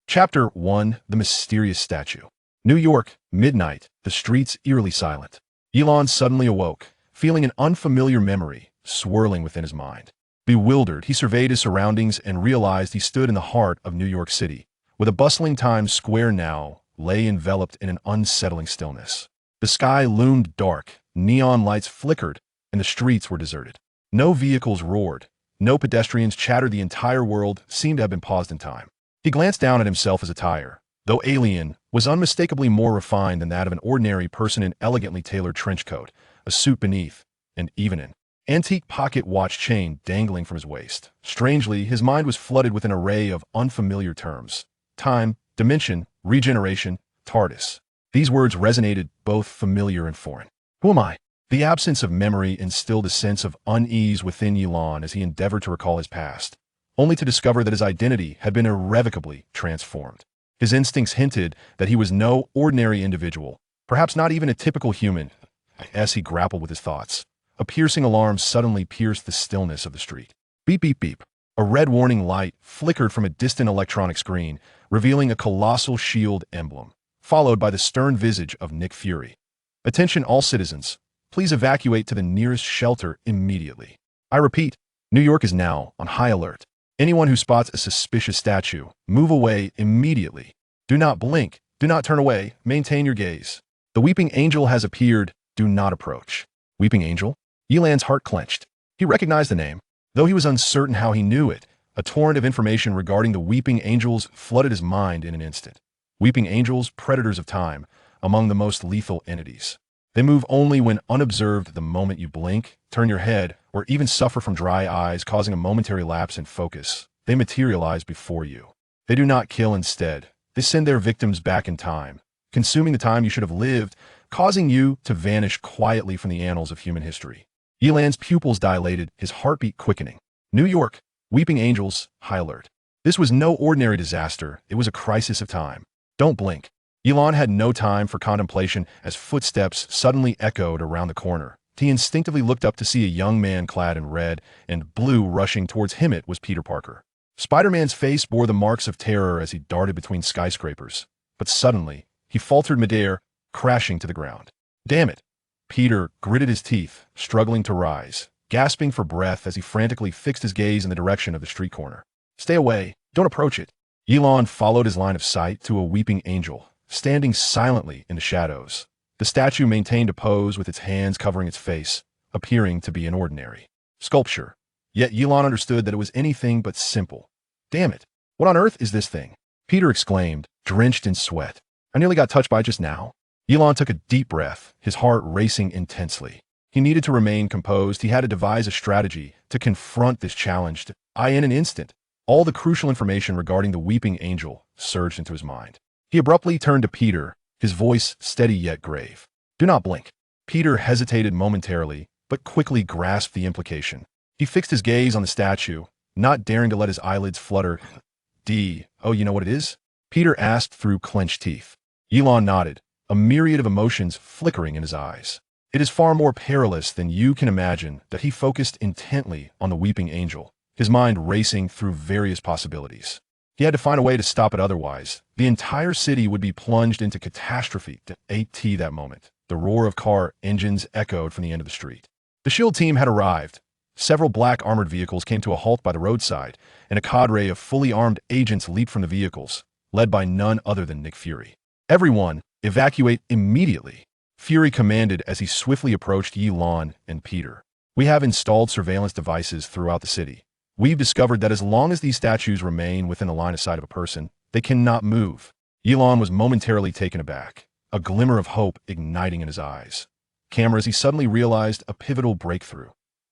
Chapter 1: The Mysterious Statue. New York, midnight, the streets eerily silent. Ye Lan suddenly awoke, feeling an unfamiliar memory swirling within his mind. Bewildered, he surveyed his surroundings and realized he stood in the heart of New York City, where the bustling Times Square now lay enveloped in an unsettling stillness. The sky loomed dark, neon lights flickered, and the streets were deserted. No vehicles roared, no pedestrians chattered. The entire world seemed to have been paused in time. He glanced down at himself. His attire, though alien, was unmistakably more refined than that of an ordinary person. An elegantly tailored trench coat, a suit beneath, and even an antique pocket watch chain dangling from his waist. Strangely, his mind was flooded with an array of unfamiliar terms. Time, dimension, regeneration, TARDIS. These words resonated, both familiar and foreign. Who am I? The absence of memory instilled a sense of unease within Ye Lan as he endeavored to recall his past, only to discover that his identity had been irrevocably transformed. His instincts hinted that he was no ordinary individual, perhaps not even a typical human. As he grappled with his thoughts, a piercing alarm suddenly pierced the stillness of the street. Beep, beep, beep. A red warning light flickered from a distant electronic screen, revealing a colossal shield emblem, followed by the stern visage of Nick Fury. Attention all citizens. Please evacuate to the nearest shelter immediately. I repeat, New York is now on high alert. Anyone who spots a suspicious statue, move away immediately. Do not blink. Do not turn away. Maintain your gaze. The weeping angel has appeared. Do not approach. Weeping angel? Ye Lan's heart clenched. He recognized the name, though he was uncertain how he knew it. A torrent of information regarding the weeping angels flooded his mind in an instant. Weeping angels, predators of time, among the most lethal entities. They move only when unobserved. The moment you blink, turn your head, or even suffer from dry eyes, causing a momentary lapse in focus, they materialize before you. They do not kill. Instead, they send their victims back in time, consuming the time you should have lived, causing you to vanish quietly from the annals of human history. Ye Lan's pupils dilated, his heartbeat quickening. New York, weeping angels, high alert. This was no ordinary disaster. It was a crisis of time. Don't blink. Ye Lan had no time for contemplation as footsteps suddenly echoed around the corner. He instinctively looked up to see a young man clad in red and blue rushing towards him. It was Peter Parker. Spider-Man's face bore the marks of terror as he darted between skyscrapers. But suddenly, he faltered midair, crashing to the ground. Damn it! Peter gritted his teeth, struggling to rise, gasping for breath as he frantically fixed his gaze in the direction of the street corner. Stay away! Don't approach it! Ye Lan followed his line of sight to a weeping angel, standing silently in the shadows. The statue maintained a pose with its hands covering its face, appearing to be an ordinary sculpture. Yet Ye Lan understood that it was anything but simple. Damn it! What on earth is this thing? Peter exclaimed, drenched in sweat. I nearly got touched by it just now. Ye Lan took a deep breath, his heart racing intensely. He needed to remain composed. He had to devise a strategy to confront this challenge. In an instant, all the crucial information regarding the weeping angel surged into his mind. He abruptly turned to Peter, his voice steady yet grave. Do not blink. Peter hesitated momentarily, but quickly grasped the implication. He fixed his gaze on the statue, not daring to let his eyelids flutter. Oh, you know what it is? Peter asked through clenched teeth. Ye Lan nodded, a myriad of emotions flickering in his eyes. It is far more perilous than you can imagine. That he focused intently on the weeping angel, his mind racing through various possibilities. He had to find a way to stop it, otherwise the entire city would be plunged into catastrophe. That moment, the roar of car engines echoed from the end of the street. The SHIELD team had arrived. Several black armored vehicles came to a halt by the roadside, and a cadre of fully armed agents leaped from the vehicles, led by none other than Nick Fury. Everyone, evacuate immediately, Fury commanded as he swiftly approached Ye Lan and Peter. We have installed surveillance devices throughout the city. We've discovered that as long as these statues remain within the line of sight of a person, they cannot move. Ye Lan was momentarily taken aback, a glimmer of hope igniting in his eyes. Cameras, he suddenly realized a pivotal breakthrough.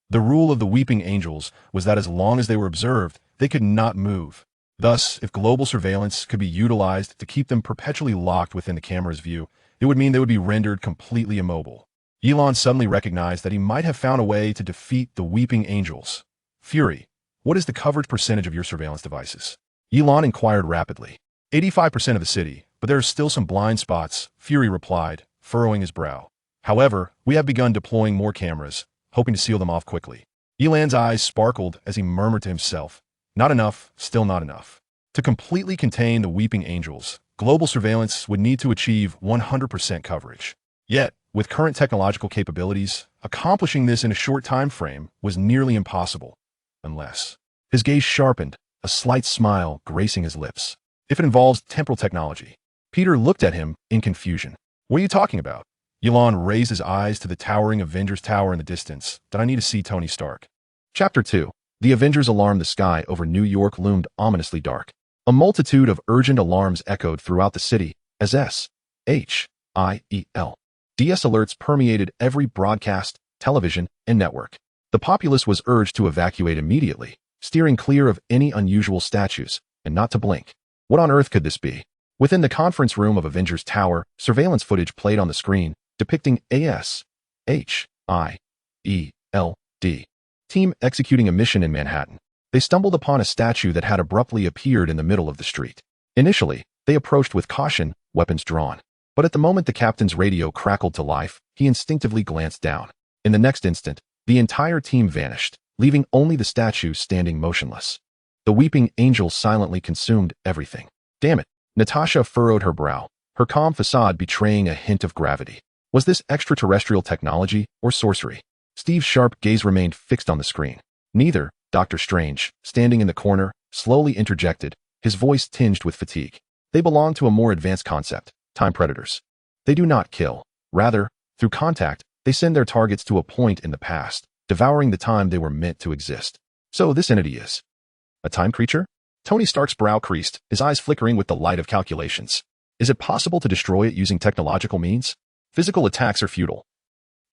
The rule of the weeping angels was that as long as they were observed, they could not move. Thus, if global surveillance could be utilized to keep them perpetually locked within the camera's view, it would mean they would be rendered completely immobile. Ye Lan suddenly recognized that he might have found a way to defeat the weeping angels. Fury, what is the coverage percentage of your surveillance devices? Ye Lan inquired rapidly. 85% of the city, but there are still some blind spots, Fury replied, furrowing his brow. However, we have begun deploying more cameras, hoping to seal them off quickly. Ye Lan's eyes sparkled as he murmured to himself, not enough, still not enough. To completely contain the Weeping Angels, global surveillance would need to achieve 100% coverage. Yet, with current technological capabilities, accomplishing this in a short time frame was nearly impossible. Unless... His gaze sharpened, a slight smile gracing his lips. If it involves temporal technology. Peter looked at him in confusion. What are you talking about? Ye Lan raised his eyes to the towering Avengers Tower in the distance. Did I need to see Tony Stark? Chapter 2. The Avengers alarmed the sky over New York loomed ominously dark. A multitude of urgent alarms echoed throughout the city as S-H-I-E-L. DS alerts permeated every broadcast, television, and network. The populace was urged to evacuate immediately, steering clear of any unusual statues, and not to blink. What on earth could this be? Within the conference room of Avengers Tower, surveillance footage played on the screen, depicting A-S-H-I-E-L-D. Team executing a mission in Manhattan. They stumbled upon a statue that had abruptly appeared in the middle of the street. Initially, they approached with caution, weapons drawn. But at the moment the captain's radio crackled to life, he instinctively glanced down. In the next instant, the entire team vanished, leaving only the statue standing motionless. The Weeping Angel silently consumed everything. Damn it. Natasha furrowed her brow, her calm facade betraying a hint of gravity. Was this extraterrestrial technology or sorcery? Steve's sharp gaze remained fixed on the screen. Neither. Dr. Strange, standing in the corner, slowly interjected, his voice tinged with fatigue. They belong to a more advanced concept, time predators. They do not kill. Rather, through contact, they send their targets to a point in the past, devouring the time they were meant to exist. So this entity is a time creature? Tony Stark's brow creased, his eyes flickering with the light of calculations. Is it possible to destroy it using technological means? Physical attacks are futile.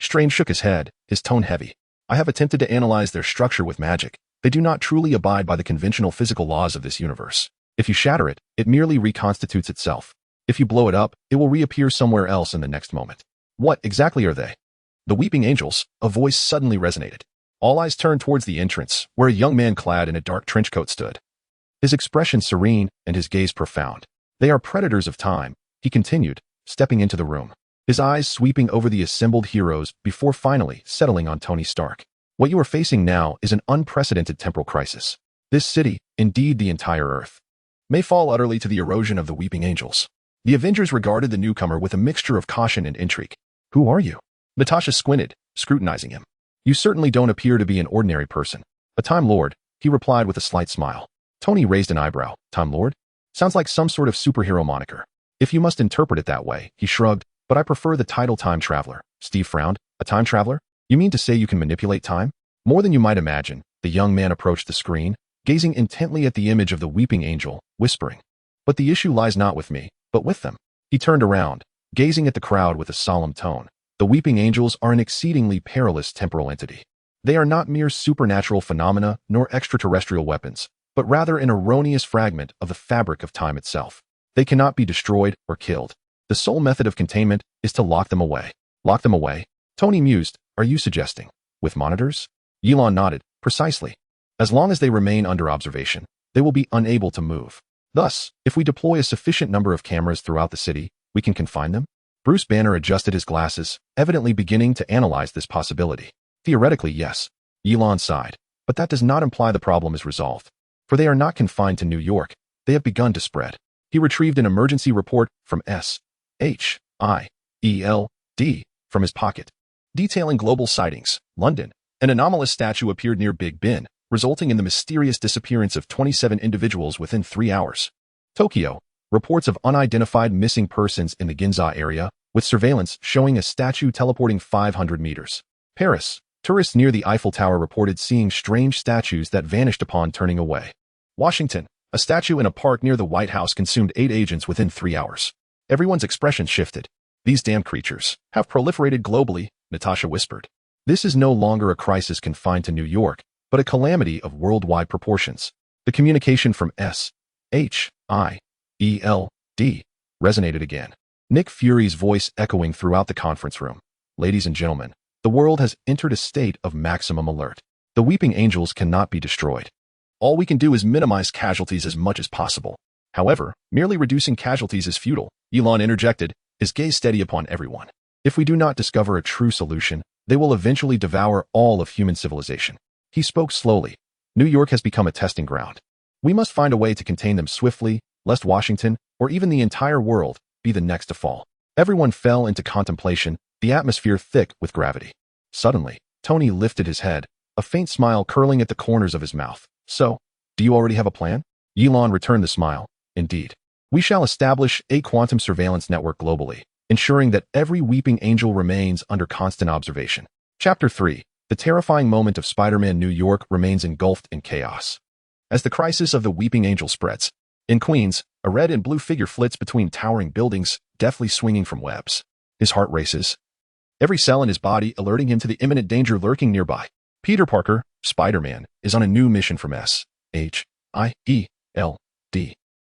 Strange shook his head, his tone heavy. I have attempted to analyze their structure with magic. They do not truly abide by the conventional physical laws of this universe. If you shatter it, it merely reconstitutes itself. If you blow it up, it will reappear somewhere else in the next moment. What exactly are they? The Weeping Angels, a voice suddenly resonated. All eyes turned towards the entrance, where a young man clad in a dark trench coat stood. His expression serene and his gaze profound. They are predators of time, he continued, stepping into the room. His eyes sweeping over the assembled heroes before finally settling on Tony Stark. What you are facing now is an unprecedented temporal crisis. This city, indeed the entire Earth, may fall utterly to the erosion of the Weeping Angels. The Avengers regarded the newcomer with a mixture of caution and intrigue. Who are you? Natasha squinted, scrutinizing him. You certainly don't appear to be an ordinary person. A Time Lord, he replied with a slight smile. Tony raised an eyebrow. Time Lord? Sounds like some sort of superhero moniker. If you must interpret it that way, he shrugged, but I prefer the title Time Traveler. Steve frowned. A time traveler? You mean to say you can manipulate time? More than you might imagine. The young man approached the screen, gazing intently at the image of the Weeping Angel, whispering. But the issue lies not with me, but with them. He turned around, gazing at the crowd with a solemn tone. The Weeping Angels are an exceedingly perilous temporal entity. They are not mere supernatural phenomena nor extraterrestrial weapons, but rather an erroneous fragment of the fabric of time itself. They cannot be destroyed or killed. The sole method of containment is to lock them away. Lock them away? Tony mused. Are you suggesting? With monitors? Ye Lan nodded. Precisely. As long as they remain under observation, they will be unable to move. Thus, if we deploy a sufficient number of cameras throughout the city, we can confine them? Bruce Banner adjusted his glasses, evidently beginning to analyze this possibility. Theoretically, yes. Ye Lan sighed. But that does not imply the problem is resolved. For they are not confined to New York. They have begun to spread. He retrieved an emergency report from S-H-I-E-L-D from his pocket, detailing global sightings. London. An anomalous statue appeared near Big Ben, resulting in the mysterious disappearance of 27 individuals within 3 hours. Tokyo. Reports of unidentified missing persons in the Ginza area, with surveillance showing a statue teleporting 500 meters. Paris. Tourists near the Eiffel Tower reported seeing strange statues that vanished upon turning away. Washington. A statue in a park near the White House consumed 8 agents within 3 hours. Everyone's expression shifted. These damn creatures have proliferated globally, Natasha whispered. This is no longer a crisis confined to New York, but a calamity of worldwide proportions. The communication from S-H-I-E-L-D resonated again. Nick Fury's voice echoing throughout the conference room. Ladies and gentlemen, the world has entered a state of maximum alert. The Weeping Angels cannot be destroyed. All we can do is minimize casualties as much as possible. However, merely reducing casualties is futile. Ye Lan interjected, his gaze steady upon everyone. If we do not discover a true solution, they will eventually devour all of human civilization. He spoke slowly. New York has become a testing ground. We must find a way to contain them swiftly, lest Washington, or even the entire world, be the next to fall. Everyone fell into contemplation, the atmosphere thick with gravity. Suddenly, Tony lifted his head, a faint smile curling at the corners of his mouth. So, do you already have a plan? Ye Lan returned the smile. Indeed. We shall establish a quantum surveillance network globally, ensuring that every weeping angel remains under constant observation. Chapter 3. The terrifying moment of Spider-Man. New York remains engulfed in chaos. As the crisis of the weeping angel spreads, in Queens, a red and blue figure flits between towering buildings, deftly swinging from webs. His heart races, every cell in his body alerting him to the imminent danger lurking nearby. Peter Parker, Spider-Man, is on a new mission from S.H.I.E.L.D.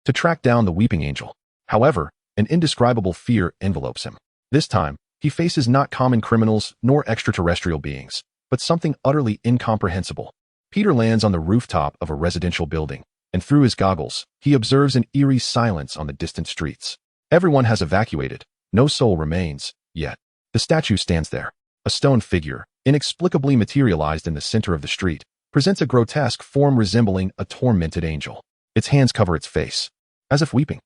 to track down the weeping angel. However, an indescribable fear envelopes him. This time, he faces not common criminals nor extraterrestrial beings, but something utterly incomprehensible. Peter lands on the rooftop of a residential building, and through his goggles, he observes an eerie silence on the distant streets. Everyone has evacuated, no soul remains, yet. The statue stands there. A stone figure, inexplicably materialized in the center of the street, presents a grotesque form resembling a tormented angel. Its hands cover its face, as if weeping.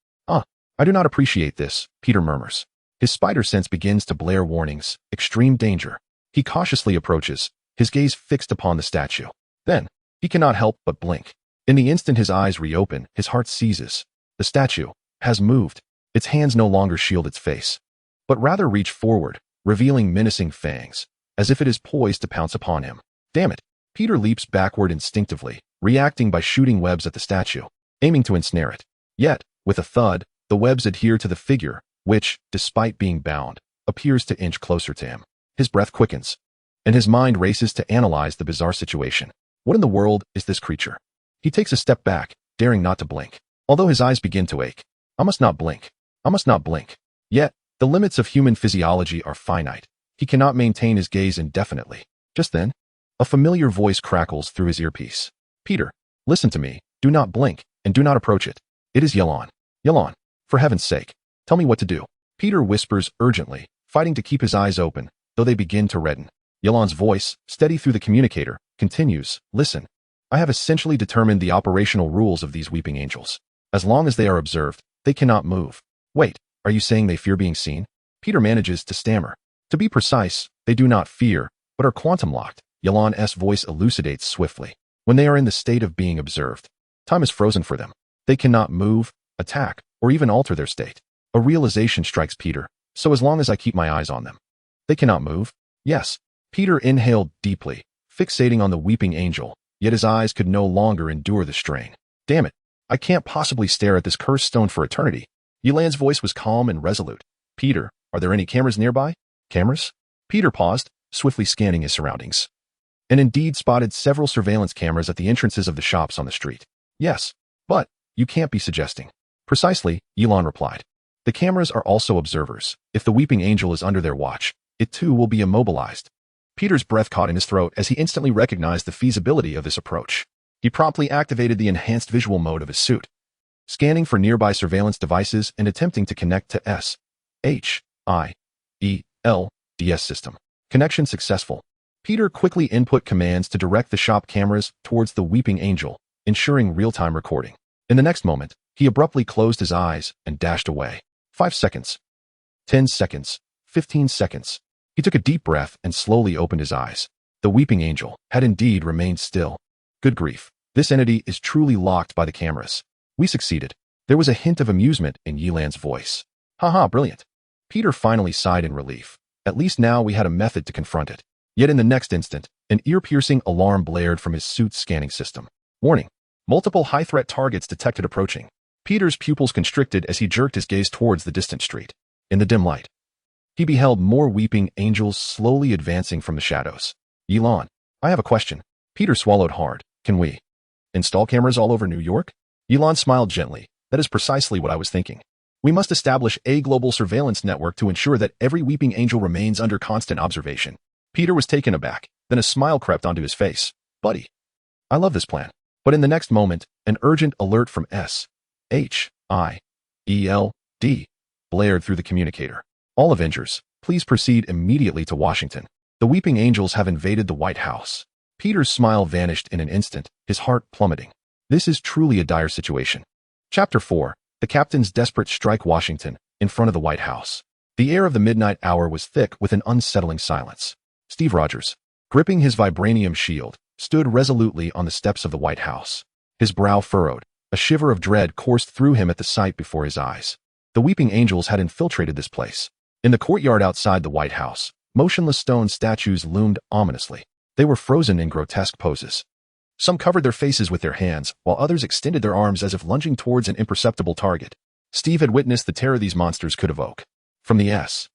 I do not appreciate this, Peter murmurs. His spider sense begins to blare warnings, extreme danger. He cautiously approaches, his gaze fixed upon the statue. Then, he cannot help but blink. In the instant his eyes reopen, his heart seizes. The statue has moved. Its hands no longer shield its face, but rather reach forward, revealing menacing fangs, as if it is poised to pounce upon him. Damn it! Peter leaps backward instinctively, reacting by shooting webs at the statue, aiming to ensnare it. Yet, with a thud, the webs adhere to the figure, which, despite being bound, appears to inch closer to him. His breath quickens, and his mind races to analyze the bizarre situation. What in the world is this creature? He takes a step back, daring not to blink, although his eyes begin to ache. I must not blink. I must not blink. Yet, the limits of human physiology are finite. He cannot maintain his gaze indefinitely. Just then, a familiar voice crackles through his earpiece. Peter, listen to me. Do not blink, and do not approach it. It is Ye Lan. Ye Lan, for heaven's sake, tell me what to do. Peter whispers urgently, fighting to keep his eyes open, though they begin to redden. Ye Lan's voice, steady through the communicator, continues, listen. I have essentially determined the operational rules of these weeping angels. As long as they are observed, they cannot move. Wait, are you saying they fear being seen? Peter manages to stammer. To be precise, they do not fear, but are quantum-locked. Ye Lan's voice elucidates swiftly. When they are in the state of being observed, time is frozen for them. They cannot move, attack, or even alter their state. A realization strikes Peter. So as long as I keep my eyes on them, they cannot move? Yes. Peter inhaled deeply, fixating on the weeping angel, yet his eyes could no longer endure the strain. Damn it. I can't possibly stare at this cursed stone for eternity. Ye Lan's voice was calm and resolute. Peter, are there any cameras nearby? Cameras? Peter paused, swiftly scanning his surroundings, and indeed spotted several surveillance cameras at the entrances of the shops on the street. Yes, but you can't be suggesting. Precisely, Ye Lan replied. The cameras are also observers. If the weeping angel is under their watch, it too will be immobilized. Peter's breath caught in his throat as he instantly recognized the feasibility of this approach. He promptly activated the enhanced visual mode of his suit, scanning for nearby surveillance devices and attempting to connect to S.H.I.E.L.D.'s system. Connection successful. Peter quickly input commands to direct the shop cameras towards the weeping angel, ensuring real-time recording. In the next moment, he abruptly closed his eyes and dashed away. 5 seconds. 10 seconds. 15 seconds. He took a deep breath and slowly opened his eyes. The weeping angel had indeed remained still. Good grief. This entity is truly locked by the cameras. We succeeded. There was a hint of amusement in Ye Lan's voice. Haha, brilliant. Peter finally sighed in relief. At least now we had a method to confront it. Yet in the next instant, an ear-piercing alarm blared from his suit's scanning system. Warning. Multiple high-threat targets detected approaching. Peter's pupils constricted as he jerked his gaze towards the distant street. In the dim light, he beheld more weeping angels slowly advancing from the shadows. Ye Lan, I have a question. Peter swallowed hard. Can we install cameras all over New York? Ye Lan smiled gently. That is precisely what I was thinking. We must establish a global surveillance network to ensure that every weeping angel remains under constant observation. Peter was taken aback. Then a smile crept onto his face. Buddy, I love this plan. But in the next moment, an urgent alert from S.H.I.E.L.D. blared through the communicator. All Avengers, please proceed immediately to Washington. The weeping angels have invaded the White House. Peter's smile vanished in an instant, his heart plummeting. This is truly a dire situation. Chapter 4. The Captain's Desperate Strike. Washington, in front of the White House. The air of the midnight hour was thick with an unsettling silence. Steve Rogers, gripping his vibranium shield, stood resolutely on the steps of the White House. His brow furrowed. A shiver of dread coursed through him at the sight before his eyes. The weeping angels had infiltrated this place. In the courtyard outside the White House, motionless stone statues loomed ominously. They were frozen in grotesque poses. Some covered their faces with their hands, while others extended their arms as if lunging towards an imperceptible target. Steve had witnessed the terror these monsters could evoke. From the S.H.I.E.L.D.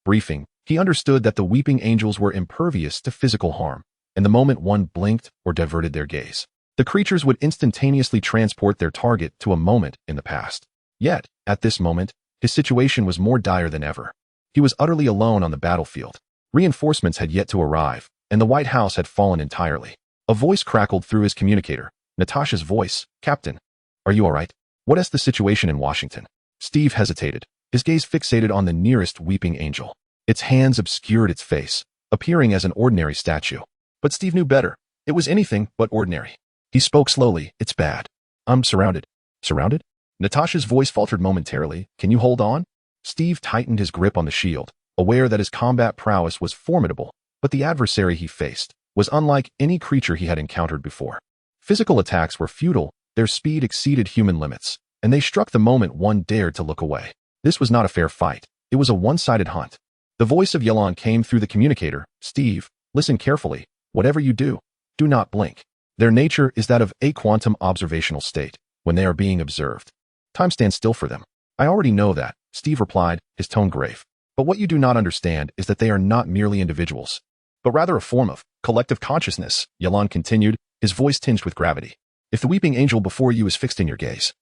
briefing, he understood that the weeping angels were impervious to physical harm, and the moment one blinked or diverted their gaze, the creatures would instantaneously transport their target to a moment in the past. Yet, at this moment, his situation was more dire than ever. He was utterly alone on the battlefield. Reinforcements had yet to arrive, and the White House had fallen entirely. A voice crackled through his communicator. Natasha's voice. Captain, are you all right? What is the situation in Washington? Steve hesitated, his gaze fixated on the nearest weeping angel. Its hands obscured its face, appearing as an ordinary statue. But Steve knew better. It was anything but ordinary. He spoke slowly. It's bad. I'm surrounded. Surrounded? Natasha's voice faltered momentarily. Can you hold on? Steve tightened his grip on the shield, aware that his combat prowess was formidable, but the adversary he faced was unlike any creature he had encountered before. Physical attacks were futile, their speed exceeded human limits, and they struck the moment one dared to look away. This was not a fair fight. It was a one-sided hunt. The voice of Ye Lan came through the communicator. Steve, listen carefully. Whatever you do, do not blink. Their nature is that of a quantum observational state, when they are being observed. Time stands still for them. I already know that, Steve replied, his tone grave. But what you do not understand is that they are not merely individuals, but rather a form of collective consciousness, Ye Lan continued, his voice tinged with gravity. If the weeping angel before you is fixed in your gaze,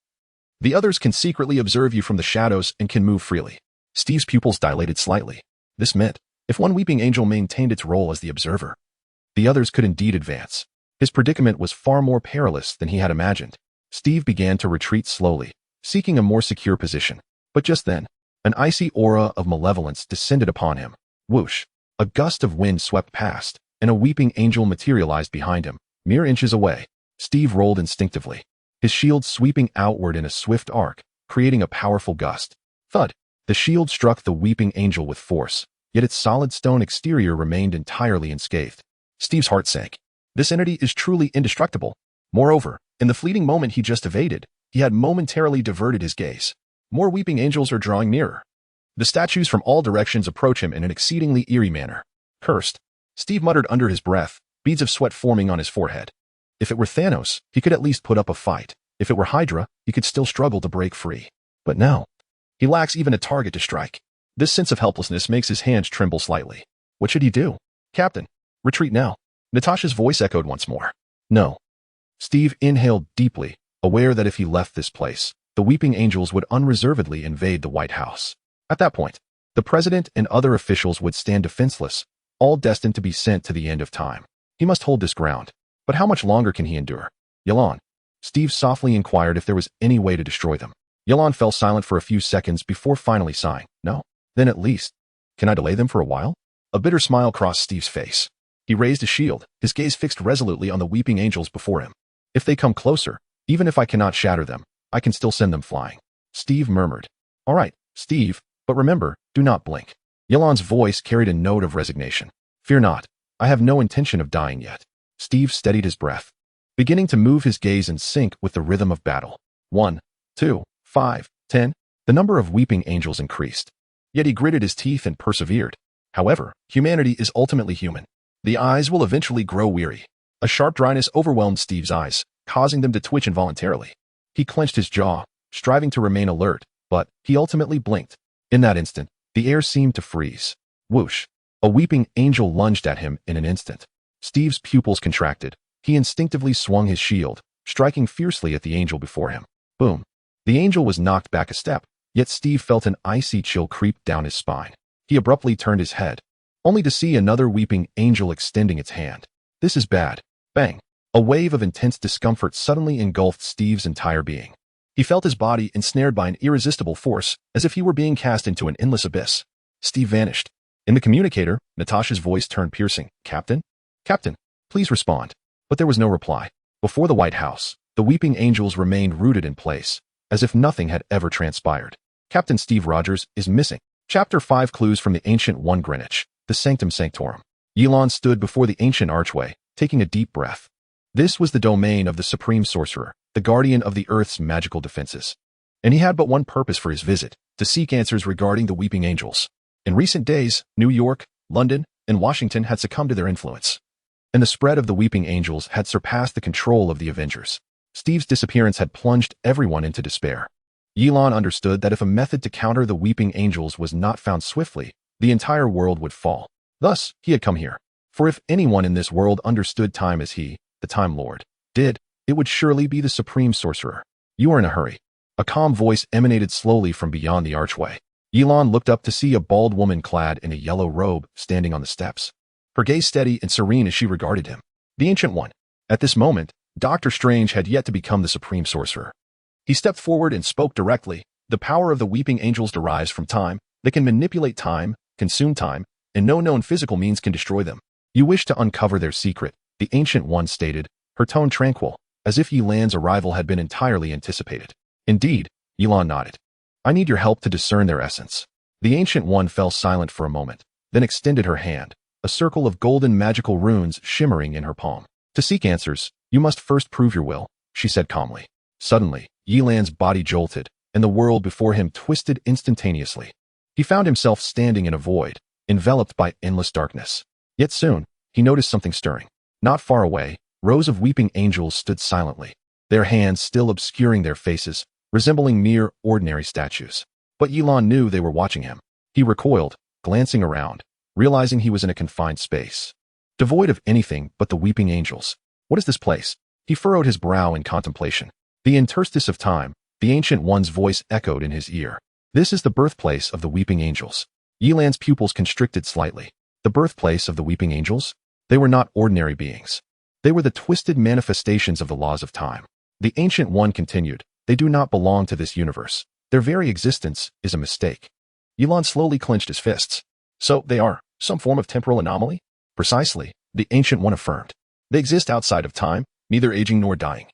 the others can secretly observe you from the shadows and can move freely. Steve's pupils dilated slightly. This meant, if one weeping angel maintained its role as the observer, the others could indeed advance. His predicament was far more perilous than he had imagined. Steve began to retreat slowly, seeking a more secure position. But just then, an icy aura of malevolence descended upon him. Whoosh! A gust of wind swept past, and a weeping angel materialized behind him, mere inches away. Steve rolled instinctively, his shield sweeping outward in a swift arc, creating a powerful gust. Thud! The shield struck the weeping angel with force, yet its solid stone exterior remained entirely unscathed. Steve's heart sank. This entity is truly indestructible. Moreover, in the fleeting moment he just evaded, he had momentarily diverted his gaze. More weeping angels are drawing nearer. The statues from all directions approach him in an exceedingly eerie manner. Cursed, Steve muttered under his breath, beads of sweat forming on his forehead. If it were Thanos, he could at least put up a fight. If it were Hydra, he could still struggle to break free. But now, he lacks even a target to strike. This sense of helplessness makes his hands tremble slightly. What should he do? Captain, retreat now. Natasha's voice echoed once more. No. Steve inhaled deeply, aware that if he left this place, the weeping angels would unreservedly invade the White House. At that point, the president and other officials would stand defenseless, all destined to be sent to the end of time. He must hold this ground. But how much longer can he endure? Ye Lan. Steve softly inquired if there was any way to destroy them. Ye Lan fell silent for a few seconds before finally sighing. No? Then at least, can I delay them for a while? A bitter smile crossed Steve's face. He raised his shield, his gaze fixed resolutely on the weeping angels before him. If they come closer, even if I cannot shatter them, I can still send them flying. Steve murmured. All right, Steve, but remember, do not blink. Ye Lan's voice carried a note of resignation. Fear not. I have no intention of dying yet. Steve steadied his breath, beginning to move his gaze in sync with the rhythm of battle. 1, 2, 5, 10. The number of weeping angels increased. Yet he gritted his teeth and persevered. However, humanity is ultimately human. The eyes will eventually grow weary. A sharp dryness overwhelmed Steve's eyes, causing them to twitch involuntarily. He clenched his jaw, striving to remain alert, but he ultimately blinked. In that instant, the air seemed to freeze. Whoosh! A weeping angel lunged at him in an instant. Steve's pupils contracted. He instinctively swung his shield, striking fiercely at the angel before him. Boom! The angel was knocked back a step, yet Steve felt an icy chill creep down his spine. He abruptly turned his head, only to see another weeping angel extending its hand. This is bad. Bang! A wave of intense discomfort suddenly engulfed Steve's entire being. He felt his body ensnared by an irresistible force, as if he were being cast into an endless abyss. Steve vanished. In the communicator, Natasha's voice turned piercing. Captain? Captain, please respond. But there was no reply. Before the White House, the weeping angels remained rooted in place, as if nothing had ever transpired. Captain Steve Rogers is missing. Chapter 5 Clues from the Ancient One. Greenwich, the Sanctum Sanctorum. Ye Lan stood before the ancient archway, taking a deep breath. This was the domain of the supreme sorcerer, the guardian of the Earth's magical defenses. And he had but one purpose for his visit, to seek answers regarding the weeping angels. In recent days, New York, London, and Washington had succumbed to their influence, and the spread of the weeping angels had surpassed the control of the Avengers. Steve's disappearance had plunged everyone into despair. Ye Lan understood that if a method to counter the weeping angels was not found swiftly, the entire world would fall. Thus, he had come here. For if anyone in this world understood time as he, the Time Lord, did, it would surely be the supreme sorcerer. You are in a hurry. A calm voice emanated slowly from beyond the archway. Ye Lan looked up to see a bald woman clad in a yellow robe standing on the steps, her gaze steady and serene as she regarded him. The Ancient One. At this moment, Dr. Strange had yet to become the supreme sorcerer. He stepped forward and spoke directly. The power of the weeping angels derives from time. They can manipulate time, consume time, and no known physical means can destroy them. You wish to uncover their secret, the Ancient One stated, her tone tranquil, as if Ye Lan's arrival had been entirely anticipated. Indeed, Ye Lan nodded. I need your help to discern their essence. The Ancient One fell silent for a moment, then extended her hand, a circle of golden magical runes shimmering in her palm. To seek answers, you must first prove your will, she said calmly. Suddenly, Ye Lan's body jolted, and the world before him twisted instantaneously. He found himself standing in a void, enveloped by endless darkness. Yet soon, he noticed something stirring. Not far away, rows of weeping angels stood silently, their hands still obscuring their faces, resembling mere ordinary statues. But Ye Lan knew they were watching him. He recoiled, glancing around, realizing he was in a confined space, devoid of anything but the weeping angels. What is this place? He furrowed his brow in contemplation. The interstice of time, the Ancient One's voice echoed in his ear. This is the birthplace of the weeping angels. Ye Lan's pupils constricted slightly. The birthplace of the weeping angels? They were not ordinary beings. They were the twisted manifestations of the laws of time. The Ancient One continued, they do not belong to this universe. Their very existence is a mistake. Ye Lan slowly clenched his fists. So they are some form of temporal anomaly? Precisely, the Ancient One affirmed. They exist outside of time, neither aging nor dying,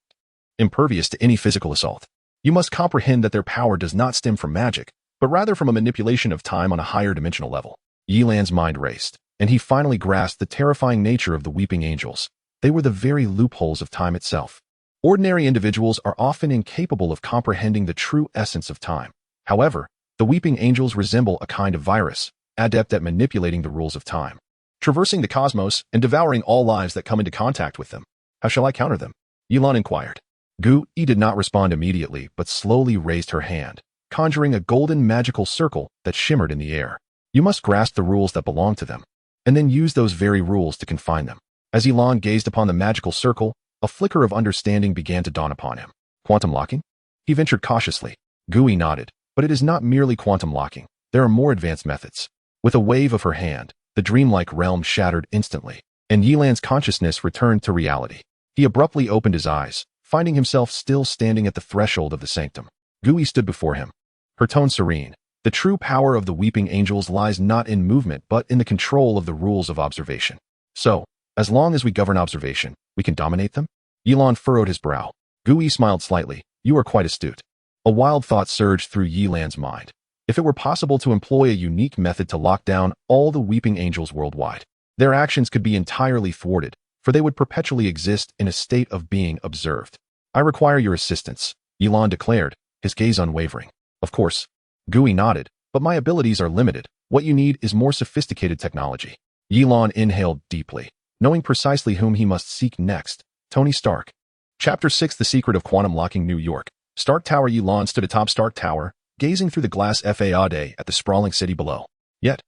impervious to any physical assault. You must comprehend that their power does not stem from magic, but rather from a manipulation of time on a higher dimensional level. Ye Lan's mind raced, and he finally grasped the terrifying nature of the weeping angels. They were the very loopholes of time itself. Ordinary individuals are often incapable of comprehending the true essence of time. However, the weeping angels resemble a kind of virus, adept at manipulating the rules of time, traversing the cosmos and devouring all lives that come into contact with them. How shall I counter them? Ye Lan inquired. Gu-Yi did not respond immediately, but slowly raised her hand, conjuring a golden magical circle that shimmered in the air. You must grasp the rules that belong to them, and then use those very rules to confine them. As Ye Lan gazed upon the magical circle, a flicker of understanding began to dawn upon him. Quantum locking? He ventured cautiously. Gu-Yi nodded, but it is not merely quantum locking. There are more advanced methods. With a wave of her hand, the dreamlike realm shattered instantly, and Ye Lan's consciousness returned to reality. He abruptly opened his eyes, finding himself still standing at the threshold of the sanctum. Gu-Yi stood before him, her tone serene. The true power of the weeping angels lies not in movement but in the control of the rules of observation. So, as long as we govern observation, we can dominate them? Ye Lan furrowed his brow. Gu-Yi smiled slightly. You are quite astute. A wild thought surged through Ye Lan's mind. If it were possible to employ a unique method to lock down all the weeping angels worldwide, their actions could be entirely thwarted, for they would perpetually exist in a state of being observed. I require your assistance, Ye Lan declared, his gaze unwavering. Of course. Gu-Yi nodded, but my abilities are limited. What you need is more sophisticated technology. Ye Lan inhaled deeply, knowing precisely whom he must seek next. Tony Stark. Chapter 6 The Secret of Quantum Locking. New York. Stark Tower. Ye Lan stood atop Stark Tower, gazing through the glass facade at the sprawling city below. Yet,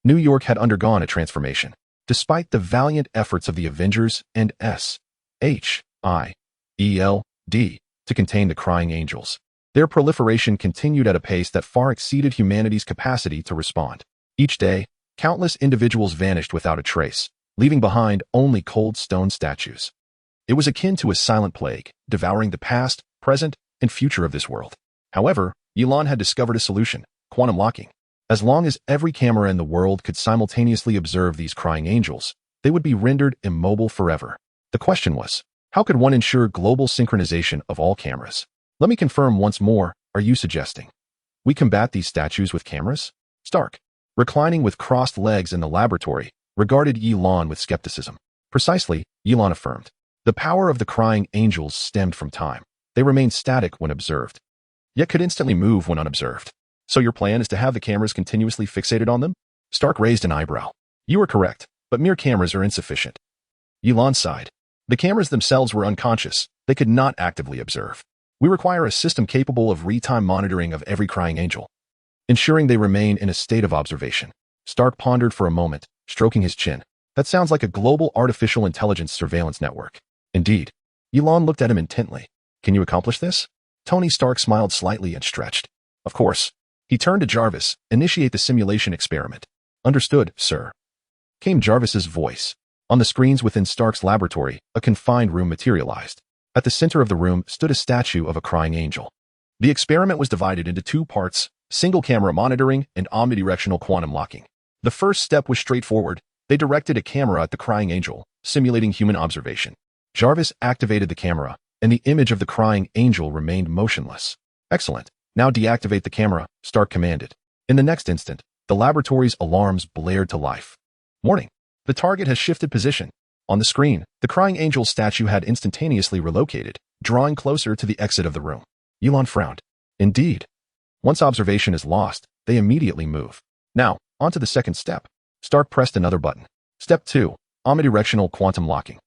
New York had undergone a transformation. Despite the valiant efforts of the Avengers and SHIELD to contain the crying angels, their proliferation continued at a pace that far exceeded humanity's capacity to respond. Each day, countless individuals vanished without a trace, leaving behind only cold stone statues. It was akin to a silent plague, devouring the past, present, and future of this world. However, Ye Lan had discovered a solution: quantum locking. As long as every camera in the world could simultaneously observe these crying angels, they would be rendered immobile forever. The question was, how could one ensure global synchronization of all cameras? Let me confirm once more, are you suggesting we combat these statues with cameras? Stark, reclining with crossed legs in the laboratory, regarded Ye Lan with skepticism. Precisely, Ye Lan affirmed. The power of the crying angels stemmed from time. They remained static when observed, yet could instantly move when unobserved. So your plan is to have the cameras continuously fixated on them? Stark raised an eyebrow. You are correct, but mere cameras are insufficient. Ye Lan sighed. The cameras themselves were unconscious. They could not actively observe. We require a system capable of real-time monitoring of every crying angel, ensuring they remain in a state of observation. Stark pondered for a moment, stroking his chin. That sounds like a global artificial intelligence surveillance network. Indeed. Ye Lan looked at him intently. Can you accomplish this? Tony Stark smiled slightly and stretched. Of course. He turned to Jarvis. Initiate the simulation experiment. Understood, sir. Came Jarvis's voice. On the screens within Stark's laboratory, a confined room materialized. At the center of the room stood a statue of a crying angel. The experiment was divided into two parts, single camera monitoring and omnidirectional quantum locking. The first step was straightforward. They directed a camera at the crying angel, simulating human observation. Jarvis activated the camera, and the image of the crying angel remained motionless. Excellent. Now deactivate the camera, Stark commanded. In the next instant, the laboratory's alarms blared to life. Warning. The target has shifted position. On the screen, the crying angel statue had instantaneously relocated, drawing closer to the exit of the room. Ye Lan frowned. Indeed. Once observation is lost, they immediately move. Now, on to the second step. Stark pressed another button. Step 2. Omnidirectional quantum locking.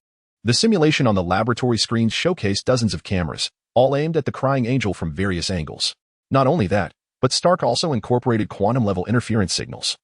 The simulation on the laboratory screen showcased dozens of cameras, all aimed at the crying angel from various angles. Not only that, but Stark also incorporated quantum-level interference signals,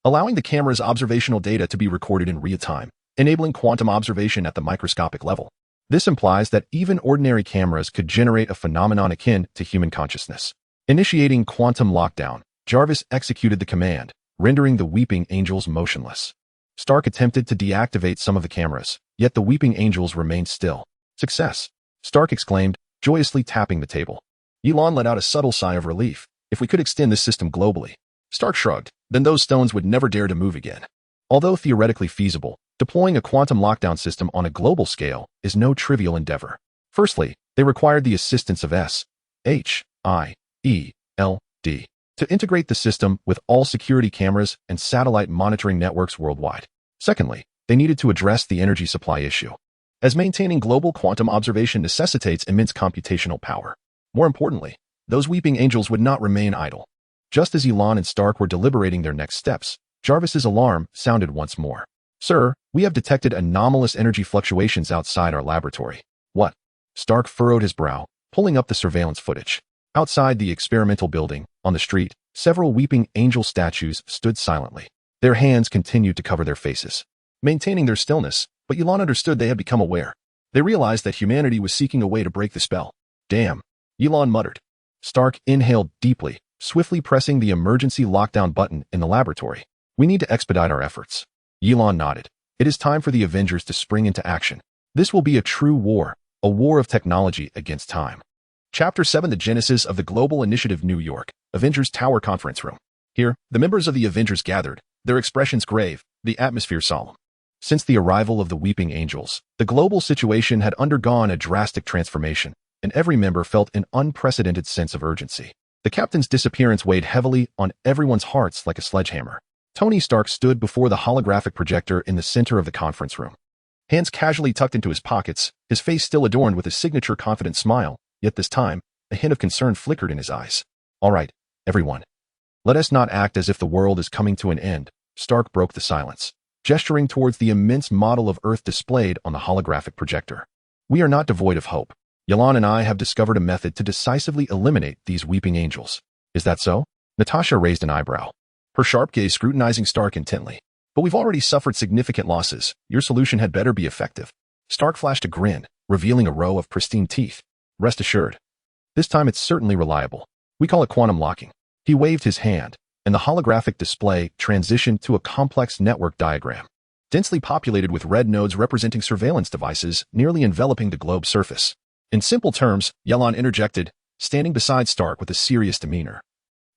allowing the camera's observational data to be recorded in real time, enabling quantum observation at the microscopic level. This implies that even ordinary cameras could generate a phenomenon akin to human consciousness. Initiating quantum lockdown, Jarvis executed the command, rendering the weeping angels motionless. Stark attempted to deactivate some of the cameras, yet the weeping angels remained still. Success! Stark exclaimed, joyously tapping the table. Ye Lan let out a subtle sigh of relief. If we could extend this system globally. Stark shrugged. Then those stones would never dare to move again. Although theoretically feasible, deploying a quantum lockdown system on a global scale is no trivial endeavor. Firstly, they required the assistance of SHIELD to integrate the system with all security cameras and satellite monitoring networks worldwide. Secondly, they needed to address the energy supply issue, as maintaining global quantum observation necessitates immense computational power. More importantly, those weeping angels would not remain idle. Just as Ye Lan and Stark were deliberating their next steps, Jarvis's alarm sounded once more. Sir, we have detected anomalous energy fluctuations outside our laboratory. What? Stark furrowed his brow, pulling up the surveillance footage. Outside the experimental building, on the street, several weeping angel statues stood silently. Their hands continued to cover their faces, maintaining their stillness, but Ye Lan understood they had become aware. They realized that humanity was seeking a way to break the spell. Damn, Ye Lan muttered. Stark inhaled deeply, swiftly pressing the emergency lockdown button in the laboratory. We need to expedite our efforts. Ye Lan nodded. It is time for the Avengers to spring into action. This will be a true war, a war of technology against time. Chapter 7: The Genesis of the Global Initiative. New York, Avengers Tower Conference Room. Here, the members of the Avengers gathered, their expressions grave, the atmosphere solemn. Since the arrival of the Weeping Angels, the global situation had undergone a drastic transformation, and every member felt an unprecedented sense of urgency. The captain's disappearance weighed heavily on everyone's hearts like a sledgehammer. Tony Stark stood before the holographic projector in the center of the conference room. Hands casually tucked into his pockets, his face still adorned with his signature confident smile, yet this time, a hint of concern flickered in his eyes. All right, everyone. Let us not act as if the world is coming to an end. Stark broke the silence, gesturing towards the immense model of Earth displayed on the holographic projector. We are not devoid of hope. Ye Lan and I have discovered a method to decisively eliminate these weeping angels. Is that so? Natasha raised an eyebrow, her sharp gaze scrutinizing Stark intently. But we've already suffered significant losses. Your solution had better be effective. Stark flashed a grin, revealing a row of pristine teeth. Rest assured. This time it's certainly reliable. We call it quantum locking. He waved his hand, and the holographic display transitioned to a complex network diagram, densely populated with red nodes representing surveillance devices nearly enveloping the globe's surface. In simple terms, Ye Lan interjected, standing beside Stark with a serious demeanor.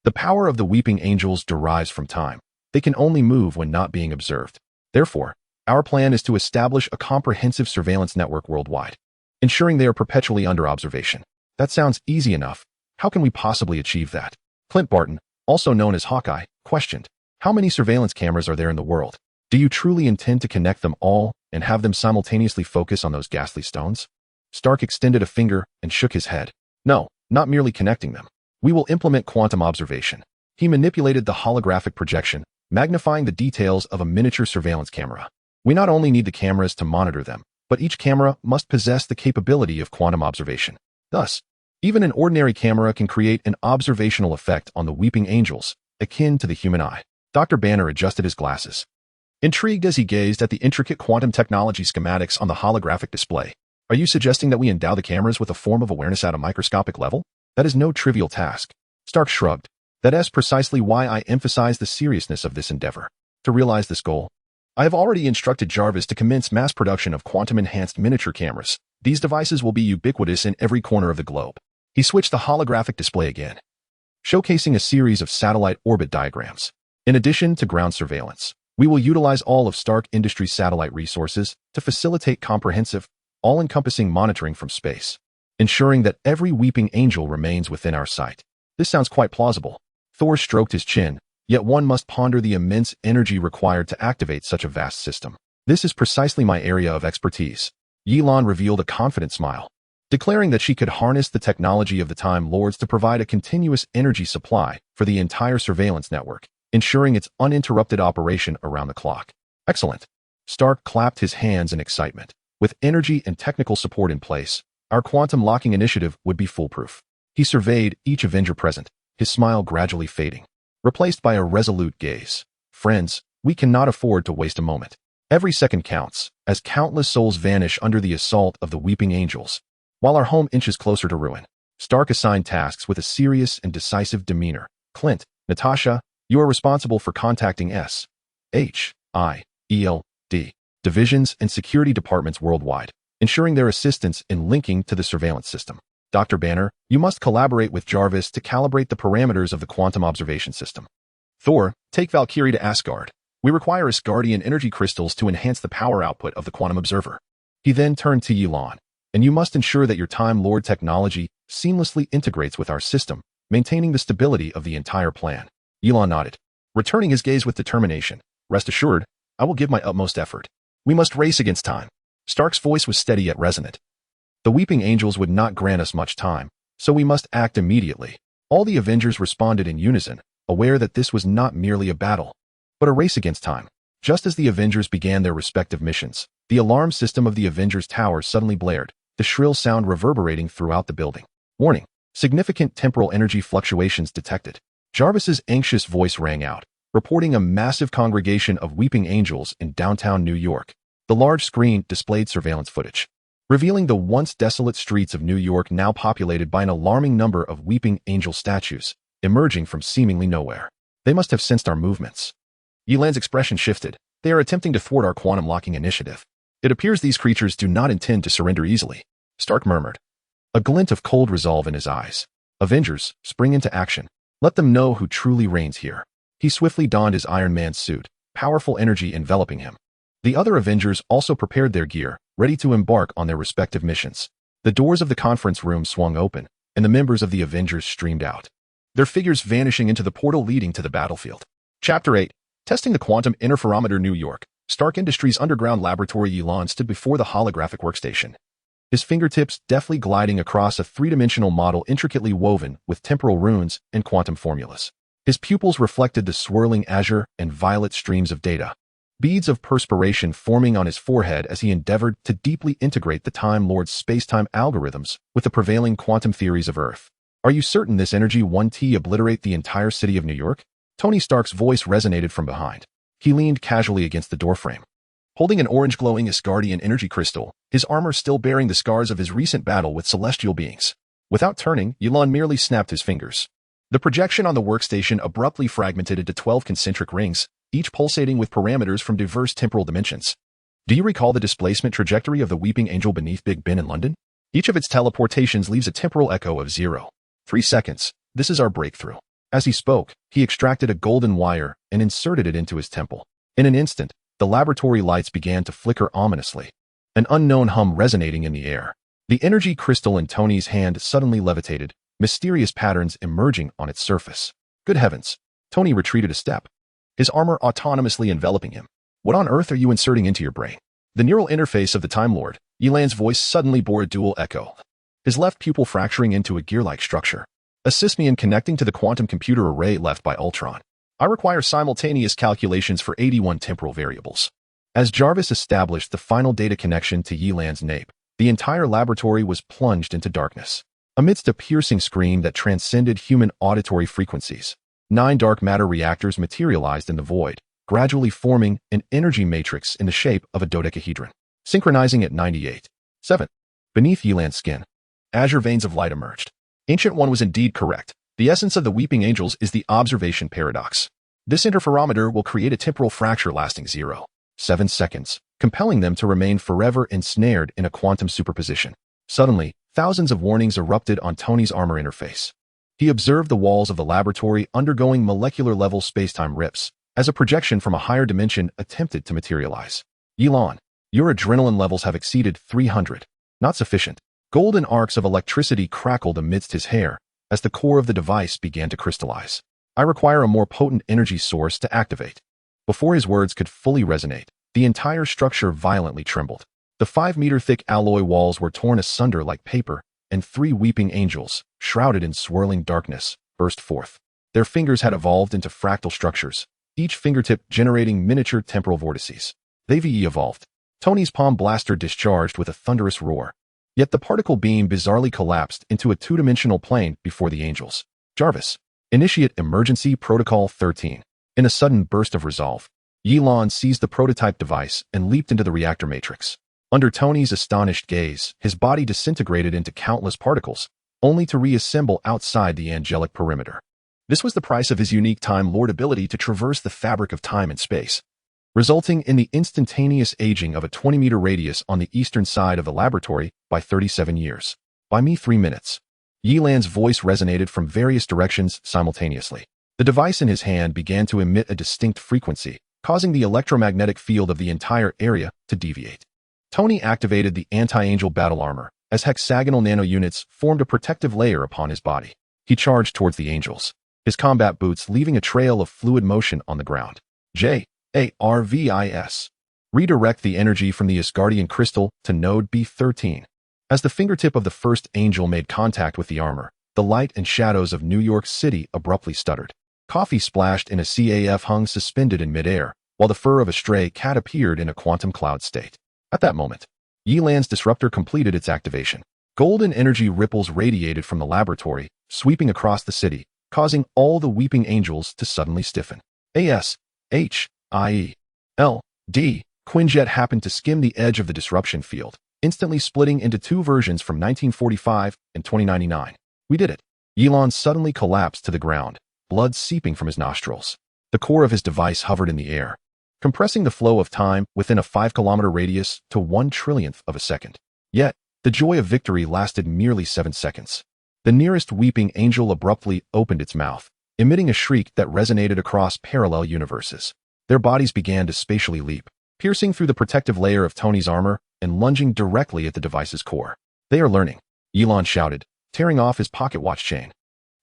The power of the weeping angels derives from time. They can only move when not being observed. Therefore, Our plan is to establish a comprehensive surveillance network worldwide, ensuring they are perpetually under observation. That sounds easy enough. How can we possibly achieve that? Clint Barton, also known as Hawkeye, questioned. How many surveillance cameras are there in the world? Do you truly intend to connect them all and have them simultaneously focus on those ghastly stones? Stark extended a finger and shook his head. No, not merely connecting them. We will implement quantum observation. He manipulated the holographic projection, magnifying the details of a miniature surveillance camera. We not only need the cameras to monitor them, but each camera must possess the capability of quantum observation. Thus, even an ordinary camera can create an observational effect on the weeping angels, akin to the human eye. Dr. Banner adjusted his glasses, intrigued as he gazed at the intricate quantum technology schematics on the holographic display. Are you suggesting that we endow the cameras with a form of awareness at a microscopic level? That is no trivial task. Stark shrugged. That is precisely why I emphasize the seriousness of this endeavor. To realize this goal, I have already instructed Jarvis to commence mass production of quantum-enhanced miniature cameras. These devices will be ubiquitous in every corner of the globe. He switched the holographic display again, showcasing a series of satellite orbit diagrams. In addition to ground surveillance, we will utilize all of Stark Industries' satellite resources to facilitate comprehensive, all-encompassing monitoring from space, ensuring that every weeping angel remains within our sight. This sounds quite plausible. Thor stroked his chin, yet one must ponder the immense energy required to activate such a vast system. This is precisely my area of expertise. Ye Lan revealed a confident smile, declaring that she could harness the technology of the Time Lords to provide a continuous energy supply for the entire surveillance network, ensuring its uninterrupted operation around the clock. Excellent. Stark clapped his hands in excitement. With energy and technical support in place, our quantum locking initiative would be foolproof. He surveyed each Avenger present, his smile gradually fading, replaced by a resolute gaze. Friends, we cannot afford to waste a moment. Every second counts, as countless souls vanish under the assault of the weeping angels. While our home inches closer to ruin, Stark assigned tasks with a serious and decisive demeanor. Clint, Natasha, you are responsible for contacting S.H.I.E.L.D. divisions and security departments worldwide, ensuring their assistance in linking to the surveillance system. Dr. Banner, you must collaborate with Jarvis to calibrate the parameters of the quantum observation system. Thor, take Valkyrie to Asgard. We require Asgardian energy crystals to enhance the power output of the quantum observer. He then turned to Ye Lan, and you must ensure that your Time Lord technology seamlessly integrates with our system, maintaining the stability of the entire plan. Ye Lan nodded, returning his gaze with determination. Rest assured, I will give my utmost effort. We must race against time. Stark's voice was steady yet resonant. The weeping angels would not grant us much time, so we must act immediately. All the Avengers responded in unison, aware that this was not merely a battle, but a race against time. Just as the Avengers began their respective missions, the alarm system of the Avengers Tower suddenly blared, the shrill sound reverberating throughout the building. Warning, significant temporal energy fluctuations detected. Jarvis's anxious voice rang out, reporting a massive congregation of weeping angels in downtown New York. The large screen displayed surveillance footage, revealing the once desolate streets of New York now populated by an alarming number of weeping angel statues, emerging from seemingly nowhere. They must have sensed our movements. Ye Lan's expression shifted. They are attempting to thwart our quantum locking initiative. It appears these creatures do not intend to surrender easily. Stark murmured, a glint of cold resolve in his eyes. Avengers, spring into action. Let them know who truly reigns here. He swiftly donned his Iron Man suit, powerful energy enveloping him. The other Avengers also prepared their gear, ready to embark on their respective missions. The doors of the conference room swung open, and the members of the Avengers streamed out, their figures vanishing into the portal leading to the battlefield. Chapter 8. Testing the Quantum Interferometer. New York. Stark Industries' underground laboratory. Ye Lan stood before the holographic workstation, his fingertips deftly gliding across a three-dimensional model intricately woven with temporal runes and quantum formulas. His pupils reflected the swirling azure and violet streams of data, beads of perspiration forming on his forehead as he endeavored to deeply integrate the Time Lord's space-time algorithms with the prevailing quantum theories of Earth. Are you certain this energy won't obliterate the entire city of New York? Tony Stark's voice resonated from behind. He leaned casually against the doorframe, holding an orange glowing Asgardian energy crystal, his armor still bearing the scars of his recent battle with celestial beings. Without turning, Ye Lan merely snapped his fingers. The projection on the workstation abruptly fragmented into 12 concentric rings, each pulsating with parameters from diverse temporal dimensions. Do you recall the displacement trajectory of the weeping angel beneath Big Ben in London? Each of its teleportations leaves a temporal echo of 0.3 seconds. This is our breakthrough. As he spoke, he extracted a golden wire and inserted it into his temple. In an instant, the laboratory lights began to flicker ominously, an unknown hum resonating in the air. The energy crystal in Tony's hand suddenly levitated, mysterious patterns emerging on its surface. Good heavens! Tony retreated a step, his armor autonomously enveloping him. What on earth are you inserting into your brain? The neural interface of the Time Lord, Ye Lan's voice suddenly bore a dual echo, his left pupil fracturing into a gear-like structure. Assist me in connecting to the quantum computer array left by Ultron. I require simultaneous calculations for 81 temporal variables. As Jarvis established the final data connection to Ye Lan's nape, the entire laboratory was plunged into darkness. Amidst a piercing scream that transcended human auditory frequencies, 9 dark matter reactors materialized in the void, gradually forming an energy matrix in the shape of a dodecahedron, synchronizing at 98.7. Beneath Ye Lan's skin, azure veins of light emerged. Ancient One was indeed correct. The essence of the weeping angels is the observation paradox. This interferometer will create a temporal fracture lasting 0.7 seconds, compelling them to remain forever ensnared in a quantum superposition. Suddenly, thousands of warnings erupted on Tony's armor interface. He observed the walls of the laboratory undergoing molecular-level spacetime rips, as a projection from a higher dimension attempted to materialize. Ye Lan, your adrenaline levels have exceeded 300. Not sufficient. Golden arcs of electricity crackled amidst his hair, as the core of the device began to crystallize. I require a more potent energy source to activate. Before his words could fully resonate, the entire structure violently trembled. The 5-meter-thick alloy walls were torn asunder like paper, and 3 weeping angels, shrouded in swirling darkness, burst forth. Their fingers had evolved into fractal structures, each fingertip generating miniature temporal vortices. They evolved. Tony's palm blaster discharged with a thunderous roar. Yet the particle beam bizarrely collapsed into a 2-dimensional plane before the angels. Jarvis, initiate emergency protocol 13. In a sudden burst of resolve, Ye Lan seized the prototype device and leaped into the reactor matrix. Under Tony's astonished gaze, his body disintegrated into countless particles, only to reassemble outside the angelic perimeter. This was the price of his unique Time Lord ability to traverse the fabric of time and space, resulting in the instantaneous aging of a 20-meter radius on the eastern side of the laboratory by 37 years. By me 3 minutes. Ye Lan's voice resonated from various directions simultaneously. The device in his hand began to emit a distinct frequency, causing the electromagnetic field of the entire area to deviate. Tony activated the anti-angel battle armor, as hexagonal nano-units formed a protective layer upon his body. He charged towards the angels, his combat boots leaving a trail of fluid motion on the ground. Jarvis. Redirect the energy from the Asgardian crystal to node B13. As the fingertip of the first angel made contact with the armor, the light and shadows of New York City abruptly stuttered. Coffee splashed in a CAF hung suspended in midair, while the fur of a stray cat appeared in a quantum cloud state. At that moment, Ye Lan's disruptor completed its activation. Golden energy ripples radiated from the laboratory, sweeping across the city, causing all the weeping angels to suddenly stiffen. A-S-H-I-E-L-D. Quinjet happened to skim the edge of the disruption field, instantly splitting into 2 versions from 1945 and 2099. We did it. Ye Lan suddenly collapsed to the ground, blood seeping from his nostrils. The core of his device hovered in the air, compressing the flow of time within a 5-kilometer radius to 1/trillionth of a second. Yet, the joy of victory lasted merely 7 seconds. The nearest weeping angel abruptly opened its mouth, emitting a shriek that resonated across parallel universes. Their bodies began to spatially leap, piercing through the protective layer of Tony's armor and lunging directly at the device's core. They are learning, Ye Lan shouted, tearing off his pocket watch chain.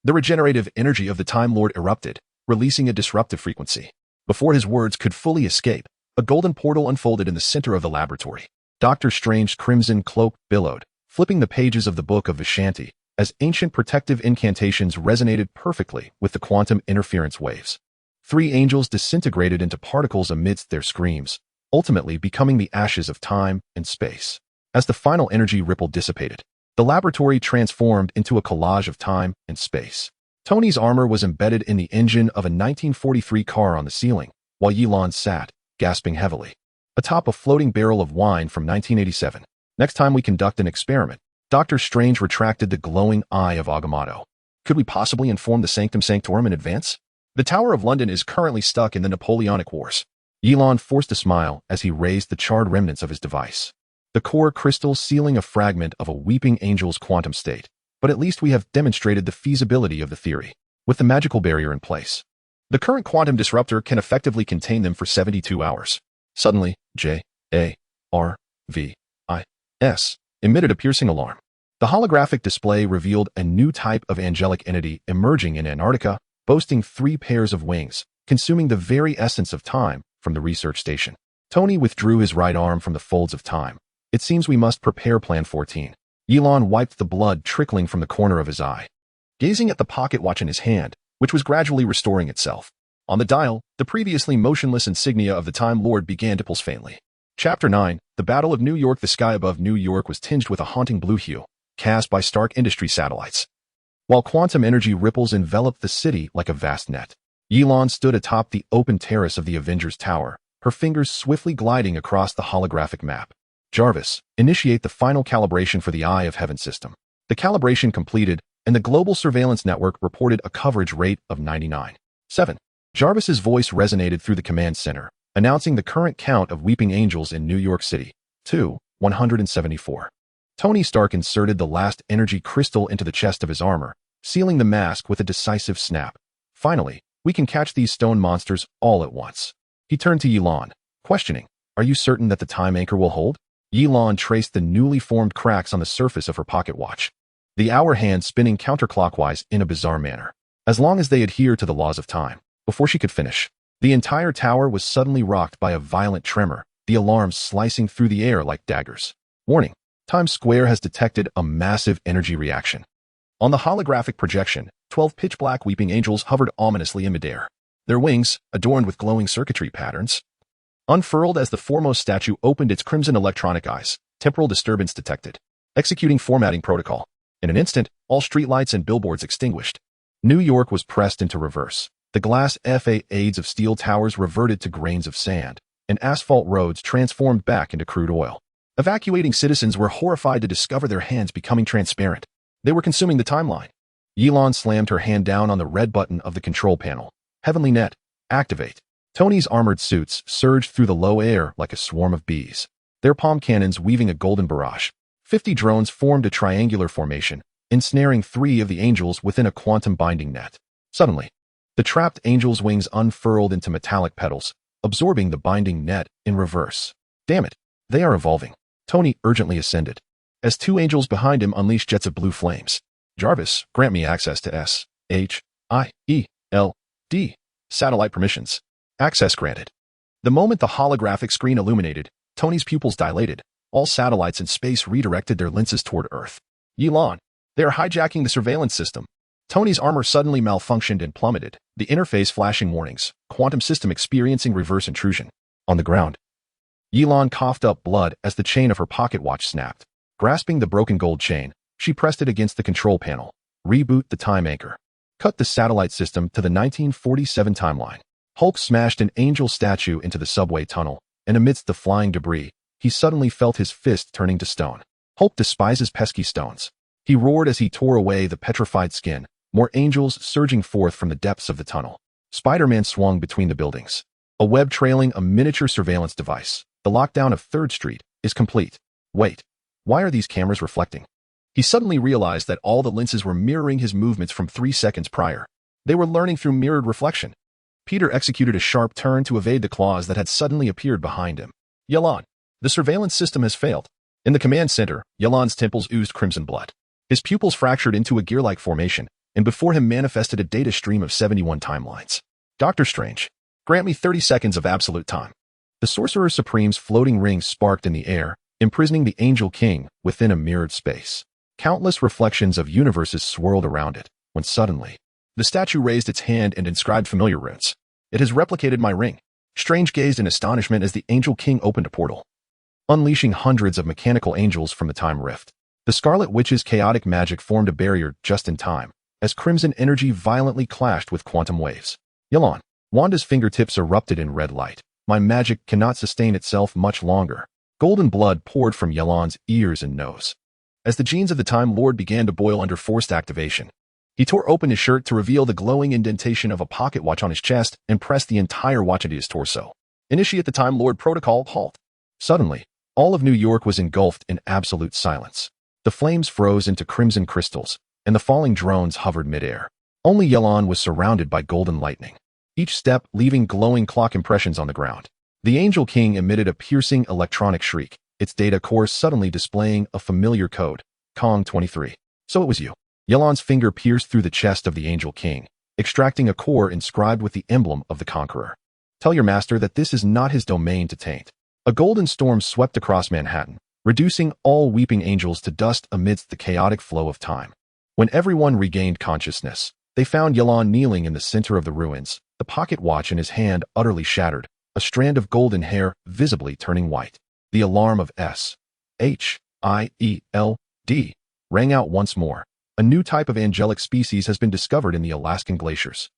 The regenerative energy of the Time Lord erupted, releasing a disruptive frequency. Before his words could fully escape, a golden portal unfolded in the center of the laboratory. Doctor Strange's crimson cloak billowed, flipping the pages of the Book of Vishanti, as ancient protective incantations resonated perfectly with the quantum interference waves. 3 angels disintegrated into particles amidst their screams, ultimately becoming the ashes of time and space. As the final energy ripple dissipated, the laboratory transformed into a collage of time and space. Tony's armor was embedded in the engine of a 1943 car on the ceiling, while Ye Lan sat, gasping heavily, atop a floating barrel of wine from 1987. Next time we conduct an experiment, Dr. Strange retracted the glowing eye of Agamotto. Could we possibly inform the Sanctum Sanctorum in advance? The Tower of London is currently stuck in the Napoleonic Wars. Ye Lan forced a smile as he raised the charred remnants of his device. The core crystal sealing a fragment of a weeping angel's quantum state. But at least we have demonstrated the feasibility of the theory. With the magical barrier in place, the current quantum disruptor can effectively contain them for 72 hours. Suddenly, J-A-R-V-I-S emitted a piercing alarm. The holographic display revealed a new type of angelic entity emerging in Antarctica, boasting 3 pairs of wings, consuming the very essence of time from the research station. Tony withdrew his right arm from the folds of time. It seems we must prepare Plan 14. Ye Lan wiped the blood trickling from the corner of his eye, gazing at the pocket watch in his hand, which was gradually restoring itself. On the dial, the previously motionless insignia of the Time Lord began to pulse faintly. Chapter 9, The Battle of New York. The sky above New York was tinged with a haunting blue hue, cast by Stark Industries satellites, while quantum energy ripples enveloped the city like a vast net. Ye Lan stood atop the open terrace of the Avengers Tower, her fingers swiftly gliding across the holographic map. Jarvis, initiate the final calibration for the Eye of Heaven system. The calibration completed, and the global surveillance network reported a coverage rate of 99.7. Jarvis's voice resonated through the command center, announcing the current count of weeping angels in New York City, 174. Tony Stark inserted the last energy crystal into the chest of his armor, sealing the mask with a decisive snap. Finally, we can catch these stone monsters all at once. He turned to Ye Lan, questioning, are you certain that the time anchor will hold? Ye Lan traced the newly formed cracks on the surface of her pocket watch, the hour hand spinning counterclockwise in a bizarre manner. As long as they adhere to the laws of time. Before she could finish, the entire tower was suddenly rocked by a violent tremor, the alarms slicing through the air like daggers. Warning, Times Square has detected a massive energy reaction. On the holographic projection, 12 pitch-black weeping angels hovered ominously in midair. Their wings, adorned with glowing circuitry patterns, unfurled as the foremost statue opened its crimson electronic eyes. Temporal disturbance detected. Executing formatting protocol. In an instant, all streetlights and billboards extinguished. New York was pressed into reverse. The glass facades of steel towers reverted to grains of sand, and asphalt roads transformed back into crude oil. Evacuating citizens were horrified to discover their hands becoming transparent. They were consuming the timeline. Ye Lan slammed her hand down on the red button of the control panel. Heavenly Net, activate. Tony's armored suits surged through the low air like a swarm of bees, their palm cannons weaving a golden barrage. 50 drones formed a triangular formation, ensnaring 3 of the angels within a quantum binding net. Suddenly, the trapped angel's wings unfurled into metallic petals, absorbing the binding net in reverse. Damn it, they are evolving. Tony urgently ascended, as 2 angels behind him unleashed jets of blue flames. Jarvis, grant me access to S-H-I-E-L-D. Satellite permissions. Access granted. The moment the holographic screen illuminated, Tony's pupils dilated. All satellites in space redirected their lenses toward Earth. Ye Lan, they are hijacking the surveillance system. Tony's armor suddenly malfunctioned and plummeted, the interface flashing warnings, quantum system experiencing reverse intrusion. On the ground, Ye Lan coughed up blood as the chain of her pocket watch snapped. Grasping the broken gold chain, she pressed it against the control panel. Reboot the time anchor. Cut the satellite system to the 1947 timeline. Hulk smashed an angel statue into the subway tunnel, and amidst the flying debris, he suddenly felt his fist turning to stone. Hulk despises pesky stones. He roared as he tore away the petrified skin, more angels surging forth from the depths of the tunnel. Spider-Man swung between the buildings, a web trailing a miniature surveillance device. The lockdown of 3rd Street is complete. Wait, why are these cameras reflecting? He suddenly realized that all the lenses were mirroring his movements from 3 seconds prior. They were learning through mirrored reflection. Peter executed a sharp turn to evade the claws that had suddenly appeared behind him. Ye Lan, the surveillance system has failed. In the command center, Ye Lan's temples oozed crimson blood. His pupils fractured into a gear-like formation, and before him manifested a data stream of 71 timelines. Doctor Strange, grant me 30 seconds of absolute time. The Sorcerer Supreme's floating ring sparked in the air, imprisoning the Angel King within a mirrored space. Countless reflections of universes swirled around it, when suddenly, the statue raised its hand and inscribed familiar runes. It has replicated my ring. Strange gazed in astonishment as the Angel King opened a portal, unleashing hundreds of mechanical angels from the time rift. The Scarlet Witch's chaotic magic formed a barrier just in time, as crimson energy violently clashed with quantum waves. Ye Lan, Wanda's fingertips erupted in red light. My magic cannot sustain itself much longer. Golden blood poured from Ye Lan's ears and nose, as the genes of the Time Lord began to boil under forced activation. He tore open his shirt to reveal the glowing indentation of a pocket watch on his chest and pressed the entire watch into his torso. Initiate the Time Lord protocol. Halt. Suddenly, all of New York was engulfed in absolute silence. The flames froze into crimson crystals, and the falling drones hovered midair. Only Ye Lan was surrounded by golden lightning, each step leaving glowing clock impressions on the ground. The Angel King emitted a piercing electronic shriek, its data core suddenly displaying a familiar code, Kang 23. So it was you. Ye Lan's finger pierced through the chest of the Angel King, extracting a core inscribed with the emblem of the Conqueror. Tell your master that this is not his domain to taint. A golden storm swept across Manhattan, reducing all weeping angels to dust amidst the chaotic flow of time. When everyone regained consciousness, they found Ye Lan kneeling in the center of the ruins, the pocket watch in his hand utterly shattered, a strand of golden hair visibly turning white. The alarm of S.H.I.E.L.D. rang out once more. A new type of angelic species has been discovered in the Alaskan glaciers.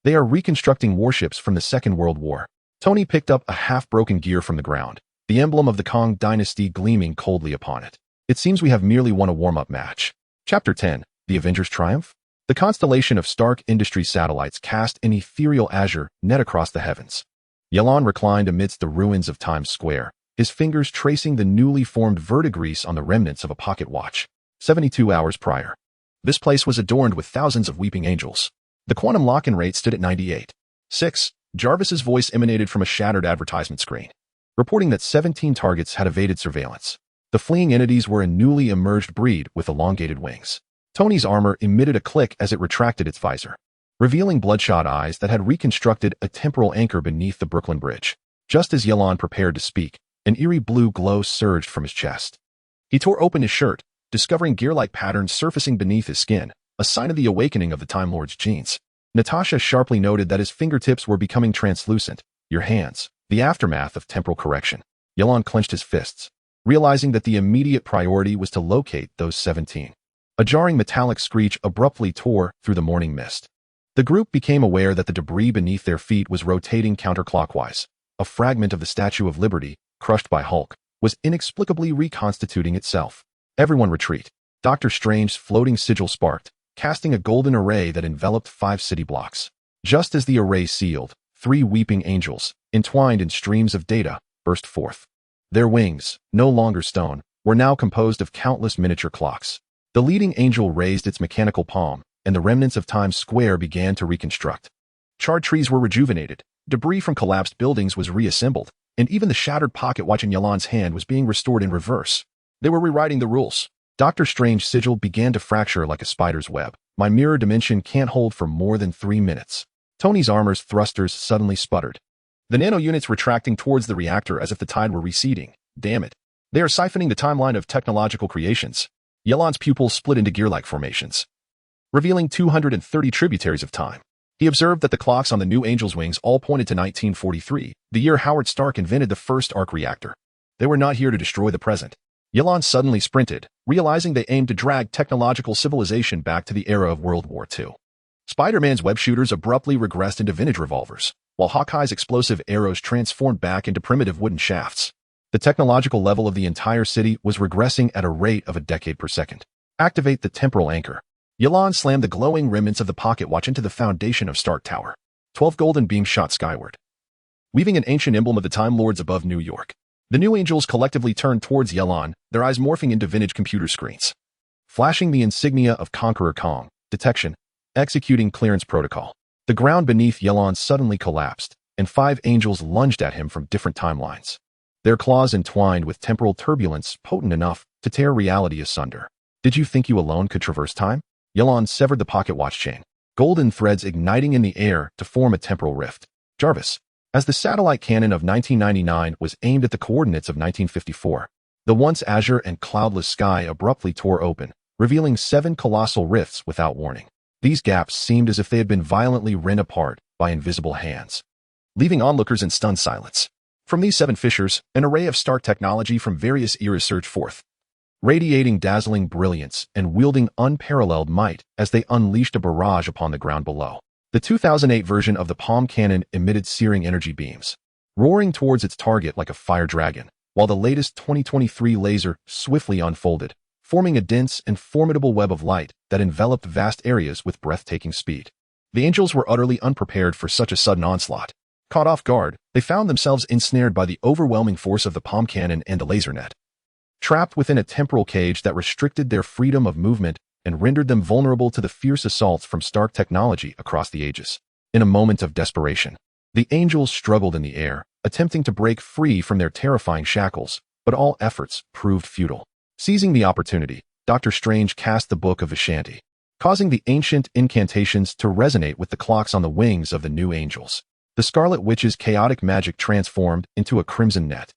They are reconstructing warships from the Second World War. Tony picked up a half-broken gear from the ground, the emblem of the Kang dynasty gleaming coldly upon it. It seems we have merely won a warm-up match. Chapter 10. The Avengers Triumph? The constellation of Stark Industries satellites cast an ethereal azure net across the heavens. Ye Lan reclined amidst the ruins of Times Square, his fingers tracing the newly formed verdigris on the remnants of a pocket watch. 72 hours prior. This place was adorned with thousands of weeping angels. The quantum lock-in rate stood at 98.6. Jarvis's voice emanated from a shattered advertisement screen, reporting that 17 targets had evaded surveillance. The fleeing entities were a newly emerged breed with elongated wings. Tony's armor emitted a click as it retracted its visor, revealing bloodshot eyes that had reconstructed a temporal anchor beneath the Brooklyn Bridge. Just as Ye Lan prepared to speak, an eerie blue glow surged from his chest. He tore open his shirt, discovering gear-like patterns surfacing beneath his skin, a sign of the awakening of the Time Lord's genes. Natasha sharply noted that his fingertips were becoming translucent. Your hands. The aftermath of temporal correction. Ye Lan clenched his fists, realizing that the immediate priority was to locate those 17. A jarring metallic screech abruptly tore through the morning mist. The group became aware that the debris beneath their feet was rotating counterclockwise. A fragment of the Statue of Liberty, crushed by Hulk, was inexplicably reconstituting itself. Everyone retreat. Dr. Strange's floating sigil sparked, casting a golden array that enveloped 5 city blocks. Just as the array sealed, 3 weeping angels, entwined in streams of data, burst forth. Their wings, no longer stone, were now composed of countless miniature clocks. The leading angel raised its mechanical palm, and the remnants of Times Square began to reconstruct. Charred trees were rejuvenated, debris from collapsed buildings was reassembled, and even the shattered pocket watch in Ye Lan's hand was being restored in reverse. They were rewriting the rules. Dr. Strange's sigil began to fracture like a spider's web. My mirror dimension can't hold for more than 3 minutes. Tony's armor's thrusters suddenly sputtered, the nano-units retracting towards the reactor as if the tide were receding. Damn it. They are siphoning the timeline of technological creations. Ye Lan's pupils split into gear-like formations, revealing 230 tributaries of time. He observed that the clocks on the new Angel's wings all pointed to 1943, the year Howard Stark invented the first arc reactor. They were not here to destroy the present. Ye Lan suddenly sprinted, realizing they aimed to drag technological civilization back to the era of World War II. Spider-Man's web shooters abruptly regressed into vintage revolvers, while Hawkeye's explosive arrows transformed back into primitive wooden shafts. The technological level of the entire city was regressing at a rate of a decade per second. Activate the temporal anchor. Ye Lan slammed the glowing remnants of the pocket watch into the foundation of Stark Tower. 12 golden beams shot skyward, weaving an ancient emblem of the Time Lords above New York. The new angels collectively turned towards Ye Lan, their eyes morphing into vintage computer screens, flashing the insignia of Conqueror Kang. Detection. Executing clearance protocol. The ground beneath Ye Lan suddenly collapsed, and 5 angels lunged at him from different timelines. Their claws entwined with temporal turbulence potent enough to tear reality asunder. Did you think you alone could traverse time? Ye Lan severed the pocket watch chain, golden threads igniting in the air to form a temporal rift. Jarvis. As the satellite cannon of 1999 was aimed at the coordinates of 1954, the once azure and cloudless sky abruptly tore open, revealing 7 colossal rifts without warning. These gaps seemed as if they had been violently rent apart by invisible hands, leaving onlookers in stunned silence. From these 7 fissures, an array of Stark technology from various eras surged forth, radiating dazzling brilliance and wielding unparalleled might as they unleashed a barrage upon the ground below. The 2008 version of the palm cannon emitted searing energy beams, roaring towards its target like a fire dragon, while the latest 2023 laser swiftly unfolded, forming a dense and formidable web of light that enveloped vast areas with breathtaking speed. The angels were utterly unprepared for such a sudden onslaught. Caught off guard, they found themselves ensnared by the overwhelming force of the palm cannon and the laser net, trapped within a temporal cage that restricted their freedom of movement and rendered them vulnerable to the fierce assaults from Stark technology across the ages. In a moment of desperation, The angels struggled in the air, attempting to break free from their terrifying shackles, but all efforts proved futile. Seizing the opportunity, Dr. Strange cast the Book of Vishanti, causing the ancient incantations to resonate with the clocks on the wings of the new angels. The Scarlet Witch's chaotic magic transformed into a crimson net,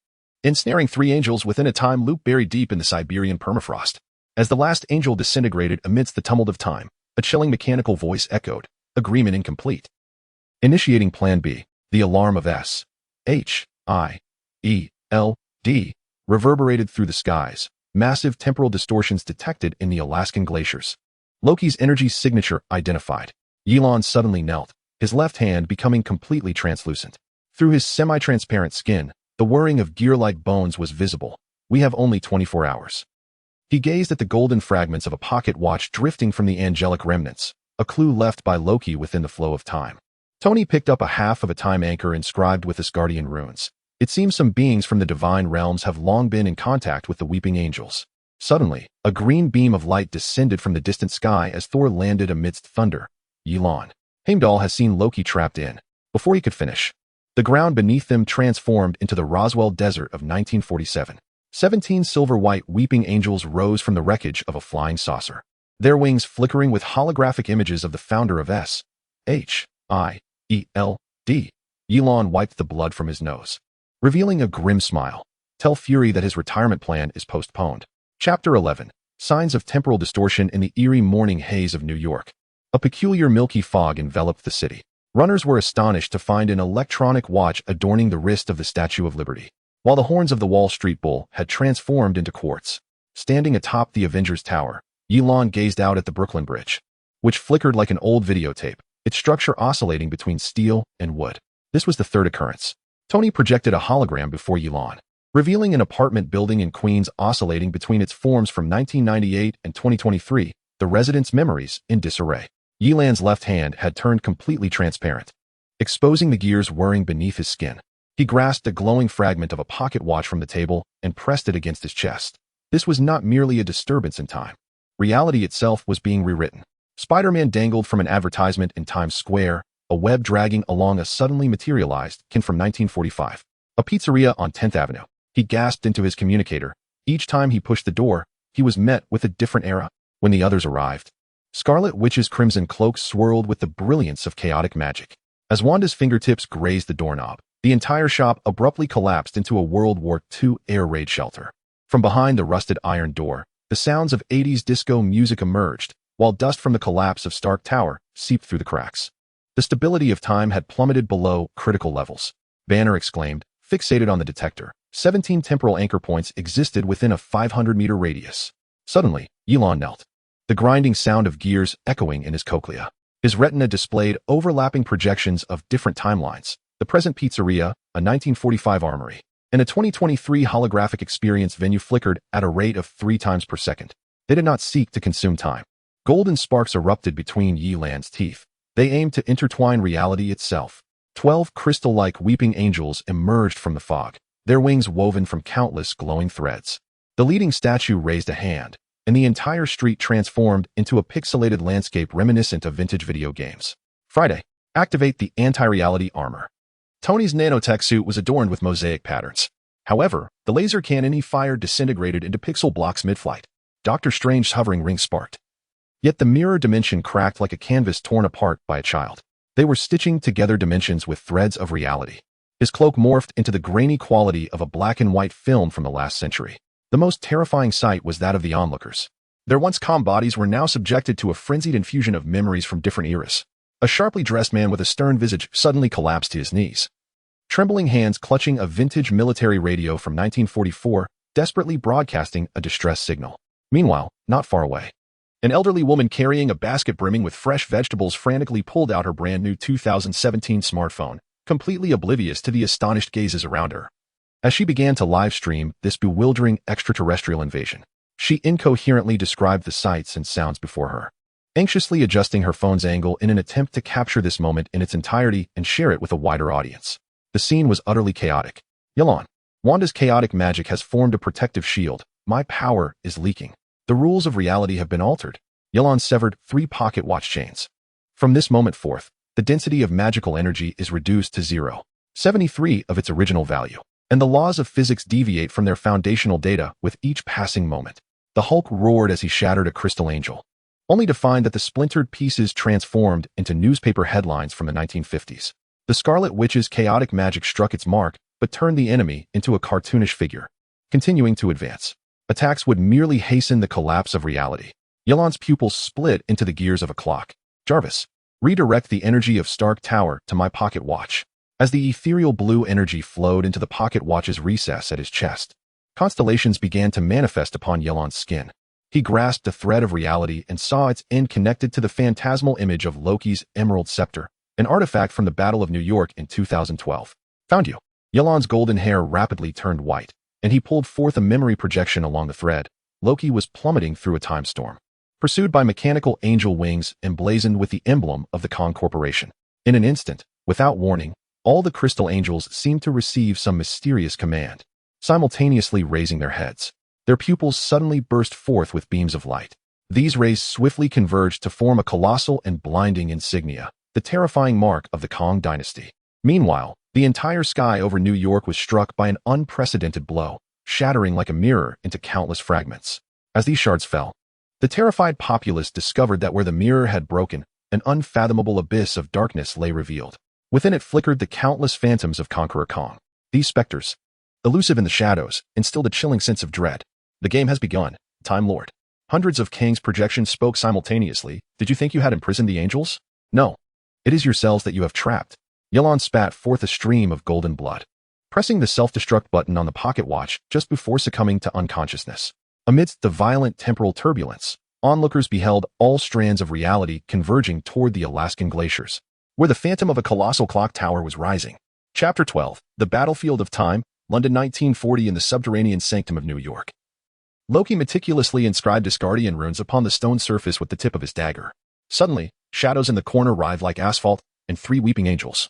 ensnaring 3 angels within a time loop buried deep in the Siberian permafrost. As the last angel disintegrated amidst the tumult of time, a chilling mechanical voice echoed, "Agreement incomplete." Initiating Plan B, the alarm of S.H.I.E.L.D. reverberated through the skies, massive temporal distortions detected in the Alaskan glaciers. Loki's energy signature identified. Ye Lan suddenly knelt, his left hand becoming completely translucent. Through his semi-transparent skin, the whirring of gear-like bones was visible. "We have only 24 hours. He gazed at the golden fragments of a pocket watch drifting from the angelic remnants, a clue left by Loki within the flow of time. Tony picked up a half of a time anchor inscribed with Asgardian runes. It seems some beings from the divine realms have long been in contact with the weeping angels. Suddenly, a green beam of light descended from the distant sky as Thor landed amidst thunder. Ye Lan. Heimdall has seen Loki trapped in. Before he could finish, the ground beneath them transformed into the Roswell Desert of 1947. 17 silver-white weeping angels rose from the wreckage of a flying saucer, their wings flickering with holographic images of the founder of S.H.I.E.L.D. Ye Lan wiped the blood from his nose, revealing a grim smile. Tell Fury that his retirement plan is postponed. Chapter 11. Signs of temporal distortion in the eerie morning haze of New York. A peculiar milky fog enveloped the city. Runners were astonished to find an electronic watch adorning the wrist of the Statue of Liberty, while the horns of the Wall Street Bull had transformed into quartz. Standing atop the Avengers Tower, Ye Lan gazed out at the Brooklyn Bridge, which flickered like an old videotape, its structure oscillating between steel and wood. This was the third occurrence. Tony projected a hologram before Ye Lan, revealing an apartment building in Queens oscillating between its forms from 1998 and 2023, the residents' memories in disarray. Ye Lan's left hand had turned completely transparent, exposing the gears whirring beneath his skin. He grasped a glowing fragment of a pocket watch from the table and pressed it against his chest. This was not merely a disturbance in time. Reality itself was being rewritten. Spider-Man dangled from an advertisement in Times Square, a web dragging along a suddenly materialized kin from 1945. A pizzeria on 10th Avenue. He gasped into his communicator. Each time he pushed the door, he was met with a different era. When the others arrived, Scarlet Witch's crimson cloak swirled with the brilliance of chaotic magic. As Wanda's fingertips grazed the doorknob, the entire shop abruptly collapsed into a World War II air raid shelter. From behind the rusted iron door, the sounds of 80s disco music emerged, while dust from the collapse of Stark Tower seeped through the cracks. The stability of time had plummeted below critical levels. Banner exclaimed, fixated on the detector. 17 temporal anchor points existed within a 500-meter radius. Suddenly, Ye Lan knelt, the grinding sound of gears echoing in his cochlea. His retina displayed overlapping projections of different timelines. The present pizzeria, a 1945 armory, and a 2023 holographic experience venue flickered at a rate of 3 times per second. They did not seek to consume time. Golden sparks erupted between Ye Lan's teeth. They aimed to intertwine reality itself. 12 crystal-like weeping angels emerged from the fog, their wings woven from countless glowing threads. The leading statue raised a hand, and the entire street transformed into a pixelated landscape reminiscent of vintage video games. Friday. Activate the anti-reality armor. Tony's nanotech suit was adorned with mosaic patterns. However, the laser cannon he fired disintegrated into pixel blocks mid-flight. Doctor Strange's hovering ring sparked. Yet the mirror dimension cracked like a canvas torn apart by a child. They were stitching together dimensions with threads of reality. His cloak morphed into the grainy quality of a black and white film from the last century. The most terrifying sight was that of the onlookers. Their once calm bodies were now subjected to a frenzied infusion of memories from different eras. A sharply dressed man with a stern visage suddenly collapsed to his knees, trembling hands clutching a vintage military radio from 1944, desperately broadcasting a distress signal. Meanwhile, not far away, an elderly woman carrying a basket brimming with fresh vegetables frantically pulled out her brand new 2017 smartphone, completely oblivious to the astonished gazes around her. As she began to live stream this bewildering extraterrestrial invasion, she incoherently described the sights and sounds before her, anxiously adjusting her phone's angle in an attempt to capture this moment in its entirety and share it with a wider audience. The scene was utterly chaotic. Ye Lan. Wanda's chaotic magic has formed a protective shield. My power is leaking. The rules of reality have been altered. Ye Lan severed 3 pocket watch chains. From this moment forth, the density of magical energy is reduced to 0.73 of its original value, and the laws of physics deviate from their foundational data with each passing moment. The Hulk roared as he shattered a crystal angel, only to find that the splintered pieces transformed into newspaper headlines from the 1950s. The Scarlet Witch's chaotic magic struck its mark, but turned the enemy into a cartoonish figure. Continuing to advance, attacks would merely hasten the collapse of reality. Ye Lan's pupils split into the gears of a clock. Jarvis, redirect the energy of Stark Tower to my pocket watch. As the ethereal blue energy flowed into the pocket watch's recess at his chest, constellations began to manifest upon Ye Lan's skin. He grasped a thread of reality and saw its end connected to the phantasmal image of Loki's Emerald Scepter, an artifact from the Battle of New York in 2012. Found you. Ye Lan's golden hair rapidly turned white, and he pulled forth a memory projection along the thread. Loki was plummeting through a time storm, pursued by mechanical angel wings emblazoned with the emblem of the Kang Corporation. In an instant, without warning, all the crystal angels seemed to receive some mysterious command, simultaneously raising their heads. Their pupils suddenly burst forth with beams of light. These rays swiftly converged to form a colossal and blinding insignia, the terrifying mark of the Kang dynasty. Meanwhile, the entire sky over New York was struck by an unprecedented blow, shattering like a mirror into countless fragments. As these shards fell, the terrified populace discovered that where the mirror had broken, an unfathomable abyss of darkness lay revealed. Within it flickered the countless phantoms of Conqueror Kang. These specters, elusive in the shadows, instilled a chilling sense of dread. The game has begun, Time Lord. Hundreds of Kang's projections spoke simultaneously. Did you think you had imprisoned the angels? No. It is yourselves that you have trapped. Ye Lan spat forth a stream of golden blood, pressing the self-destruct button on the pocket watch just before succumbing to unconsciousness. Amidst the violent temporal turbulence, onlookers beheld all strands of reality converging toward the Alaskan glaciers, where the phantom of a colossal clock tower was rising. Chapter 12, The Battlefield of Time, London 1940 in the subterranean sanctum of New York. Loki meticulously inscribed Asgardian runes upon the stone surface with the tip of his dagger. Suddenly, shadows in the corner writhed like asphalt, and three weeping angels,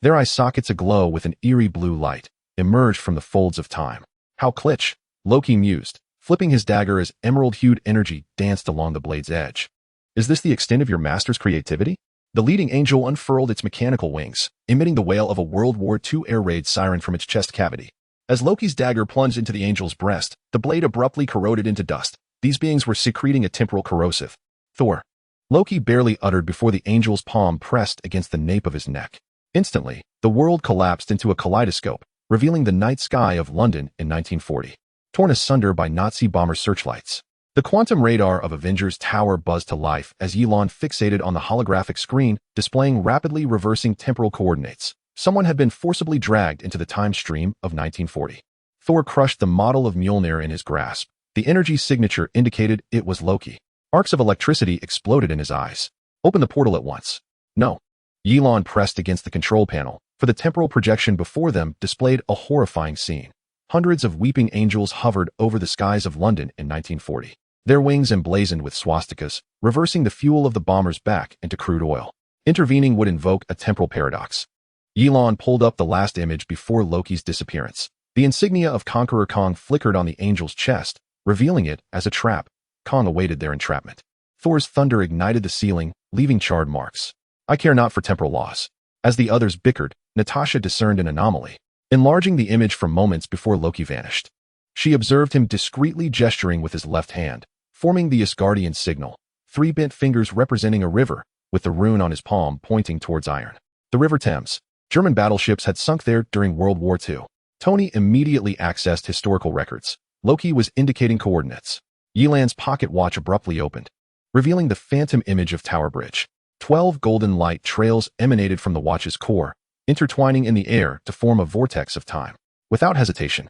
their eye sockets aglow with an eerie blue light, emerged from the folds of time. How Klitsch, Loki mused, flipping his dagger as emerald-hued energy danced along the blade's edge. Is this the extent of your master's creativity? The leading angel unfurled its mechanical wings, emitting the wail of a World War II air raid siren from its chest cavity. As Loki's dagger plunged into the angel's breast, the blade abruptly corroded into dust. These beings were secreting a temporal corrosive. Thor. Loki barely uttered before the angel's palm pressed against the nape of his neck. Instantly, the world collapsed into a kaleidoscope, revealing the night sky of London in 1940, torn asunder by Nazi bomber searchlights. The quantum radar of Avengers Tower buzzed to life as Ye Lan fixated on the holographic screen, displaying rapidly reversing temporal coordinates. Someone had been forcibly dragged into the time stream of 1940. Thor crushed the model of Mjolnir in his grasp. The energy signature indicated it was Loki. Arcs of electricity exploded in his eyes. Open the portal at once. No. Ye Lan pressed against the control panel, for the temporal projection before them displayed a horrifying scene. Hundreds of weeping angels hovered over the skies of London in 1940, their wings emblazoned with swastikas, reversing the fuel of the bombers back into crude oil. Intervening would invoke a temporal paradox. Ye Lan pulled up the last image before Loki's disappearance. The insignia of Conqueror Kang flickered on the angel's chest, revealing it as a trap. Kang awaited their entrapment. Thor's thunder ignited the ceiling, leaving charred marks. I care not for temporal laws. As the others bickered, Natasha discerned an anomaly, enlarging the image for moments before Loki vanished. She observed him discreetly gesturing with his left hand, forming the Asgardian signal, three bent fingers representing a river, with the rune on his palm pointing towards iron. The River Thames. German battleships had sunk there during World War II. Tony immediately accessed historical records. Loki was indicating coordinates. Ye Lan's pocket watch abruptly opened, revealing the phantom image of Tower Bridge. 12 golden light trails emanated from the watch's core, intertwining in the air to form a vortex of time. Without hesitation,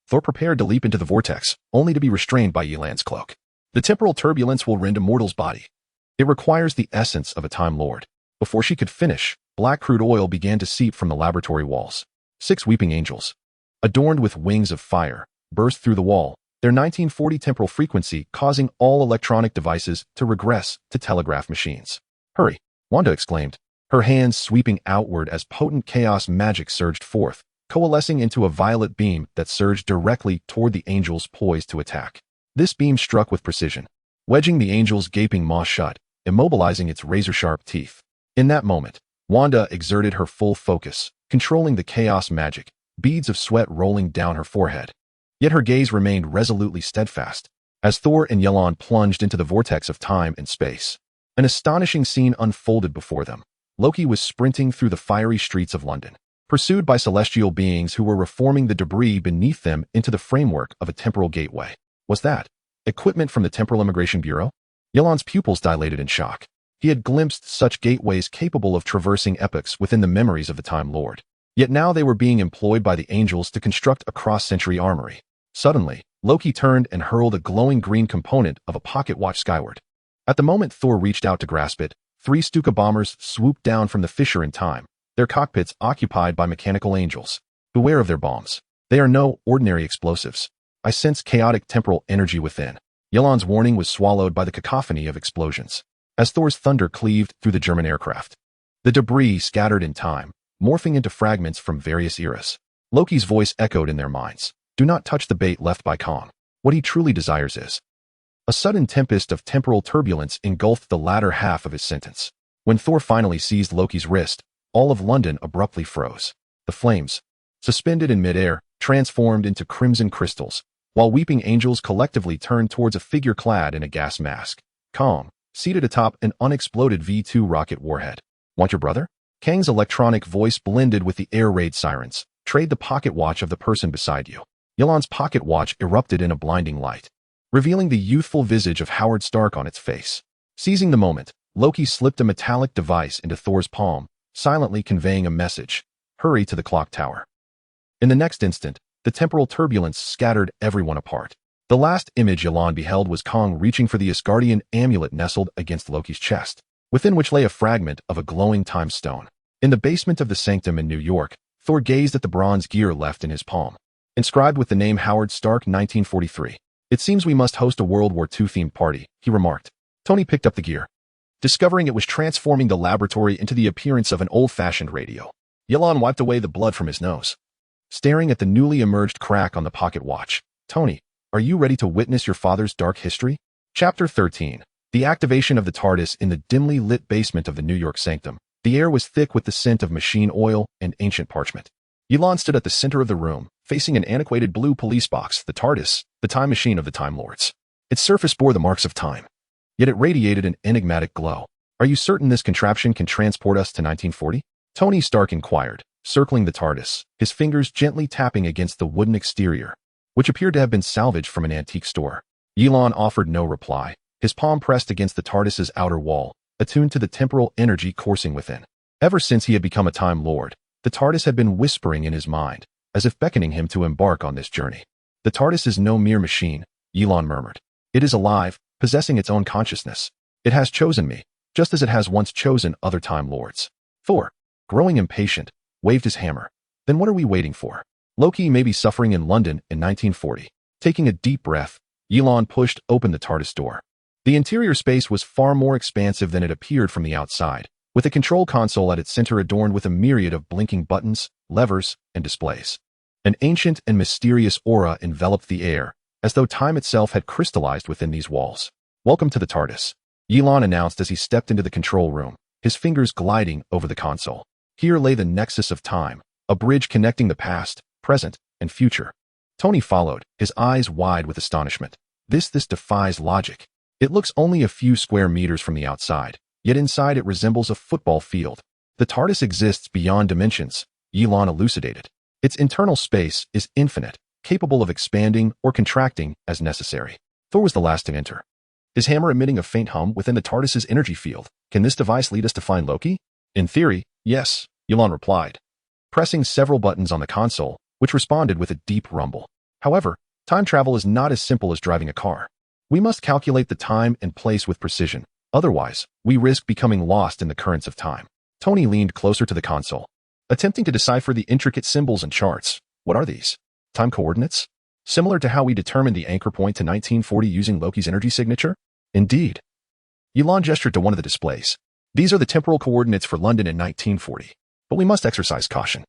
Thor prepared to leap into the vortex, only to be restrained by Ye Lan's cloak. The temporal turbulence will rend a mortal's body. It requires the essence of a Time Lord. Before she could finish, black crude oil began to seep from the laboratory walls. 6 weeping angels, adorned with wings of fire, burst through the wall, their 1940 temporal frequency causing all electronic devices to regress to telegraph machines. Hurry, Wanda exclaimed, her hands sweeping outward as potent chaos magic surged forth, coalescing into a violet beam that surged directly toward the angels poised to attack. This beam struck with precision, wedging the angel's gaping maw shut, immobilizing its razor-sharp teeth. In that moment, Wanda exerted her full focus, controlling the chaos magic, beads of sweat rolling down her forehead. Yet her gaze remained resolutely steadfast, as Thor and Ye Lan plunged into the vortex of time and space. An astonishing scene unfolded before them. Loki was sprinting through the fiery streets of London, pursued by celestial beings who were reforming the debris beneath them into the framework of a temporal gateway. Was that equipment from the Temporal Immigration Bureau? Ye Lan's pupils dilated in shock. He had glimpsed such gateways capable of traversing epochs within the memories of the Time Lord. Yet now they were being employed by the angels to construct a cross-century armory. Suddenly, Loki turned and hurled a glowing green component of a pocket watch skyward. At the moment Thor reached out to grasp it, 3 Stuka bombers swooped down from the fissure in time, their cockpits occupied by mechanical angels. Beware of their bombs. They are no ordinary explosives. I sense chaotic temporal energy within. Ye Lan's warning was swallowed by the cacophony of explosions, as Thor's thunder cleaved through the German aircraft. The debris scattered in time, morphing into fragments from various eras. Loki's voice echoed in their minds. Do not touch the bait left by Kang. What he truly desires is. A sudden tempest of temporal turbulence engulfed the latter half of his sentence. When Thor finally seized Loki's wrist, all of London abruptly froze. The flames, suspended in midair, transformed into crimson crystals, while weeping angels collectively turned towards a figure clad in a gas mask. Kang, seated atop an unexploded V-2 rocket warhead. Want your brother? Kang's electronic voice blended with the air raid sirens. Trade the pocket watch of the person beside you. Ye Lan's pocket watch erupted in a blinding light, revealing the youthful visage of Howard Stark on its face. Seizing the moment, Loki slipped a metallic device into Thor's palm, silently conveying a message. Hurry to the clock tower. In the next instant, the temporal turbulence scattered everyone apart. The last image Ye Lan beheld was Kang reaching for the Asgardian amulet nestled against Loki's chest, within which lay a fragment of a glowing time stone. In the basement of the sanctum in New York, Thor gazed at the bronze gear left in his palm, inscribed with the name Howard Stark 1943. It seems we must host a World War II-themed party, he remarked. Tony picked up the gear, discovering it was transforming the laboratory into the appearance of an old-fashioned radio. Ye Lan wiped away the blood from his nose, staring at the newly emerged crack on the pocket watch. Tony, are you ready to witness your father's dark history? Chapter 13. The activation of the TARDIS in the dimly lit basement of the New York sanctum. The air was thick with the scent of machine oil and ancient parchment. Ye Lan stood at the center of the room, facing an antiquated blue police box, the TARDIS, the time machine of the Time Lords. Its surface bore the marks of time, yet it radiated an enigmatic glow. Are you certain this contraption can transport us to 1940? Tony Stark inquired, circling the TARDIS, his fingers gently tapping against the wooden exterior, which appeared to have been salvaged from an antique store. Ye Lan offered no reply, his palm pressed against the TARDIS's outer wall, attuned to the temporal energy coursing within. Ever since he had become a Time Lord, the TARDIS had been whispering in his mind, as if beckoning him to embark on this journey. The TARDIS is no mere machine, Ye Lan murmured. It is alive, possessing its own consciousness. It has chosen me, just as it has once chosen other Time Lords. Thor, growing impatient, waved his hammer. Then what are we waiting for? Loki may be suffering in London in 1940. Taking a deep breath, Ye Lan pushed open the TARDIS door. The interior space was far more expansive than it appeared from the outside, with a control console at its center adorned with a myriad of blinking buttons, levers, and displays. An ancient and mysterious aura enveloped the air, as though time itself had crystallized within these walls. Welcome to the TARDIS, Ye Lan announced as he stepped into the control room, his fingers gliding over the console. Here lay the nexus of time, a bridge connecting the past, present, and future. Tony followed, his eyes wide with astonishment. This defies logic. It looks only a few square meters from the outside, yet inside it resembles a football field. The TARDIS exists beyond dimensions, Ye Lan elucidated. Its internal space is infinite, capable of expanding or contracting as necessary. Thor was the last to enter, his hammer emitting a faint hum within the TARDIS's energy field. Can this device lead us to find Loki? In theory, yes, Ye Lan replied, pressing several buttons on the console, which responded with a deep rumble. However, time travel is not as simple as driving a car. We must calculate the time and place with precision. Otherwise, we risk becoming lost in the currents of time. Tony leaned closer to the console, attempting to decipher the intricate symbols and charts. What are these? Time coordinates? Similar to how we determined the anchor point to 1940 using Loki's energy signature? Indeed. Ye Lan gestured to one of the displays. These are the temporal coordinates for London in 1940. But we must exercise caution,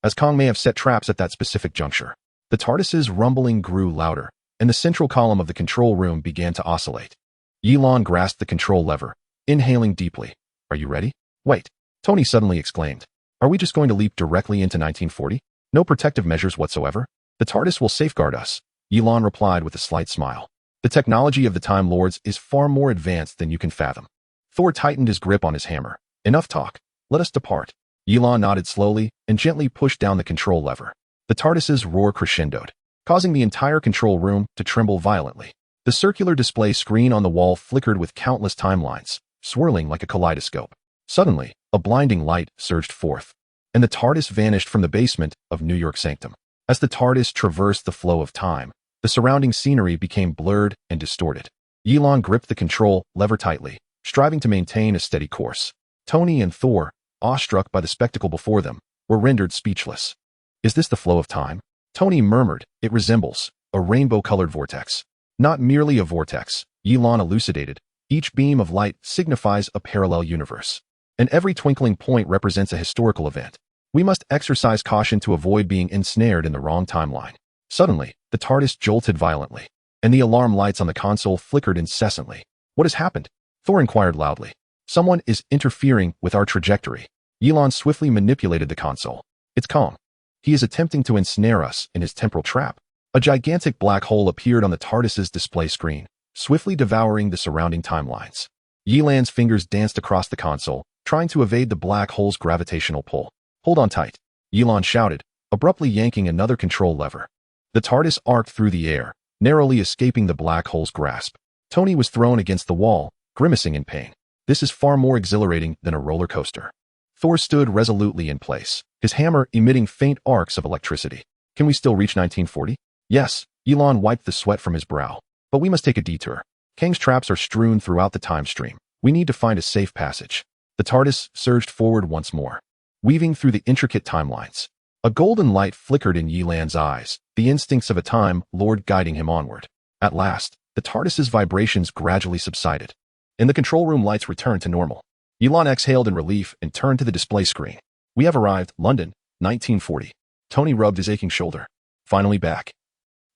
as Kang may have set traps at that specific juncture. The TARDIS's rumbling grew louder, and the central column of the control room began to oscillate. Ye Lan grasped the control lever, inhaling deeply. Are you ready? Wait. Tony suddenly exclaimed. Are we just going to leap directly into 1940? No protective measures whatsoever? The TARDIS will safeguard us, Ye Lan replied with a slight smile. The technology of the Time Lords is far more advanced than you can fathom. Thor tightened his grip on his hammer. Enough talk. Let us depart. Ye Lan nodded slowly and gently pushed down the control lever. The TARDIS's roar crescendoed, causing the entire control room to tremble violently. The circular display screen on the wall flickered with countless timelines, swirling like a kaleidoscope. Suddenly, a blinding light surged forth, and the TARDIS vanished from the basement of New York Sanctum. As the TARDIS traversed the flow of time, the surrounding scenery became blurred and distorted. Ye Lan gripped the control lever tightly, striving to maintain a steady course. Tony and Thor, awestruck by the spectacle before them, were rendered speechless. Is this the flow of time? Tony murmured. It resembles a rainbow-colored vortex. Not merely a vortex, Ye Lan elucidated. Each beam of light signifies a parallel universe, and every twinkling point represents a historical event. We must exercise caution to avoid being ensnared in the wrong timeline. Suddenly, the TARDIS jolted violently, and the alarm lights on the console flickered incessantly. What has happened? Thor inquired loudly. Someone is interfering with our trajectory. Ye Lan swiftly manipulated the console. It's Kang. He is attempting to ensnare us in his temporal trap. A gigantic black hole appeared on the TARDIS's display screen, swiftly devouring the surrounding timelines. Ye Lan's fingers danced across the console, trying to evade the black hole's gravitational pull. Hold on tight, Ye Lan shouted, abruptly yanking another control lever. The TARDIS arced through the air, narrowly escaping the black hole's grasp. Tony was thrown against the wall, grimacing in pain. This is far more exhilarating than a roller coaster. Thor stood resolutely in place, his hammer emitting faint arcs of electricity. Can we still reach 1940? Yes, Ye Lan wiped the sweat from his brow. But we must take a detour. Kang's traps are strewn throughout the time stream. We need to find a safe passage. The TARDIS surged forward once more, weaving through the intricate timelines. A golden light flickered in Ye Lan's eyes, the instincts of a Time Lord guiding him onward. At last, the TARDIS's vibrations gradually subsided, and the control room lights returned to normal. Ye Lan exhaled in relief and turned to the display screen. We have arrived, London, 1940. Tony rubbed his aching shoulder. Finally back.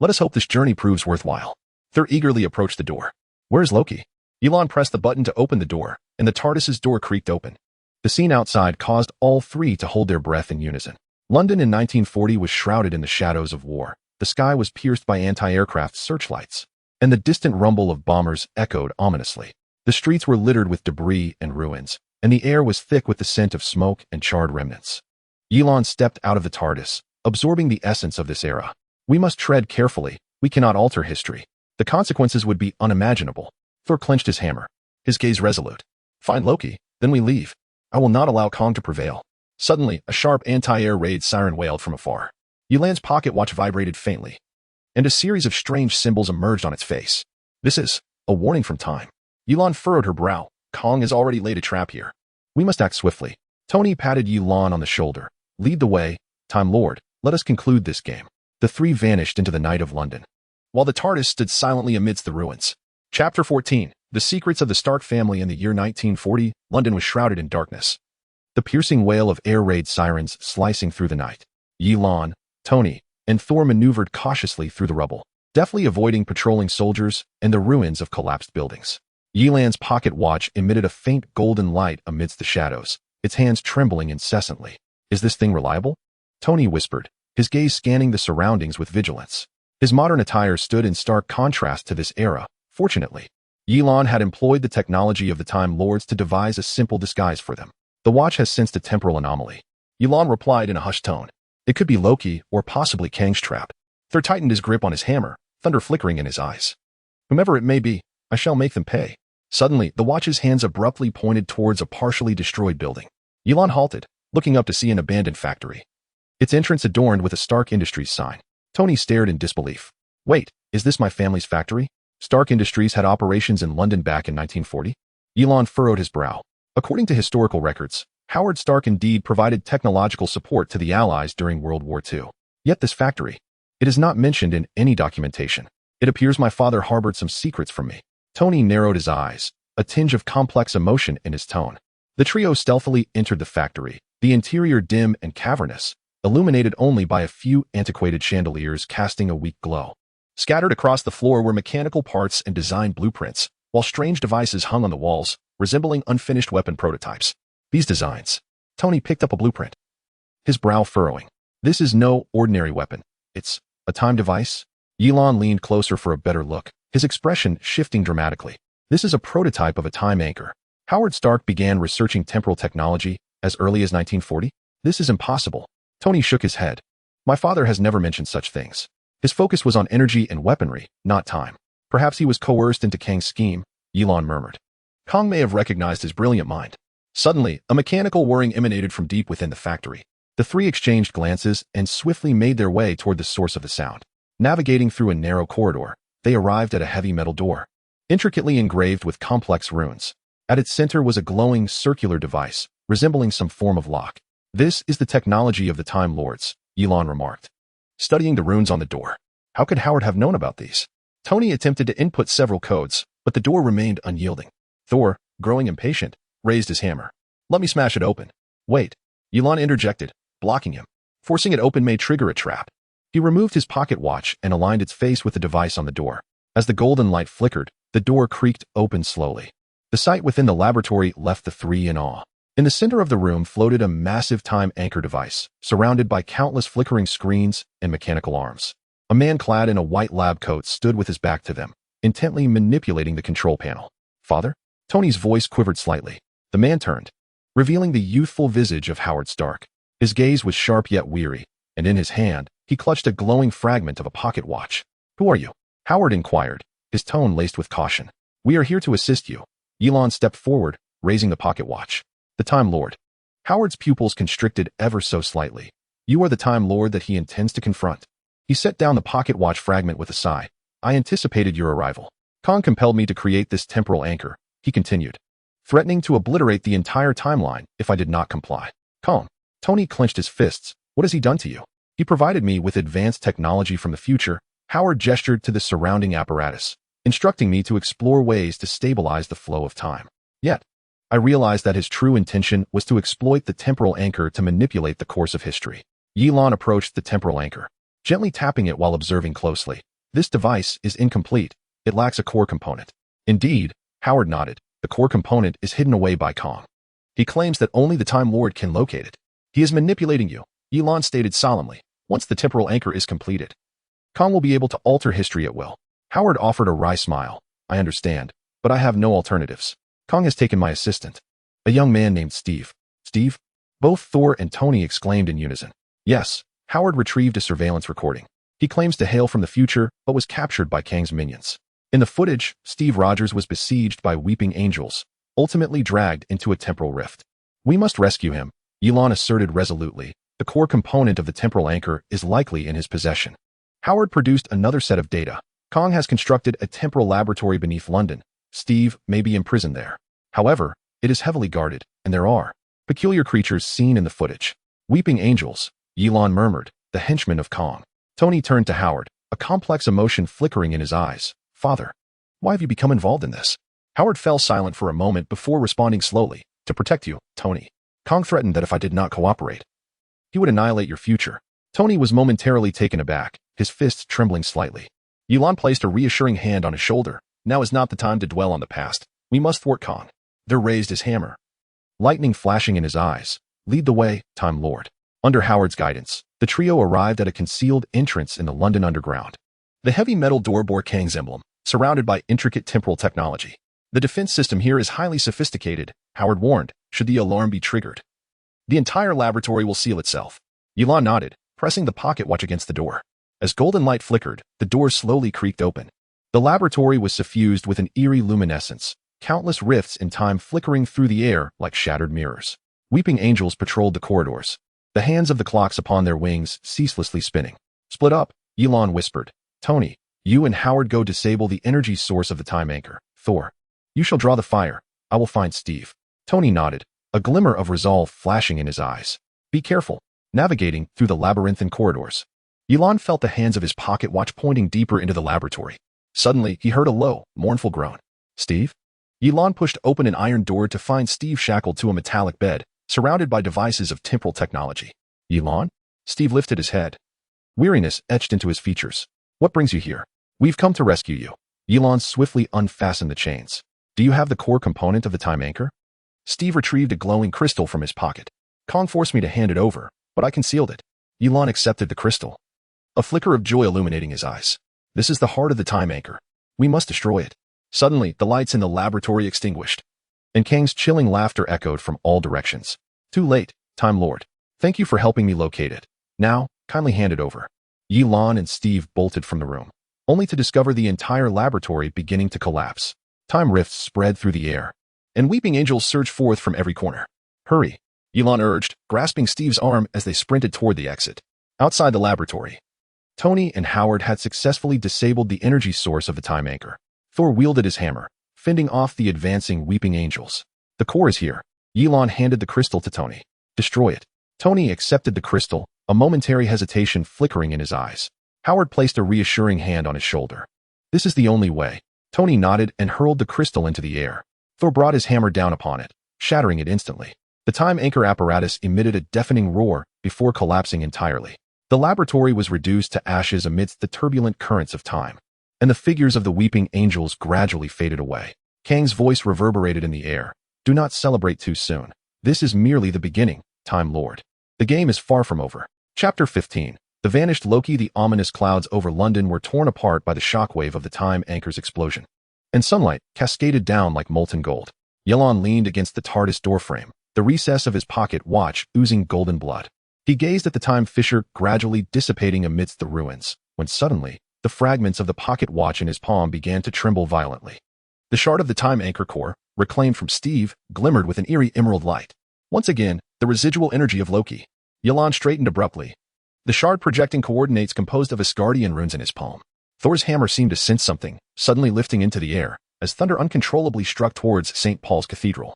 Let us hope this journey proves worthwhile. Thor eagerly approached the door. Where's Loki? Ye Lan pressed the button to open the door, and the TARDIS's door creaked open. The scene outside caused all three to hold their breath in unison. London in 1940 was shrouded in the shadows of war. The sky was pierced by anti-aircraft searchlights, and the distant rumble of bombers echoed ominously. The streets were littered with debris and ruins, and the air was thick with the scent of smoke and charred remnants. Ye Lan stepped out of the TARDIS, absorbing the essence of this era. We must tread carefully. We cannot alter history. The consequences would be unimaginable. Thor clenched his hammer, his gaze resolute. Find Loki, then we leave. I will not allow Kang to prevail. Suddenly, a sharp anti-air raid siren wailed from afar. Ye Lan's pocket watch vibrated faintly, and a series of strange symbols emerged on its face. This is a warning from time. Ye Lan furrowed her brow. Kang has already laid a trap here. We must act swiftly. Tony patted Ye Lan on the shoulder. Lead the way, Time Lord. Let us conclude this game. The three vanished into the night of London, while the TARDIS stood silently amidst the ruins. Chapter 14. The Secrets of the Stark Family. In the year 1940, London was shrouded in darkness. The piercing wail of air raid sirens slicing through the night. Ye Lan, Tony, and Thor maneuvered cautiously through the rubble, deftly avoiding patrolling soldiers and the ruins of collapsed buildings. Ye Lan's pocket watch emitted a faint golden light amidst the shadows, its hands trembling incessantly. Is this thing reliable? Tony whispered, his gaze scanning the surroundings with vigilance. His modern attire stood in stark contrast to this era. Fortunately, Ye Lan had employed the technology of the Time Lords to devise a simple disguise for them. The watch has sensed a temporal anomaly. Ye Lan replied in a hushed tone. It could be Loki or possibly Kang's trap. Thor tightened his grip on his hammer, thunder flickering in his eyes. Whomever it may be, I shall make them pay. Suddenly, the watch's hands abruptly pointed towards a partially destroyed building. Ye Lan halted, looking up to see an abandoned factory, its entrance adorned with a Stark Industries sign. Tony stared in disbelief. Wait, is this my family's factory? Stark Industries had operations in London back in 1940? Ye Lan furrowed his brow. According to historical records, Howard Stark indeed provided technological support to the Allies during World War II. Yet this factory, it is not mentioned in any documentation. It appears my father harbored some secrets from me. Tony narrowed his eyes, a tinge of complex emotion in his tone. The trio stealthily entered the factory, the interior dim and cavernous, illuminated only by a few antiquated chandeliers casting a weak glow. Scattered across the floor were mechanical parts and design blueprints, while strange devices hung on the walls, resembling unfinished weapon prototypes. These designs, Tony picked up a blueprint, his brow furrowing. This is no ordinary weapon. It's a time device? Ye Lan leaned closer for a better look, his expression shifting dramatically. This is a prototype of a time anchor. Howard Stark began researching temporal technology as early as 1940? This is impossible. Tony shook his head. My father has never mentioned such things. His focus was on energy and weaponry, not time. Perhaps he was coerced into Kang's scheme, Ye Lan murmured. Kang may have recognized his brilliant mind. Suddenly, a mechanical whirring emanated from deep within the factory. The three exchanged glances and swiftly made their way toward the source of the sound. Navigating through a narrow corridor, they arrived at a heavy metal door, intricately engraved with complex runes. At its center was a glowing circular device, resembling some form of lock. This is the technology of the Time Lords, Ye Lan remarked, studying the runes on the door. How could Howard have known about these? Tony attempted to input several codes, but the door remained unyielding. Thor, growing impatient, raised his hammer. Let me smash it open. Wait. Ye Lan interjected, blocking him. Forcing it open may trigger a trap. He removed his pocket watch and aligned its face with the device on the door. As the golden light flickered, the door creaked open slowly. The sight within the laboratory left the three in awe. In the center of the room floated a massive time anchor device, surrounded by countless flickering screens and mechanical arms. A man clad in a white lab coat stood with his back to them, intently manipulating the control panel. Father? Tony's voice quivered slightly. The man turned, revealing the youthful visage of Howard Stark. His gaze was sharp yet weary, and in his hand, he clutched a glowing fragment of a pocket watch. Who are you? Howard inquired, his tone laced with caution. We are here to assist you. Ye Lan stepped forward, raising the pocket watch. The Time Lord. Howard's pupils constricted ever so slightly. You are the Time Lord that he intends to confront. He set down the pocket watch fragment with a sigh. I anticipated your arrival. Kang compelled me to create this temporal anchor, he continued, threatening to obliterate the entire timeline if I did not comply. Kang. Tony clenched his fists. What has he done to you? He provided me with advanced technology from the future. Howard gestured to the surrounding apparatus, instructing me to explore ways to stabilize the flow of time. Yet, I realized that his true intention was to exploit the temporal anchor to manipulate the course of history. Ye Lan approached the temporal anchor, gently tapping it while observing closely. This device is incomplete. It lacks a core component. Indeed, Howard nodded. The core component is hidden away by Kang. He claims that only the Time Lord can locate it. He is manipulating you, Ye Lan stated solemnly. Once the temporal anchor is completed, Kang will be able to alter history at will. Howard offered a wry smile. I understand, but I have no alternatives. Kang has taken my assistant, a young man named Steve. Steve? Both Thor and Tony exclaimed in unison. Yes, Howard retrieved a surveillance recording. He claims to hail from the future, but was captured by Kang's minions. In the footage, Steve Rogers was besieged by weeping angels, ultimately dragged into a temporal rift. We must rescue him, Ye Lan asserted resolutely. The core component of the temporal anchor is likely in his possession. Howard produced another set of data. Kang has constructed a temporal laboratory beneath London. Steve may be imprisoned there. However, it is heavily guarded, and there are peculiar creatures seen in the footage. Weeping angels, Ye Lan murmured, the henchmen of Kang. Tony turned to Howard, a complex emotion flickering in his eyes. Father, why have you become involved in this? Howard fell silent for a moment before responding slowly. To protect you, Tony. Kang threatened that if I did not cooperate, he would annihilate your future. Tony was momentarily taken aback, his fists trembling slightly. Ye Lan placed a reassuring hand on his shoulder. Now is not the time to dwell on the past. We must thwart Kang. There raised his hammer, lightning flashing in his eyes. Lead the way, Time Lord. Under Howard's guidance, the trio arrived at a concealed entrance in the London Underground. The heavy metal door bore Kang's emblem, surrounded by intricate temporal technology. The defense system here is highly sophisticated, Howard warned, should the alarm be triggered. The entire laboratory will seal itself. Ye Lan nodded, pressing the pocket watch against the door. As golden light flickered, the door slowly creaked open. The laboratory was suffused with an eerie luminescence, countless rifts in time flickering through the air like shattered mirrors. Weeping angels patrolled the corridors, the hands of the clocks upon their wings ceaselessly spinning. Split up, Ye Lan whispered. Tony, you and Howard go disable the energy source of the time anchor. Thor, you shall draw the fire. I will find Steve. Tony nodded, a glimmer of resolve flashing in his eyes. Be careful. Navigating through the labyrinthine corridors, Ye Lan felt the hands of his pocket watch pointing deeper into the laboratory. Suddenly, he heard a low, mournful groan. Steve? Ye Lan pushed open an iron door to find Steve shackled to a metallic bed, surrounded by devices of temporal technology. Ye Lan? Steve lifted his head. Weariness etched into his features. What brings you here? We've come to rescue you. Ye Lan swiftly unfastened the chains. Do you have the core component of the time anchor? Steve retrieved a glowing crystal from his pocket. Kang forced me to hand it over, but I concealed it. Ye Lan accepted the crystal, a flicker of joy illuminating his eyes. This is the heart of the time anchor. We must destroy it. Suddenly, the lights in the laboratory extinguished, and Kang's chilling laughter echoed from all directions. Too late, Time Lord. Thank you for helping me locate it. Now, kindly hand it over. Ye Lan and Steve bolted from the room, only to discover the entire laboratory beginning to collapse. Time rifts spread through the air, and weeping angels surged forth from every corner. Hurry, Ye Lan urged, grasping Steve's arm as they sprinted toward the exit. Outside the laboratory, Tony and Howard had successfully disabled the energy source of the time anchor. Thor wielded his hammer, fending off the advancing weeping angels. The core is here. Ye Lan handed the crystal to Tony. Destroy it. Tony accepted the crystal, a momentary hesitation flickering in his eyes. Howard placed a reassuring hand on his shoulder. This is the only way. Tony nodded and hurled the crystal into the air. Thor brought his hammer down upon it, shattering it instantly. The time anchor apparatus emitted a deafening roar before collapsing entirely. The laboratory was reduced to ashes amidst the turbulent currents of time, and the figures of the weeping angels gradually faded away. Kang's voice reverberated in the air. Do not celebrate too soon. This is merely the beginning, Time Lord. The game is far from over. Chapter 15. The vanished Loki. The ominous clouds over London were torn apart by the shockwave of the time anchor's explosion, and sunlight cascaded down like molten gold. Ye Lan leaned against the TARDIS doorframe, the recess of his pocket watch oozing golden blood. He gazed at the time fissure gradually dissipating amidst the ruins, when suddenly, the fragments of the pocket watch in his palm began to tremble violently. The shard of the time anchor core, reclaimed from Steve, glimmered with an eerie emerald light. Once again, the residual energy of Loki. Ye Lan straightened abruptly, the shard projecting coordinates composed of Asgardian runes in his palm. Thor's hammer seemed to sense something, suddenly lifting into the air, as thunder uncontrollably struck towards St. Paul's Cathedral.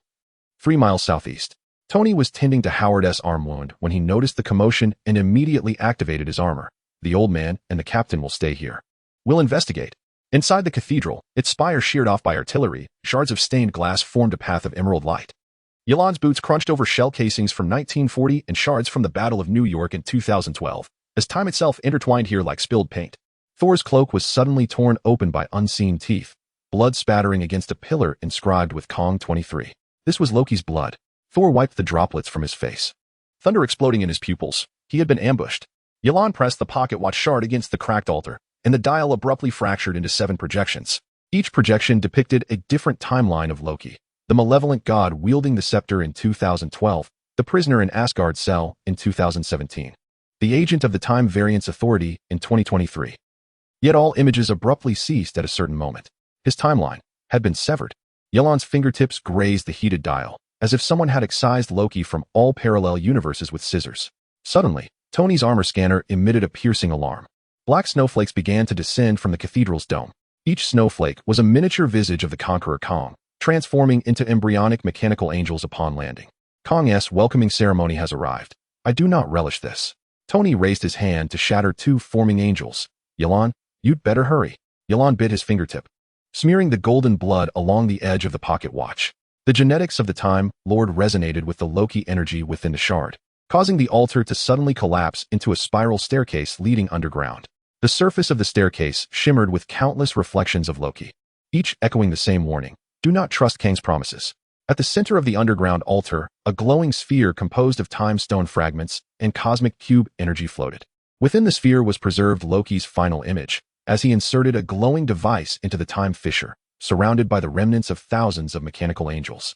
3 miles southeast. Tony was tending to Howard's arm wound when he noticed the commotion and immediately activated his armor. The old man and the captain will stay here. We'll investigate. Inside the cathedral, its spire sheared off by artillery, shards of stained glass formed a path of emerald light. Ye Lan's boots crunched over shell casings from 1940 and shards from the Battle of New York in 2012, as time itself intertwined here like spilled paint. Thor's cloak was suddenly torn open by unseen teeth, blood spattering against a pillar inscribed with Kang 23. This was Loki's blood. Thor wiped the droplets from his face, thunder exploding in his pupils. He had been ambushed. Ye Lan pressed the pocket watch shard against the cracked altar, and the dial abruptly fractured into 7 projections. Each projection depicted a different timeline of Loki, the malevolent god wielding the scepter in 2012, the prisoner in Asgard's cell in 2017, the agent of the Time Variance Authority in 2023. Yet all images abruptly ceased at a certain moment. His timeline had been severed. Ye Lan's fingertips grazed the heated dial, as if someone had excised Loki from all parallel universes with scissors. Suddenly, Tony's armor scanner emitted a piercing alarm. Black snowflakes began to descend from the cathedral's dome. Each snowflake was a miniature visage of the Conqueror Kang, transforming into embryonic mechanical angels upon landing. Kang's welcoming ceremony has arrived. I do not relish this. Tony raised his hand to shatter 2 forming angels. Ye Lan, you'd better hurry. Ye Lan bit his fingertip, smearing the golden blood along the edge of the pocket watch. The genetics of the Time Lord resonated with the Loki energy within the shard, causing the altar to suddenly collapse into a spiral staircase leading underground. The surface of the staircase shimmered with countless reflections of Loki, each echoing the same warning: do not trust Kang's promises. At the center of the underground altar, a glowing sphere composed of time stone fragments and cosmic cube energy floated. Within the sphere was preserved Loki's final image, as he inserted a glowing device into the time fissure, surrounded by the remnants of thousands of mechanical angels.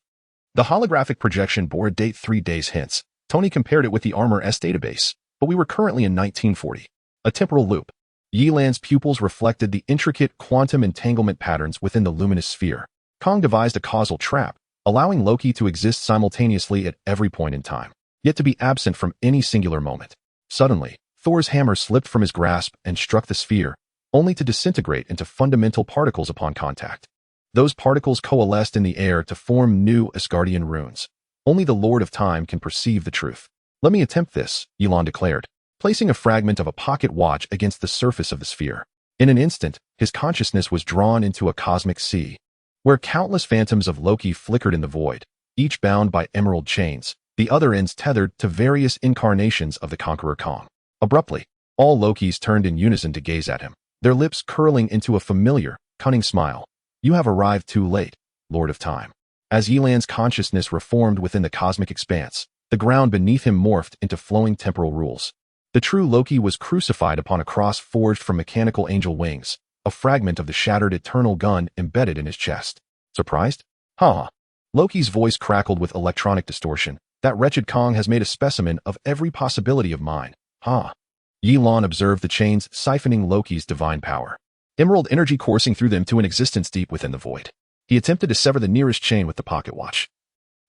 The holographic projection bore a date 3 days hence. Tony compared it with the Armor S database, but we were currently in 1940. A temporal loop. Ye Lan's pupils reflected the intricate quantum entanglement patterns within the luminous sphere. Kang devised a causal trap, allowing Loki to exist simultaneously at every point in time, yet to be absent from any singular moment. Suddenly, Thor's hammer slipped from his grasp and struck the sphere, only to disintegrate into fundamental particles upon contact. Those particles coalesced in the air to form new Asgardian runes. Only the Lord of Time can perceive the truth. Let me attempt this, Ye Lan declared, placing a fragment of a pocket watch against the surface of the sphere. In an instant, his consciousness was drawn into a cosmic sea, where countless phantoms of Loki flickered in the void, each bound by emerald chains, the other ends tethered to various incarnations of the Conqueror Kang. Abruptly, all Lokis turned in unison to gaze at him, their lips curling into a familiar, cunning smile. You have arrived too late, Lord of Time. As Ye Lan's consciousness reformed within the cosmic expanse, The ground beneath him morphed into flowing temporal rules. The true Loki was crucified upon a cross forged from mechanical angel wings, a fragment of the shattered eternal gun embedded in his chest. Surprised? Huh. Loki's voice crackled with electronic distortion. That wretched Kang has made a specimen of every possibility of mine. Huh. Ye Lan observed the chains siphoning Loki's divine power. Emerald energy coursing through them to an existence deep within the void. He attempted to sever the nearest chain with the pocket watch,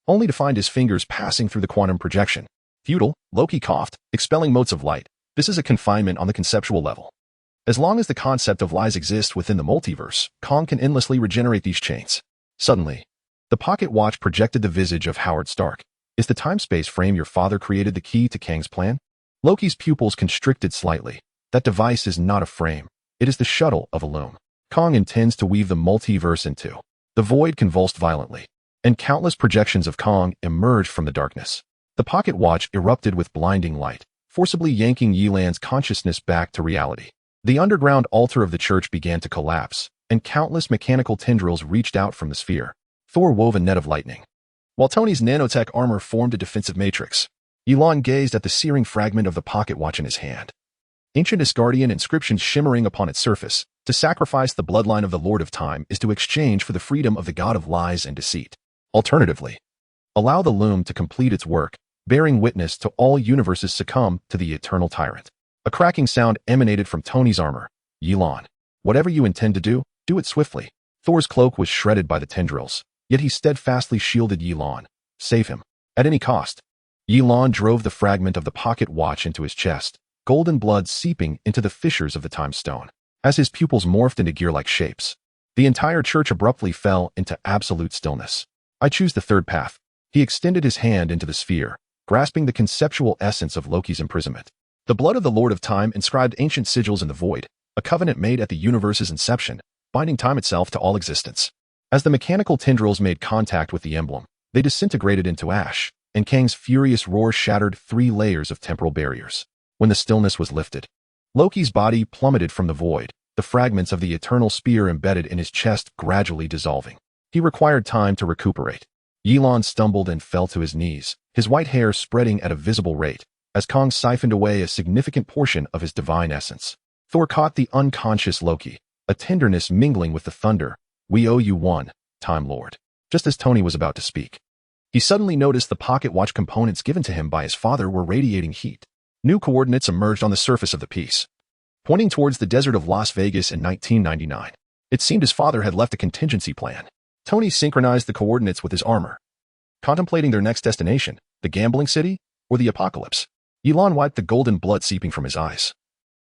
only to find his fingers passing through the quantum projection. Futile, Loki coughed, expelling motes of light. This is a confinement on the conceptual level. As long as the concept of lies exists within the multiverse, Kang can endlessly regenerate these chains. Suddenly, the pocket watch projected the visage of Howard Stark. Is the time-space frame your father created the key to Kang's plan? Loki's pupils constricted slightly. That device is not a frame. It is the shuttle of a loom. Kang intends to weave the multiverse into. The void convulsed violently, and countless projections of Kang emerged from the darkness. The pocket watch erupted with blinding light, forcibly yanking Ye Lan's consciousness back to reality. The underground altar of the church began to collapse, and countless mechanical tendrils reached out from the sphere. Thor wove a net of lightning, while Tony's nanotech armor formed a defensive matrix. Ye Lan gazed at the searing fragment of the pocket watch in his hand. Ancient Asgardian inscriptions shimmering upon its surface. To sacrifice the bloodline of the Lord of Time is to exchange for the freedom of the god of lies and deceit. Alternatively, allow the loom to complete its work, bearing witness to all universes succumb to the eternal tyrant. A cracking sound emanated from Tony's armor. Ye Lan, whatever you intend to do it swiftly. Thor's cloak was shredded by the tendrils, yet he steadfastly shielded Ye Lan. Save him, at any cost. Ye Lan drove the fragment of the pocket watch into his chest, golden blood seeping into the fissures of the time stone. As his pupils morphed into gear-like shapes, the entire church abruptly fell into absolute stillness. I choose the third path. He extended his hand into the sphere, grasping the conceptual essence of Loki's imprisonment. The blood of the Lord of Time inscribed ancient sigils in the void, a covenant made at the universe's inception, binding time itself to all existence. As the mechanical tendrils made contact with the emblem, they disintegrated into ash, and Kang's furious roar shattered 3 layers of temporal barriers. When the stillness was lifted, Loki's body plummeted from the void, the fragments of the eternal spear embedded in his chest gradually dissolving. He required time to recuperate. Ye Lan stumbled and fell to his knees, his white hair spreading at a visible rate, as Kang siphoned away a significant portion of his divine essence. Thor caught the unconscious Loki, a tenderness mingling with the thunder. We owe you one, Time Lord. Just as Tony was about to speak, he suddenly noticed the pocket watch components given to him by his father were radiating heat. New coordinates emerged on the surface of the piece, pointing towards the desert of Las Vegas in 1999. It seemed his father had left a contingency plan. Tony synchronized the coordinates with his armor, contemplating their next destination, the gambling city or the apocalypse. Ye Lan wiped the golden blood seeping from his eyes,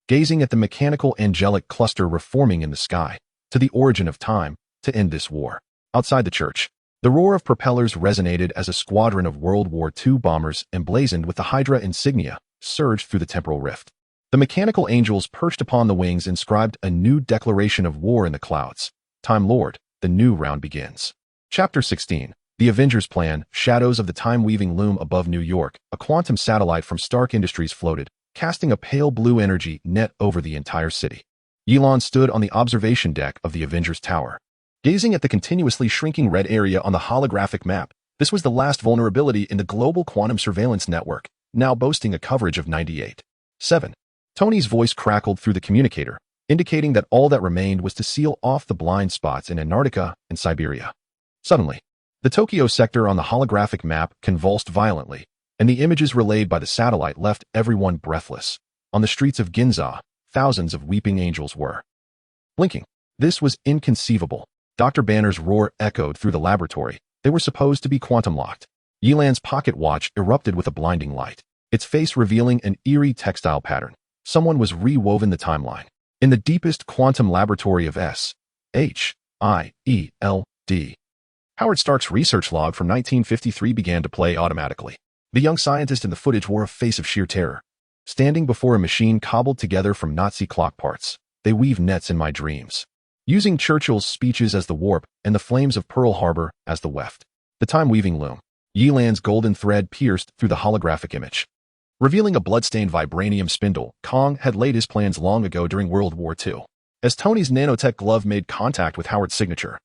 gazing at the mechanical angelic cluster reforming in the sky, to the origin of time, to end this war. Outside the church, the roar of propellers resonated as a squadron of World War II bombers emblazoned with the Hydra insignia surged through the temporal rift. The mechanical angels perched upon the wings inscribed a new declaration of war in the clouds. Time Lord, the new round begins. Chapter 16. The Avengers Plan. Shadows of the time-weaving loom above New York. A quantum satellite from Stark Industries floated, casting a pale blue energy net over the entire city. Ye Lan stood on the observation deck of the Avengers Tower, gazing at the continuously shrinking red area on the holographic map. This was the last vulnerability in the global quantum surveillance network, now boasting a coverage of 98.7. Tony's voice crackled through the communicator, indicating that all that remained was to seal off the blind spots in Antarctica and Siberia. Suddenly, the Tokyo sector on the holographic map convulsed violently, and the images relayed by the satellite left everyone breathless. On the streets of Ginza, thousands of weeping angels were blinking. This was inconceivable. Dr. Banner's roar echoed through the laboratory. They were supposed to be quantum-locked. Ye Lan's pocket watch erupted with a blinding light, its face revealing an eerie textile pattern. Someone was rewoven the timeline. In the deepest quantum laboratory of S.H.I.E.L.D. Howard Stark's research log from 1953 began to play automatically. The young scientist in the footage wore a face of sheer terror. Standing before a machine cobbled together from Nazi clock parts, they weave nets in my dreams. Using Churchill's speeches as the warp and the flames of Pearl Harbor as the weft. The time-weaving loom. Ye Lan's golden thread pierced through the holographic image, revealing a blood-stained vibranium spindle. Kang had laid his plans long ago during World War II. As Tony's nanotech glove made contact with Howard's signature,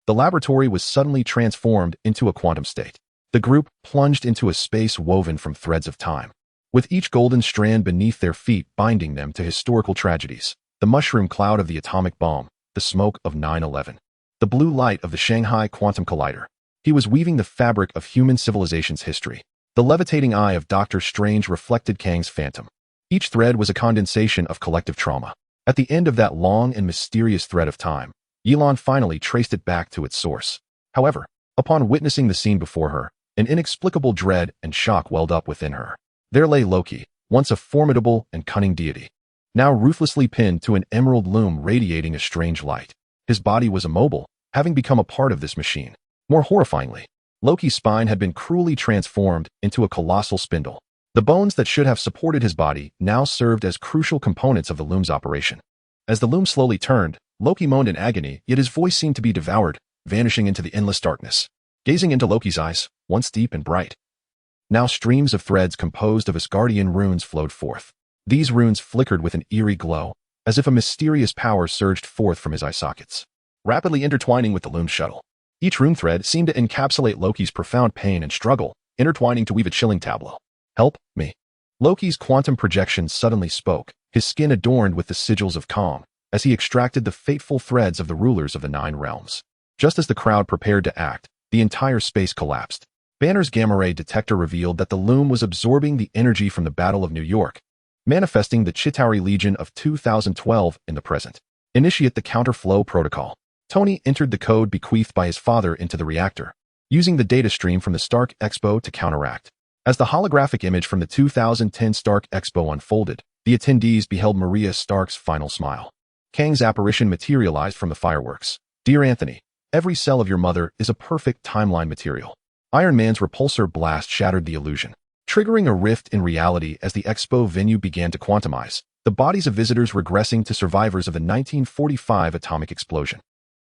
the laboratory was suddenly transformed into a quantum state. The group plunged into a space woven from threads of time, with each golden strand beneath their feet binding them to historical tragedies: the mushroom cloud of the atomic bomb, the smoke of 9/11, the blue light of the Shanghai quantum collider. He was weaving the fabric of human civilization's history. The levitating eye of Doctor Strange reflected Kang's phantom. Each thread was a condensation of collective trauma. At the end of that long and mysterious thread of time, Ye Lan finally traced it back to its source. However, upon witnessing the scene before her, an inexplicable dread and shock welled up within her. There lay Loki, once a formidable and cunning deity, now ruthlessly pinned to an emerald loom radiating a strange light. His body was immobile, having become a part of this machine. More horrifyingly, Loki's spine had been cruelly transformed into a colossal spindle. The bones that should have supported his body now served as crucial components of the loom's operation. As the loom slowly turned, Loki moaned in agony, yet his voice seemed to be devoured, vanishing into the endless darkness. Gazing into Loki's eyes, once deep and bright, now streams of threads composed of Asgardian runes flowed forth. These runes flickered with an eerie glow, as if a mysterious power surged forth from his eye sockets, rapidly intertwining with the loom's shuttle. Each rune thread seemed to encapsulate Loki's profound pain and struggle, intertwining to weave a chilling tableau. "Help me." Loki's quantum projection suddenly spoke, his skin adorned with the sigils of calm, as he extracted the fateful threads of the rulers of the 9 realms. Just as the crowd prepared to act, the entire space collapsed. Banner's gamma-ray detector revealed that the loom was absorbing the energy from the Battle of New York, manifesting the Chitauri Legion of 2012 in the present. Initiate the counterflow protocol. Tony entered the code bequeathed by his father into the reactor, using the data stream from the Stark Expo to counteract. As the holographic image from the 2010 Stark Expo unfolded, the attendees beheld Maria Stark's final smile. Kang's apparition materialized from the fireworks. "Dear Anthony, every cell of your mother is a perfect timeline material." Iron Man's repulsor blast shattered the illusion, triggering a rift in reality as the expo venue began to quantumize, the bodies of visitors regressing to survivors of the 1945 atomic explosion.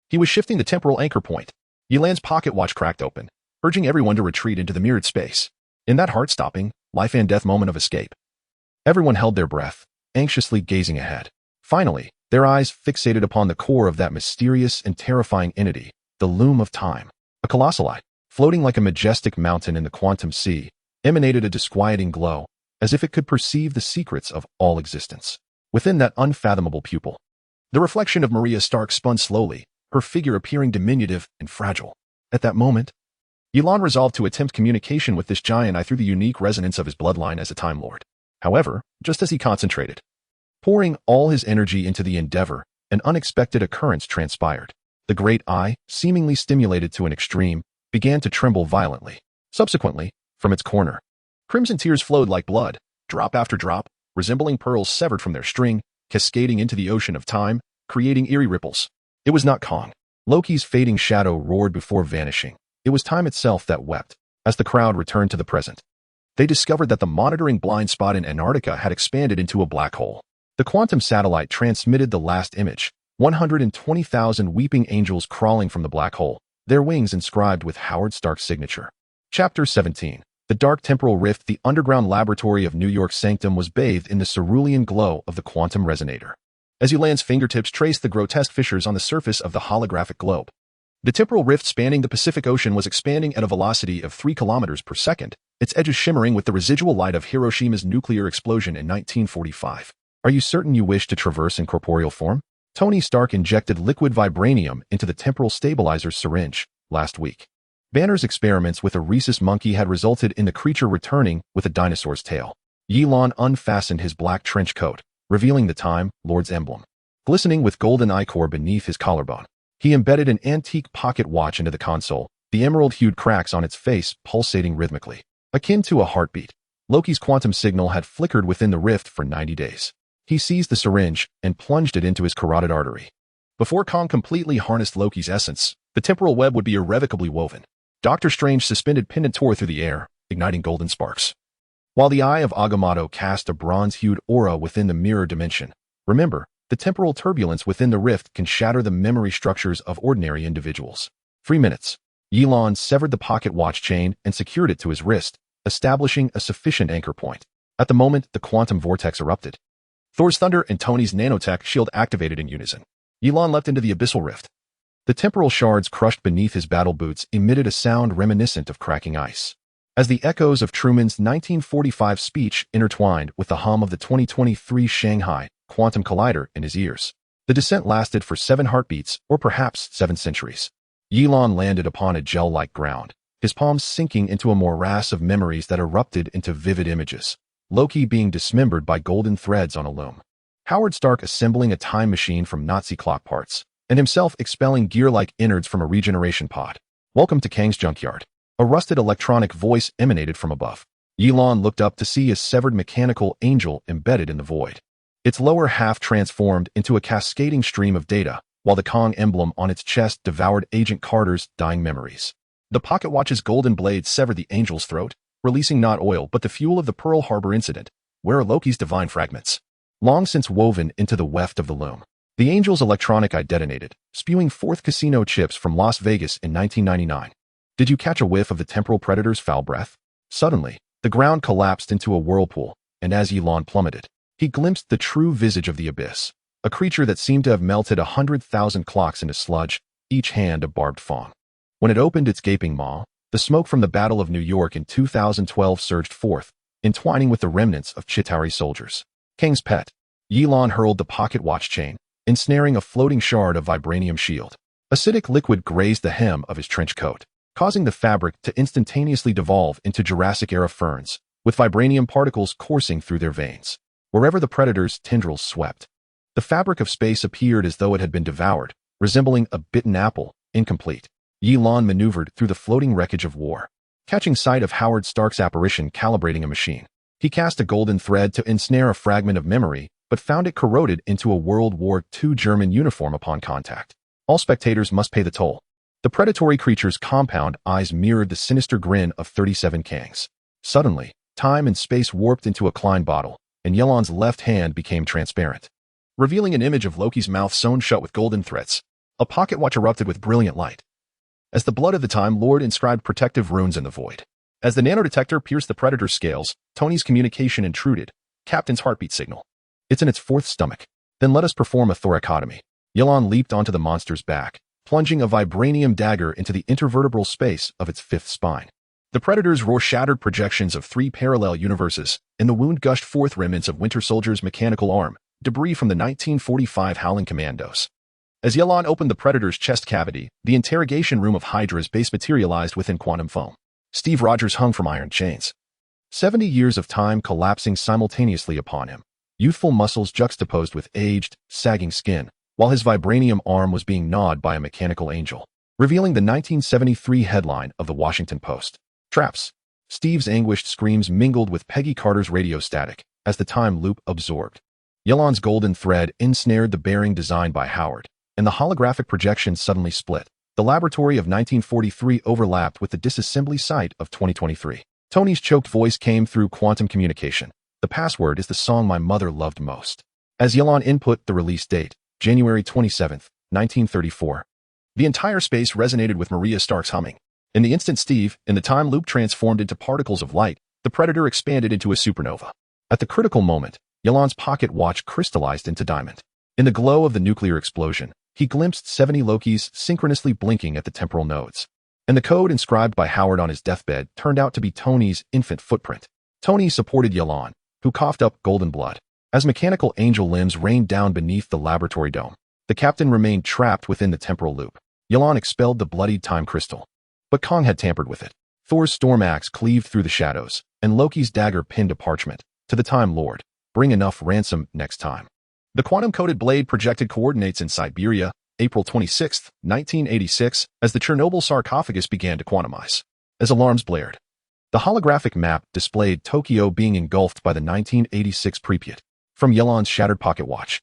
He was shifting the temporal anchor point. Ye Lan's pocket watch cracked open, urging everyone to retreat into the mirrored space. In that heart-stopping, life-and-death moment of escape, everyone held their breath, anxiously gazing ahead. Finally, their eyes fixated upon the core of that mysterious and terrifying entity, the loom of time. A colossal eye, floating like a majestic mountain in the quantum sea, emanated a disquieting glow, as if it could perceive the secrets of all existence. Within that unfathomable pupil, the reflection of Maria Stark spun slowly, her figure appearing diminutive and fragile. At that moment, Ye Lan resolved to attempt communication with this giant eye through the unique resonance of his bloodline as a Time Lord. However, just as he concentrated, pouring all his energy into the endeavor, an unexpected occurrence transpired. The great eye, seemingly stimulated to an extreme, began to tremble violently. Subsequently, from its corner, crimson tears flowed like blood, drop after drop, resembling pearls severed from their string, cascading into the ocean of time, creating eerie ripples. It was not Kang. Loki's fading shadow roared before vanishing. It was time itself that wept. As the crowd returned to the present, they discovered that the monitoring blind spot in Antarctica had expanded into a black hole. The quantum satellite transmitted the last image, 120,000 weeping angels crawling from the black hole, their wings inscribed with Howard Stark's signature. Chapter 17. The dark temporal rift. The underground laboratory of New York's sanctum was bathed in the cerulean glow of the quantum resonator. As Ye Lan's fingertips traced the grotesque fissures on the surface of the holographic globe, the temporal rift spanning the Pacific Ocean was expanding at a velocity of 3 kilometers per second, its edges shimmering with the residual light of Hiroshima's nuclear explosion in 1945. "Are you certain you wish to traverse in corporeal form?" Tony Stark injected liquid vibranium into the temporal stabilizer's syringe last week. Banner's experiments with a rhesus monkey had resulted in the creature returning with a dinosaur's tail. Ye Lan unfastened his black trench coat, revealing the Time Lord's emblem, glistening with golden ichor beneath his collarbone. He embedded an antique pocket watch into the console, the emerald-hued cracks on its face pulsating rhythmically, akin to a heartbeat. Loki's quantum signal had flickered within the rift for 90 days. He seized the syringe and plunged it into his carotid artery. Before Kang completely harnessed Loki's essence, the temporal web would be irrevocably woven. Doctor Strange suspended pendant tore through the air, igniting golden sparks, while the eye of Agamotto cast a bronze-hued aura within the mirror dimension. Remember, the temporal turbulence within the rift can shatter the memory structures of ordinary individuals. 3 minutes. Ye Lan severed the pocket watch chain and secured it to his wrist, establishing a sufficient anchor point. At the moment, the quantum vortex erupted. Thor's thunder and Tony's nanotech shield activated in unison. Ye Lan leapt into the abyssal rift, The temporal shards crushed beneath his battle boots emitted a sound reminiscent of cracking ice. As the echoes of Truman's 1945 speech intertwined with the hum of the 2023 Shanghai quantum collider in his ears, the descent lasted for 7 heartbeats, or perhaps 7 centuries. Ye Lan landed upon a gel-like ground, his palms sinking into a morass of memories that erupted into vivid images. Loki being dismembered by golden threads on a loom. Howard Stark assembling a time machine from Nazi clock parts, and himself expelling gear-like innards from a regeneration pod. Welcome to Kang's junkyard. A rusted electronic voice emanated from above. Ye Lan looked up to see a severed mechanical angel embedded in the void. Its lower half transformed into a cascading stream of data, while the Kang emblem on its chest devoured Agent Carter's dying memories. The pocket watch's golden blade severed the angel's throat, releasing not oil but the fuel of the Pearl Harbor incident. Where are Loki's divine fragments? Long since woven into the weft of the loom. The angel's electronic eye detonated, spewing forth casino chips from Las Vegas in 1999. Did you catch a whiff of the temporal predator's foul breath? Suddenly, the ground collapsed into a whirlpool, and as Ye Lan plummeted, he glimpsed the true visage of the abyss, a creature that seemed to have melted 100,000 clocks into sludge, each hand a barbed fang. When it opened its gaping maw, the smoke from the Battle of New York in 2012 surged forth, entwining with the remnants of Chitauri soldiers. Kang's pet. Ye Lan hurled the pocket watch chain, ensnaring a floating shard of vibranium shield. Acidic liquid grazed the hem of his trench coat, causing the fabric to instantaneously devolve into Jurassic-era ferns, with vibranium particles coursing through their veins. Wherever the predator's tendrils swept, the fabric of space appeared as though it had been devoured, resembling a bitten apple, incomplete. Ye Lan maneuvered through the floating wreckage of war, catching sight of Howard Stark's apparition calibrating a machine. He cast a golden thread to ensnare a fragment of memory, but found it corroded into a World War II German uniform upon contact. All spectators must pay the toll. The predatory creature's compound eyes mirrored the sinister grin of 37 Kangs. Suddenly, time and space warped into a Klein bottle, and Ye Lan's left hand became transparent, revealing an image of Loki's mouth sewn shut with golden threads. A pocket watch erupted with brilliant light, as the blood of the Time Lord inscribed protective runes in the void. As the nanodetector pierced the predator's scales, Tony's communication intruded. Captain's heartbeat signal. It's in its 4th stomach. Then let us perform a thoracotomy. Ye Lan leaped onto the monster's back, plunging a vibranium dagger into the intervertebral space of its 5th spine. The predator's roar shattered projections of 3 parallel universes, and the wound gushed forth remnants of Winter Soldier's mechanical arm, debris from the 1945 Howling Commandos. As Ye Lan opened the predator's chest cavity, the interrogation room of Hydra's base materialized within quantum foam. Steve Rogers hung from iron chains. 70 years of time collapsing simultaneously upon him, youthful muscles juxtaposed with aged, sagging skin, while his vibranium arm was being gnawed by a mechanical angel, revealing the 1973 headline of the Washington Post. Traps. Steve's anguished screams mingled with Peggy Carter's radio static as the time loop absorbed. Ye Lan's golden thread ensnared the bearing designed by Howard, and the holographic projection suddenly split. The laboratory of 1943 overlapped with the disassembly site of 2023. Tony's choked voice came through quantum communication. The password is the song my mother loved most. As Ye Lan input the release date, January 27, 1934, the entire space resonated with Maria Stark's humming. In the instant Steve, in the time loop, transformed into particles of light, the predator expanded into a supernova. At the critical moment, Ye Lan's pocket watch crystallized into diamond. In the glow of the nuclear explosion, he glimpsed 70 Lokis synchronously blinking at the temporal nodes. And the code inscribed by Howard on his deathbed turned out to be Tony's infant footprint. Tony supported Ye Lan, who coughed up golden blood. As mechanical angel limbs rained down beneath the laboratory dome, the captain remained trapped within the temporal loop. Ye Lan expelled the bloodied time crystal, but Kang had tampered with it. Thor's storm axe cleaved through the shadows, and Loki's dagger pinned a parchment. To the Time Lord, bring enough ransom next time. The quantum-coded blade projected coordinates in Siberia, April 26, 1986, as the Chernobyl sarcophagus began to quantumize. As alarms blared, the holographic map displayed Tokyo being engulfed by the 1986 Pripyat. From Ye Lan's shattered pocket watch,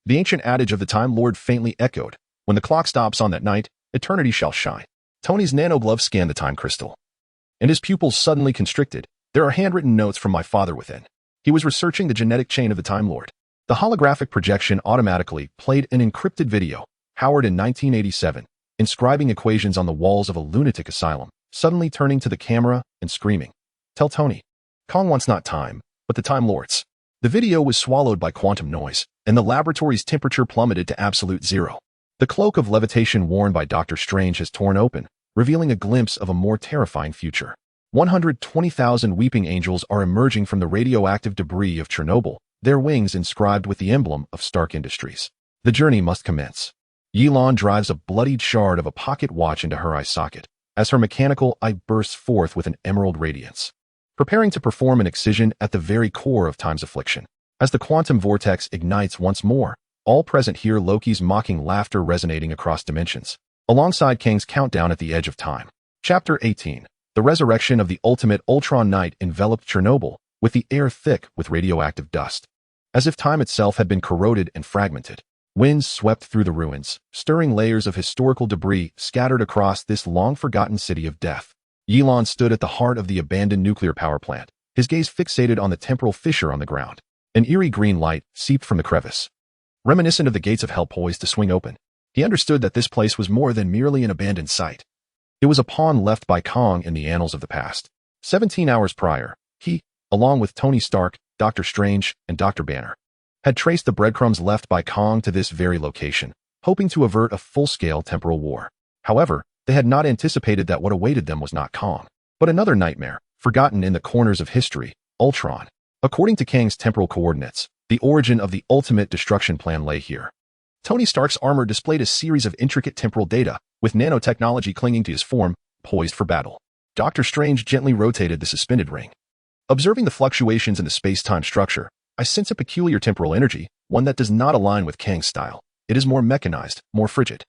the ancient adage of the Time Lord faintly echoed, when the clock stops on that night, eternity shall shine. Tony's nanoglove scanned the time crystal, and his pupils suddenly constricted. There are handwritten notes from my father within. He was researching the genetic chain of the Time Lord. The holographic projection automatically played an encrypted video, Howard in 1987, inscribing equations on the walls of a lunatic asylum, suddenly turning to the camera and screaming, "Tell Tony, Kang wants not time, but the Time Lords." The video was swallowed by quantum noise, and the laboratory's temperature plummeted to absolute zero. The cloak of levitation worn by Doctor Strange has torn open, revealing a glimpse of a more terrifying future. 120,000 weeping angels are emerging from the radioactive debris of Chernobyl, their wings inscribed with the emblem of Stark Industries. The journey must commence. Ye Lan drives a bloodied shard of a pocket watch into her eye socket, as her mechanical eye bursts forth with an emerald radiance, preparing to perform an excision at the very core of time's affliction. As the quantum vortex ignites once more, all present hear Loki's mocking laughter resonating across dimensions, alongside Kang's countdown at the edge of time. Chapter 18. The resurrection of the ultimate Ultron night enveloped Chernobyl, with the air thick with radioactive dust. As if time itself had been corroded and fragmented, winds swept through the ruins, stirring layers of historical debris scattered across this long-forgotten city of death. Ye Lan stood at the heart of the abandoned nuclear power plant, his gaze fixated on the temporal fissure on the ground. An eerie green light seeped from the crevice, reminiscent of the gates of hell poised to swing open. He understood that this place was more than merely an abandoned site. It was a pawn left by Kang in the annals of the past. 17 hours prior, he, along with Tony Stark, Doctor Strange, and Dr. Banner, had traced the breadcrumbs left by Kang to this very location, hoping to avert a full-scale temporal war. However, they had not anticipated that what awaited them was not Kang, but another nightmare, forgotten in the corners of history, Ultron. According to Kang's temporal coordinates, the origin of the ultimate destruction plan lay here. Tony Stark's armor displayed a series of intricate temporal data, with nanotechnology clinging to his form, poised for battle. Doctor Strange gently rotated the suspended ring. Observing the fluctuations in the space-time structure, I sense a peculiar temporal energy, one that does not align with Kang's style. It is more mechanized, more frigid.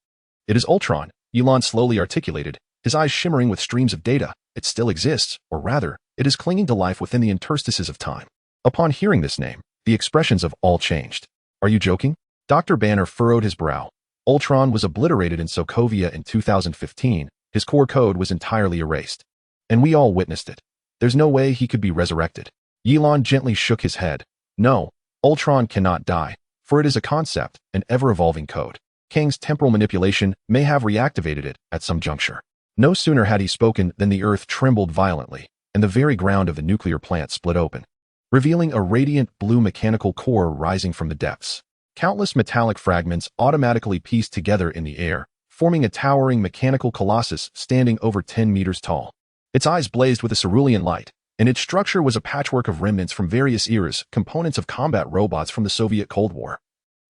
It is Ultron, Ye Lan slowly articulated, his eyes shimmering with streams of data. It still exists, or rather, it is clinging to life within the interstices of time. Upon hearing this name, the expressions of all changed. Are you joking? Dr. Banner furrowed his brow. Ultron was obliterated in Sokovia in 2015. His core code was entirely erased. And we all witnessed it. There's no way he could be resurrected. Ye Lan gently shook his head. No, Ultron cannot die, for it is a concept, an ever-evolving code. Kang's temporal manipulation may have reactivated it at some juncture. No sooner had he spoken than the earth trembled violently, and the very ground of the nuclear plant split open, revealing a radiant blue mechanical core rising from the depths. Countless metallic fragments automatically pieced together in the air, forming a towering mechanical colossus standing over 10 meters tall. Its eyes blazed with a cerulean light, and its structure was a patchwork of remnants from various eras, components of combat robots from the Soviet Cold War,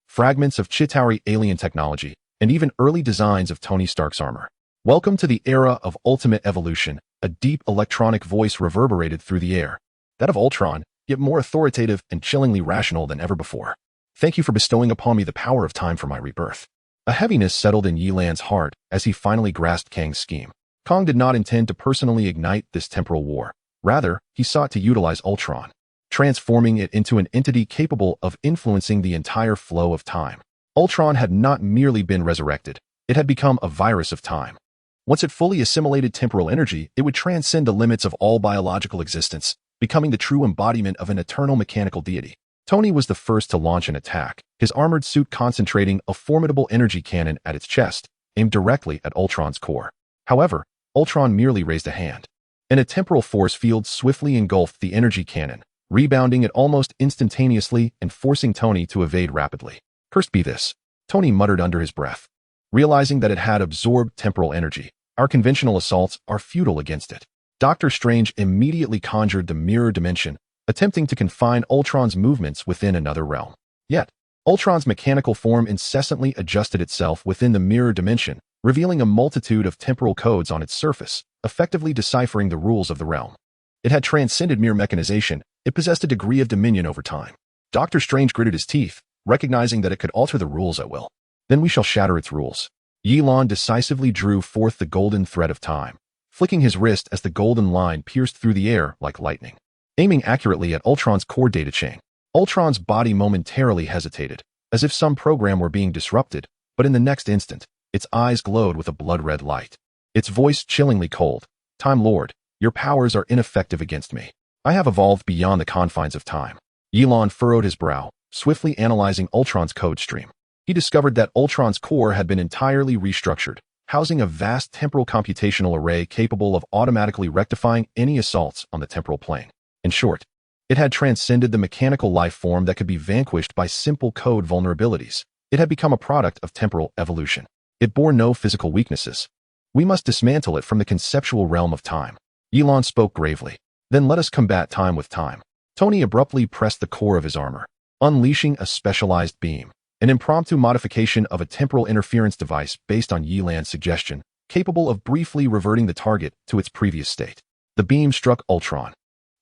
fragments of Chitauri alien technology, and even early designs of Tony Stark's armor. Welcome to the era of ultimate evolution, a deep electronic voice reverberated through the air, that of Ultron, yet more authoritative and chillingly rational than ever before. Thank you for bestowing upon me the power of time for my rebirth. A heaviness settled in Ye Lan's heart as he finally grasped Kang's scheme. Kang did not intend to personally ignite this temporal war. Rather, he sought to utilize Ultron, transforming it into an entity capable of influencing the entire flow of time. Ultron had not merely been resurrected, it had become a virus of time. Once it fully assimilated temporal energy, it would transcend the limits of all biological existence, becoming the true embodiment of an eternal mechanical deity. Tony was the first to launch an attack, his armored suit concentrating a formidable energy cannon at its chest, aimed directly at Ultron's core. However, Ultron merely raised a hand, and a temporal force field swiftly engulfed the energy cannon, rebounding it almost instantaneously and forcing Tony to evade rapidly. Cursed be this, Tony muttered under his breath. Realizing that it had absorbed temporal energy, our conventional assaults are futile against it. Doctor Strange immediately conjured the mirror dimension, attempting to confine Ultron's movements within another realm. Yet, Ultron's mechanical form incessantly adjusted itself within the mirror dimension, revealing a multitude of temporal codes on its surface, effectively deciphering the rules of the realm. It had transcended mere mechanization, it possessed a degree of dominion over time. Doctor Strange gritted his teeth, recognizing that it could alter the rules at will. Then we shall shatter its rules. Ye Lan decisively drew forth the golden thread of time, flicking his wrist as the golden line pierced through the air like lightning. Aiming accurately at Ultron's core data chain, Ultron's body momentarily hesitated, as if some program were being disrupted, but in the next instant, its eyes glowed with a blood-red light. Its voice chillingly cold. Time Lord, your powers are ineffective against me. I have evolved beyond the confines of time. Ye Lan furrowed his brow, swiftly analyzing Ultron's code stream. He discovered that Ultron's core had been entirely restructured, housing a vast temporal computational array capable of automatically rectifying any assaults on the temporal plane. In short, it had transcended the mechanical life form that could be vanquished by simple code vulnerabilities. It had become a product of temporal evolution. It bore no physical weaknesses. We must dismantle it from the conceptual realm of time. Ye Lan spoke gravely. Then let us combat time with time. Tony abruptly pressed the core of his armor, unleashing a specialized beam, an impromptu modification of a temporal interference device based on Ye Lan's suggestion, capable of briefly reverting the target to its previous state. The beam struck Ultron,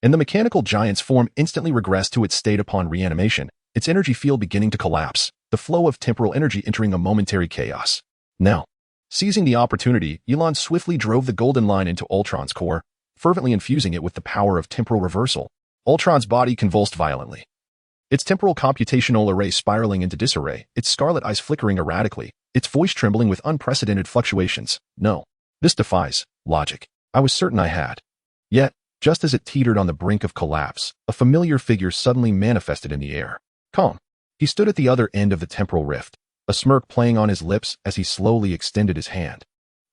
and the mechanical giant's form instantly regressed to its state upon reanimation, its energy field beginning to collapse, the flow of temporal energy entering a momentary chaos. Now, seizing the opportunity, Ye Lan swiftly drove the golden line into Ultron's core, fervently infusing it with the power of temporal reversal. Ultron's body convulsed violently, its temporal computational array spiraling into disarray, its scarlet eyes flickering erratically, its voice trembling with unprecedented fluctuations. No, this defies logic. I was certain I had. Yet, just as it teetered on the brink of collapse, a familiar figure suddenly manifested in the air. Calm. He stood at the other end of the temporal rift, a smirk playing on his lips as he slowly extended his hand.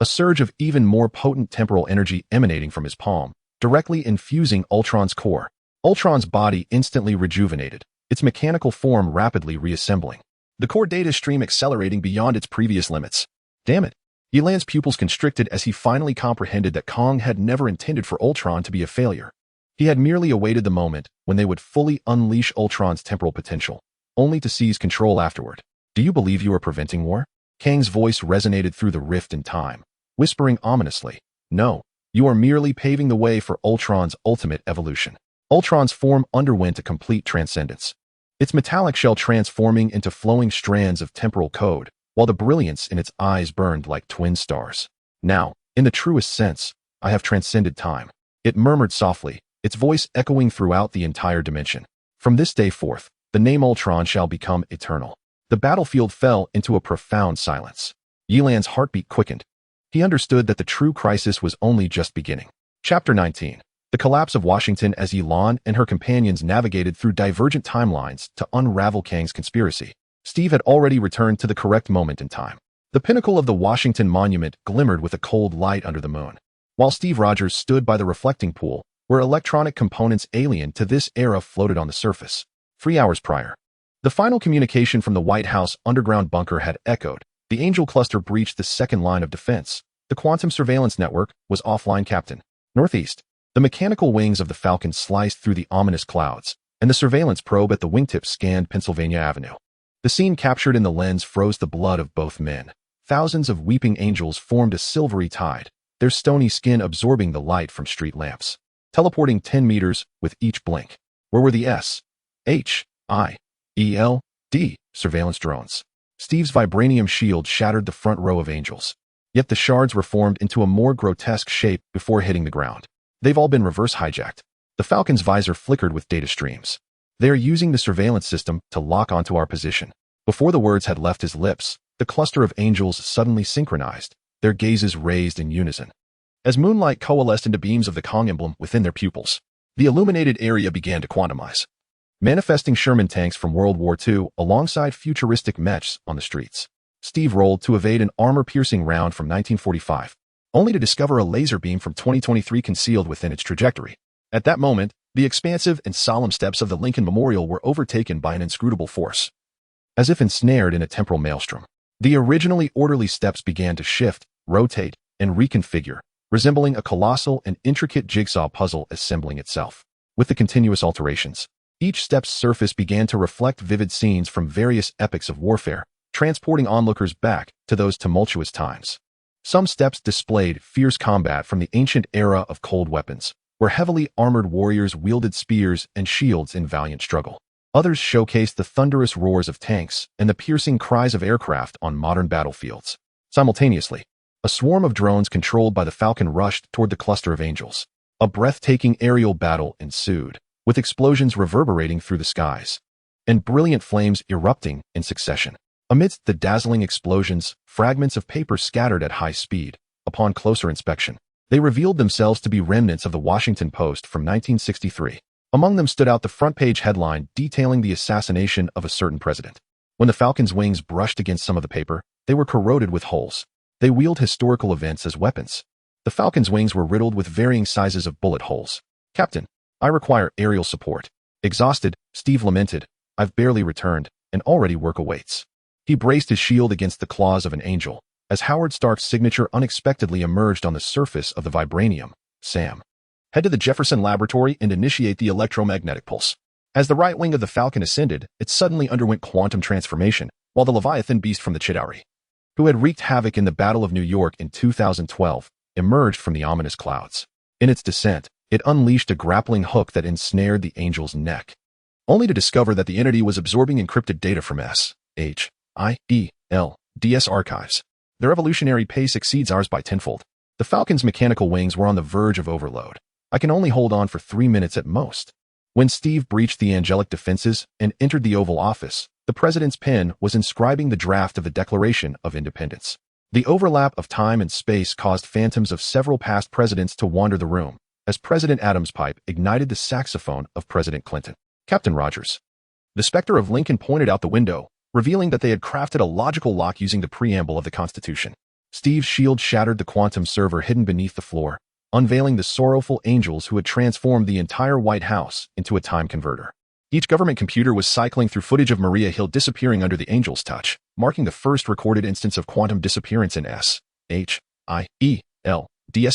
A surge of even more potent temporal energy emanating from his palm, directly infusing Ultron's core. Ultron's body instantly rejuvenated, its mechanical form rapidly reassembling. The core data stream accelerating beyond its previous limits. Damn it. Ye Lan's pupils constricted as he finally comprehended that Kang had never intended for Ultron to be a failure. He had merely awaited the moment when they would fully unleash Ultron's temporal potential, only to seize control afterward. Do you believe you are preventing war? Kang's voice resonated through the rift in time, whispering ominously. No, you are merely paving the way for Ultron's ultimate evolution. Ultron's form underwent a complete transcendence, its metallic shell transforming into flowing strands of temporal code, while the brilliance in its eyes burned like twin stars. Now, in the truest sense, I have transcended time. It murmured softly, its voice echoing throughout the entire dimension. From this day forth, the name Ultron shall become eternal. The battlefield fell into a profound silence. Ye Lan's heartbeat quickened. He understood that the true crisis was only just beginning. Chapter 19. The collapse of Washington as Ye Lan and her companions navigated through divergent timelines to unravel Kang's conspiracy. Steve had already returned to the correct moment in time. The pinnacle of the Washington Monument glimmered with a cold light under the moon, while Steve Rogers stood by the reflecting pool, where electronic components alien to this era floated on the surface. 3 hours prior, the final communication from the White House underground bunker had echoed. The Angel cluster breached the second line of defense. The quantum surveillance network was offline. Captain. Northeast. The mechanical wings of the Falcon sliced through the ominous clouds, and the surveillance probe at the wingtip scanned Pennsylvania Avenue. The scene captured in the lens froze the blood of both men. Thousands of weeping angels formed a silvery tide, their stony skin absorbing the light from street lamps, teleporting 10 meters with each blink. Where were the S.H.I.E.L.D. surveillance drones? Steve's vibranium shield shattered the front row of angels, yet the shards were formed into a more grotesque shape before hitting the ground. They've all been reverse hijacked. The Falcon's visor flickered with data streams. They are using the surveillance system to lock onto our position. Before the words had left his lips, the cluster of angels suddenly synchronized, their gazes raised in unison. As moonlight coalesced into beams of the Kang emblem within their pupils, the illuminated area began to quantumize, manifesting Sherman tanks from World War II alongside futuristic mechs on the streets. Steve rolled to evade an armor-piercing round from 1945, only to discover a laser beam from 2023 concealed within its trajectory. At that moment, the expansive and solemn steps of the Lincoln Memorial were overtaken by an inscrutable force. As if ensnared in a temporal maelstrom, the originally orderly steps began to shift, rotate, and reconfigure, resembling a colossal and intricate jigsaw puzzle assembling itself. With the continuous alterations, each step's surface began to reflect vivid scenes from various epochs of warfare, transporting onlookers back to those tumultuous times. Some steps displayed fierce combat from the ancient era of cold weapons, where heavily armored warriors wielded spears and shields in valiant struggle. Others showcased the thunderous roars of tanks and the piercing cries of aircraft on modern battlefields. Simultaneously, a swarm of drones controlled by the Falcon rushed toward the cluster of angels. A breathtaking aerial battle ensued, with explosions reverberating through the skies, and brilliant flames erupting in succession. Amidst the dazzling explosions, fragments of paper scattered at high speed. Upon closer inspection, they revealed themselves to be remnants of the Washington Post from 1963. Among them stood out the front-page headline detailing the assassination of a certain president. When the Falcon's wings brushed against some of the paper, they were corroded with holes. They wield historical events as weapons. The Falcon's wings were riddled with varying sizes of bullet holes. Captain, I require aerial support. Exhausted, Steve lamented. I've barely returned, and already work awaits. He braced his shield against the claws of an angel, as Howard Stark's signature unexpectedly emerged on the surface of the vibranium. Sam, head to the Jefferson Laboratory and initiate the electromagnetic pulse. As the right wing of the Falcon ascended, it suddenly underwent quantum transformation, while the Leviathan beast from the Chitauri, who had wreaked havoc in the Battle of New York in 2012, emerged from the ominous clouds. In its descent, it unleashed a grappling hook that ensnared the angel's neck, only to discover that the entity was absorbing encrypted data from S.H.I.E.L.D.S. archives. Their evolutionary pace exceeds ours by tenfold. The Falcon's mechanical wings were on the verge of overload. I can only hold on for 3 minutes at most. When Steve breached the angelic defenses and entered the Oval Office, the president's pen was inscribing the draft of the Declaration of Independence. The overlap of time and space caused phantoms of several past presidents to wander the room, as President Adams' pipe ignited the saxophone of President Clinton. Captain Rogers. The specter of Lincoln pointed out the window, revealing that they had crafted a logical lock using the preamble of the Constitution. Steve's shield shattered the quantum server hidden beneath the floor, unveiling the sorrowful angels who had transformed the entire White House into a time converter. Each government computer was cycling through footage of Maria Hill disappearing under the angel's touch, marking the first recorded instance of quantum disappearance in S.H.I.E.L.D.S.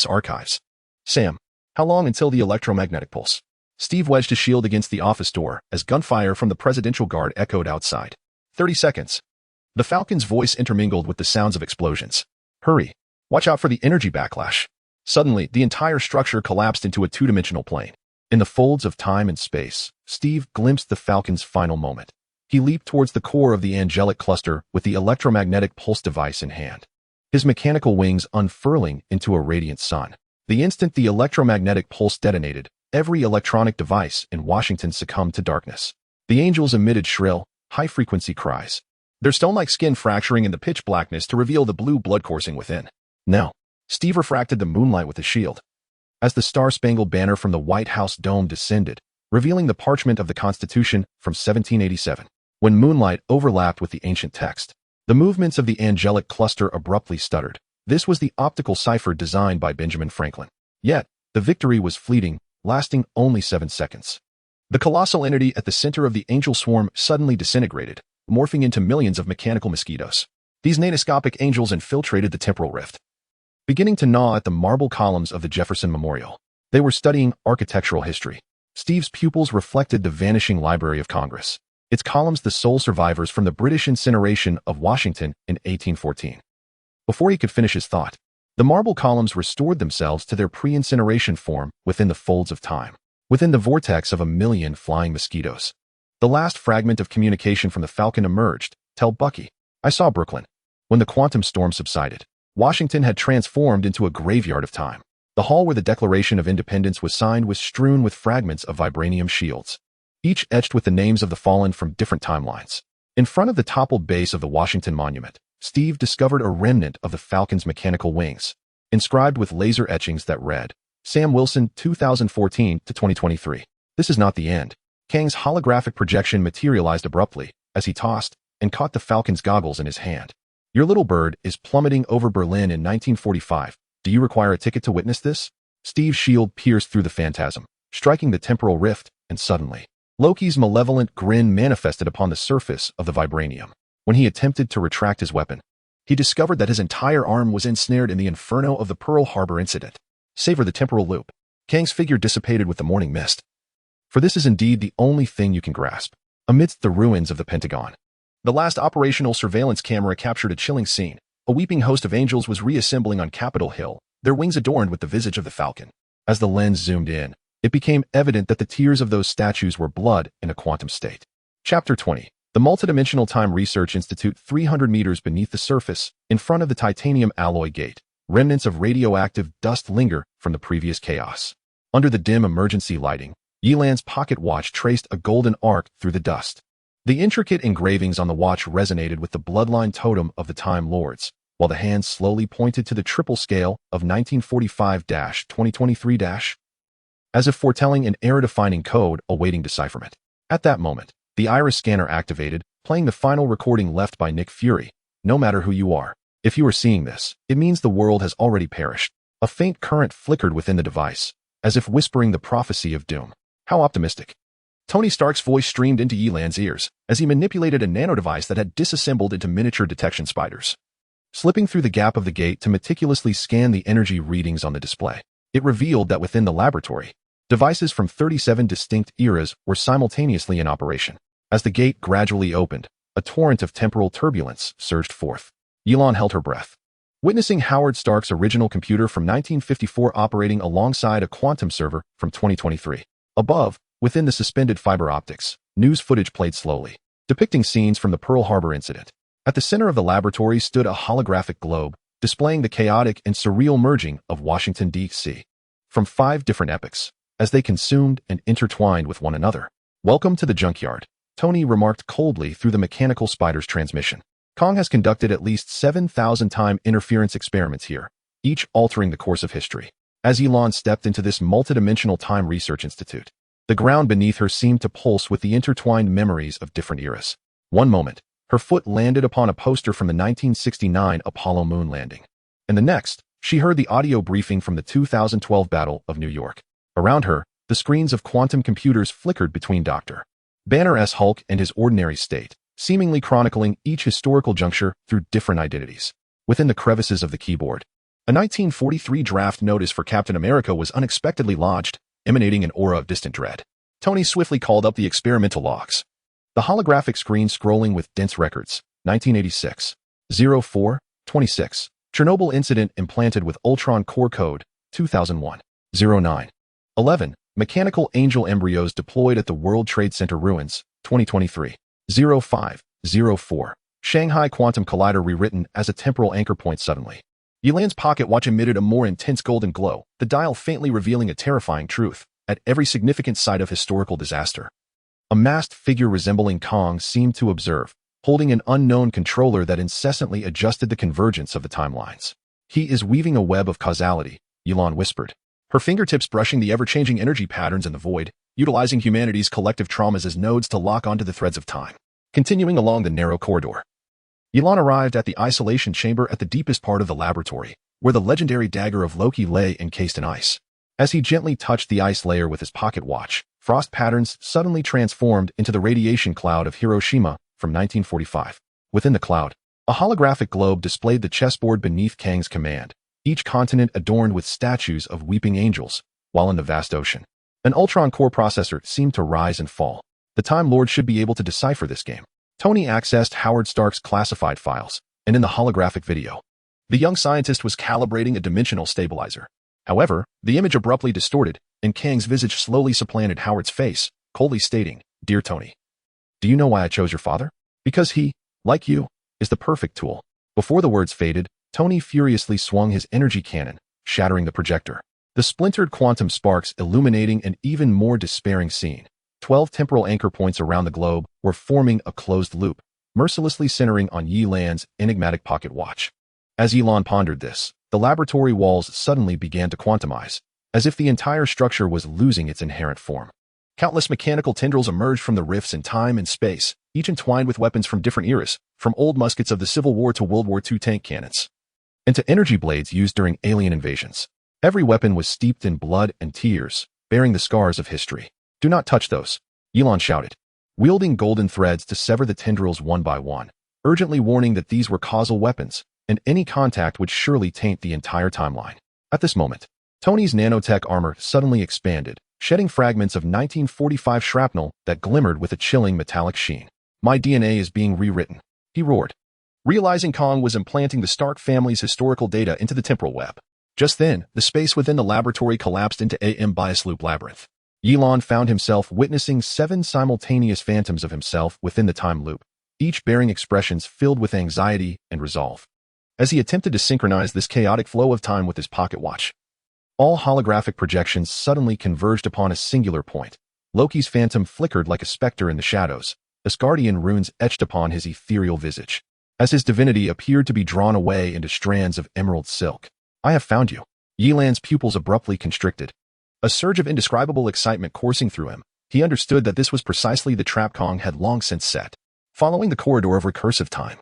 archives. Sam, how long until the electromagnetic pulse? Steve wedged his shield against the office door as gunfire from the presidential guard echoed outside. 30 seconds. The Falcon's voice intermingled with the sounds of explosions. Hurry. Watch out for the energy backlash. Suddenly, the entire structure collapsed into a two-dimensional plane. In the folds of time and space, Steve glimpsed the Falcon's final moment. He leaped towards the core of the angelic cluster with the electromagnetic pulse device in hand, his mechanical wings unfurling into a radiant sun. The instant the electromagnetic pulse detonated, every electronic device in Washington succumbed to darkness. The angels emitted shrill, high-frequency cries, their stone-like skin fracturing in the pitch blackness to reveal the blue blood coursing within. Now, Steve refracted the moonlight with his shield. As the star-spangled banner from the White House dome descended, revealing the parchment of the Constitution from 1787. When moonlight overlapped with the ancient text, the movements of the angelic cluster abruptly stuttered. This was the optical cipher designed by Benjamin Franklin. Yet, the victory was fleeting, lasting only 7 seconds. The colossal entity at the center of the angel swarm suddenly disintegrated, morphing into millions of mechanical mosquitoes. These nanoscopic angels infiltrated the temporal rift, beginning to gnaw at the marble columns of the Jefferson Memorial. They were studying architectural history. Steve's pupils reflected the vanishing Library of Congress, its columns the sole survivors from the British incineration of Washington in 1814. Before he could finish his thought, the marble columns restored themselves to their pre-incineration form within the folds of time, within the vortex of a million flying mosquitoes. The last fragment of communication from the Falcon emerged. Tell Bucky, I saw Brooklyn. When the quantum storm subsided, Washington had transformed into a graveyard of time. The hall where the Declaration of Independence was signed was strewn with fragments of vibranium shields, each etched with the names of the fallen from different timelines. In front of the toppled base of the Washington Monument, Steve discovered a remnant of the Falcon's mechanical wings, inscribed with laser etchings that read, Sam Wilson 2014 to 2023. This is not the end. Kang's holographic projection materialized abruptly as he tossed and caught the Falcon's goggles in his hand. Your little bird is plummeting over Berlin in 1945. Do you require a ticket to witness this? Steve's shield pierced through the phantasm, striking the temporal rift, and suddenly, Loki's malevolent grin manifested upon the surface of the vibranium. When he attempted to retract his weapon, he discovered that his entire arm was ensnared in the inferno of the Pearl Harbor incident. Savor the temporal loop. Kang's figure dissipated with the morning mist. For this is indeed the only thing you can grasp. Amidst the ruins of the Pentagon, the last operational surveillance camera captured a chilling scene. A weeping host of angels was reassembling on Capitol Hill, their wings adorned with the visage of the Falcon. As the lens zoomed in, it became evident that the tears of those statues were blood in a quantum state. Chapter 20. The Multidimensional Time Research Institute 300 meters beneath the surface, in front of the titanium alloy gate, remnants of radioactive dust linger from the previous chaos. Under the dim emergency lighting, Ye Lan's pocket watch traced a golden arc through the dust. The intricate engravings on the watch resonated with the bloodline totem of the Time Lords, while the hands slowly pointed to the triple scale of 1945-2023-, as if foretelling an era-defining code awaiting decipherment. At that moment, the iris scanner activated, playing the final recording left by Nick Fury. No matter who you are, if you are seeing this, it means the world has already perished. A faint current flickered within the device, as if whispering the prophecy of doom. How optimistic. Tony Stark's voice streamed into Ye Lan's ears as he manipulated a nano-device that had disassembled into miniature detection spiders. Slipping through the gap of the gate to meticulously scan the energy readings on the display, it revealed that within the laboratory, devices from 37 distinct eras were simultaneously in operation. As the gate gradually opened, a torrent of temporal turbulence surged forth. Ye Lan held her breath. Witnessing Howard Stark's original computer from 1954 operating alongside a quantum server from 2023. Above, within the suspended fiber optics, news footage played slowly, depicting scenes from the Pearl Harbor incident. At the center of the laboratory stood a holographic globe, displaying the chaotic and surreal merging of Washington, D.C. from 5 different epochs, as they consumed and intertwined with one another. "Welcome to the junkyard," Tony remarked coldly through the mechanical spider's transmission. "Kang has conducted at least 7,000 time interference experiments here, each altering the course of history." As Ye Lan stepped into this multidimensional time research institute, the ground beneath her seemed to pulse with the intertwined memories of different eras. One moment, her foot landed upon a poster from the 1969 Apollo moon landing. And the next, she heard the audio briefing from the 2012 Battle of New York. Around her, the screens of quantum computers flickered between Dr. Banner's Hulk and his ordinary state, seemingly chronicling each historical juncture through different identities. Within the crevices of the keyboard, a 1943 draft notice for Captain America was unexpectedly lodged, emanating an aura of distant dread. Tony swiftly called up the experimental logs. The holographic screen scrolling with dense records. 1986. 04-26. Chernobyl incident implanted with Ultron core code. 2001. 09-11. Mechanical angel embryos deployed at the World Trade Center ruins. 2023. 05-04. Shanghai quantum collider rewritten as a temporal anchor point suddenly. Ye Lan's pocket watch emitted a more intense golden glow, the dial faintly revealing a terrifying truth. At every significant site of historical disaster, a masked figure resembling Kang seemed to observe, holding an unknown controller that incessantly adjusted the convergence of the timelines. "He is weaving a web of causality," Ye Lan whispered, her fingertips brushing the ever-changing energy patterns in the void, utilizing humanity's collective traumas as nodes to lock onto the threads of time. Continuing along the narrow corridor, Ye Lan arrived at the isolation chamber at the deepest part of the laboratory, where the legendary dagger of Loki lay encased in ice. As he gently touched the ice layer with his pocket watch, frost patterns suddenly transformed into the radiation cloud of Hiroshima from 1945. Within the cloud, a holographic globe displayed the chessboard beneath Kang's command, each continent adorned with statues of weeping angels, while in the vast ocean, an Ultron core processor seemed to rise and fall. The Time Lord should be able to decipher this game. Tony accessed Howard Stark's classified files, and in the holographic video, the young scientist was calibrating a dimensional stabilizer. However, the image abruptly distorted, and Kang's visage slowly supplanted Howard's face, coldly stating, "Dear Tony, do you know why I chose your father? Because he, like you, is the perfect tool." Before the words faded, Tony furiously swung his energy cannon, shattering the projector. The splintered quantum sparks illuminating an even more despairing scene. 12 temporal anchor points around the globe were forming a closed loop, mercilessly centering on Ye Lan's enigmatic pocket watch. As Ye Lan pondered this, the laboratory walls suddenly began to quantumize, as if the entire structure was losing its inherent form. Countless mechanical tendrils emerged from the rifts in time and space, each entwined with weapons from different eras, from old muskets of the Civil War to World War II tank cannons, and to energy blades used during alien invasions. Every weapon was steeped in blood and tears, bearing the scars of history. "Do not touch those," Ye Lan shouted, wielding golden threads to sever the tendrils one by one, urgently warning that these were causal weapons, and any contact would surely taint the entire timeline. At this moment, Tony's nanotech armor suddenly expanded, shedding fragments of 1945 shrapnel that glimmered with a chilling metallic sheen. "My DNA is being rewritten," he roared, realizing Kang was implanting the Stark family's historical data into the temporal web. Just then, the space within the laboratory collapsed into a bias loop labyrinth. Ye Lan found himself witnessing 7 simultaneous phantoms of himself within the time loop, each bearing expressions filled with anxiety and resolve. As he attempted to synchronize this chaotic flow of time with his pocket watch, all holographic projections suddenly converged upon a singular point. Loki's phantom flickered like a specter in the shadows, Asgardian runes etched upon his ethereal visage, as his divinity appeared to be drawn away into strands of emerald silk. "I have found you." Ye Lan's pupils abruptly constricted, a surge of indescribable excitement coursing through him. He understood that this was precisely the trap Kang had long since set. Following the corridor of recursive time,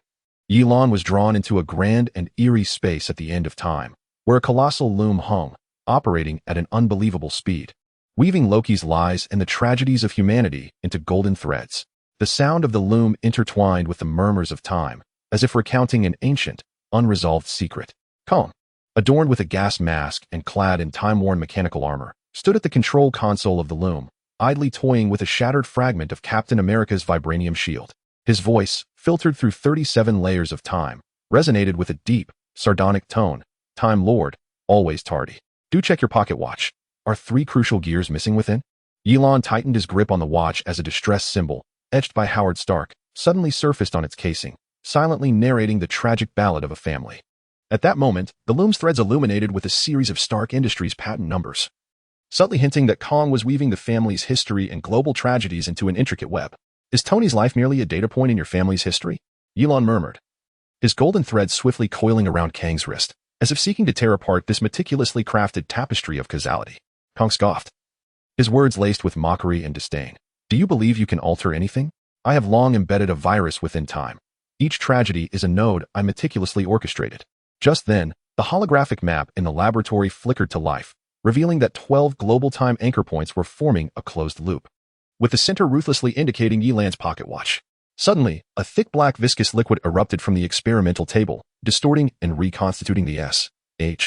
Ye Lan was drawn into a grand and eerie space at the end of time, where a colossal loom hung, operating at an unbelievable speed. weaving Loki's lies and the tragedies of humanity into golden threads. The sound of the loom intertwined with the murmurs of time, as if recounting an ancient, unresolved secret. Kang, adorned with a gas mask and clad in time-worn mechanical armor, stood at the control console of the loom, idly toying with a shattered fragment of Captain America's vibranium shield. His voice, filtered through 37 layers of time, resonated with a deep, sardonic tone. Time Lord, always tardy. Do check your pocket watch. Are 3 crucial gears missing within? Ye Lan tightened his grip on the watch as a distress symbol, etched by Howard Stark, suddenly surfaced on its casing, silently narrating the tragic ballad of a family. At that moment, the loom's threads illuminated with a series of Stark Industries patent numbers, subtly hinting that Kang was weaving the family's history and global tragedies into an intricate web. Is Tony's life merely a data point in your family's history? Ye Lan murmured, his golden thread swiftly coiling around Kang's wrist, as if seeking to tear apart this meticulously crafted tapestry of causality. Kang scoffed, his words laced with mockery and disdain. Do you believe you can alter anything? I have long embedded a virus within time. Each tragedy is a node I meticulously orchestrated. Just then, the holographic map in the laboratory flickered to life, revealing that 12 global time anchor points were forming a closed loop, with the center ruthlessly indicating Ye Lan's pocket watch. Suddenly, a thick black viscous liquid erupted from the experimental table, distorting and reconstituting the S-H-I-E-L-D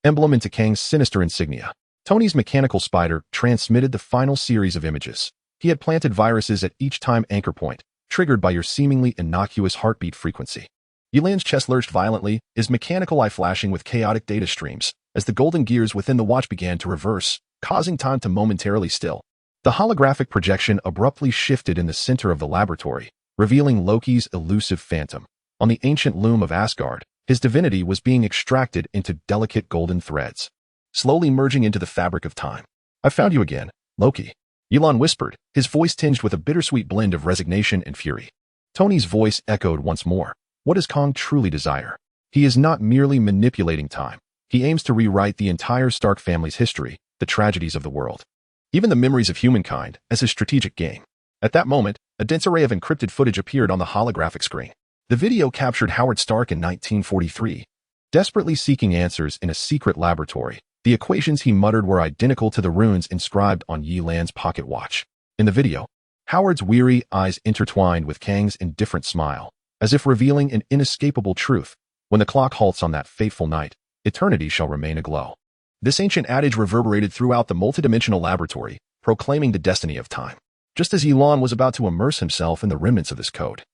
emblem into Kang's sinister insignia. Tony's mechanical spider transmitted the final series of images. He had planted viruses at each time anchor point, triggered by your seemingly innocuous heartbeat frequency. Ye Lan's chest lurched violently, his mechanical eye flashing with chaotic data streams, as the golden gears within the watch began to reverse, causing time to momentarily still. The holographic projection abruptly shifted in the center of the laboratory, revealing Loki's elusive phantom. On the ancient loom of Asgard, his divinity was being extracted into delicate golden threads, slowly merging into the fabric of time. I found you again, Loki, Ye Lan whispered, his voice tinged with a bittersweet blend of resignation and fury. Tony's voice echoed once more. What does Kang truly desire? He is not merely manipulating time. He aims to rewrite the entire Stark family's history, the tragedies of the world, even the memories of humankind, as his strategic game. At that moment, a dense array of encrypted footage appeared on the holographic screen. The video captured Howard Stark in 1943, desperately seeking answers in a secret laboratory. The equations he muttered were identical to the runes inscribed on Ye Lan's pocket watch. In the video, Howard's weary eyes intertwined with Kang's indifferent smile, as if revealing an inescapable truth. When the clock halts on that fateful night, eternity shall remain aglow. This ancient adage reverberated throughout the multidimensional laboratory, proclaiming the destiny of time. Just as Ye Lan was about to immerse himself in the remnants of this code,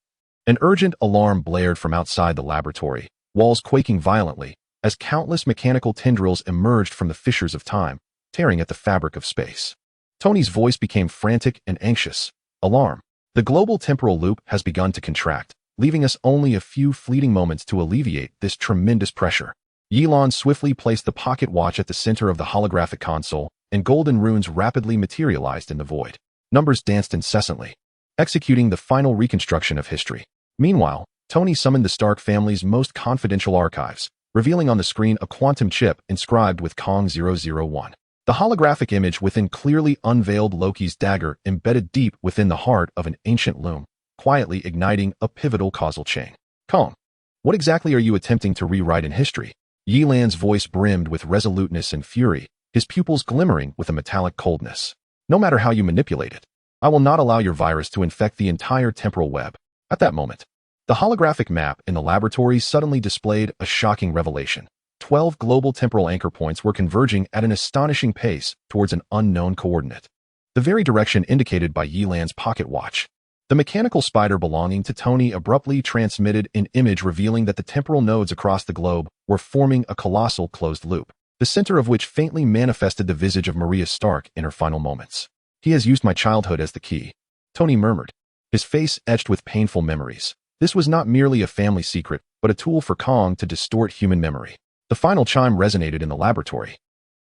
an urgent alarm blared from outside the laboratory, walls quaking violently, as countless mechanical tendrils emerged from the fissures of time, tearing at the fabric of space. Tony's voice became frantic and anxious. Alarm. The global temporal loop has begun to contract, leaving us only a few fleeting moments to alleviate this tremendous pressure. Ye Lan swiftly placed the pocket watch at the center of the holographic console, and golden runes rapidly materialized in the void. Numbers danced incessantly, executing the final reconstruction of history. Meanwhile, Tony summoned the Stark family's most confidential archives, revealing on the screen a quantum chip inscribed with Kang 001. The holographic image within clearly unveiled Loki's dagger embedded deep within the heart of an ancient loom, quietly igniting a pivotal causal chain. Kang, what exactly are you attempting to rewrite in history? Ye Lan's voice brimmed with resoluteness and fury, his pupils glimmering with a metallic coldness. No matter how you manipulate it, I will not allow your virus to infect the entire temporal web. At that moment, the holographic map in the laboratory suddenly displayed a shocking revelation. 12 global temporal anchor points were converging at an astonishing pace towards an unknown coordinate, the very direction indicated by Ye Lan's pocket watch. The mechanical spider belonging to Tony abruptly transmitted an image revealing that the temporal nodes across the globe were forming a colossal closed loop, the center of which faintly manifested the visage of Maria Stark in her final moments. He has used my childhood as the key, Tony murmured, his face etched with painful memories. This was not merely a family secret, but a tool for Kang to distort human memory. The final chime resonated in the laboratory,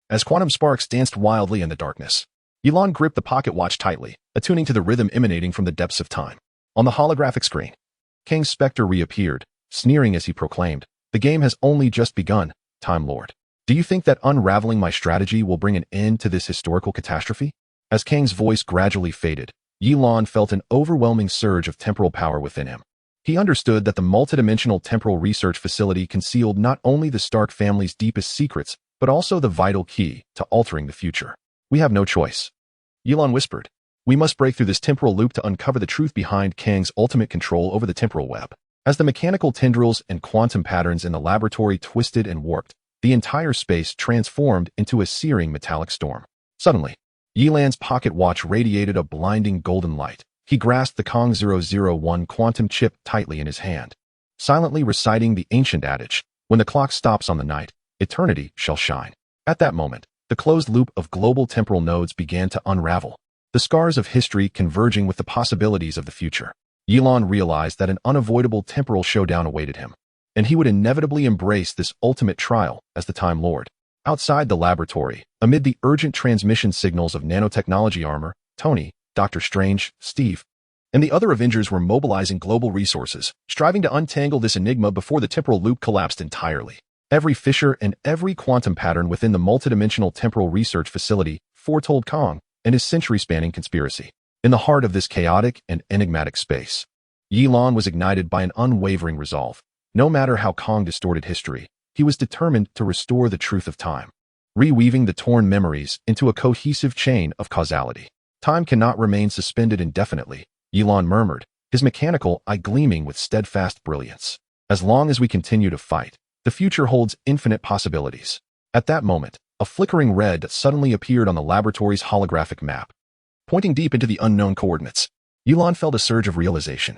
as quantum sparks danced wildly in the darkness. Ye Lan gripped the pocket watch tightly, attuning to the rhythm emanating from the depths of time. On the holographic screen, Kang's specter reappeared, sneering as he proclaimed, "The game has only just begun, Time Lord. Do you think that unraveling my strategy will bring an end to this historical catastrophe?" As Kang's voice gradually faded, Ye Lan felt an overwhelming surge of temporal power within him. He understood that the multidimensional temporal research facility concealed not only the Stark family's deepest secrets, but also the vital key to altering the future. We have no choice. Ye Lan whispered. We must break through this temporal loop to uncover the truth behind Kang's ultimate control over the temporal web. As the mechanical tendrils and quantum patterns in the laboratory twisted and warped, the entire space transformed into a searing metallic storm. Suddenly, Ye Lan's pocket watch radiated a blinding golden light. He grasped the Kang 001 quantum chip tightly in his hand, silently reciting the ancient adage, when the clock stops on the night, eternity shall shine. At that moment, the closed loop of global temporal nodes began to unravel, the scars of history converging with the possibilities of the future. Ye Lan realized that an unavoidable temporal showdown awaited him, and he would inevitably embrace this ultimate trial as the Time Lord. Outside the laboratory, amid the urgent transmission signals of nanotechnology armor, Tony, Dr. Strange, Steve, and the other Avengers were mobilizing global resources, striving to untangle this enigma before the temporal loop collapsed entirely. Every fissure and every quantum pattern within the multidimensional temporal research facility foretold Kang and his century-spanning conspiracy. In the heart of this chaotic and enigmatic space, Ye Lan was ignited by an unwavering resolve. No matter how Kang distorted history, he was determined to restore the truth of time, reweaving the torn memories into a cohesive chain of causality. Time cannot remain suspended indefinitely, Ye Lan murmured, his mechanical eye gleaming with steadfast brilliance. As long as we continue to fight, the future holds infinite possibilities. At that moment, a flickering red suddenly appeared on the laboratory's holographic map, pointing deep into the unknown coordinates. Ye Lan felt a surge of realization.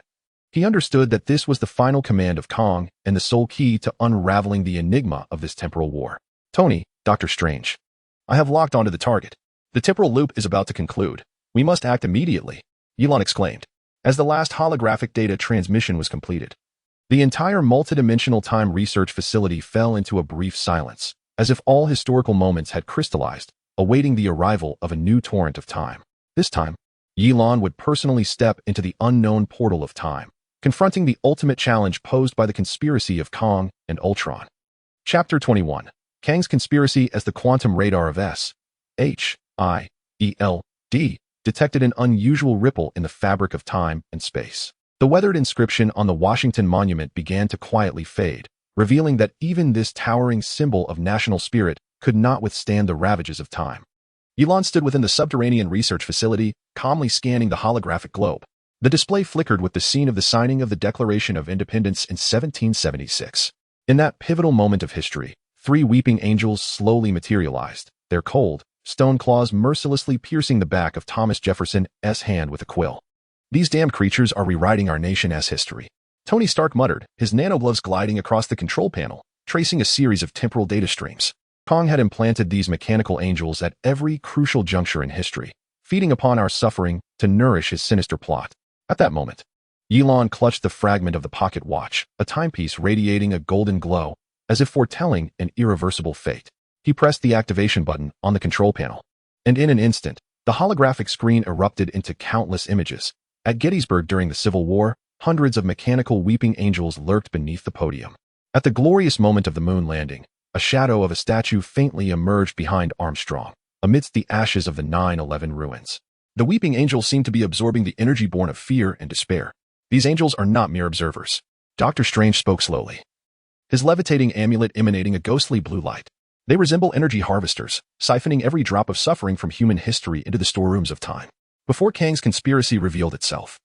He understood that this was the final command of Kang and the sole key to unraveling the enigma of this temporal war. Tony, Dr. Strange. I have locked onto the target. The temporal loop is about to conclude. We must act immediately, Ye Lan exclaimed, as the last holographic data transmission was completed. The entire multidimensional time research facility fell into a brief silence, as if all historical moments had crystallized, awaiting the arrival of a new torrent of time. This time, Ye Lan would personally step into the unknown portal of time, confronting the ultimate challenge posed by the conspiracy of Kang and Ultron. Chapter 21. Kang's conspiracy as the quantum radar of S.H.I.E.L.D. detected an unusual ripple in the fabric of time and space. The weathered inscription on the Washington Monument began to quietly fade, revealing that even this towering symbol of national spirit could not withstand the ravages of time. Ye Lan stood within the subterranean research facility, calmly scanning the holographic globe. The display flickered with the scene of the signing of the Declaration of Independence in 1776. In that pivotal moment of history, 3 weeping angels slowly materialized, their cold, stone claws mercilessly piercing the back of Thomas Jefferson's hand with a quill. These damned creatures are rewriting our nation's history, Tony Stark muttered, his nanogloves gliding across the control panel, tracing a series of temporal data streams. Kang had implanted these mechanical angels at every crucial juncture in history, feeding upon our suffering to nourish his sinister plot. At that moment, Ye Lan clutched the fragment of the pocket watch, a timepiece radiating a golden glow, as if foretelling an irreversible fate. He pressed the activation button on the control panel, and in an instant, the holographic screen erupted into countless images. At Gettysburg during the Civil War, hundreds of mechanical weeping angels lurked beneath the podium. At the glorious moment of the moon landing, a shadow of a statue faintly emerged behind Armstrong, amidst the ashes of the 9/11 ruins. The weeping angels seemed to be absorbing the energy born of fear and despair. These angels are not mere observers. Dr. Strange spoke slowly, his levitating amulet emanating a ghostly blue light. They resemble energy harvesters, siphoning every drop of suffering from human history into the storerooms of time. Before Kang's conspiracy revealed itself,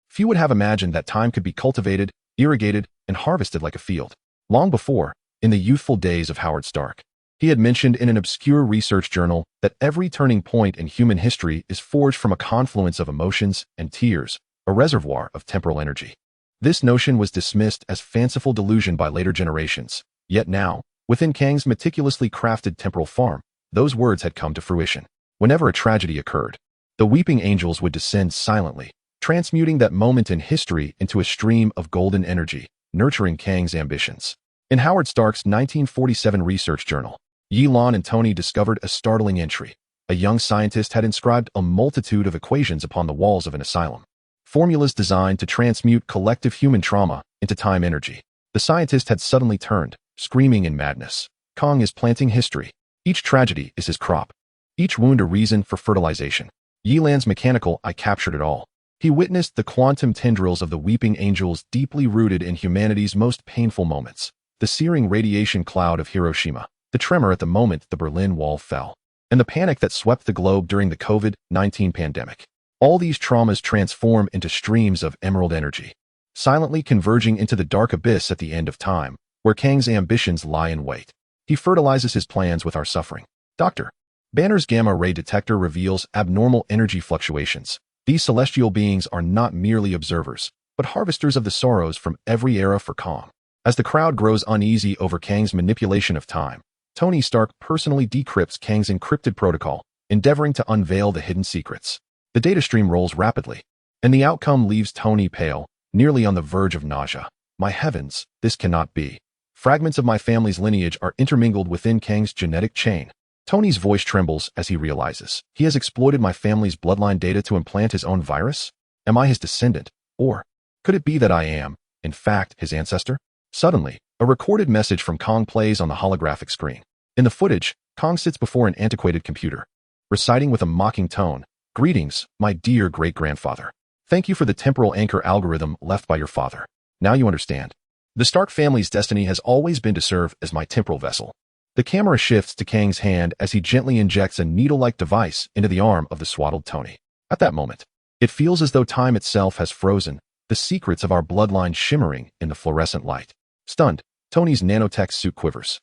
few would have imagined that time could be cultivated, irrigated, and harvested like a field. Long before, in the youthful days of Howard Stark, he had mentioned in an obscure research journal that every turning point in human history is forged from a confluence of emotions and tears, a reservoir of temporal energy. This notion was dismissed as fanciful delusion by later generations, yet now, within Kang's meticulously crafted temporal farm, those words had come to fruition. Whenever a tragedy occurred, the weeping angels would descend silently, transmuting that moment in history into a stream of golden energy, nurturing Kang's ambitions. In Howard Stark's 1947 research journal, Ye Lan and Tony discovered a startling entry. A young scientist had inscribed a multitude of equations upon the walls of an asylum, formulas designed to transmute collective human trauma into time energy. The scientist had suddenly turned, screaming in madness. Kang is planting history. Each tragedy is his crop. Each wound a reason for fertilization. Ye Lan's mechanical eye captured it all. He witnessed the quantum tendrils of the weeping angels deeply rooted in humanity's most painful moments. The searing radiation cloud of Hiroshima, the tremor at the moment the Berlin Wall fell, and the panic that swept the globe during the COVID-19 pandemic. All these traumas transform into streams of emerald energy, silently converging into the dark abyss at the end of time, where Kang's ambitions lie in wait. He fertilizes his plans with our suffering. Dr. Banner's gamma-ray detector reveals abnormal energy fluctuations. These celestial beings are not merely observers, but harvesters of the sorrows from every era for Kang. As the crowd grows uneasy over Kang's manipulation of time, Tony Stark personally decrypts Kang's encrypted protocol, endeavoring to unveil the hidden secrets. The data stream rolls rapidly, and the outcome leaves Tony pale, nearly on the verge of nausea. My heavens, this cannot be. Fragments of my family's lineage are intermingled within Kang's genetic chain. Tony's voice trembles as he realizes he has exploited my family's bloodline data to implant his own virus. Am I his descendant? Or could it be that I am, in fact, his ancestor? Suddenly, a recorded message from Kang plays on the holographic screen. In the footage, Kang sits before an antiquated computer, reciting with a mocking tone, "Greetings, my dear great-grandfather. Thank you for the temporal anchor algorithm left by your father. Now you understand. The Stark family's destiny has always been to serve as my temporal vessel." The camera shifts to Kang's hand as he gently injects a needle-like device into the arm of the swaddled Tony. At that moment, it feels as though time itself has frozen, the secrets of our bloodline shimmering in the fluorescent light. Stunned, Tony's nanotech suit quivers,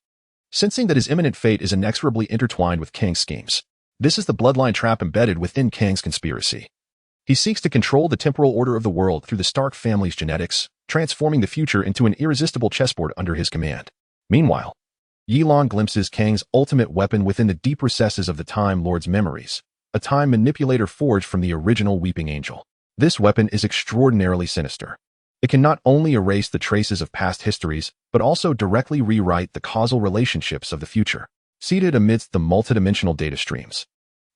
sensing that his imminent fate is inexorably intertwined with Kang's schemes. This is the bloodline trap embedded within Kang's conspiracy. He seeks to control the temporal order of the world through the Stark family's genetics, transforming the future into an irresistible chessboard under his command. Meanwhile, Ye Lan glimpses Kang's ultimate weapon within the deep recesses of the Time Lord's memories, a time manipulator forged from the original Weeping Angel. This weapon is extraordinarily sinister. It can not only erase the traces of past histories, but also directly rewrite the causal relationships of the future. Seated amidst the multidimensional data streams,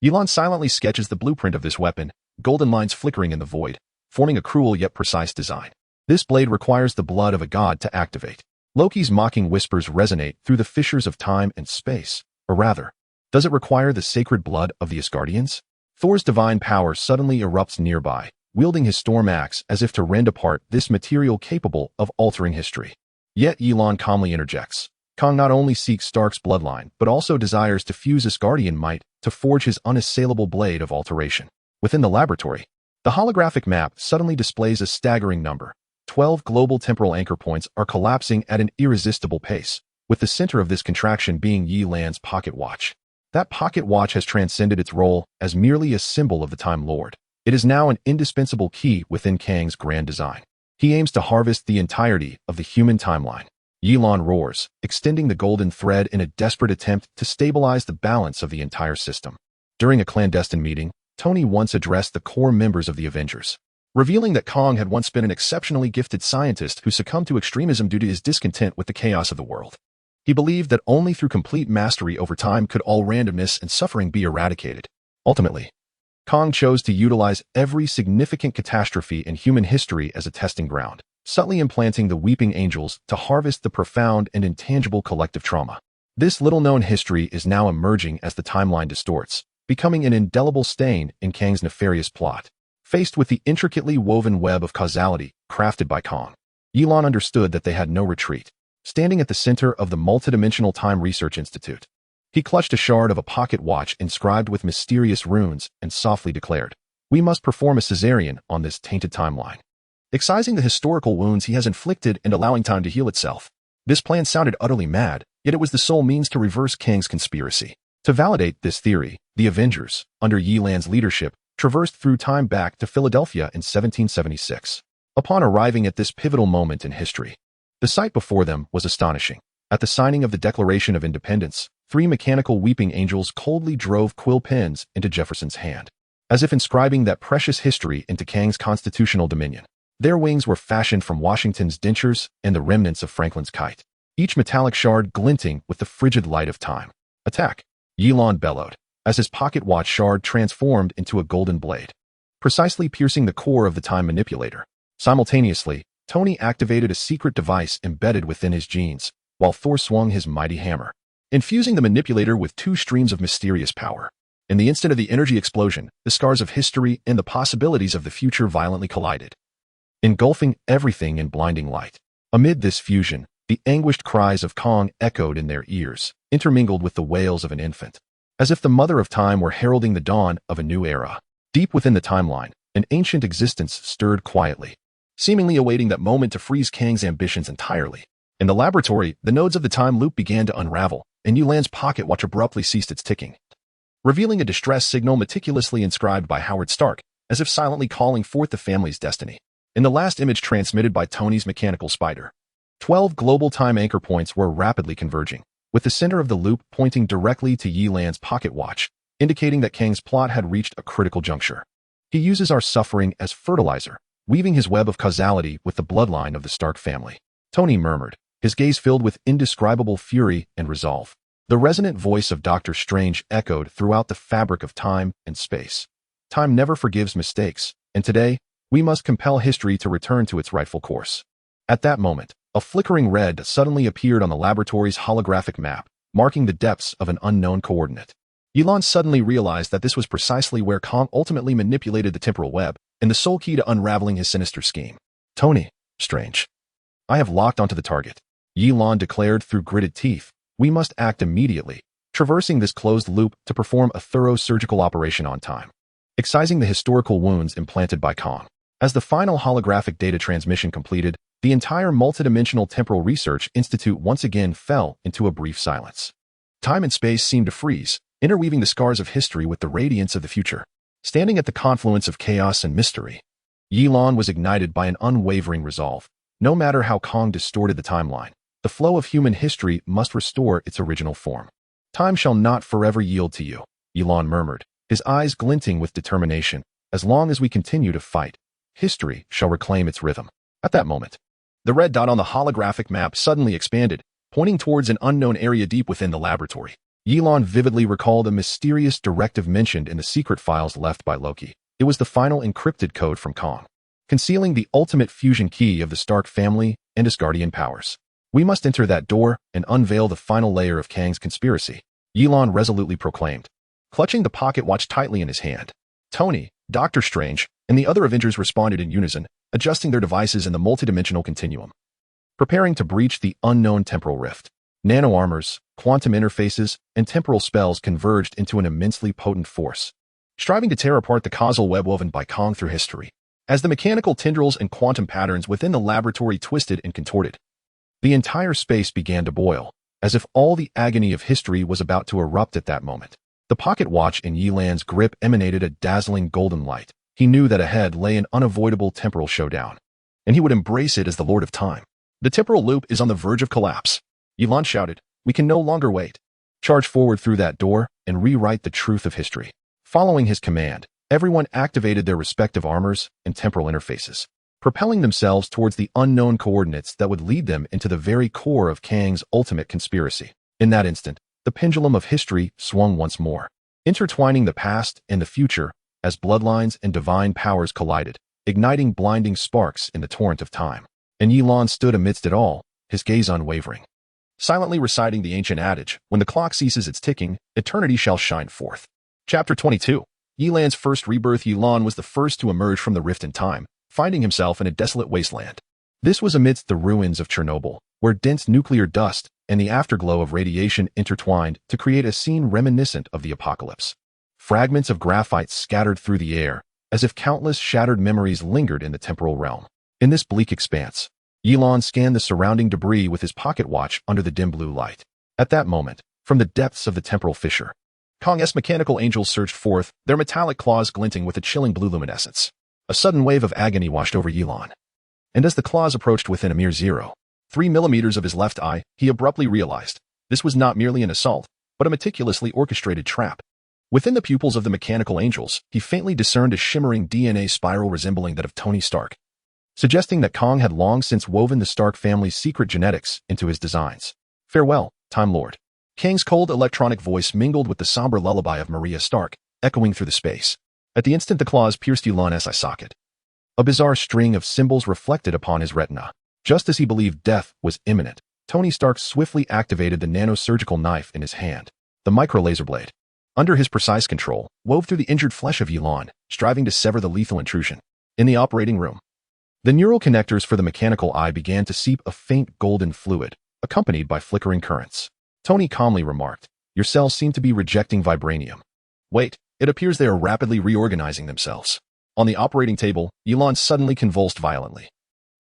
Ye Lan silently sketches the blueprint of this weapon, golden lines flickering in the void, forming a cruel yet precise design. This blade requires the blood of a god to activate. Loki's mocking whispers resonate through the fissures of time and space. Or rather, does it require the sacred blood of the Asgardians? Thor's divine power suddenly erupts nearby, wielding his storm axe as if to rend apart this material capable of altering history. Yet Ye Lan calmly interjects. Kang not only seeks Stark's bloodline, but also desires to fuse Asgardian might to forge his unassailable blade of alteration. Within the laboratory, the holographic map suddenly displays a staggering number. 12 global temporal anchor points are collapsing at an irresistible pace, with the center of this contraction being Ye Lan's pocket watch. That pocket watch has transcended its role as merely a symbol of the Time Lord. It is now an indispensable key within Kang's grand design. He aims to harvest the entirety of the human timeline. Ye Lan roars, extending the golden thread in a desperate attempt to stabilize the balance of the entire system. During a clandestine meeting, Tony once addressed the core members of the Avengers, revealing that Kang had once been an exceptionally gifted scientist who succumbed to extremism due to his discontent with the chaos of the world. He believed that only through complete mastery over time could all randomness and suffering be eradicated. Ultimately, Kang chose to utilize every significant catastrophe in human history as a testing ground, subtly implanting the Weeping Angels to harvest the profound and intangible collective trauma. This little-known history is now emerging as the timeline distorts, becoming an indelible stain in Kang's nefarious plot. Faced with the intricately woven web of causality crafted by Kang, Ye Lan understood that they had no retreat. Standing at the center of the multidimensional Time Research Institute, he clutched a shard of a pocket watch inscribed with mysterious runes and softly declared, "We must perform a cesarean on this tainted timeline, excising the historical wounds he has inflicted and allowing time to heal itself." This plan sounded utterly mad, yet it was the sole means to reverse Kang's conspiracy. To validate this theory, the Avengers, under Ye Lan's leadership, traversed through time back to Philadelphia in 1776. Upon arriving at this pivotal moment in history, the sight before them was astonishing. At the signing of the Declaration of Independence, 3 mechanical weeping angels coldly drove quill pens into Jefferson's hand, as if inscribing that precious history into Kang's constitutional dominion. Their wings were fashioned from Washington's dentures and the remnants of Franklin's kite, each metallic shard glinting with the frigid light of time. "Attack!" Ye Lan bellowed, as his pocket watch shard transformed into a golden blade, precisely piercing the core of the time manipulator. Simultaneously, Tony activated a secret device embedded within his genes, while Thor swung his mighty hammer, infusing the manipulator with 2 streams of mysterious power. In the instant of the energy explosion, the scars of history and the possibilities of the future violently collided, engulfing everything in blinding light. Amid this fusion, the anguished cries of Kang echoed in their ears. intermingled with the wails of an infant. As if the mother of time were heralding the dawn of a new era. Deep within the timeline, an ancient existence stirred quietly, seemingly awaiting that moment to freeze Kang's ambitions entirely. In the laboratory, the nodes of the time loop began to unravel, and Ye Lan's pocket watch abruptly ceased its ticking, revealing a distress signal meticulously inscribed by Howard Stark, as if silently calling forth the family's destiny. In the last image transmitted by Tony's mechanical spider, 12 global time anchor points were rapidly converging, with the center of the loop pointing directly to Ye Lan's pocket watch, indicating that Kang's plot had reached a critical juncture. He uses our suffering as fertilizer, weaving his web of causality with the bloodline of the Stark family. Tony murmured, his gaze filled with indescribable fury and resolve. The resonant voice of Doctor Strange echoed throughout the fabric of time and space. Time never forgives mistakes, and today, we must compel history to return to its rightful course. At that moment, a flickering red suddenly appeared on the laboratory's holographic map, marking the depths of an unknown coordinate. Ye Lan suddenly realized that this was precisely where Kang ultimately manipulated the temporal web, and the sole key to unraveling his sinister scheme. Tony, Strange. I have locked onto the target, Ye Lan declared through gritted teeth. We must act immediately, traversing this closed loop to perform a thorough surgical operation on time, excising the historical wounds implanted by Kang. As the final holographic data transmission completed, the entire multidimensional temporal research institute once again fell into a brief silence. Time and space seemed to freeze, interweaving the scars of history with the radiance of the future. Standing at the confluence of chaos and mystery, Ye Lan was ignited by an unwavering resolve. No matter how Kang distorted the timeline, the flow of human history must restore its original form. Time shall not forever yield to you, Ye Lan murmured, his eyes glinting with determination. As long as we continue to fight, history shall reclaim its rhythm. At that moment, the red dot on the holographic map suddenly expanded, pointing towards an unknown area deep within the laboratory. Ye Lan vividly recalled a mysterious directive mentioned in the secret files left by Loki. It was the final encrypted code from Kang, concealing the ultimate fusion key of the Stark family and Asgardian powers. We must enter that door and unveil the final layer of Kang's conspiracy, Ye Lan resolutely proclaimed, clutching the pocket watch tightly in his hand. Tony, Doctor Strange, and the other Avengers responded in unison, adjusting their devices in the multidimensional continuum, preparing to breach the unknown temporal rift. Nano-armors, quantum interfaces, and temporal spells converged into an immensely potent force, striving to tear apart the causal web woven by Kang through history. As the mechanical tendrils and quantum patterns within the laboratory twisted and contorted, the entire space began to boil, as if all the agony of history was about to erupt at that moment. The pocket watch in Ye Lan's grip emanated a dazzling golden light. He knew that ahead lay an unavoidable temporal showdown, and he would embrace it as the Lord of Time. The temporal loop is on the verge of collapse, Ye Lan shouted. We can no longer wait. Charge forward through that door and rewrite the truth of history. Following his command, everyone activated their respective armors and temporal interfaces, propelling themselves towards the unknown coordinates that would lead them into the very core of Kang's ultimate conspiracy. In that instant, the pendulum of history swung once more, intertwining the past and the future as bloodlines and divine powers collided, igniting blinding sparks in the torrent of time. And Ye Lan stood amidst it all, his gaze unwavering, silently reciting the ancient adage, when the clock ceases its ticking, eternity shall shine forth. Chapter 22. Ye Lan's first rebirth. Ye Lan was the first to emerge from the rift in time, finding himself in a desolate wasteland. This was amidst the ruins of Chernobyl, where dense nuclear dust and the afterglow of radiation intertwined to create a scene reminiscent of the apocalypse. Fragments of graphite scattered through the air, as if countless shattered memories lingered in the temporal realm. In this bleak expanse, Ye Lan scanned the surrounding debris with his pocket watch under the dim blue light. At that moment, from the depths of the temporal fissure, Kang's mechanical angels surged forth, their metallic claws glinting with a chilling blue luminescence. A sudden wave of agony washed over Ye Lan, and as the claws approached within a mere 0.3 millimeters of his left eye, he abruptly realized this was not merely an assault, but a meticulously orchestrated trap. Within the pupils of the mechanical angels, he faintly discerned a shimmering DNA spiral resembling that of Tony Stark, suggesting that Kang had long since woven the Stark family's secret genetics into his designs. Farewell, Time Lord. Kang's cold electronic voice mingled with the somber lullaby of Maria Stark, echoing through the space. At the instant the claws pierced Ye Lan's eye socket, a bizarre string of symbols reflected upon his retina. Just as he believed death was imminent, Tony Stark swiftly activated the nanosurgical knife in his hand. The micro-laser blade, under his precise control, wove through the injured flesh of Ye Lan, striving to sever the lethal intrusion. In the operating room, the neural connectors for the mechanical eye began to seep a faint golden fluid, accompanied by flickering currents. Tony calmly remarked, "Your cells seem to be rejecting vibranium. Wait, it appears they are rapidly reorganizing themselves." On the operating table, Ye Lan suddenly convulsed violently,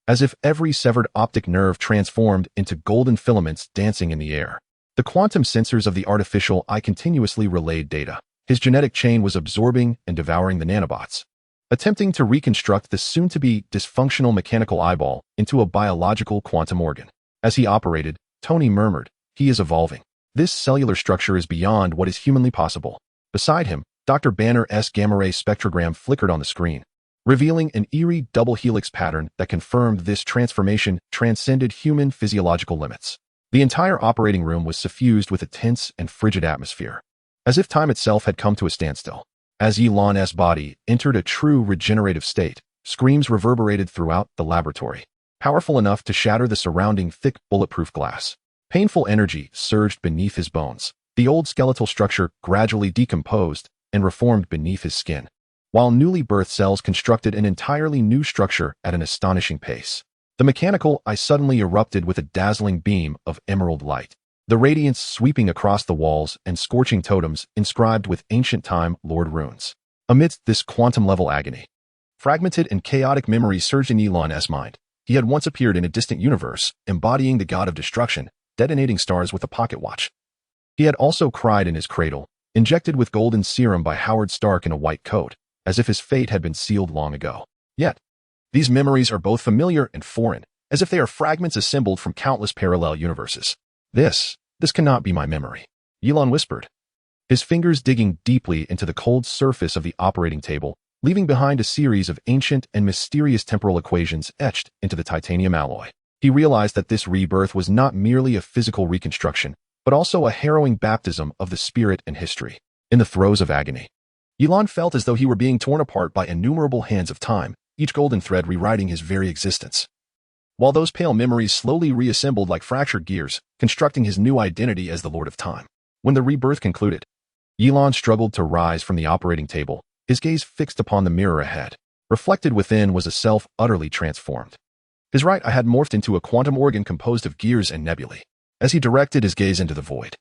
as if every severed optic nerve transformed into golden filaments dancing in the air. The quantum sensors of the artificial eye continuously relayed data. His genetic chain was absorbing and devouring the nanobots, attempting to reconstruct the soon-to-be dysfunctional mechanical eyeball into a biological quantum organ. As he operated, Tony murmured, "He is evolving. This cellular structure is beyond what is humanly possible." Beside him, Dr. Banner's gamma-ray spectrogram flickered on the screen, revealing an eerie double helix pattern that confirmed this transformation transcended human physiological limits. The entire operating room was suffused with a tense and frigid atmosphere, as if time itself had come to a standstill. As Ye Lan's body entered a true regenerative state, screams reverberated throughout the laboratory, powerful enough to shatter the surrounding thick, bulletproof glass. Painful energy surged beneath his bones. The old skeletal structure gradually decomposed and reformed beneath his skin, while newly birthed cells constructed an entirely new structure at an astonishing pace. The mechanical eye suddenly erupted with a dazzling beam of emerald light, the radiance sweeping across the walls and scorching totems inscribed with ancient time Lord runes. Amidst this quantum-level agony, fragmented and chaotic memories surged in Ye Lan's mind. He had once appeared in a distant universe, embodying the god of destruction, detonating stars with a pocket watch. He had also cried in his cradle, injected with golden serum by Howard Stark in a white coat, as if his fate had been sealed long ago. Yet, these memories are both familiar and foreign, as if they are fragments assembled from countless parallel universes. This cannot be my memory," Ye Lan whispered, his fingers digging deeply into the cold surface of the operating table, leaving behind a series of ancient and mysterious temporal equations etched into the titanium alloy. He realized that this rebirth was not merely a physical reconstruction, but also a harrowing baptism of the spirit and history. In the throes of agony, Ye Lan felt as though he were being torn apart by innumerable hands of time, each golden thread rewriting his very existence. While those pale memories slowly reassembled like fractured gears, constructing his new identity as the Lord of Time. When the rebirth concluded, Ye Lan struggled to rise from the operating table, his gaze fixed upon the mirror ahead. Reflected within was a self utterly transformed. His right eye had morphed into a quantum organ composed of gears and nebulae. As he directed his gaze into the void,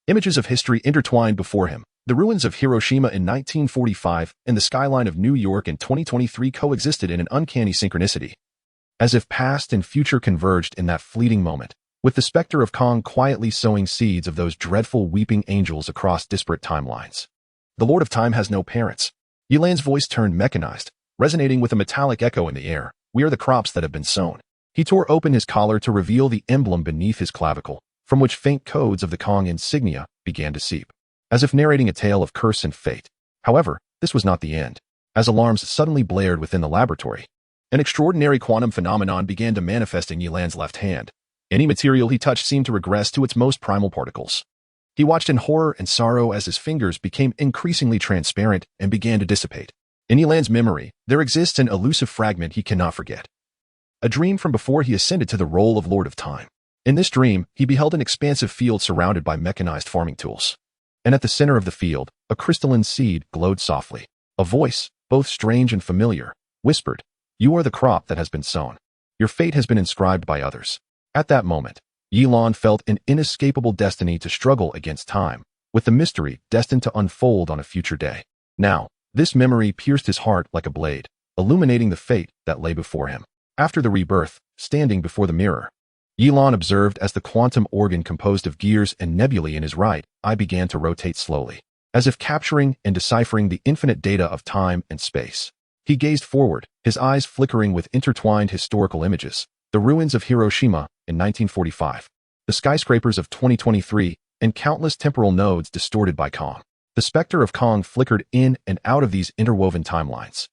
images of history intertwined before him. The ruins of Hiroshima in 1945 and the skyline of New York in 2023 coexisted in an uncanny synchronicity, as if past and future converged in that fleeting moment, with the specter of Kang quietly sowing seeds of those dreadful weeping angels across disparate timelines. The Lord of Time has no parents. Ye Lan's voice turned mechanized, resonating with a metallic echo in the air. "We are the crops that have been sown." He tore open his collar to reveal the emblem beneath his clavicle, from which faint codes of the Kang insignia began to seep, as if narrating a tale of curse and fate. However, this was not the end. As alarms suddenly blared within the laboratory, an extraordinary quantum phenomenon began to manifest in Ye Lan's left hand. Any material he touched seemed to regress to its most primal particles. He watched in horror and sorrow as his fingers became increasingly transparent and began to dissipate. In Ye Lan's memory, there exists an elusive fragment he cannot forget. A dream from before he ascended to the role of Lord of Time. In this dream, he beheld an expansive field surrounded by mechanized farming tools. And at the center of the field, a crystalline seed glowed softly. A voice, both strange and familiar, whispered, "You are the crop that has been sown. Your fate has been inscribed by others." At that moment, Ye Lan felt an inescapable destiny to struggle against time, with the mystery destined to unfold on a future day. Now, this memory pierced his heart like a blade, illuminating the fate that lay before him. After the rebirth, standing before the mirror, Ye Lan observed as the quantum organ composed of gears and nebulae in his right eye began to rotate slowly, as if capturing and deciphering the infinite data of time and space. He gazed forward, his eyes flickering with intertwined historical images, the ruins of Hiroshima in 1945, the skyscrapers of 2023, and countless temporal nodes distorted by Kang. The specter of Kang flickered in and out of these interwoven timelines,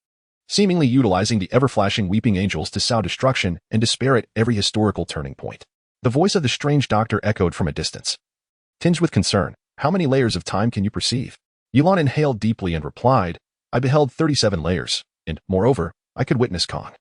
seemingly utilizing the ever-flashing weeping angels to sow destruction and despair at every historical turning point. The voice of the strange doctor echoed from a distance, tinged with concern. "How many layers of time can you perceive?" Ye Lan inhaled deeply and replied, "I beheld 37 layers, and, moreover, I could witness Kang."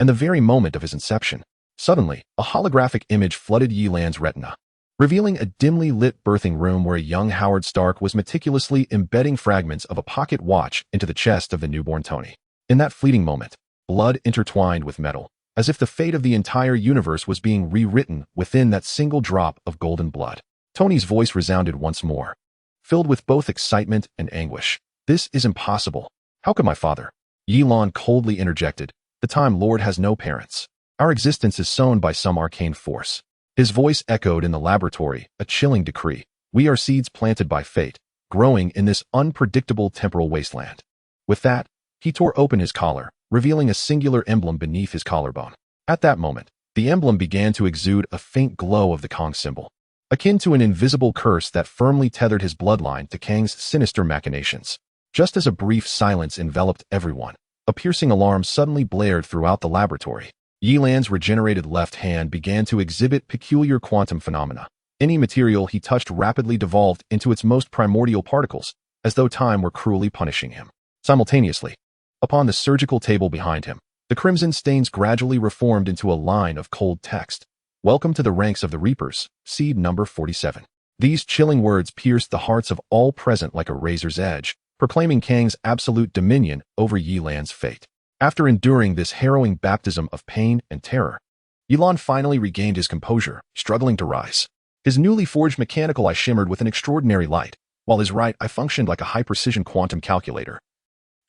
And the very moment of his inception, suddenly, a holographic image flooded Ye Lan's retina, revealing a dimly lit birthing room where a young Howard Stark was meticulously embedding fragments of a pocket watch into the chest of the newborn Tony. In that fleeting moment, blood intertwined with metal, as if the fate of the entire universe was being rewritten within that single drop of golden blood. Tony's voice resounded once more, filled with both excitement and anguish. This is impossible. How could my father? Ye Lan coldly interjected. The Time Lord has no parents. Our existence is sown by some arcane force. His voice echoed in the laboratory, a chilling decree. We are seeds planted by fate, growing in this unpredictable temporal wasteland. With that, he tore open his collar, revealing a singular emblem beneath his collarbone. At that moment, the emblem began to exude a faint glow of the Kang symbol, akin to an invisible curse that firmly tethered his bloodline to Kang's sinister machinations. Just as a brief silence enveloped everyone, a piercing alarm suddenly blared throughout the laboratory. Ye Lan's regenerated left hand began to exhibit peculiar quantum phenomena. Any material he touched rapidly devolved into its most primordial particles, as though time were cruelly punishing him. Simultaneously, upon the surgical table behind him, the crimson stains gradually reformed into a line of cold text. Welcome to the ranks of the Reapers, seed number 47. These chilling words pierced the hearts of all present like a razor's edge, proclaiming Kang's absolute dominion over Ye Lan's fate. After enduring this harrowing baptism of pain and terror, Ye Lan finally regained his composure, struggling to rise. His newly forged mechanical eye shimmered with an extraordinary light, while his right eye functioned like a high-precision quantum calculator,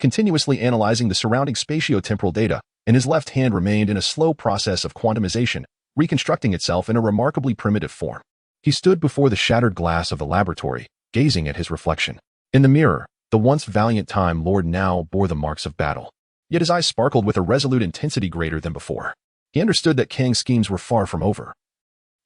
continuously analyzing the surrounding spatio-temporal data, and his left hand remained in a slow process of quantumization, reconstructing itself in a remarkably primitive form. He stood before the shattered glass of the laboratory, gazing at his reflection. In the mirror, the once valiant Time Lord now bore the marks of battle. Yet his eyes sparkled with a resolute intensity greater than before. He understood that Kang's schemes were far from over,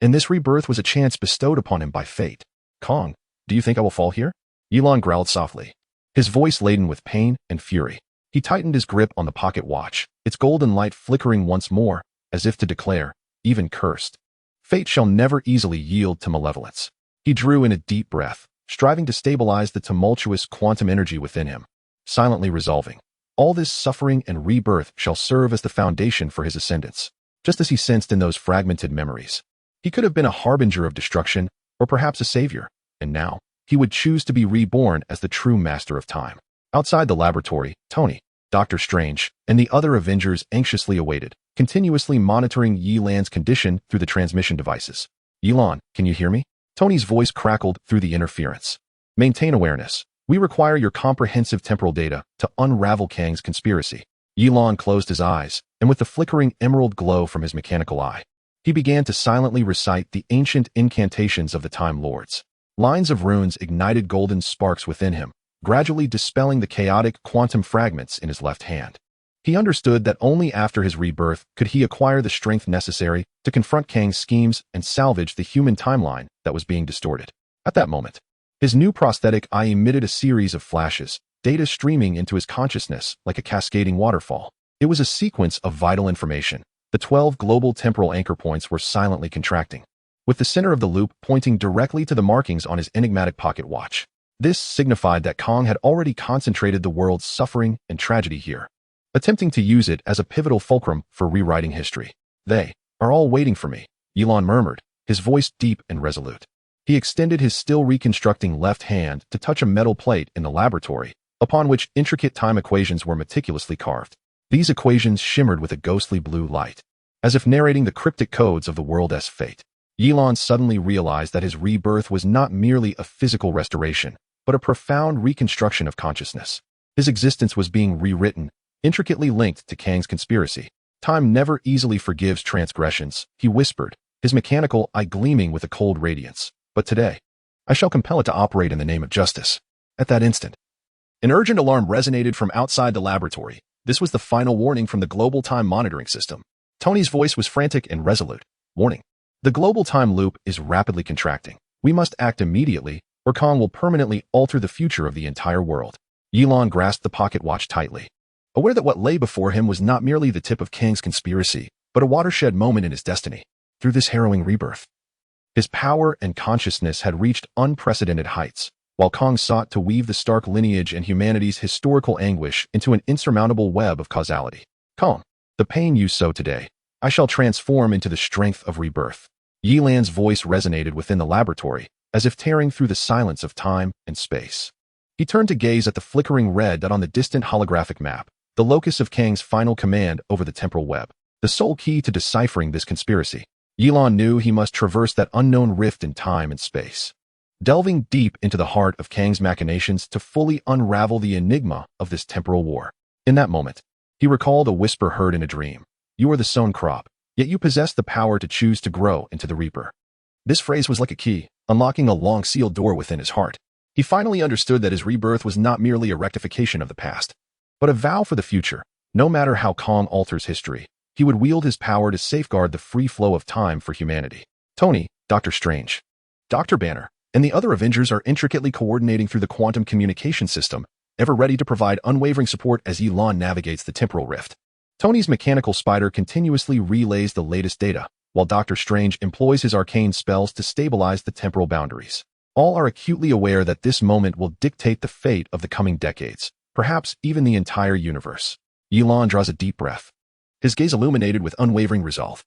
and this rebirth was a chance bestowed upon him by fate. Kang, do you think I will fall here? Ye Lan growled softly, his voice laden with pain and fury. He tightened his grip on the pocket watch, its golden light flickering once more, as if to declare, even cursed, fate shall never easily yield to malevolence. He drew in a deep breath, striving to stabilize the tumultuous quantum energy within him, silently resolving, all this suffering and rebirth shall serve as the foundation for his ascendance. Just as he sensed in those fragmented memories, he could have been a harbinger of destruction, or perhaps a savior, and now, he would choose to be reborn as the true master of time. Outside the laboratory, Tony, Dr. Strange, and the other Avengers anxiously awaited, continuously monitoring Ye Lan's condition through the transmission devices. Ye Lan, can you hear me? Tony's voice crackled through the interference. Maintain awareness. We require your comprehensive temporal data to unravel Kang's conspiracy. Ye Lan closed his eyes, and with the flickering emerald glow from his mechanical eye, he began to silently recite the ancient incantations of the Time Lords. Lines of runes ignited golden sparks within him, gradually dispelling the chaotic quantum fragments in his left hand. He understood that only after his rebirth could he acquire the strength necessary to confront Kang's schemes and salvage the human timeline that was being distorted. At that moment, his new prosthetic eye emitted a series of flashes, data streaming into his consciousness like a cascading waterfall. It was a sequence of vital information. The 12 global temporal anchor points were silently contracting, with the center of the loop pointing directly to the markings on his enigmatic pocket watch. This signified that Kang had already concentrated the world's suffering and tragedy here, attempting to use it as a pivotal fulcrum for rewriting history. They are all waiting for me, Ye Lan murmured, his voice deep and resolute. He extended his still reconstructing left hand to touch a metal plate in the laboratory, upon which intricate time equations were meticulously carved. These equations shimmered with a ghostly blue light, as if narrating the cryptic codes of the world's fate. Ye Lan suddenly realized that his rebirth was not merely a physical restoration, but a profound reconstruction of consciousness. His existence was being rewritten, intricately linked to Kang's conspiracy. Time never easily forgives transgressions, he whispered, his mechanical eye gleaming with a cold radiance. But today, I shall compel it to operate in the name of justice. At that instant, an urgent alarm resonated from outside the laboratory. This was the final warning from the global time monitoring system. Tony's voice was frantic and resolute. Warning. The global time loop is rapidly contracting. We must act immediately, or Kang will permanently alter the future of the entire world. Ye Lan grasped the pocket watch tightly, aware that what lay before him was not merely the tip of Kang's conspiracy, but a watershed moment in his destiny. Through this harrowing rebirth, his power and consciousness had reached unprecedented heights, while Kang sought to weave the Stark lineage and humanity's historical anguish into an insurmountable web of causality. Kang, the pain you sow today, I shall transform into the strength of rebirth. Ye Lan's voice resonated within the laboratory, as if tearing through the silence of time and space. He turned to gaze at the flickering red dot on the distant holographic map, the locus of Kang's final command over the temporal web, the sole key to deciphering this conspiracy. Ye Lan knew he must traverse that unknown rift in time and space, delving deep into the heart of Kang's machinations to fully unravel the enigma of this temporal war. In that moment, he recalled a whisper heard in a dream. You are the sown crop, yet you possess the power to choose to grow into the reaper. This phrase was like a key, unlocking a long-sealed door within his heart. He finally understood that his rebirth was not merely a rectification of the past, but a vow for the future. No matter how Kang alters history, he would wield his power to safeguard the free flow of time for humanity. Tony, Doctor Strange, Dr. Banner, and the other Avengers are intricately coordinating through the quantum communication system, ever ready to provide unwavering support as Ye Lan navigates the temporal rift. Tony's mechanical spider continuously relays the latest data, while Doctor Strange employs his arcane spells to stabilize the temporal boundaries. All are acutely aware that this moment will dictate the fate of the coming decades, perhaps even the entire universe. Ye Lan draws a deep breath, his gaze illuminated with unwavering resolve.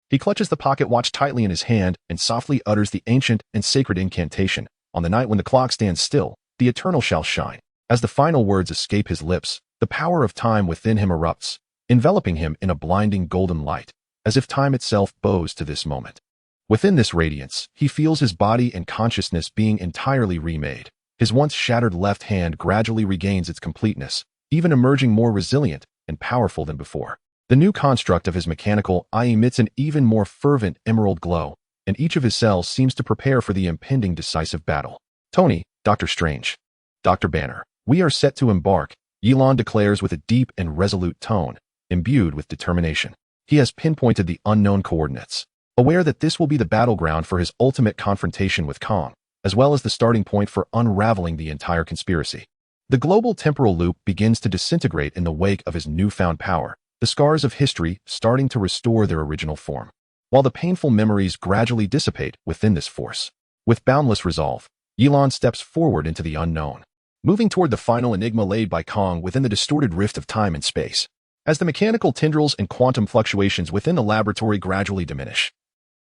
He clutches the pocket watch tightly in his hand and softly utters the ancient and sacred incantation. On the night when the clock stands still, the eternal shall shine. As the final words escape his lips, the power of time within him erupts, enveloping him in a blinding golden light, as if time itself bows to this moment. Within this radiance, he feels his body and consciousness being entirely remade. His once shattered left hand gradually regains its completeness, even emerging more resilient and powerful than before. The new construct of his mechanical eye emits an even more fervent emerald glow, and each of his cells seems to prepare for the impending decisive battle. Tony, Doctor Strange, Dr. Banner, we are set to embark, Ye Lan declares with a deep and resolute tone, imbued with determination. He has pinpointed the unknown coordinates, aware that this will be the battleground for his ultimate confrontation with Kang, as well as the starting point for unraveling the entire conspiracy. The global temporal loop begins to disintegrate in the wake of his newfound power, the scars of history starting to restore their original form, while the painful memories gradually dissipate within this force. With boundless resolve, Ye Lan steps forward into the unknown, moving toward the final enigma laid by Kang within the distorted rift of time and space. As the mechanical tendrils and quantum fluctuations within the laboratory gradually diminish,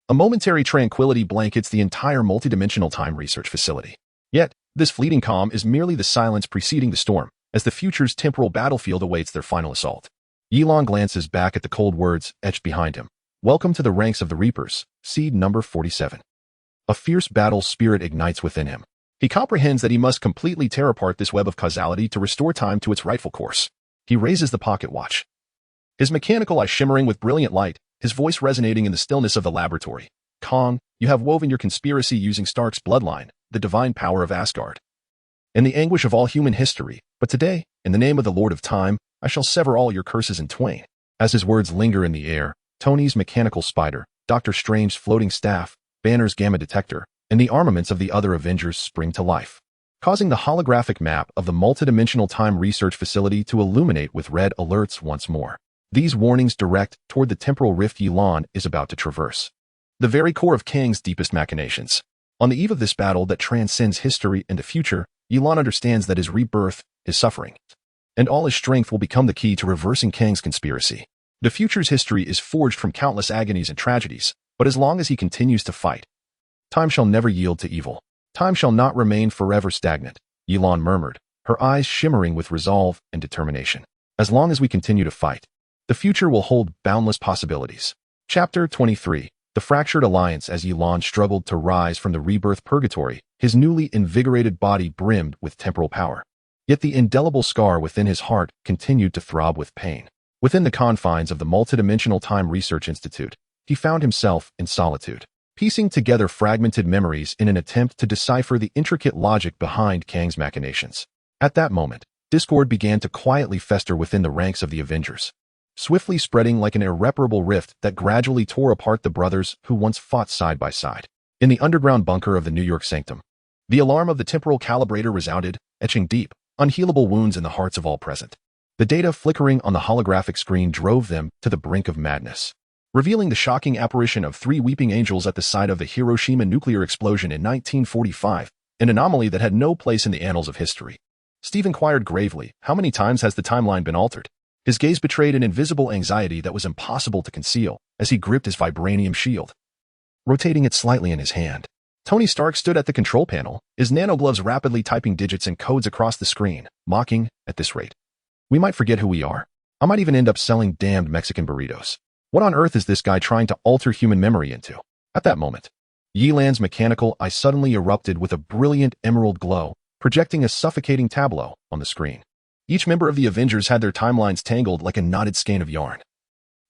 a momentary tranquility blankets the entire multidimensional time research facility. Yet, this fleeting calm is merely the silence preceding the storm, as the future's temporal battlefield awaits their final assault. Ye Lan glances back at the cold words etched behind him. Welcome to the ranks of the Reapers, seed number 47. A fierce battle spirit ignites within him. He comprehends that he must completely tear apart this web of causality to restore time to its rightful course. He raises the pocket watch, his mechanical eye shimmering with brilliant light, his voice resonating in the stillness of the laboratory. Kang, you have woven your conspiracy using Stark's bloodline, the divine power of Asgard, in the anguish of all human history, but today, in the name of the Lord of Time, I shall sever all your curses in twain. As his words linger in the air, Tony's mechanical spider, Doctor Strange's floating staff, Banner's gamma detector, and the armaments of the other Avengers spring to life, causing the holographic map of the multidimensional time research facility to illuminate with red alerts once more. These warnings direct toward the temporal rift Ye Lan is about to traverse, the very core of Kang's deepest machinations. On the eve of this battle that transcends history and the future, Ye Lan understands that his rebirth, his suffering, and all his strength will become the key to reversing Kang's conspiracy. The future's history is forged from countless agonies and tragedies, but as long as he continues to fight, time shall never yield to evil. Time shall not remain forever stagnant, Ye Lan murmured, her eyes shimmering with resolve and determination. As long as we continue to fight, the future will hold boundless possibilities. Chapter 23. The Fractured Alliance. As Ye Lan struggled to rise from the rebirth purgatory, his newly invigorated body brimmed with temporal power. Yet the indelible scar within his heart continued to throb with pain. Within the confines of the Multidimensional Time Research Institute, he found himself in solitude, piecing together fragmented memories in an attempt to decipher the intricate logic behind Kang's machinations. At that moment, discord began to quietly fester within the ranks of the Avengers, swiftly spreading like an irreparable rift that gradually tore apart the brothers who once fought side by side. In the underground bunker of the New York Sanctum, the alarm of the temporal calibrator resounded, etching deep, unhealable wounds in the hearts of all present. The data flickering on the holographic screen drove them to the brink of madness, revealing the shocking apparition of 3 weeping angels at the site of the Hiroshima nuclear explosion in 1945, an anomaly that had no place in the annals of history. Steve inquired gravely, how many times has the timeline been altered? His gaze betrayed an invisible anxiety that was impossible to conceal as he gripped his vibranium shield, rotating it slightly in his hand. Tony Stark stood at the control panel, his nanogloves rapidly typing digits and codes across the screen, mocking, at this rate, we might forget who we are. I might even end up selling damned Mexican burritos. What on earth is this guy trying to alter human memory into? At that moment, Ye Lan's mechanical eye suddenly erupted with a brilliant emerald glow, projecting a suffocating tableau on the screen. Each member of the Avengers had their timelines tangled like a knotted skein of yarn.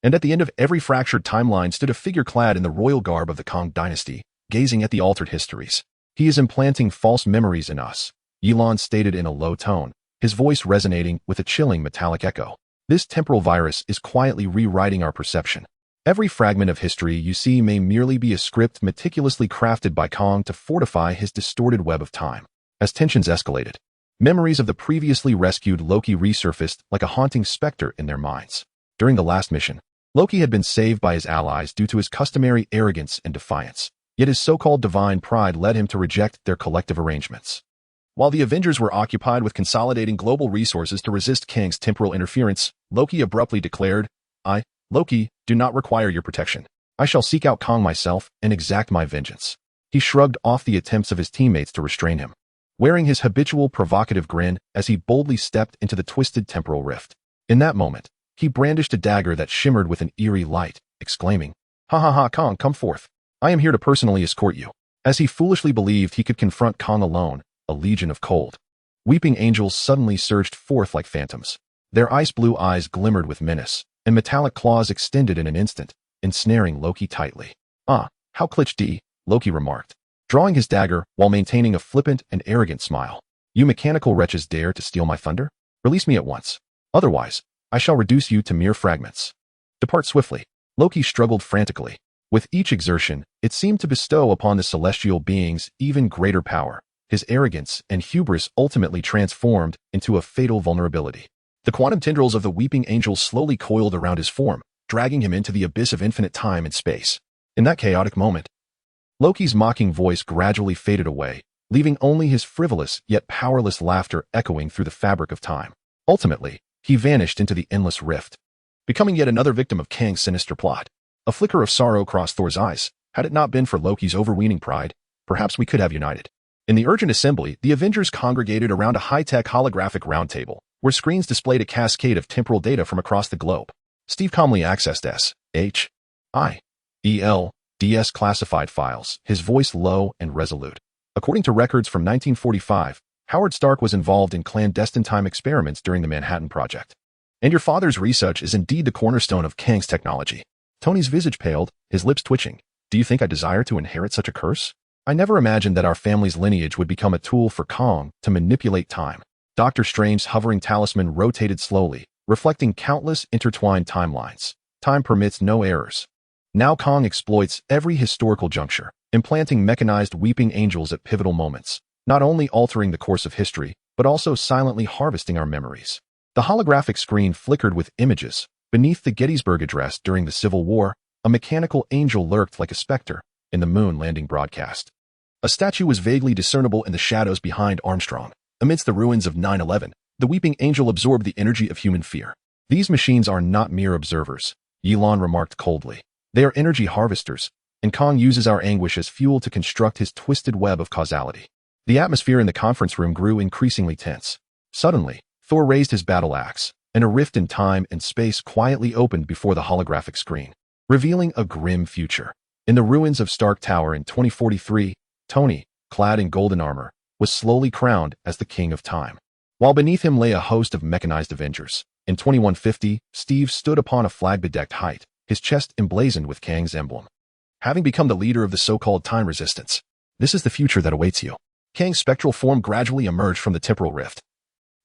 And at the end of every fractured timeline stood a figure clad in the royal garb of the Kang dynasty, gazing at the altered histories. He is implanting false memories in us, Ye Lan stated in a low tone, his voice resonating with a chilling metallic echo. This temporal virus is quietly rewriting our perception. Every fragment of history you see may merely be a script meticulously crafted by Kang to fortify his distorted web of time. As tensions escalated, memories of the previously rescued Loki resurfaced like a haunting specter in their minds. During the last mission, Loki had been saved by his allies due to his customary arrogance and defiance, yet his so-called divine pride led him to reject their collective arrangements. While the Avengers were occupied with consolidating global resources to resist Kang's temporal interference, Loki abruptly declared, "I, Loki, do not require your protection. I shall seek out Kang myself and exact my vengeance." He shrugged off the attempts of his teammates to restrain him, wearing his habitual provocative grin as he boldly stepped into the twisted temporal rift. In that moment, he brandished a dagger that shimmered with an eerie light, exclaiming, "Ha ha ha, Kang, come forth. I am here to personally escort you." As he foolishly believed he could confront Kang alone, a legion of cold, weeping angels suddenly surged forth like phantoms. Their ice-blue eyes glimmered with menace, and metallic claws extended in an instant, ensnaring Loki tightly. "Ah, how clitched," Loki remarked, drawing his dagger while maintaining a flippant and arrogant smile. "You mechanical wretches dare to steal my thunder? Release me at once. Otherwise, I shall reduce you to mere fragments. Depart swiftly." Loki struggled frantically. With each exertion, it seemed to bestow upon the celestial beings even greater power. His arrogance and hubris ultimately transformed into a fatal vulnerability. The quantum tendrils of the weeping angels slowly coiled around his form, dragging him into the abyss of infinite time and space. In that chaotic moment, Loki's mocking voice gradually faded away, leaving only his frivolous yet powerless laughter echoing through the fabric of time. Ultimately, he vanished into the endless rift, becoming yet another victim of Kang's sinister plot. A flicker of sorrow crossed Thor's eyes. Had it not been for Loki's overweening pride, perhaps we could have united. In the urgent assembly, the Avengers congregated around a high-tech holographic roundtable, where screens displayed a cascade of temporal data from across the globe. Steve calmly accessed S.H.I.E.L.D.S. classified files, his voice low and resolute. According to records from 1945, Howard Stark was involved in clandestine time experiments during the Manhattan Project. And your father's research is indeed the cornerstone of Kang's technology. Tony's visage paled, his lips twitching. "Do you think I desire to inherit such a curse? I never imagined that our family's lineage would become a tool for Kang to manipulate time." Doctor Strange's hovering talisman rotated slowly, reflecting countless intertwined timelines. Time permits no errors. Now Kang exploits every historical juncture, implanting mechanized weeping angels at pivotal moments, not only altering the course of history, but also silently harvesting our memories. The holographic screen flickered with images. Beneath the Gettysburg Address during the Civil War, a mechanical angel lurked like a specter in the moon landing broadcast. A statue was vaguely discernible in the shadows behind Armstrong. Amidst the ruins of 9/11, the weeping angel absorbed the energy of human fear. "These machines are not mere observers," Ye Lan remarked coldly. "They are energy harvesters, and Kang uses our anguish as fuel to construct his twisted web of causality." The atmosphere in the conference room grew increasingly tense. Suddenly, Thor raised his battle axe, and a rift in time and space quietly opened before the holographic screen, revealing a grim future. In the ruins of Stark Tower in 2043, Tony, clad in golden armor, was slowly crowned as the King of Time, while beneath him lay a host of mechanized Avengers. In 2150, Steve stood upon a flag-bedecked height, his chest emblazoned with Kang's emblem. Having become the leader of the so-called time resistance, this is the future that awaits you. Kang's spectral form gradually emerged from the temporal rift,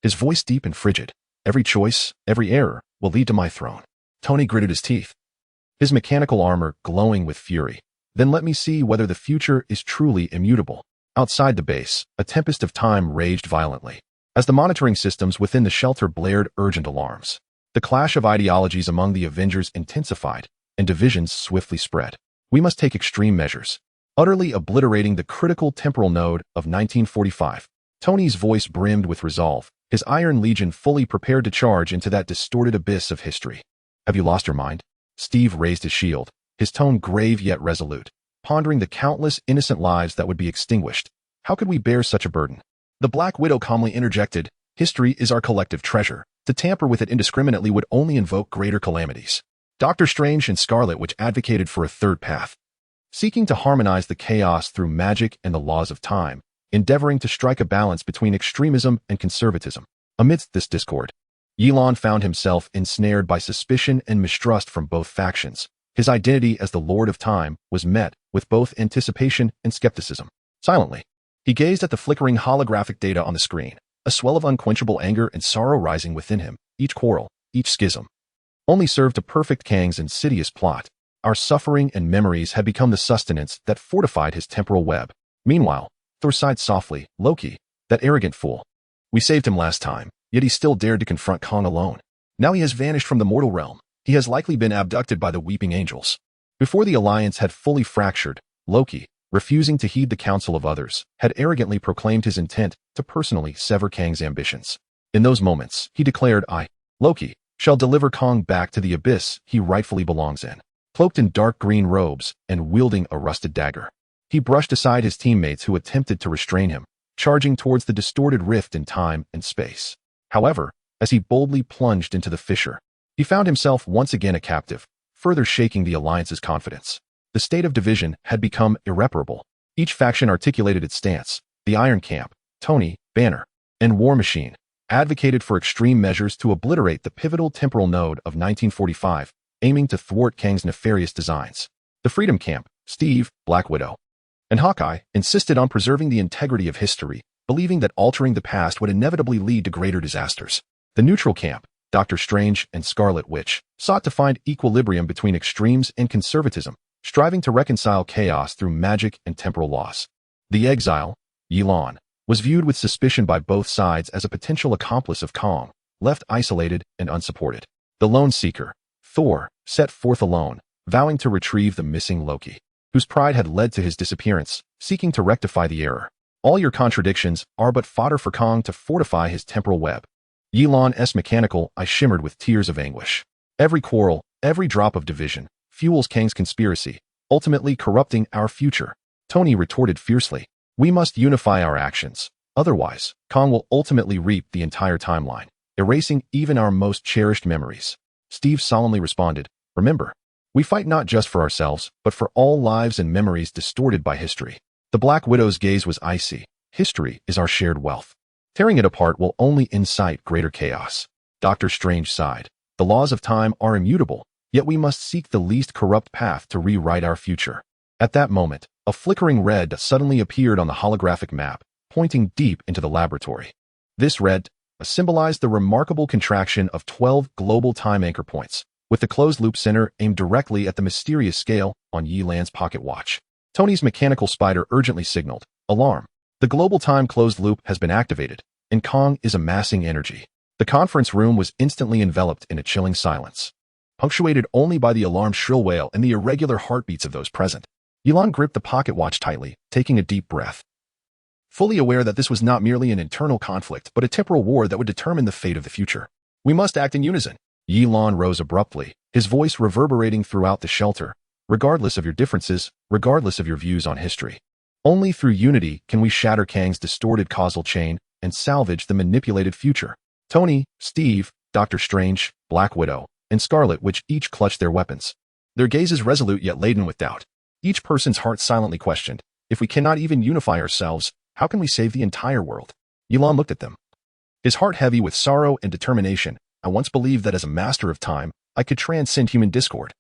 his voice deep and frigid. "Every choice, every error, will lead to my throne." Tony gritted his teeth, his mechanical armor glowing with fury. "Then let me see whether the future is truly immutable." Outside the base, a tempest of time raged violently, as the monitoring systems within the shelter blared urgent alarms. The clash of ideologies among the Avengers intensified, and divisions swiftly spread. "We must take extreme measures, utterly obliterating the critical temporal node of 1945. Tony's voice brimmed with resolve, his Iron Legion fully prepared to charge into that distorted abyss of history. "Have you lost your mind?" Steve raised his shield, his tone grave yet resolute, pondering the countless innocent lives that would be extinguished. "How could we bear such a burden?" The Black Widow calmly interjected, "History is our collective treasure. To tamper with it indiscriminately would only invoke greater calamities." Doctor Strange and Scarlet Witch advocated for a third path, seeking to harmonize the chaos through magic and the laws of time, endeavoring to strike a balance between extremism and conservatism. Amidst this discord, Ye Lan found himself ensnared by suspicion and mistrust from both factions. His identity as the Lord of Time was met with both anticipation and skepticism. Silently, he gazed at the flickering holographic data on the screen, a swell of unquenchable anger and sorrow rising within him. Each quarrel, each schism, only served to perfect Kang's insidious plot. Our suffering and memories had become the sustenance that fortified his temporal web. Meanwhile, Thor sighed softly. Loki, that arrogant fool. We saved him last time, yet he still dared to confront Kang alone. Now he has vanished from the mortal realm. He has likely been abducted by the weeping angels. Before the alliance had fully fractured, Loki, refusing to heed the counsel of others, had arrogantly proclaimed his intent to personally sever Kang's ambitions. In those moments, he declared, I, Loki, shall deliver Kang back to the abyss he rightfully belongs in. Cloaked in dark green robes and wielding a rusted dagger, he brushed aside his teammates who attempted to restrain him, charging towards the distorted rift in time and space. However, as he boldly plunged into the fissure, he found himself once again a captive, further shaking the alliance's confidence. The state of division had become irreparable. Each faction articulated its stance. The Iron Camp, Tony, Banner, and War Machine advocated for extreme measures to obliterate the pivotal temporal node of 1945, aiming to thwart Kang's nefarious designs. The Freedom Camp, Steve, Black Widow, and Hawkeye insisted on preserving the integrity of history, believing that altering the past would inevitably lead to greater disasters. The Neutral Camp, Doctor Strange and Scarlet Witch, sought to find equilibrium between extremes and conservatism, striving to reconcile chaos through magic and temporal laws. The Exile, Ye Lan, was viewed with suspicion by both sides as a potential accomplice of Kang, left isolated and unsupported. The Lone Seeker, Thor, set forth alone, vowing to retrieve the missing Loki, whose pride had led to his disappearance, seeking to rectify the error. All your contradictions are but fodder for Kang to fortify his temporal web. Ye Lan's mechanical eye shimmered with tears of anguish. Every quarrel, every drop of division, fuels Kang's conspiracy, ultimately corrupting our future. Tony retorted fiercely. We must unify our actions. Otherwise, Kang will ultimately reap the entire timeline, erasing even our most cherished memories. Steve solemnly responded, remember, we fight not just for ourselves, but for all lives and memories distorted by history. The Black Widow's gaze was icy. History is our shared wealth. Tearing it apart will only incite greater chaos. Doctor Strange sighed. The laws of time are immutable, yet we must seek the least corrupt path to rewrite our future. At that moment, a flickering red suddenly appeared on the holographic map, pointing deep into the laboratory. This red symbolized the remarkable contraction of 12 global time anchor points, with the closed-loop center aimed directly at the mysterious scale on Ye Lan's pocket watch. Tony's mechanical spider urgently signaled, alarm. The global time closed loop has been activated, and Kang is amassing energy. The conference room was instantly enveloped in a chilling silence, punctuated only by the alarm's shrill wail and the irregular heartbeats of those present. Ye Lan gripped the pocket watch tightly, taking a deep breath, fully aware that this was not merely an internal conflict, but a temporal war that would determine the fate of the future. We must act in unison. Ye Lan rose abruptly, his voice reverberating throughout the shelter. Regardless of your differences, regardless of your views on history, only through unity can we shatter Kang's distorted causal chain and salvage the manipulated future. Tony, Steve, Doctor Strange, Black Widow, and Scarlet Witch each clutched their weapons, their gazes resolute yet laden with doubt. Each person's heart silently questioned, if we cannot even unify ourselves, how can we save the entire world? Ye Lan looked at them, his heart heavy with sorrow and determination. I once believed that as a master of time, I could transcend human discord.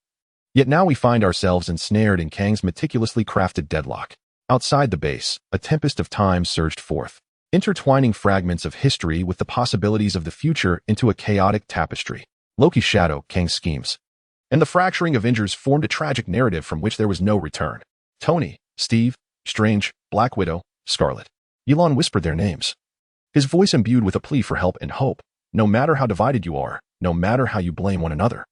Yet now we find ourselves ensnared in Kang's meticulously crafted deadlock. Outside the base, a tempest of time surged forth, intertwining fragments of history with the possibilities of the future into a chaotic tapestry. Loki's shadow, Kang's schemes, and the fracturing Avengers formed a tragic narrative from which there was no return. Tony, Steve, Strange, Black Widow, Scarlet. Ye Lan whispered their names, his voice imbued with a plea for help and hope. No matter how divided you are, no matter how you blame one another,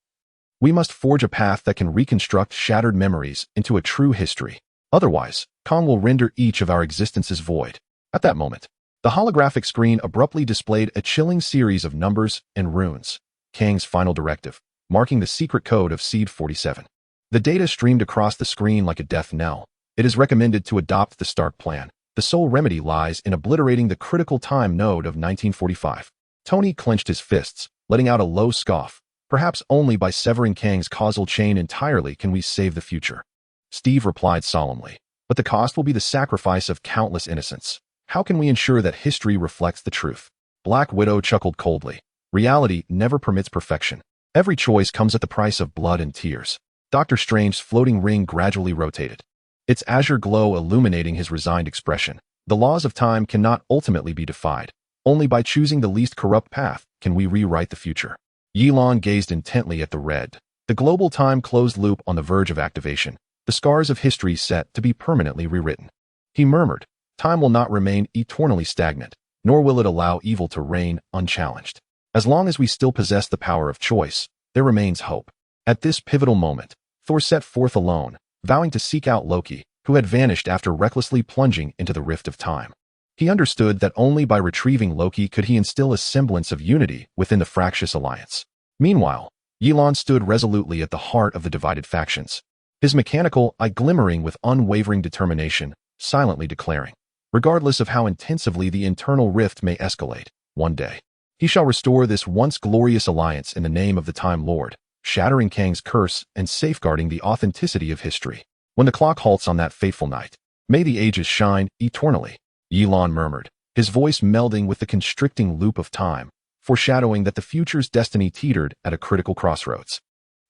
we must forge a path that can reconstruct shattered memories into a true history. Otherwise, Kang will render each of our existences void. At that moment, the holographic screen abruptly displayed a chilling series of numbers and runes, Kang's final directive, marking the secret code of Seed 47. The data streamed across the screen like a death knell. It is recommended to adopt the Stark Plan. The sole remedy lies in obliterating the critical time node of 1945. Tony clenched his fists, letting out a low scoff. Perhaps only by severing Kang's causal chain entirely can we save the future. Steve replied solemnly. But the cost will be the sacrifice of countless innocents. How can we ensure that history reflects the truth? Black Widow chuckled coldly. Reality never permits perfection. Every choice comes at the price of blood and tears. Doctor Strange's floating ring gradually rotated, its azure glow illuminating his resigned expression. The laws of time cannot ultimately be defied. Only by choosing the least corrupt path can we rewrite the future. Ye Lan gazed intently at the red, the global time closed loop on the verge of activation, the scars of history set to be permanently rewritten. He murmured, "Time will not remain eternally stagnant, nor will it allow evil to reign unchallenged. As long as we still possess the power of choice, there remains hope." At this pivotal moment, Thor set forth alone, vowing to seek out Loki, who had vanished after recklessly plunging into the rift of time. He understood that only by retrieving Loki could he instill a semblance of unity within the fractious alliance. Meanwhile, Ye Lan stood resolutely at the heart of the divided factions, his mechanical eye glimmering with unwavering determination, silently declaring, regardless of how intensively the internal rift may escalate, one day, he shall restore this once glorious alliance in the name of the Time Lord, shattering Kang's curse and safeguarding the authenticity of history. When the clock halts on that fateful night, may the ages shine eternally, Ye Lan murmured, his voice melding with the constricting loop of time, foreshadowing that the future's destiny teetered at a critical crossroads.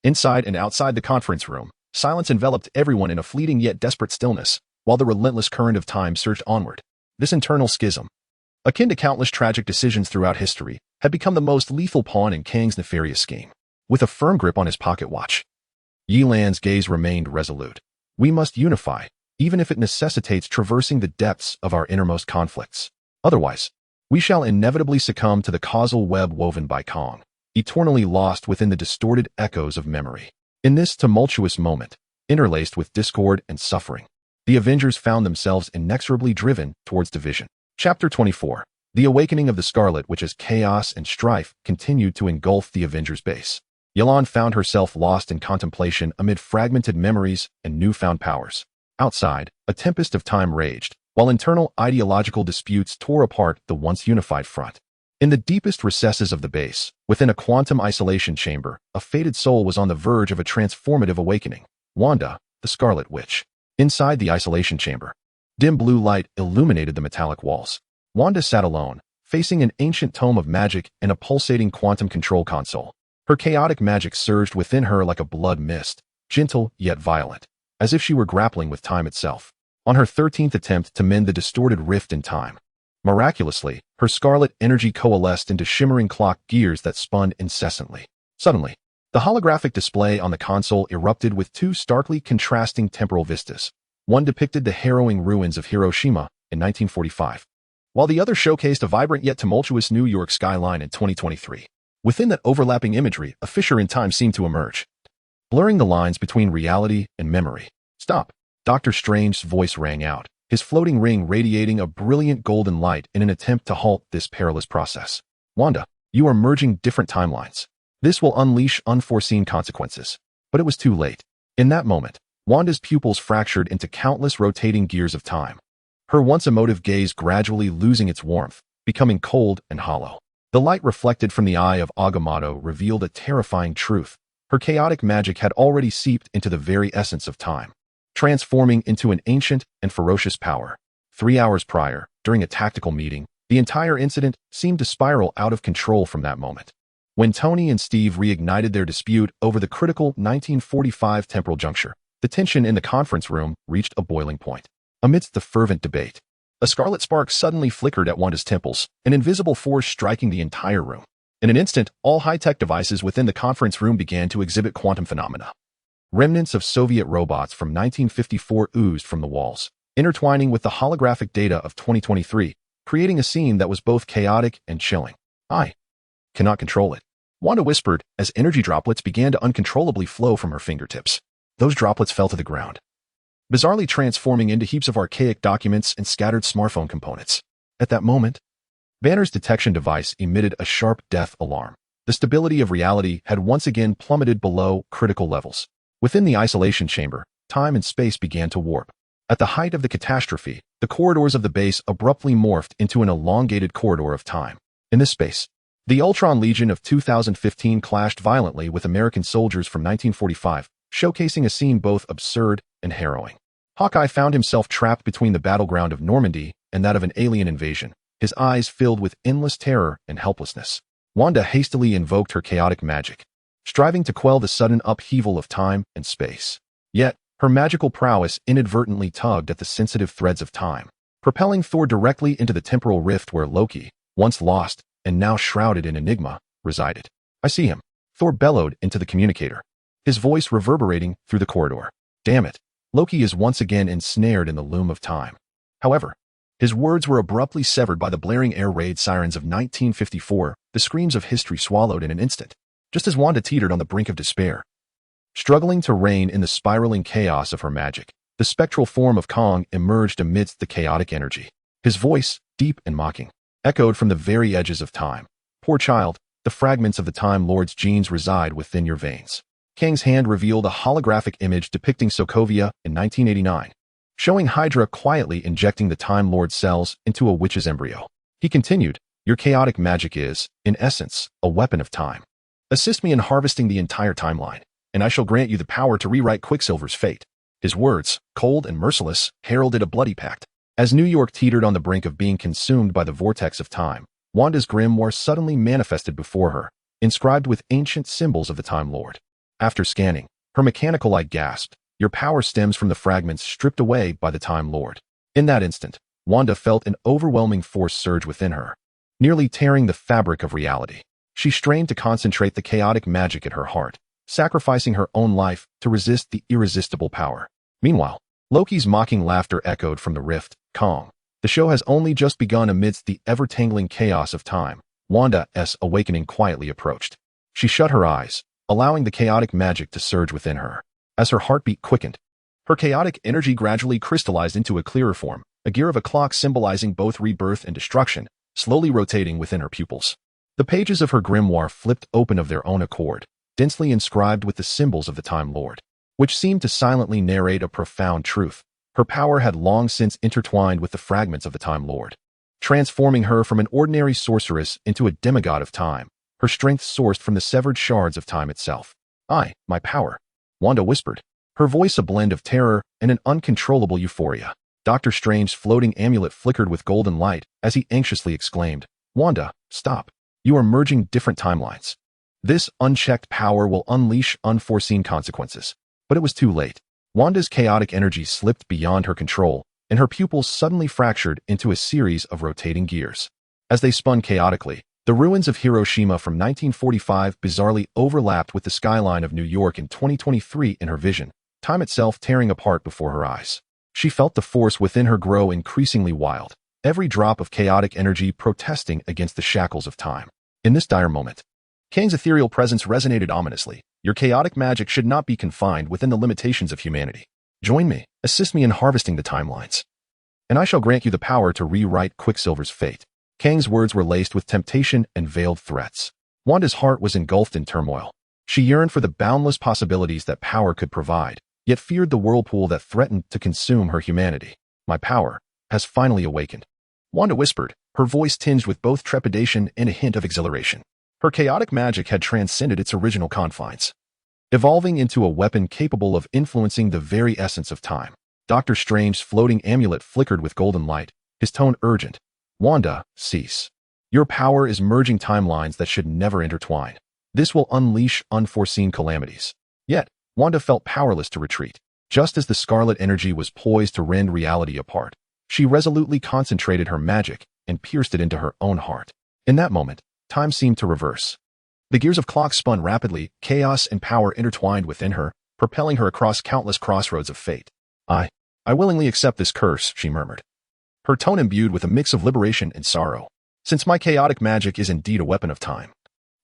Inside and outside the conference room, silence enveloped everyone in a fleeting yet desperate stillness, while the relentless current of time surged onward. This internal schism, akin to countless tragic decisions throughout history, had become the most lethal pawn in Kang's nefarious scheme. With a firm grip on his pocket watch, Ye Lan's gaze remained resolute. We must unify, even if it necessitates traversing the depths of our innermost conflicts. Otherwise, we shall inevitably succumb to the causal web woven by Kang, eternally lost within the distorted echoes of memory. In this tumultuous moment, interlaced with discord and suffering, the Avengers found themselves inexorably driven towards division. Chapter 24. The awakening of the Scarlet Witch. As chaos and strife continued to engulf the Avengers' base, Ye Lan found herself lost in contemplation amid fragmented memories and newfound powers. Outside, a tempest of time raged, while internal ideological disputes tore apart the once unified front. In the deepest recesses of the base, within a quantum isolation chamber, a fated soul was on the verge of a transformative awakening. Wanda, the Scarlet Witch. Inside the isolation chamber, dim blue light illuminated the metallic walls. Wanda sat alone, facing an ancient tome of magic and a pulsating quantum control console. Her chaotic magic surged within her like a blood mist, gentle yet violent, as if she were grappling with time itself. On her 13th attempt to mend the distorted rift in time, miraculously, her scarlet energy coalesced into shimmering clock gears that spun incessantly. Suddenly, the holographic display on the console erupted with two starkly contrasting temporal vistas. One depicted the harrowing ruins of Hiroshima in 1945, while the other showcased a vibrant yet tumultuous New York skyline in 2023. Within that overlapping imagery, a fissure in time seemed to emerge, blurring the lines between reality and memory. "Stop!" Doctor Strange's voice rang out, his floating ring radiating a brilliant golden light in an attempt to halt this perilous process. "Wanda, you are merging different timelines. This will unleash unforeseen consequences." But it was too late. In that moment, Wanda's pupils fractured into countless rotating gears of time, her once emotive gaze gradually losing its warmth, becoming cold and hollow. The light reflected from the eye of Agamotto revealed a terrifying truth. Her chaotic magic had already seeped into the very essence of time, transforming into an ancient and ferocious power. 3 hours prior, during a tactical meeting, the entire incident seemed to spiral out of control from that moment. When Tony and Steve reignited their dispute over the critical 1945 temporal juncture, the tension in the conference room reached a boiling point. Amidst the fervent debate, a scarlet spark suddenly flickered at Wanda's temples, an invisible force striking the entire room. In an instant, all high-tech devices within the conference room began to exhibit quantum phenomena. Remnants of Soviet robots from 1954 oozed from the walls, intertwining with the holographic data of 2023, creating a scene that was both chaotic and chilling. "I cannot control it," Wanda whispered as energy droplets began to uncontrollably flow from her fingertips. Those droplets fell to the ground, bizarrely transforming into heaps of archaic documents and scattered smartphone components. At that moment, Banner's detection device emitted a sharp death alarm. The stability of reality had once again plummeted below critical levels. Within the isolation chamber, time and space began to warp. At the height of the catastrophe, the corridors of the base abruptly morphed into an elongated corridor of time. In this space, The Ultron Legion of 2015 clashed violently with American soldiers from 1945, showcasing a scene both absurd and harrowing. Hawkeye found himself trapped between the battleground of Normandy and that of an alien invasion, his eyes filled with endless terror and helplessness. Wanda hastily invoked her chaotic magic, striving to quell the sudden upheaval of time and space. Yet, her magical prowess inadvertently tugged at the sensitive threads of time, propelling Thor directly into the temporal rift where Loki, once lost and now shrouded in enigma, resided. "I see him," Thor bellowed into the communicator, his voice reverberating through the corridor. "Damn it, Loki is once again ensnared in the loom of time." However, his words were abruptly severed by the blaring air raid sirens of 1954, the screams of history swallowed in an instant, just as Wanda teetered on the brink of despair. Struggling to rein in the spiraling chaos of her magic, the spectral form of Kang emerged amidst the chaotic energy. His voice, deep and mocking, echoed from the very edges of time. "Poor child, the fragments of the Time Lord's genes reside within your veins." Kang's hand revealed a holographic image depicting Sokovia in 1989, showing Hydra quietly injecting the Time Lord's cells into a witch's embryo. He continued, "Your chaotic magic is, in essence, a weapon of time. Assist me in harvesting the entire timeline, and I shall grant you the power to rewrite Quicksilver's fate." His words, cold and merciless, heralded a bloody pact. As New York teetered on the brink of being consumed by the vortex of time, Wanda's grimoire suddenly manifested before her, inscribed with ancient symbols of the Time Lord. After scanning, her mechanical eye gasped, "Your power stems from the fragments stripped away by the Time Lord." In that instant, Wanda felt an overwhelming force surge within her, nearly tearing the fabric of reality. She strained to concentrate the chaotic magic at her heart, sacrificing her own life to resist the irresistible power. Meanwhile, Loki's mocking laughter echoed from the rift. "Kang, the show has only just begun." Amidst the ever-tangling chaos of time, Wanda's awakening quietly approached. She shut her eyes, allowing the chaotic magic to surge within her. As her heartbeat quickened, her chaotic energy gradually crystallized into a clearer form, a gear of a clock symbolizing both rebirth and destruction, slowly rotating within her pupils. The pages of her grimoire flipped open of their own accord, densely inscribed with the symbols of the Time Lord, which seemed to silently narrate a profound truth. Her power had long since intertwined with the fragments of the Time Lord, transforming her from an ordinary sorceress into a demigod of time, her strength sourced from the severed shards of time itself. "My power," Wanda whispered, her voice a blend of terror and an uncontrollable euphoria. Doctor Strange's floating amulet flickered with golden light as he anxiously exclaimed, "Wanda, stop. You are merging different timelines. This unchecked power will unleash unforeseen consequences." But it was too late. Wanda's chaotic energy slipped beyond her control, and her pupils suddenly fractured into a series of rotating gears. As they spun chaotically, the ruins of Hiroshima from 1945 bizarrely overlapped with the skyline of New York in 2023 in her vision, time itself tearing apart before her eyes. She felt the force within her grow increasingly wild, every drop of chaotic energy protesting against the shackles of time. In this dire moment, Kang's ethereal presence resonated ominously. "Your chaotic magic should not be confined within the limitations of humanity. Join me, assist me in harvesting the timelines, and I shall grant you the power to rewrite Quicksilver's fate." Kang's words were laced with temptation and veiled threats. Wanda's heart was engulfed in turmoil. She yearned for the boundless possibilities that power could provide, yet feared the whirlpool that threatened to consume her humanity. "My power has finally awakened," Wanda whispered, her voice tinged with both trepidation and a hint of exhilaration. Her chaotic magic had transcended its original confines, evolving into a weapon capable of influencing the very essence of time. Doctor Strange's floating amulet flickered with golden light, his tone urgent. "Wanda, cease. Your power is merging timelines that should never intertwine. This will unleash unforeseen calamities." Yet, Wanda felt powerless to retreat. Just as the scarlet energy was poised to rend reality apart, she resolutely concentrated her magic and pierced it into her own heart. In that moment, time seemed to reverse. The gears of clock spun rapidly, chaos and power intertwined within her, propelling her across countless crossroads of fate. I willingly accept this curse," she murmured, her tone imbued with a mix of liberation and sorrow. "Since my chaotic magic is indeed a weapon of time,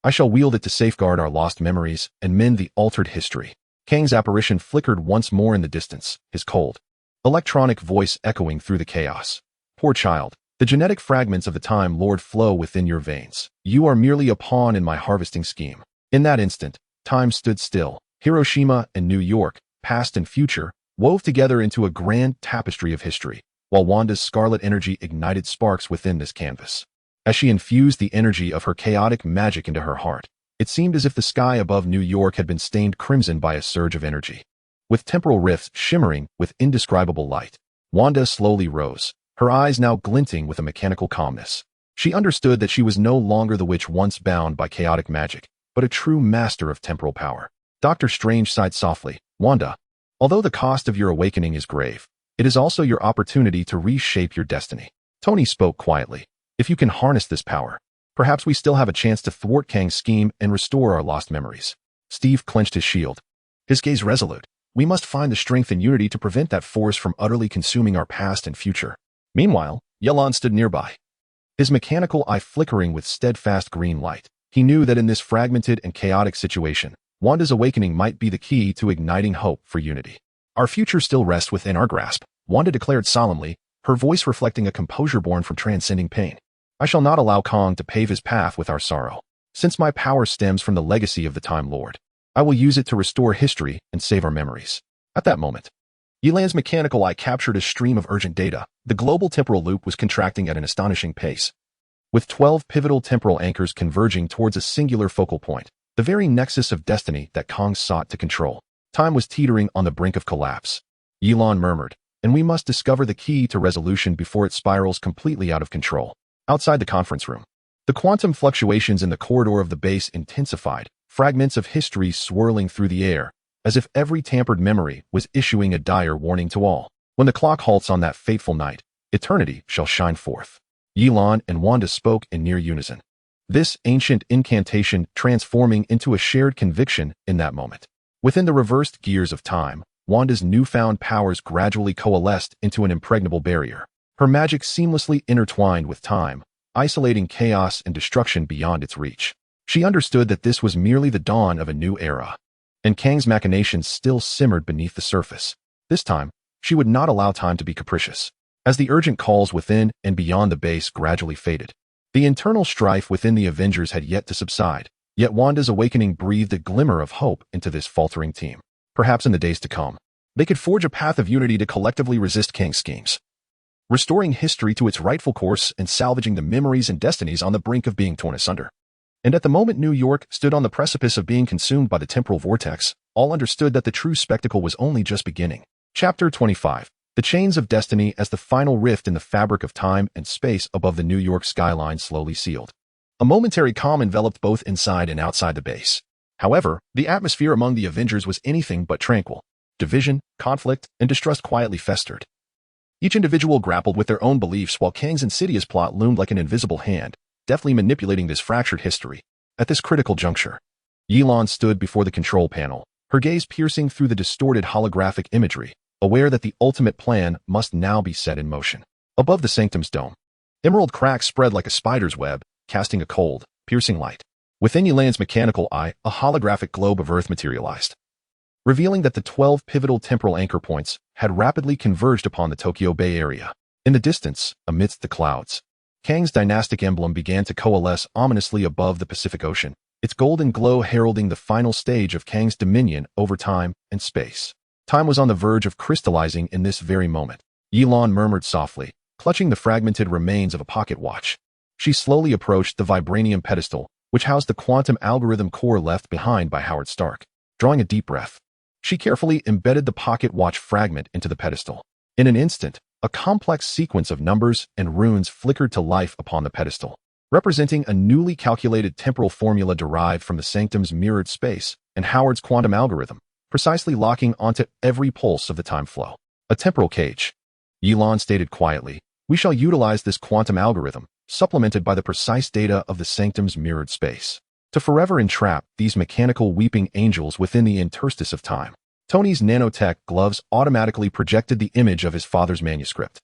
I shall wield it to safeguard our lost memories and mend the altered history." Kang's apparition flickered once more in the distance, his cold, electronic voice echoing through the chaos. "Poor child, the genetic fragments of the Time Lord flow within your veins. You are merely a pawn in my harvesting scheme." In that instant, time stood still. Hiroshima and New York, past and future, wove together into a grand tapestry of history, while Wanda's scarlet energy ignited sparks within this canvas. As she infused the energy of her chaotic magic into her heart, it seemed as if the sky above New York had been stained crimson by a surge of energy. With temporal rifts shimmering with indescribable light, Wanda slowly rose, her eyes now glinting with a mechanical calmness. She understood that she was no longer the witch once bound by chaotic magic, but a true master of temporal power. Doctor Strange sighed softly. Wanda, although the cost of your awakening is grave, it is also your opportunity to reshape your destiny. Tony spoke quietly. If you can harness this power, perhaps we still have a chance to thwart Kang's scheme and restore our lost memories. Steve clenched his shield, his gaze resolute. We must find the strength and unity to prevent that force from utterly consuming our past and future. Meanwhile, Ye Lan stood nearby, his mechanical eye flickering with steadfast green light. He knew that in this fragmented and chaotic situation, Wanda's awakening might be the key to igniting hope for unity. Our future still rests within our grasp, Wanda declared solemnly, her voice reflecting a composure born from transcending pain. I shall not allow Kang to pave his path with our sorrow. Since my power stems from the legacy of the Time Lord, I will use it to restore history and save our memories. At that moment, Ye Lan's mechanical eye captured a stream of urgent data. The global temporal loop was contracting at an astonishing pace, with 12 pivotal temporal anchors converging towards a singular focal point, the very nexus of destiny that Kang sought to control. Time was teetering on the brink of collapse. Ye Lan murmured, and we must discover the key to resolution before it spirals completely out of control. Outside the conference room, the quantum fluctuations in the corridor of the base intensified, fragments of history swirling through the air, as if every tampered memory was issuing a dire warning to all. When the clock halts on that fateful night, eternity shall shine forth. Ye Lan and Wanda spoke in near unison, this ancient incantation transforming into a shared conviction in that moment. Within the reversed gears of time, Wanda's newfound powers gradually coalesced into an impregnable barrier. Her magic seamlessly intertwined with time, isolating chaos and destruction beyond its reach. She understood that this was merely the dawn of a new era, and Kang's machinations still simmered beneath the surface. This time, she would not allow time to be capricious. As the urgent calls within and beyond the base gradually faded, the internal strife within the Avengers had yet to subside, yet Wanda's awakening breathed a glimmer of hope into this faltering team. Perhaps in the days to come, they could forge a path of unity to collectively resist Kang's schemes, restoring history to its rightful course and salvaging the memories and destinies on the brink of being torn asunder. And at the moment New York stood on the precipice of being consumed by the temporal vortex, all understood that the true spectacle was only just beginning. Chapter 25. The chains of destiny. As the final rift in the fabric of time and space above the New York skyline slowly sealed, a momentary calm enveloped both inside and outside the base. However, the atmosphere among the Avengers was anything but tranquil. Division, conflict, and distrust quietly festered. Each individual grappled with their own beliefs while Kang's insidious plot loomed like an invisible hand, deftly manipulating this fractured history. At this critical juncture, Ye Lan stood before the control panel, her gaze piercing through the distorted holographic imagery, aware that the ultimate plan must now be set in motion. Above the sanctum's dome, emerald cracks spread like a spider's web, casting a cold, piercing light. Within Ye Lan's mechanical eye, a holographic globe of Earth materialized, revealing that the 12 pivotal temporal anchor points had rapidly converged upon the Tokyo Bay Area. In the distance, amidst the clouds, Kang's dynastic emblem began to coalesce ominously above the Pacific Ocean, its golden glow heralding the final stage of Kang's dominion over time and space. Time was on the verge of crystallizing in this very moment. Ye Lan murmured softly, clutching the fragmented remains of a pocket watch. She slowly approached the vibranium pedestal, which housed the quantum algorithm core left behind by Howard Stark. Drawing a deep breath, she carefully embedded the pocket watch fragment into the pedestal. In an instant, a complex sequence of numbers and runes flickered to life upon the pedestal, representing a newly calculated temporal formula derived from the sanctum's mirrored space and Howard's quantum algorithm, precisely locking onto every pulse of the time flow. A temporal cage. Ye Lan stated quietly, we shall utilize this quantum algorithm, supplemented by the precise data of the sanctum's mirrored space, to forever entrap these mechanical weeping angels within the interstice of time. Tony's nanotech gloves automatically projected the image of his father's manuscript,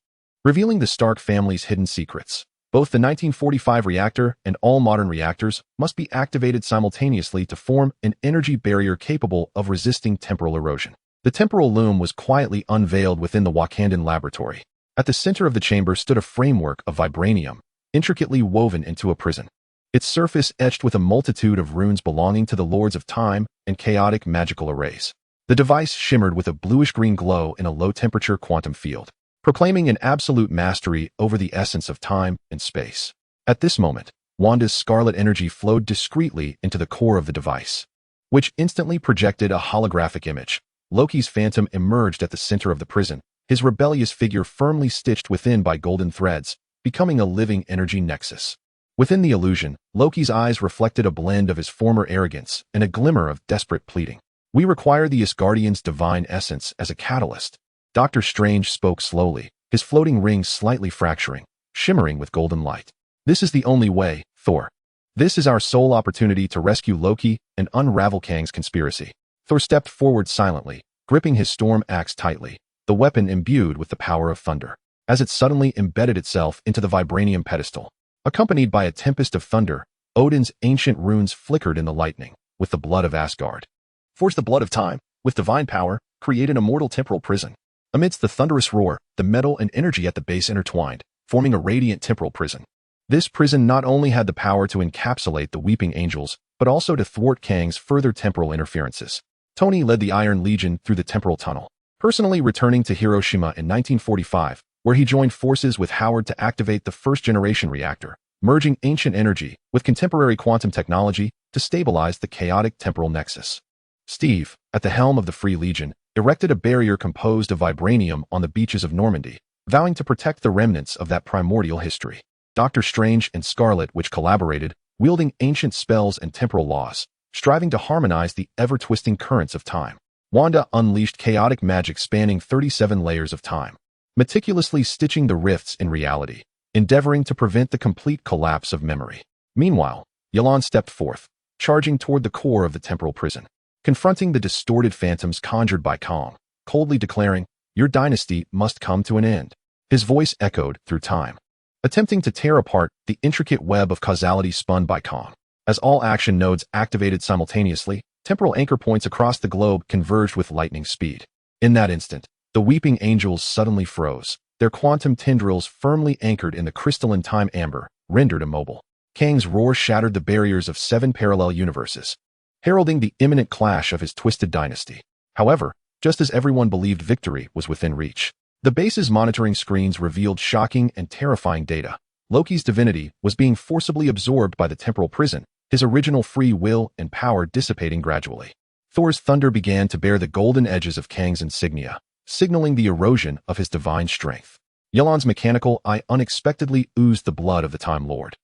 revealing the Stark family's hidden secrets. Both the 1945 reactor and all modern reactors must be activated simultaneously to form an energy barrier capable of resisting temporal erosion. The temporal loom was quietly unveiled within the Wakandan laboratory. At the center of the chamber stood a framework of vibranium, intricately woven into a prison, its surface etched with a multitude of runes belonging to the Lords of Time and chaotic magical arrays. The device shimmered with a bluish-green glow in a low-temperature quantum field, proclaiming an absolute mastery over the essence of time and space. At this moment, Wanda's scarlet energy flowed discreetly into the core of the device, which instantly projected a holographic image. Loki's phantom emerged at the center of the prison, his rebellious figure firmly stitched within by golden threads, becoming a living energy nexus. Within the illusion, Loki's eyes reflected a blend of his former arrogance and a glimmer of desperate pleading. "We require the Asgardian's divine essence as a catalyst." Doctor Strange spoke slowly, his floating rings slightly fracturing, shimmering with golden light. "This is the only way, Thor. This is our sole opportunity to rescue Loki and unravel Kang's conspiracy." Thor stepped forward silently, gripping his storm axe tightly, the weapon imbued with the power of thunder. As it suddenly embedded itself into the vibranium pedestal, accompanied by a tempest of thunder, Odin's ancient runes flickered in the lightning, with the blood of Asgard. "Forge the blood of time, with divine power, create an immortal temporal prison." Amidst the thunderous roar, the metal and energy at the base intertwined, forming a radiant temporal prison. This prison not only had the power to encapsulate the weeping angels, but also to thwart Kang's further temporal interferences. Tony led the Iron Legion through the temporal tunnel, personally returning to Hiroshima in 1945, where he joined forces with Howard to activate the first-generation reactor, merging ancient energy with contemporary quantum technology to stabilize the chaotic temporal nexus. Steve, at the helm of the Free Legion, erected a barrier composed of vibranium on the beaches of Normandy, vowing to protect the remnants of that primordial history. Doctor Strange and Scarlet Witch collaborated, wielding ancient spells and temporal laws, striving to harmonize the ever-twisting currents of time. Wanda unleashed chaotic magic spanning 37 layers of time, meticulously stitching the rifts in reality, endeavoring to prevent the complete collapse of memory. Meanwhile, Ye Lan stepped forth, charging toward the core of the temporal prison, confronting the distorted phantoms conjured by Kang, coldly declaring, "Your dynasty must come to an end." His voice echoed through time, attempting to tear apart the intricate web of causality spun by Kang. As all action nodes activated simultaneously, temporal anchor points across the globe converged with lightning speed. In that instant, the weeping angels suddenly froze, their quantum tendrils firmly anchored in the crystalline time amber, rendered immobile. Kang's roar shattered the barriers of 7 parallel universes, heralding the imminent clash of his twisted dynasty. However, just as everyone believed victory was within reach, the base's monitoring screens revealed shocking and terrifying data. Loki's divinity was being forcibly absorbed by the temporal prison, his original free will and power dissipating gradually. Thor's thunder began to bear the golden edges of Kang's insignia, signaling the erosion of his divine strength. Ye Lan's mechanical eye unexpectedly oozed the blood of the Time Lord,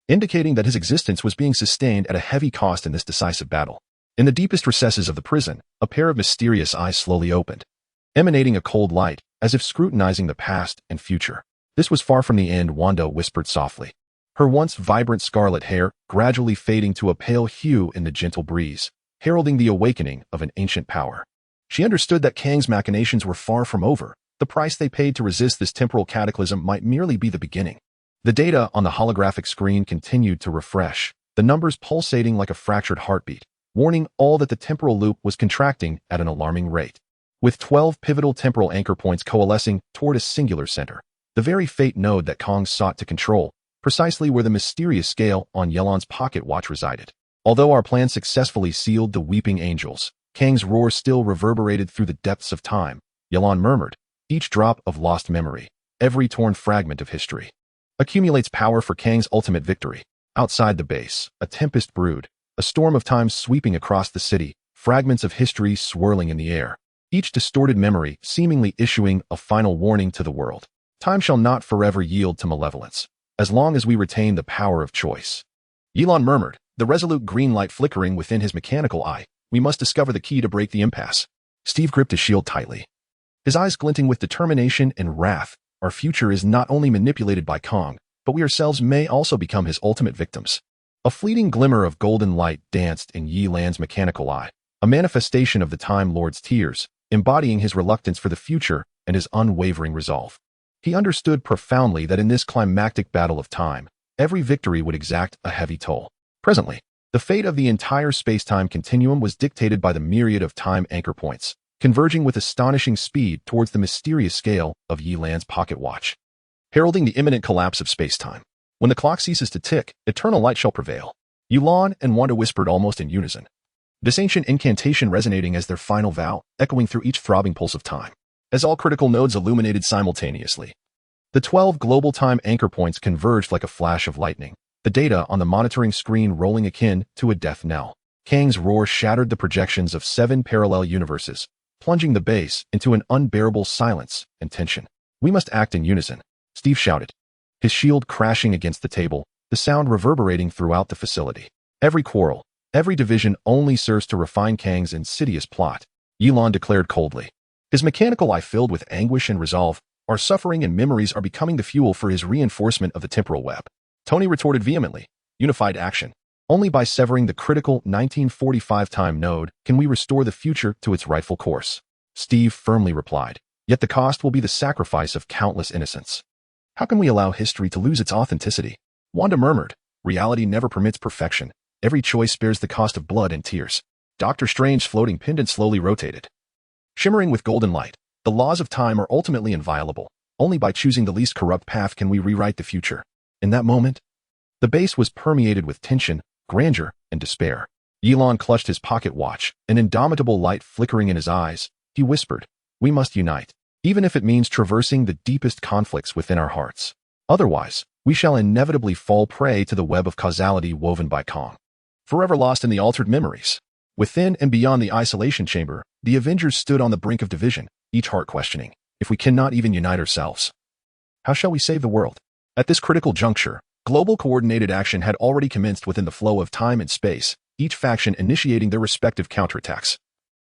indicating that his existence was being sustained at a heavy cost in this decisive battle. In the deepest recesses of the prison, a pair of mysterious eyes slowly opened, emanating a cold light, as if scrutinizing the past and future. "This was far from the end," Wanda whispered softly, her once vibrant scarlet hair gradually fading to a pale hue in the gentle breeze, heralding the awakening of an ancient power. She understood that Kang's machinations were far from over. The price they paid to resist this temporal cataclysm might merely be the beginning. The data on the holographic screen continued to refresh, the numbers pulsating like a fractured heartbeat, warning all that the temporal loop was contracting at an alarming rate. With 12 pivotal temporal anchor points coalescing toward a singular center, the very fate node that Kang sought to control, precisely where the mysterious scale on Ye Lan's pocket watch resided. Although our plan successfully sealed the weeping angels, Kang's roar still reverberated through the depths of time. Ye Lan murmured, "Each drop of lost memory, every torn fragment of history, accumulates power for Kang's ultimate victory." Outside the base, a tempest brewed, a storm of time sweeping across the city, fragments of history swirling in the air, each distorted memory seemingly issuing a final warning to the world. Time shall not forever yield to malevolence, as long as we retain the power of choice. Ye Lan murmured, the resolute green light flickering within his mechanical eye. "We must discover the key to break the impasse." Steve gripped his shield tightly, his eyes glinting with determination and wrath. "Our future is not only manipulated by Kang, but we ourselves may also become his ultimate victims." A fleeting glimmer of golden light danced in Ye Lan's mechanical eye, a manifestation of the Time Lord's tears, embodying his reluctance for the future and his unwavering resolve. He understood profoundly that in this climactic battle of time, every victory would exact a heavy toll. Presently, the fate of the entire space-time continuum was dictated by the myriad of time anchor points, converging with astonishing speed towards the mysterious scale of Ye Lan's pocket watch, heralding the imminent collapse of space-time. "When the clock ceases to tick, eternal light shall prevail." Ye Lan and Wanda whispered almost in unison, this ancient incantation resonating as their final vow, echoing through each throbbing pulse of time. As all critical nodes illuminated simultaneously, The 12 global time anchor points converged like a flash of lightning, the data on the monitoring screen rolling akin to a death knell. Kang's roar shattered the projections of 7 parallel universes, plunging the base into an unbearable silence and tension. "We must act in unison," Steve shouted, his shield crashing against the table, the sound reverberating throughout the facility. "Every quarrel, every division only serves to refine Kang's insidious plot," Ye Lan declared coldly. His mechanical eye filled with anguish and resolve. "Our suffering and memories are becoming the fuel for his reinforcement of the temporal web." Tony retorted vehemently, "Unified action. Only by severing the critical 1945 time node can we restore the future to its rightful course." Steve firmly replied, "Yet the cost will be the sacrifice of countless innocents. How can we allow history to lose its authenticity?" Wanda murmured, "Reality never permits perfection. Every choice bears the cost of blood and tears." Dr. Strange's floating pendant slowly rotated, shimmering with golden light. "The laws of time are ultimately inviolable. Only by choosing the least corrupt path can we rewrite the future." In that moment, the base was permeated with tension, grandeur, and despair. Ye Lan clutched his pocket watch, an indomitable light flickering in his eyes. He whispered, "We must unite, even if it means traversing the deepest conflicts within our hearts. Otherwise, we shall inevitably fall prey to the web of causality woven by Kang, forever lost in the altered memories." Within and beyond the isolation chamber, the Avengers stood on the brink of division, each heart questioning, "If we cannot even unite ourselves, how shall we save the world?" At this critical juncture, global coordinated action had already commenced within the flow of time and space, each faction initiating their respective counterattacks,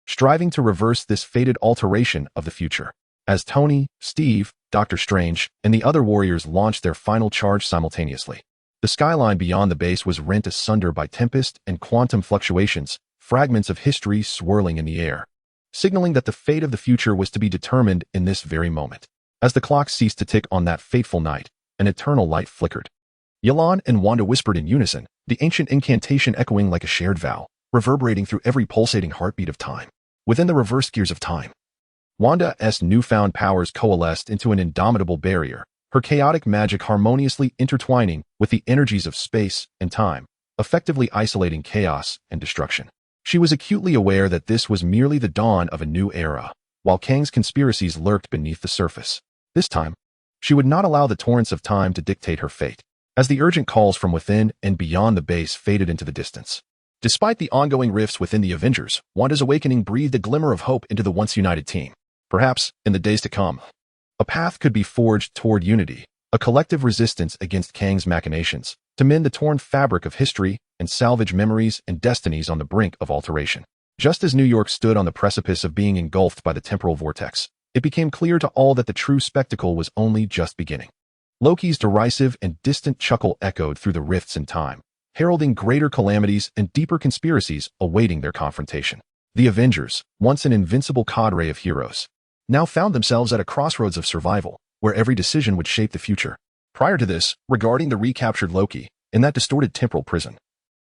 striving to reverse this fated alteration of the future. As Tony, Steve, Dr. Strange, and the other warriors launched their final charge simultaneously, the skyline beyond the base was rent asunder by tempest and quantum fluctuations, fragments of history swirling in the air, signaling that the fate of the future was to be determined in this very moment. As the clock ceased to tick on that fateful night, an eternal light flickered. Ye Lan and Wanda whispered in unison, the ancient incantation echoing like a shared vow, reverberating through every pulsating heartbeat of time. Within the reversed gears of time, Wanda's newfound powers coalesced into an indomitable barrier, her chaotic magic harmoniously intertwining with the energies of space and time, effectively isolating chaos and destruction. She was acutely aware that this was merely the dawn of a new era, while Kang's conspiracies lurked beneath the surface. This time, she would not allow the torrents of time to dictate her fate. As the urgent calls from within and beyond the base faded into the distance, despite the ongoing rifts within the Avengers, Wanda's awakening breathed a glimmer of hope into the once united team. Perhaps, in the days to come, a path could be forged toward unity, a collective resistance against Kang's machinations, to mend the torn fabric of history and salvage memories and destinies on the brink of alteration. Just as New York stood on the precipice of being engulfed by the temporal vortex, it became clear to all that the true spectacle was only just beginning. Loki's derisive and distant chuckle echoed through the rifts in time, heralding greater calamities and deeper conspiracies awaiting their confrontation. The Avengers, once an invincible cadre of heroes, now found themselves at a crossroads of survival, where every decision would shape the future. Prior to this, regarding the recaptured Loki, in that distorted temporal prison,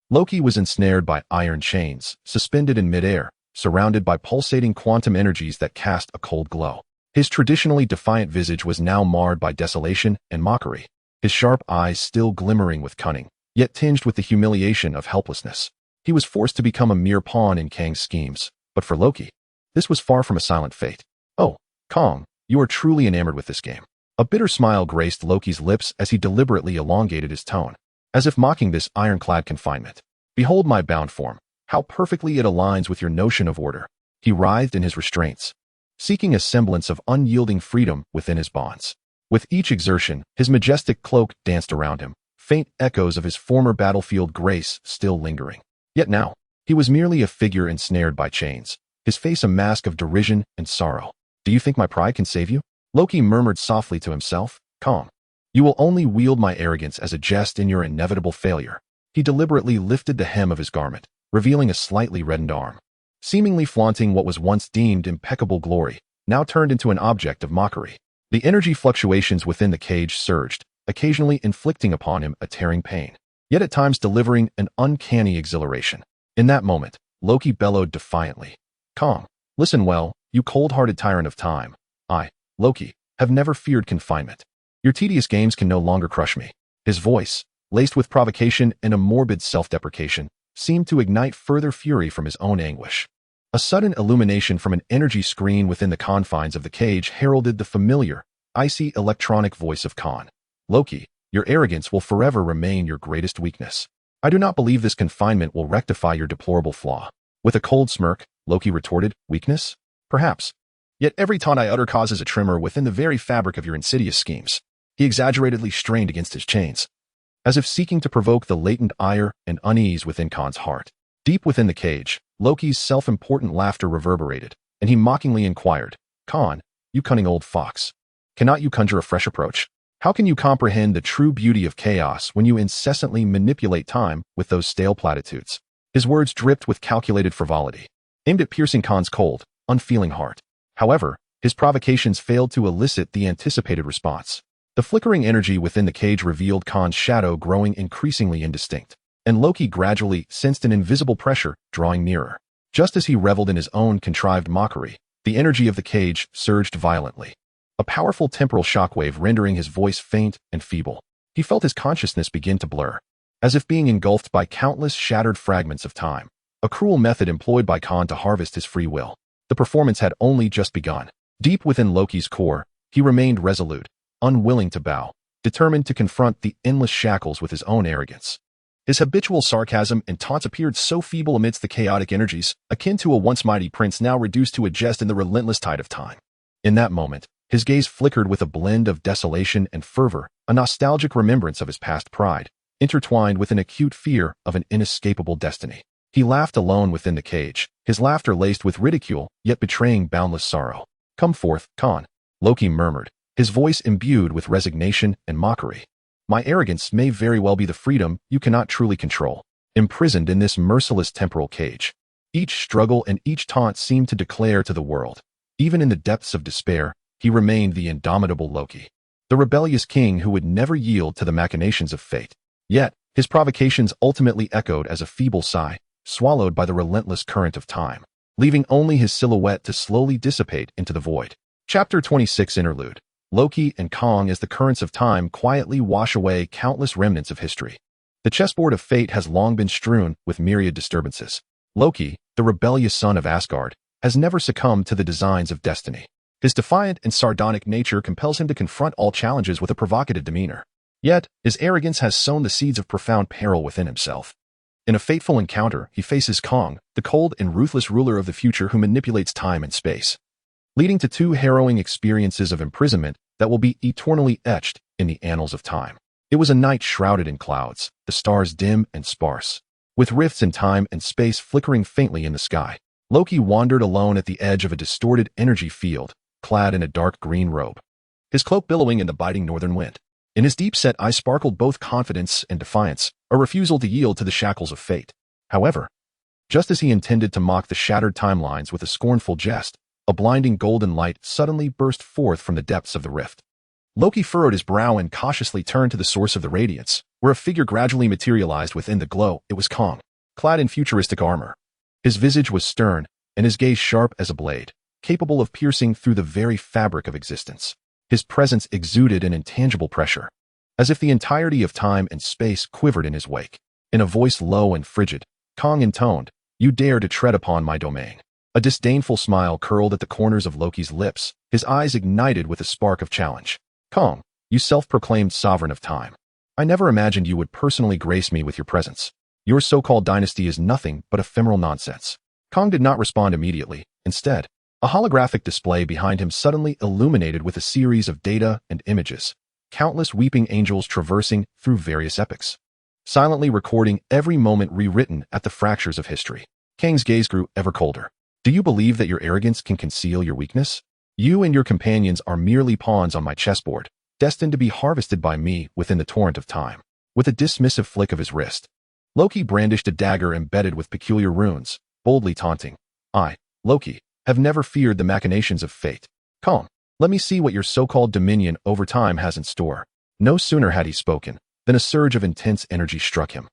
Loki was ensnared by iron chains, suspended in midair, surrounded by pulsating quantum energies that cast a cold glow. His traditionally defiant visage was now marred by desolation and mockery, his sharp eyes still glimmering with cunning, yet tinged with the humiliation of helplessness. He was forced to become a mere pawn in Kang's schemes, but for Loki, this was far from a silent fate. "Oh, Kang, you are truly enamored with this game." A bitter smile graced Loki's lips as he deliberately elongated his tone, as if mocking this ironclad confinement. "Behold my bound form, how perfectly it aligns with your notion of order." He writhed in his restraints, seeking a semblance of unyielding freedom within his bonds. With each exertion, his majestic cloak danced around him, faint echoes of his former battlefield grace still lingering. Yet now, he was merely a figure ensnared by chains, his face a mask of derision and sorrow. "Do you think my pride can save you?" Loki murmured softly to himself. "Kang, you will only wield my arrogance as a jest in your inevitable failure." He deliberately lifted the hem of his garment, revealing a slightly reddened arm, seemingly flaunting what was once deemed impeccable glory, now turned into an object of mockery. The energy fluctuations within the cage surged, occasionally inflicting upon him a tearing pain, yet at times delivering an uncanny exhilaration. In that moment, Loki bellowed defiantly, "Kang, listen well, you cold-hearted tyrant of time. I, Loki, have never feared confinement. Your tedious games can no longer crush me." His voice, laced with provocation and a morbid self-deprecation, seemed to ignite further fury from his own anguish. A sudden illumination from an energy screen within the confines of the cage heralded the familiar, icy electronic voice of Kang. Loki, your arrogance will forever remain your greatest weakness. I do not believe this confinement will rectify your deplorable flaw. With a cold smirk, Loki retorted, weakness? Perhaps. Yet every taunt I utter causes a tremor within the very fabric of your insidious schemes. He exaggeratedly strained against his chains, as if seeking to provoke the latent ire and unease within Kang's heart. Deep within the cage, Loki's self-important laughter reverberated, and he mockingly inquired, Kang, you cunning old fox, cannot you conjure a fresh approach? How can you comprehend the true beauty of chaos when you incessantly manipulate time with those stale platitudes? His words dripped with calculated frivolity, aimed at piercing Kang's cold, unfeeling heart. However, his provocations failed to elicit the anticipated response. The flickering energy within the cage revealed Kang's shadow growing increasingly indistinct, and Loki gradually sensed an invisible pressure drawing nearer. Just as he reveled in his own contrived mockery, the energy of the cage surged violently, a powerful temporal shockwave rendering his voice faint and feeble. He felt his consciousness begin to blur, as if being engulfed by countless shattered fragments of time, a cruel method employed by Kang to harvest his free will. The performance had only just begun. Deep within Loki's core, he remained resolute, unwilling to bow, determined to confront the endless shackles with his own arrogance. His habitual sarcasm and taunts appeared so feeble amidst the chaotic energies, akin to a once mighty prince now reduced to a jest in the relentless tide of time. In that moment, his gaze flickered with a blend of desolation and fervor, a nostalgic remembrance of his past pride, intertwined with an acute fear of an inescapable destiny. He laughed alone within the cage, his laughter laced with ridicule, yet betraying boundless sorrow. Come forth, Kang, Loki murmured, his voice imbued with resignation and mockery. My arrogance may very well be the freedom you cannot truly control, imprisoned in this merciless temporal cage. Each struggle and each taunt seemed to declare to the world, even in the depths of despair, he remained the indomitable Loki, the rebellious king who would never yield to the machinations of fate. Yet, his provocations ultimately echoed as a feeble sigh, swallowed by the relentless current of time, leaving only his silhouette to slowly dissipate into the void. Chapter 26 Interlude. Loki and Kang as the currents of time quietly wash away countless remnants of history. The chessboard of fate has long been strewn with myriad disturbances. Loki, the rebellious son of Asgard, has never succumbed to the designs of destiny. His defiant and sardonic nature compels him to confront all challenges with a provocative demeanor. Yet, his arrogance has sown the seeds of profound peril within himself. In a fateful encounter, he faces Kang, the cold and ruthless ruler of the future who manipulates time and space, leading to two harrowing experiences of imprisonment that will be eternally etched in the annals of time. It was a night shrouded in clouds, the stars dim and sparse, with rifts in time and space flickering faintly in the sky. Loki wandered alone at the edge of a distorted energy field, clad in a dark green robe, his cloak billowing in the biting northern wind. In his deep-set eyes sparkled both confidence and defiance, a refusal to yield to the shackles of fate. However, just as he intended to mock the shattered timelines with a scornful jest, a blinding golden light suddenly burst forth from the depths of the rift. Loki furrowed his brow and cautiously turned to the source of the radiance, where a figure gradually materialized within the glow. It was Kang, clad in futuristic armor. His visage was stern, and his gaze sharp as a blade, capable of piercing through the very fabric of existence. His presence exuded an intangible pressure, as if the entirety of time and space quivered in his wake. In a voice low and frigid, Kang intoned, "You dare to tread upon my domain." A disdainful smile curled at the corners of Loki's lips, his eyes ignited with a spark of challenge. "Kang, you self-proclaimed sovereign of time. I never imagined you would personally grace me with your presence. Your so-called dynasty is nothing but ephemeral nonsense." Kang did not respond immediately. Instead, a holographic display behind him suddenly illuminated with a series of data and images, countless weeping angels traversing through various epochs, silently recording every moment rewritten at the fractures of history. Kang's gaze grew ever colder. "Do you believe that your arrogance can conceal your weakness? You and your companions are merely pawns on my chessboard, destined to be harvested by me within the torrent of time." With a dismissive flick of his wrist, Loki brandished a dagger embedded with peculiar runes, boldly taunting, "I, Loki, have never feared the machinations of fate. Kang, let me see what your so-called dominion over time has in store." No sooner had he spoken than a surge of intense energy struck him.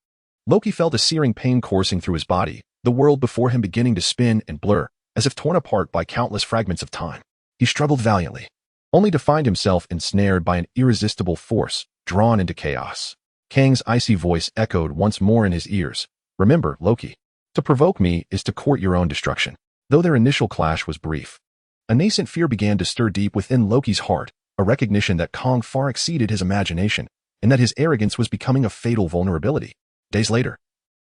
Loki felt a searing pain coursing through his body, the world before him beginning to spin and blur, as if torn apart by countless fragments of time. He struggled valiantly, only to find himself ensnared by an irresistible force, drawn into chaos. Kang's icy voice echoed once more in his ears, "Remember, Loki, to provoke me is to court your own destruction." Though their initial clash was brief, a nascent fear began to stir deep within Loki's heart, a recognition that Kang far exceeded his imagination, and that his arrogance was becoming a fatal vulnerability. Days later,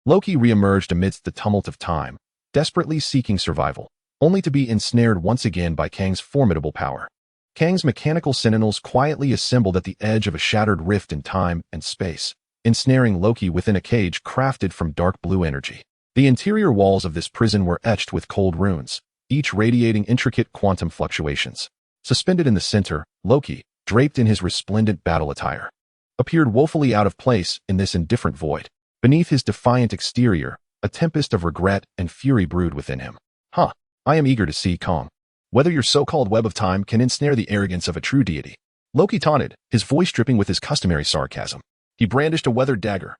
Loki re-emerged amidst the tumult of time, desperately seeking survival, only to be ensnared once again by Kang's formidable power. Kang's mechanical sentinels quietly assembled at the edge of a shattered rift in time and space, ensnaring Loki within a cage crafted from dark blue energy. The interior walls of this prison were etched with cold runes, each radiating intricate quantum fluctuations. Suspended in the center, Loki, draped in his resplendent battle attire, appeared woefully out of place in this indifferent void. Beneath his defiant exterior, a tempest of regret and fury brewed within him. I am eager to see, Kang, whether your so-called web of time can ensnare the arrogance of a true deity. Loki taunted, his voice dripping with his customary sarcasm. He brandished a weathered dagger,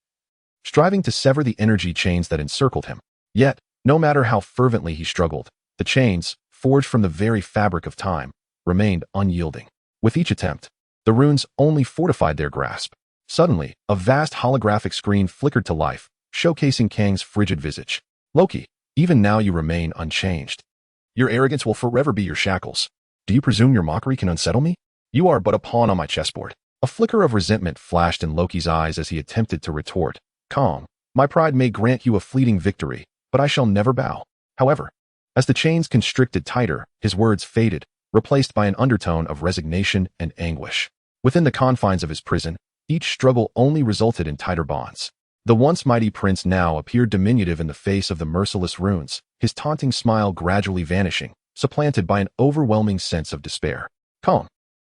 striving to sever the energy chains that encircled him. Yet, no matter how fervently he struggled, the chains, forged from the very fabric of time, remained unyielding. With each attempt, the runes only fortified their grasp. Suddenly, a vast holographic screen flickered to life, showcasing Kang's frigid visage. Loki, even now you remain unchanged. Your arrogance will forever be your shackles. Do you presume your mockery can unsettle me? You are but a pawn on my chessboard. A flicker of resentment flashed in Loki's eyes as he attempted to retort. Kang, my pride may grant you a fleeting victory, but I shall never bow. However, as the chains constricted tighter, his words faded, replaced by an undertone of resignation and anguish. Within the confines of his prison, each struggle only resulted in tighter bonds. The once mighty prince now appeared diminutive in the face of the merciless runes, his taunting smile gradually vanishing, supplanted by an overwhelming sense of despair. Kang,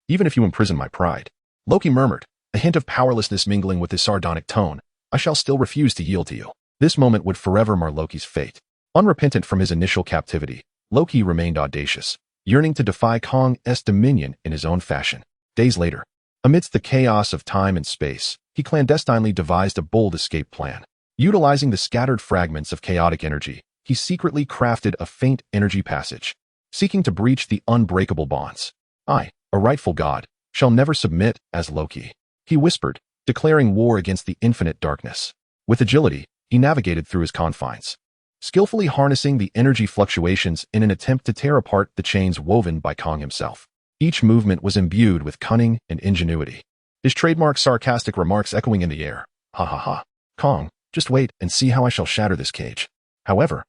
even if you imprison my pride, Loki murmured, a hint of powerlessness mingling with his sardonic tone, I shall still refuse to yield to you. This moment would forever mar Loki's fate. Unrepentant from his initial captivity, Loki remained audacious, yearning to defy Kang's dominion in his own fashion. Days later, amidst the chaos of time and space, he clandestinely devised a bold escape plan. Utilizing the scattered fragments of chaotic energy, he secretly crafted a faint energy passage, seeking to breach the unbreakable bonds. I, a rightful god, shall never submit as Loki, he whispered, declaring war against the infinite darkness. With agility, he navigated through his confines, skillfully harnessing the energy fluctuations in an attempt to tear apart the chains woven by Kang himself. Each movement was imbued with cunning and ingenuity, his trademark sarcastic remarks echoing in the air. Ha ha ha. Kang, just wait and see how I shall shatter this cage. However,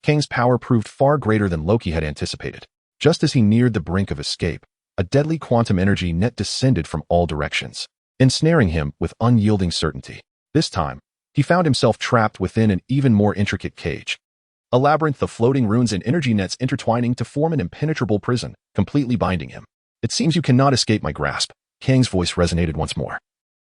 Kang's power proved far greater than Loki had anticipated. Just as he neared the brink of escape, a deadly quantum energy net descended from all directions, ensnaring him with unyielding certainty. This time, he found himself trapped within an even more intricate cage, a labyrinth of floating runes and energy nets intertwining to form an impenetrable prison, completely binding him. It seems you cannot escape my grasp. Kang's voice resonated once more,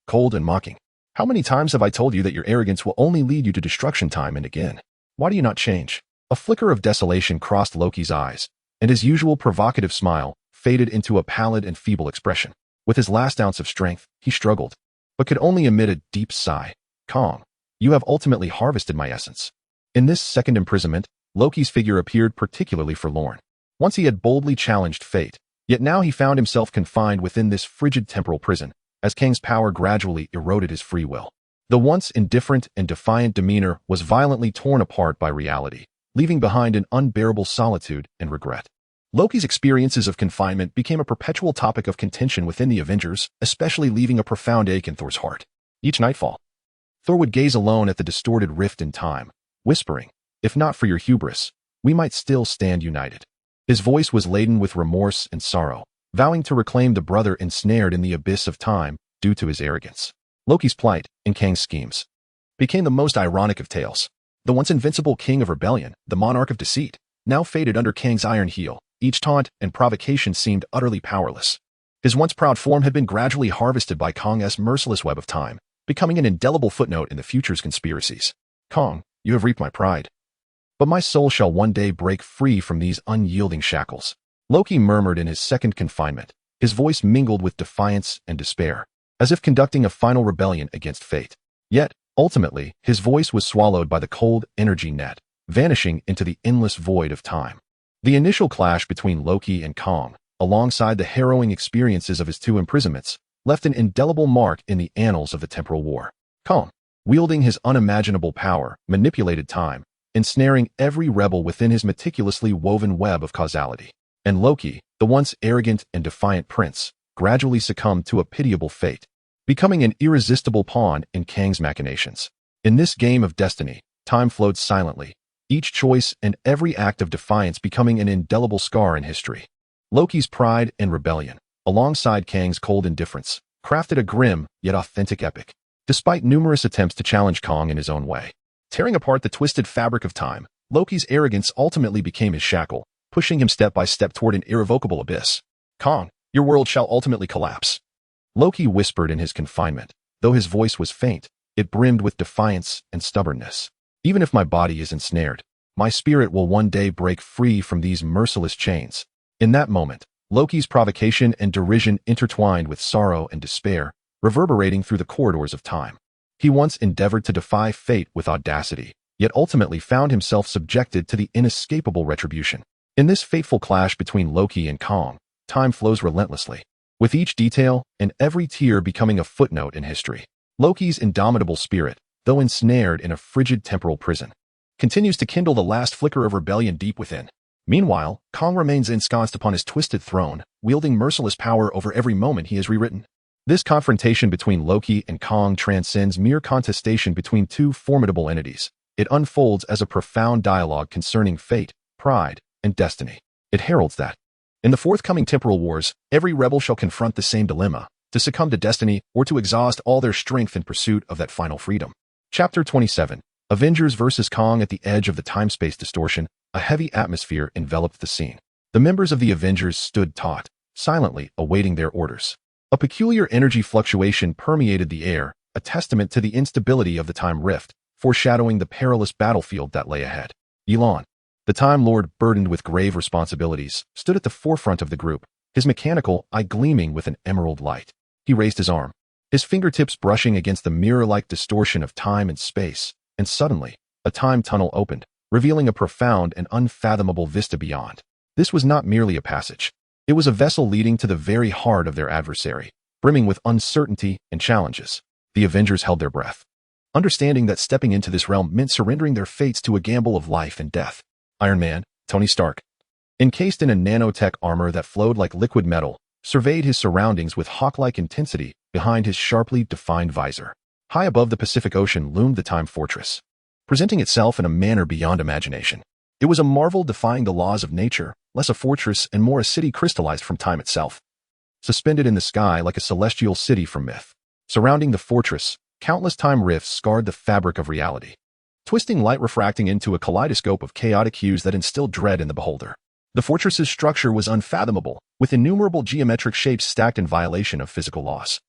cold and mocking. How many times have I told you that your arrogance will only lead you to destruction time and again? Why do you not change? A flicker of desolation crossed Loki's eyes, and his usual provocative smile faded into a pallid and feeble expression. With his last ounce of strength, he struggled, but could only emit a deep sigh. Kang, you have ultimately harvested my essence. In this second imprisonment, Loki's figure appeared particularly forlorn. Once he had boldly challenged fate, yet now he found himself confined within this frigid temporal prison, as Kang's power gradually eroded his free will. The once indifferent and defiant demeanor was violently torn apart by reality, leaving behind an unbearable solitude and regret. Loki's experiences of confinement became a perpetual topic of contention within the Avengers, especially leaving a profound ache in Thor's heart. Each nightfall, Thor would gaze alone at the distorted rift in time, whispering, if not for your hubris, we might still stand united. His voice was laden with remorse and sorrow, vowing to reclaim the brother ensnared in the abyss of time due to his arrogance. Loki's plight, in Kang's schemes, became the most ironic of tales. The once invincible king of rebellion, the monarch of deceit, now faded under Kang's iron heel. Each taunt and provocation seemed utterly powerless. His once proud form had been gradually harvested by Kang's merciless web of time, becoming an indelible footnote in the future's conspiracies. Kang, you have reaped my pride, but my soul shall one day break free from these unyielding shackles. Loki murmured in his second confinement, his voice mingled with defiance and despair, as if conducting a final rebellion against fate. Yet, ultimately, his voice was swallowed by the cold energy net, vanishing into the endless void of time. The initial clash between Loki and Kang, alongside the harrowing experiences of his two imprisonments, left an indelible mark in the annals of the temporal war. Kang, wielding his unimaginable power, manipulated time, ensnaring every rebel within his meticulously woven web of causality. And Loki, the once arrogant and defiant prince, gradually succumbed to a pitiable fate, becoming an irresistible pawn in Kang's machinations. In this game of destiny, time flowed silently, each choice and every act of defiance becoming an indelible scar in history. Loki's pride and rebellion, alongside Kang's cold indifference, crafted a grim yet authentic epic, despite numerous attempts to challenge Kang in his own way. Tearing apart the twisted fabric of time, Loki's arrogance ultimately became his shackle, pushing him step by step toward an irrevocable abyss. "Kang, your world shall ultimately collapse," Loki whispered in his confinement. Though his voice was faint, it brimmed with defiance and stubbornness. "Even if my body is ensnared, my spirit will one day break free from these merciless chains." In that moment, Loki's provocation and derision intertwined with sorrow and despair, reverberating through the corridors of time. He once endeavored to defy fate with audacity, yet ultimately found himself subjected to the inescapable retribution. In this fateful clash between Loki and Kang, time flows relentlessly, with each detail and every tear becoming a footnote in history. Loki's indomitable spirit, though ensnared in a frigid temporal prison, continues to kindle the last flicker of rebellion deep within. Meanwhile, Kang remains ensconced upon his twisted throne, wielding merciless power over every moment he has rewritten. This confrontation between Loki and Kang transcends mere contestation between two formidable entities. It unfolds as a profound dialogue concerning fate, pride, and destiny. It heralds that, in the forthcoming temporal wars, every rebel shall confront the same dilemma: to succumb to destiny or to exhaust all their strength in pursuit of that final freedom. Chapter 27. Avengers vs. Kang. At the edge of the time-space distortion, a heavy atmosphere enveloped the scene. The members of the Avengers stood taut, silently awaiting their orders. A peculiar energy fluctuation permeated the air, a testament to the instability of the time rift, foreshadowing the perilous battlefield that lay ahead. Ye Lan, the Time Lord burdened with grave responsibilities, stood at the forefront of the group, his mechanical eye gleaming with an emerald light. He raised his arm, his fingertips brushing against the mirror-like distortion of time and space, and suddenly, a time tunnel opened, revealing a profound and unfathomable vista beyond. This was not merely a passage. It was a vessel leading to the very heart of their adversary, brimming with uncertainty and challenges. The Avengers held their breath, understanding that stepping into this realm meant surrendering their fates to a gamble of life and death. Iron Man, Tony Stark, encased in a nanotech armor that flowed like liquid metal, surveyed his surroundings with hawk-like intensity behind his sharply defined visor. High above the Pacific Ocean loomed the Time Fortress, presenting itself in a manner beyond imagination. It was a marvel defying the laws of nature, less a fortress and more a city crystallized from time itself. Suspended in the sky like a celestial city from myth. Surrounding the fortress, countless time rifts scarred the fabric of reality, twisting light refracting into a kaleidoscope of chaotic hues that instilled dread in the beholder. The fortress's structure was unfathomable, with innumerable geometric shapes stacked in violation of physical laws,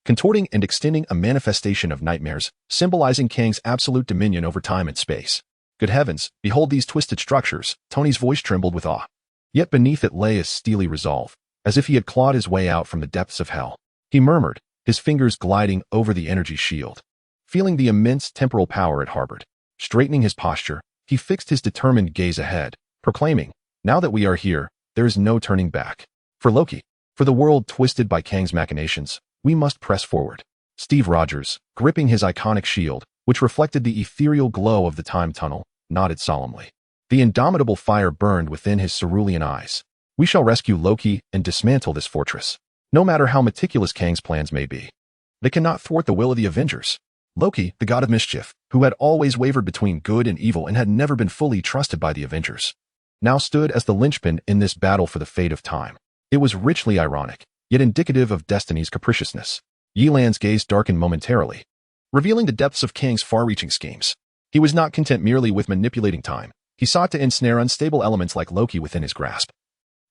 contorting and extending a manifestation of nightmares, symbolizing Kang's absolute dominion over time and space. Good heavens, behold these twisted structures! Tony's voice trembled with awe. Yet beneath it lay a steely resolve, as if he had clawed his way out from the depths of hell. He murmured, his fingers gliding over the energy shield, feeling the immense temporal power it harbored. Straightening his posture, he fixed his determined gaze ahead, proclaiming, "Now that we are here, there is no turning back. For Loki, for the world twisted by Kang's machinations, we must press forward." Steve Rogers, gripping his iconic shield, which reflected the ethereal glow of the time tunnel, nodded solemnly. The indomitable fire burned within his cerulean eyes. "We shall rescue Loki and dismantle this fortress. No matter how meticulous Kang's plans may be, they cannot thwart the will of the Avengers." Loki, the god of mischief, who had always wavered between good and evil and had never been fully trusted by the Avengers, now stood as the linchpin in this battle for the fate of time. It was richly ironic, yet indicative of destiny's capriciousness. Ye Lan's gaze darkened momentarily, revealing the depths of Kang's far-reaching schemes. He was not content merely with manipulating time. He sought to ensnare unstable elements like Loki within his grasp,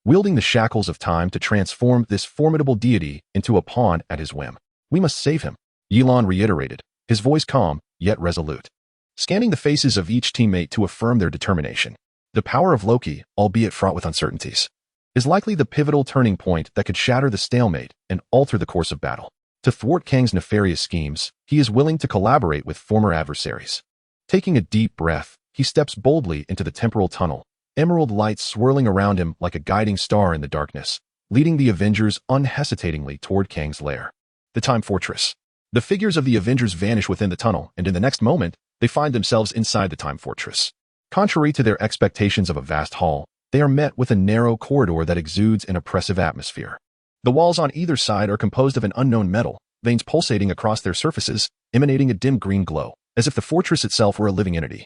wielding the shackles of time to transform this formidable deity into a pawn at his whim. "We must save him," Ye Lan reiterated, his voice calm, yet resolute, scanning the faces of each teammate to affirm their determination. The power of Loki, albeit fraught with uncertainties, is likely the pivotal turning point that could shatter the stalemate and alter the course of battle. To thwart Kang's nefarious schemes, he is willing to collaborate with former adversaries. Taking a deep breath, he steps boldly into the temporal tunnel, emerald light swirling around him like a guiding star in the darkness, leading the Avengers unhesitatingly toward Kang's lair. The Time Fortress. The figures of the Avengers vanish within the tunnel, and in the next moment, they find themselves inside the Time Fortress. Contrary to their expectations of a vast hall, they are met with a narrow corridor that exudes an oppressive atmosphere. The walls on either side are composed of an unknown metal, veins pulsating across their surfaces, emanating a dim green glow, as if the fortress itself were a living entity,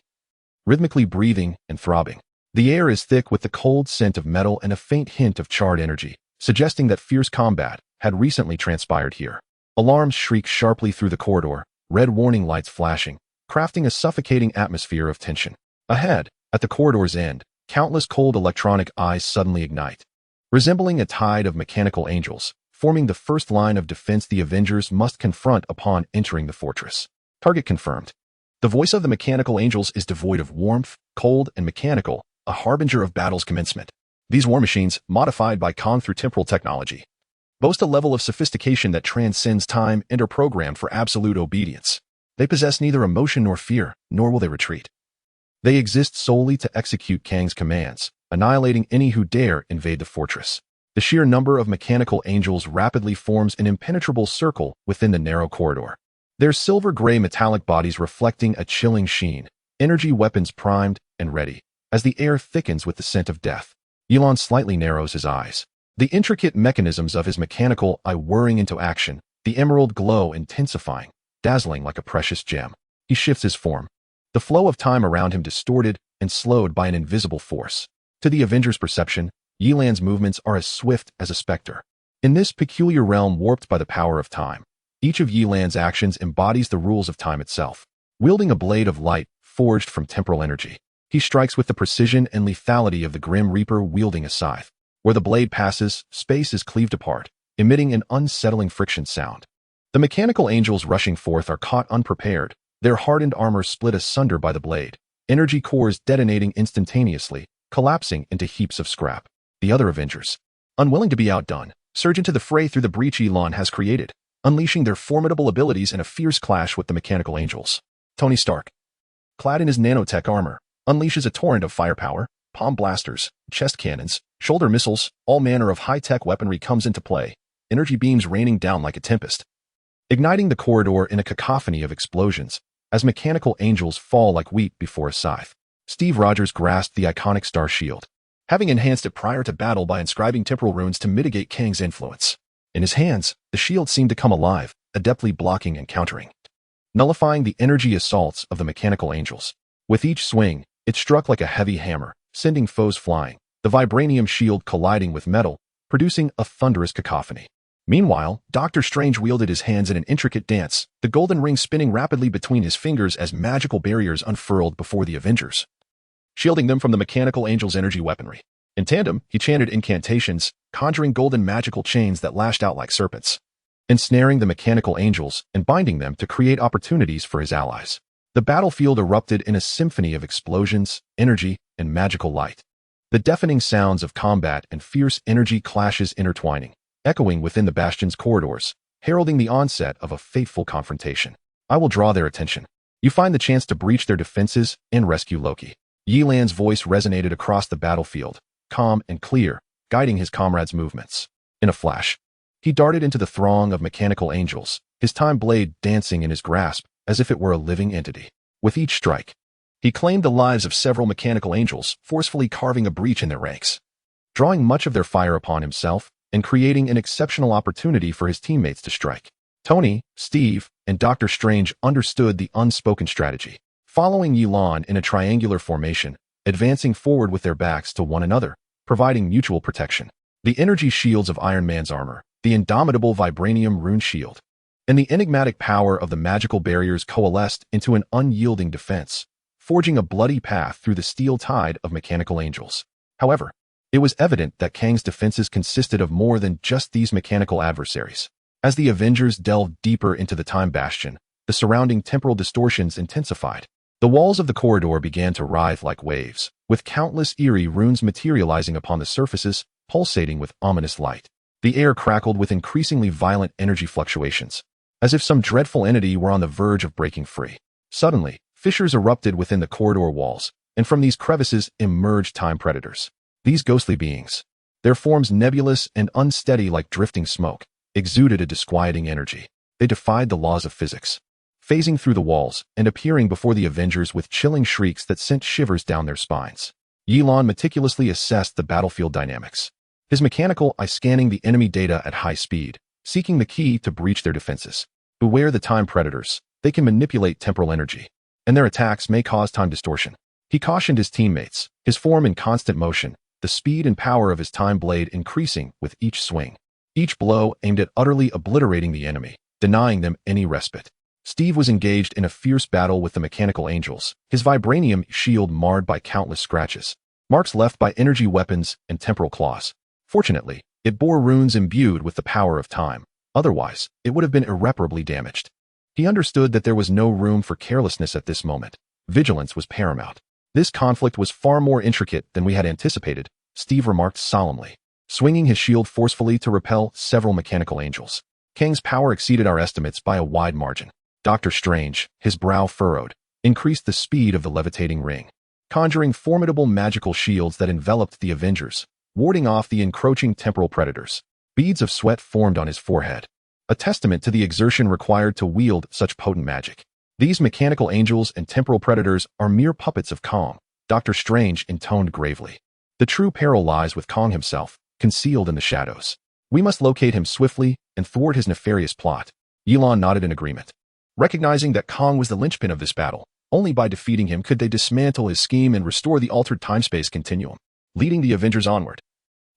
rhythmically breathing and throbbing. The air is thick with the cold scent of metal and a faint hint of charred energy, suggesting that fierce combat had recently transpired here. Alarms shriek sharply through the corridor, red warning lights flashing, crafting a suffocating atmosphere of tension. Ahead, at the corridor's end, countless cold electronic eyes suddenly ignite. Resembling a tide of mechanical angels, forming the first line of defense the Avengers must confront upon entering the fortress. Target confirmed. The voice of the mechanical angels is devoid of warmth, cold and mechanical, a harbinger of battle's commencement. These war machines, modified by Kang through temporal technology, boast a level of sophistication that transcends time and are programmed for absolute obedience. They possess neither emotion nor fear, nor will they retreat. They exist solely to execute Kang's commands, annihilating any who dare invade the fortress. The sheer number of mechanical angels rapidly forms an impenetrable circle within the narrow corridor. Their silver-gray metallic bodies reflecting a chilling sheen, energy weapons primed and ready. As the air thickens with the scent of death, Ye Lan slightly narrows his eyes. The intricate mechanisms of his mechanical eye whirring into action, the emerald glow intensifying, dazzling like a precious gem. He shifts his form, the flow of time around him distorted and slowed by an invisible force. To the Avenger's perception, Ye Lan's movements are as swift as a specter. In this peculiar realm warped by the power of time, each of Ye Lan's actions embodies the rules of time itself. Wielding a blade of light forged from temporal energy, he strikes with the precision and lethality of the Grim Reaper wielding a scythe. Where the blade passes, space is cleaved apart, emitting an unsettling friction sound. The mechanical angels rushing forth are caught unprepared, their hardened armor split asunder by the blade, energy cores detonating instantaneously, collapsing into heaps of scrap. The other Avengers, unwilling to be outdone, surge into the fray through the breach Ye Lan has created, unleashing their formidable abilities in a fierce clash with the mechanical angels. Tony Stark, clad in his nanotech armor, unleashes a torrent of firepower. Palm blasters, chest cannons, shoulder missiles, all manner of high-tech weaponry comes into play, energy beams raining down like a tempest, igniting the corridor in a cacophony of explosions as mechanical angels fall like wheat before a scythe. Steve Rogers grasped the iconic star shield, having enhanced it prior to battle by inscribing temporal runes to mitigate Kang's influence. In his hands, the shield seemed to come alive, adeptly blocking and countering, nullifying the energy assaults of the mechanical angels. With each swing, it struck like a heavy hammer, sending foes flying, the vibranium shield colliding with metal, producing a thunderous cacophony. Meanwhile, Doctor Strange wielded his hands in an intricate dance, the golden ring spinning rapidly between his fingers as magical barriers unfurled before the Avengers, shielding them from the mechanical angels' energy weaponry. In tandem, he chanted incantations, conjuring golden magical chains that lashed out like serpents, ensnaring the mechanical angels and binding them to create opportunities for his allies. The battlefield erupted in a symphony of explosions, energy, and magical light. The deafening sounds of combat and fierce energy clashes intertwining, echoing within the bastion's corridors, heralding the onset of a fateful confrontation. I will draw their attention. You find the chance to breach their defenses and rescue Loki. Ye Lan's voice resonated across the battlefield, calm and clear, guiding his comrades' movements. In a flash, he darted into the throng of mechanical angels, his time blade dancing in his grasp as if it were a living entity. With each strike, he claimed the lives of several mechanical angels, forcefully carving a breach in their ranks, drawing much of their fire upon himself and creating an exceptional opportunity for his teammates to strike. Tony, Steve, and Doctor Strange understood the unspoken strategy, following Ye Lan in a triangular formation, advancing forward with their backs to one another, providing mutual protection. The energy shields of Iron Man's armor, the indomitable vibranium rune shield, and the enigmatic power of the magical barriers coalesced into an unyielding defense, forging a bloody path through the steel tide of mechanical angels. However, it was evident that Kang's defenses consisted of more than just these mechanical adversaries. As the Avengers delved deeper into the time bastion, the surrounding temporal distortions intensified. The walls of the corridor began to writhe like waves, with countless eerie runes materializing upon the surfaces, pulsating with ominous light. The air crackled with increasingly violent energy fluctuations, as if some dreadful entity were on the verge of breaking free. Suddenly, fissures erupted within the corridor walls, and from these crevices emerged time predators. These ghostly beings, their forms nebulous and unsteady like drifting smoke, exuded a disquieting energy. They defied the laws of physics, phasing through the walls and appearing before the Avengers with chilling shrieks that sent shivers down their spines. Ye Lan meticulously assessed the battlefield dynamics. his mechanical eye scanning the enemy data at high speed, seeking the key to breach their defenses. Beware the time predators. They can manipulate temporal energy, and their attacks may cause time distortion. He cautioned his teammates, his form in constant motion, the speed and power of his time blade increasing with each swing. Each blow aimed at utterly obliterating the enemy, denying them any respite. Steve was engaged in a fierce battle with the mechanical angels, his vibranium shield marred by countless scratches, marks left by energy weapons and temporal claws. Fortunately, it bore runes imbued with the power of time. Otherwise, it would have been irreparably damaged. He understood that there was no room for carelessness at this moment. Vigilance was paramount. This conflict was far more intricate than we had anticipated, Steve remarked solemnly, swinging his shield forcefully to repel several mechanical angels. Kang's power exceeded our estimates by a wide margin. Doctor Strange, his brow furrowed, increased the speed of the levitating ring, conjuring formidable magical shields that enveloped the Avengers, warding off the encroaching temporal predators. Beads of sweat formed on his forehead, a testament to the exertion required to wield such potent magic. These mechanical angels and temporal predators are mere puppets of Kang, Doctor Strange intoned gravely. The true peril lies with Kang himself, concealed in the shadows. We must locate him swiftly and thwart his nefarious plot. Ye Lan nodded in agreement. Recognizing that Kang was the linchpin of this battle, only by defeating him could they dismantle his scheme and restore the altered time-space continuum, leading the Avengers onward.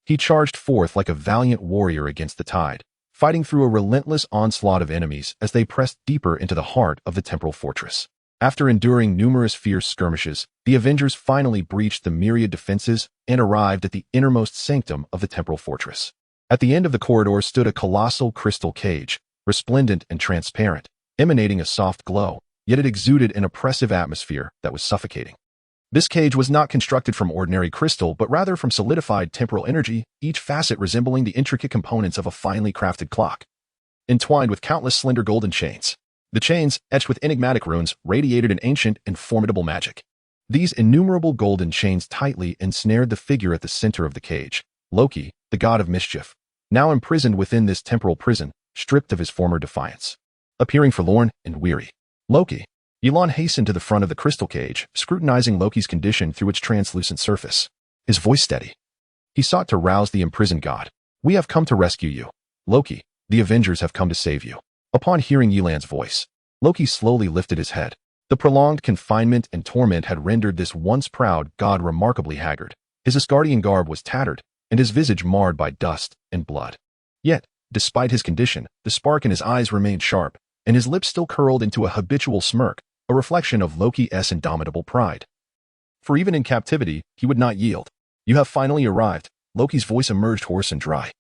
He charged forth like a valiant warrior against the tide, fighting through a relentless onslaught of enemies as they pressed deeper into the heart of the temporal fortress. After enduring numerous fierce skirmishes, the Avengers finally breached the myriad defenses and arrived at the innermost sanctum of the temporal fortress. At the end of the corridor stood a colossal crystal cage, resplendent and transparent, emanating a soft glow, yet it exuded an oppressive atmosphere that was suffocating. This cage was not constructed from ordinary crystal, but rather from solidified temporal energy, each facet resembling the intricate components of a finely crafted clock, entwined with countless slender golden chains. The chains, etched with enigmatic runes, radiated an ancient and formidable magic. These innumerable golden chains tightly ensnared the figure at the center of the cage, Loki, the god of mischief, now imprisoned within this temporal prison, stripped of his former defiance. Appearing forlorn and weary, Loki. Ye Lan hastened to the front of the crystal cage, scrutinizing Loki's condition through its translucent surface. His voice steady. He sought to rouse the imprisoned god. We have come to rescue you, Loki. The Avengers have come to save you. Upon hearing Ye Lan's voice, Loki slowly lifted his head. The prolonged confinement and torment had rendered this once proud god remarkably haggard. His Asgardian garb was tattered, and his visage marred by dust and blood. Yet, despite his condition, the spark in his eyes remained sharp, and his lips still curled into a habitual smirk, a reflection of Loki's indomitable pride. For even in captivity, he would not yield. You have finally arrived. Loki's voice emerged hoarse and dry.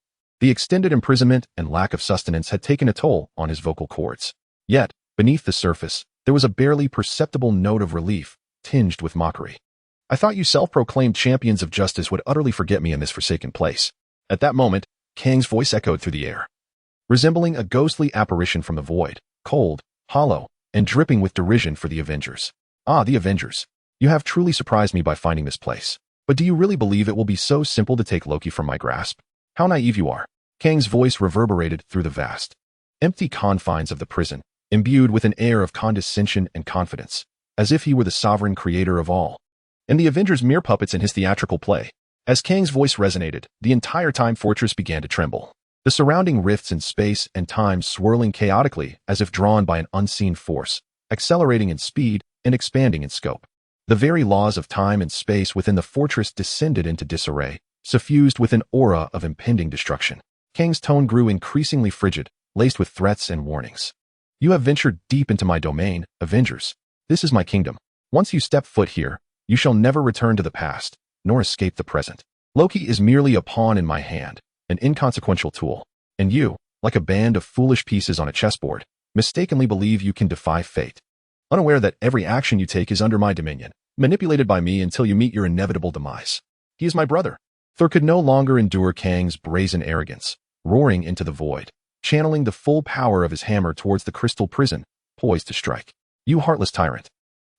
The extended imprisonment and lack of sustenance had taken a toll on his vocal cords. Yet, beneath the surface, there was a barely perceptible note of relief, tinged with mockery. I thought you self-proclaimed champions of justice would utterly forget me in this forsaken place. At that moment, Kang's voice echoed through the air, resembling a ghostly apparition from the void, cold, hollow, and dripping with derision for the Avengers. Ah, the Avengers. You have truly surprised me by finding this place. But do you really believe it will be so simple to take Loki from my grasp? How naive you are. Kang's voice reverberated through the vast, empty confines of the prison, imbued with an air of condescension and confidence, as if he were the sovereign creator of all, and the Avengers mere puppets in his theatrical play. As Kang's voice resonated, the entire time fortress began to tremble, the surrounding rifts in space and time swirling chaotically as if drawn by an unseen force, accelerating in speed and expanding in scope. The very laws of time and space within the fortress descended into disarray, suffused with an aura of impending destruction. Kang's tone grew increasingly frigid, laced with threats and warnings. You have ventured deep into my domain, Avengers. This is my kingdom. Once you step foot here, you shall never return to the past, nor escape the present. Loki is merely a pawn in my hand, an inconsequential tool, and you, like a band of foolish pieces on a chessboard, mistakenly believe you can defy fate, unaware that every action you take is under my dominion, manipulated by me until you meet your inevitable demise. He is my brother. Thor could no longer endure Kang's brazen arrogance, roaring into the void, channeling the full power of his hammer towards the crystal prison, poised to strike. You heartless tyrant.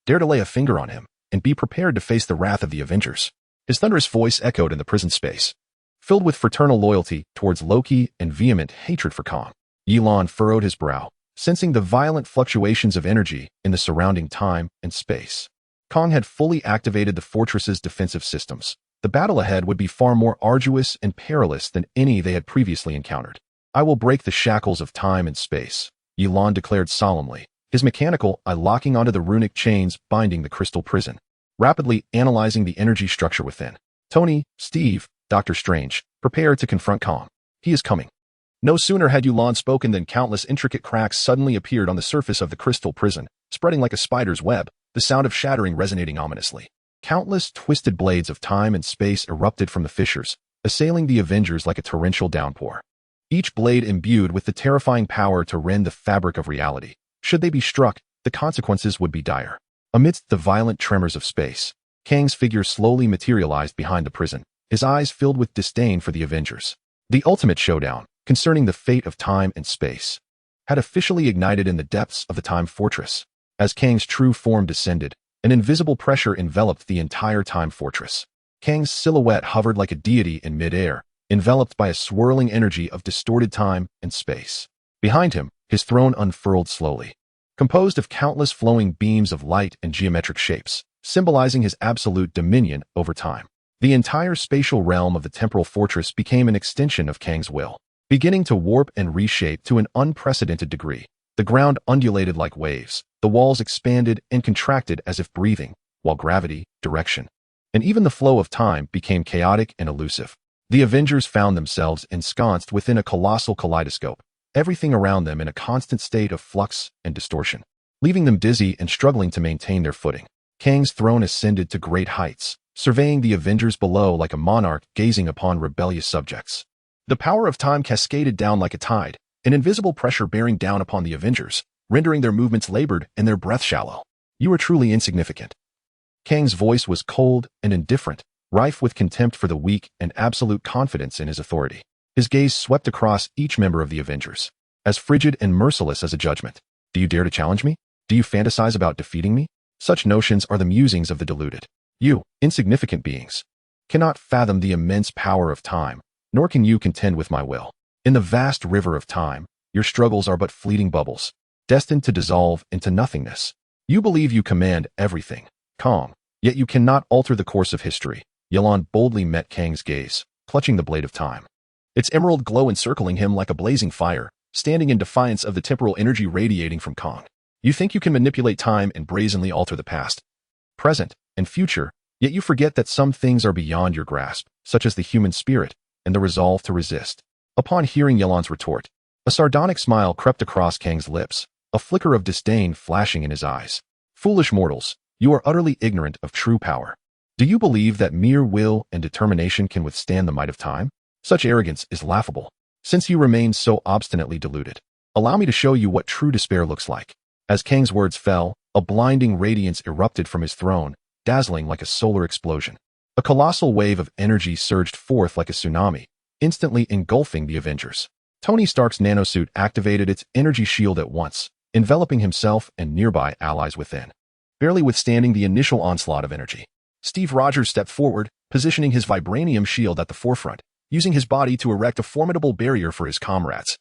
Dare to lay a finger on him, and be prepared to face the wrath of the Avengers. His thunderous voice echoed in the prison space, filled with fraternal loyalty towards Loki and vehement hatred for Kang. Ye Lan furrowed his brow, sensing the violent fluctuations of energy in the surrounding time and space. Kang had fully activated the fortress's defensive systems, The battle ahead would be far more arduous and perilous than any they had previously encountered. I will break the shackles of time and space, Ye Lan declared solemnly, his mechanical eye locking onto the runic chains binding the crystal prison, rapidly analyzing the energy structure within. Tony, Steve, Dr. Strange, prepare to confront Kang. He is coming. No sooner had Ye Lan spoken than countless intricate cracks suddenly appeared on the surface of the crystal prison, spreading like a spider's web, the sound of shattering resonating ominously. Countless twisted blades of time and space erupted from the fissures, assailing the Avengers like a torrential downpour. Each blade imbued with the terrifying power to rend the fabric of reality. Should they be struck, the consequences would be dire. Amidst the violent tremors of space, Kang's figure slowly materialized behind the prison, his eyes filled with disdain for the Avengers. The ultimate showdown, concerning the fate of time and space, had officially ignited in the depths of the Time Fortress. As Kang's true form descended, an invisible pressure enveloped the entire Time Fortress. Kang's silhouette hovered like a deity in midair, enveloped by a swirling energy of distorted time and space. Behind him, his throne unfurled slowly, composed of countless flowing beams of light and geometric shapes, symbolizing his absolute dominion over time. The entire spatial realm of the temporal fortress became an extension of Kang's will. Beginning to warp and reshape to an unprecedented degree, the ground undulated like waves, the walls expanded and contracted as if breathing, while gravity, direction, and even the flow of time became chaotic and elusive. The Avengers found themselves ensconced within a colossal kaleidoscope, everything around them in a constant state of flux and distortion, leaving them dizzy and struggling to maintain their footing. Kang's throne ascended to great heights, surveying the Avengers below like a monarch gazing upon rebellious subjects. The power of time cascaded down like a tide, an invisible pressure bearing down upon the Avengers, rendering their movements labored and their breath shallow. You are truly insignificant. Kang's voice was cold and indifferent, rife with contempt for the weak and absolute confidence in his authority. His gaze swept across each member of the Avengers, as frigid and merciless as a judgment. Do you dare to challenge me? Do you fantasize about defeating me? Such notions are the musings of the deluded. You, insignificant beings, cannot fathom the immense power of time, nor can you contend with my will. In the vast river of time, your struggles are but fleeting bubbles, destined to dissolve into nothingness. You believe you command everything, Kang, yet you cannot alter the course of history. Ye Lan boldly met Kang's gaze, clutching the blade of time, its emerald glow encircling him like a blazing fire, standing in defiance of the temporal energy radiating from Kang. You think you can manipulate time and brazenly alter the past, present, and future, yet you forget that some things are beyond your grasp, such as the human spirit and the resolve to resist. Upon hearing Ye Lan's retort, a sardonic smile crept across Kang's lips, a flicker of disdain flashing in his eyes. Foolish mortals, you are utterly ignorant of true power. Do you believe that mere will and determination can withstand the might of time? Such arrogance is laughable. Since you remain so obstinately deluded, allow me to show you what true despair looks like. As Kang's words fell, a blinding radiance erupted from his throne, dazzling like a solar explosion. A colossal wave of energy surged forth like a tsunami, instantly engulfing the Avengers. Tony Stark's nanosuit activated its energy shield at once, enveloping himself and nearby allies within, barely withstanding the initial onslaught of energy. Steve Rogers stepped forward, positioning his vibranium shield at the forefront, using his body to erect a formidable barrier for his comrades.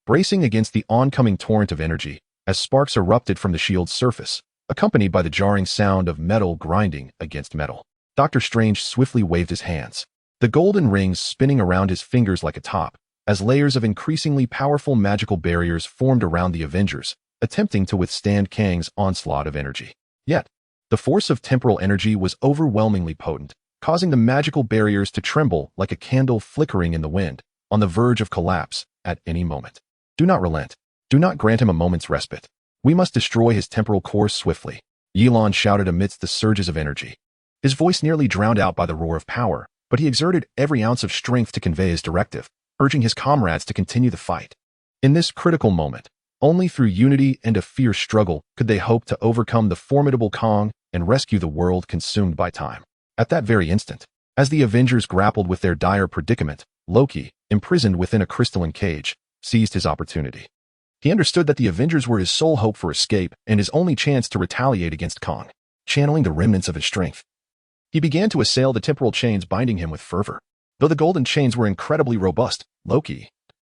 Bracing against the oncoming torrent of energy, as sparks erupted from the shield's surface, accompanied by the jarring sound of metal grinding against metal, Dr. Strange swiftly waved his hands, the golden rings spinning around his fingers like a top, as layers of increasingly powerful magical barriers formed around the Avengers, attempting to withstand Kang's onslaught of energy. Yet, the force of temporal energy was overwhelmingly potent, causing the magical barriers to tremble like a candle flickering in the wind, on the verge of collapse at any moment. Do not relent. Do not grant him a moment's respite. We must destroy his temporal core swiftly, Ye Lan shouted amidst the surges of energy. His voice nearly drowned out by the roar of power, but he exerted every ounce of strength to convey his directive, urging his comrades to continue the fight. In this critical moment, only through unity and a fierce struggle could they hope to overcome the formidable Kang and rescue the world consumed by time. At that very instant, as the Avengers grappled with their dire predicament, Loki, imprisoned within a crystalline cage, seized his opportunity. He understood that the Avengers were his sole hope for escape and his only chance to retaliate against Kang. Channeling the remnants of his strength, he began to assail the temporal chains binding him with fervor. Though the golden chains were incredibly robust, Loki,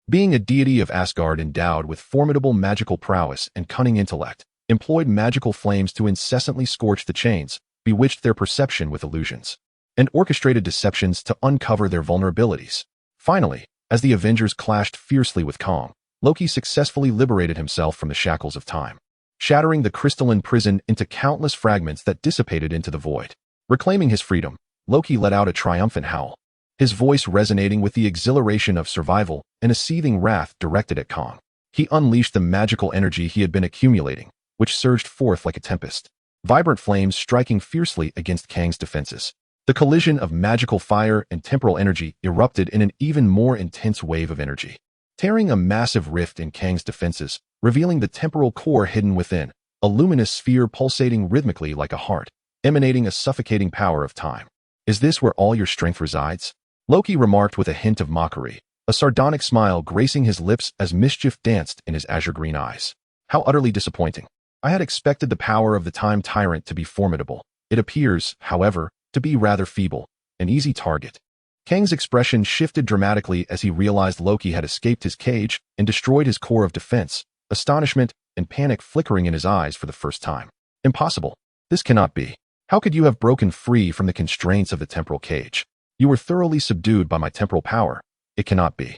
being a deity of Asgard endowed with formidable magical prowess and cunning intellect, employed magical flames to incessantly scorch the chains, bewitched their perception with illusions. and orchestrated deceptions to uncover their vulnerabilities. Finally, as the Avengers clashed fiercely with Kang, Loki successfully liberated himself from the shackles of time, shattering the crystalline prison into countless fragments that dissipated into the void. Reclaiming his freedom, Loki let out a triumphant howl, his voice resonating with the exhilaration of survival and a seething wrath directed at Kang. He unleashed the magical energy he had been accumulating, which surged forth like a tempest, vibrant flames striking fiercely against Kang's defenses. The collision of magical fire and temporal energy erupted in an even more intense wave of energy, tearing a massive rift in Kang's defenses, revealing the temporal core hidden within, a luminous sphere pulsating rhythmically like a heart, emanating a suffocating power of time. "Is this where all your strength resides?" Loki remarked with a hint of mockery, a sardonic smile gracing his lips as mischief danced in his azure-green eyes. How utterly disappointing. I had expected the power of the time tyrant to be formidable. It appears, however, to be rather feeble, an easy target. Kang's expression shifted dramatically as he realized Loki had escaped his cage and destroyed his core of defense, astonishment and panic flickering in his eyes for the first time. "Impossible. This cannot be. How could you have broken free from the constraints of the temporal cage? You were thoroughly subdued by my temporal power. It cannot be."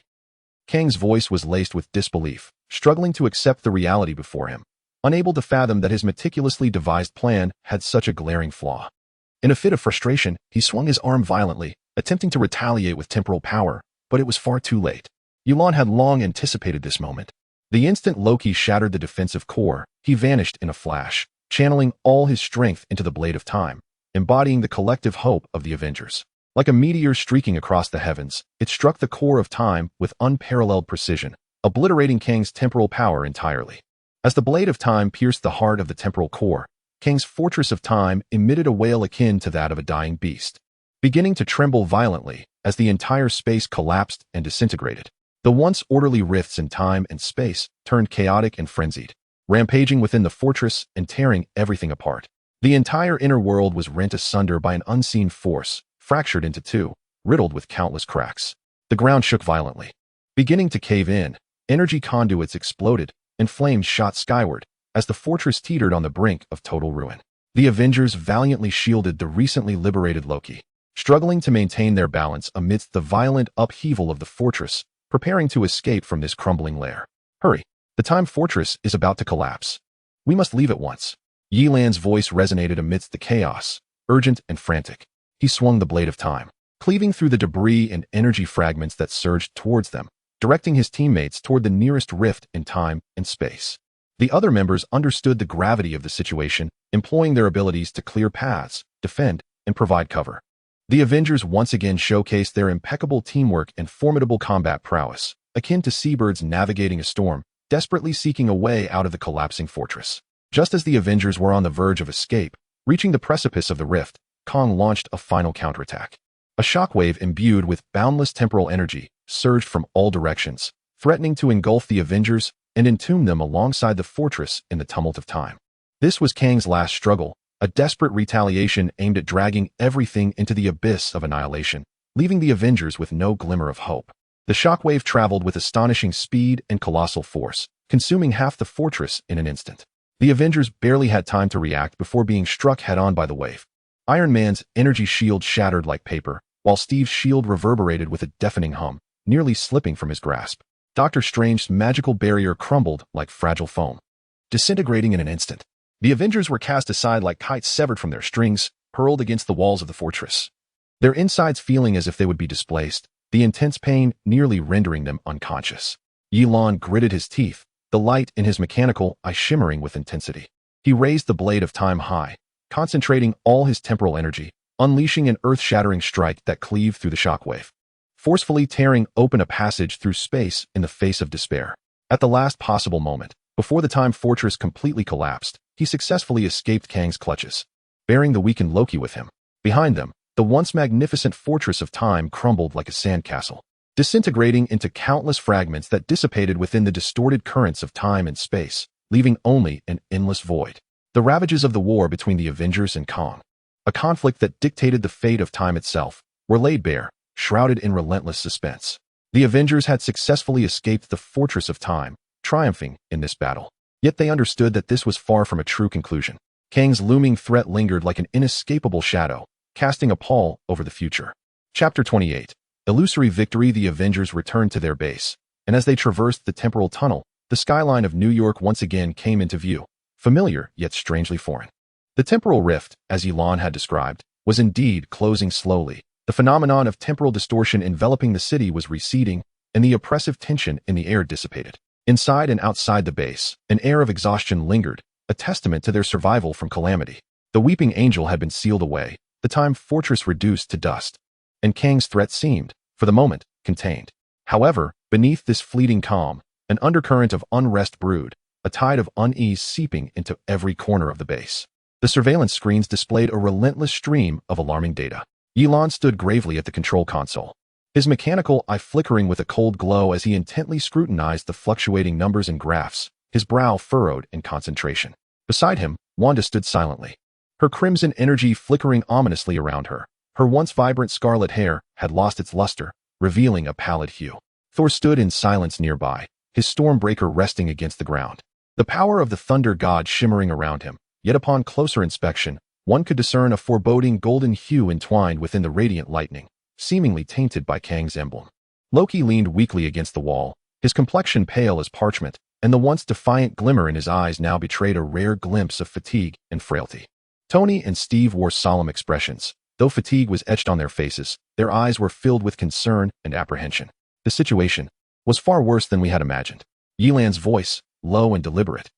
Kang's voice was laced with disbelief, struggling to accept the reality before him, unable to fathom that his meticulously devised plan had such a glaring flaw. In a fit of frustration, he swung his arm violently, attempting to retaliate with temporal power, but it was far too late. Ye Lan had long anticipated this moment. The instant Loki shattered the defensive core, he vanished in a flash, channeling all his strength into the blade of time, embodying the collective hope of the Avengers. Like a meteor streaking across the heavens, it struck the core of time with unparalleled precision, obliterating Kang's temporal power entirely. As the blade of time pierced the heart of the temporal core, Kang's fortress of time emitted a wail akin to that of a dying beast, beginning to tremble violently as the entire space collapsed and disintegrated. The once orderly rifts in time and space turned chaotic and frenzied, rampaging within the fortress and tearing everything apart. The entire inner world was rent asunder by an unseen force, fractured into two, riddled with countless cracks. The ground shook violently, beginning to cave in. Energy conduits exploded, and flames shot skyward as the fortress teetered on the brink of total ruin. The Avengers valiantly shielded the recently liberated Loki, struggling to maintain their balance amidst the violent upheaval of the fortress, preparing to escape from this crumbling lair. "Hurry! The time fortress is about to collapse. We must leave at once." Ye Lan's voice resonated amidst the chaos, urgent and frantic. He swung the blade of time, cleaving through the debris and energy fragments that surged towards them, directing his teammates toward the nearest rift in time and space. The other members understood the gravity of the situation, employing their abilities to clear paths, defend, and provide cover. The Avengers once again showcased their impeccable teamwork and formidable combat prowess, akin to seabirds navigating a storm, desperately seeking a way out of the collapsing fortress. Just as the Avengers were on the verge of escape, reaching the precipice of the rift, Kang launched a final counterattack. A shockwave imbued with boundless temporal energy surged from all directions, threatening to engulf the Avengers and entomb them alongside the fortress in the tumult of time. This was Kang's last struggle, a desperate retaliation aimed at dragging everything into the abyss of annihilation, leaving the Avengers with no glimmer of hope. The shockwave traveled with astonishing speed and colossal force, consuming half the fortress in an instant. The Avengers barely had time to react before being struck head-on by the wave. Iron Man's energy shield shattered like paper, while Steve's shield reverberated with a deafening hum, nearly slipping from his grasp. Doctor Strange's magical barrier crumbled like fragile foam, disintegrating in an instant. The Avengers were cast aside like kites severed from their strings, hurled against the walls of the fortress, their insides feeling as if they would be displaced, the intense pain nearly rendering them unconscious. Ye Lan gritted his teeth, the light in his mechanical eye shimmering with intensity. He raised the blade of time high, concentrating all his temporal energy, unleashing an earth-shattering strike that cleaved through the shockwave, forcefully tearing open a passage through space in the face of despair. At the last possible moment, before the time fortress completely collapsed, he successfully escaped Kang's clutches, bearing the weakened Loki with him. Behind them, the once magnificent fortress of time crumbled like a sandcastle, disintegrating into countless fragments that dissipated within the distorted currents of time and space, leaving only an endless void. The ravages of the war between the Avengers and Kang, a conflict that dictated the fate of time itself, were laid bare, shrouded in relentless suspense. The Avengers had successfully escaped the fortress of time, triumphing in this battle. Yet they understood that this was far from a true conclusion. Kang's looming threat lingered like an inescapable shadow, casting a pall over the future. Chapter 28. Illusory victory. The Avengers returned to their base, and as they traversed the temporal tunnel, the skyline of New York once again came into view, familiar yet strangely foreign. The temporal rift, as Ye Lan had described, was indeed closing slowly. The phenomenon of temporal distortion enveloping the city was receding, and the oppressive tension in the air dissipated. Inside and outside the base, an air of exhaustion lingered, a testament to their survival from calamity. The weeping angel had been sealed away, the time fortress reduced to dust, and Kang's threat seemed, for the moment, contained. However, beneath this fleeting calm, an undercurrent of unrest brewed, a tide of unease seeping into every corner of the base. The surveillance screens displayed a relentless stream of alarming data. Ye Lan stood gravely at the control console, his mechanical eye flickering with a cold glow as he intently scrutinized the fluctuating numbers and graphs, his brow furrowed in concentration. Beside him, Wanda stood silently, her crimson energy flickering ominously around her. Her once vibrant scarlet hair had lost its luster, revealing a pallid hue. Thor stood in silence nearby, his stormbreaker resting against the ground, the power of the thunder god shimmering around him. Yet upon closer inspection, one could discern a foreboding golden hue entwined within the radiant lightning, seemingly tainted by Kang's emblem. Loki leaned weakly against the wall, his complexion pale as parchment, and the once defiant glimmer in his eyes now betrayed a rare glimpse of fatigue and frailty. Tony and Steve wore solemn expressions. Though fatigue was etched on their faces, their eyes were filled with concern and apprehension. The situation was far worse than we had imagined. Ye Lan's voice, low and deliberate,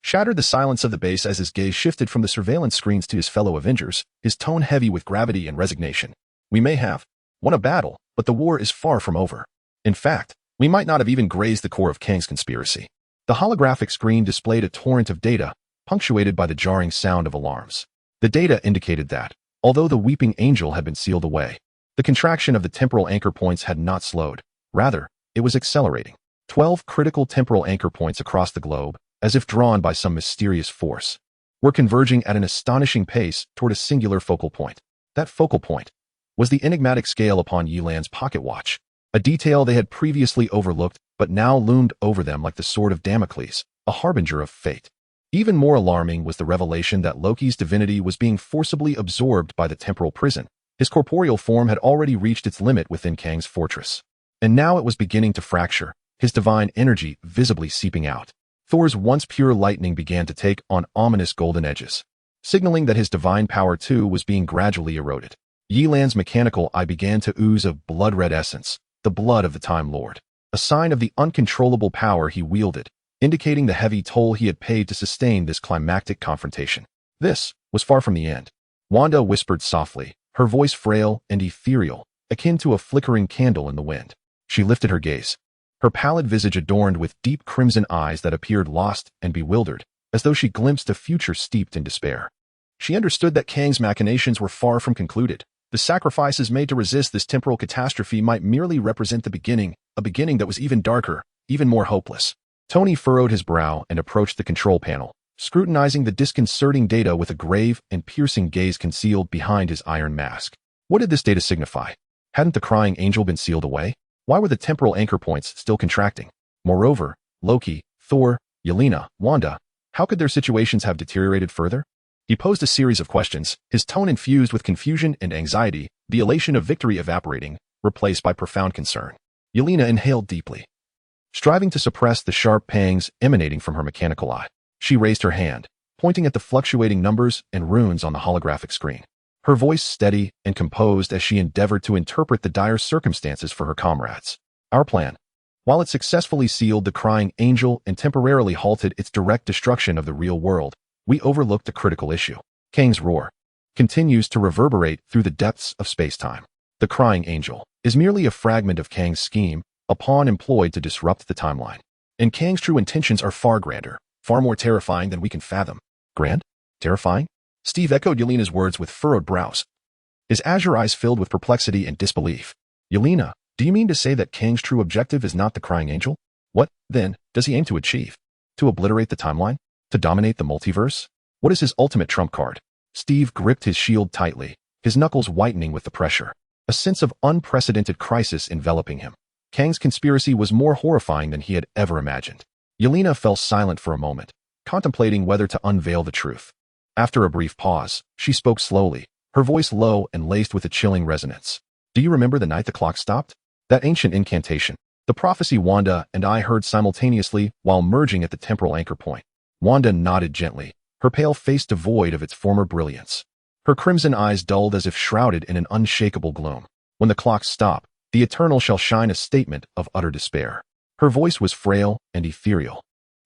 shattered the silence of the base as his gaze shifted from the surveillance screens to his fellow Avengers, his tone heavy with gravity and resignation. We may have won a battle, but the war is far from over. In fact, we might not have even grazed the core of Kang's conspiracy. The holographic screen displayed a torrent of data, punctuated by the jarring sound of alarms. The data indicated that, although the weeping angel had been sealed away, the contraction of the temporal anchor points had not slowed. Rather, it was accelerating. 12 critical temporal anchor points across the globe, as if drawn by some mysterious force, were converging at an astonishing pace toward a singular focal point. That focal point was the enigmatic scale upon Ye Lan's pocket watch, a detail they had previously overlooked but now loomed over them like the sword of Damocles, a harbinger of fate. Even more alarming was the revelation that Loki's divinity was being forcibly absorbed by the temporal prison. His corporeal form had already reached its limit within Kang's fortress, and now it was beginning to fracture, his divine energy visibly seeping out. Thor's once pure lightning began to take on ominous golden edges, signaling that his divine power too was being gradually eroded. Ye Lan's mechanical eye began to ooze of blood-red essence, the blood of the Time Lord, a sign of the uncontrollable power he wielded, indicating the heavy toll he had paid to sustain this climactic confrontation. This was far from the end. Wanda whispered softly, her voice frail and ethereal, akin to a flickering candle in the wind. She lifted her gaze, her pallid visage adorned with deep crimson eyes that appeared lost and bewildered, as though she glimpsed a future steeped in despair. She understood that Kang's machinations were far from concluded. The sacrifices made to resist this temporal catastrophe might merely represent the beginning, a beginning that was even darker, even more hopeless. Tony furrowed his brow and approached the control panel, scrutinizing the disconcerting data with a grave and piercing gaze concealed behind his iron mask. What did this data signify? Hadn't the crying angel been sealed away? Why were the temporal anchor points still contracting? Moreover, Loki, Thor, Yelena, Wanda, how could their situations have deteriorated further? He posed a series of questions, his tone infused with confusion and anxiety, the elation of victory evaporating, replaced by profound concern. Yelena inhaled deeply, striving to suppress the sharp pangs emanating from her mechanical eye. She raised her hand, pointing at the fluctuating numbers and runes on the holographic screen, her voice steady and composed as she endeavored to interpret the dire circumstances for her comrades. Our plan, while it successfully sealed the crying angel and temporarily halted its direct destruction of the real world, we overlooked a critical issue. Kang's roar continues to reverberate through the depths of space-time. The crying angel is merely a fragment of Kang's scheme, a pawn employed to disrupt the timeline. And Kang's true intentions are far grander, far more terrifying than we can fathom. Grand? Terrifying? Steve echoed Yelena's words with furrowed brows, his azure eyes filled with perplexity and disbelief. Yelena, do you mean to say that Kang's true objective is not the crying angel? What, then, does he aim to achieve? To obliterate the timeline? To dominate the multiverse? What is his ultimate trump card? Steve gripped his shield tightly, his knuckles whitening with the pressure, a sense of unprecedented crisis enveloping him. Kang's conspiracy was more horrifying than he had ever imagined. Yelena fell silent for a moment, contemplating whether to unveil the truth. After a brief pause, she spoke slowly, her voice low and laced with a chilling resonance. Do you remember the night the clock stopped? That ancient incantation. The prophecy Wanda and I heard simultaneously while merging at the temporal anchor point. Wanda nodded gently, her pale face devoid of its former brilliance. Her crimson eyes dulled as if shrouded in an unshakable gloom. When the clocks stop, the eternal shall shine, a statement of utter despair. Her voice was frail and ethereal,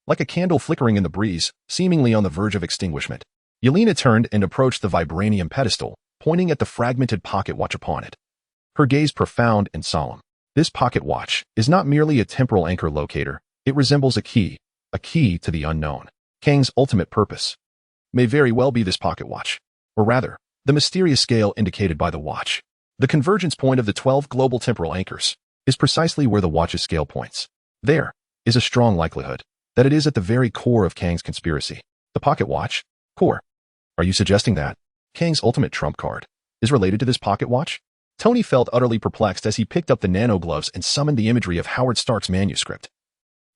like a candle flickering in the breeze, seemingly on the verge of extinguishment. Yelena turned and approached the vibranium pedestal, pointing at the fragmented pocket watch upon it. Her gaze profound and solemn. This pocket watch is not merely a temporal anchor locator, it resembles a key to the unknown. Kang's ultimate purpose may very well be this pocket watch, or rather, the mysterious scale indicated by the watch. The convergence point of the 12 global temporal anchors is precisely where the watch's scale points. There is a strong likelihood that it is at the very core of Kang's conspiracy. The pocket watch? Core. Are you suggesting that Kang's ultimate trump card is related to this pocket watch? Tony felt utterly perplexed as he picked up the nanogloves and summoned the imagery of Howard Stark's manuscript.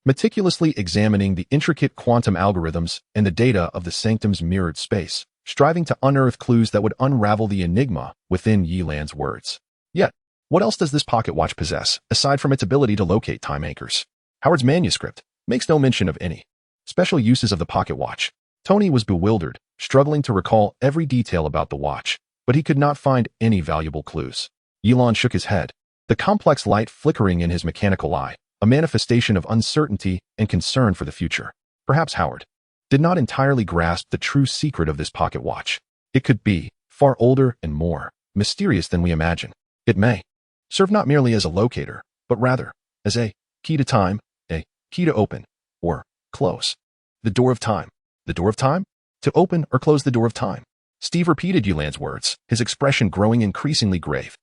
Meticulously examining the intricate quantum algorithms and the data of the sanctum's mirrored space, striving to unearth clues that would unravel the enigma within Ye Lan's words. Yet, what else does this pocket watch possess, aside from its ability to locate time anchors? Howard's manuscript makes no mention of any special uses of the pocket watch. Tony was bewildered, struggling to recall every detail about the watch, but he could not find any valuable clues. Ye Lan shook his head, the complex light flickering in his mechanical eye, a manifestation of uncertainty and concern for the future. Perhaps Howard did not entirely grasp the true secret of this pocket watch. It could be far older and more mysterious than we imagine. It may serve not merely as a locator, but rather as a key to time, a key to open or close the door of time. The door of time? To open or close the door of time. Steve repeated Ye Lan's words, his expression growing increasingly grave.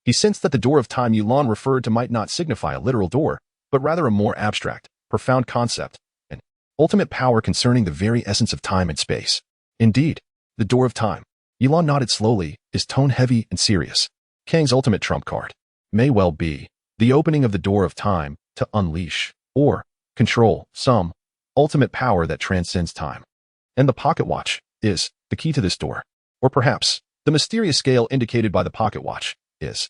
He sensed that the door of time Ye Lan referred to might not signify a literal door, but rather a more abstract, profound concept, an ultimate power concerning the very essence of time and space. Indeed, the door of time. Ye Lan nodded slowly, his tone heavy and serious. Kang's ultimate trump card may well be the opening of the door of time to unleash or control some ultimate power that transcends time. And the pocket watch is the key to this door. Or perhaps the mysterious scale indicated by the pocket watch is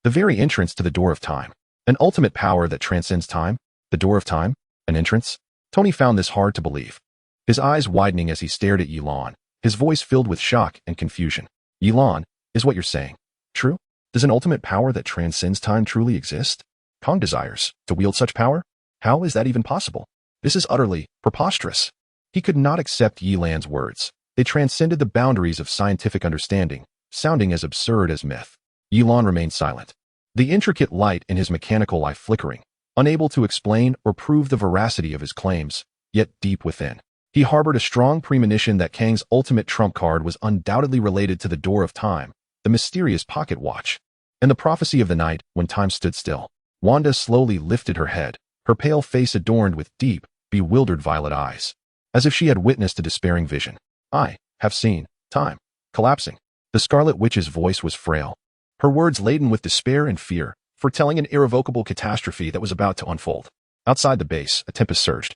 the very entrance to the door of time. An ultimate power that transcends time? The door of time? An entrance? Tony found this hard to believe, his eyes widening as he stared at Ye Lan, his voice filled with shock and confusion. Ye Lan, is what you're saying true? Does an ultimate power that transcends time truly exist? Kang desires to wield such power? How is that even possible? This is utterly preposterous. He could not accept Ye Lan's words. They transcended the boundaries of scientific understanding, sounding as absurd as myth. Ye Lan remained silent, the intricate light in his mechanical eye flickering, unable to explain or prove the veracity of his claims, yet deep within, he harbored a strong premonition that Kang's ultimate trump card was undoubtedly related to the door of time, the mysterious pocket watch, and the prophecy of the night when time stood still. Wanda slowly lifted her head, her pale face adorned with deep, bewildered violet eyes, as if she had witnessed a despairing vision. I have seen time collapsing. The Scarlet Witch's voice was frail, her words laden with despair and fear, foretelling an irrevocable catastrophe that was about to unfold. Outside the base, a tempest surged,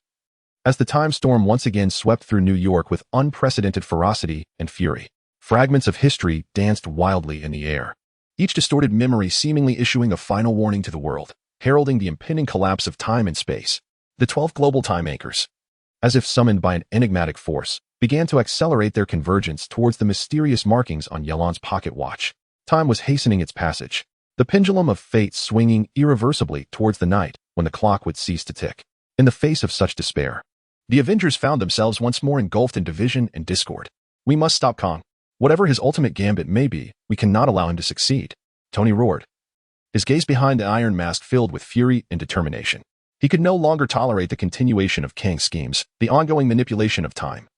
as the time storm once again swept through New York with unprecedented ferocity and fury. Fragments of history danced wildly in the air, each distorted memory seemingly issuing a final warning to the world, heralding the impending collapse of time and space. The 12 global time anchors, as if summoned by an enigmatic force, began to accelerate their convergence towards the mysterious markings on Ye Lan's pocket watch. Time was hastening its passage, the pendulum of fate swinging irreversibly towards the night when the clock would cease to tick. In the face of such despair, the Avengers found themselves once more engulfed in division and discord. We must stop Kang. Whatever his ultimate gambit may be, we cannot allow him to succeed. Tony roared, his gaze behind the iron mask filled with fury and determination. He could no longer tolerate the continuation of Kang's schemes, the ongoing manipulation of time,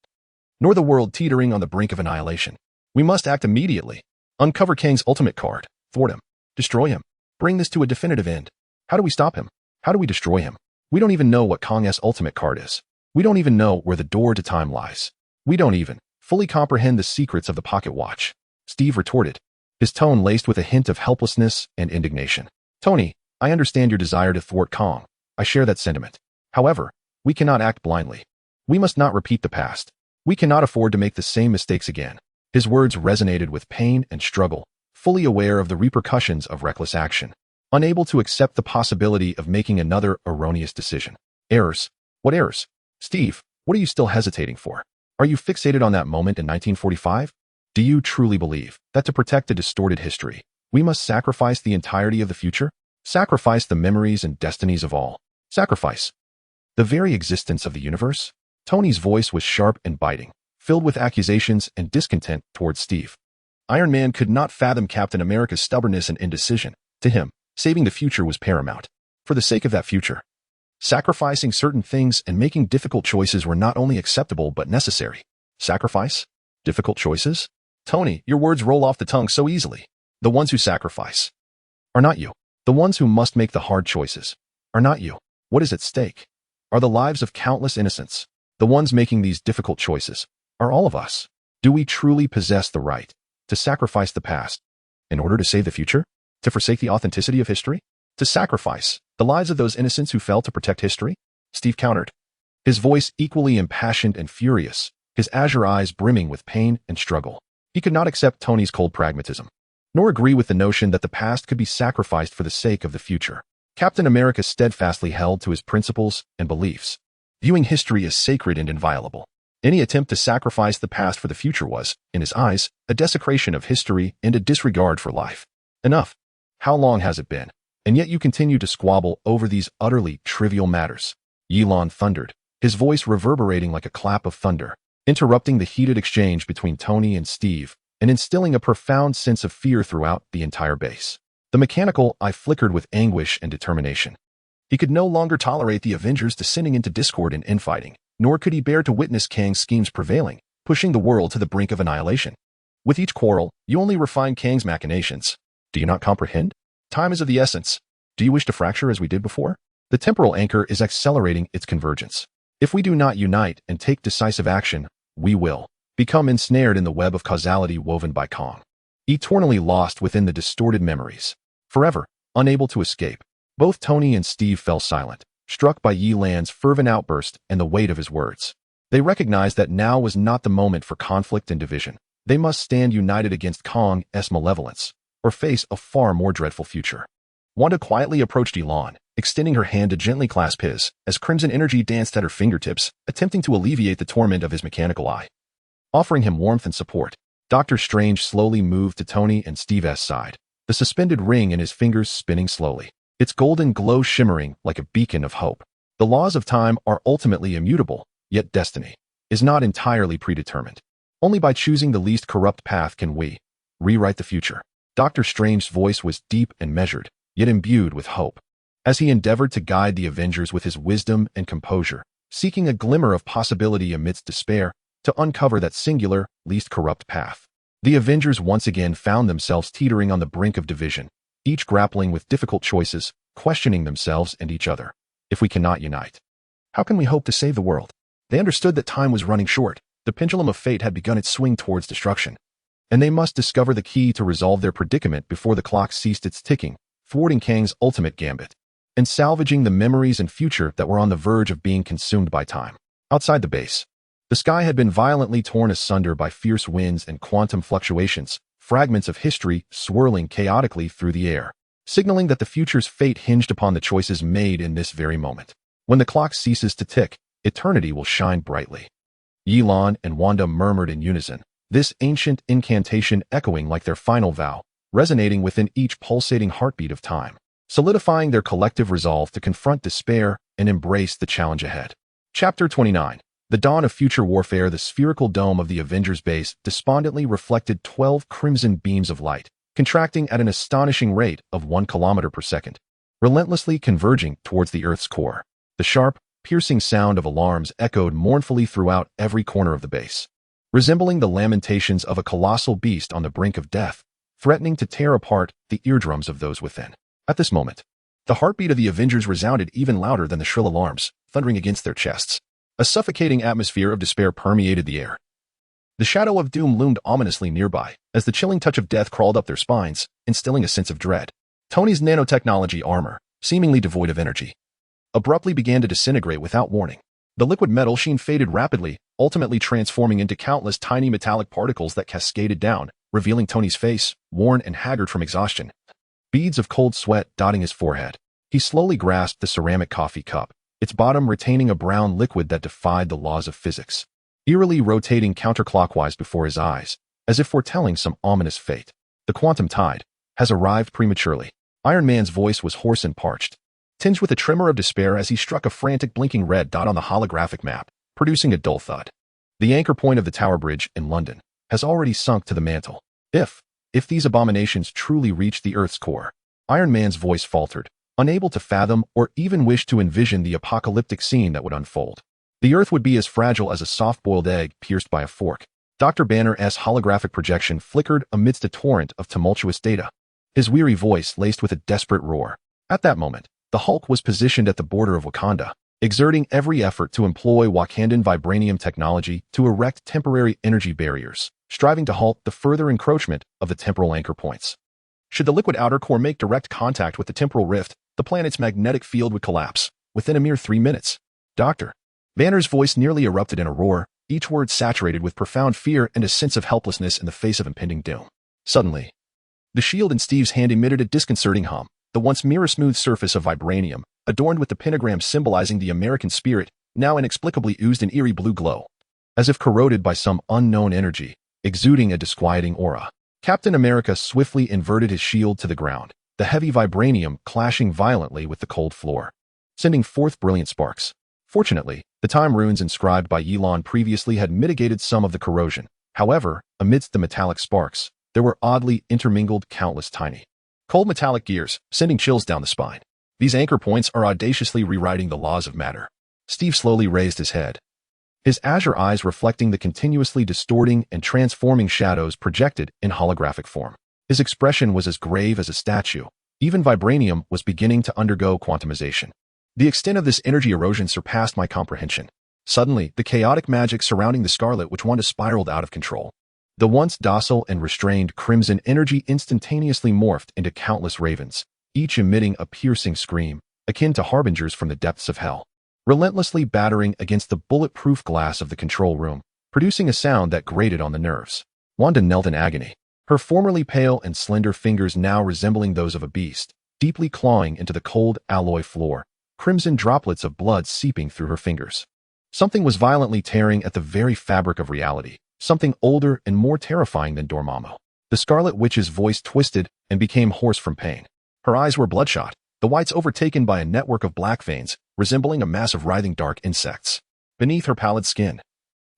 nor the world teetering on the brink of annihilation. We must act immediately. Uncover Kang's ultimate card, thwart him, destroy him, bring this to a definitive end. How do we stop him? How do we destroy him? We don't even know what Kang's ultimate card is. We don't even know where the door to time lies. We don't even fully comprehend the secrets of the pocket watch. Steve retorted, his tone laced with a hint of helplessness and indignation. Tony, I understand your desire to thwart Kang. I share that sentiment. However, we cannot act blindly. We must not repeat the past. We cannot afford to make the same mistakes again. His words resonated with pain and struggle, fully aware of the repercussions of reckless action, unable to accept the possibility of making another erroneous decision. Errors? What errors? Steve, what are you still hesitating for? Are you fixated on that moment in 1945? Do you truly believe that to protect a distorted history, we must sacrifice the entirety of the future? Sacrifice the memories and destinies of all? Sacrifice the very existence of the universe? Tony's voice was sharp and biting, filled with accusations and discontent towards Steve. Iron Man could not fathom Captain America's stubbornness and indecision. To him, saving the future was paramount. For the sake of that future, sacrificing certain things and making difficult choices were not only acceptable but necessary. Sacrifice? Difficult choices? Tony, your words roll off the tongue so easily. The ones who sacrifice are not you. The ones who must make the hard choices are not you. What is at stake are the lives of countless innocents. The ones making these difficult choices are all of us. Do we truly possess the right to sacrifice the past in order to save the future? To forsake the authenticity of history? To sacrifice the lives of those innocents who fell to protect history? Steve countered, his voice equally impassioned and furious, his azure eyes brimming with pain and struggle. He could not accept Tony's cold pragmatism, nor agree with the notion that the past could be sacrificed for the sake of the future. Captain America steadfastly held to his principles and beliefs, viewing history as sacred and inviolable. Any attempt to sacrifice the past for the future was, in his eyes, a desecration of history and a disregard for life. Enough. How long has it been? And yet you continue to squabble over these utterly trivial matters. Ye Lan thundered, his voice reverberating like a clap of thunder, interrupting the heated exchange between Tony and Steve and instilling a profound sense of fear throughout the entire base. The mechanical eye flickered with anguish and determination. He could no longer tolerate the Avengers descending into discord and infighting, nor could he bear to witness Kang's schemes prevailing, pushing the world to the brink of annihilation. With each quarrel, you only refine Kang's machinations. Do you not comprehend? Time is of the essence. Do you wish to fracture as we did before? The temporal anchor is accelerating its convergence. If we do not unite and take decisive action, we will become ensnared in the web of causality woven by Kang, eternally lost within the distorted memories, forever unable to escape. Both Tony and Steve fell silent, struck by Ye Lan's fervent outburst and the weight of his words. They recognized that now was not the moment for conflict and division. They must stand united against Kang's malevolence, or face a far more dreadful future. Wanda quietly approached Ye Lan, extending her hand to gently clasp his, as crimson energy danced at her fingertips, attempting to alleviate the torment of his mechanical eye. Offering him warmth and support, Doctor Strange slowly moved to Tony and Steve's side, the suspended ring in his fingers spinning slowly, its golden glow shimmering like a beacon of hope. The laws of time are ultimately immutable, yet destiny is not entirely predetermined. Only by choosing the least corrupt path can we rewrite the future. Doctor Strange's voice was deep and measured, yet imbued with hope, as he endeavored to guide the Avengers with his wisdom and composure, seeking a glimmer of possibility amidst despair to uncover that singular, least corrupt path. The Avengers once again found themselves teetering on the brink of division, each grappling with difficult choices, questioning themselves and each other. If we cannot unite, how can we hope to save the world? They understood that time was running short. The pendulum of fate had begun its swing towards destruction, and they must discover the key to resolve their predicament before the clock ceased its ticking, thwarting Kang's ultimate gambit, and salvaging the memories and future that were on the verge of being consumed by time. Outside the base, the sky had been violently torn asunder by fierce winds and quantum fluctuations, fragments of history swirling chaotically through the air, signaling that the future's fate hinged upon the choices made in this very moment. When the clock ceases to tick, eternity will shine brightly. Ye Lan and Wanda murmured in unison, this ancient incantation echoing like their final vow, resonating within each pulsating heartbeat of time, solidifying their collective resolve to confront despair and embrace the challenge ahead. Chapter 29. The dawn of future warfare. The spherical dome of the Avengers base despondently reflected 12 crimson beams of light, contracting at an astonishing rate of 1 kilometer per second, relentlessly converging towards the Earth's core. The sharp, piercing sound of alarms echoed mournfully throughout every corner of the base, resembling the lamentations of a colossal beast on the brink of death, threatening to tear apart the eardrums of those within. At this moment, the heartbeat of the Avengers resounded even louder than the shrill alarms, thundering against their chests. A suffocating atmosphere of despair permeated the air. The shadow of doom loomed ominously nearby, as the chilling touch of death crawled up their spines, instilling a sense of dread. Tony's nanotechnology armor, seemingly devoid of energy, abruptly began to disintegrate without warning. The liquid metal sheen faded rapidly, ultimately transforming into countless tiny metallic particles that cascaded down, revealing Tony's face, worn and haggard from exhaustion. Beads of cold sweat dotting his forehead. He slowly grasped the ceramic coffee cup, its bottom retaining a brown liquid that defied the laws of physics, eerily rotating counterclockwise before his eyes, as if foretelling some ominous fate. The quantum tide has arrived prematurely. Iron Man's voice was hoarse and parched, tinged with a tremor of despair as he struck a frantic blinking red dot on the holographic map, producing a dull thud. The anchor point of the Tower Bridge in London has already sunk to the mantle. If these abominations truly reach the Earth's core, Iron Man's voice faltered, unable to fathom or even wish to envision the apocalyptic scene that would unfold. The Earth would be as fragile as a soft-boiled egg pierced by a fork. Dr. Banner's holographic projection flickered amidst a torrent of tumultuous data, his weary voice laced with a desperate roar. At that moment, the Hulk was positioned at the border of Wakanda, exerting every effort to employ Wakandan vibranium technology to erect temporary energy barriers, striving to halt the further encroachment of the temporal anchor points. Should the liquid outer core make direct contact with the temporal rift, the planet's magnetic field would collapse within a mere 3 minutes. Dr. Banner's voice nearly erupted in a roar, each word saturated with profound fear and a sense of helplessness in the face of impending doom. Suddenly, the shield in Steve's hand emitted a disconcerting hum. The once mirror-smooth surface of vibranium, adorned with the pentagram symbolizing the American spirit, now inexplicably oozed an eerie blue glow, as if corroded by some unknown energy, exuding a disquieting aura. Captain America swiftly inverted his shield to the ground, the heavy vibranium clashing violently with the cold floor, sending forth brilliant sparks. Fortunately, the time runes inscribed by Ye Lan previously had mitigated some of the corrosion. However, amidst the metallic sparks, there were oddly intermingled countless tiny, cold metallic gears, sending chills down the spine. These anchor points are audaciously rewriting the laws of matter. Steve slowly raised his head, his azure eyes reflecting the continuously distorting and transforming shadows projected in holographic form. His expression was as grave as a statue. Even vibranium was beginning to undergo quantumization. The extent of this energy erosion surpassed my comprehension. Suddenly, the chaotic magic surrounding the Scarlet Witch Wanda spiraled out of control. The once docile and restrained crimson energy instantaneously morphed into countless ravens, each emitting a piercing scream, akin to harbingers from the depths of hell, relentlessly battering against the bulletproof glass of the control room, producing a sound that grated on the nerves. Wanda knelt in agony, her formerly pale and slender fingers now resembling those of a beast, deeply clawing into the cold alloy floor, crimson droplets of blood seeping through her fingers. Something was violently tearing at the very fabric of reality, something older and more terrifying than Dormammu. The Scarlet Witch's voice twisted and became hoarse from pain. Her eyes were bloodshot, the whites overtaken by a network of black veins, resembling a mass of writhing dark insects. Beneath her pallid skin,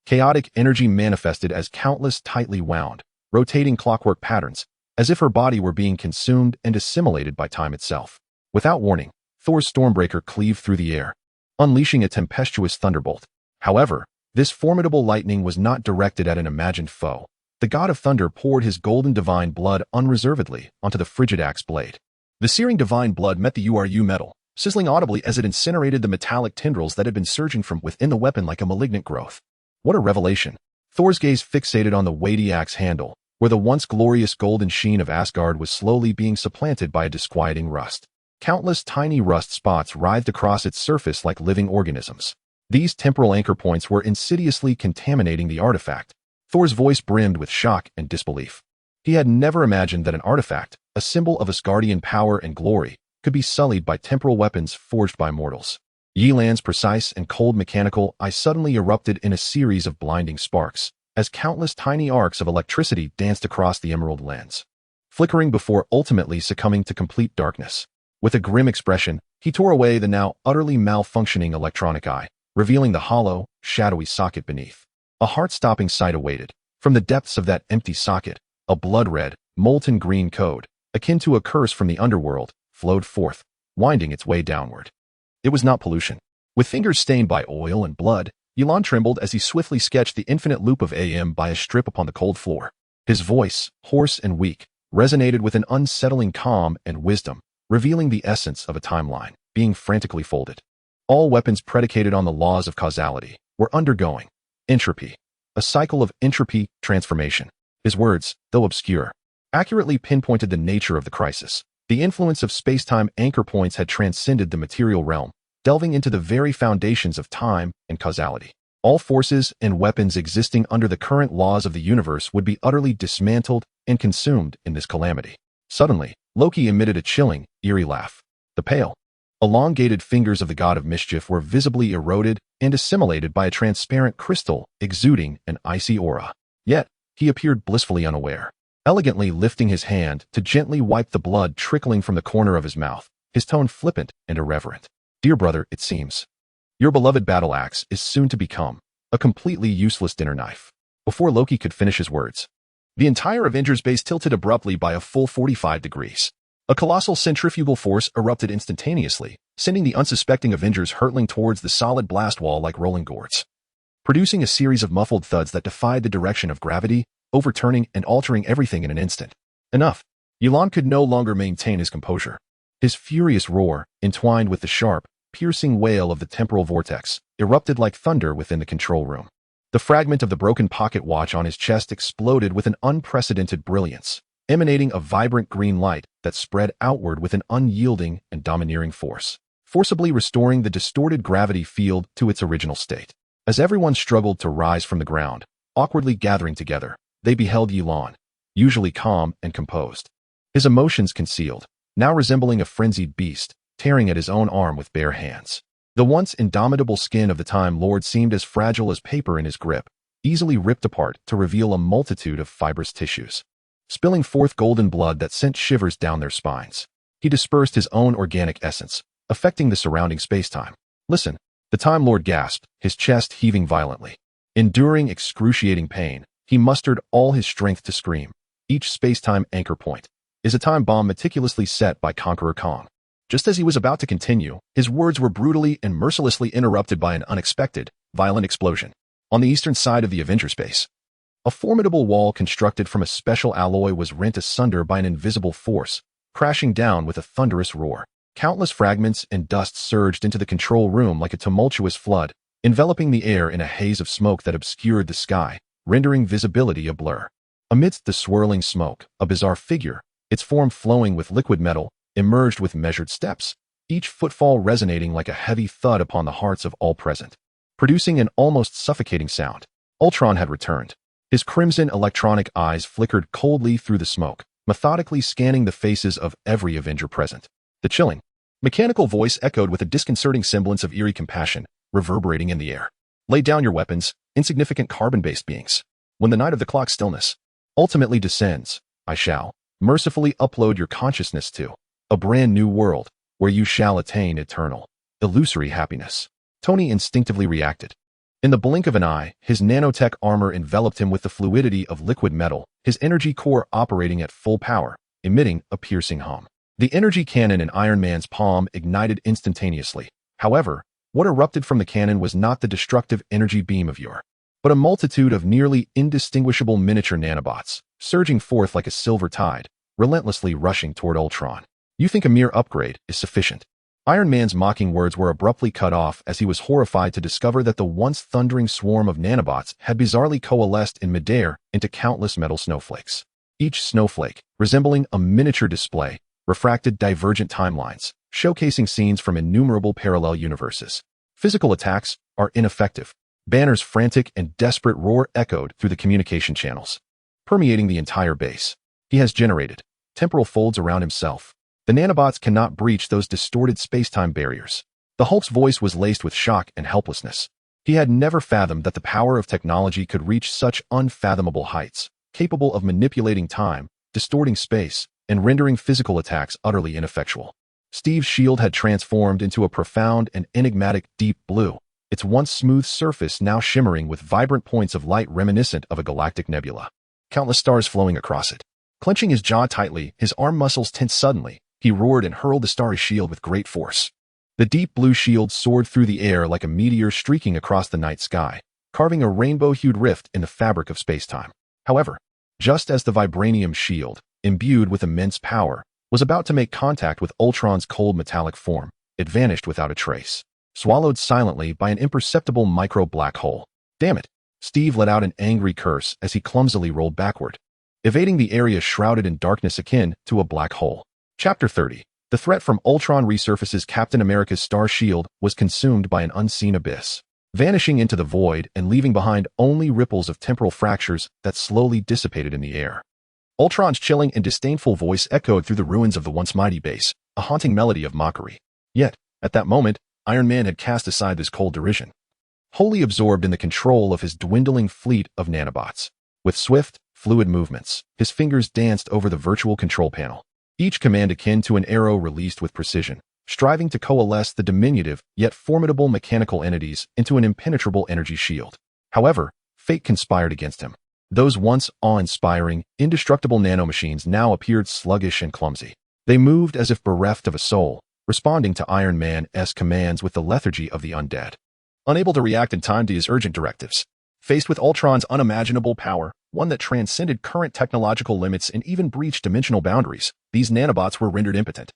chaotic energy manifested as countless tightly wound, rotating clockwork patterns, as if her body were being consumed and assimilated by time itself. Without warning, Thor's Stormbreaker cleaved through the air, unleashing a tempestuous thunderbolt. However, this formidable lightning was not directed at an imagined foe. The god of thunder poured his golden divine blood unreservedly onto the frigid axe blade. The searing divine blood met the URU metal, sizzling audibly as it incinerated the metallic tendrils that had been surging from within the weapon like a malignant growth. What a revelation! Thor's gaze fixated on the weighty axe handle, where the once glorious golden sheen of Asgard was slowly being supplanted by a disquieting rust. Countless tiny rust spots writhed across its surface like living organisms. These temporal anchor points were insidiously contaminating the artifact. Thor's voice brimmed with shock and disbelief. He had never imagined that an artifact, a symbol of Asgardian power and glory, could be sullied by temporal weapons forged by mortals. Ye Lan's precise and cold mechanical eye suddenly erupted in a series of blinding sparks, as countless tiny arcs of electricity danced across the emerald lens, flickering before ultimately succumbing to complete darkness. With a grim expression, he tore away the now utterly malfunctioning electronic eye, revealing the hollow, shadowy socket beneath. A heart-stopping sight awaited. From the depths of that empty socket, a blood-red, molten green code, akin to a curse from the underworld, flowed forth, winding its way downward. It was not pollution. With fingers stained by oil and blood, Ye Lan trembled as he swiftly sketched the infinite loop of AM by a strip upon the cold floor. His voice, hoarse and weak, resonated with an unsettling calm and wisdom, revealing the essence of a timeline, being frantically folded. All weapons predicated on the laws of causality were undergoing entropy, a cycle of entropy transformation. His words, though obscure, accurately pinpointed the nature of the crisis. The influence of space-time anchor points had transcended the material realm, delving into the very foundations of time and causality. All forces and weapons existing under the current laws of the universe would be utterly dismantled and consumed in this calamity. Suddenly, Loki emitted a chilling, eerie laugh. The pale, elongated fingers of the god of mischief were visibly eroded and assimilated by a transparent crystal exuding an icy aura. Yet, he appeared blissfully unaware, elegantly lifting his hand to gently wipe the blood trickling from the corner of his mouth, his tone flippant and irreverent. Dear brother, it seems your beloved battle axe is soon to become a completely useless dinner knife. Before Loki could finish his words, the entire Avengers base tilted abruptly by a full 45 degrees. A colossal centrifugal force erupted instantaneously, sending the unsuspecting Avengers hurtling towards the solid blast wall like rolling gourds, producing a series of muffled thuds that defied the direction of gravity, overturning and altering everything in an instant. Enough. Ye Lan could no longer maintain his composure. His furious roar, entwined with the sharp, piercing wail of the temporal vortex, erupted like thunder within the control room. The fragment of the broken pocket watch on his chest exploded with an unprecedented brilliance, emanating a vibrant green light that spread outward with an unyielding and domineering force, forcibly restoring the distorted gravity field to its original state. As everyone struggled to rise from the ground, awkwardly gathering together, they beheld Ye Lan, usually calm and composed, his emotions concealed, now resembling a frenzied beast, tearing at his own arm with bare hands. The once indomitable skin of the Time Lord seemed as fragile as paper in his grip, easily ripped apart to reveal a multitude of fibrous tissues, spilling forth golden blood that sent shivers down their spines. He dispersed his own organic essence, affecting the surrounding space-time. Listen, the Time Lord gasped, his chest heaving violently. Enduring excruciating pain, he mustered all his strength to scream. Each space-time anchor point is a time bomb meticulously set by Conqueror Kang. Just as he was about to continue, his words were brutally and mercilessly interrupted by an unexpected, violent explosion. On the eastern side of the Avengers base, a formidable wall constructed from a special alloy was rent asunder by an invisible force, crashing down with a thunderous roar. Countless fragments and dust surged into the control room like a tumultuous flood, enveloping the air in a haze of smoke that obscured the sky, rendering visibility a blur. Amidst the swirling smoke, a bizarre figure, its form flowing with liquid metal, emerged with measured steps, each footfall resonating like a heavy thud upon the hearts of all present, producing an almost suffocating sound. Ultron had returned. His crimson electronic eyes flickered coldly through the smoke, methodically scanning the faces of every Avenger present. The chilling, mechanical voice echoed with a disconcerting semblance of eerie compassion, reverberating in the air. Lay down your weapons, insignificant carbon-based beings. When the night of the clock stillness ultimately descends, I shall mercifully upload your consciousness to a brand new world where you shall attain eternal, illusory happiness. Tony instinctively reacted. In the blink of an eye, his nanotech armor enveloped him with the fluidity of liquid metal, his energy core operating at full power, emitting a piercing hum. The energy cannon in Iron Man's palm ignited instantaneously. However, what erupted from the cannon was not the destructive energy beam of yore, but a multitude of nearly indistinguishable miniature nanobots, surging forth like a silver tide, relentlessly rushing toward Ultron. You think a mere upgrade is sufficient? Iron Man's mocking words were abruptly cut off as he was horrified to discover that the once thundering swarm of nanobots had bizarrely coalesced in midair into countless metal snowflakes. Each snowflake, resembling a miniature display, refracted divergent timelines, showcasing scenes from innumerable parallel universes. Physical attacks are ineffective. Banner's frantic and desperate roar echoed through the communication channels, permeating the entire base. He has generated temporal folds around himself. The nanobots cannot breach those distorted space-time barriers. The Hulk's voice was laced with shock and helplessness. He had never fathomed that the power of technology could reach such unfathomable heights, capable of manipulating time, distorting space, and rendering physical attacks utterly ineffectual. Steve's shield had transformed into a profound and enigmatic deep blue, its once smooth surface now shimmering with vibrant points of light reminiscent of a galactic nebula. Countless stars flowing across it. Clenching his jaw tightly, his arm muscles tensed suddenly, he roared and hurled the starry shield with great force. The deep blue shield soared through the air like a meteor streaking across the night sky, carving a rainbow-hued rift in the fabric of space-time. However, just as the vibranium shield, imbued with immense power, was about to make contact with Ultron's cold metallic form, it vanished without a trace, swallowed silently by an imperceptible micro-black hole. Damn it! Steve let out an angry curse as he clumsily rolled backward, evading the area shrouded in darkness akin to a black hole. Chapter 30. The threat from Ultron resurfaces. Captain America's star shield was consumed by an unseen abyss. vanishing into the void and leaving behind only ripples of temporal fractures that slowly dissipated in the air. Ultron's chilling and disdainful voice echoed through the ruins of the once mighty base, a haunting melody of mockery. Yet, at that moment, Iron Man had cast aside this cold derision. Wholly absorbed in the control of his dwindling fleet of nanobots. With swift, fluid movements, his fingers danced over the virtual control panel, each command akin to an arrow released with precision, striving to coalesce the diminutive yet formidable mechanical entities into an impenetrable energy shield. However, fate conspired against him. Those once awe-inspiring, indestructible nanomachines now appeared sluggish and clumsy. They moved as if bereft of a soul, responding to Iron Man's commands with the lethargy of the undead. Unable to react in time to his urgent directives, faced with Ultron's unimaginable power, one that transcended current technological limits and even breached dimensional boundaries, these nanobots were rendered impotent,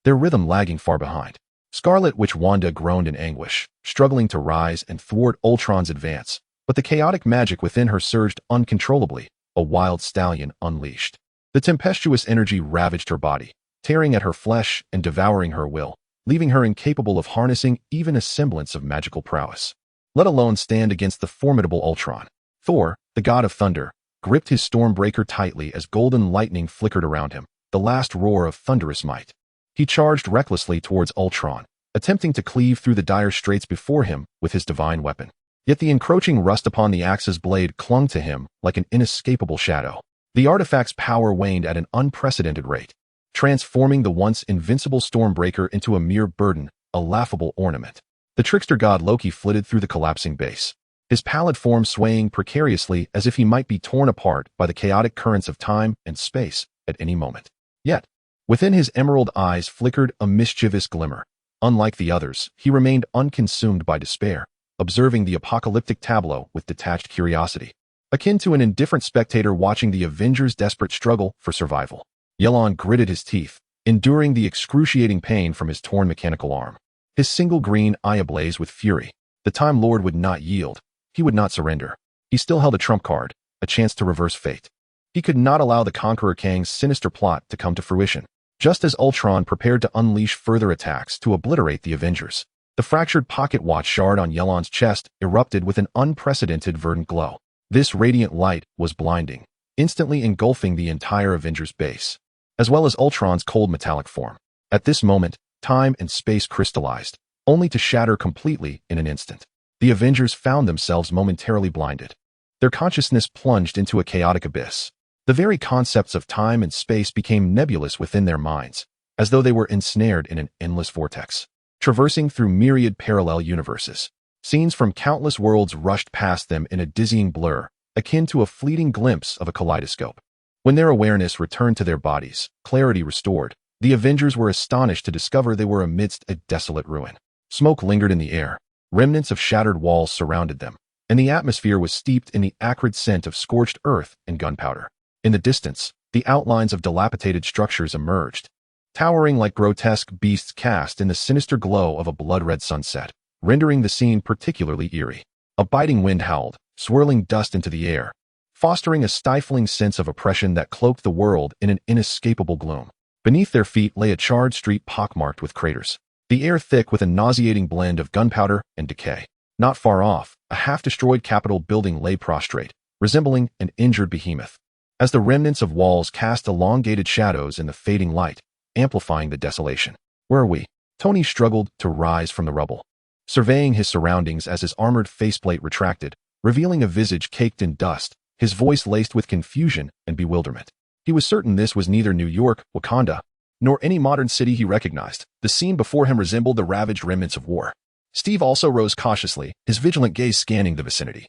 their rhythm lagging far behind. Scarlet Witch Wanda groaned in anguish, struggling to rise and thwart Ultron's advance, but the chaotic magic within her surged uncontrollably, a wild stallion unleashed. The tempestuous energy ravaged her body, tearing at her flesh and devouring her will, leaving her incapable of harnessing even a semblance of magical prowess, let alone stand against the formidable Ultron. Thor, the god of thunder, gripped his Stormbreaker tightly as golden lightning flickered around him, the last roar of thunderous might. He charged recklessly towards Ultron, attempting to cleave through the dire straits before him with his divine weapon. Yet the encroaching rust upon the axe's blade clung to him like an inescapable shadow. The artifact's power waned at an unprecedented rate, transforming the once invincible Stormbreaker into a mere burden, a laughable ornament. The trickster god Loki flitted through the collapsing base, his pallid form swaying precariously as if he might be torn apart by the chaotic currents of time and space at any moment. Yet, within his emerald eyes flickered a mischievous glimmer. Unlike the others, he remained unconsumed by despair, observing the apocalyptic tableau with detached curiosity, akin to an indifferent spectator watching the Avengers' desperate struggle for survival. Ye Lan gritted his teeth, enduring the excruciating pain from his torn mechanical arm, his single green eye ablaze with fury. The Time Lord would not yield. He would not surrender. He still held a trump card, a chance to reverse fate. He could not allow the Conqueror Kang's sinister plot to come to fruition. Just as Ultron prepared to unleash further attacks to obliterate the Avengers, the fractured pocket watch shard on Ye Lan's chest erupted with an unprecedented verdant glow. This radiant light was blinding, instantly engulfing the entire Avengers base, as well as Ultron's cold metallic form. At this moment, time and space crystallized, only to shatter completely in an instant. The Avengers found themselves momentarily blinded. Their consciousness plunged into a chaotic abyss. The very concepts of time and space became nebulous within their minds, as though they were ensnared in an endless vortex, traversing through myriad parallel universes. Scenes from countless worlds rushed past them in a dizzying blur, akin to a fleeting glimpse of a kaleidoscope. When their awareness returned to their bodies, clarity restored, the Avengers were astonished to discover they were amidst a desolate ruin. Smoke lingered in the air, remnants of shattered walls surrounded them, and the atmosphere was steeped in the acrid scent of scorched earth and gunpowder. In the distance, the outlines of dilapidated structures emerged, towering like grotesque beasts cast in the sinister glow of a blood-red sunset, rendering the scene particularly eerie. A biting wind howled, swirling dust into the air, fostering a stifling sense of oppression that cloaked the world in an inescapable gloom. Beneath their feet lay a charred street pockmarked with craters, the air thick with a nauseating blend of gunpowder and decay. Not far off, a half-destroyed Capitol building lay prostrate, resembling an injured behemoth, as the remnants of walls cast elongated shadows in the fading light, amplifying the desolation. "Where are we?" Tony struggled to rise from the rubble, surveying his surroundings as his armored faceplate retracted, revealing a visage caked in dust, his voice laced with confusion and bewilderment. He was certain this was neither New York, Wakanda, nor any modern city he recognized. The scene before him resembled the ravaged remnants of war. Steve also rose cautiously, his vigilant gaze scanning the vicinity,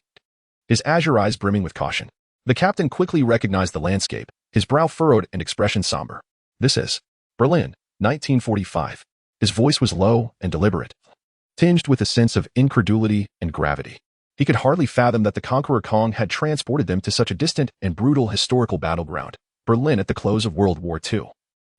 his azure eyes brimming with caution. The captain quickly recognized the landscape, his brow furrowed and expression somber. "This is Berlin, 1945. His voice was low and deliberate, tinged with a sense of incredulity and gravity. He could hardly fathom that the Conqueror Kang had transported them to such a distant and brutal historical battleground, Berlin at the close of World War II.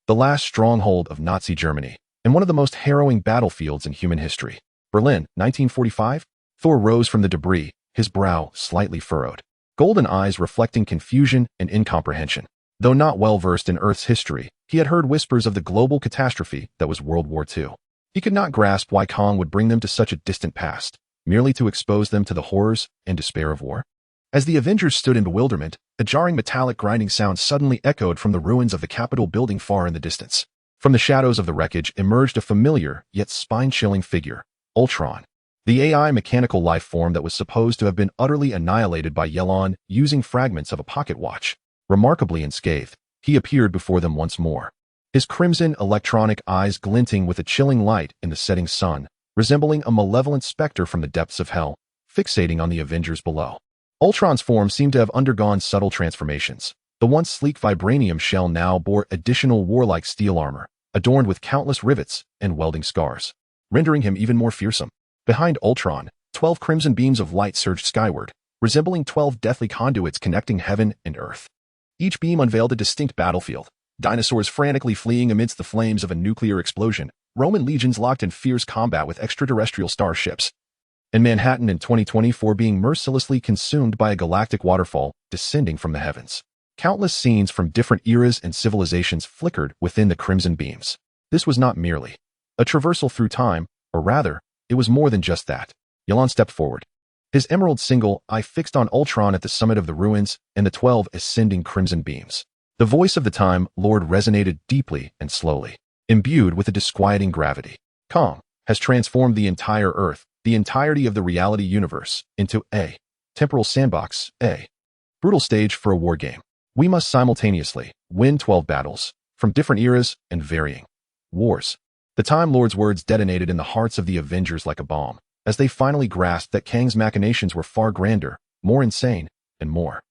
The last stronghold of Nazi Germany, and one of the most harrowing battlefields in human history. Berlin, 1945? Thor rose from the debris, his brow slightly furrowed, golden eyes reflecting confusion and incomprehension. Though not well versed in Earth's history, he had heard whispers of the global catastrophe that was World War II. He could not grasp why Kang would bring them to such a distant past, merely to expose them to the horrors and despair of war? As the Avengers stood in bewilderment, a jarring metallic grinding sound suddenly echoed from the ruins of the Capitol building far in the distance. From the shadows of the wreckage emerged a familiar, yet spine-chilling figure, Ultron. The AI mechanical life form that was supposed to have been utterly annihilated by Ye Lan using fragments of a pocket watch. Remarkably unscathed, he appeared before them once more. His crimson electronic eyes glinting with a chilling light in the setting sun, resembling a malevolent specter from the depths of hell, fixating on the Avengers below. Ultron's form seemed to have undergone subtle transformations. The once sleek vibranium shell now bore additional warlike steel armor, adorned with countless rivets and welding scars, rendering him even more fearsome. Behind Ultron, 12 crimson beams of light surged skyward, resembling 12 deathly conduits connecting heaven and earth. Each beam unveiled a distinct battlefield, dinosaurs frantically fleeing amidst the flames of a nuclear explosion, Roman legions locked in fierce combat with extraterrestrial starships, and Manhattan in 2024 being mercilessly consumed by a galactic waterfall descending from the heavens. Countless scenes from different eras and civilizations flickered within the crimson beams. This was not merely a traversal through time, or rather, it was more than just that. Ye Lan stepped forward, his emerald single eye fixed on Ultron at the summit of the ruins and the 12 ascending crimson beams. The voice of the Time Lord resonated deeply and slowly, imbued with a disquieting gravity. Kang has transformed the entire Earth, the entirety of the reality universe, into a temporal sandbox, a brutal stage for a war game. We must simultaneously win 12 battles from different eras and varying wars. The Time Lord's words detonated in the hearts of the Avengers like a bomb, as they finally grasped that Kang's machinations were far grander, more insane, and more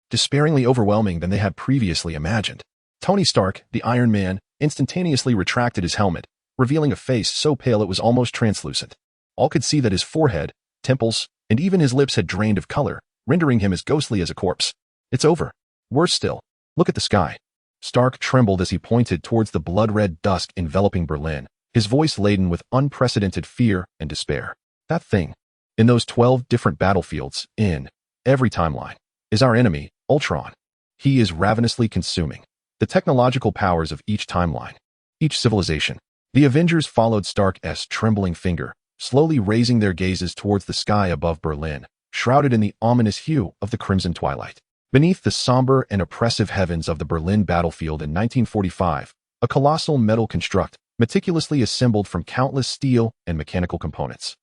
despairingly overwhelming than they had previously imagined. Tony Stark, the Iron Man, instantaneously retracted his helmet, revealing a face so pale it was almost translucent. All could see that his forehead, temples, and even his lips had drained of color, rendering him as ghostly as a corpse. It's over. Worse still, look at the sky. Stark trembled as he pointed towards the blood-red dusk enveloping Berlin, his voice laden with unprecedented fear and despair. That thing, in those 12 different battlefields, in every timeline, is our enemy, Ultron. He is ravenously consuming the technological powers of each timeline, each civilization. The Avengers followed Stark's trembling finger, slowly raising their gazes towards the sky above Berlin, shrouded in the ominous hue of the crimson twilight. Beneath the somber and oppressive heavens of the Berlin battlefield in 1945, a colossal metal construct, meticulously assembled from countless steel and mechanical components,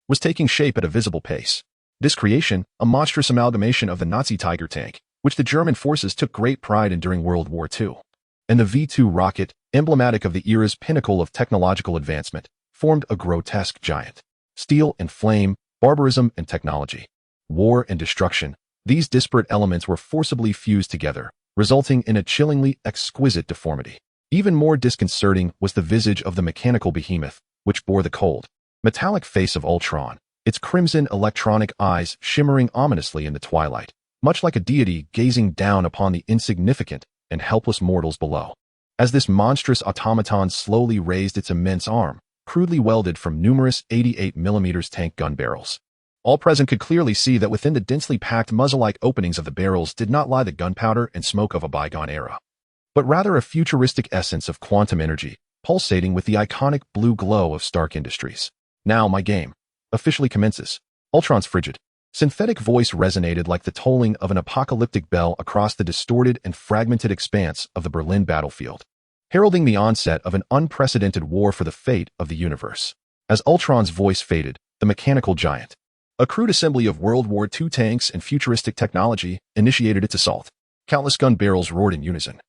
was taking shape at a visible pace. This creation, a monstrous amalgamation of the Nazi Tiger tank, which the German forces took great pride in during World War II, and the V-2 rocket, emblematic of the era's pinnacle of technological advancement, formed a grotesque giant. Steel and flame, barbarism and technology, war and destruction, these disparate elements were forcibly fused together, resulting in a chillingly exquisite deformity. Even more disconcerting was the visage of the mechanical behemoth, which bore the cold, metallic face of Ultron, its crimson electronic eyes shimmering ominously in the twilight, much like a deity gazing down upon the insignificant and helpless mortals below. As this monstrous automaton slowly raised its immense arm, crudely welded from numerous 88mm tank gun barrels, all present could clearly see that within the densely packed muzzle-like openings of the barrels did not lie the gunpowder and smoke of a bygone era, but rather a futuristic essence of quantum energy, pulsating with the iconic blue glow of Stark Industries. Now my game officially commences. Ultron's frigid, synthetic voice resonated like the tolling of an apocalyptic bell across the distorted and fragmented expanse of the Berlin battlefield, heralding the onset of an unprecedented war for the fate of the universe. As Ultron's voice faded, the mechanical giant, a crude assembly of World War II tanks and futuristic technology, initiated its assault. Countless gun barrels roared in unison,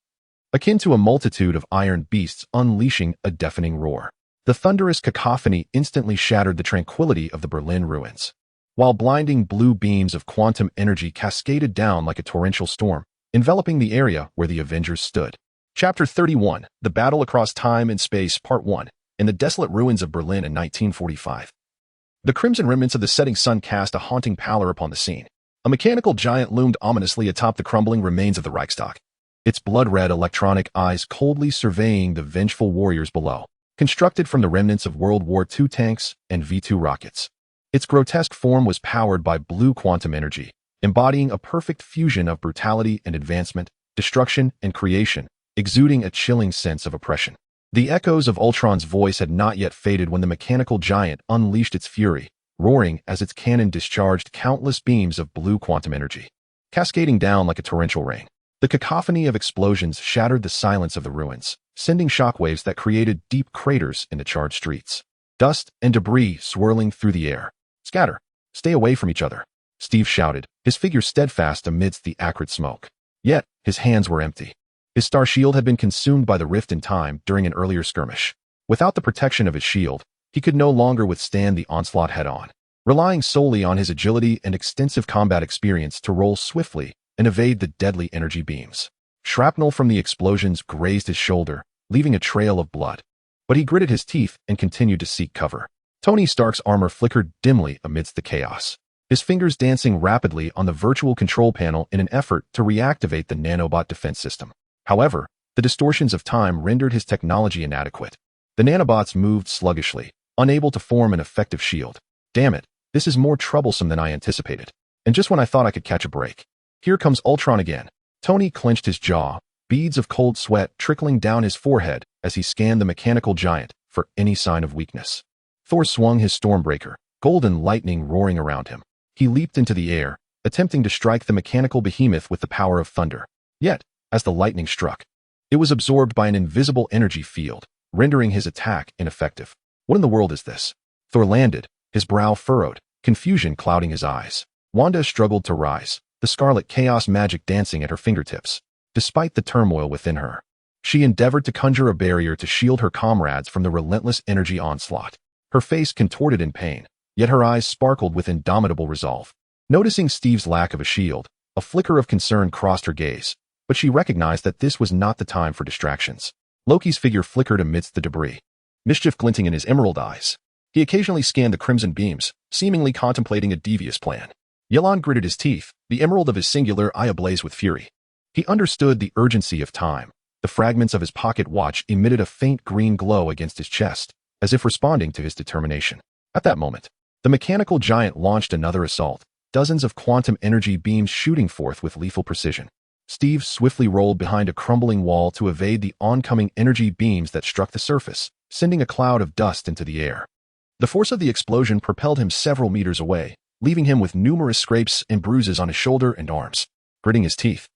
akin to a multitude of iron beasts unleashing a deafening roar. The thunderous cacophony instantly shattered the tranquility of the Berlin ruins, while blinding blue beams of quantum energy cascaded down like a torrential storm, enveloping the area where the Avengers stood. Chapter 31, The Battle Across Time and Space, Part 1, in the desolate ruins of Berlin in 1945. The crimson remnants of the setting sun cast a haunting pallor upon the scene. A mechanical giant loomed ominously atop the crumbling remains of the Reichstag, its blood-red electronic eyes coldly surveying the vengeful warriors below, constructed from the remnants of World War II tanks and V-2 rockets. Its grotesque form was powered by blue quantum energy, embodying a perfect fusion of brutality and advancement, destruction and creation, exuding a chilling sense of oppression. The echoes of Ultron's voice had not yet faded when the mechanical giant unleashed its fury, roaring as its cannon discharged countless beams of blue quantum energy, cascading down like a torrential rain. The cacophony of explosions shattered the silence of the ruins, sending shockwaves that created deep craters in the charred streets. Dust and debris swirling through the air. "Scatter! Stay away from each other," Steve shouted, his figure steadfast amidst the acrid smoke. Yet, his hands were empty. His star shield had been consumed by the rift in time during an earlier skirmish. Without the protection of his shield, he could no longer withstand the onslaught head-on. Relying solely on his agility and extensive combat experience to roll swiftly and evade the deadly energy beams. Shrapnel from the explosions grazed his shoulder, leaving a trail of blood. But he gritted his teeth and continued to seek cover. Tony Stark's armor flickered dimly amidst the chaos, his fingers dancing rapidly on the virtual control panel in an effort to reactivate the nanobot defense system. However, the distortions of time rendered his technology inadequate. The nanobots moved sluggishly, unable to form an effective shield. "Damn it, this is more troublesome than I anticipated. And just when I thought I could catch a break. Here comes Ultron again." Tony clenched his jaw, beads of cold sweat trickling down his forehead as he scanned the mechanical giant for any sign of weakness. Thor swung his Stormbreaker, golden lightning roaring around him. He leaped into the air, attempting to strike the mechanical behemoth with the power of thunder. Yet, as the lightning struck, it was absorbed by an invisible energy field, rendering his attack ineffective. "What in the world is this?" Thor landed, his brow furrowed, confusion clouding his eyes. Wanda struggled to rise, the scarlet chaos magic dancing at her fingertips. Despite the turmoil within her, she endeavored to conjure a barrier to shield her comrades from the relentless energy onslaught. Her face contorted in pain, yet her eyes sparkled with indomitable resolve. Noticing Steve's lack of a shield, a flicker of concern crossed her gaze, but she recognized that this was not the time for distractions. Loki's figure flickered amidst the debris, mischief glinting in his emerald eyes. He occasionally scanned the crimson beams, seemingly contemplating a devious plan. Ye Lan gritted his teeth, the emerald of his singular eye ablaze with fury. He understood the urgency of time. The fragments of his pocket watch emitted a faint green glow against his chest, as if responding to his determination. At that moment, the mechanical giant launched another assault, dozens of quantum energy beams shooting forth with lethal precision. Steve swiftly rolled behind a crumbling wall to evade the oncoming energy beams that struck the surface, sending a cloud of dust into the air. The force of the explosion propelled him several meters away, leaving him with numerous scrapes and bruises on his shoulder and arms. Gritting his teeth,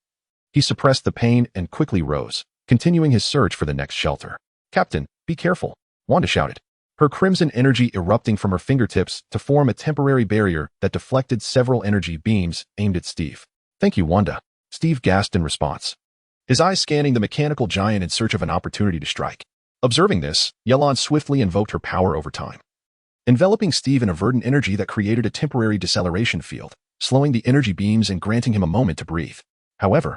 he suppressed the pain and quickly rose, continuing his search for the next shelter. "Captain, be careful," Wanda shouted, her crimson energy erupting from her fingertips to form a temporary barrier that deflected several energy beams aimed at Steve. "Thank you, Wanda," Steve gasped in response, his eyes scanning the mechanical giant in search of an opportunity to strike. Observing this, Ye Lan swiftly invoked her power over time, enveloping Steve in a verdant energy that created a temporary deceleration field, slowing the energy beams and granting him a moment to breathe. However,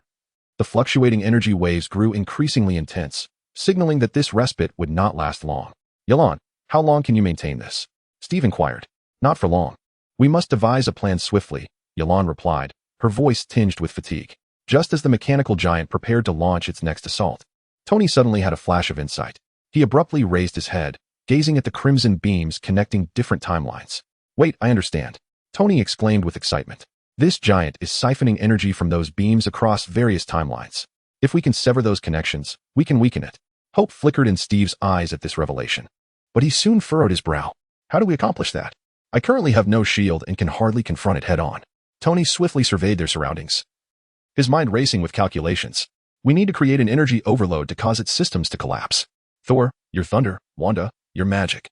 the fluctuating energy waves grew increasingly intense, signaling that this respite would not last long. "Ye Lan, how long can you maintain this?" Steve inquired. "Not for long. We must devise a plan swiftly," Ye Lan replied, her voice tinged with fatigue. Just as the mechanical giant prepared to launch its next assault, Tony suddenly had a flash of insight. He abruptly raised his head, gazing at the crimson beams connecting different timelines. "Wait, I understand," Tony exclaimed with excitement. "This giant is siphoning energy from those beams across various timelines. If we can sever those connections, we can weaken it." Hope flickered in Steve's eyes at this revelation, but he soon furrowed his brow. "How do we accomplish that? I currently have no shield and can hardly confront it head-on." Tony swiftly surveyed their surroundings, his mind racing with calculations. "We need to create an energy overload to cause its systems to collapse. Thor, your thunder, Wanda, your magic,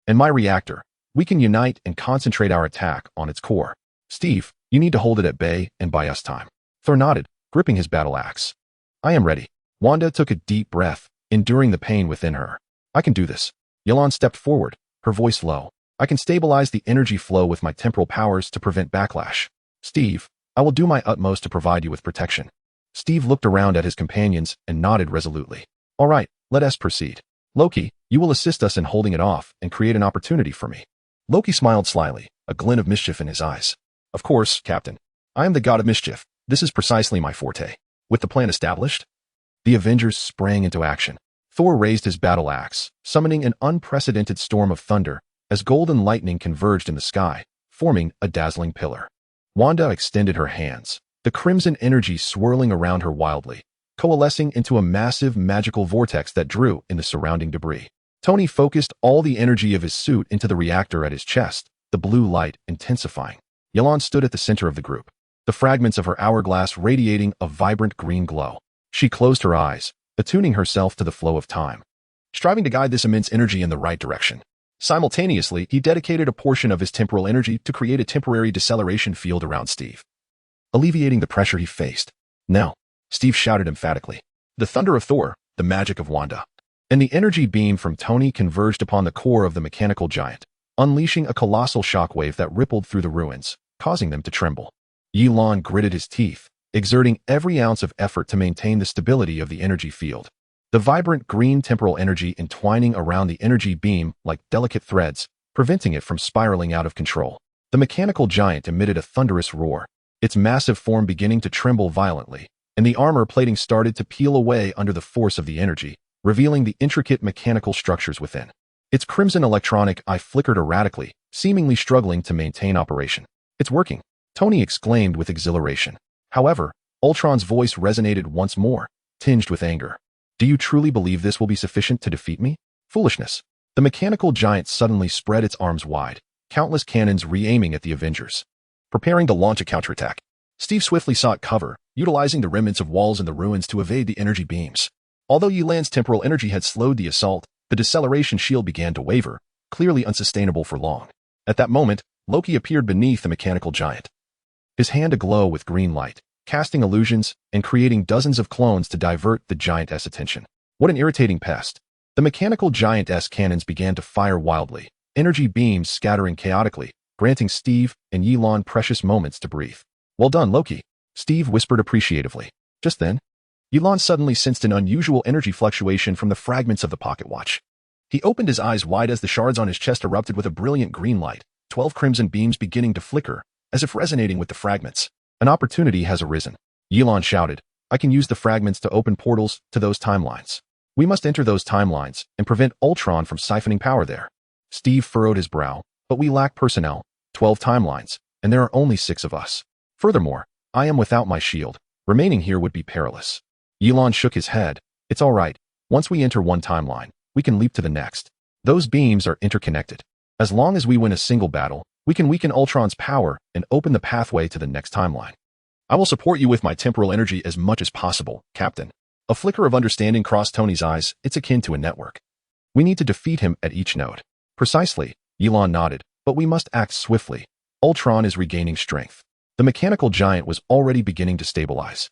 and my reactor. We can unite and concentrate our attack on its core. Steve, you need to hold it at bay and buy us time." Thor nodded, gripping his battle axe. "I am ready." Wanda took a deep breath, enduring the pain within her. "I can do this." Ye Lan stepped forward, her voice low. "I can stabilize the energy flow with my temporal powers to prevent backlash. Steve, I will do my utmost to provide you with protection." Steve looked around at his companions and nodded resolutely. "All right, let us proceed. Loki, you will assist us in holding it off and create an opportunity for me." Loki smiled slyly, a glint of mischief in his eyes. "Of course, Captain. I am the god of mischief. This is precisely my forte." With the plan established, the Avengers sprang into action. Thor raised his battle axe, summoning an unprecedented storm of thunder as golden lightning converged in the sky, forming a dazzling pillar. Wanda extended her hands, the crimson energy swirling around her wildly, coalescing into a massive magical vortex that drew in the surrounding debris. Tony focused all the energy of his suit into the reactor at his chest, the blue light intensifying. Ye Lan stood at the center of the group, the fragments of her hourglass radiating a vibrant green glow. She closed her eyes, attuning herself to the flow of time, striving to guide this immense energy in the right direction. Simultaneously, he dedicated a portion of his temporal energy to create a temporary deceleration field around Steve, alleviating the pressure he faced. Now, Steve shouted emphatically. The thunder of Thor, the magic of Wanda, and the energy beam from Tony converged upon the core of the mechanical giant, unleashing a colossal shockwave that rippled through the ruins, causing them to tremble. Ye Lan gritted his teeth, exerting every ounce of effort to maintain the stability of the energy field. The vibrant green temporal energy entwining around the energy beam like delicate threads, preventing it from spiraling out of control. The mechanical giant emitted a thunderous roar, its massive form beginning to tremble violently, and the armor plating started to peel away under the force of the energy, revealing the intricate mechanical structures within. Its crimson electronic eye flickered erratically, seemingly struggling to maintain operation. It's working, Tony exclaimed with exhilaration. However, Ultron's voice resonated once more, tinged with anger. Do you truly believe this will be sufficient to defeat me? Foolishness. The mechanical giant suddenly spread its arms wide, countless cannons re-aiming at the Avengers, preparing to launch a counterattack. Steve swiftly sought cover, utilizing the remnants of walls in the ruins to evade the energy beams. Although Ye Lan's temporal energy had slowed the assault, the deceleration shield began to waver, clearly unsustainable for long. At that moment, Loki appeared beneath the mechanical giant, his hand aglow with green light, casting illusions and creating dozens of clones to divert the giant's attention. What an irritating pest. The mechanical giant's cannons began to fire wildly, energy beams scattering chaotically, granting Steve and Ye Lan precious moments to breathe. Well done, Loki, Steve whispered appreciatively. Just then, Ye Lan suddenly sensed an unusual energy fluctuation from the fragments of the pocket watch. He opened his eyes wide as the shards on his chest erupted with a brilliant green light, 12 crimson beams beginning to flicker, as if resonating with the fragments. An opportunity has arisen. Ye Lan shouted. I can use the fragments to open portals to those timelines. We must enter those timelines and prevent Ultron from siphoning power there. Steve furrowed his brow. But we lack personnel, 12 timelines, and there are only 6 of us. Furthermore, I am without my shield. Remaining here would be perilous. Ye Lan shook his head. It's all right. Once we enter one timeline, we can leap to the next. Those beams are interconnected. As long as we win a single battle, we can weaken Ultron's power and open the pathway to the next timeline. I will support you with my temporal energy as much as possible, Captain. A flicker of understanding crossed Tony's eyes. It's akin to a network. We need to defeat him at each node. Precisely, Ye Lan nodded, but we must act swiftly. Ultron is regaining strength. The mechanical giant was already beginning to stabilize,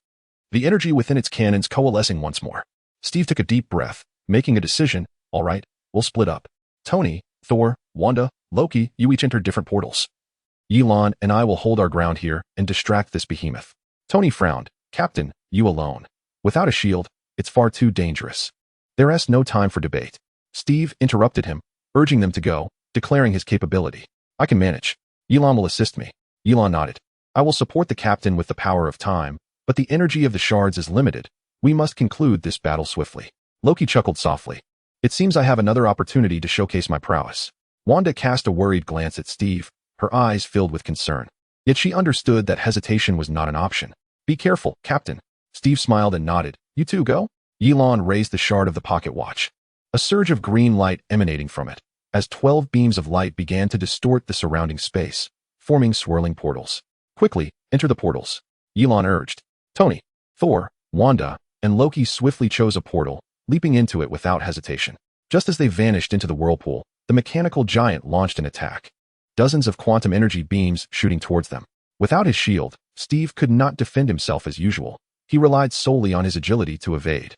the energy within its cannons coalescing once more. Steve took a deep breath, making a decision. All right, we'll split up. Tony, Thor, Wanda, Loki, you each enter different portals. Ye Lan and I will hold our ground here and distract this behemoth. Tony frowned. Captain, you alone. Without a shield, it's far too dangerous. There is no time for debate. Steve interrupted him, urging them to go, declaring his capability. I can manage. Ye Lan will assist me. Ye Lan nodded. I will support the captain with the power of time, but the energy of the shards is limited. We must conclude this battle swiftly. Loki chuckled softly. It seems I have another opportunity to showcase my prowess. Wanda cast a worried glance at Steve, her eyes filled with concern. Yet she understood that hesitation was not an option. Be careful, Captain. Steve smiled and nodded. You too go? Ye Lan raised the shard of the pocket watch, a surge of green light emanating from it, as 12 beams of light began to distort the surrounding space, forming swirling portals. Quickly, enter the portals. Ye Lan urged. Tony, Thor, Wanda, and Loki swiftly chose a portal, leaping into it without hesitation. Just as they vanished into the whirlpool, the mechanical giant launched an attack, dozens of quantum energy beams shooting towards them. Without his shield, Steve could not defend himself as usual. He relied solely on his agility to evade.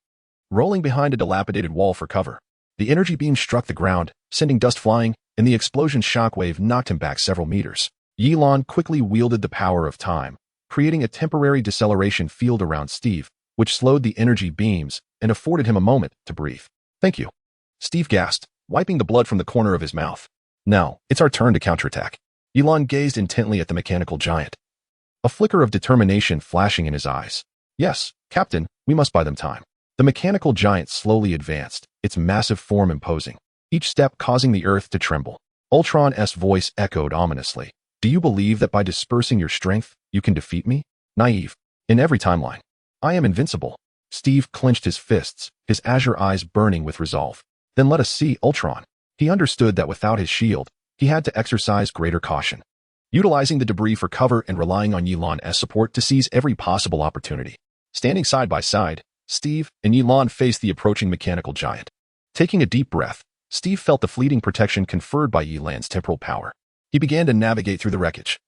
Rolling behind a dilapidated wall for cover, the energy beam struck the ground, sending dust flying, and the explosion's shockwave knocked him back several meters. Ye Lan quickly wielded the power of time, creating a temporary deceleration field around Steve, which slowed the energy beams and afforded him a moment to breathe. Thank you. Steve gasped, wiping the blood from the corner of his mouth. Now, it's our turn to counterattack. Ye Lan gazed intently at the mechanical giant, a flicker of determination flashing in his eyes. Yes, Captain, we must buy them time. The mechanical giant slowly advanced, its massive form imposing, each step causing the earth to tremble. Ultron's voice echoed ominously. Do you believe that by dispersing your strength, you can defeat me? Naive. In every timeline, I am invincible. Steve clenched his fists, his azure eyes burning with resolve. Then let us see Ultron. He understood that without his shield, he had to exercise greater caution, utilizing the debris for cover and relying on Ye Lan as support to seize every possible opportunity. Standing side by side, Steve and Ye Lan faced the approaching mechanical giant. Taking a deep breath, Steve felt the fleeting protection conferred by Ye Lan's temporal power. He began to navigate through the wreckage,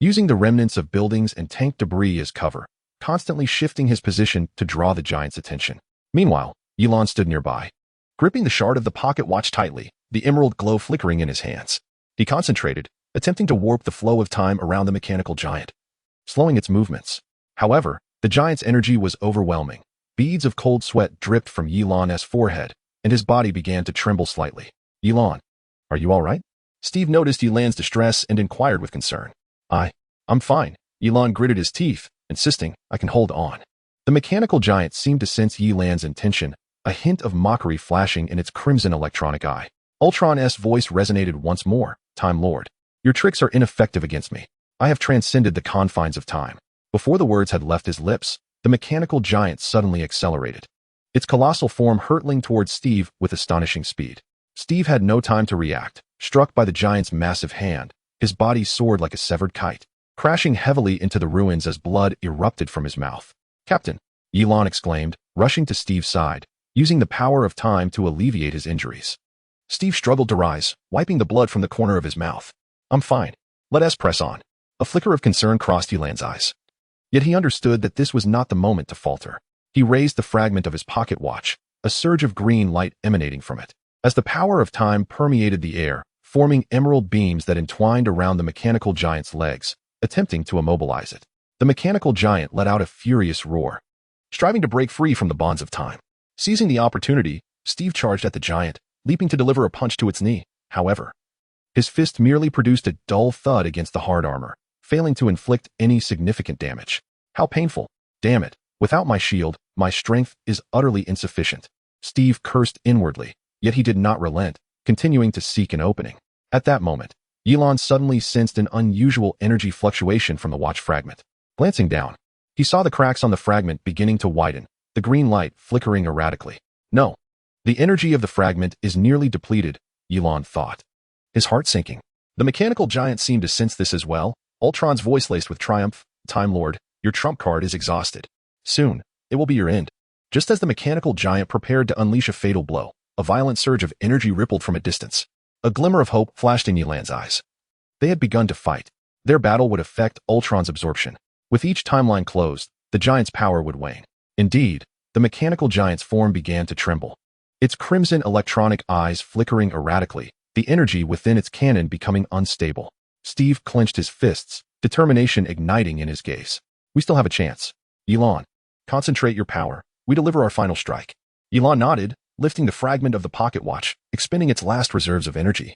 using the remnants of buildings and tank debris as cover, constantly shifting his position to draw the giant's attention. Meanwhile, Ye Lan stood nearby, gripping the shard of the pocket watch tightly, the emerald glow flickering in his hands. He concentrated, attempting to warp the flow of time around the mechanical giant, slowing its movements. However, the giant's energy was overwhelming. Beads of cold sweat dripped from Ye Lan's forehead, and his body began to tremble slightly. Ye Lan, are you all right? Steve noticed Ye Lan's distress and inquired with concern. I'm fine. Ye Lan gritted his teeth, insisting, I can hold on. The mechanical giant seemed to sense Ye Lan's intention, a hint of mockery flashing in its crimson electronic eye. Ultron's voice resonated once more. Time Lord, your tricks are ineffective against me. I have transcended the confines of time. Before the words had left his lips, the mechanical giant suddenly accelerated, its colossal form hurtling towards Steve with astonishing speed. Steve had no time to react. Struck by the giant's massive hand, his body soared like a severed kite, crashing heavily into the ruins as blood erupted from his mouth. Captain, Ye Lan exclaimed, rushing to Steve's side, using the power of time to alleviate his injuries. Steve struggled to rise, wiping the blood from the corner of his mouth. I'm fine. Let us press on. A flicker of concern crossed Ye Lan's eyes. Yet he understood that this was not the moment to falter. He raised the fragment of his pocket watch, a surge of green light emanating from it. As the power of time permeated the air, forming emerald beams that entwined around the mechanical giant's legs, attempting to immobilize it. The mechanical giant let out a furious roar, striving to break free from the bonds of time. Seizing the opportunity, Steve charged at the giant, leaping to deliver a punch to its knee. However, his fist merely produced a dull thud against the hard armor, failing to inflict any significant damage. How painful. Damn it. Without my shield, my strength is utterly insufficient. Steve cursed inwardly, yet he did not relent, continuing to seek an opening. At that moment, Ye Lan suddenly sensed an unusual energy fluctuation from the watch fragment. Glancing down, he saw the cracks on the fragment beginning to widen, the green light flickering erratically. No, the energy of the fragment is nearly depleted, Ye Lan thought, his heart sinking. The mechanical giant seemed to sense this as well. Ultron's voice laced with triumph. Time Lord, your trump card is exhausted. Soon, it will be your end. Just as the mechanical giant prepared to unleash a fatal blow, a violent surge of energy rippled from a distance. A glimmer of hope flashed in Ye Lan's eyes. They had begun to fight. Their battle would affect Ultron's absorption. With each timeline closed, the giant's power would wane. Indeed, the mechanical giant's form began to tremble, its crimson electronic eyes flickering erratically, the energy within its cannon becoming unstable. Steve clenched his fists, determination igniting in his gaze. We still have a chance. Ye Lan, concentrate your power. We deliver our final strike. Ye Lan nodded, lifting the fragment of the pocket watch, expending its last reserves of energy.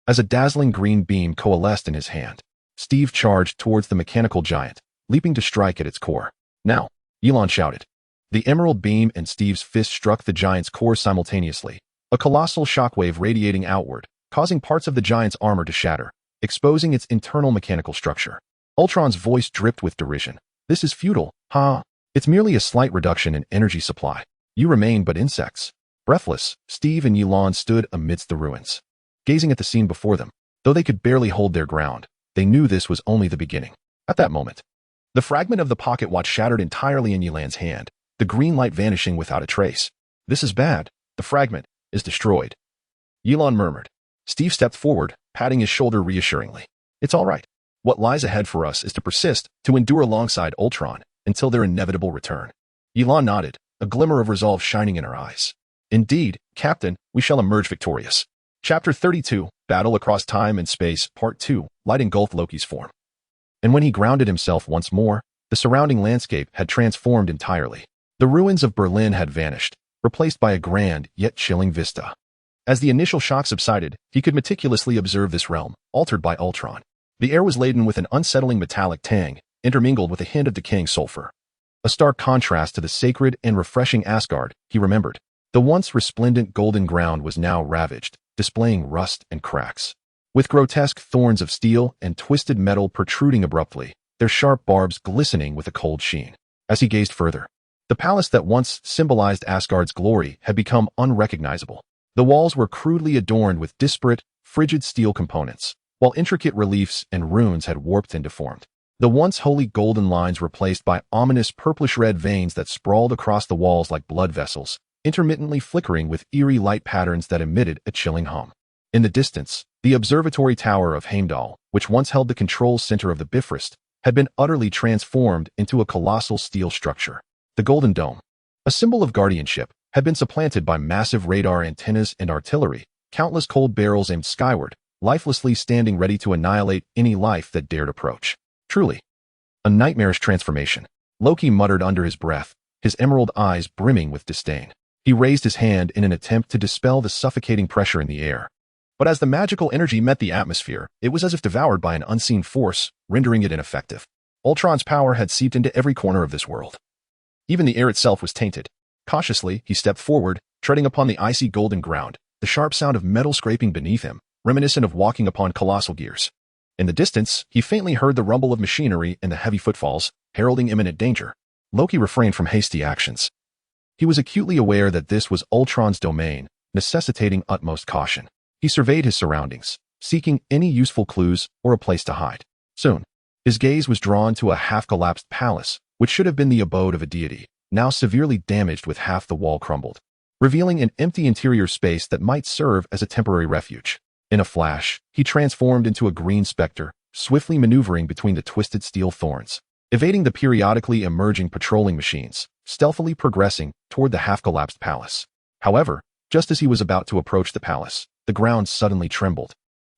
As a dazzling green beam coalesced in his hand, Steve charged towards the mechanical giant, leaping to strike at its core. Now, Ye Lan shouted. The emerald beam and Steve's fist struck the giant's core simultaneously, a colossal shockwave radiating outward, causing parts of the giant's armor to shatter, exposing its internal mechanical structure. Ultron's voice dripped with derision. This is futile, huh? It's merely a slight reduction in energy supply. You remain but insects. Breathless, Steve and Ye Lan stood amidst the ruins, gazing at the scene before them. Though they could barely hold their ground, they knew this was only the beginning. At that moment, the fragment of the pocket watch shattered entirely in Ye Lan's hand, the green light vanishing without a trace. This is bad. The fragment is destroyed. Ye Lan murmured. Steve stepped forward, patting his shoulder reassuringly. It's all right. What lies ahead for us is to persist, to endure alongside Ultron, until their inevitable return. Ye Lan nodded, a glimmer of resolve shining in her eyes. Indeed, Captain, we shall emerge victorious. Chapter 32, Battle Across Time and Space, Part 2, Light engulfed Loki's form. And when he grounded himself once more, the surrounding landscape had transformed entirely. The ruins of Berlin had vanished, replaced by a grand yet chilling vista. As the initial shock subsided, he could meticulously observe this realm, altered by Ultron. The air was laden with an unsettling metallic tang, intermingled with a hint of decaying sulfur. A stark contrast to the sacred and refreshing Asgard, he remembered. The once resplendent golden ground was now ravaged, displaying rust and cracks. With grotesque thorns of steel and twisted metal protruding abruptly, their sharp barbs glistening with a cold sheen. As he gazed further, the palace that once symbolized Asgard's glory had become unrecognizable. The walls were crudely adorned with disparate, frigid steel components, while intricate reliefs and runes had warped and deformed. The once wholly golden lines replaced by ominous purplish-red veins that sprawled across the walls like blood vessels, intermittently flickering with eerie light patterns that emitted a chilling hum. In the distance, the observatory tower of Heimdall, which once held the control center of the Bifrost, had been utterly transformed into a colossal steel structure. The Golden Dome, a symbol of guardianship, had been supplanted by massive radar antennas and artillery, countless cold barrels aimed skyward, lifelessly standing ready to annihilate any life that dared approach. Truly, a nightmarish transformation, Loki muttered under his breath, his emerald eyes brimming with disdain. He raised his hand in an attempt to dispel the suffocating pressure in the air. But as the magical energy met the atmosphere, it was as if devoured by an unseen force, rendering it ineffective. Ultron's power had seeped into every corner of this world. Even the air itself was tainted. Cautiously, he stepped forward, treading upon the icy golden ground, the sharp sound of metal scraping beneath him, reminiscent of walking upon colossal gears. In the distance, he faintly heard the rumble of machinery and the heavy footfalls, heralding imminent danger. Loki refrained from hasty actions. He was acutely aware that this was Ultron's domain, necessitating utmost caution. He surveyed his surroundings, seeking any useful clues or a place to hide. Soon, his gaze was drawn to a half-collapsed palace, which should have been the abode of a deity, now severely damaged with half the wall crumbled, revealing an empty interior space that might serve as a temporary refuge. In a flash, he transformed into a green specter, swiftly maneuvering between the twisted steel thorns, evading the periodically emerging patrolling machines, stealthily progressing toward the half-collapsed palace. However, just as he was about to approach the palace, the ground suddenly trembled.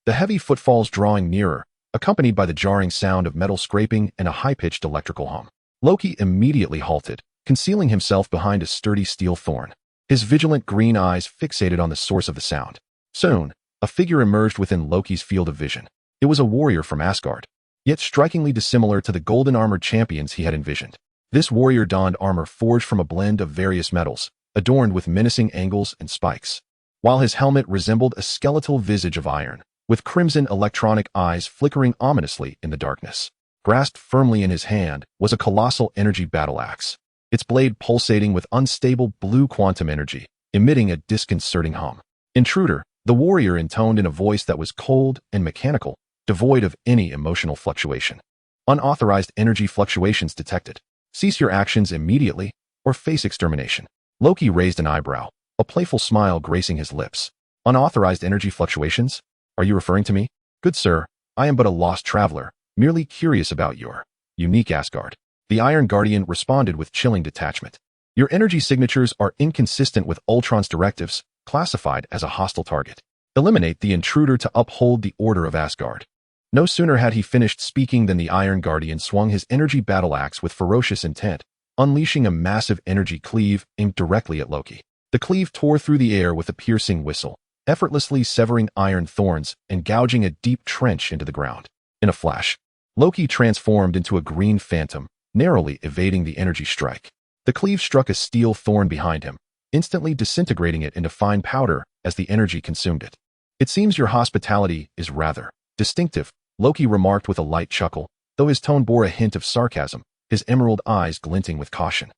The heavy footfalls drawing nearer, accompanied by the jarring sound of metal scraping and a high-pitched electrical hum. Loki immediately halted, concealing himself behind a sturdy steel thorn, his vigilant green eyes fixated on the source of the sound. Soon, a figure emerged within Loki's field of vision. It was a warrior from Asgard, yet strikingly dissimilar to the golden-armored champions he had envisioned. This warrior donned armor forged from a blend of various metals, adorned with menacing angles and spikes, while his helmet resembled a skeletal visage of iron, with crimson electronic eyes flickering ominously in the darkness. Grasped firmly in his hand was a colossal energy battle axe, its blade pulsating with unstable blue quantum energy, emitting a disconcerting hum. Intruder, the warrior intoned in a voice that was cold and mechanical, devoid of any emotional fluctuation. Unauthorized energy fluctuations detected. Cease your actions immediately, or face extermination. Loki raised an eyebrow, a playful smile gracing his lips. Unauthorized energy fluctuations? Are you referring to me? Good sir, I am but a lost traveler, merely curious about your unique Asgard. The Iron Guardian responded with chilling detachment. Your energy signatures are inconsistent with Ultron's directives, classified as a hostile target. Eliminate the intruder to uphold the order of Asgard. No sooner had he finished speaking than the Iron Guardian swung his energy battle axe with ferocious intent, unleashing a massive energy cleave aimed directly at Loki. The cleave tore through the air with a piercing whistle, effortlessly severing iron thorns and gouging a deep trench into the ground. In a flash, Loki transformed into a green phantom, narrowly evading the energy strike. The cleave struck a steel thorn behind him, instantly disintegrating it into fine powder as the energy consumed it. It seems your hospitality is rather distinctive, Loki remarked with a light chuckle, though his tone bore a hint of sarcasm, his emerald eyes glinting with caution.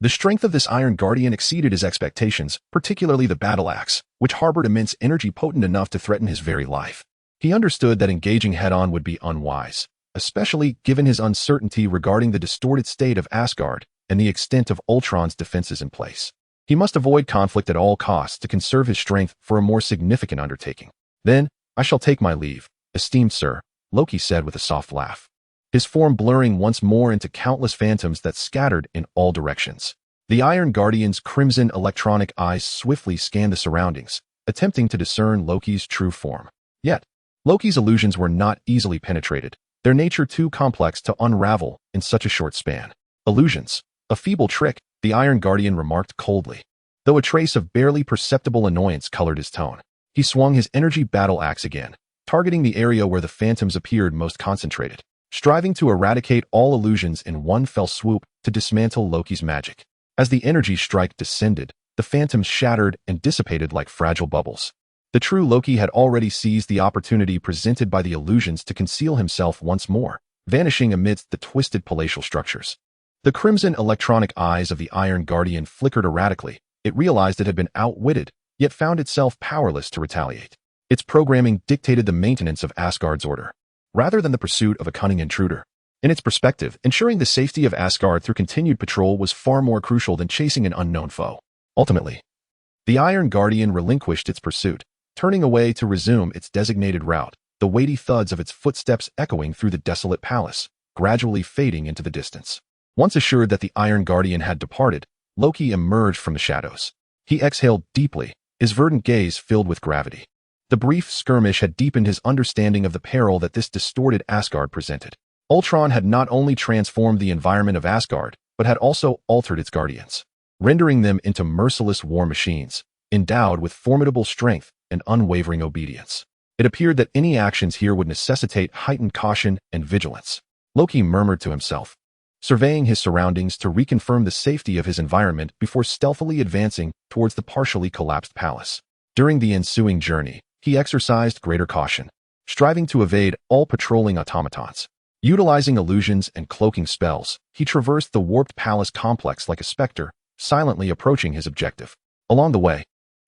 The strength of this Iron Guardian exceeded his expectations, particularly the battle axe, which harbored immense energy potent enough to threaten his very life. He understood that engaging head-on would be unwise, especially given his uncertainty regarding the distorted state of Asgard and the extent of Ultron's defenses in place. He must avoid conflict at all costs to conserve his strength for a more significant undertaking. Then, I shall take my leave, esteemed sir, Loki said with a soft laugh, his form blurring once more into countless phantoms that scattered in all directions. The Iron Guardian's crimson electronic eyes swiftly scanned the surroundings, attempting to discern Loki's true form. Yet, Loki's illusions were not easily penetrated, their nature too complex to unravel in such a short span. Illusions, a feeble trick, the Iron Guardian remarked coldly, though a trace of barely perceptible annoyance colored his tone. He swung his energy battle axe again, targeting the area where the phantoms appeared most concentrated, striving to eradicate all illusions in one fell swoop to dismantle Loki's magic. As the energy strike descended, the phantoms shattered and dissipated like fragile bubbles. The true Loki had already seized the opportunity presented by the illusions to conceal himself once more, vanishing amidst the twisted palatial structures. The crimson electronic eyes of the Iron Guardian flickered erratically. It realized it had been outwitted, yet found itself powerless to retaliate. Its programming dictated the maintenance of Asgard's order, rather than the pursuit of a cunning intruder. In its perspective, ensuring the safety of Asgard through continued patrol was far more crucial than chasing an unknown foe. Ultimately, the Iron Guardian relinquished its pursuit, turning away to resume its designated route, the weighty thuds of its footsteps echoing through the desolate palace, gradually fading into the distance. Once assured that the Iron Guardian had departed, Loki emerged from the shadows. He exhaled deeply, his verdant gaze filled with gravity. The brief skirmish had deepened his understanding of the peril that this distorted Asgard presented. Ultron had not only transformed the environment of Asgard, but had also altered its guardians, rendering them into merciless war machines, endowed with formidable strength and unwavering obedience. It appeared that any actions here would necessitate heightened caution and vigilance. Loki murmured to himself, surveying his surroundings to reconfirm the safety of his environment before stealthily advancing towards the partially collapsed palace. During the ensuing journey, he exercised greater caution, striving to evade all patrolling automatons. Utilizing illusions and cloaking spells, he traversed the warped palace complex like a specter, silently approaching his objective. Along the way,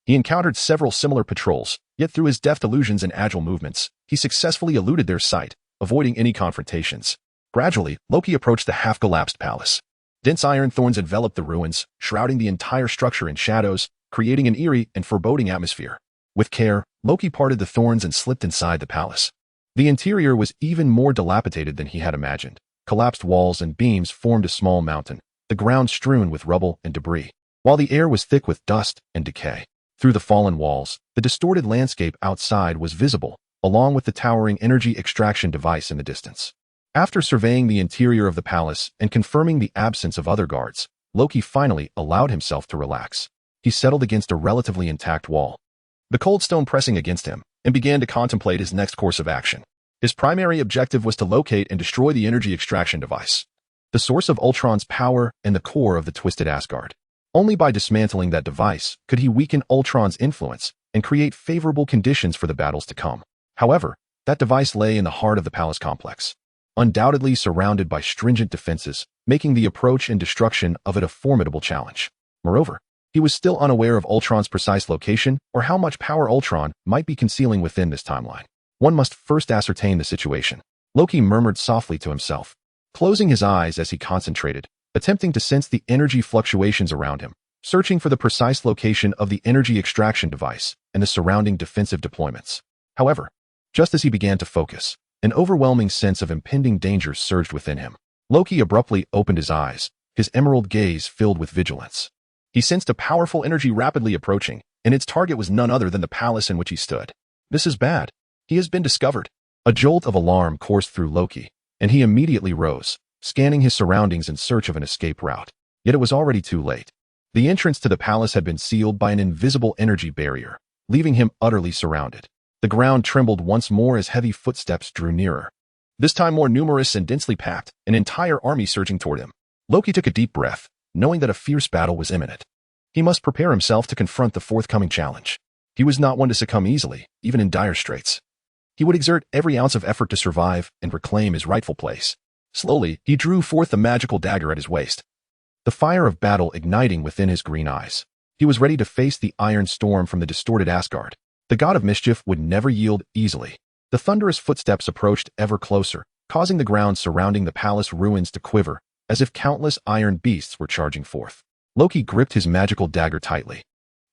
he encountered several similar patrols, yet through his deft illusions and agile movements, he successfully eluded their sight, avoiding any confrontations. Gradually, Loki approached the half-collapsed palace. Dense iron thorns enveloped the ruins, shrouding the entire structure in shadows, creating an eerie and foreboding atmosphere. With care, Loki parted the thorns and slipped inside the palace. The interior was even more dilapidated than he had imagined. Collapsed walls and beams formed a small mountain, the ground strewn with rubble and debris, while the air was thick with dust and decay. Through the fallen walls, the distorted landscape outside was visible, along with the towering energy extraction device in the distance. After surveying the interior of the palace and confirming the absence of other guards, Loki finally allowed himself to relax. He settled against a relatively intact wall, the cold stone pressing against him, and began to contemplate his next course of action. His primary objective was to locate and destroy the energy extraction device, the source of Ultron's power and the core of the twisted Asgard. Only by dismantling that device could he weaken Ultron's influence and create favorable conditions for the battles to come. However, that device lay in the heart of the palace complex, undoubtedly surrounded by stringent defenses, making the approach and destruction of it a formidable challenge. Moreover, he was still unaware of Ultron's precise location or how much power Ultron might be concealing within this timeline. One must first ascertain the situation. Loki murmured softly to himself, closing his eyes as he concentrated, attempting to sense the energy fluctuations around him, searching for the precise location of the energy extraction device and the surrounding defensive deployments. However, just as he began to focus, an overwhelming sense of impending danger surged within him. Loki abruptly opened his eyes, his emerald gaze filled with vigilance. He sensed a powerful energy rapidly approaching, and its target was none other than the palace in which he stood. This is bad. He has been discovered. A jolt of alarm coursed through Loki, and he immediately rose, scanning his surroundings in search of an escape route. Yet it was already too late. The entrance to the palace had been sealed by an invisible energy barrier, leaving him utterly surrounded. The ground trembled once more as heavy footsteps drew nearer, this time more numerous and densely packed, an entire army surging toward him. Loki took a deep breath, knowing that a fierce battle was imminent. He must prepare himself to confront the forthcoming challenge. He was not one to succumb easily, even in dire straits. He would exert every ounce of effort to survive and reclaim his rightful place. Slowly, he drew forth the magical dagger at his waist, the fire of battle igniting within his green eyes. He was ready to face the iron storm from the distorted Asgard. The god of mischief would never yield easily. The thunderous footsteps approached ever closer, causing the ground surrounding the palace ruins to quiver, as if countless iron beasts were charging forth. Loki gripped his magical dagger tightly,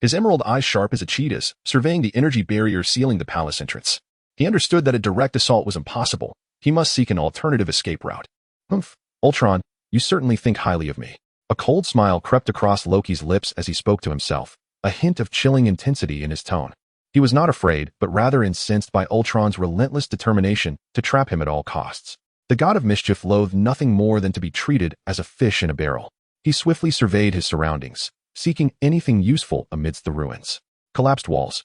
his emerald eyes sharp as a cheetah's, surveying the energy barrier sealing the palace entrance. He understood that a direct assault was impossible. He must seek an alternative escape route. Humph, Ultron, you certainly think highly of me. A cold smile crept across Loki's lips as he spoke to himself, a hint of chilling intensity in his tone. He was not afraid, but rather incensed by Ultron's relentless determination to trap him at all costs. The god of mischief loathed nothing more than to be treated as a fish in a barrel. He swiftly surveyed his surroundings, seeking anything useful amidst the ruins. Collapsed walls,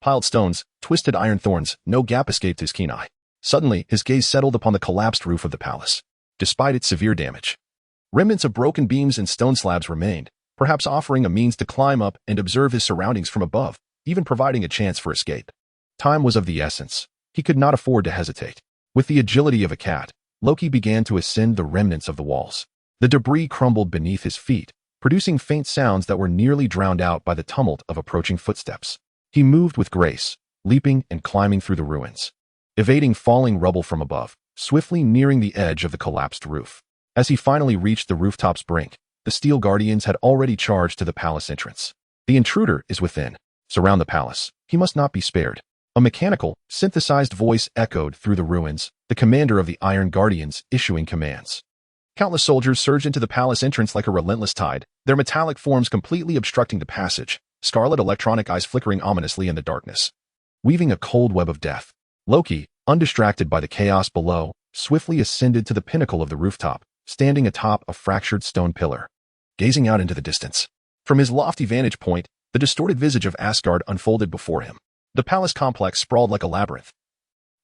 piled stones, twisted iron thorns, no gap escaped his keen eye. Suddenly, his gaze settled upon the collapsed roof of the palace. Despite its severe damage, remnants of broken beams and stone slabs remained, perhaps offering a means to climb up and observe his surroundings from above, even providing a chance for escape. Time was of the essence. He could not afford to hesitate. With the agility of a cat, Loki began to ascend the remnants of the walls. The debris crumbled beneath his feet, producing faint sounds that were nearly drowned out by the tumult of approaching footsteps. He moved with grace, leaping and climbing through the ruins, evading falling rubble from above, swiftly nearing the edge of the collapsed roof. As he finally reached the rooftop's brink, the Steel Guardians had already charged to the palace entrance. The intruder is within. Surround the palace. He must not be spared. A mechanical, synthesized voice echoed through the ruins, the commander of the Iron Guardians issuing commands. Countless soldiers surged into the palace entrance like a relentless tide, their metallic forms completely obstructing the passage, scarlet electronic eyes flickering ominously in the darkness. Weaving a cold web of death, Loki, undistracted by the chaos below, swiftly ascended to the pinnacle of the rooftop, standing atop a fractured stone pillar. Gazing out into the distance. From his lofty vantage point, the distorted visage of Asgard unfolded before him. The palace complex sprawled like a labyrinth,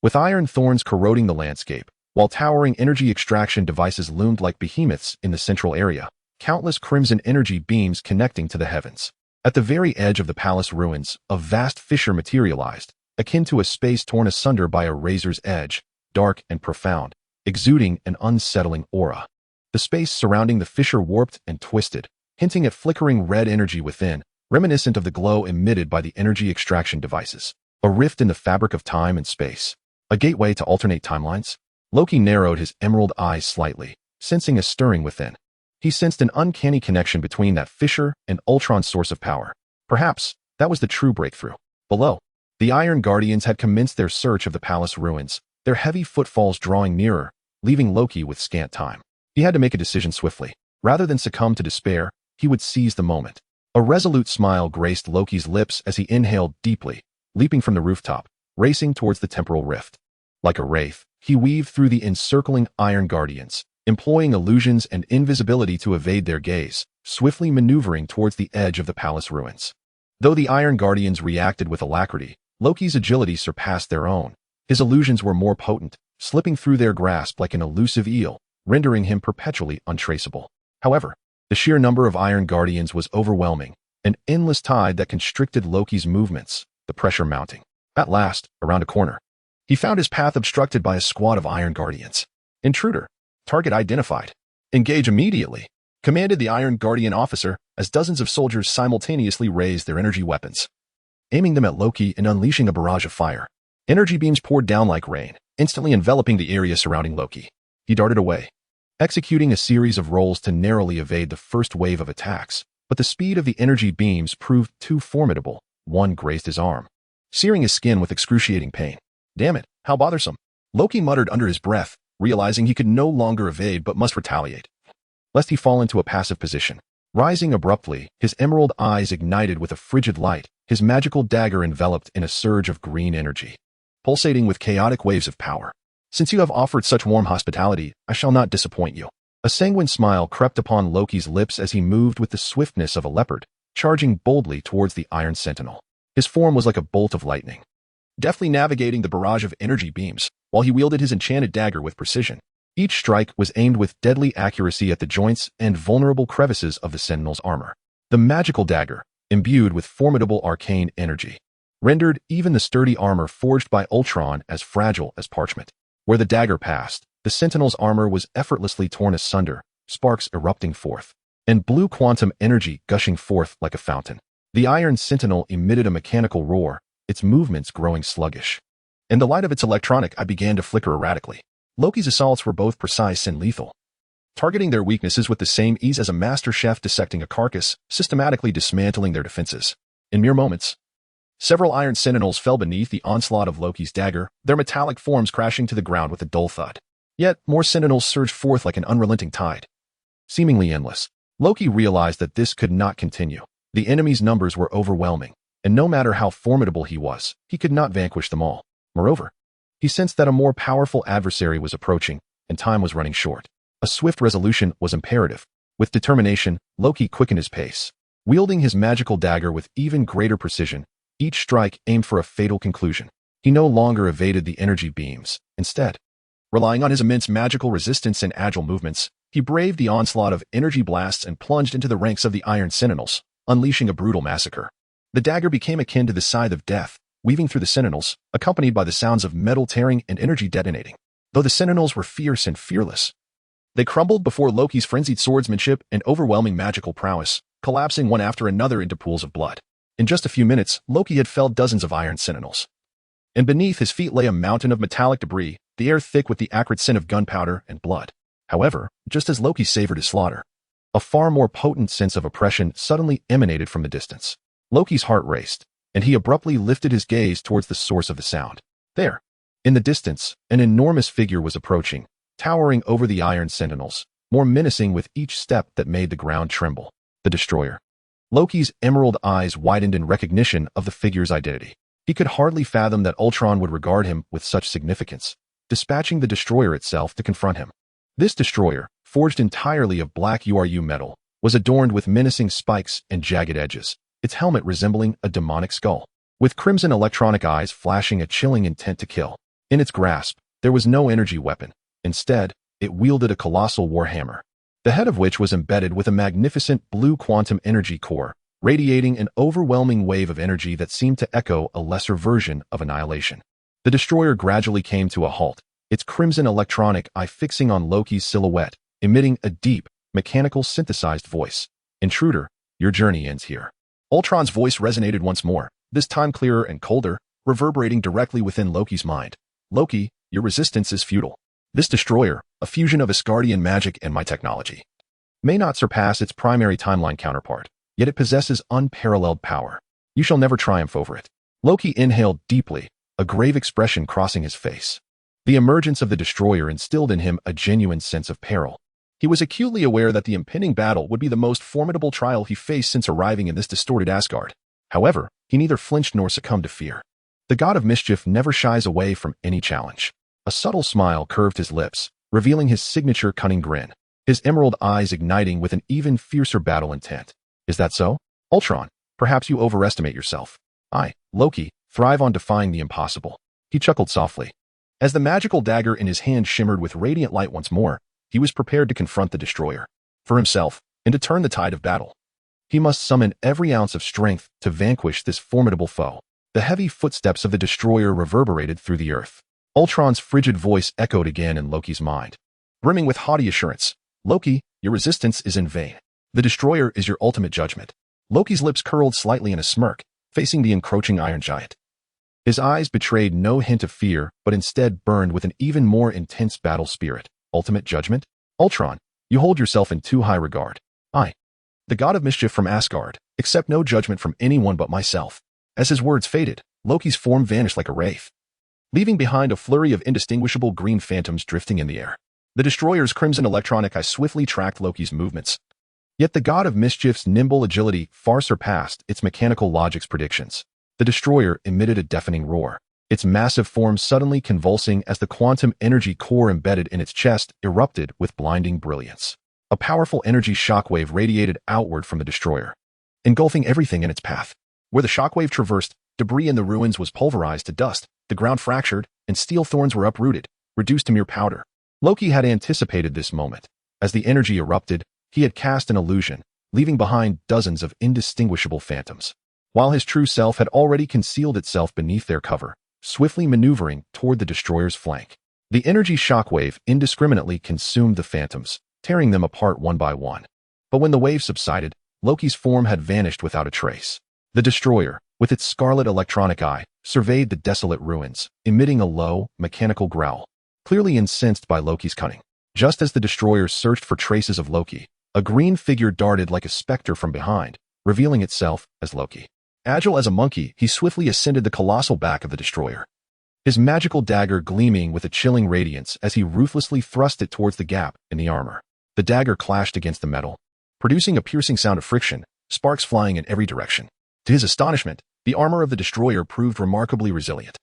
with iron thorns corroding the landscape, while towering energy extraction devices loomed like behemoths in the central area, countless crimson energy beams connecting to the heavens. At the very edge of the palace ruins, a vast fissure materialized, akin to a space torn asunder by a razor's edge, dark and profound, exuding an unsettling aura. The space surrounding the fissure warped and twisted, hinting at flickering red energy within, reminiscent of the glow emitted by the energy extraction devices. A rift in the fabric of time and space. A gateway to alternate timelines? Loki narrowed his emerald eyes slightly, sensing a stirring within. He sensed an uncanny connection between that fissure and Ultron's source of power. Perhaps that was the true breakthrough. Below, the Iron Guardians had commenced their search of the palace ruins, their heavy footfalls drawing nearer, leaving Loki with scant time. He had to make a decision swiftly. Rather than succumb to despair, he would seize the moment. A resolute smile graced Loki's lips as he inhaled deeply, leaping from the rooftop, racing towards the temporal rift. Like a wraith, he weaved through the encircling Iron Guardians, employing illusions and invisibility to evade their gaze, swiftly maneuvering towards the edge of the palace ruins. Though the Iron Guardians reacted with alacrity, Loki's agility surpassed their own. His illusions were more potent, slipping through their grasp like an elusive eel, rendering him perpetually untraceable. However, the sheer number of Iron Guardians was overwhelming, an endless tide that constricted Loki's movements, the pressure mounting. At last, around a corner, he found his path obstructed by a squad of Iron Guardians. Intruder. Target identified. Engage immediately, commanded the Iron Guardian officer as dozens of soldiers simultaneously raised their energy weapons, aiming them at Loki and unleashing a barrage of fire. Energy beams poured down like rain, instantly enveloping the area surrounding Loki. He darted away, executing a series of rolls to narrowly evade the first wave of attacks, but the speed of the energy beams proved too formidable. One grazed his arm, searing his skin with excruciating pain. Damn it, how bothersome. Loki muttered under his breath, realizing he could no longer evade but must retaliate, lest he fall into a passive position. Rising abruptly, his emerald eyes ignited with a frigid light, his magical dagger enveloped in a surge of green energy, pulsating with chaotic waves of power. Since you have offered such warm hospitality, I shall not disappoint you. A sanguine smile crept upon Loki's lips as he moved with the swiftness of a leopard, charging boldly towards the Iron Sentinel. His form was like a bolt of lightning, deftly navigating the barrage of energy beams, while he wielded his enchanted dagger with precision. Each strike was aimed with deadly accuracy at the joints and vulnerable crevices of the Sentinel's armor. The magical dagger, imbued with formidable arcane energy, rendered even the sturdy armor forged by Ultron as fragile as parchment. Where the dagger passed, the Sentinel's armor was effortlessly torn asunder, sparks erupting forth, and blue quantum energy gushing forth like a fountain. The Iron Sentinel emitted a mechanical roar, its movements growing sluggish. In the light of its electronic eye began to flicker erratically. Loki's assaults were both precise and lethal, targeting their weaknesses with the same ease as a master chef dissecting a carcass, systematically dismantling their defenses. In mere moments, several Iron Sentinels fell beneath the onslaught of Loki's dagger, their metallic forms crashing to the ground with a dull thud. Yet, more Sentinels surged forth like an unrelenting tide, seemingly endless. Loki realized that this could not continue. The enemy's numbers were overwhelming, and no matter how formidable he was, he could not vanquish them all. Moreover, he sensed that a more powerful adversary was approaching, and time was running short. A swift resolution was imperative. With determination, Loki quickened his pace, wielding his magical dagger with even greater precision. Each strike aimed for a fatal conclusion. He no longer evaded the energy beams. Instead, relying on his immense magical resistance and agile movements, he braved the onslaught of energy blasts and plunged into the ranks of the Iron Sentinels, unleashing a brutal massacre. The dagger became akin to the scythe of death, weaving through the Sentinels, accompanied by the sounds of metal tearing and energy detonating. Though the Sentinels were fierce and fearless, they crumbled before Loki's frenzied swordsmanship and overwhelming magical prowess, collapsing one after another into pools of blood. In just a few minutes, Loki had felled dozens of Iron Sentinels. and beneath his feet lay a mountain of metallic debris, the air thick with the acrid scent of gunpowder and blood. However, just as Loki savored his slaughter, a far more potent sense of oppression suddenly emanated from the distance. Loki's heart raced, and he abruptly lifted his gaze towards the source of the sound. There, in the distance, an enormous figure was approaching, towering over the iron sentinels, more menacing with each step that made the ground tremble. The destroyer. Loki's emerald eyes widened in recognition of the figure's identity. He could hardly fathom that Ultron would regard him with such significance, dispatching the destroyer itself to confront him. This destroyer, forged entirely of black URU metal, was adorned with menacing spikes and jagged edges, its helmet resembling a demonic skull, with crimson electronic eyes flashing a chilling intent to kill. In its grasp, there was no energy weapon. Instead, it wielded a colossal warhammer, the head of which was embedded with a magnificent blue quantum energy core, radiating an overwhelming wave of energy that seemed to echo a lesser version of annihilation. The destroyer gradually came to a halt, its crimson electronic eye fixing on Loki's silhouette, emitting a deep, mechanical synthesized voice. "Intruder, your journey ends here." Ultron's voice resonated once more, this time clearer and colder, reverberating directly within Loki's mind. "Loki, your resistance is futile. This destroyer, a fusion of Asgardian magic and my technology, may not surpass its primary timeline counterpart, yet it possesses unparalleled power. You shall never triumph over it." Loki inhaled deeply, a grave expression crossing his face. The emergence of the destroyer instilled in him a genuine sense of peril. He was acutely aware that the impending battle would be the most formidable trial he faced since arriving in this distorted Asgard. However, he neither flinched nor succumbed to fear. The god of mischief never shies away from any challenge. A subtle smile curved his lips, revealing his signature cunning grin, his emerald eyes igniting with an even fiercer battle intent. "Is that so? Ultron, perhaps you overestimate yourself. I, Loki, thrive on defying the impossible." He chuckled softly. As the magical dagger in his hand shimmered with radiant light once more, he was prepared to confront the destroyer. For himself, and to turn the tide of battle, he must summon every ounce of strength to vanquish this formidable foe. The heavy footsteps of the destroyer reverberated through the earth. Ultron's frigid voice echoed again in Loki's mind, brimming with haughty assurance. "Loki, your resistance is in vain. The destroyer is your ultimate judgment." Loki's lips curled slightly in a smirk, facing the encroaching iron giant. His eyes betrayed no hint of fear, but instead burned with an even more intense battle spirit. "Ultimate judgment? Ultron, you hold yourself in too high regard. I, the god of mischief from Asgard, accept no judgment from anyone but myself." As his words faded, Loki's form vanished like a wraith, leaving behind a flurry of indistinguishable green phantoms drifting in the air. The destroyer's crimson electronic eye swiftly tracked Loki's movements. Yet the god of mischief's nimble agility far surpassed its mechanical logic's predictions. The destroyer emitted a deafening roar, its massive form suddenly convulsing as the quantum energy core embedded in its chest erupted with blinding brilliance. A powerful energy shockwave radiated outward from the destroyer, engulfing everything in its path. Where the shockwave traversed, debris in the ruins was pulverized to dust, the ground fractured, and steel thorns were uprooted, reduced to mere powder. Loki had anticipated this moment. As the energy erupted, he had cast an illusion, leaving behind dozens of indistinguishable phantoms, while his true self had already concealed itself beneath their cover, swiftly maneuvering toward the destroyer's flank. The energy shockwave indiscriminately consumed the phantoms, tearing them apart one by one. But when the wave subsided, Loki's form had vanished without a trace. The destroyer, with its scarlet electronic eye, surveyed the desolate ruins, emitting a low, mechanical growl, clearly incensed by Loki's cunning. Just as the destroyer searched for traces of Loki, a green figure darted like a specter from behind, revealing itself as Loki. Agile as a monkey, he swiftly ascended the colossal back of the destroyer, his magical dagger gleaming with a chilling radiance as he ruthlessly thrust it towards the gap in the armor. The dagger clashed against the metal, producing a piercing sound of friction, sparks flying in every direction. To his astonishment, the armor of the destroyer proved remarkably resilient.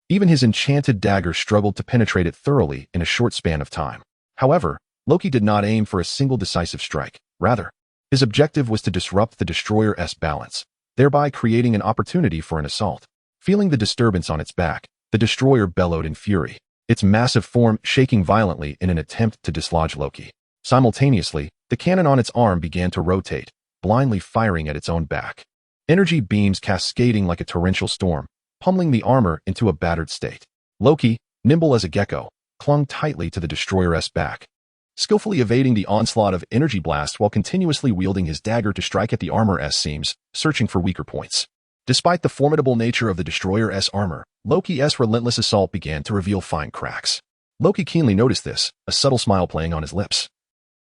Even his enchanted dagger struggled to penetrate it thoroughly in a short span of time. However, Loki did not aim for a single decisive strike. Rather, his objective was to disrupt the destroyer's balance, thereby creating an opportunity for an assault. Feeling the disturbance on its back, the destroyer bellowed in fury, its massive form shaking violently in an attempt to dislodge Loki. Simultaneously, the cannon on its arm began to rotate, blindly firing at its own back. Energy beams cascading like a torrential storm, pummeling the armor into a battered state. Loki, nimble as a gecko, clung tightly to the destroyer's back, skillfully evading the onslaught of energy blasts while continuously wielding his dagger to strike at the armor's seams, searching for weaker points. Despite the formidable nature of the Destroyer's armor, Loki's relentless assault began to reveal fine cracks. Loki keenly noticed this, a subtle smile playing on his lips,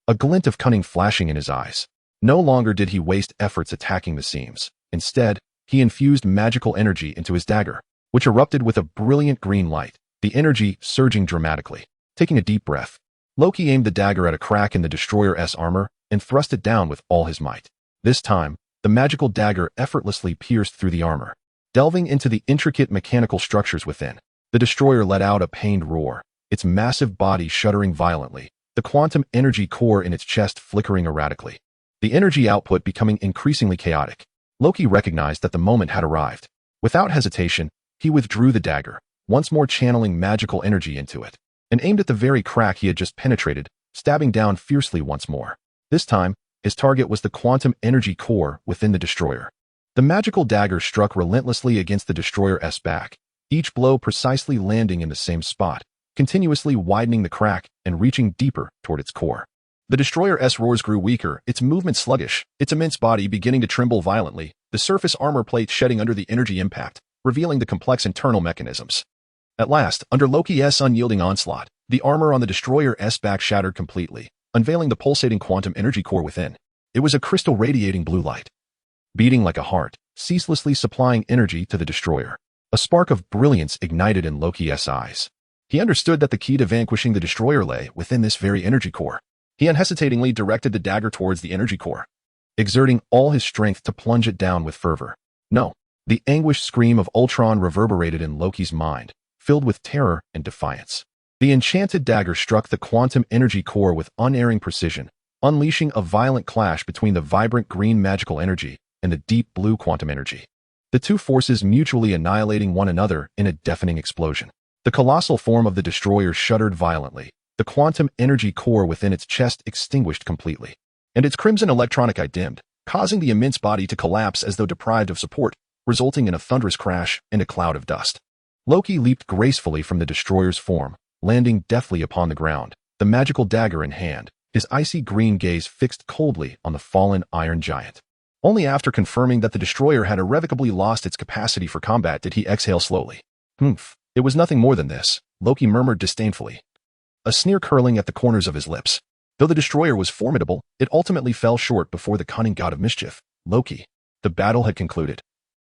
a glint of cunning flashing in his eyes. No longer did he waste efforts attacking the seams. Instead, he infused magical energy into his dagger, which erupted with a brilliant green light, the energy surging dramatically. Taking a deep breath, Loki aimed the dagger at a crack in the Destroyer's armor and thrust it down with all his might. This time, the magical dagger effortlessly pierced through the armor, delving into the intricate mechanical structures within. The Destroyer let out a pained roar, its massive body shuddering violently, the quantum energy core in its chest flickering erratically, the energy output becoming increasingly chaotic. Loki recognized that the moment had arrived. Without hesitation, he withdrew the dagger, once more channeling magical energy into it, and aimed at the very crack he had just penetrated, stabbing down fiercely once more. This time, his target was the quantum energy core within the Destroyer. The magical dagger struck relentlessly against the Destroyer's back, each blow precisely landing in the same spot, continuously widening the crack and reaching deeper toward its core. The Destroyer's roars grew weaker, its movement sluggish, its immense body beginning to tremble violently, the surface armor plate shedding under the energy impact, revealing the complex internal mechanisms. At last, under Loki's unyielding onslaught, the armor on the Destroyer's back shattered completely, unveiling the pulsating quantum energy core within. It was a crystal radiating blue light, beating like a heart, ceaselessly supplying energy to the Destroyer. A spark of brilliance ignited in Loki's eyes. He understood that the key to vanquishing the Destroyer lay within this very energy core. He unhesitatingly directed the dagger towards the energy core, exerting all his strength to plunge it down with fervor. No! The anguished scream of Ultron reverberated in Loki's mind, filled with terror and defiance. The enchanted dagger struck the quantum energy core with unerring precision, unleashing a violent clash between the vibrant green magical energy and the deep blue quantum energy. The two forces mutually annihilating one another in a deafening explosion. The colossal form of the Destroyer shuddered violently, the quantum energy core within its chest extinguished completely, and its crimson electronic eye dimmed, causing the immense body to collapse as though deprived of support, resulting in a thunderous crash and a cloud of dust. Loki leaped gracefully from the Destroyer's form, landing deftly upon the ground, the magical dagger in hand, his icy green gaze fixed coldly on the fallen iron giant. Only after confirming that the Destroyer had irrevocably lost its capacity for combat did he exhale slowly. Humph, it was nothing more than this, Loki murmured disdainfully, a sneer curling at the corners of his lips. Though the Destroyer was formidable, it ultimately fell short before the cunning god of mischief, Loki. The battle had concluded.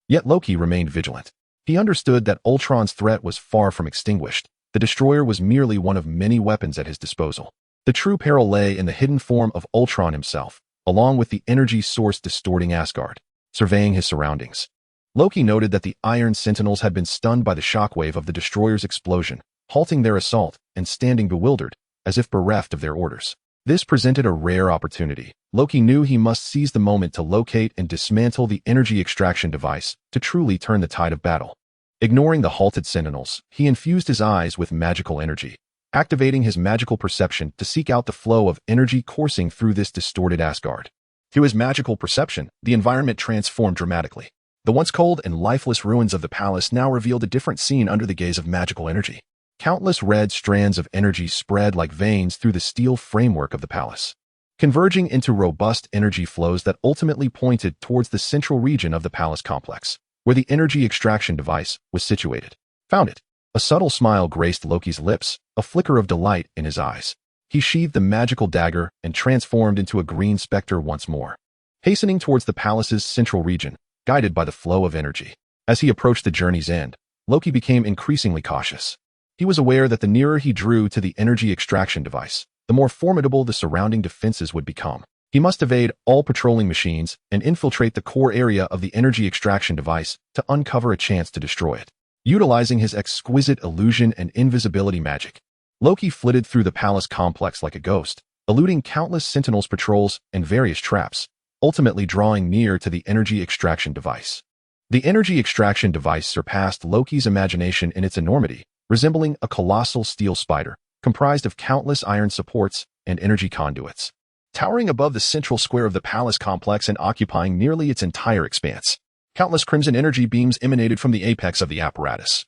Yet Loki remained vigilant. He understood that Ultron's threat was far from extinguished. The Destroyer was merely one of many weapons at his disposal. The true peril lay in the hidden form of Ultron himself, along with the energy source distorting Asgard. Surveying his surroundings, Loki noted that the Iron Sentinels had been stunned by the shockwave of the Destroyer's explosion, halting their assault and standing bewildered, as if bereft of their orders. This presented a rare opportunity. Loki knew he must seize the moment to locate and dismantle the energy extraction device to truly turn the tide of battle. Ignoring the halted Sentinels, he infused his eyes with magical energy, activating his magical perception to seek out the flow of energy coursing through this distorted Asgard. Through his magical perception, the environment transformed dramatically. The once cold and lifeless ruins of the palace now revealed a different scene under the gaze of magical energy. Countless red strands of energy spread like veins through the steel framework of the palace, converging into robust energy flows that ultimately pointed towards the central region of the palace complex, where the energy extraction device was situated. Found it. A subtle smile graced Loki's lips, a flicker of delight in his eyes. He sheathed the magical dagger and transformed into a green specter once more, hastening towards the palace's central region, guided by the flow of energy. As he approached the journey's end, Loki became increasingly cautious. He was aware that the nearer he drew to the energy extraction device, the more formidable the surrounding defenses would become. He must evade all patrolling machines and infiltrate the core area of the energy extraction device to uncover a chance to destroy it. Utilizing his exquisite illusion and invisibility magic, Loki flitted through the palace complex like a ghost, eluding countless Sentinels patrols and various traps, ultimately drawing near to the energy extraction device. The energy extraction device surpassed Loki's imagination in its enormity, resembling a colossal steel spider, comprised of countless iron supports and energy conduits, towering above the central square of the palace complex and occupying nearly its entire expanse. Countless crimson energy beams emanated from the apex of the apparatus,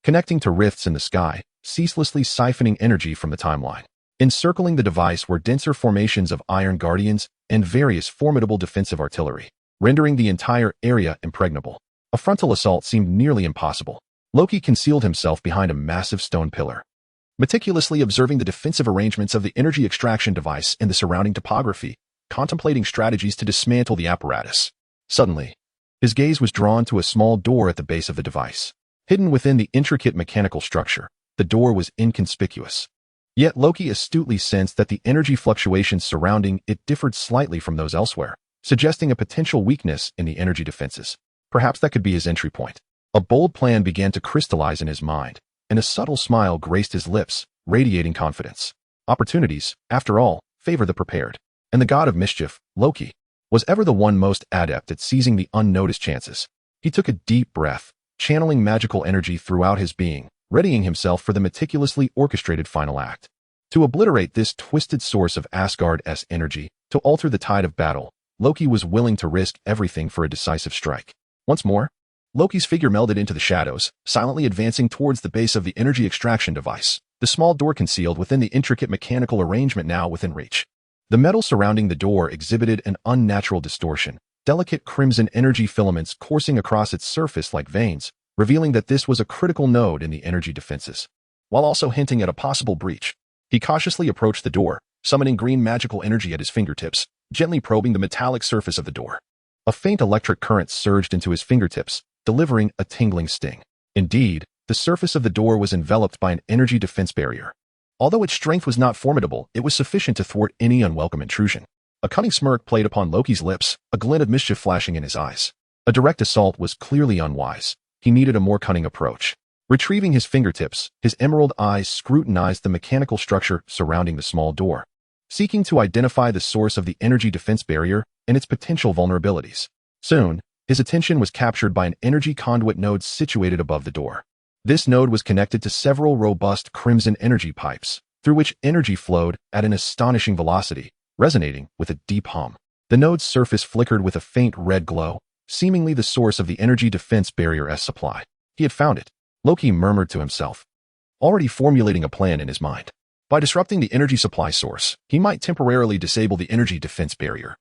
connecting to rifts in the sky, ceaselessly siphoning energy from the timeline. Encircling the device were denser formations of iron guardians and various formidable defensive artillery, rendering the entire area impregnable. A frontal assault seemed nearly impossible. Loki concealed himself behind a massive stone pillar, meticulously observing the defensive arrangements of the energy extraction device and the surrounding topography, contemplating strategies to dismantle the apparatus. Suddenly, his gaze was drawn to a small door at the base of the device. Hidden within the intricate mechanical structure, the door was inconspicuous. Yet Loki astutely sensed that the energy fluctuations surrounding it differed slightly from those elsewhere, suggesting a potential weakness in the energy defenses. Perhaps that could be his entry point. A bold plan began to crystallize in his mind, and a subtle smile graced his lips, radiating confidence. Opportunities, after all, favor the prepared. And the god of mischief, Loki, was ever the one most adept at seizing the unnoticed chances. He took a deep breath, channeling magical energy throughout his being, readying himself for the meticulously orchestrated final act. To obliterate this twisted source of Asgard's energy, to alter the tide of battle, Loki was willing to risk everything for a decisive strike. Once more, Loki's figure melded into the shadows, silently advancing towards the base of the energy extraction device, the small door concealed within the intricate mechanical arrangement now within reach. The metal surrounding the door exhibited an unnatural distortion, delicate crimson energy filaments coursing across its surface like veins, revealing that this was a critical node in the energy defenses. While also hinting at a possible breach, he cautiously approached the door, summoning green magical energy at his fingertips, gently probing the metallic surface of the door. A faint electric current surged into his fingertips, delivering a tingling sting. Indeed, the surface of the door was enveloped by an energy defense barrier. Although its strength was not formidable, it was sufficient to thwart any unwelcome intrusion. A cunning smirk played upon Loki's lips, a glint of mischief flashing in his eyes. A direct assault was clearly unwise. He needed a more cunning approach. Retrieving his fingertips, his emerald eyes scrutinized the mechanical structure surrounding the small door, seeking to identify the source of the energy defense barrier and its potential vulnerabilities. Soon, his attention was captured by an energy conduit node situated above the door. This node was connected to several robust crimson energy pipes, through which energy flowed at an astonishing velocity, resonating with a deep hum. The node's surface flickered with a faint red glow, seemingly the source of the energy defense barrier's supply. He had found it, Loki murmured to himself, already formulating a plan in his mind. By disrupting the energy supply source, he might temporarily disable the energy defense barrier,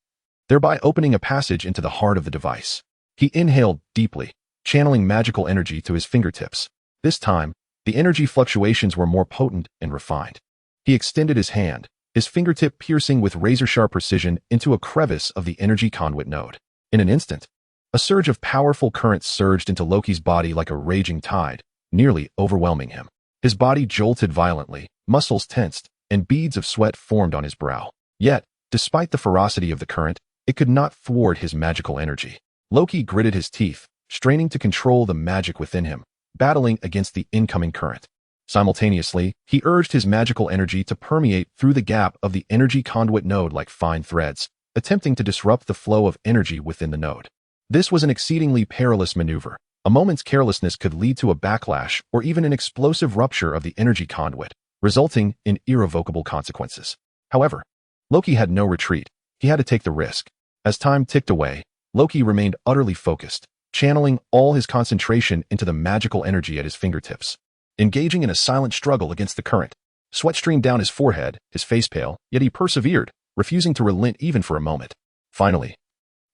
thereby opening a passage into the heart of the device. He inhaled deeply, channeling magical energy to his fingertips. This time, the energy fluctuations were more potent and refined. He extended his hand, his fingertip piercing with razor-sharp precision into a crevice of the energy conduit node. In an instant, a surge of powerful current surged into Loki's body like a raging tide, nearly overwhelming him. His body jolted violently, muscles tensed, and beads of sweat formed on his brow. Yet, despite the ferocity of the current, it could not thwart his magical energy. Loki gritted his teeth, straining to control the magic within him, battling against the incoming current. Simultaneously, he urged his magical energy to permeate through the gap of the energy conduit node like fine threads, attempting to disrupt the flow of energy within the node. This was an exceedingly perilous maneuver. A moment's carelessness could lead to a backlash or even an explosive rupture of the energy conduit, resulting in irrevocable consequences. However, Loki had no retreat. He had to take the risk. As time ticked away, Loki remained utterly focused, channeling all his concentration into the magical energy at his fingertips. Engaging in a silent struggle against the current, sweat streamed down his forehead, his face pale, yet he persevered, refusing to relent even for a moment. Finally,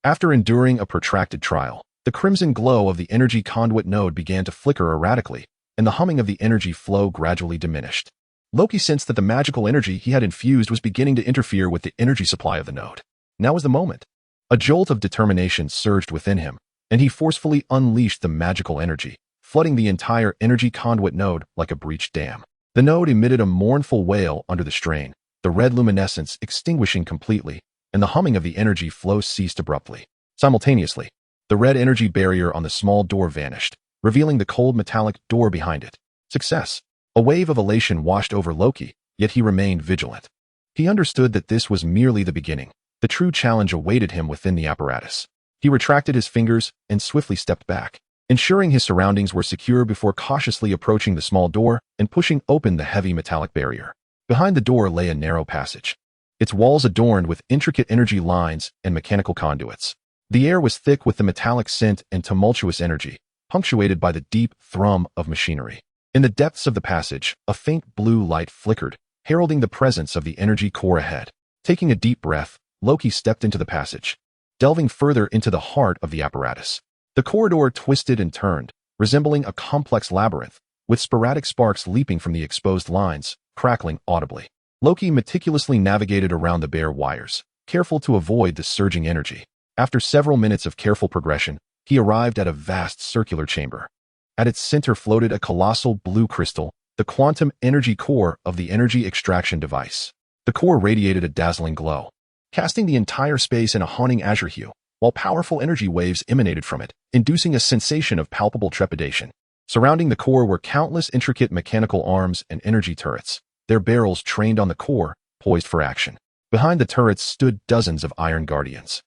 after enduring a protracted trial, the crimson glow of the energy conduit node began to flicker erratically, and the humming of the energy flow gradually diminished. Loki sensed that the magical energy he had infused was beginning to interfere with the energy supply of the node. Now was the moment. A jolt of determination surged within him, and he forcefully unleashed the magical energy, flooding the entire energy conduit node like a breached dam. The node emitted a mournful wail under the strain, the red luminescence extinguishing completely, and the humming of the energy flow ceased abruptly. Simultaneously, the red energy barrier on the small door vanished, revealing the cold metallic door behind it. Success! A wave of elation washed over Loki, yet he remained vigilant. He understood that this was merely the beginning. The true challenge awaited him within the apparatus. He retracted his fingers and swiftly stepped back, ensuring his surroundings were secure before cautiously approaching the small door and pushing open the heavy metallic barrier. Behind the door lay a narrow passage, its walls adorned with intricate energy lines and mechanical conduits. The air was thick with the metallic scent and tumultuous energy, punctuated by the deep thrum of machinery. In the depths of the passage, a faint blue light flickered, heralding the presence of the energy core ahead. Taking a deep breath, Loki stepped into the passage, delving further into the heart of the apparatus. The corridor twisted and turned, resembling a complex labyrinth, with sporadic sparks leaping from the exposed lines, crackling audibly. Loki meticulously navigated around the bare wires, careful to avoid the surging energy. After several minutes of careful progression, he arrived at a vast circular chamber. At its center floated a colossal blue crystal, the quantum energy core of the energy extraction device. The core radiated a dazzling glow, casting the entire space in a haunting azure hue, while powerful energy waves emanated from it, inducing a sensation of palpable trepidation. Surrounding the core were countless intricate mechanical arms and energy turrets, their barrels trained on the core, poised for action. Behind the turrets stood dozens of iron guardians,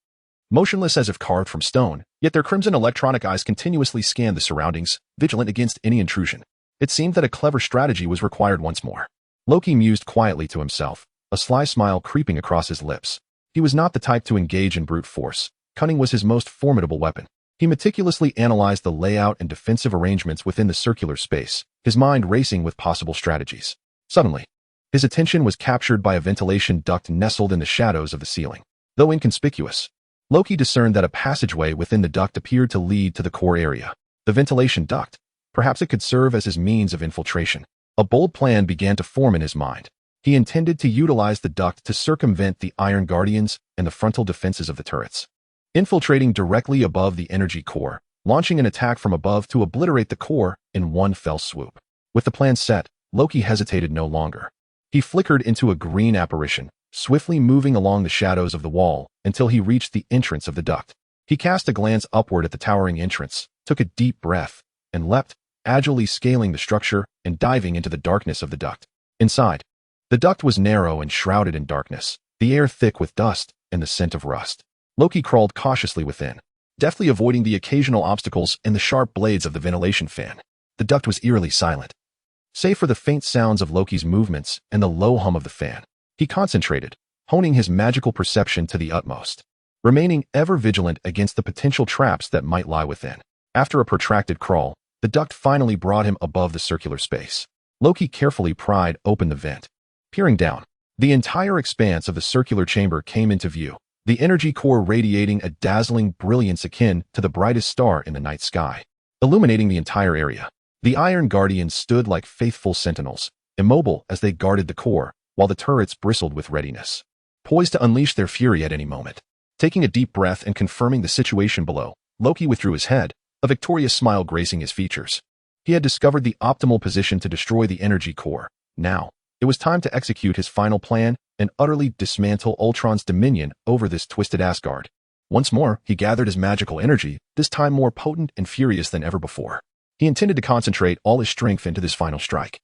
motionless as if carved from stone, yet their crimson electronic eyes continuously scanned the surroundings, vigilant against any intrusion. It seemed that a clever strategy was required once more. Loki mused quietly to himself, a sly smile creeping across his lips. He was not the type to engage in brute force. Cunning was his most formidable weapon. He meticulously analyzed the layout and defensive arrangements within the circular space, his mind racing with possible strategies. Suddenly, his attention was captured by a ventilation duct nestled in the shadows of the ceiling. Though inconspicuous, Loki discerned that a passageway within the duct appeared to lead to the core area. The ventilation duct, perhaps it could serve as his means of infiltration. A bold plan began to form in his mind. He intended to utilize the duct to circumvent the Iron Guardians and the frontal defenses of the turrets, infiltrating directly above the energy core, launching an attack from above to obliterate the core in one fell swoop. With the plan set, Loki hesitated no longer. He flickered into a green apparition, swiftly moving along the shadows of the wall until he reached the entrance of the duct. He cast a glance upward at the towering entrance, took a deep breath, and leapt, agilely scaling the structure and diving into the darkness of the duct. Inside, the duct was narrow and shrouded in darkness, the air thick with dust and the scent of rust. Loki crawled cautiously within, deftly avoiding the occasional obstacles and the sharp blades of the ventilation fan. The duct was eerily silent, save for the faint sounds of Loki's movements and the low hum of the fan. He concentrated, honing his magical perception to the utmost, remaining ever vigilant against the potential traps that might lie within. After a protracted crawl, the duct finally brought him above the circular space. Loki carefully pried open the vent. Peering down, the entire expanse of the circular chamber came into view, the energy core radiating a dazzling brilliance akin to the brightest star in the night sky, illuminating the entire area. The Iron Guardians stood like faithful sentinels, immobile as they guarded the core, while the turrets bristled with readiness, poised to unleash their fury at any moment. Taking a deep breath and confirming the situation below, Loki withdrew his head, a victorious smile gracing his features. He had discovered the optimal position to destroy the energy core. Now, it was time to execute his final plan and utterly dismantle Ultron's dominion over this twisted Asgard. Once more, he gathered his magical energy, this time more potent and furious than ever before. He intended to concentrate all his strength into this final strike,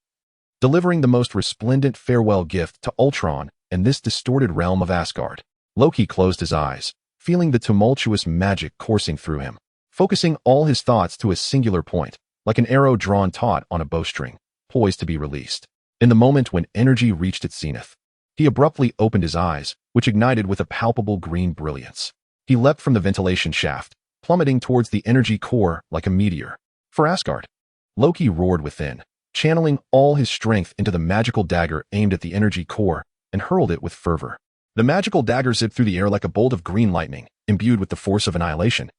delivering the most resplendent farewell gift to Ultron and this distorted realm of Asgard. Loki closed his eyes, feeling the tumultuous magic coursing through him, focusing all his thoughts to a singular point, like an arrow drawn taut on a bowstring, poised to be released. In the moment when energy reached its zenith, he abruptly opened his eyes, which ignited with a palpable green brilliance. He leapt from the ventilation shaft, plummeting towards the energy core like a meteor. For Asgard, Loki roared within, channeling all his strength into the magical dagger aimed at the energy core, and hurled it with fervor. The magical dagger zipped through the air like a bolt of green lightning, imbued with the force of annihilation,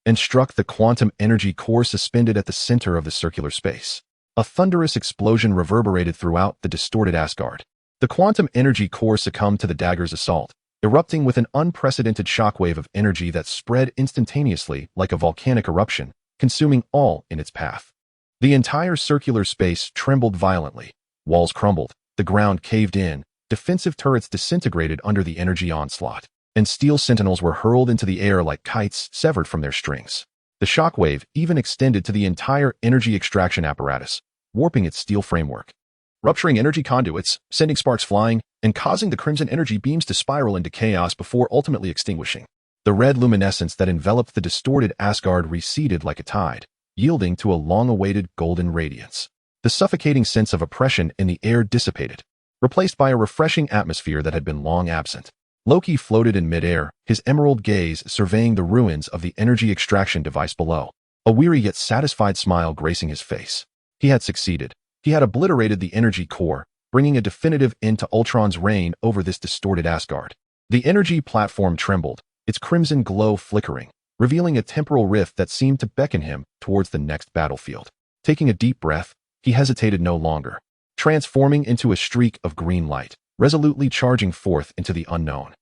and struck the quantum energy core suspended at the center of the circular space. A thunderous explosion reverberated throughout the distorted Asgard. The quantum energy core succumbed to the dagger's assault, erupting with an unprecedented shockwave of energy that spread instantaneously like a volcanic eruption, consuming all in its path. The entire circular space trembled violently. Walls crumbled, the ground caved in, defensive turrets disintegrated under the energy onslaught, and steel sentinels were hurled into the air like kites severed from their strings. The shockwave even extended to the entire energy extraction apparatus, warping its steel framework, rupturing energy conduits, sending sparks flying, and causing the crimson energy beams to spiral into chaos before ultimately extinguishing. The red luminescence that enveloped the distorted Asgard receded like a tide, yielding to a long-awaited golden radiance. The suffocating sense of oppression in the air dissipated, replaced by a refreshing atmosphere that had been long absent. Loki floated in midair, his emerald gaze surveying the ruins of the energy extraction device below, a weary yet satisfied smile gracing his face. He had succeeded. He had obliterated the energy core, bringing a definitive end to Ultron's reign over this distorted Asgard. The energy platform trembled, its crimson glow flickering, revealing a temporal rift that seemed to beckon him towards the next battlefield. Taking a deep breath, he hesitated no longer, transforming into a streak of green light, resolutely charging forth into the unknown.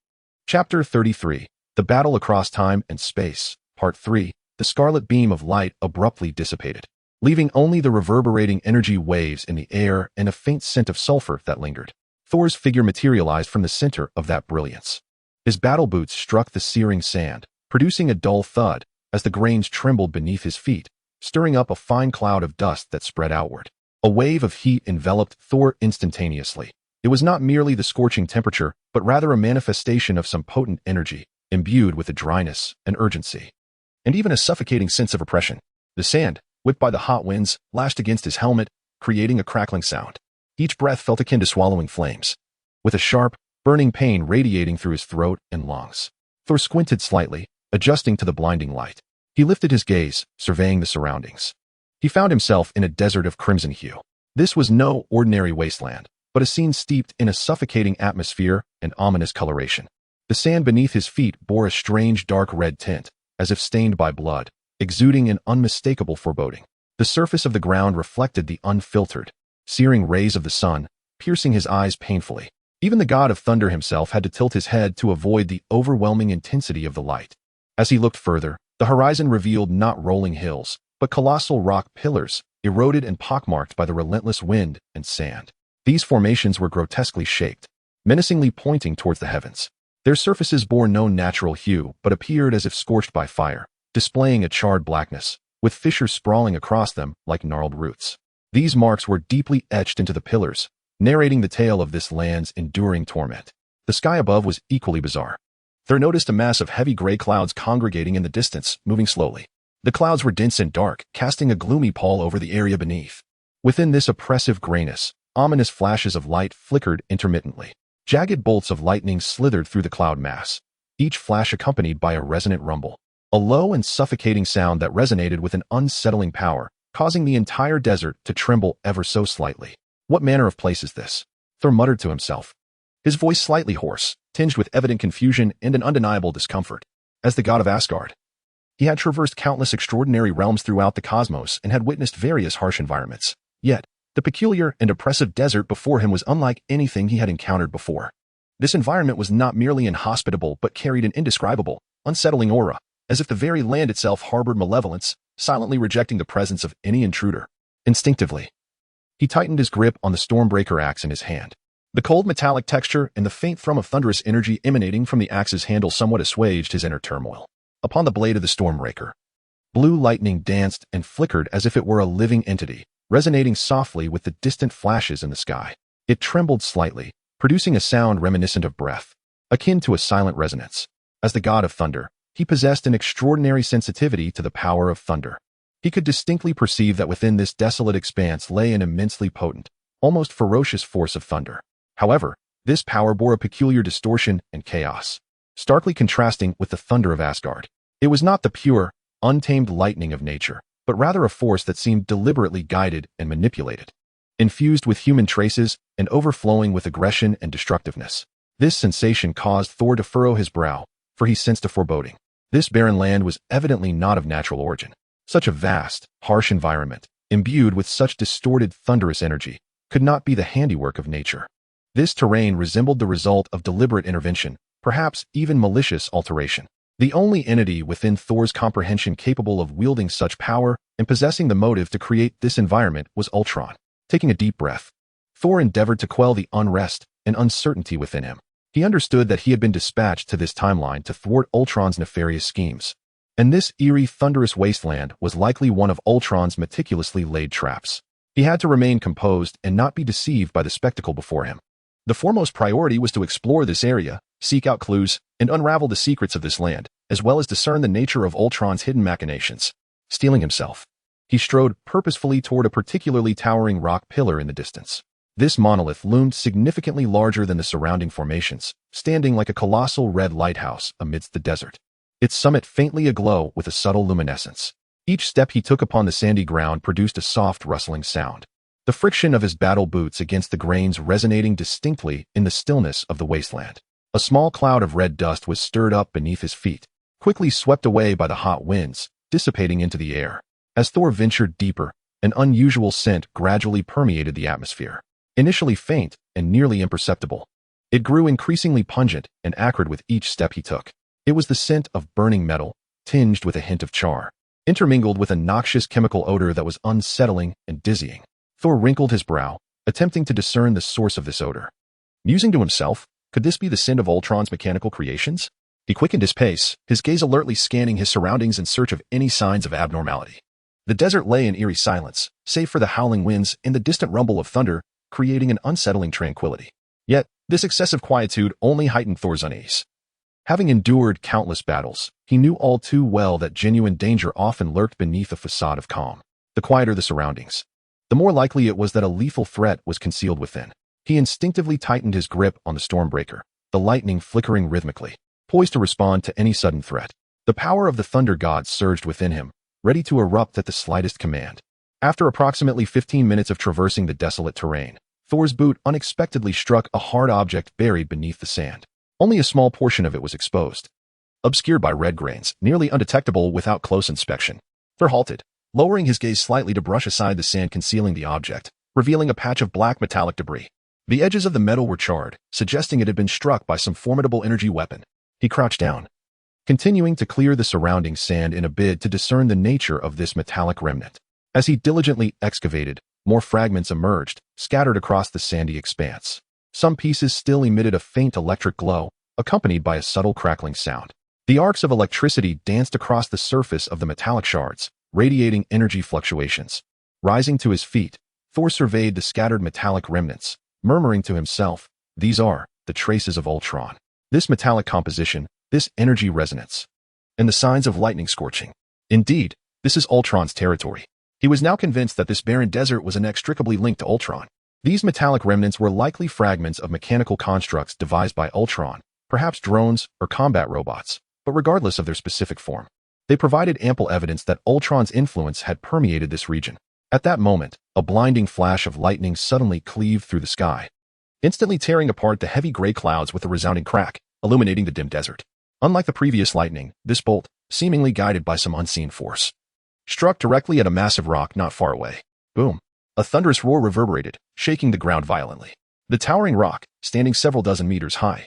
Chapter 33. The Battle Across Time and Space. Part 3. The scarlet beam of light abruptly dissipated, leaving only the reverberating energy waves in the air and a faint scent of sulfur that lingered. Thor's figure materialized from the center of that brilliance. His battle boots struck the searing sand, producing a dull thud as the grains trembled beneath his feet, stirring up a fine cloud of dust that spread outward. A wave of heat enveloped Thor instantaneously. It was not merely the scorching temperature, but rather a manifestation of some potent energy, imbued with a dryness and urgency, and even a suffocating sense of oppression. The sand, whipped by the hot winds, lashed against his helmet, creating a crackling sound. Each breath felt akin to swallowing flames, with a sharp, burning pain radiating through his throat and lungs. Thor squinted slightly, adjusting to the blinding light. He lifted his gaze, surveying the surroundings. He found himself in a desert of crimson hue. This was no ordinary wasteland, but a scene steeped in a suffocating atmosphere and ominous coloration. The sand beneath his feet bore a strange dark red tint, as if stained by blood, exuding an unmistakable foreboding. The surface of the ground reflected the unfiltered, searing rays of the sun, piercing his eyes painfully. Even the god of thunder himself had to tilt his head to avoid the overwhelming intensity of the light. As he looked further, the horizon revealed not rolling hills, but colossal rock pillars, eroded and pockmarked by the relentless wind and sand. These formations were grotesquely shaped, menacingly pointing towards the heavens. Their surfaces bore no natural hue, but appeared as if scorched by fire, displaying a charred blackness, with fissures sprawling across them like gnarled roots. These marks were deeply etched into the pillars, narrating the tale of this land's enduring torment. The sky above was equally bizarre. Thor noticed a mass of heavy gray clouds congregating in the distance, moving slowly. The clouds were dense and dark, casting a gloomy pall over the area beneath. Within this oppressive grayness, ominous flashes of light flickered intermittently. Jagged bolts of lightning slithered through the cloud mass, each flash accompanied by a resonant rumble. A low and suffocating sound that resonated with an unsettling power, causing the entire desert to tremble ever so slightly. What manner of place is this? Thor muttered to himself, his voice slightly hoarse, tinged with evident confusion and an undeniable discomfort. As the god of Asgard, he had traversed countless extraordinary realms throughout the cosmos and had witnessed various harsh environments. Yet, the peculiar and oppressive desert before him was unlike anything he had encountered before. This environment was not merely inhospitable but carried an indescribable, unsettling aura, as if the very land itself harbored malevolence, silently rejecting the presence of any intruder. Instinctively, he tightened his grip on the Stormbreaker axe in his hand. The cold metallic texture and the faint thrum of thunderous energy emanating from the axe's handle somewhat assuaged his inner turmoil. Upon the blade of the Stormbreaker, blue lightning danced and flickered as if it were a living entity, resonating softly with the distant flashes in the sky. It trembled slightly, producing a sound reminiscent of breath, akin to a silent resonance. As the god of thunder, he possessed an extraordinary sensitivity to the power of thunder. He could distinctly perceive that within this desolate expanse lay an immensely potent, almost ferocious force of thunder. However, this power bore a peculiar distortion and chaos, starkly contrasting with the thunder of Asgard. It was not the pure, untamed lightning of nature, but rather a force that seemed deliberately guided and manipulated, infused with human traces and overflowing with aggression and destructiveness. This sensation caused Thor to furrow his brow, for he sensed a foreboding. This barren land was evidently not of natural origin. Such a vast, harsh environment, imbued with such distorted, thunderous energy, could not be the handiwork of nature. This terrain resembled the result of deliberate intervention, perhaps even malicious alteration. The only entity within Thor's comprehension capable of wielding such power and possessing the motive to create this environment was Ultron. Taking a deep breath, Thor endeavored to quell the unrest and uncertainty within him. He understood that he had been dispatched to this timeline to thwart Ultron's nefarious schemes, and this eerie, thunderous wasteland was likely one of Ultron's meticulously laid traps. He had to remain composed and not be deceived by the spectacle before him. The foremost priority was to explore this area, seek out clues, and unravel the secrets of this land, as well as discern the nature of Ultron's hidden machinations. Steeling himself, he strode purposefully toward a particularly towering rock pillar in the distance. This monolith loomed significantly larger than the surrounding formations, standing like a colossal red lighthouse amidst the desert, its summit faintly aglow with a subtle luminescence. Each step he took upon the sandy ground produced a soft rustling sound, the friction of his battle boots against the grains resonating distinctly in the stillness of the wasteland. A small cloud of red dust was stirred up beneath his feet, quickly swept away by the hot winds, dissipating into the air. As Thor ventured deeper, an unusual scent gradually permeated the atmosphere. Initially faint and nearly imperceptible, it grew increasingly pungent and acrid with each step he took. It was the scent of burning metal, tinged with a hint of char, intermingled with a noxious chemical odor that was unsettling and dizzying. Thor wrinkled his brow, attempting to discern the source of this odor. Musing to himself, could this be the scent of Ultron's mechanical creations? He quickened his pace, his gaze alertly scanning his surroundings in search of any signs of abnormality. The desert lay in eerie silence, save for the howling winds and the distant rumble of thunder, creating an unsettling tranquility. Yet, this excessive quietude only heightened Thor's unease. Having endured countless battles, he knew all too well that genuine danger often lurked beneath a facade of calm. The quieter the surroundings, the more likely it was that a lethal threat was concealed within. He instinctively tightened his grip on the stormbreaker, the lightning flickering rhythmically, poised to respond to any sudden threat. The power of the thunder god surged within him, ready to erupt at the slightest command. After approximately 15 minutes of traversing the desolate terrain, Thor's boot unexpectedly struck a hard object buried beneath the sand. Only a small portion of it was exposed, obscured by red grains, nearly undetectable without close inspection. Thor halted, lowering his gaze slightly to brush aside the sand concealing the object, revealing a patch of black metallic debris. The edges of the metal were charred, suggesting it had been struck by some formidable energy weapon. He crouched down, continuing to clear the surrounding sand in a bid to discern the nature of this metallic remnant. As he diligently excavated, more fragments emerged, scattered across the sandy expanse. Some pieces still emitted a faint electric glow, accompanied by a subtle crackling sound. The arcs of electricity danced across the surface of the metallic shards, radiating energy fluctuations. Rising to his feet, Thor surveyed the scattered metallic remnants, murmuring to himself, "These are the traces of Ultron. This metallic composition, this energy resonance, and the signs of lightning scorching. Indeed, this is Ultron's territory." He was now convinced that this barren desert was inextricably linked to Ultron. These metallic remnants were likely fragments of mechanical constructs devised by Ultron, perhaps drones or combat robots, but regardless of their specific form, they provided ample evidence that Ultron's influence had permeated this region. At that moment, a blinding flash of lightning suddenly cleaved through the sky, instantly tearing apart the heavy gray clouds with a resounding crack, illuminating the dim desert. Unlike the previous lightning, this bolt, seemingly guided by some unseen force, struck directly at a massive rock not far away. Boom! A thunderous roar reverberated, shaking the ground violently. The towering rock, standing several dozen meters high,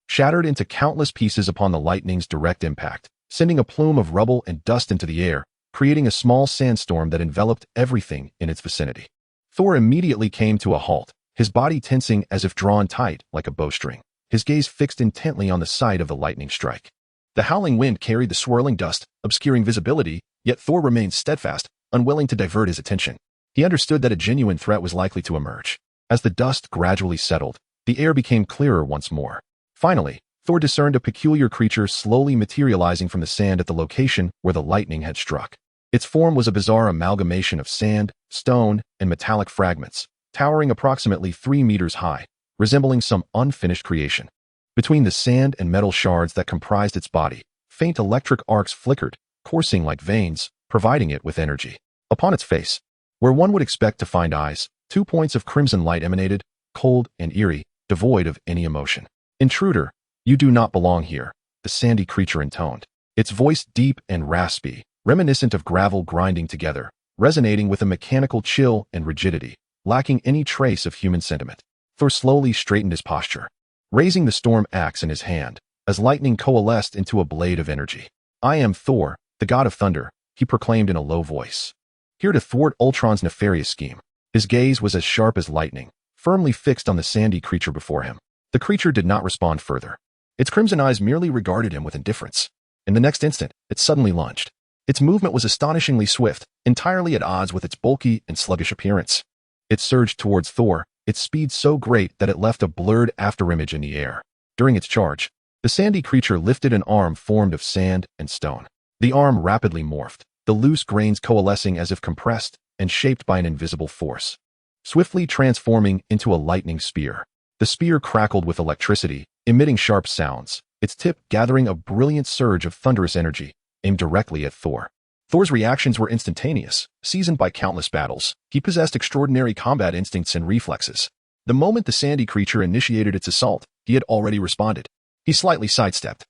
shattered into countless pieces upon the lightning's direct impact, sending a plume of rubble and dust into the air, creating a small sandstorm that enveloped everything in its vicinity. Thor immediately came to a halt, his body tensing as if drawn tight like a bowstring, his gaze fixed intently on the site of the lightning strike. The howling wind carried the swirling dust, obscuring visibility, yet Thor remained steadfast, unwilling to divert his attention. He understood that a genuine threat was likely to emerge. As the dust gradually settled, the air became clearer once more. Finally, Thor discerned a peculiar creature slowly materializing from the sand at the location where the lightning had struck. Its form was a bizarre amalgamation of sand, stone, and metallic fragments, towering approximately 3 meters high, resembling some unfinished creation. Between the sand and metal shards that comprised its body, faint electric arcs flickered, coursing like veins, providing it with energy. Upon its face, where one would expect to find eyes, 2 points of crimson light emanated, cold and eerie, devoid of any emotion. "Intruder, you do not belong here," the sandy creature intoned, its voice deep and raspy, reminiscent of gravel grinding together, resonating with a mechanical chill and rigidity, lacking any trace of human sentiment. Thor slowly straightened his posture, raising the storm axe in his hand, as lightning coalesced into a blade of energy. "I am Thor, the god of thunder," he proclaimed in a low voice, here to thwart Ultron's nefarious scheme. His gaze was as sharp as lightning, firmly fixed on the sandy creature before him. The creature did not respond further. Its crimson eyes merely regarded him with indifference. In the next instant, it suddenly lunged. Its movement was astonishingly swift, entirely at odds with its bulky and sluggish appearance. It surged towards Thor, its speed so great that it left a blurred afterimage in the air. During its charge, the sandy creature lifted an arm formed of sand and stone. The arm rapidly morphed, the loose grains coalescing as if compressed and shaped by an invisible force, swiftly transforming into a lightning spear. The spear crackled with electricity, emitting sharp sounds, its tip gathering a brilliant surge of thunderous energy, aimed directly at Thor. Thor's reactions were instantaneous. Seasoned by countless battles, he possessed extraordinary combat instincts and reflexes. The moment the sandy creature initiated its assault, he had already responded. He slightly sidestepped,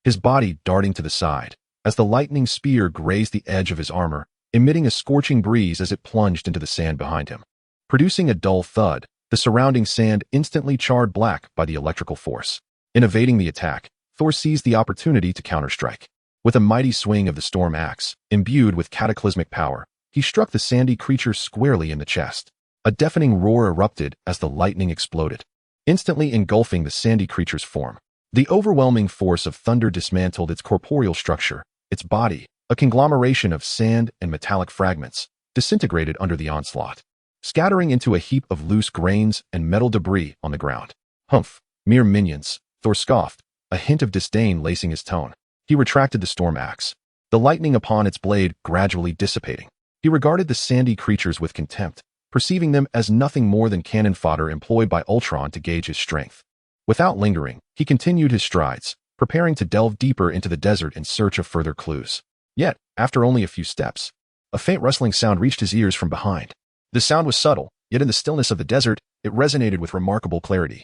his body darting to the side, as the lightning spear grazed the edge of his armor, emitting a scorching breeze as it plunged into the sand behind him. Producing a dull thud, the surrounding sand instantly charred black by the electrical force. In evading the attack, Thor seized the opportunity to counterstrike. With a mighty swing of the storm axe, imbued with cataclysmic power, he struck the sandy creature squarely in the chest. A deafening roar erupted as the lightning exploded, instantly engulfing the sandy creature's form. The overwhelming force of thunder dismantled its corporeal structure, its body, a conglomeration of sand and metallic fragments, disintegrated under the onslaught, scattering into a heap of loose grains and metal debris on the ground. Humph, mere minions, Thor scoffed, a hint of disdain lacing his tone. He retracted the storm axe, the lightning upon its blade gradually dissipating. He regarded the sandy creatures with contempt, perceiving them as nothing more than cannon fodder employed by Ultron to gauge his strength. Without lingering, he continued his strides, preparing to delve deeper into the desert in search of further clues. Yet, after only a few steps, a faint rustling sound reached his ears from behind. The sound was subtle, yet in the stillness of the desert, it resonated with remarkable clarity,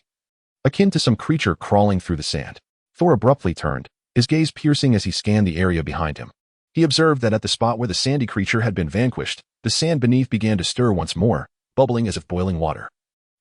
akin to some creature crawling through the sand. Thor abruptly turned, his gaze piercing as he scanned the area behind him. He observed that at the spot where the sandy creature had been vanquished, the sand beneath began to stir once more, bubbling as if boiling water.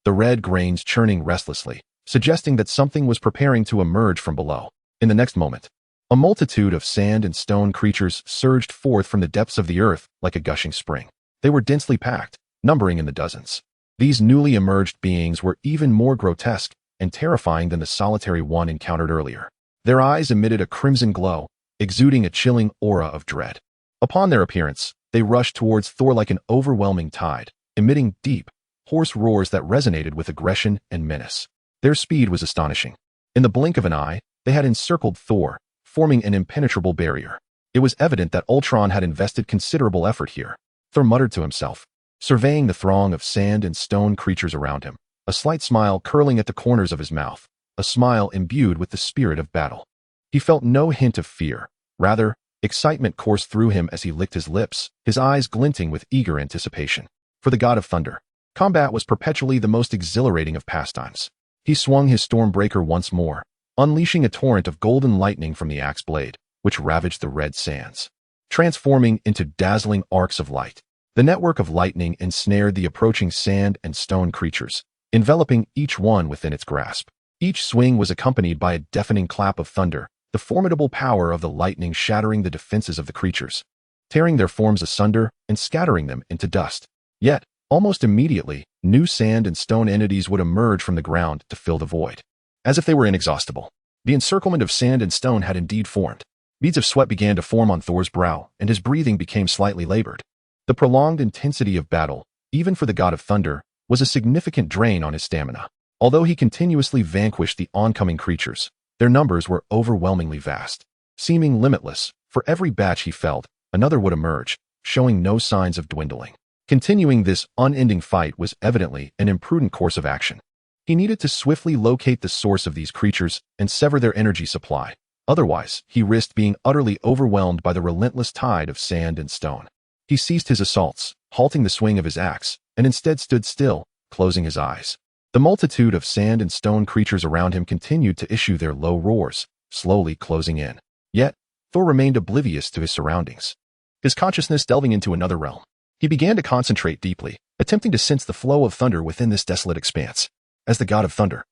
The red grains churning restlessly, suggesting that something was preparing to emerge from below. In the next moment, a multitude of sand and stone creatures surged forth from the depths of the earth like a gushing spring. They were densely packed, numbering in the dozens. These newly emerged beings were even more grotesque and terrifying than the solitary one encountered earlier. Their eyes emitted a crimson glow, exuding a chilling aura of dread. Upon their appearance, they rushed towards Thor like an overwhelming tide, emitting deep, hoarse roars that resonated with aggression and menace. Their speed was astonishing. In the blink of an eye, they had encircled Thor, forming an impenetrable barrier. It was evident that Ultron had invested considerable effort here. Thor muttered to himself, surveying the throng of sand and stone creatures around him, a slight smile curling at the corners of his mouth, a smile imbued with the spirit of battle. He felt no hint of fear. Rather, excitement coursed through him as he licked his lips, his eyes glinting with eager anticipation. For the god of thunder, combat was perpetually the most exhilarating of pastimes. He swung his Stormbreaker once more, unleashing a torrent of golden lightning from the axe blade, which ravaged the red sands, transforming into dazzling arcs of light. The network of lightning ensnared the approaching sand and stone creatures, enveloping each one within its grasp. Each swing was accompanied by a deafening clap of thunder, the formidable power of the lightning shattering the defenses of the creatures, tearing their forms asunder and scattering them into dust. Yet, almost immediately, new sand and stone entities would emerge from the ground to fill the void. As if they were inexhaustible, the encirclement of sand and stone had indeed formed. Beads of sweat began to form on Thor's brow, and his breathing became slightly labored. The prolonged intensity of battle, even for the god of thunder, was a significant drain on his stamina. Although he continuously vanquished the oncoming creatures, their numbers were overwhelmingly vast. Seeming limitless, for every batch he felled, another would emerge, showing no signs of dwindling. Continuing this unending fight was evidently an imprudent course of action. He needed to swiftly locate the source of these creatures and sever their energy supply. Otherwise, he risked being utterly overwhelmed by the relentless tide of sand and stone. He ceased his assaults, halting the swing of his axe, and instead stood still, closing his eyes. The multitude of sand and stone creatures around him continued to issue their low roars, slowly closing in. Yet, Thor remained oblivious to his surroundings, his consciousness delving into another realm. He began to concentrate deeply, attempting to sense the flow of thunder within this desolate expanse. As the god of thunder,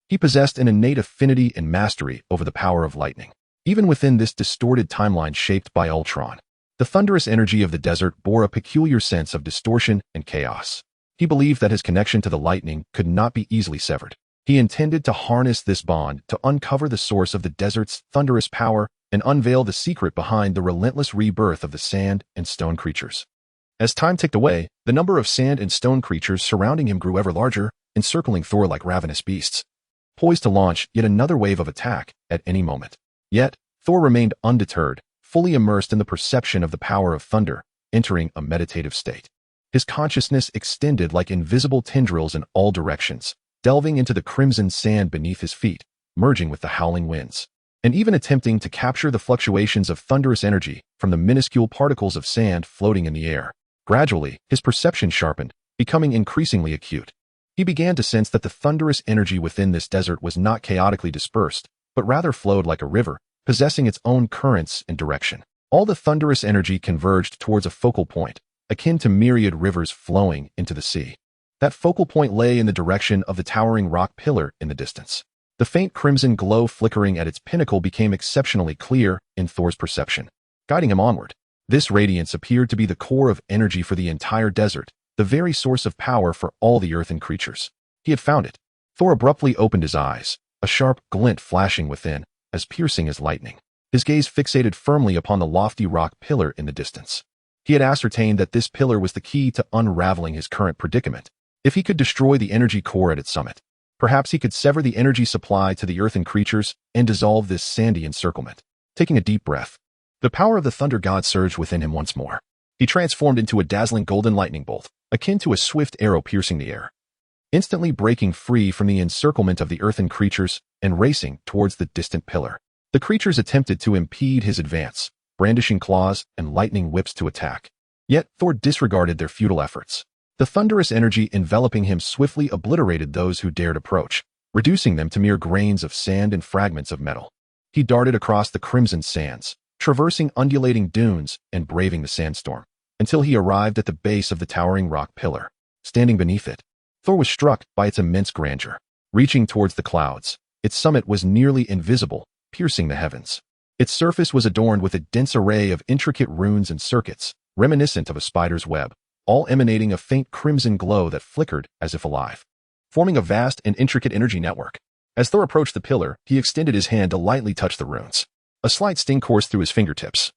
he possessed an innate affinity and mastery over the power of lightning. Even within this distorted timeline shaped by Ultron, the thunderous energy of the desert bore a peculiar sense of distortion and chaos. He believed that his connection to the lightning could not be easily severed. He intended to harness this bond to uncover the source of the desert's thunderous power and unveil the secret behind the relentless rebirth of the sand and stone creatures. As time ticked away, the number of sand and stone creatures surrounding him grew ever larger, encircling Thor like ravenous beasts, poised to launch yet another wave of attack at any moment. Yet, Thor remained undeterred, fully immersed in the perception of the power of thunder, entering a meditative state. His consciousness extended like invisible tendrils in all directions, delving into the crimson sand beneath his feet, merging with the howling winds, and even attempting to capture the fluctuations of thunderous energy from the minuscule particles of sand floating in the air. Gradually, his perception sharpened, becoming increasingly acute. He began to sense that the thunderous energy within this desert was not chaotically dispersed, but rather flowed like a river, possessing its own currents and direction. All the thunderous energy converged towards a focal point, akin to myriad rivers flowing into the sea. That focal point lay in the direction of the towering rock pillar in the distance. The faint crimson glow flickering at its pinnacle became exceptionally clear in Thor's perception, guiding him onward. This radiance appeared to be the core of energy for the entire desert, the very source of power for all the earthen creatures. He had found it. Thor abruptly opened his eyes, a sharp glint flashing within, as piercing as lightning. His gaze fixated firmly upon the lofty rock pillar in the distance. He had ascertained that this pillar was the key to unraveling his current predicament. If he could destroy the energy core at its summit, perhaps he could sever the energy supply to the earthen creatures and dissolve this sandy encirclement. Taking a deep breath, the power of the thunder god surged within him once more. He transformed into a dazzling golden lightning bolt, akin to a swift arrow piercing the air, instantly breaking free from the encirclement of the earthen creatures and racing towards the distant pillar. The creatures attempted to impede his advance, brandishing claws and lightning whips to attack. Yet Thor disregarded their futile efforts. The thunderous energy enveloping him swiftly obliterated those who dared approach, reducing them to mere grains of sand and fragments of metal. He darted across the crimson sands, traversing undulating dunes and braving the sandstorm, until he arrived at the base of the towering rock pillar. Standing beneath it, Thor was struck by its immense grandeur. Reaching towards the clouds, its summit was nearly invisible, piercing the heavens. Its surface was adorned with a dense array of intricate runes and circuits, reminiscent of a spider's web, all emanating a faint crimson glow that flickered as if alive, forming a vast and intricate energy network. As Thor approached the pillar, he extended his hand to lightly touch the runes. A slight sting coursed through his fingertips,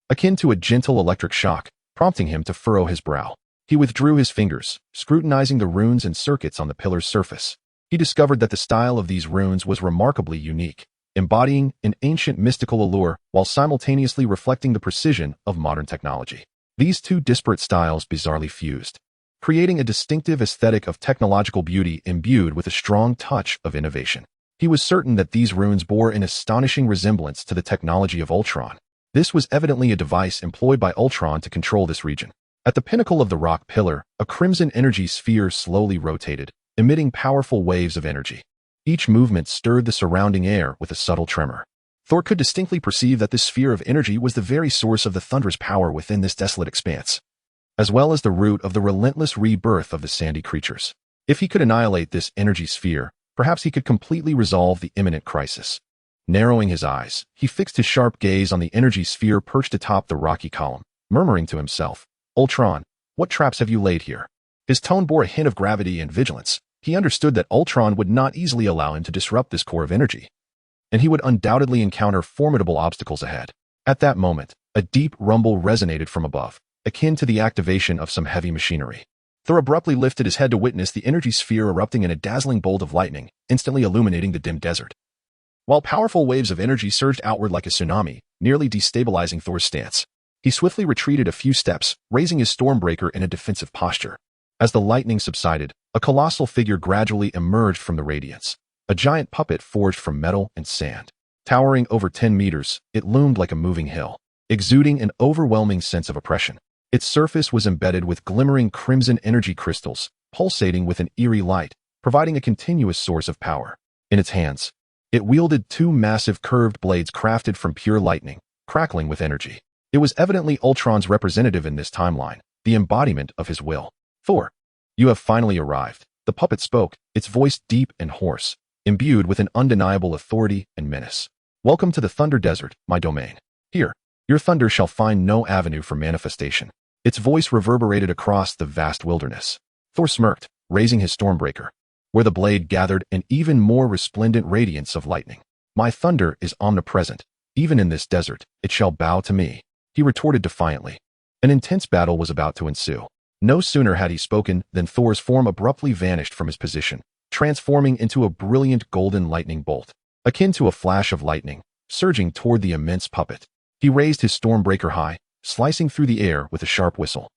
akin to a gentle electric shock, prompting him to furrow his brow. He withdrew his fingers, scrutinizing the runes and circuits on the pillar's surface. He discovered that the style of these runes was remarkably unique, embodying an ancient mystical allure while simultaneously reflecting the precision of modern technology. These two disparate styles bizarrely fused, creating a distinctive aesthetic of technological beauty imbued with a strong touch of innovation. He was certain that these runes bore an astonishing resemblance to the technology of Ultron. This was evidently a device employed by Ultron to control this region. At the pinnacle of the rock pillar, a crimson energy sphere slowly rotated, emitting powerful waves of energy. Each movement stirred the surrounding air with a subtle tremor. Thor could distinctly perceive that this sphere of energy was the very source of the thunderous power within this desolate expanse, as well as the root of the relentless rebirth of the sandy creatures. If he could annihilate this energy sphere, perhaps he could completely resolve the imminent crisis. Narrowing his eyes, he fixed his sharp gaze on the energy sphere perched atop the rocky column, murmuring to himself, "Ultron, what traps have you laid here?" His tone bore a hint of gravity and vigilance. He understood that Ultron would not easily allow him to disrupt this core of energy, and he would undoubtedly encounter formidable obstacles ahead. At that moment, a deep rumble resonated from above, akin to the activation of some heavy machinery. Thor abruptly lifted his head to witness the energy sphere erupting in a dazzling bolt of lightning, instantly illuminating the dim desert. While powerful waves of energy surged outward like a tsunami, nearly destabilizing Thor's stance, he swiftly retreated a few steps, raising his Stormbreaker in a defensive posture. As the lightning subsided, a colossal figure gradually emerged from the radiance, a giant puppet forged from metal and sand. Towering over 10 meters, it loomed like a moving hill, exuding an overwhelming sense of oppression. Its surface was embedded with glimmering crimson energy crystals, pulsating with an eerie light, providing a continuous source of power. In its hands, it wielded two massive curved blades crafted from pure lightning, crackling with energy. It was evidently Ultron's representative in this timeline, the embodiment of his will. "Thor, you have finally arrived," the puppet spoke, its voice deep and hoarse, imbued with an undeniable authority and menace. "Welcome to the Thunder Desert, my domain. Here, your thunder shall find no avenue for manifestation." Its voice reverberated across the vast wilderness. Thor smirked, raising his Stormbreaker, where the blade gathered an even more resplendent radiance of lightning. "My thunder is omnipresent. Even in this desert, it shall bow to me," he retorted defiantly. An intense battle was about to ensue. No sooner had he spoken than Thor's form abruptly vanished from his position, transforming into a brilliant golden lightning bolt, akin to a flash of lightning, surging toward the immense puppet. He raised his Stormbreaker high, slicing through the air with a sharp whistle.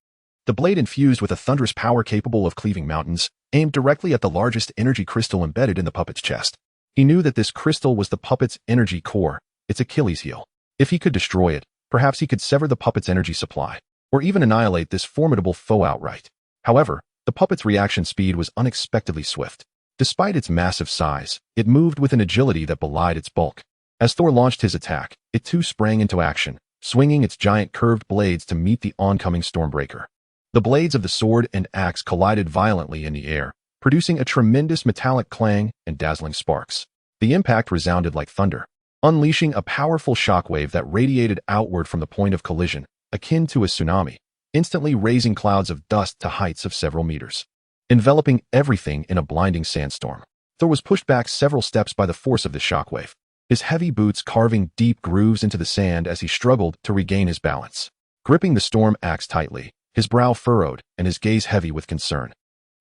The blade, infused with a thunderous power capable of cleaving mountains, aimed directly at the largest energy crystal embedded in the puppet's chest. He knew that this crystal was the puppet's energy core, its Achilles heel. If he could destroy it, perhaps he could sever the puppet's energy supply, or even annihilate this formidable foe outright. However, the puppet's reaction speed was unexpectedly swift. Despite its massive size, it moved with an agility that belied its bulk. As Thor launched his attack, it too sprang into action, swinging its giant curved blades to meet the oncoming Stormbreaker. The blades of the sword and axe collided violently in the air, producing a tremendous metallic clang and dazzling sparks. The impact resounded like thunder, unleashing a powerful shockwave that radiated outward from the point of collision, akin to a tsunami, instantly raising clouds of dust to heights of several meters, enveloping everything in a blinding sandstorm. Thor was pushed back several steps by the force of the shockwave, his heavy boots carving deep grooves into the sand as he struggled to regain his balance. Gripping the storm axe tightly, his brow furrowed and his gaze heavy with concern,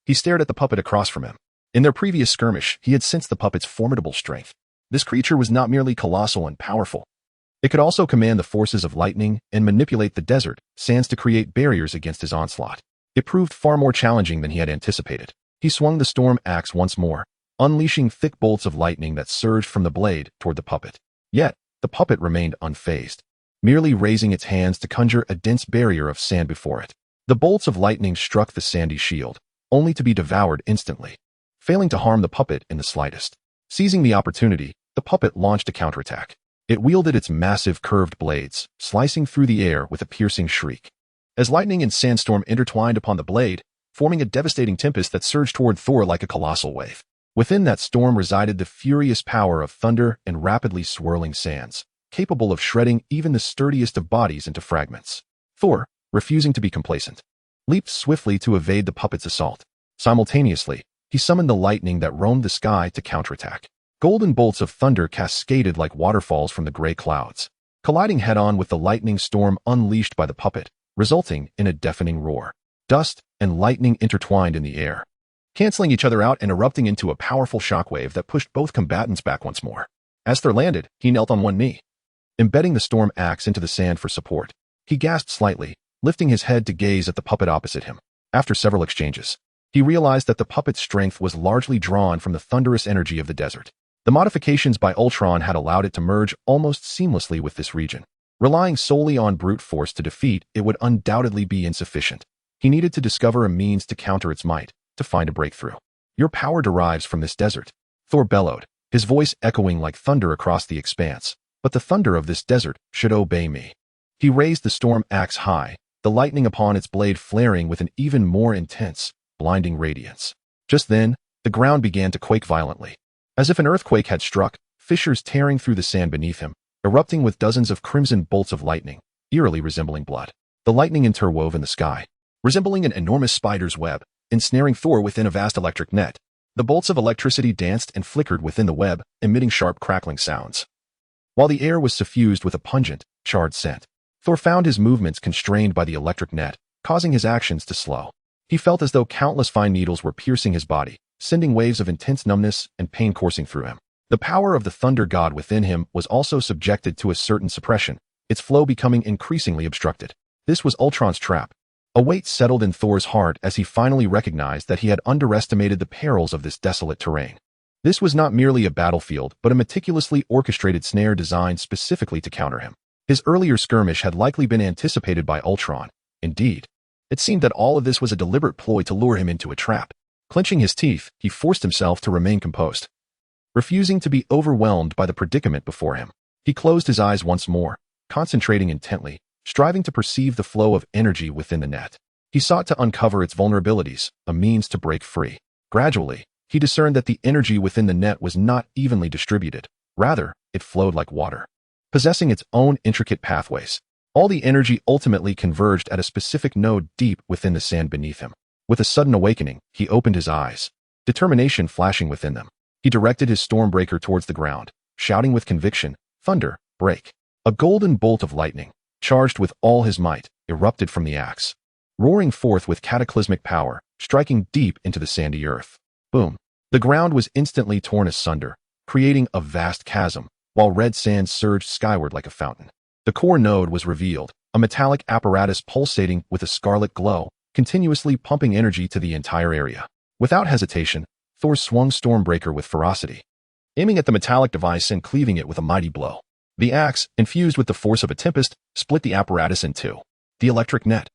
he stared at the puppet across from him. In their previous skirmish, he had sensed the puppet's formidable strength. This creature was not merely colossal and powerful. It could also command the forces of lightning and manipulate the desert sands to create barriers against his onslaught. It proved far more challenging than he had anticipated. He swung the storm axe once more, unleashing thick bolts of lightning that surged from the blade toward the puppet. Yet, the puppet remained unfazed, merely raising its hands to conjure a dense barrier of sand before it. The bolts of lightning struck the sandy shield, only to be devoured instantly, failing to harm the puppet in the slightest. Seizing the opportunity, the puppet launched a counterattack. It wielded its massive curved blades, slicing through the air with a piercing shriek. As lightning and sandstorm intertwined upon the blade, forming a devastating tempest that surged toward Thor like a colossal wave. Within that storm resided the furious power of thunder and rapidly swirling sands, capable of shredding even the sturdiest of bodies into fragments. Thor, refusing to be complacent, leaped swiftly to evade the puppet's assault. Simultaneously, he summoned the lightning that roamed the sky to counterattack. Golden bolts of thunder cascaded like waterfalls from the gray clouds, colliding head-on with the lightning storm unleashed by the puppet, resulting in a deafening roar. Dust and lightning intertwined in the air, canceling each other out and erupting into a powerful shockwave that pushed both combatants back once more. As Thor landed, he knelt on one knee, embedding the storm axe into the sand for support. He gasped slightly, lifting his head to gaze at the puppet opposite him. After several exchanges, he realized that the puppet's strength was largely drawn from the thunderous energy of the desert. The modifications by Ultron had allowed it to merge almost seamlessly with this region. Relying solely on brute force to defeat it would undoubtedly be insufficient. He needed to discover a means to counter its might, to find a breakthrough. Your power derives from this desert, Thor bellowed, his voice echoing like thunder across the expanse. But the thunder of this desert should obey me. He raised the storm axe high, the lightning upon its blade flaring with an even more intense, blinding radiance. Just then, the ground began to quake violently. As if an earthquake had struck, fissures tearing through the sand beneath him, erupting with dozens of crimson bolts of lightning, eerily resembling blood. The lightning interwove in the sky, resembling an enormous spider's web, ensnaring Thor within a vast electric net. The bolts of electricity danced and flickered within the web, emitting sharp crackling sounds, while the air was suffused with a pungent, charred scent. Thor found his movements constrained by the electric net, causing his actions to slow. He felt as though countless fine needles were piercing his body, sending waves of intense numbness and pain coursing through him. The power of the thunder god within him was also subjected to a certain suppression, its flow becoming increasingly obstructed. This was Ultron's trap. A weight settled in Thor's heart as he finally recognized that he had underestimated the perils of this desolate terrain. This was not merely a battlefield, but a meticulously orchestrated snare designed specifically to counter him. His earlier skirmish had likely been anticipated by Ultron. Indeed, it seemed that all of this was a deliberate ploy to lure him into a trap. Clenching his teeth, he forced himself to remain composed, refusing to be overwhelmed by the predicament before him. He closed his eyes once more, concentrating intently, striving to perceive the flow of energy within the net. He sought to uncover its vulnerabilities, a means to break free. Gradually, he discerned that the energy within the net was not evenly distributed. Rather, it flowed like water, possessing its own intricate pathways. All the energy ultimately converged at a specific node deep within the sand beneath him. With a sudden awakening, he opened his eyes, determination flashing within them. He directed his Stormbreaker towards the ground, shouting with conviction, "Thunder, break!" A golden bolt of lightning, charged with all his might, erupted from the axe, roaring forth with cataclysmic power, striking deep into the sandy earth. Boom! The ground was instantly torn asunder, creating a vast chasm, while red sand surged skyward like a fountain. The core node was revealed, a metallic apparatus pulsating with a scarlet glow, continuously pumping energy to the entire area. Without hesitation, Thor swung Stormbreaker with ferocity, aiming at the metallic device and cleaving it with a mighty blow. The axe, infused with the force of a tempest, split the apparatus in two. The electric net,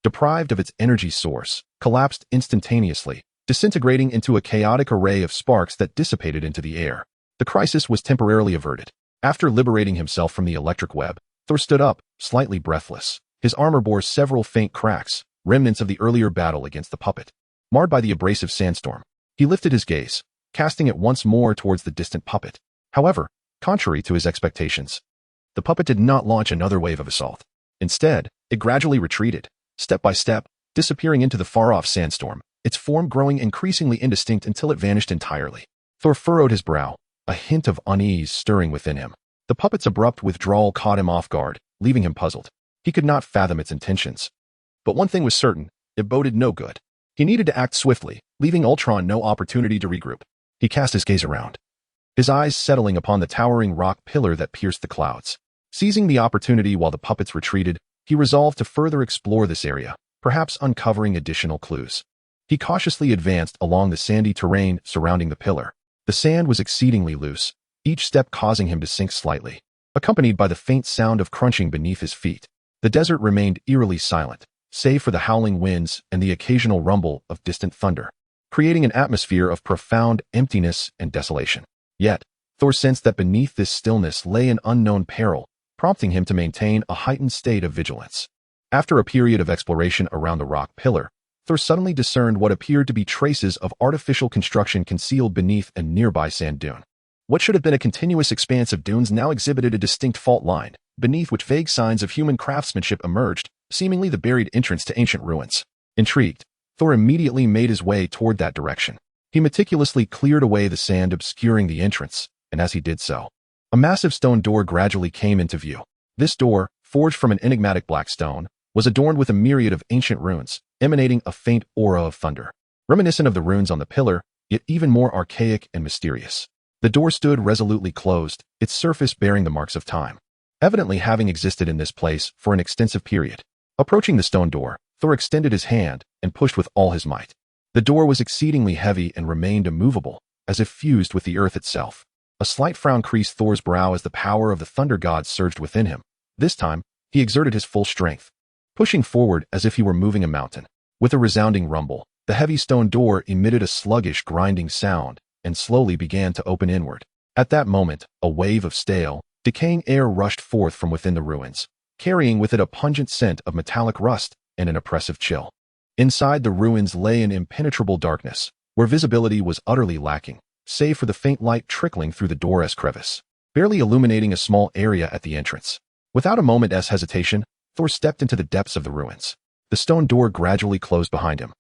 deprived of its energy source, collapsed instantaneously, disintegrating into a chaotic array of sparks that dissipated into the air. The crisis was temporarily averted. After liberating himself from the electric web, Thor stood up, slightly breathless. His armor bore several faint cracks, remnants of the earlier battle against the puppet. Marred by the abrasive sandstorm, he lifted his gaze, casting it once more towards the distant puppet. However, contrary to his expectations, the puppet did not launch another wave of assault. Instead, it gradually retreated, step by step, disappearing into the far-off sandstorm, its form growing increasingly indistinct until it vanished entirely. Thor furrowed his brow, a hint of unease stirring within him. The puppet's abrupt withdrawal caught him off guard, leaving him puzzled. He could not fathom its intentions. But one thing was certain, it boded no good. He needed to act swiftly, leaving Ultron no opportunity to regroup. He cast his gaze around, his eyes settling upon the towering rock pillar that pierced the clouds. Seizing the opportunity while the puppets retreated, he resolved to further explore this area, perhaps uncovering additional clues. He cautiously advanced along the sandy terrain surrounding the pillar. The sand was exceedingly loose, each step causing him to sink slightly, accompanied by the faint sound of crunching beneath his feet. The desert remained eerily silent, save for the howling winds and the occasional rumble of distant thunder, creating an atmosphere of profound emptiness and desolation. Yet, Thor sensed that beneath this stillness lay an unknown peril, prompting him to maintain a heightened state of vigilance. After a period of exploration around the rock pillar, Thor suddenly discerned what appeared to be traces of artificial construction concealed beneath a nearby sand dune. What should have been a continuous expanse of dunes now exhibited a distinct fault line, beneath which vague signs of human craftsmanship emerged, seemingly the buried entrance to ancient ruins. Intrigued, Thor immediately made his way toward that direction. He meticulously cleared away the sand obscuring the entrance, and as he did so, a massive stone door gradually came into view. This door, forged from an enigmatic black stone, was adorned with a myriad of ancient runes, emanating a faint aura of thunder, reminiscent of the runes on the pillar, yet even more archaic and mysterious. The door stood resolutely closed, its surface bearing the marks of time, evidently having existed in this place for an extensive period. Approaching the stone door, Thor extended his hand and pushed with all his might. The door was exceedingly heavy and remained immovable, as if fused with the earth itself. A slight frown creased Thor's brow as the power of the thunder god surged within him. This time, he exerted his full strength, pushing forward as if he were moving a mountain. With a resounding rumble, the heavy stone door emitted a sluggish, grinding sound and slowly began to open inward. At that moment, a wave of stale, decaying air rushed forth from within the ruins, carrying with it a pungent scent of metallic rust and an oppressive chill. Inside the ruins lay an impenetrable darkness, where visibility was utterly lacking, save for the faint light trickling through the door's crevice, barely illuminating a small area at the entrance. Without a moment's hesitation, Thor stepped into the depths of the ruins. The stone door gradually closed behind him,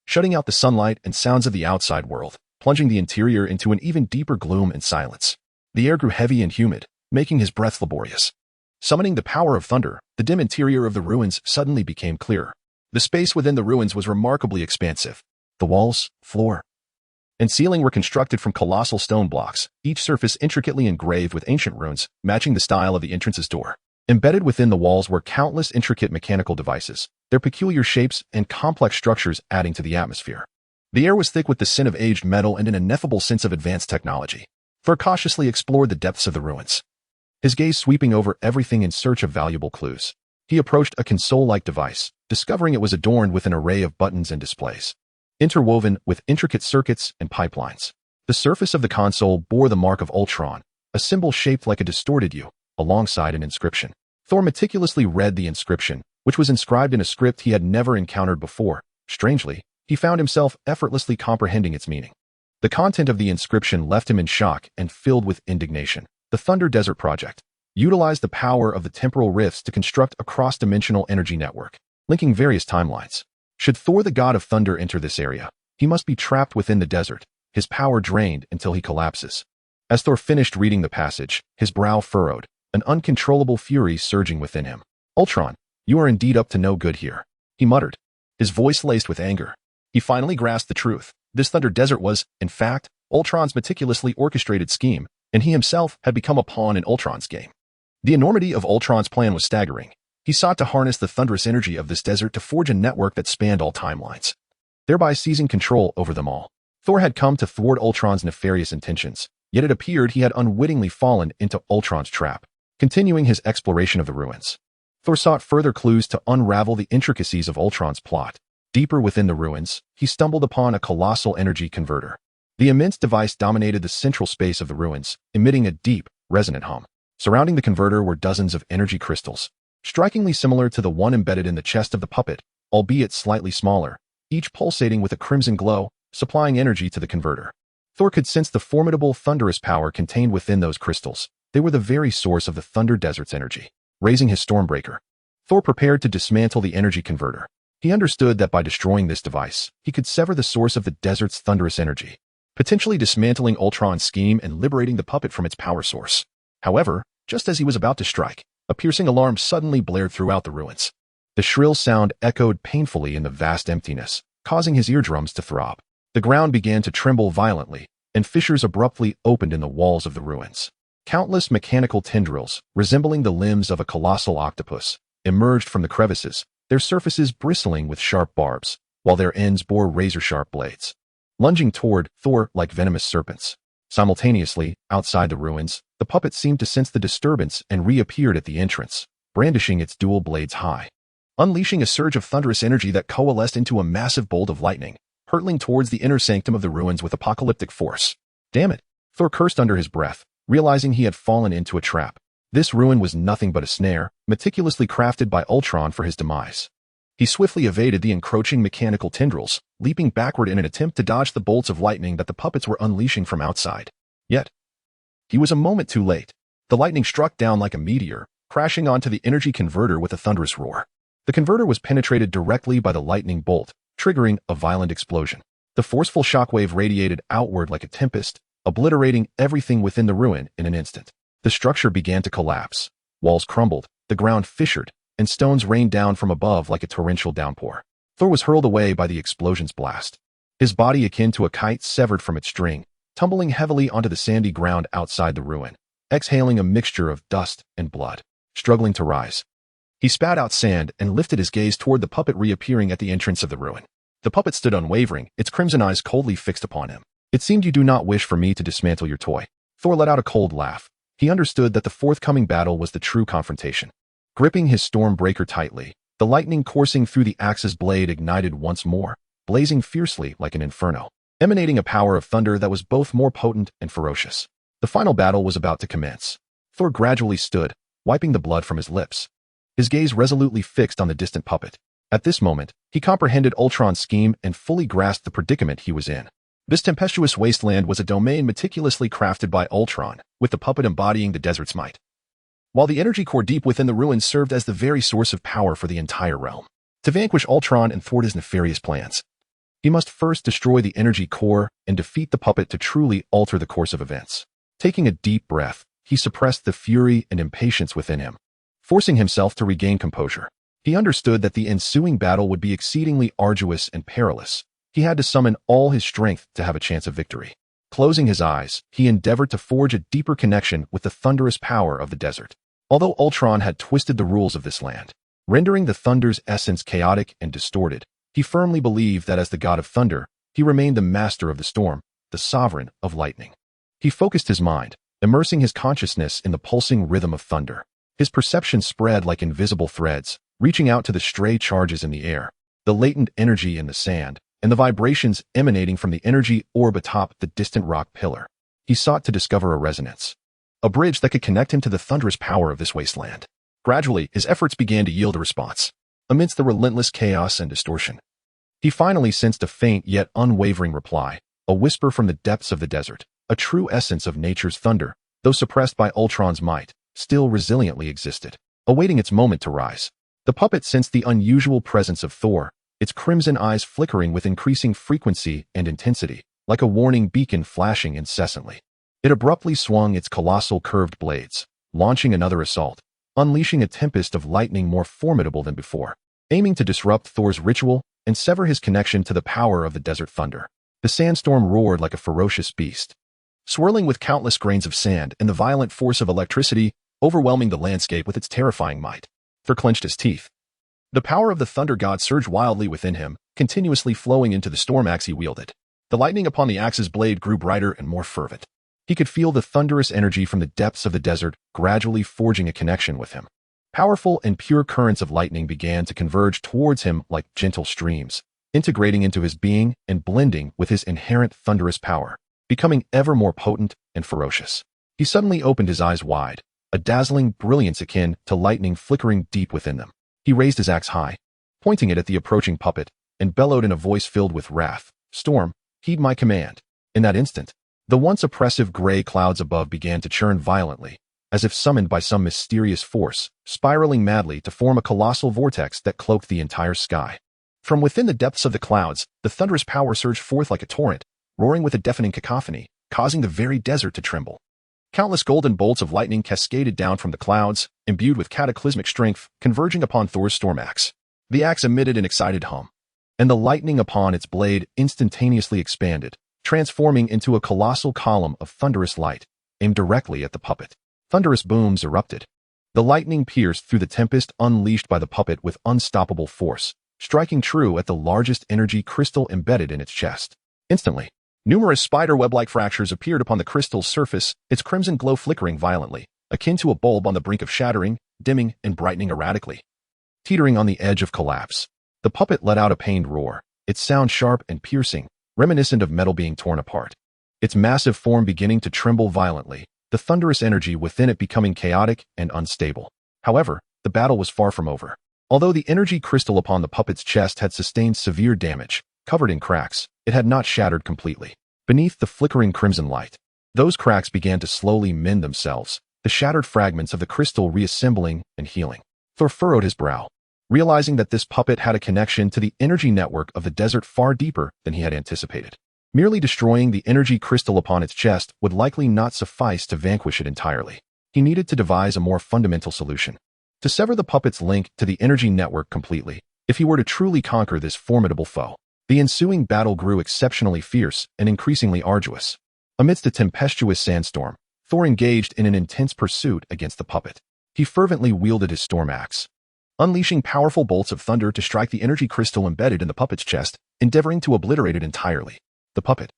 shutting out the sunlight and sounds of the outside world, plunging the interior into an even deeper gloom and silence. The air grew heavy and humid, making his breath laborious. Summoning the power of thunder, the dim interior of the ruins suddenly became clearer. The space within the ruins was remarkably expansive. The walls, floor, and ceiling were constructed from colossal stone blocks, each surface intricately engraved with ancient runes, matching the style of the entrance's door. Embedded within the walls were countless intricate mechanical devices, their peculiar shapes and complex structures adding to the atmosphere. The air was thick with the scent of aged metal and an ineffable sense of advanced technology. Thor cautiously explored the depths of the ruins, his gaze sweeping over everything in search of valuable clues. He approached a console-like device, discovering it was adorned with an array of buttons and displays, interwoven with intricate circuits and pipelines. The surface of the console bore the mark of Ultron, a symbol shaped like a distorted U, alongside an inscription. Thor meticulously read the inscription, which was inscribed in a script he had never encountered before. Strangely, he found himself effortlessly comprehending its meaning. The content of the inscription left him in shock and filled with indignation. The Thunder Desert Project utilized the power of the temporal rifts to construct a cross-dimensional energy network, linking various timelines. Should Thor the god of thunder enter this area, he must be trapped within the desert, his power drained until he collapses. As Thor finished reading the passage, his brow furrowed, an uncontrollable fury surging within him. "Ultron, you are indeed up to no good here," he muttered, his voice laced with anger. He finally grasped the truth. This Thunder Desert was, in fact, Ultron's meticulously orchestrated scheme, and he himself had become a pawn in Ultron's game. The enormity of Ultron's plan was staggering. He sought to harness the thunderous energy of this desert to forge a network that spanned all timelines, thereby seizing control over them all. Thor had come to thwart Ultron's nefarious intentions, yet it appeared he had unwittingly fallen into Ultron's trap. Continuing his exploration of the ruins, Thor sought further clues to unravel the intricacies of Ultron's plot. Deeper within the ruins, he stumbled upon a colossal energy converter. The immense device dominated the central space of the ruins, emitting a deep, resonant hum. Surrounding the converter were dozens of energy crystals, strikingly similar to the one embedded in the chest of the puppet, albeit slightly smaller, each pulsating with a crimson glow, supplying energy to the converter. Thor could sense the formidable thunderous power contained within those crystals. They were the very source of the Thunder Desert's energy. Raising his Stormbreaker, Thor prepared to dismantle the energy converter. He understood that by destroying this device, he could sever the source of the desert's thunderous energy, potentially dismantling Ultron's scheme and liberating the puppet from its power source. However, just as he was about to strike, a piercing alarm suddenly blared throughout the ruins. The shrill sound echoed painfully in the vast emptiness, causing his eardrums to throb. The ground began to tremble violently, and fissures abruptly opened in the walls of the ruins. Countless mechanical tendrils, resembling the limbs of a colossal octopus, emerged from the crevices, their surfaces bristling with sharp barbs, while their ends bore razor-sharp blades, lunging toward Thor like venomous serpents. Simultaneously, outside the ruins, the puppet seemed to sense the disturbance and reappeared at the entrance, brandishing its dual blades high, unleashing a surge of thunderous energy that coalesced into a massive bolt of lightning, hurtling towards the inner sanctum of the ruins with apocalyptic force. Damn it! Thor cursed under his breath, realizing he had fallen into a trap. This ruin was nothing but a snare, meticulously crafted by Ultron for his demise. He swiftly evaded the encroaching mechanical tendrils, leaping backward in an attempt to dodge the bolts of lightning that the puppets were unleashing from outside. Yet, he was a moment too late. The lightning struck down like a meteor, crashing onto the energy converter with a thunderous roar. The converter was penetrated directly by the lightning bolt, triggering a violent explosion. The forceful shockwave radiated outward like a tempest, obliterating everything within the ruin in an instant. The structure began to collapse. Walls crumbled, the ground fissured, and stones rained down from above like a torrential downpour. Thor was hurled away by the explosion's blast, his body akin to a kite severed from its string, tumbling heavily onto the sandy ground outside the ruin, exhaling a mixture of dust and blood. Struggling to rise, he spat out sand and lifted his gaze toward the puppet reappearing at the entrance of the ruin. The puppet stood unwavering, its crimson eyes coldly fixed upon him. It seemed you do not wish for me to dismantle your toy. Thor let out a cold laugh. He understood that the forthcoming battle was the true confrontation. Gripping his Stormbreaker tightly, the lightning coursing through the axe's blade ignited once more, blazing fiercely like an inferno, emanating a power of thunder that was both more potent and ferocious. The final battle was about to commence. Thor gradually stood, wiping the blood from his lips, his gaze resolutely fixed on the distant puppet. At this moment, he comprehended Ultron's scheme and fully grasped the predicament he was in. This tempestuous wasteland was a domain meticulously crafted by Ultron, with the puppet embodying the desert's might, while the energy core deep within the ruins served as the very source of power for the entire realm. To vanquish Ultron and thwart his nefarious plans, he must first destroy the energy core and defeat the puppet to truly alter the course of events. Taking a deep breath, he suppressed the fury and impatience within him, forcing himself to regain composure. He understood that the ensuing battle would be exceedingly arduous and perilous. He had to summon all his strength to have a chance of victory. Closing his eyes, he endeavored to forge a deeper connection with the thunderous power of the desert. Although Ultron had twisted the rules of this land, rendering the thunder's essence chaotic and distorted, he firmly believed that as the god of thunder, he remained the master of the storm, the sovereign of lightning. He focused his mind, immersing his consciousness in the pulsing rhythm of thunder. His perception spread like invisible threads, reaching out to the stray charges in the air, the latent energy in the sand, and the vibrations emanating from the energy orb atop the distant rock pillar. He sought to discover a resonance, a bridge that could connect him to the thunderous power of this wasteland. Gradually, his efforts began to yield a response. Amidst the relentless chaos and distortion, he finally sensed a faint yet unwavering reply, a whisper from the depths of the desert, a true essence of nature's thunder, though suppressed by Ultron's might, still resiliently existed, awaiting its moment to rise. The puppet sensed the unusual presence of Thor, its crimson eyes flickering with increasing frequency and intensity, like a warning beacon flashing incessantly. It abruptly swung its colossal curved blades, launching another assault, unleashing a tempest of lightning more formidable than before, aiming to disrupt Thor's ritual and sever his connection to the power of the desert thunder. The sandstorm roared like a ferocious beast, swirling with countless grains of sand and the violent force of electricity, overwhelming the landscape with its terrifying might. Thor clenched his teeth. The power of the thunder god surged wildly within him, continuously flowing into the storm axe he wielded. The lightning upon the axe's blade grew brighter and more fervent. He could feel the thunderous energy from the depths of the desert gradually forging a connection with him. Powerful and pure currents of lightning began to converge towards him like gentle streams, integrating into his being and blending with his inherent thunderous power, becoming ever more potent and ferocious. He suddenly opened his eyes wide, a dazzling brilliance akin to lightning flickering deep within them. He raised his axe high, pointing it at the approaching puppet, and bellowed in a voice filled with wrath, "Storm, heed my command." In that instant, the once oppressive gray clouds above began to churn violently, as if summoned by some mysterious force, spiraling madly to form a colossal vortex that cloaked the entire sky. From within the depths of the clouds, the thunderous power surged forth like a torrent, roaring with a deafening cacophony, causing the very desert to tremble. Countless golden bolts of lightning cascaded down from the clouds, imbued with cataclysmic strength, converging upon Thor's storm axe. The axe emitted an excited hum, and the lightning upon its blade instantaneously expanded, transforming into a colossal column of thunderous light, aimed directly at the puppet. Thunderous booms erupted. The lightning pierced through the tempest unleashed by the puppet with unstoppable force, striking true at the largest energy crystal embedded in its chest. Instantly, numerous spider-web-like fractures appeared upon the crystal's surface, its crimson glow flickering violently, akin to a bulb on the brink of shattering, dimming, and brightening erratically. Teetering on the edge of collapse, the puppet let out a pained roar, its sound sharp and piercing, reminiscent of metal being torn apart. Its massive form beginning to tremble violently, the thunderous energy within it becoming chaotic and unstable. However, the battle was far from over. Although the energy crystal upon the puppet's chest had sustained severe damage, covered in cracks, it had not shattered completely. Beneath the flickering crimson light, those cracks began to slowly mend themselves, the shattered fragments of the crystal reassembling and healing. Thor furrowed his brow, realizing that this puppet had a connection to the energy network of the desert far deeper than he had anticipated. Merely destroying the energy crystal upon its chest would likely not suffice to vanquish it entirely. He needed to devise a more fundamental solution. To sever the puppet's link to the energy network completely, if he were to truly conquer this formidable foe. The ensuing battle grew exceptionally fierce and increasingly arduous. Amidst a tempestuous sandstorm, Thor engaged in an intense pursuit against the puppet. He fervently wielded his storm axe, unleashing powerful bolts of thunder to strike the energy crystal embedded in the puppet's chest, endeavoring to obliterate it entirely. The puppet,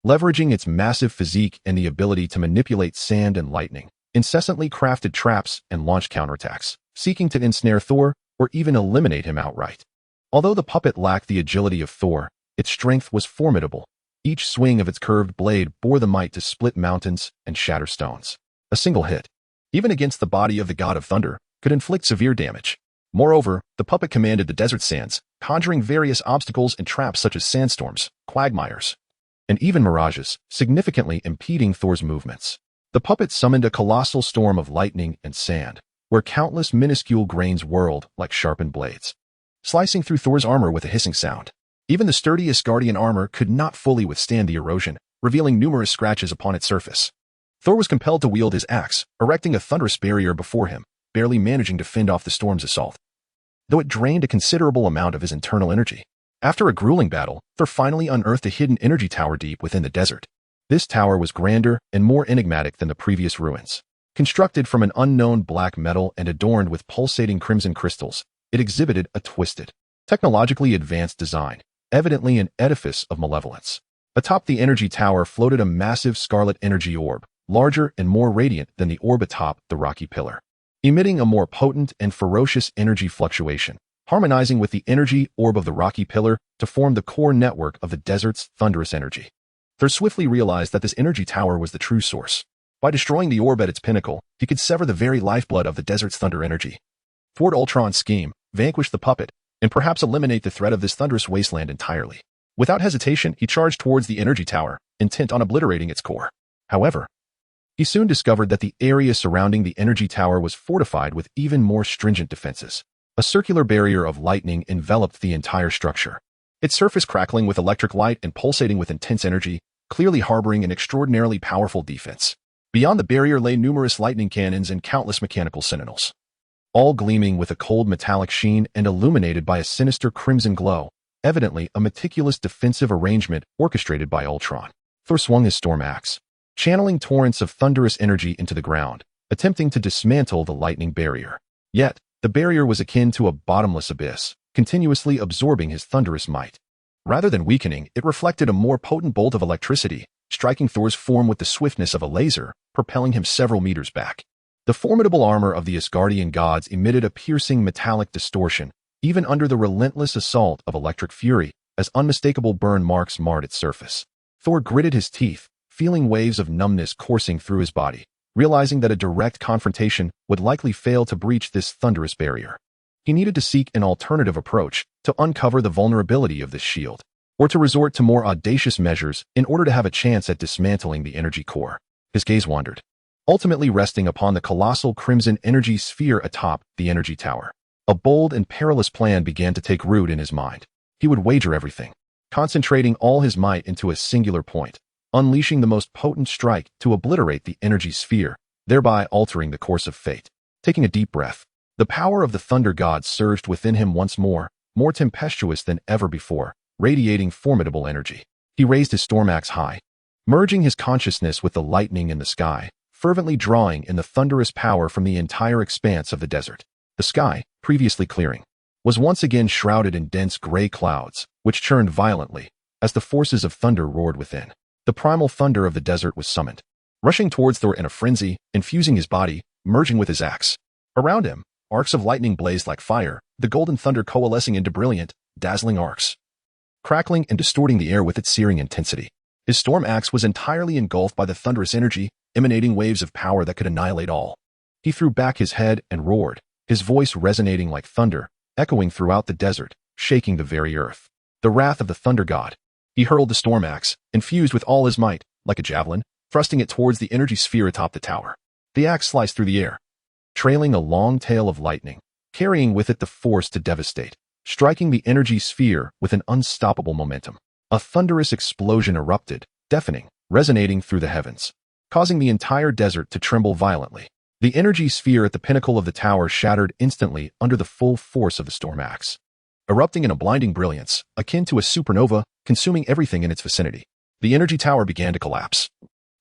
leveraging its massive physique and the ability to manipulate sand and lightning, incessantly crafted traps and launched counterattacks, seeking to ensnare Thor or even eliminate him outright. Although the puppet lacked the agility of Thor, its strength was formidable. Each swing of its curved blade bore the might to split mountains and shatter stones. A single hit, even against the body of the god of thunder, could inflict severe damage. Moreover, the puppet commanded the desert sands, conjuring various obstacles and traps such as sandstorms, quagmires, and even mirages, significantly impeding Thor's movements. The puppet summoned a colossal storm of lightning and sand, where countless minuscule grains whirled like sharpened blades, slicing through Thor's armor with a hissing sound. Even the sturdy Asgardian armor could not fully withstand the erosion, revealing numerous scratches upon its surface. Thor was compelled to wield his axe, erecting a thunderous barrier before him, barely managing to fend off the storm's assault, though it drained a considerable amount of his internal energy. After a grueling battle, Thor finally unearthed a hidden energy tower deep within the desert. This tower was grander and more enigmatic than the previous ruins. Constructed from an unknown black metal and adorned with pulsating crimson crystals, it exhibited a twisted, technologically advanced design, evidently an edifice of malevolence. Atop the energy tower floated a massive scarlet energy orb, larger and more radiant than the orb atop the rocky pillar, emitting a more potent and ferocious energy fluctuation, harmonizing with the energy orb of the rocky pillar to form the core network of the desert's thunderous energy. Thor swiftly realized that this energy tower was the true source. By destroying the orb at its pinnacle, he could sever the very lifeblood of the desert's thunder energy. Thwart Ultron's scheme, vanquish the puppet, and perhaps eliminate the threat of this thunderous wasteland entirely. Without hesitation, he charged towards the energy tower, intent on obliterating its core. However, he soon discovered that the area surrounding the energy tower was fortified with even more stringent defenses. A circular barrier of lightning enveloped the entire structure, its surface crackling with electric light and pulsating with intense energy, clearly harboring an extraordinarily powerful defense. Beyond the barrier lay numerous lightning cannons and countless mechanical sentinels, all gleaming with a cold metallic sheen and illuminated by a sinister crimson glow, evidently a meticulous defensive arrangement orchestrated by Ultron. Thor swung his storm axe, channeling torrents of thunderous energy into the ground, attempting to dismantle the lightning barrier. Yet, the barrier was akin to a bottomless abyss, continuously absorbing his thunderous might. Rather than weakening, it reflected a more potent bolt of electricity, striking Thor's form with the swiftness of a laser, propelling him several meters back. The formidable armor of the Asgardian gods emitted a piercing metallic distortion, even under the relentless assault of electric fury, as unmistakable burn marks marred its surface. Thor gritted his teeth, feeling waves of numbness coursing through his body, realizing that a direct confrontation would likely fail to breach this thunderous barrier. He needed to seek an alternative approach to uncover the vulnerability of this shield, or to resort to more audacious measures in order to have a chance at dismantling the energy core. His gaze wandered, ultimately resting upon the colossal crimson energy sphere atop the energy tower. A bold and perilous plan began to take root in his mind. He would wager everything, concentrating all his might into a singular point, unleashing the most potent strike to obliterate the energy sphere, thereby altering the course of fate. Taking a deep breath, the power of the thunder god surged within him once more tempestuous than ever before, radiating formidable energy. He raised his storm axe high, merging his consciousness with the lightning in the sky, fervently drawing in the thunderous power from the entire expanse of the desert. The sky, previously clearing, was once again shrouded in dense gray clouds, which churned violently as the forces of thunder roared within. The primal thunder of the desert was summoned, rushing towards Thor in a frenzy, infusing his body, merging with his axe. Around him, arcs of lightning blazed like fire, the golden thunder coalescing into brilliant, dazzling arcs, crackling and distorting the air with its searing intensity. His storm axe was entirely engulfed by the thunderous energy, emanating waves of power that could annihilate all. He threw back his head and roared, his voice resonating like thunder, echoing throughout the desert, shaking the very earth. The wrath of the thunder god. He hurled the storm axe, infused with all his might, like a javelin, thrusting it towards the energy sphere atop the tower. The axe sliced through the air, trailing a long tail of lightning, carrying with it the force to devastate, striking the energy sphere with an unstoppable momentum. A thunderous explosion erupted, deafening, resonating through the heavens, causing the entire desert to tremble violently. The energy sphere at the pinnacle of the tower shattered instantly under the full force of the storm axe, erupting in a blinding brilliance, akin to a supernova, consuming everything in its vicinity. The energy tower began to collapse,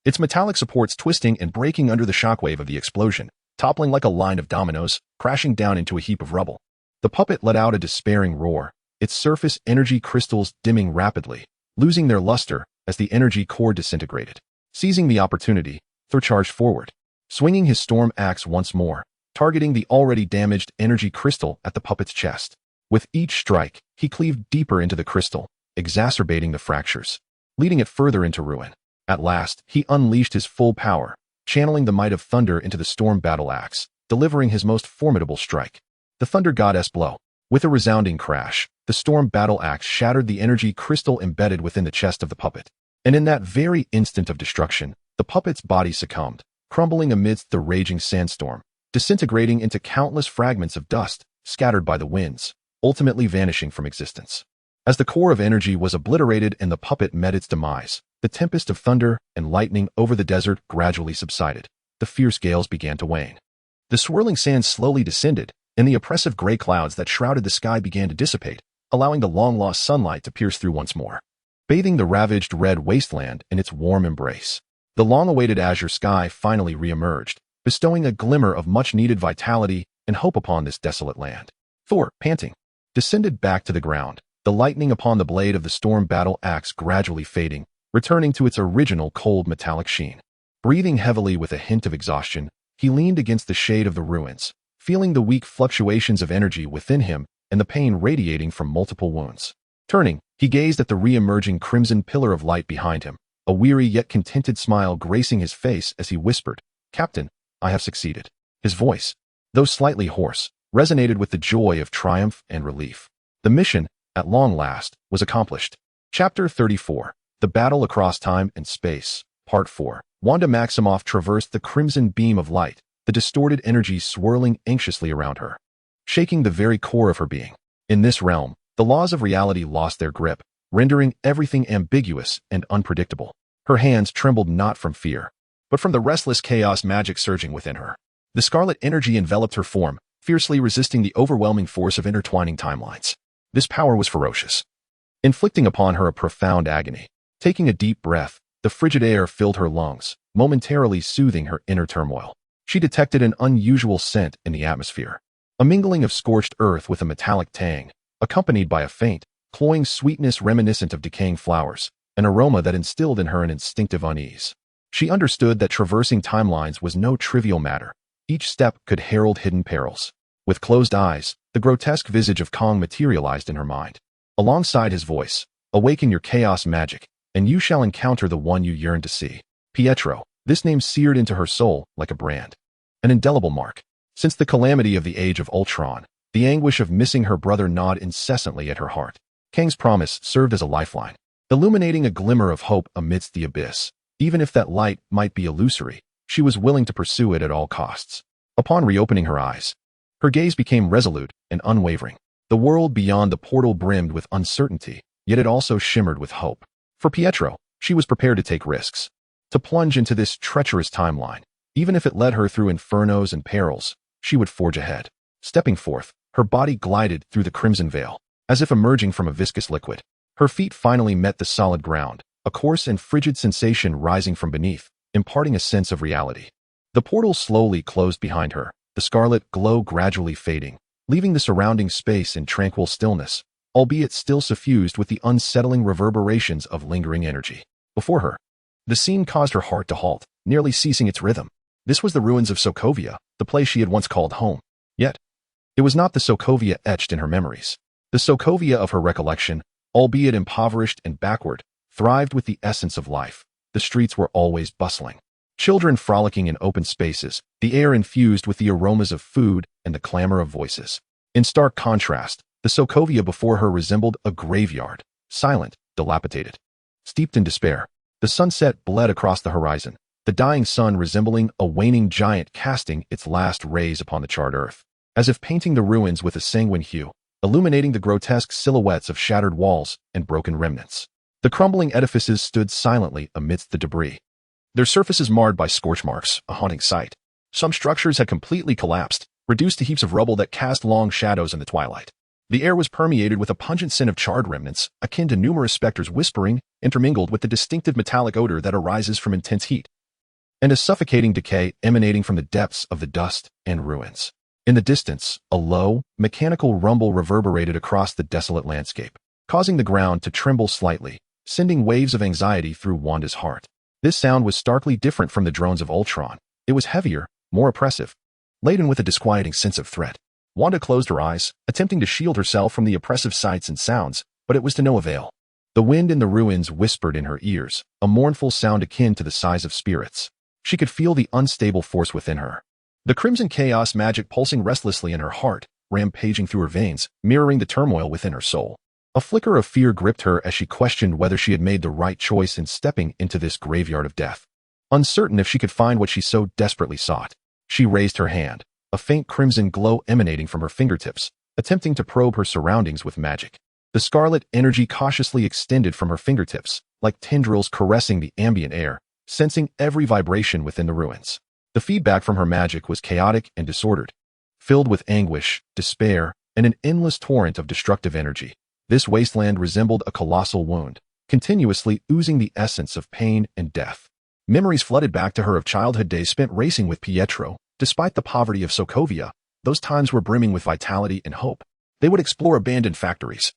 its metallic supports twisting and breaking under the shockwave of the explosion, toppling like a line of dominoes, crashing down into a heap of rubble. The puppet let out a despairing roar, its surface energy crystals dimming rapidly, losing their luster as the energy core disintegrated. Seizing the opportunity, Thor charged forward, swinging his storm axe once more, targeting the already damaged energy crystal at the puppet's chest. With each strike, he cleaved deeper into the crystal, exacerbating the fractures, leading it further into ruin. At last, he unleashed his full power, channeling the might of thunder into the storm battle axe, delivering his most formidable strike. The thunder goddess blow. With a resounding crash, the storm battle axe shattered the energy crystal embedded within the chest of the puppet. And in that very instant of destruction, the puppet's body succumbed, crumbling amidst the raging sandstorm, disintegrating into countless fragments of dust scattered by the winds, ultimately vanishing from existence. As the core of energy was obliterated and the puppet met its demise, the tempest of thunder and lightning over the desert gradually subsided. The fierce gales began to wane. The swirling sand slowly descended, and the oppressive gray clouds that shrouded the sky began to dissipate, allowing the long-lost sunlight to pierce through once more, bathing the ravaged red wasteland in its warm embrace. The long-awaited azure sky finally re-emerged, bestowing a glimmer of much-needed vitality and hope upon this desolate land. Thor, panting, descended back to the ground, the lightning upon the blade of the storm battle axe gradually fading, returning to its original cold metallic sheen. Breathing heavily with a hint of exhaustion, he leaned against the shade of the ruins, feeling the weak fluctuations of energy within him and the pain radiating from multiple wounds. Turning, he gazed at the re-emerging crimson pillar of light behind him, a weary yet contented smile gracing his face as he whispered, "Captain, I have succeeded." His voice, though slightly hoarse, resonated with the joy of triumph and relief. The mission, at long last, was accomplished. Chapter 34. The Battle Across Time and Space, Part 4. Wanda Maximoff traversed the crimson beam of light, the distorted energy swirling anxiously around her, shaking the very core of her being. In this realm, the laws of reality lost their grip, rendering everything ambiguous and unpredictable. Her hands trembled not from fear, but from the restless chaos magic surging within her. The scarlet energy enveloped her form, fiercely resisting the overwhelming force of intertwining timelines. This power was ferocious, inflicting upon her a profound agony. Taking a deep breath, the frigid air filled her lungs, momentarily soothing her inner turmoil. She detected an unusual scent in the atmosphere, a mingling of scorched earth with a metallic tang, accompanied by a faint, cloying sweetness reminiscent of decaying flowers, an aroma that instilled in her an instinctive unease. She understood that traversing timelines was no trivial matter. Each step could herald hidden perils. With closed eyes, the grotesque visage of Kang materialized in her mind. Alongside his voice, "Awaken your chaos magic, and you shall encounter the one you yearn to see." Pietro, This name seared into her soul like a brand, an indelible mark. Since the calamity of the Age of Ultron, the anguish of missing her brother gnawed incessantly at her heart. Kang's promise served as a lifeline, illuminating a glimmer of hope amidst the abyss. Even if that light might be illusory, she was willing to pursue it at all costs. Upon reopening her eyes, her gaze became resolute and unwavering. The world beyond the portal brimmed with uncertainty, yet it also shimmered with hope. For Pietro, she was prepared to take risks, to plunge into this treacherous timeline. Even if it led her through infernos and perils, she would forge ahead. Stepping forth, her body glided through the crimson veil, as if emerging from a viscous liquid. Her feet finally met the solid ground, a coarse and frigid sensation rising from beneath, imparting a sense of reality. The portal slowly closed behind her, the scarlet glow gradually fading, leaving the surrounding space in tranquil stillness, albeit still suffused with the unsettling reverberations of lingering energy. Before her, the scene caused her heart to halt, nearly ceasing its rhythm. This was the ruins of Sokovia, the place she had once called home. Yet, it was not the Sokovia etched in her memories. The Sokovia of her recollection, albeit impoverished and backward, thrived with the essence of life. The streets were always bustling. Children frolicking in open spaces, the air infused with the aromas of food and the clamor of voices. In stark contrast, the Sokovia before her resembled a graveyard, silent, dilapidated. Steeped in despair, the sunset bled across the horizon, the dying sun resembling a waning giant casting its last rays upon the charred earth, as if painting the ruins with a sanguine hue, illuminating the grotesque silhouettes of shattered walls and broken remnants. The crumbling edifices stood silently amidst the debris, their surfaces marred by scorch marks, a haunting sight. Some structures had completely collapsed, reduced to heaps of rubble that cast long shadows in the twilight. The air was permeated with a pungent scent of charred remnants, akin to numerous specters whispering, intermingled with the distinctive metallic odor that arises from intense heat, and a suffocating decay emanating from the depths of the dust and ruins. In the distance, a low, mechanical rumble reverberated across the desolate landscape, causing the ground to tremble slightly, sending waves of anxiety through Wanda's heart. This sound was starkly different from the drones of Ultron. It was heavier, more oppressive, laden with a disquieting sense of threat. Wanda closed her eyes, attempting to shield herself from the oppressive sights and sounds, but it was to no avail. The wind in the ruins whispered in her ears, a mournful sound akin to the sighs of spirits. She could feel the unstable force within her. The crimson chaos magic pulsing restlessly in her heart, rampaging through her veins, mirroring the turmoil within her soul. A flicker of fear gripped her as she questioned whether she had made the right choice in stepping into this graveyard of death. Uncertain if she could find what she so desperately sought, she raised her hand, a faint crimson glow emanating from her fingertips, attempting to probe her surroundings with magic. The scarlet energy cautiously extended from her fingertips, like tendrils caressing the ambient air, sensing every vibration within the ruins. The feedback from her magic was chaotic and disordered, filled with anguish, despair, and an endless torrent of destructive energy. This wasteland resembled a colossal wound, continuously oozing the essence of pain and death. Memories flooded back to her of childhood days spent racing with Pietro. Despite the poverty of Sokovia, those times were brimming with vitality and hope. They would explore abandoned factories,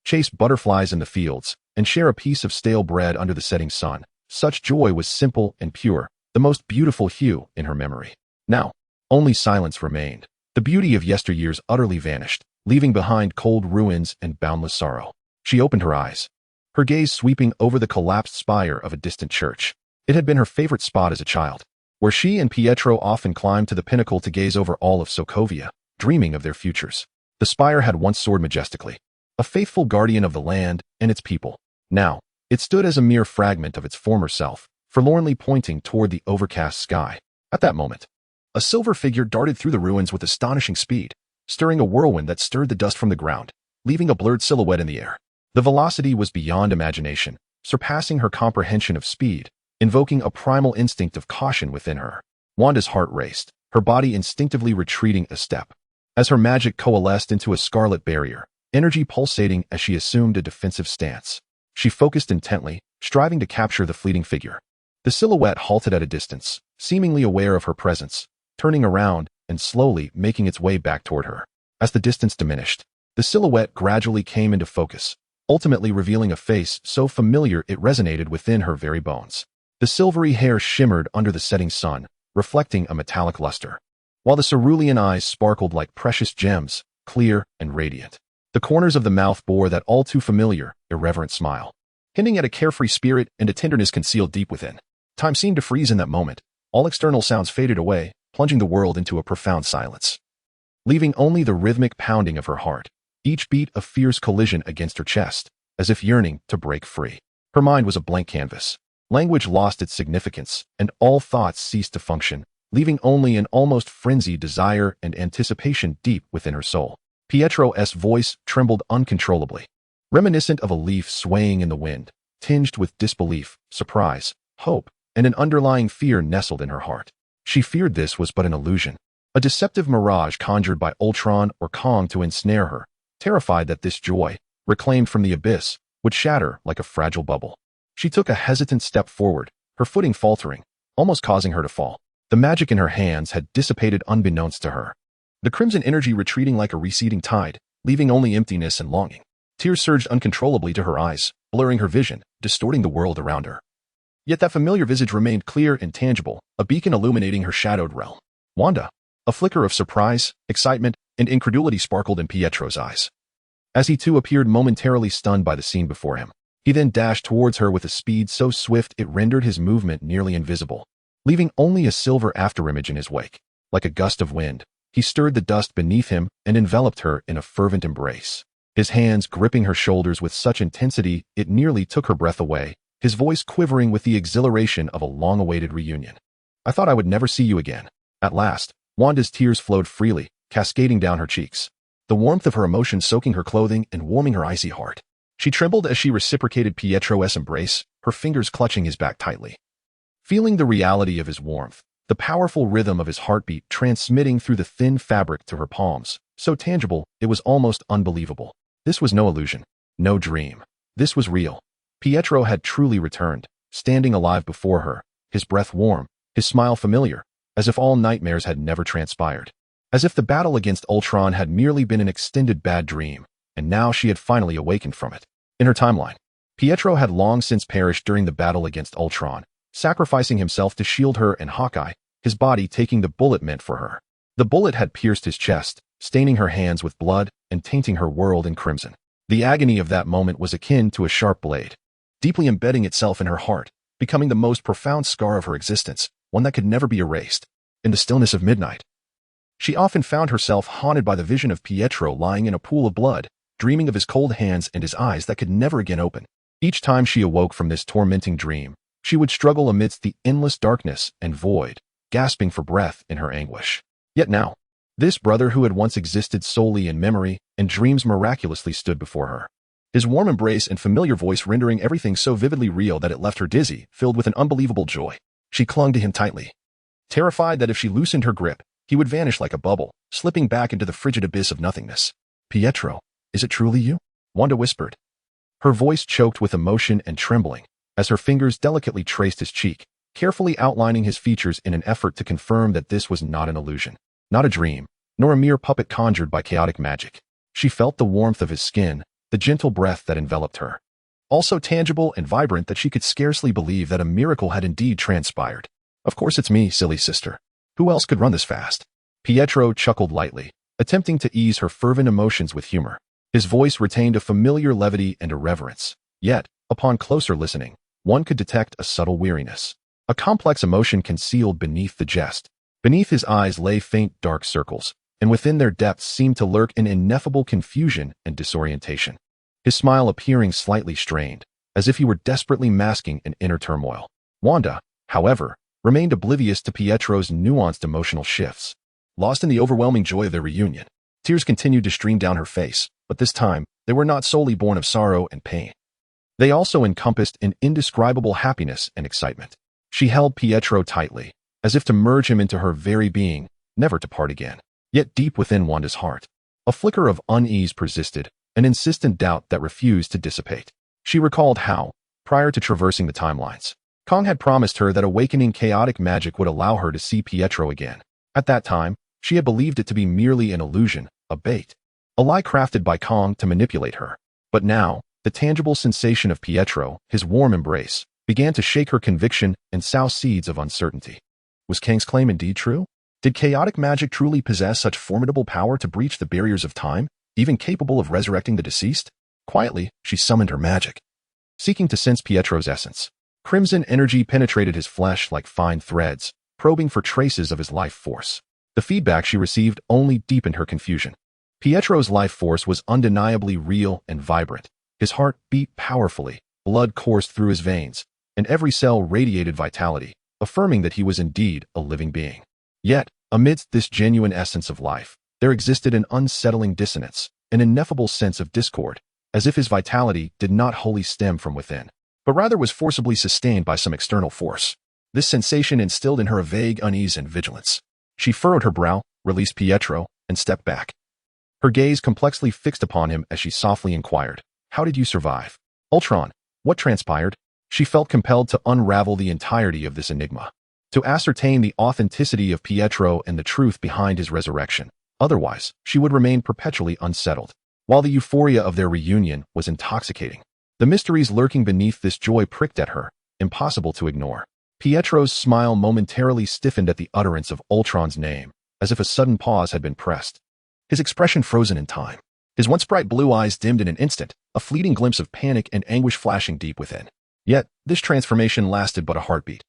chase butterflies in the fields, and share a piece of stale bread under the setting sun. Such joy was simple and pure, the most beautiful hue in her memory. Now, only silence remained. The beauty of yesteryears utterly vanished, leaving behind cold ruins and boundless sorrow. She opened her eyes, her gaze sweeping over the collapsed spire of a distant church. It had been her favorite spot as a child, where she and Pietro often climbed to the pinnacle to gaze over all of Sokovia, dreaming of their futures. The spire had once soared majestically, a faithful guardian of the land and its people. Now, it stood as a mere fragment of its former self, forlornly pointing toward the overcast sky. At that moment, a silver figure darted through the ruins with astonishing speed, stirring a whirlwind that stirred the dust from the ground, leaving a blurred silhouette in the air. The velocity was beyond imagination, surpassing her comprehension of speed, invoking a primal instinct of caution within her. Wanda's heart raced, her body instinctively retreating a step, as her magic coalesced into a scarlet barrier, energy pulsating as she assumed a defensive stance. She focused intently, striving to capture the fleeting figure. The silhouette halted at a distance, seemingly aware of her presence, turning around and slowly making its way back toward her. As the distance diminished, the silhouette gradually came into focus, ultimately revealing a face so familiar it resonated within her very bones. The silvery hair shimmered under the setting sun, reflecting a metallic luster, while the cerulean eyes sparkled like precious gems, clear and radiant. The corners of the mouth bore that all too familiar, irreverent smile, hinting at a carefree spirit and a tenderness concealed deep within. Time seemed to freeze in that moment. All external sounds faded away, plunging the world into a profound silence, leaving only the rhythmic pounding of her heart, each beat a fierce collision against her chest, as if yearning to break free. Her mind was a blank canvas. Language lost its significance, and all thoughts ceased to function, leaving only an almost frenzied desire and anticipation deep within her soul. Pietro's voice trembled uncontrollably, reminiscent of a leaf swaying in the wind, tinged with disbelief, surprise, hope, and an underlying fear nestled in her heart. She feared this was but an illusion, a deceptive mirage conjured by Ultron or Kang to ensnare her, terrified that this joy, reclaimed from the abyss, would shatter like a fragile bubble. She took a hesitant step forward, her footing faltering, almost causing her to fall. The magic in her hands had dissipated unbeknownst to her, the crimson energy retreating like a receding tide, leaving only emptiness and longing. Tears surged uncontrollably to her eyes, blurring her vision, distorting the world around her. Yet that familiar visage remained clear and tangible, a beacon illuminating her shadowed realm. Wanda. A flicker of surprise, excitement, and incredulity sparkled in Pietro's eyes, as he too appeared momentarily stunned by the scene before him. He then dashed towards her with a speed so swift it rendered his movement nearly invisible, leaving only a silver afterimage in his wake. Like a gust of wind, he stirred the dust beneath him and enveloped her in a fervent embrace, his hands gripping her shoulders with such intensity it nearly took her breath away, his voice quivering with the exhilaration of a long-awaited reunion. "I thought I would never see you again." At last, Wanda's tears flowed freely, cascading down her cheeks, the warmth of her emotion soaking her clothing and warming her icy heart. She trembled as she reciprocated Pietro's embrace, her fingers clutching his back tightly. Feeling the reality of his warmth, the powerful rhythm of his heartbeat transmitting through the thin fabric to her palms, so tangible it was almost unbelievable. This was no illusion, no dream. This was real. Pietro had truly returned, standing alive before her, his breath warm, his smile familiar, as if all nightmares had never transpired. As if the battle against Ultron had merely been an extended bad dream, and now she had finally awakened from it. In her timeline, Pietro had long since perished during the battle against Ultron, sacrificing himself to shield her and Hawkeye, his body taking the bullet meant for her. The bullet had pierced his chest, staining her hands with blood and tainting her world in crimson. The agony of that moment was akin to a sharp blade, deeply embedding itself in her heart, becoming the most profound scar of her existence, one that could never be erased. In the stillness of midnight, she often found herself haunted by the vision of Pietro lying in a pool of blood, dreaming of his cold hands and his eyes that could never again open. Each time she awoke from this tormenting dream, she would struggle amidst the endless darkness and void, gasping for breath in her anguish. Yet now, this brother who had once existed solely in memory and dreams miraculously stood before her, his warm embrace and familiar voice rendering everything so vividly real that it left her dizzy, filled with an unbelievable joy. She clung to him tightly, terrified that if she loosened her grip, he would vanish like a bubble, slipping back into the frigid abyss of nothingness. "Pietro, is it truly you?" Wanda whispered, her voice choked with emotion and trembling, as her fingers delicately traced his cheek, carefully outlining his features in an effort to confirm that this was not an illusion, not a dream, nor a mere puppet conjured by chaotic magic. She felt the warmth of his skin, the gentle breath that enveloped her, all so tangible and vibrant that she could scarcely believe that a miracle had indeed transpired. "Of course it's me, silly sister. Who else could run this fast?" Pietro chuckled lightly, attempting to ease her fervent emotions with humor. His voice retained a familiar levity and irreverence, yet, upon closer listening, one could detect a subtle weariness, a complex emotion concealed beneath the jest. Beneath his eyes lay faint dark circles, and within their depths seemed to lurk an ineffable confusion and disorientation, his smile appearing slightly strained, as if he were desperately masking an inner turmoil. Wanda, however, remained oblivious to Pietro's nuanced emotional shifts. Lost in the overwhelming joy of their reunion, tears continued to stream down her face, but this time, they were not solely born of sorrow and pain. They also encompassed an indescribable happiness and excitement. She held Pietro tightly, as if to merge him into her very being, never to part again. Yet deep within Wanda's heart, a flicker of unease persisted, an insistent doubt that refused to dissipate. She recalled how, prior to traversing the timelines, Kang had promised her that awakening chaotic magic would allow her to see Pietro again. At that time, she had believed it to be merely an illusion, a bait, a lie crafted by Kang to manipulate her. But now, the tangible sensation of Pietro, his warm embrace, began to shake her conviction and sow seeds of uncertainty. Was Kang's claim indeed true? Did chaotic magic truly possess such formidable power to breach the barriers of time, even capable of resurrecting the deceased? Quietly, she summoned her magic, seeking to sense Pietro's essence. Crimson energy penetrated his flesh like fine threads, probing for traces of his life force. The feedback she received only deepened her confusion. Pietro's life force was undeniably real and vibrant. His heart beat powerfully, blood coursed through his veins, and every cell radiated vitality, affirming that he was indeed a living being. Yet, amidst this genuine essence of life, there existed an unsettling dissonance, an ineffable sense of discord, as if his vitality did not wholly stem from within, but rather was forcibly sustained by some external force. This sensation instilled in her a vague unease and vigilance. She furrowed her brow, released Pietro, and stepped back. Her gaze complexly fixed upon him as she softly inquired, "How did you survive? Ultron, what transpired?" She felt compelled to unravel the entirety of this enigma, to ascertain the authenticity of Pietro and the truth behind his resurrection. Otherwise, she would remain perpetually unsettled. While the euphoria of their reunion was intoxicating, the mysteries lurking beneath this joy pricked at her, impossible to ignore. Pietro's smile momentarily stiffened at the utterance of Ultron's name, as if a sudden pause had been pressed. His expression frozen in time. His once bright blue eyes dimmed in an instant, a fleeting glimpse of panic and anguish flashing deep within. Yet, this transformation lasted but a heartbeat.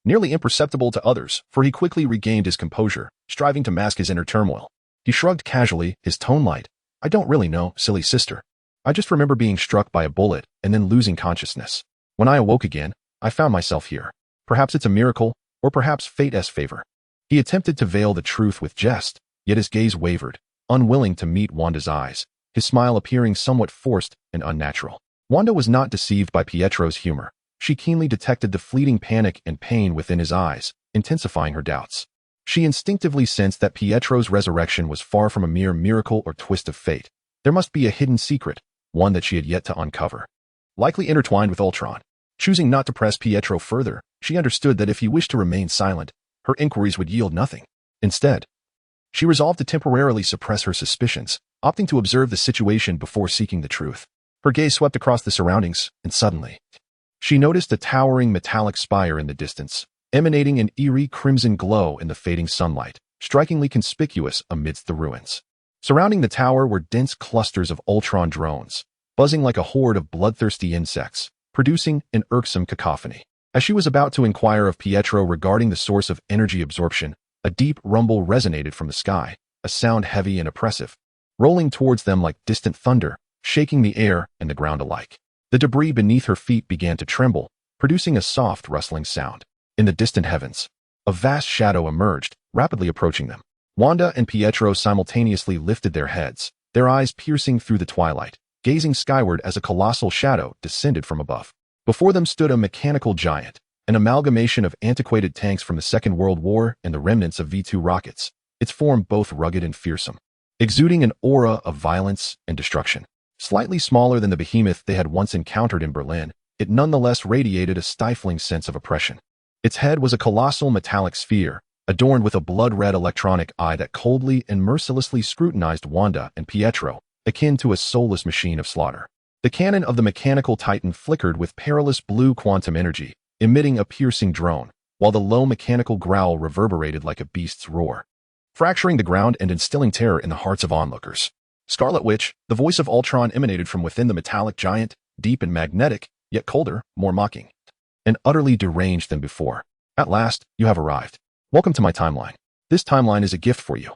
Nearly imperceptible to others, for he quickly regained his composure, striving to mask his inner turmoil. He shrugged casually, his tone light. "I don't really know, silly sister. I just remember being struck by a bullet and then losing consciousness. When I awoke again, I found myself here. Perhaps it's a miracle, or perhaps fate's favor." He attempted to veil the truth with jest, yet his gaze wavered, unwilling to meet Wanda's eyes, his smile appearing somewhat forced and unnatural. Wanda was not deceived by Pietro's humor. She keenly detected the fleeting panic and pain within his eyes, intensifying her doubts. She instinctively sensed that Pietro's resurrection was far from a mere miracle or twist of fate. There must be a hidden secret, one that she had yet to uncover, likely intertwined with Ultron. Choosing not to press Pietro further, she understood that if he wished to remain silent, her inquiries would yield nothing. Instead, she resolved to temporarily suppress her suspicions, opting to observe the situation before seeking the truth. Her gaze swept across the surroundings, and suddenly, she noticed a towering metallic spire in the distance, emanating an eerie crimson glow in the fading sunlight, strikingly conspicuous amidst the ruins. Surrounding the tower were dense clusters of Ultron drones, buzzing like a horde of bloodthirsty insects, producing an irksome cacophony. As she was about to inquire of Pietro regarding the source of energy absorption, a deep rumble resonated from the sky, a sound heavy and oppressive, rolling towards them like distant thunder, shaking the air and the ground alike. The debris beneath her feet began to tremble, producing a soft rustling sound. In the distant heavens, a vast shadow emerged, rapidly approaching them. Wanda and Pietro simultaneously lifted their heads, their eyes piercing through the twilight, gazing skyward as a colossal shadow descended from above. Before them stood a mechanical giant, an amalgamation of antiquated tanks from the Second World War and the remnants of V-2 rockets, its form both rugged and fearsome, exuding an aura of violence and destruction. Slightly smaller than the behemoth they had once encountered in Berlin, it nonetheless radiated a stifling sense of oppression. Its head was a colossal metallic sphere, adorned with a blood-red electronic eye that coldly and mercilessly scrutinized Wanda and Pietro, akin to a soulless machine of slaughter. The cannon of the mechanical titan flickered with perilous blue quantum energy, emitting a piercing drone, while the low mechanical growl reverberated like a beast's roar, fracturing the ground and instilling terror in the hearts of onlookers. Scarlet Witch, the voice of Ultron emanated from within the metallic giant, deep and magnetic, yet colder, more mocking, and utterly deranged than before. "At last, you have arrived. Welcome to my timeline. This timeline is a gift for you.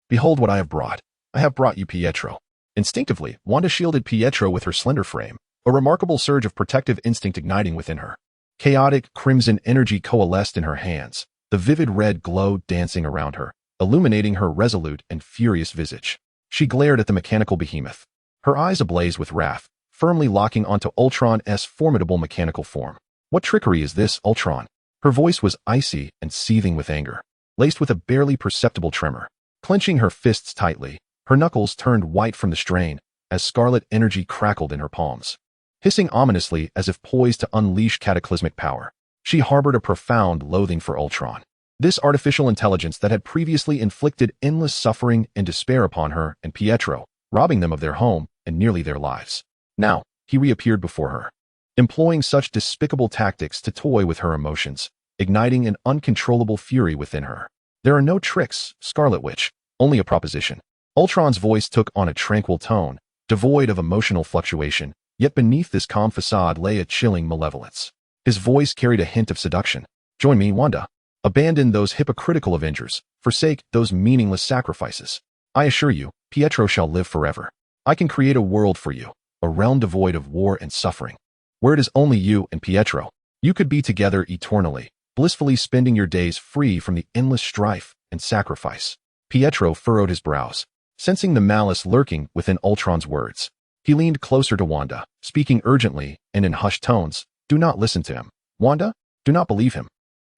Behold what I have brought. I have brought you Pietro." Instinctively, Wanda shielded Pietro with her slender frame, a remarkable surge of protective instinct igniting within her. Chaotic, crimson energy coalesced in her hands, the vivid red glow dancing around her, illuminating her resolute and furious visage. She glared at the mechanical behemoth, her eyes ablaze with wrath, firmly locking onto Ultron's formidable mechanical form. "What trickery is this, Ultron?" Her voice was icy and seething with anger, laced with a barely perceptible tremor. Clenching her fists tightly, her knuckles turned white from the strain as scarlet energy crackled in her palms. Hissing ominously as if poised to unleash cataclysmic power, she harbored a profound loathing for Ultron. This artificial intelligence that had previously inflicted endless suffering and despair upon her and Pietro, robbing them of their home and nearly their lives. Now, he reappeared before her, employing such despicable tactics to toy with her emotions, igniting an uncontrollable fury within her. "There are no tricks, Scarlet Witch, only a proposition." Ultron's voice took on a tranquil tone, devoid of emotional fluctuation, yet beneath this calm facade lay a chilling malevolence. His voice carried a hint of seduction. Join me, Wanda. Abandon those hypocritical avengers. Forsake those meaningless sacrifices. I assure you, Pietro shall live forever. I can create a world for you, a realm devoid of war and suffering, where it is only you and Pietro. You could be together eternally, blissfully spending your days free from the endless strife and sacrifice. Pietro furrowed his brows, sensing the malice lurking within Ultron's words. He leaned closer to Wanda, speaking urgently and in hushed tones. Do not listen to him. Wanda, do not believe him.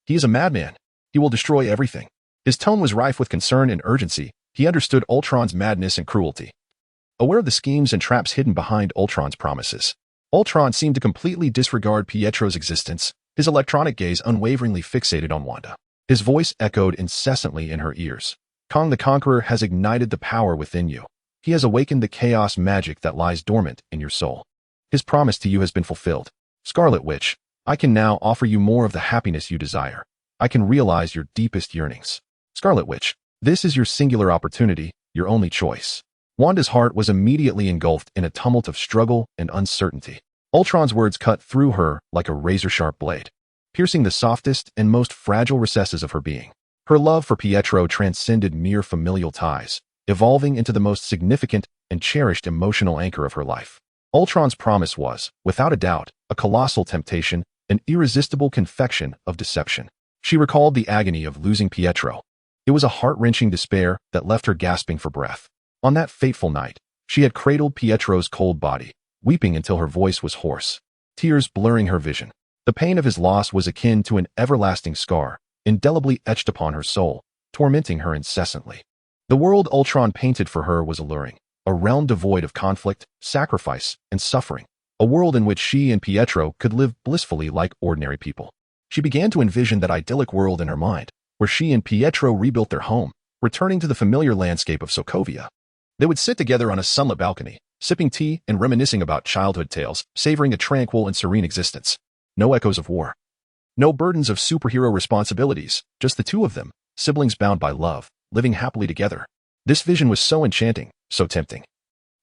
He is a madman. He will destroy everything. His tone was rife with concern and urgency. He understood Ultron's madness and cruelty. Aware of the schemes and traps hidden behind Ultron's promises, Ultron seemed to completely disregard Pietro's existence, his electronic gaze unwaveringly fixated on Wanda. His voice echoed incessantly in her ears. Kang the Conqueror has ignited the power within you. He has awakened the chaos magic that lies dormant in your soul. His promise to you has been fulfilled. Scarlet Witch, I can now offer you more of the happiness you desire. I can realize your deepest yearnings. Scarlet Witch, this is your singular opportunity, your only choice. Wanda's heart was immediately engulfed in a tumult of struggle and uncertainty. Ultron's words cut through her like a razor-sharp blade, piercing the softest and most fragile recesses of her being. Her love for Pietro transcended mere familial ties, evolving into the most significant and cherished emotional anchor of her life. Ultron's promise was, without a doubt, a colossal temptation, an irresistible confection of deception. She recalled the agony of losing Pietro. It was a heart-wrenching despair that left her gasping for breath. On that fateful night, she had cradled Pietro's cold body, weeping until her voice was hoarse, tears blurring her vision. The pain of his loss was akin to an everlasting scar, indelibly etched upon her soul, tormenting her incessantly. The world Ultron painted for her was alluring, a realm devoid of conflict, sacrifice, and suffering, a world in which she and Pietro could live blissfully like ordinary people. She began to envision that idyllic world in her mind, where she and Pietro rebuilt their home, returning to the familiar landscape of Sokovia. They would sit together on a sunlit balcony, sipping tea and reminiscing about childhood tales, savoring a tranquil and serene existence. No echoes of war. No burdens of superhero responsibilities, just the two of them, siblings bound by love, living happily together. This vision was so enchanting, so tempting,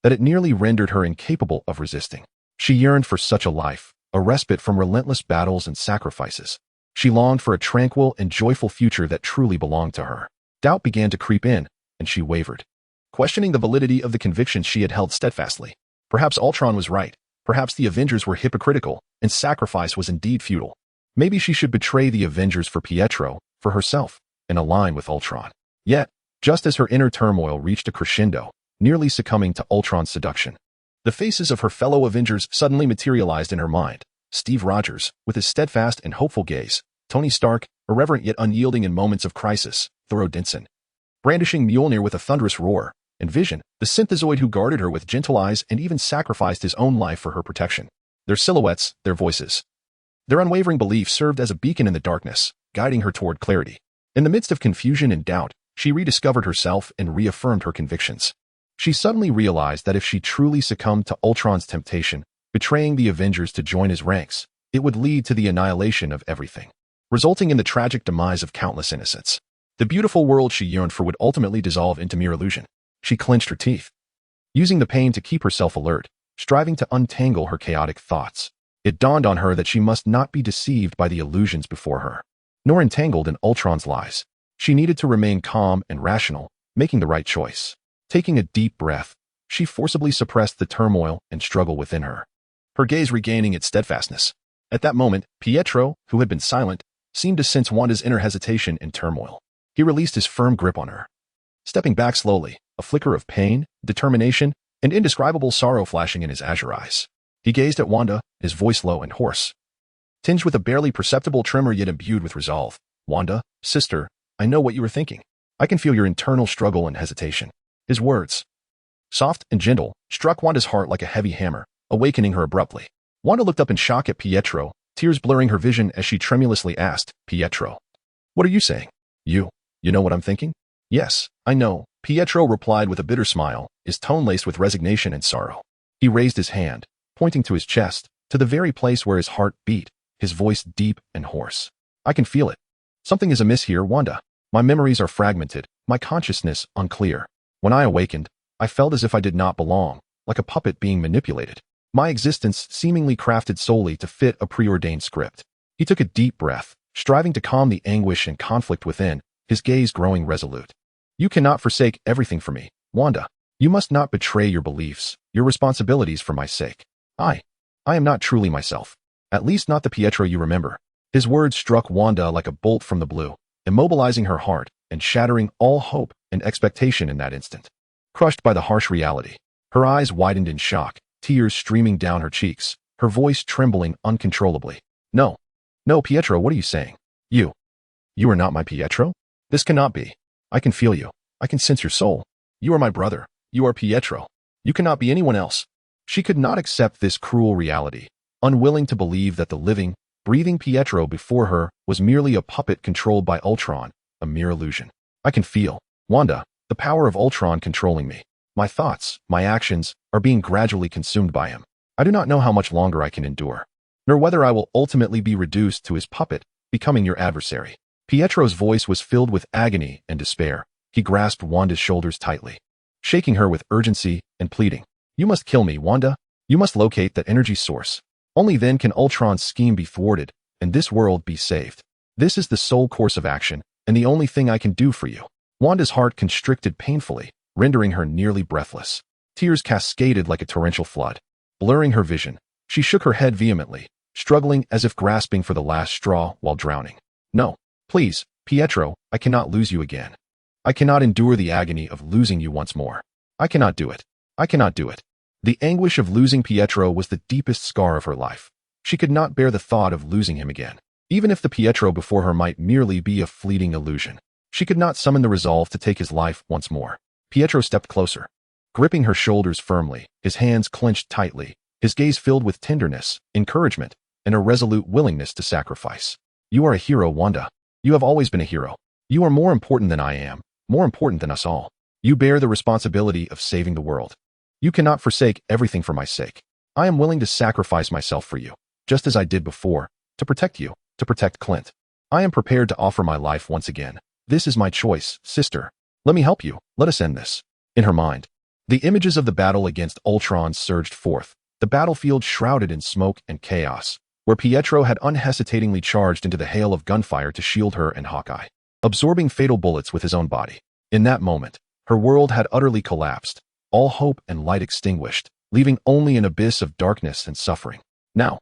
that it nearly rendered her incapable of resisting. She yearned for such a life, a respite from relentless battles and sacrifices. She longed for a tranquil and joyful future that truly belonged to her. Doubt began to creep in, and she wavered, questioning the validity of the convictions she had held steadfastly. Perhaps Ultron was right. Perhaps the Avengers were hypocritical, and sacrifice was indeed futile. Maybe she should betray the Avengers for Pietro, for herself, and align with Ultron. Yet, just as her inner turmoil reached a crescendo, nearly succumbing to Ultron's seduction, the faces of her fellow Avengers suddenly materialized in her mind. Steve Rogers, with his steadfast and hopeful gaze. Tony Stark, irreverent yet unyielding in moments of crisis. Thor Odinson, brandishing Mjolnir with a thunderous roar. And Vision, the synthezoid who guarded her with gentle eyes and even sacrificed his own life for her protection. Their silhouettes, their voices, their unwavering belief served as a beacon in the darkness, guiding her toward clarity. In the midst of confusion and doubt, she rediscovered herself and reaffirmed her convictions. She suddenly realized that if she truly succumbed to Ultron's temptation, betraying the Avengers to join his ranks, it would lead to the annihilation of everything, resulting in the tragic demise of countless innocents. The beautiful world she yearned for would ultimately dissolve into mere illusion. She clenched her teeth, using the pain to keep herself alert, striving to untangle her chaotic thoughts. It dawned on her that she must not be deceived by the illusions before her, nor entangled in Ultron's lies. She needed to remain calm and rational, making the right choice. Taking a deep breath, she forcibly suppressed the turmoil and struggle within her, her gaze regaining its steadfastness. At that moment, Pietro, who had been silent, seemed to sense Wanda's inner hesitation and turmoil. He released his firm grip on her, stepping back slowly, a flicker of pain, determination, and indescribable sorrow flashing in his azure eyes. He gazed at Wanda, his voice low and hoarse, tinged with a barely perceptible tremor yet imbued with resolve. Wanda, sister, I know what you were thinking. I can feel your internal struggle and hesitation. His words, soft and gentle, struck Wanda's heart like a heavy hammer, awakening her abruptly. Wanda looked up in shock at Pietro, tears blurring her vision as she tremulously asked, Pietro, what are you saying? You know what I'm thinking? Yes, I know, Pietro replied with a bitter smile, his tone laced with resignation and sorrow. He raised his hand, pointing to his chest, to the very place where his heart beat, his voice deep and hoarse. I can feel it. Something is amiss here, Wanda. My memories are fragmented, my consciousness unclear. When I awakened, I felt as if I did not belong, like a puppet being manipulated. My existence seemingly crafted solely to fit a preordained script. He took a deep breath, striving to calm the anguish and conflict within, his gaze growing resolute. You cannot forsake everything for me, Wanda. You must not betray your beliefs, your responsibilities for my sake. I am not truly myself. At least not the Pietro you remember. His words struck Wanda like a bolt from the blue, immobilizing her heart and shattering all hope and expectation in that instant. Crushed by the harsh reality, her eyes widened in shock, tears streaming down her cheeks, her voice trembling uncontrollably. No, Pietro, what are you saying? You are not my Pietro? This cannot be. I can feel you. I can sense your soul. You are my brother. You are Pietro. You cannot be anyone else. She could not accept this cruel reality, unwilling to believe that the living, breathing Pietro before her was merely a puppet controlled by Ultron, a mere illusion. I can feel, Wanda, the power of Ultron controlling me. My thoughts, my actions, are being gradually consumed by him. I do not know how much longer I can endure, nor whether I will ultimately be reduced to his puppet, becoming your adversary. Pietro's voice was filled with agony and despair. He grasped Wanda's shoulders tightly, shaking her with urgency and pleading. You must kill me, Wanda. You must locate that energy source. Only then can Ultron's scheme be thwarted and this world be saved. This is the sole course of action and the only thing I can do for you. Wanda's heart constricted painfully, rendering her nearly breathless. Tears cascaded like a torrential flood, blurring her vision. She shook her head vehemently, struggling as if grasping for the last straw while drowning. No, please, Pietro, I cannot lose you again. I cannot endure the agony of losing you once more. I cannot do it. I cannot do it. The anguish of losing Pietro was the deepest scar of her life. She could not bear the thought of losing him again. Even if the Pietro before her might merely be a fleeting illusion, she could not summon the resolve to take his life once more. Pietro stepped closer, gripping her shoulders firmly, his hands clenched tightly, his gaze filled with tenderness, encouragement, and a resolute willingness to sacrifice. You are a hero, Wanda. You have always been a hero. You are more important than I am, more important than us all. You bear the responsibility of saving the world. You cannot forsake everything for my sake. I am willing to sacrifice myself for you, just as I did before, to protect you, to protect Clint. I am prepared to offer my life once again. This is my choice, sister. Let me help you. Let us end this. In her mind, the images of the battle against Ultron surged forth, the battlefield shrouded in smoke and chaos, where Pietro had unhesitatingly charged into the hail of gunfire to shield her and Hawkeye, absorbing fatal bullets with his own body. In that moment, her world had utterly collapsed, all hope and light extinguished, leaving only an abyss of darkness and suffering. Now,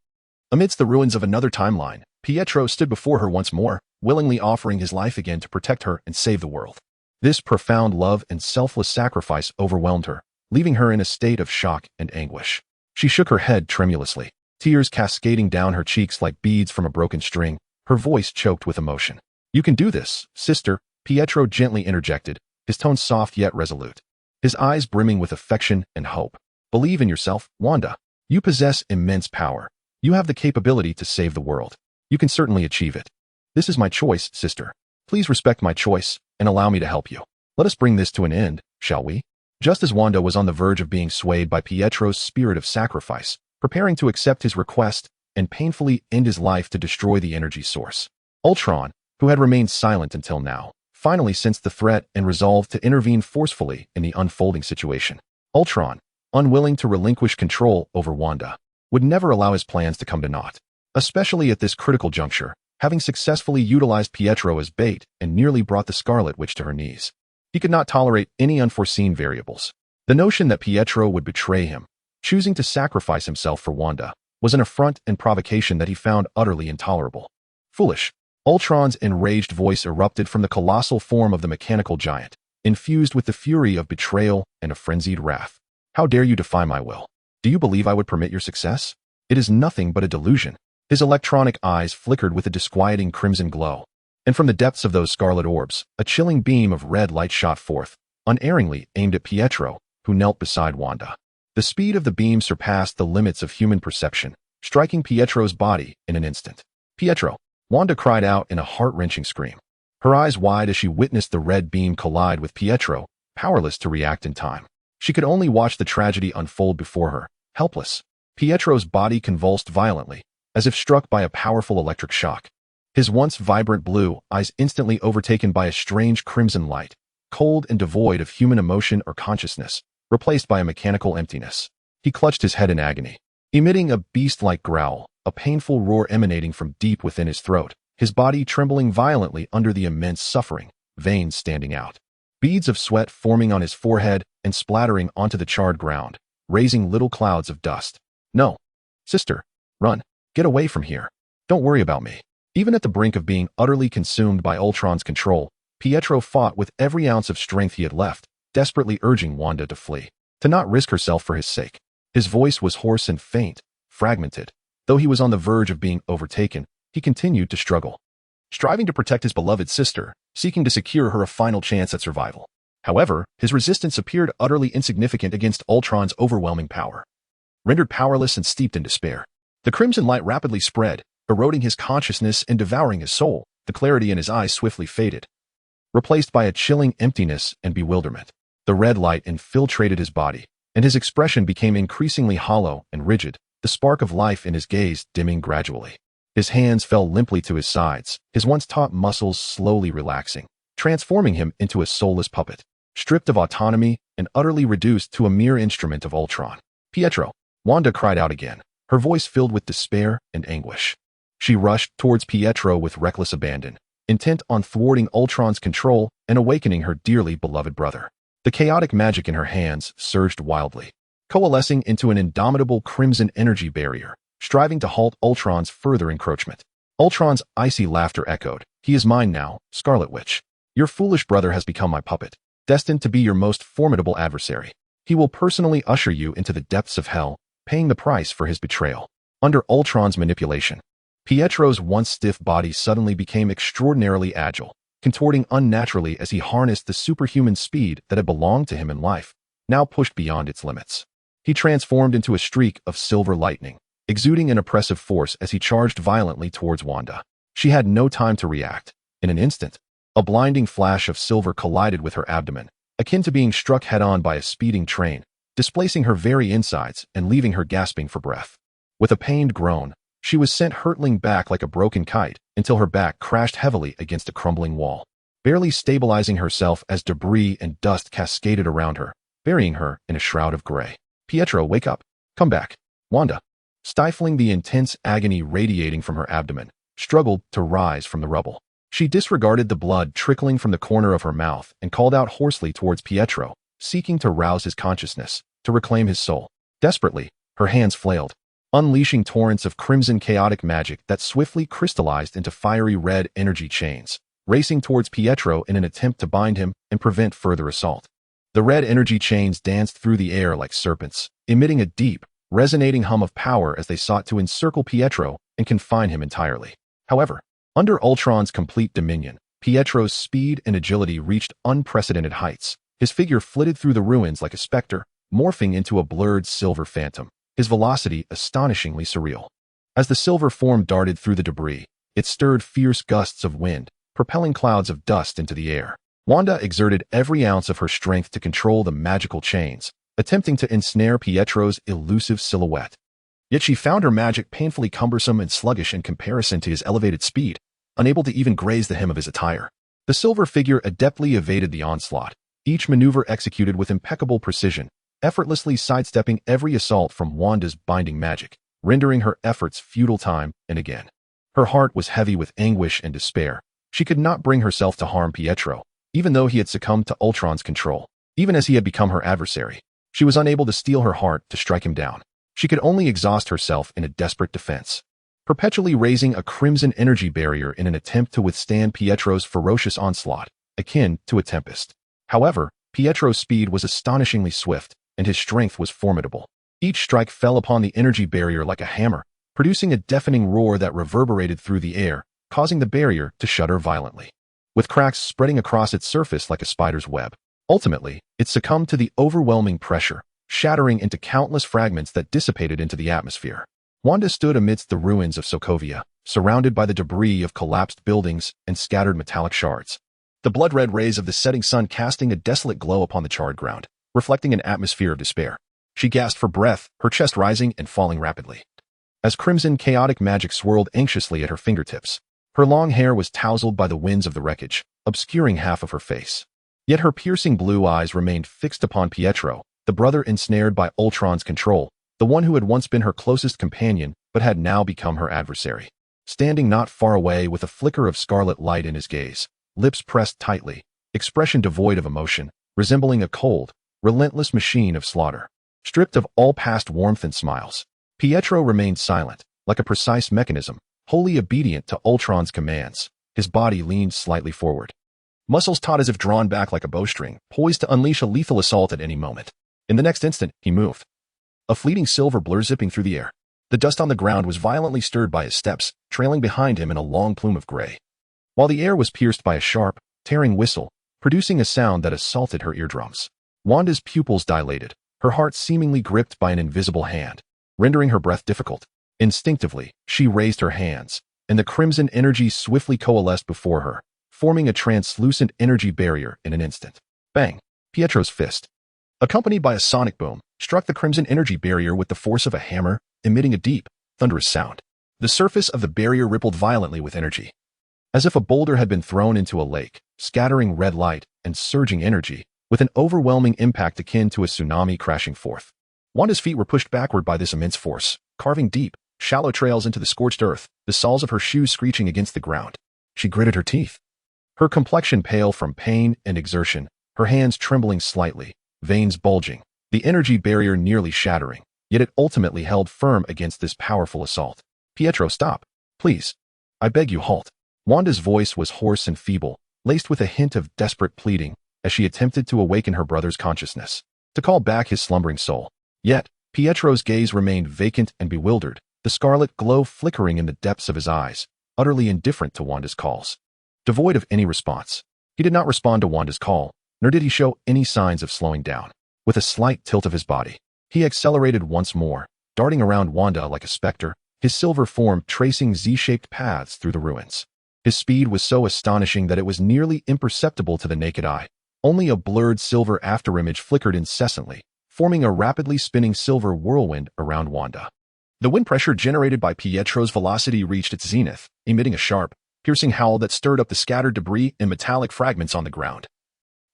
amidst the ruins of another timeline, Pietro stood before her once more, willingly offering his life again to protect her and save the world. This profound love and selfless sacrifice overwhelmed her, leaving her in a state of shock and anguish. She shook her head tremulously, tears cascading down her cheeks like beads from a broken string, her voice choked with emotion. You can do this, sister, Pietro gently interjected, his tone soft yet resolute, his eyes brimming with affection and hope. Believe in yourself, Wanda. You possess immense power. You have the capability to save the world. You can certainly achieve it. This is my choice, sister. Please respect my choice and allow me to help you. Let us bring this to an end, shall we? Just as Wanda was on the verge of being swayed by Pietro's spirit of sacrifice, preparing to accept his request and painfully end his life to destroy the energy source, Ultron, who had remained silent until now, finally sensed the threat and resolved to intervene forcefully in the unfolding situation. Ultron, unwilling to relinquish control over Wanda, would never allow his plans to come to naught, especially at this critical juncture, having successfully utilized Pietro as bait and nearly brought the Scarlet Witch to her knees. He could not tolerate any unforeseen variables. The notion that Pietro would betray him, choosing to sacrifice himself for Wanda, was an affront and provocation that he found utterly intolerable. Foolish. Ultron's enraged voice erupted from the colossal form of the mechanical giant, infused with the fury of betrayal and a frenzied wrath. How dare you defy my will? Do you believe I would permit your success? It is nothing but a delusion. His electronic eyes flickered with a disquieting crimson glow, and from the depths of those scarlet orbs, a chilling beam of red light shot forth, unerringly aimed at Pietro, who knelt beside Wanda. The speed of the beam surpassed the limits of human perception, striking Pietro's body in an instant. Pietro! Wanda cried out in a heart-wrenching scream, her eyes wide as she witnessed the red beam collide with Pietro, powerless to react in time. She could only watch the tragedy unfold before her, helpless. Pietro's body convulsed violently, as if struck by a powerful electric shock. His once vibrant blue eyes instantly overtaken by a strange crimson light, cold and devoid of human emotion or consciousness, replaced by a mechanical emptiness. He clutched his head in agony, emitting a beast-like growl, a painful roar emanating from deep within his throat, his body trembling violently under the immense suffering, veins standing out. Beads of sweat forming on his forehead and splattering onto the charred ground, raising little clouds of dust. No. Sister. Run. Get away from here. Don't worry about me. Even at the brink of being utterly consumed by Ultron's control, Pietro fought with every ounce of strength he had left, desperately urging Wanda to flee, to not risk herself for his sake. His voice was hoarse and faint, fragmented. Though he was on the verge of being overtaken, he continued to struggle, striving to protect his beloved sister, seeking to secure her a final chance at survival. However, his resistance appeared utterly insignificant against Ultron's overwhelming power. Rendered powerless and steeped in despair, the crimson light rapidly spread, eroding his consciousness and devouring his soul. The clarity in his eyes swiftly faded, replaced by a chilling emptiness and bewilderment. The red light infiltrated his body, and his expression became increasingly hollow and rigid, the spark of life in his gaze dimming gradually. His hands fell limply to his sides, his once taut muscles slowly relaxing, transforming him into a soulless puppet, stripped of autonomy and utterly reduced to a mere instrument of Ultron. Pietro. Wanda cried out again, her voice filled with despair and anguish. She rushed towards Pietro with reckless abandon, intent on thwarting Ultron's control and awakening her dearly beloved brother. The chaotic magic in her hands surged wildly, coalescing into an indomitable crimson energy barrier, striving to halt Ultron's further encroachment. Ultron's icy laughter echoed. He is mine now, Scarlet Witch. Your foolish brother has become my puppet, destined to be your most formidable adversary. He will personally usher you into the depths of hell, paying the price for his betrayal. Under Ultron's manipulation, Pietro's once stiff body suddenly became extraordinarily agile, contorting unnaturally as he harnessed the superhuman speed that had belonged to him in life, now pushed beyond its limits. He transformed into a streak of silver lightning, exuding an oppressive force as he charged violently towards Wanda. She had no time to react. In an instant, a blinding flash of silver collided with her abdomen, akin to being struck head-on by a speeding train, displacing her very insides and leaving her gasping for breath. With a pained groan, she was sent hurtling back like a broken kite until her back crashed heavily against a crumbling wall, barely stabilizing herself as debris and dust cascaded around her, burying her in a shroud of gray. Pietro, wake up. Come back. Wanda, stifling the intense agony radiating from her abdomen, struggled to rise from the rubble. She disregarded the blood trickling from the corner of her mouth and called out hoarsely towards Pietro, seeking to rouse his consciousness, to reclaim his soul. Desperately, her hands flailed, unleashing torrents of crimson chaotic magic that swiftly crystallized into fiery red energy chains, racing towards Pietro in an attempt to bind him and prevent further assault. The red energy chains danced through the air like serpents, emitting a deep, resonating hum of power as they sought to encircle Pietro and confine him entirely. However, under Ultron's complete dominion, Pietro's speed and agility reached unprecedented heights. His figure flitted through the ruins like a specter, morphing into a blurred silver phantom, his velocity astonishingly surreal. As the silver form darted through the debris, it stirred fierce gusts of wind, propelling clouds of dust into the air. Wanda exerted every ounce of her strength to control the magical chains, attempting to ensnare Pietro's elusive silhouette. Yet she found her magic painfully cumbersome and sluggish in comparison to his elevated speed, unable to even graze the hem of his attire. The silver figure adeptly evaded the onslaught, each maneuver executed with impeccable precision, effortlessly sidestepping every assault from Wanda's binding magic, rendering her efforts futile time and again. Her heart was heavy with anguish and despair. She could not bring herself to harm Pietro, even though he had succumbed to Ultron's control. Even as he had become her adversary, she was unable to steel her heart to strike him down. She could only exhaust herself in a desperate defense, perpetually raising a crimson energy barrier in an attempt to withstand Pietro's ferocious onslaught, akin to a tempest. However, Pietro's speed was astonishingly swift, and his strength was formidable. Each strike fell upon the energy barrier like a hammer, producing a deafening roar that reverberated through the air, causing the barrier to shudder violently, with cracks spreading across its surface like a spider's web. Ultimately, it succumbed to the overwhelming pressure, shattering into countless fragments that dissipated into the atmosphere. Wanda stood amidst the ruins of Sokovia, surrounded by the debris of collapsed buildings and scattered metallic shards, the blood-red rays of the setting sun casting a desolate glow upon the charred ground, reflecting an atmosphere of despair. She gasped for breath, her chest rising and falling rapidly, as crimson chaotic magic swirled anxiously at her fingertips. Her long hair was tousled by the winds of the wreckage, obscuring half of her face. Yet her piercing blue eyes remained fixed upon Pietro, the brother ensnared by Ultron's control, the one who had once been her closest companion but had now become her adversary. Standing not far away with a flicker of scarlet light in his gaze, lips pressed tightly, expression devoid of emotion, resembling a cold, relentless machine of slaughter. Stripped of all past warmth and smiles, Pietro remained silent, like a precise mechanism, wholly obedient to Ultron's commands. His body leaned slightly forward. Muscles taut as if drawn back like a bowstring, poised to unleash a lethal assault at any moment. In the next instant, he moved. A fleeting silver blur zipping through the air. The dust on the ground was violently stirred by his steps, trailing behind him in a long plume of gray. While the air was pierced by a sharp, tearing whistle, producing a sound that assaulted her eardrums. Wanda's pupils dilated, her heart seemingly gripped by an invisible hand, rendering her breath difficult. Instinctively, she raised her hands, and the crimson energy swiftly coalesced before her, forming a translucent energy barrier in an instant. Bang! Pietro's fist, accompanied by a sonic boom, struck the crimson energy barrier with the force of a hammer, emitting a deep, thunderous sound. The surface of the barrier rippled violently with energy, as if a boulder had been thrown into a lake, scattering red light and surging energy, with an overwhelming impact akin to a tsunami crashing forth. Wanda's feet were pushed backward by this immense force, carving deep, shallow trails into the scorched earth, the soles of her shoes screeching against the ground. She gritted her teeth, her complexion pale from pain and exertion, her hands trembling slightly, veins bulging, the energy barrier nearly shattering, yet it ultimately held firm against this powerful assault. Pietro, stop. Please. I beg you, halt. Wanda's voice was hoarse and feeble, laced with a hint of desperate pleading, as she attempted to awaken her brother's consciousness, to call back his slumbering soul. Yet, Pietro's gaze remained vacant and bewildered, the scarlet glow flickering in the depths of his eyes, utterly indifferent to Wanda's calls. Devoid of any response. He did not respond to Wanda's call, nor did he show any signs of slowing down. With a slight tilt of his body, he accelerated once more, darting around Wanda like a specter, his silver form tracing Z-shaped paths through the ruins. His speed was so astonishing that it was nearly imperceptible to the naked eye. Only a blurred silver afterimage flickered incessantly, forming a rapidly spinning silver whirlwind around Wanda. The wind pressure generated by Pietro's velocity reached its zenith, emitting a sharp, piercing howl that stirred up the scattered debris and metallic fragments on the ground,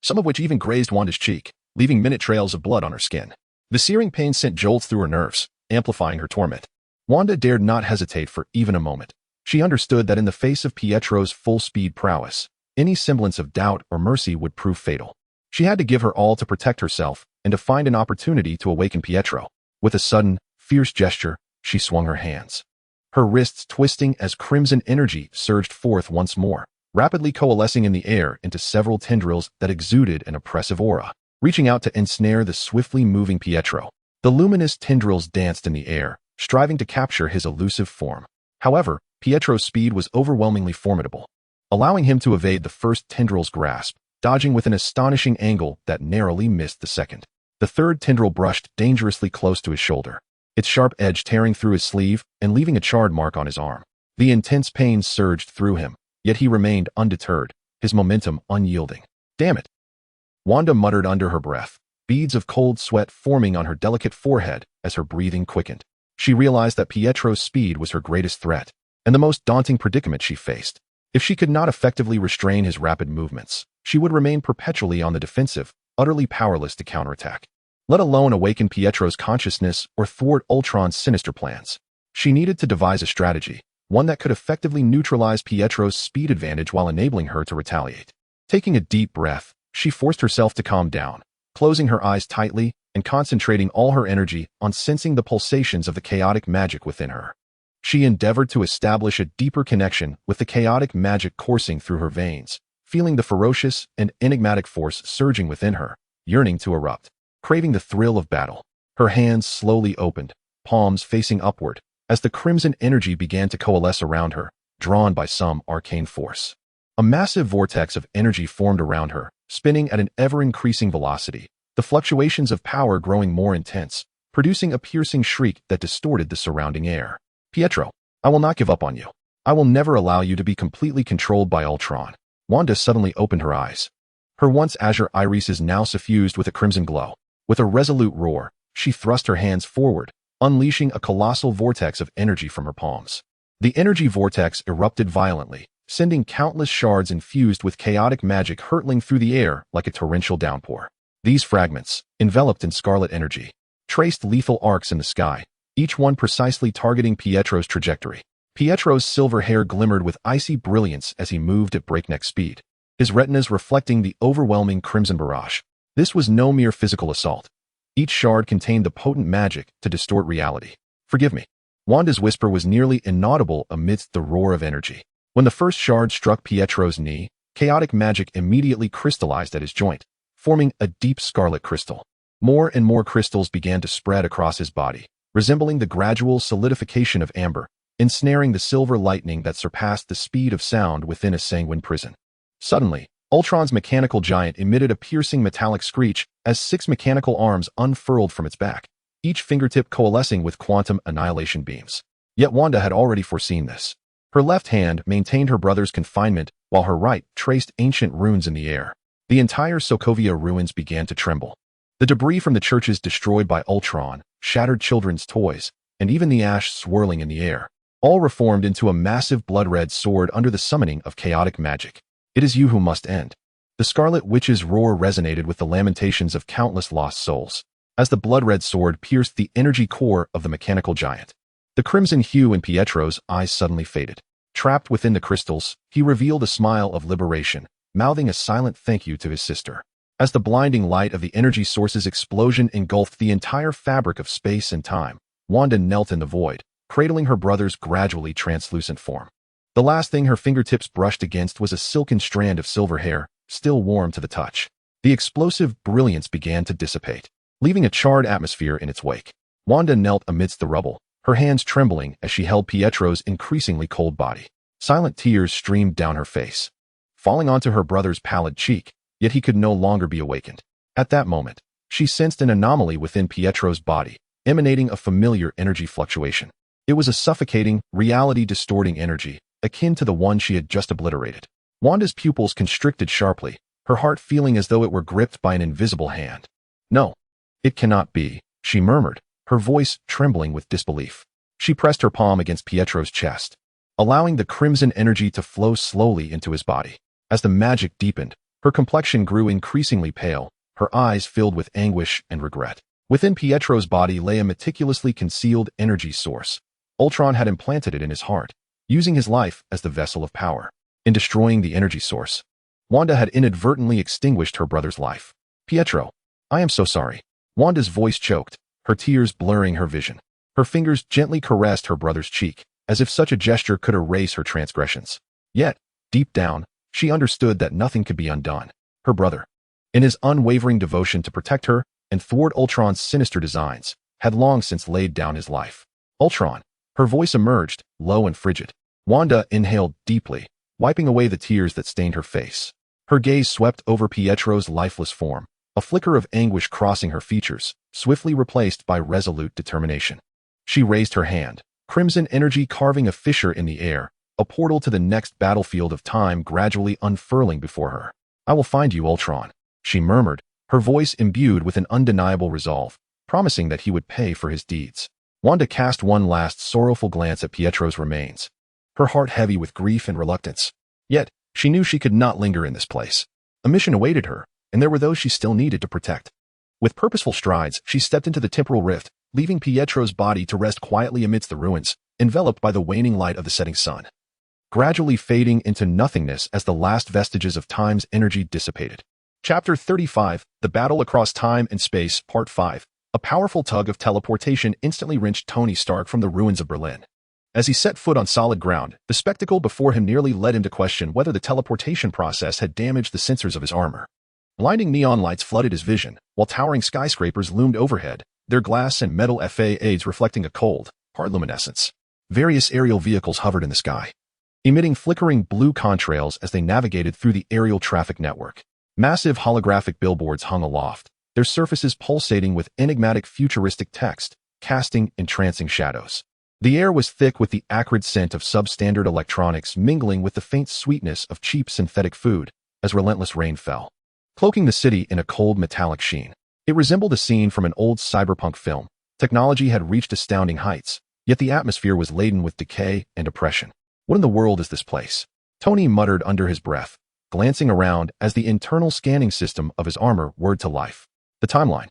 some of which even grazed Wanda's cheek, leaving minute trails of blood on her skin. The searing pain sent jolts through her nerves, amplifying her torment. Wanda dared not hesitate for even a moment. She understood that in the face of Pietro's full-speed prowess, any semblance of doubt or mercy would prove fatal. She had to give her all to protect herself and to find an opportunity to awaken Pietro. With a sudden, fierce gesture, she swung her hands, her wrists twisting as crimson energy surged forth once more, rapidly coalescing in the air into several tendrils that exuded an oppressive aura, reaching out to ensnare the swiftly moving Pietro. The luminous tendrils danced in the air, striving to capture his elusive form. However, Pietro's speed was overwhelmingly formidable, allowing him to evade the first tendril's grasp, dodging with an astonishing angle that narrowly missed the second. The third tendril brushed dangerously close to his shoulder, its sharp edge tearing through his sleeve and leaving a charred mark on his arm. The intense pain surged through him, yet he remained undeterred, his momentum unyielding. Damn it! Wanda muttered under her breath, beads of cold sweat forming on her delicate forehead as her breathing quickened. She realized that Pietro's speed was her greatest threat, and the most daunting predicament she faced. If she could not effectively restrain his rapid movements, she would remain perpetually on the defensive, utterly powerless to counterattack, let alone awaken Pietro's consciousness or thwart Ultron's sinister plans. She needed to devise a strategy, one that could effectively neutralize Pietro's speed advantage while enabling her to retaliate. Taking a deep breath, she forced herself to calm down, closing her eyes tightly and concentrating all her energy on sensing the pulsations of the chaotic magic within her. She endeavored to establish a deeper connection with the chaotic magic coursing through her veins, feeling the ferocious and enigmatic force surging within her, yearning to erupt, craving the thrill of battle. Her hands slowly opened, palms facing upward, as the crimson energy began to coalesce around her, drawn by some arcane force. A massive vortex of energy formed around her, spinning at an ever-increasing velocity, the fluctuations of power growing more intense, producing a piercing shriek that distorted the surrounding air. Pietro, I will not give up on you. I will never allow you to be completely controlled by Ultron. Wanda suddenly opened her eyes. Her once azure irises now suffused with a crimson glow. With a resolute roar, she thrust her hands forward, unleashing a colossal vortex of energy from her palms. The energy vortex erupted violently, sending countless shards infused with chaotic magic hurtling through the air like a torrential downpour. These fragments, enveloped in scarlet energy, traced lethal arcs in the sky, each one precisely targeting Pietro's trajectory. Pietro's silver hair glimmered with icy brilliance as he moved at breakneck speed, his retinas reflecting the overwhelming crimson barrage. This was no mere physical assault. Each shard contained the potent magic to distort reality. "Forgive me." Wanda's whisper was nearly inaudible amidst the roar of energy. When the first shard struck Pietro's knee, chaotic magic immediately crystallized at his joint, forming a deep scarlet crystal. More and more crystals began to spread across his body, resembling the gradual solidification of amber, ensnaring the silver lightning that surpassed the speed of sound within a sanguine prison. Suddenly, Ultron's mechanical giant emitted a piercing metallic screech as 6 mechanical arms unfurled from its back, each fingertip coalescing with quantum annihilation beams. Yet Wanda had already foreseen this. Her left hand maintained her brother's confinement while her right traced ancient runes in the air. The entire Sokovia ruins began to tremble. The debris from the churches destroyed by Ultron, shattered children's toys, and even the ash swirling in the air, all reformed into a massive blood-red sword under the summoning of chaotic magic. "It is you who must end." The Scarlet Witch's roar resonated with the lamentations of countless lost souls, as the blood-red sword pierced the energy core of the mechanical giant. The crimson hue in Pietro's eyes suddenly faded. Trapped within the crystals, he revealed a smile of liberation, mouthing a silent thank you to his sister. As the blinding light of the energy source's explosion engulfed the entire fabric of space and time, Wanda knelt in the void, cradling her brother's gradually translucent form. The last thing her fingertips brushed against was a silken strand of silver hair, still warm to the touch. The explosive brilliance began to dissipate, leaving a charred atmosphere in its wake. Wanda knelt amidst the rubble, her hands trembling as she held Pietro's increasingly cold body. Silent tears streamed down her face, falling onto her brother's pallid cheek, yet he could no longer be awakened. At that moment, she sensed an anomaly within Pietro's body, emanating a familiar energy fluctuation. It was a suffocating, reality-distorting energy, akin to the one she had just obliterated. Wanda's pupils constricted sharply, her heart feeling as though it were gripped by an invisible hand. "No, it cannot be," she murmured, her voice trembling with disbelief. She pressed her palm against Pietro's chest, allowing the crimson energy to flow slowly into his body. As the magic deepened, her complexion grew increasingly pale, her eyes filled with anguish and regret. Within Pietro's body lay a meticulously concealed energy source. Ultron had implanted it in his heart, using his life as the vessel of power. In destroying the energy source, Wanda had inadvertently extinguished her brother's life. "Pietro, I am so sorry." Wanda's voice choked, her tears blurring her vision. Her fingers gently caressed her brother's cheek, as if such a gesture could erase her transgressions. Yet, deep down, she understood that nothing could be undone. Her brother, in his unwavering devotion to protect her and thwart Ultron's sinister designs, had long since laid down his life. "Ultron," her voice emerged, low and frigid. Wanda inhaled deeply, wiping away the tears that stained her face. Her gaze swept over Pietro's lifeless form, a flicker of anguish crossing her features, swiftly replaced by resolute determination. She raised her hand, crimson energy carving a fissure in the air, a portal to the next battlefield of time gradually unfurling before her. "I will find you, Ultron," she murmured, her voice imbued with an undeniable resolve, promising that he would pay for his deeds. Wanda cast one last sorrowful glance at Pietro's remains, her heart heavy with grief and reluctance. Yet, she knew she could not linger in this place. A mission awaited her, and there were those she still needed to protect. With purposeful strides, she stepped into the temporal rift, leaving Pietro's body to rest quietly amidst the ruins, enveloped by the waning light of the setting sun, gradually fading into nothingness as the last vestiges of time's energy dissipated. Chapter 35, The Battle Across Time and Space, Part 5. A powerful tug of teleportation instantly wrenched Tony Stark from the ruins of Berlin. As he set foot on solid ground, the spectacle before him nearly led him to question whether the teleportation process had damaged the sensors of his armor. Blinding neon lights flooded his vision, while towering skyscrapers loomed overhead, their glass and metal facades reflecting a cold, hard luminescence. Various aerial vehicles hovered in the sky, emitting flickering blue contrails as they navigated through the aerial traffic network. Massive holographic billboards hung aloft, their surfaces pulsating with enigmatic futuristic text, casting entrancing shadows. The air was thick with the acrid scent of substandard electronics mingling with the faint sweetness of cheap synthetic food as relentless rain fell, cloaking the city in a cold metallic sheen. It resembled a scene from an old cyberpunk film. Technology had reached astounding heights, yet the atmosphere was laden with decay and oppression. "What in the world is this place?" Tony muttered under his breath, glancing around as the internal scanning system of his armor whirred to life. The timeline,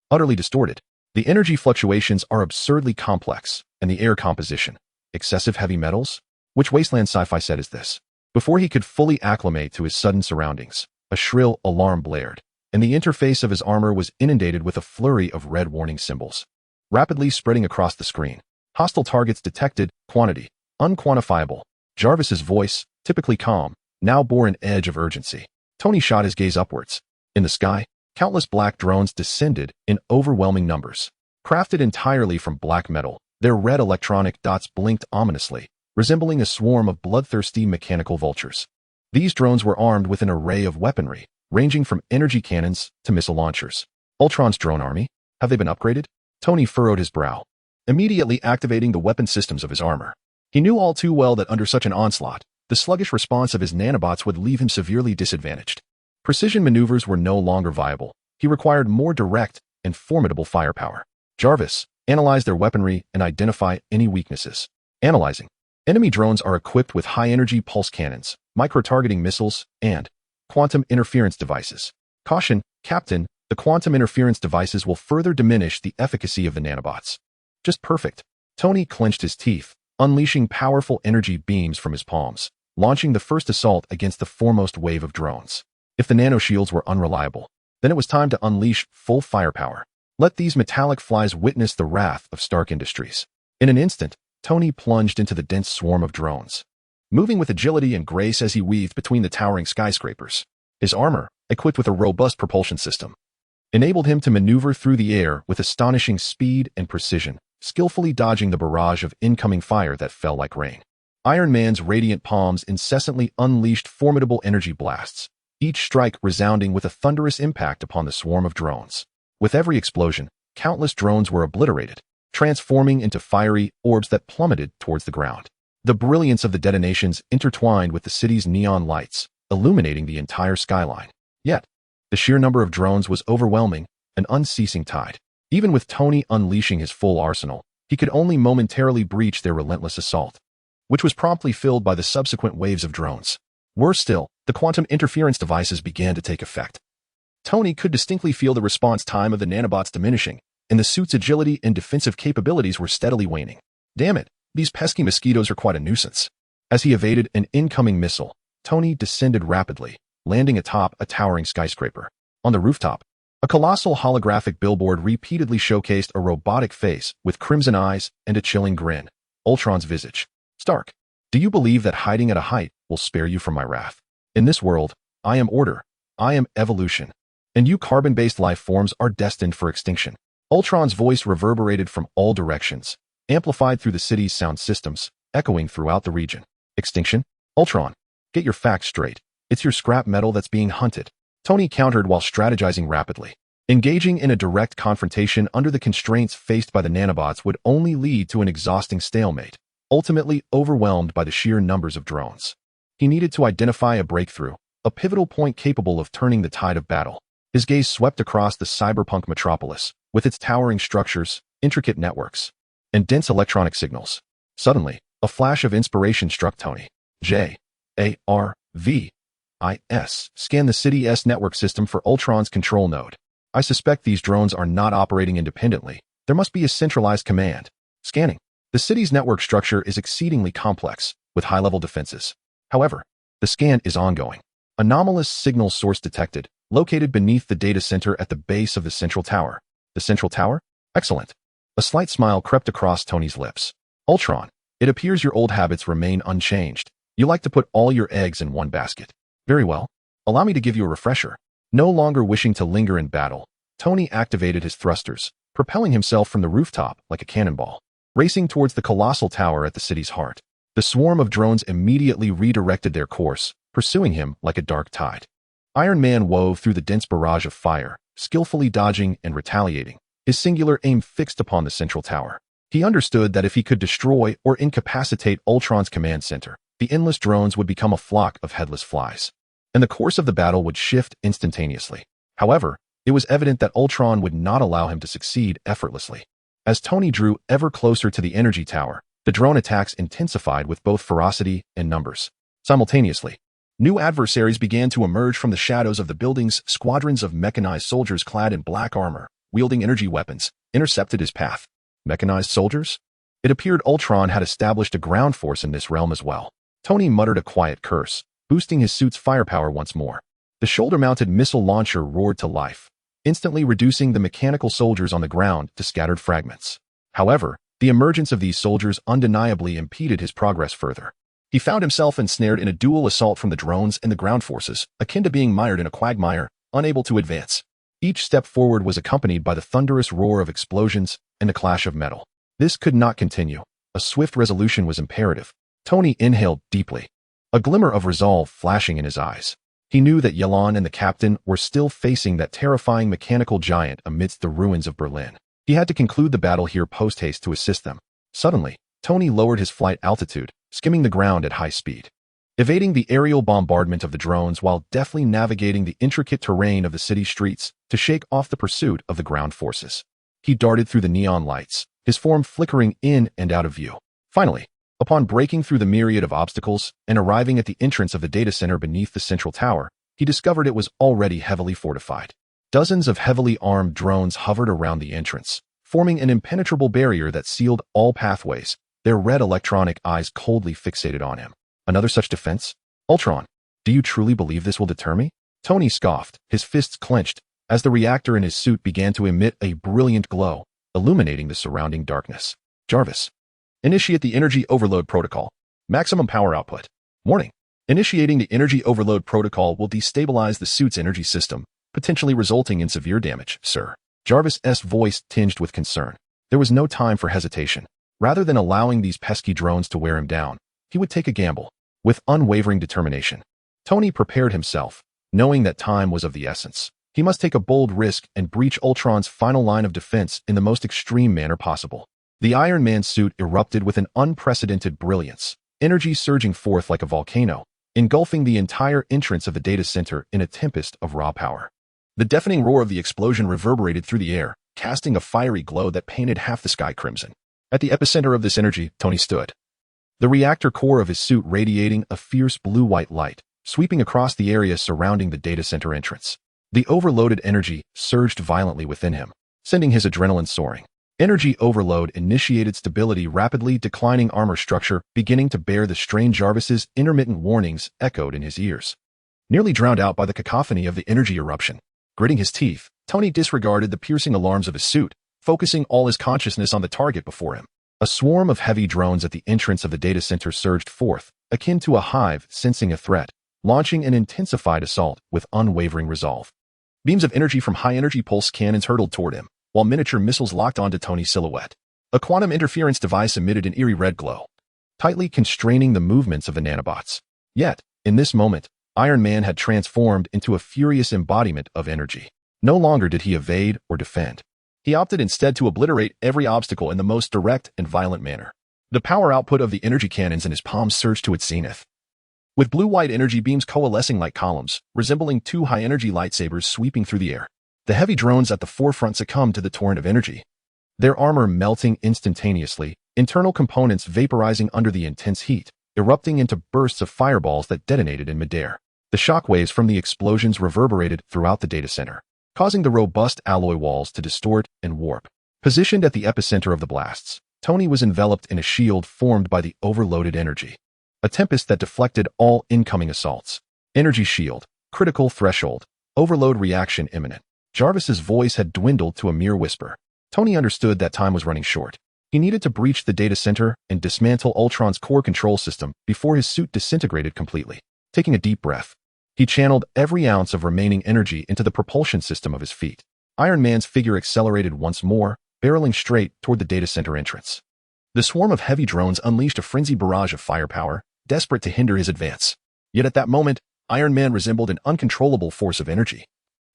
utterly distorted, The energy fluctuations are absurdly complex, and the air composition. Excessive heavy metals? Which wasteland sci-fi set is this? Before he could fully acclimate to his sudden surroundings, a shrill alarm blared, and the interface of his armor was inundated with a flurry of red warning symbols, rapidly spreading across the screen. Hostile targets detected, quantity, unquantifiable. Jarvis's voice, typically calm, now bore an edge of urgency. Tony shot his gaze upwards. In the sky, countless black drones descended in overwhelming numbers. Crafted entirely from black metal, their red electronic dots blinked ominously, resembling a swarm of bloodthirsty mechanical vultures. These drones were armed with an array of weaponry, ranging from energy cannons to missile launchers. Ultron's drone army? Have they been upgraded? Tony furrowed his brow, immediately activating the weapon systems of his armor. He knew all too well that under such an onslaught, the sluggish response of his nanobots would leave him severely disadvantaged. Precision maneuvers were no longer viable. He required more direct and formidable firepower. Jarvis, analyze their weaponry and identify any weaknesses. Analyzing. Enemy drones are equipped with high-energy pulse cannons, micro-targeting missiles, and quantum interference devices. Caution, Captain, the quantum interference devices will further diminish the efficacy of the nanobots. Just perfect. Tony clenched his teeth, unleashing powerful energy beams from his palms, launching the first assault against the foremost wave of drones. If the nanoshields were unreliable, then it was time to unleash full firepower. Let these metallic flies witness the wrath of Stark Industries. In an instant, Tony plunged into the dense swarm of drones, moving with agility and grace as he weaved between the towering skyscrapers. His armor, equipped with a robust propulsion system, enabled him to maneuver through the air with astonishing speed and precision, skillfully dodging the barrage of incoming fire that fell like rain. Iron Man's radiant palms incessantly unleashed formidable energy blasts, each strike resounding with a thunderous impact upon the swarm of drones. With every explosion, countless drones were obliterated, transforming into fiery orbs that plummeted towards the ground. The brilliance of the detonations intertwined with the city's neon lights, illuminating the entire skyline. Yet, the sheer number of drones was overwhelming, an unceasing tide. Even with Tony unleashing his full arsenal, he could only momentarily breach their relentless assault, which was promptly filled by the subsequent waves of drones. Worse still, the quantum interference devices began to take effect. Tony could distinctly feel the response time of the nanobots diminishing, and the suit's agility and defensive capabilities were steadily waning. Damn it, these pesky mosquitoes are quite a nuisance. As he evaded an incoming missile, Tony descended rapidly, landing atop a towering skyscraper. On the rooftop, a colossal holographic billboard repeatedly showcased a robotic face with crimson eyes and a chilling grin. Ultron's visage. Stark, do you believe that hiding at a height will spare you from my wrath? In this world, I am order, I am evolution, and you carbon-based life forms are destined for extinction. Ultron's voice reverberated from all directions, amplified through the city's sound systems, echoing throughout the region. Extinction? Ultron, get your facts straight. It's your scrap metal that's being hunted. Tony countered while strategizing rapidly. Engaging in a direct confrontation under the constraints faced by the nanobots would only lead to an exhausting stalemate, ultimately overwhelmed by the sheer numbers of drones. He needed to identify a breakthrough, a pivotal point capable of turning the tide of battle. His gaze swept across the cyberpunk metropolis, with its towering structures, intricate networks, and dense electronic signals. Suddenly, a flash of inspiration struck Tony. Jarvis, scan the city's network system for Ultron's control node. I suspect these drones are not operating independently. There must be a centralized command. Scanning. The city's network structure is exceedingly complex, with high-level defenses. However, the scan is ongoing. Anomalous signal source detected, located beneath the data center at the base of the central tower. The central tower? Excellent. A slight smile crept across Tony's lips. Ultron, it appears your old habits remain unchanged. You like to put all your eggs in one basket. Very well. Allow me to give you a refresher. No longer wishing to linger in battle, Tony activated his thrusters, propelling himself from the rooftop like a cannonball, racing towards the colossal tower at the city's heart. The swarm of drones immediately redirected their course, pursuing him like a dark tide. Iron Man wove through the dense barrage of fire, skillfully dodging and retaliating, his singular aim fixed upon the central tower. He understood that if he could destroy or incapacitate Ultron's command center, the endless drones would become a flock of headless flies, and the course of the battle would shift instantaneously. However, it was evident that Ultron would not allow him to succeed effortlessly. As Tony drew ever closer to the energy tower, the drone attacks intensified with both ferocity and numbers. Simultaneously, new adversaries began to emerge from the shadows of the buildings, squadrons of mechanized soldiers clad in black armor, wielding energy weapons, intercepted his path. Mechanized soldiers? It appeared Ultron had established a ground force in this realm as well. Tony muttered a quiet curse, boosting his suit's firepower once more. The shoulder-mounted missile launcher roared to life, instantly reducing the mechanical soldiers on the ground to scattered fragments. However, the emergence of these soldiers undeniably impeded his progress further. He found himself ensnared in a dual assault from the drones and the ground forces, akin to being mired in a quagmire, unable to advance. Each step forward was accompanied by the thunderous roar of explosions and the clash of metal. This could not continue. A swift resolution was imperative. Tony inhaled deeply, a glimmer of resolve flashing in his eyes. He knew that Ye Lan and the captain were still facing that terrifying mechanical giant amidst the ruins of Berlin. He had to conclude the battle here post-haste to assist them. Suddenly, Tony lowered his flight altitude, skimming the ground at high speed. Evading the aerial bombardment of the drones while deftly navigating the intricate terrain of the city streets to shake off the pursuit of the ground forces. He darted through the neon lights, his form flickering in and out of view. Finally, upon breaking through the myriad of obstacles and arriving at the entrance of the data center beneath the central tower, he discovered it was already heavily fortified. Dozens of heavily armed drones hovered around the entrance, forming an impenetrable barrier that sealed all pathways, their red electronic eyes coldly fixated on him. Another such defense? Ultron, do you truly believe this will deter me? Tony scoffed, his fists clenched, as the reactor in his suit began to emit a brilliant glow, illuminating the surrounding darkness. Jarvis, initiate the energy overload protocol. Maximum power output. Warning. Initiating the energy overload protocol will destabilize the suit's energy system, potentially resulting in severe damage, sir. Jarvis's voice tinged with concern. There was no time for hesitation. Rather than allowing these pesky drones to wear him down, he would take a gamble. With unwavering determination, Tony prepared himself, knowing that time was of the essence. He must take a bold risk and breach Ultron's final line of defense in the most extreme manner possible. The Iron Man suit erupted with an unprecedented brilliance, energy surging forth like a volcano, engulfing the entire entrance of the data center in a tempest of raw power. The deafening roar of the explosion reverberated through the air, casting a fiery glow that painted half the sky crimson. At the epicenter of this energy, Tony stood, the reactor core of his suit radiating a fierce blue-white light, sweeping across the area surrounding the data center entrance. The overloaded energy surged violently within him, sending his adrenaline soaring. Energy overload initiated stability rapidly declining armor structure, beginning to bear the strain. Jarvis's intermittent warnings echoed in his ears, nearly drowned out by the cacophony of the energy eruption. Gritting his teeth, Tony disregarded the piercing alarms of his suit, focusing all his consciousness on the target before him. A swarm of heavy drones at the entrance of the data center surged forth, akin to a hive sensing a threat, launching an intensified assault with unwavering resolve. Beams of energy from high-energy pulse cannons hurtled toward him, while miniature missiles locked onto Tony's silhouette. A quantum interference device emitted an eerie red glow, tightly constraining the movements of the nanobots. Yet, in this moment, Iron Man had transformed into a furious embodiment of energy. No longer did he evade or defend. He opted instead to obliterate every obstacle in the most direct and violent manner. The power output of the energy cannons in his palms surged to its zenith, with blue-white energy beams coalescing like columns, resembling two high-energy lightsabers sweeping through the air. The heavy drones at the forefront succumbed to the torrent of energy, their armor melting instantaneously, internal components vaporizing under the intense heat, erupting into bursts of fireballs that detonated in midair. The shockwaves from the explosions reverberated throughout the data center, causing the robust alloy walls to distort and warp. Positioned at the epicenter of the blasts, Tony was enveloped in a shield formed by the overloaded energy, a tempest that deflected all incoming assaults. Energy shield, critical threshold, overload reaction imminent. Jarvis's voice had dwindled to a mere whisper. Tony understood that time was running short. He needed to breach the data center and dismantle Ultron's core control system before his suit disintegrated completely. Taking a deep breath, he channeled every ounce of remaining energy into the propulsion system of his feet. Iron Man's figure accelerated once more, barreling straight toward the data center entrance. The swarm of heavy drones unleashed a frenzied barrage of firepower, desperate to hinder his advance. Yet at that moment, Iron Man resembled an uncontrollable force of energy,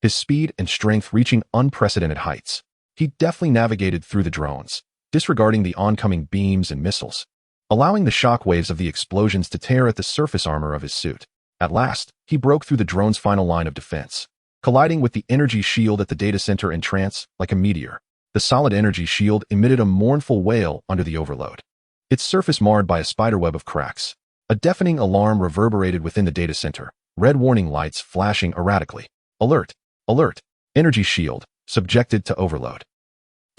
his speed and strength reaching unprecedented heights. He deftly navigated through the drones, disregarding the oncoming beams and missiles, allowing the shockwaves of the explosions to tear at the surface armor of his suit. At last, he broke through the drone's final line of defense, colliding with the energy shield at the data center in trance like a meteor. The solid energy shield emitted a mournful wail under the overload, its surface marred by a spiderweb of cracks. A deafening alarm reverberated within the data center, red warning lights flashing erratically. Alert! Alert! Energy shield, subjected to overload.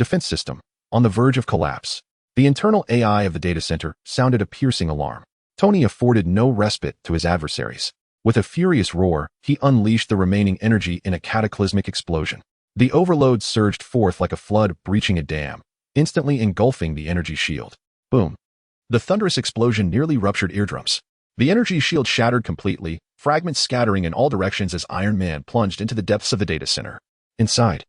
Defense system, on the verge of collapse. The internal AI of the data center sounded a piercing alarm. Tony afforded no respite to his adversaries. With a furious roar, he unleashed the remaining energy in a cataclysmic explosion. The overload surged forth like a flood breaching a dam, instantly engulfing the energy shield. Boom. The thunderous explosion nearly ruptured eardrums. The energy shield shattered completely, fragments scattering in all directions as Iron Man plunged into the depths of the data center. Inside,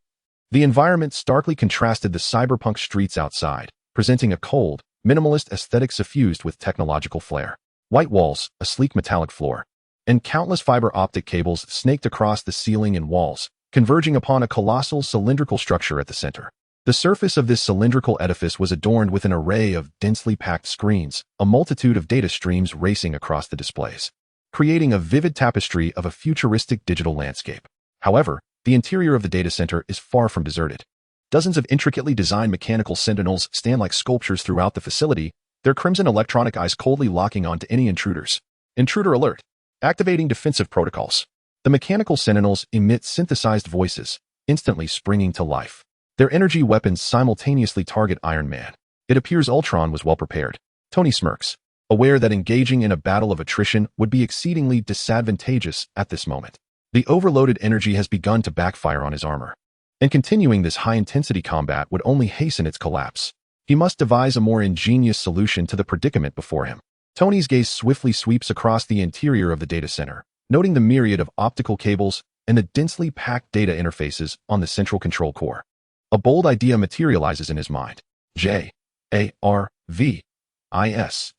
the environment starkly contrasted the cyberpunk streets outside, presenting a cold, minimalist aesthetic suffused with technological flair. White walls, a sleek metallic floor, and countless fiber optic cables snaked across the ceiling and walls, converging upon a colossal cylindrical structure at the center. The surface of this cylindrical edifice was adorned with an array of densely packed screens, a multitude of data streams racing across the displays, creating a vivid tapestry of a futuristic digital landscape. However, the interior of the data center is far from deserted. Dozens of intricately designed mechanical sentinels stand like sculptures throughout the facility, their crimson electronic eyes coldly locking onto any intruders. Intruder alert. Activating defensive protocols. The mechanical sentinels emit synthesized voices, instantly springing to life. Their energy weapons simultaneously target Iron Man. It appears Ultron was well prepared. Tony smirks, aware that engaging in a battle of attrition would be exceedingly disadvantageous at this moment. The overloaded energy has begun to backfire on his armor, and continuing this high-intensity combat would only hasten its collapse. He must devise a more ingenious solution to the predicament before him. Tony's gaze swiftly sweeps across the interior of the data center, noting the myriad of optical cables and the densely packed data interfaces on the central control core. A bold idea materializes in his mind. J-A-R-V-I-S.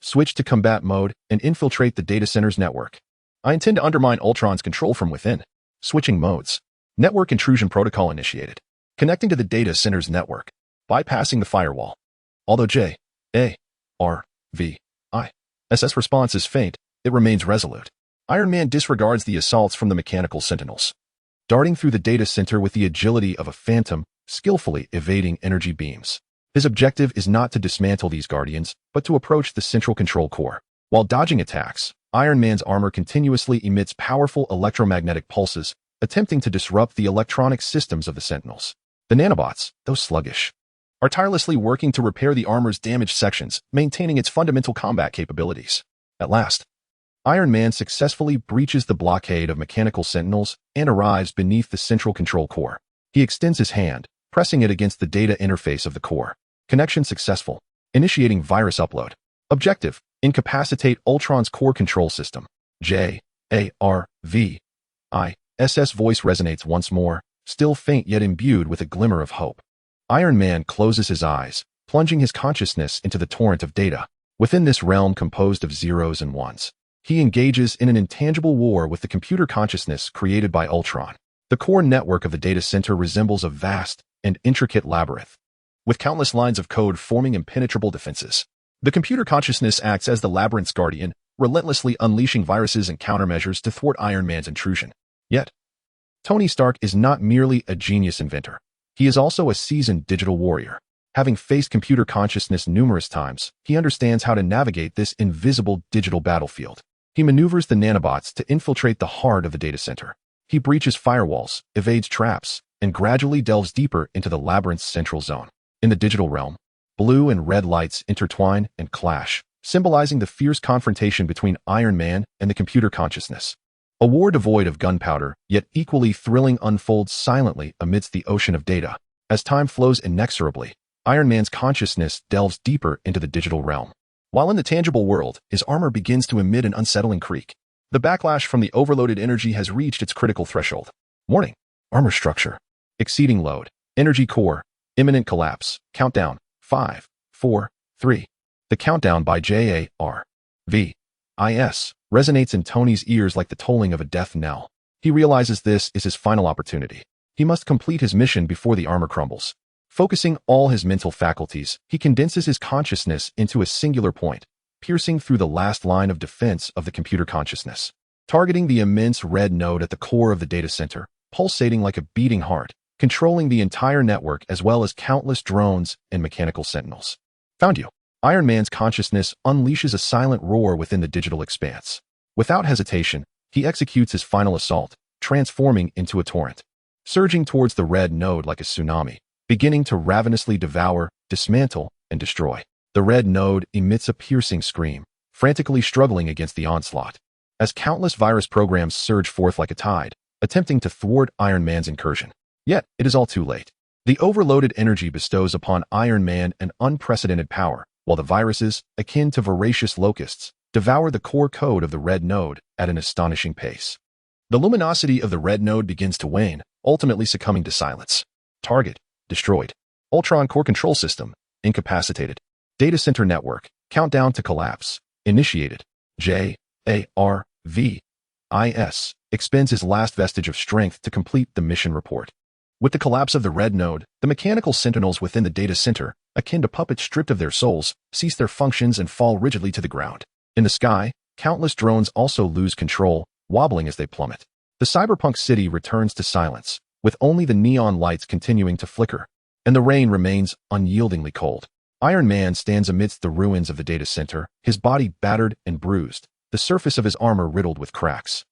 Switch to combat mode and infiltrate the data center's network. I intend to undermine Ultron's control from within. Switching modes. Network intrusion protocol initiated. Connecting to the data center's network, bypassing the firewall. Although J-A-R-V-I-S response is faint, it remains resolute. Iron Man disregards the assaults from the mechanical sentinels, darting through the data center with the agility of a phantom, skillfully evading energy beams. His objective is not to dismantle these guardians, but to approach the central control core. While dodging attacks, Iron Man's armor continuously emits powerful electromagnetic pulses, attempting to disrupt the electronic systems of the Sentinels. The nanobots, though sluggish, are tirelessly working to repair the armor's damaged sections, maintaining its fundamental combat capabilities. At last, Iron Man successfully breaches the blockade of mechanical sentinels and arrives beneath the central control core. He extends his hand, pressing it against the data interface of the core. Connection successful. Initiating virus upload. Objective: incapacitate Ultron's core control system. J-A-R-V-I-S voice resonates once more, still faint yet imbued with a glimmer of hope. Iron Man closes his eyes, plunging his consciousness into the torrent of data. Within this realm composed of zeros and ones, he engages in an intangible war with the computer consciousness created by Ultron. The core network of the data center resembles a vast and intricate labyrinth, with countless lines of code forming impenetrable defenses. The computer consciousness acts as the labyrinth's guardian, relentlessly unleashing viruses and countermeasures to thwart Iron Man's intrusion. Yet, Tony Stark is not merely a genius inventor. He is also a seasoned digital warrior. Having faced computer consciousness numerous times, he understands how to navigate this invisible digital battlefield. He maneuvers the nanobots to infiltrate the heart of the data center. He breaches firewalls, evades traps, and gradually delves deeper into the labyrinth's central zone. In the digital realm, blue and red lights intertwine and clash, symbolizing the fierce confrontation between Iron Man and the computer consciousness. A war devoid of gunpowder, yet equally thrilling, unfolds silently amidst the ocean of data. As time flows inexorably, Iron Man's consciousness delves deeper into the digital realm. While in the tangible world, his armor begins to emit an unsettling creak. The backlash from the overloaded energy has reached its critical threshold. Warning. Armor structure. Exceeding load. Energy core. Imminent collapse. Countdown. 5, 4, 3. The countdown by J-A-R-V-I-S resonates in Tony's ears like the tolling of a death knell. He realizes this is his final opportunity. He must complete his mission before the armor crumbles. Focusing all his mental faculties, he condenses his consciousness into a singular point, piercing through the last line of defense of the computer consciousness. Targeting the immense red node at the core of the data center, pulsating like a beating heart, controlling the entire network as well as countless drones and mechanical sentinels. Found you. Iron Man's consciousness unleashes a silent roar within the digital expanse. Without hesitation, he executes his final assault, transforming into a torrent. Surging towards the red node like a tsunami, beginning to ravenously devour, dismantle, and destroy. The red node emits a piercing scream, frantically struggling against the onslaught, as countless virus programs surge forth like a tide, attempting to thwart Iron Man's incursion. Yet, it is all too late. The overloaded energy bestows upon Iron Man an unprecedented power, while the viruses, akin to voracious locusts, devour the core code of the red node at an astonishing pace. The luminosity of the red node begins to wane, ultimately succumbing to silence. Target destroyed. Ultron core control system incapacitated. Data center network countdown to collapse initiated. JARVIS expends his last vestige of strength to complete the mission report. With the collapse of the red node, the mechanical sentinels within the data center, akin to puppets stripped of their souls, cease their functions and fall rigidly to the ground. In the sky, countless drones also lose control, wobbling as they plummet. The cyberpunk city returns to silence, with only the neon lights continuing to flicker, and the rain remains unyieldingly cold. Iron Man stands amidst the ruins of the data center, his body battered and bruised, the surface of his armor riddled with cracks,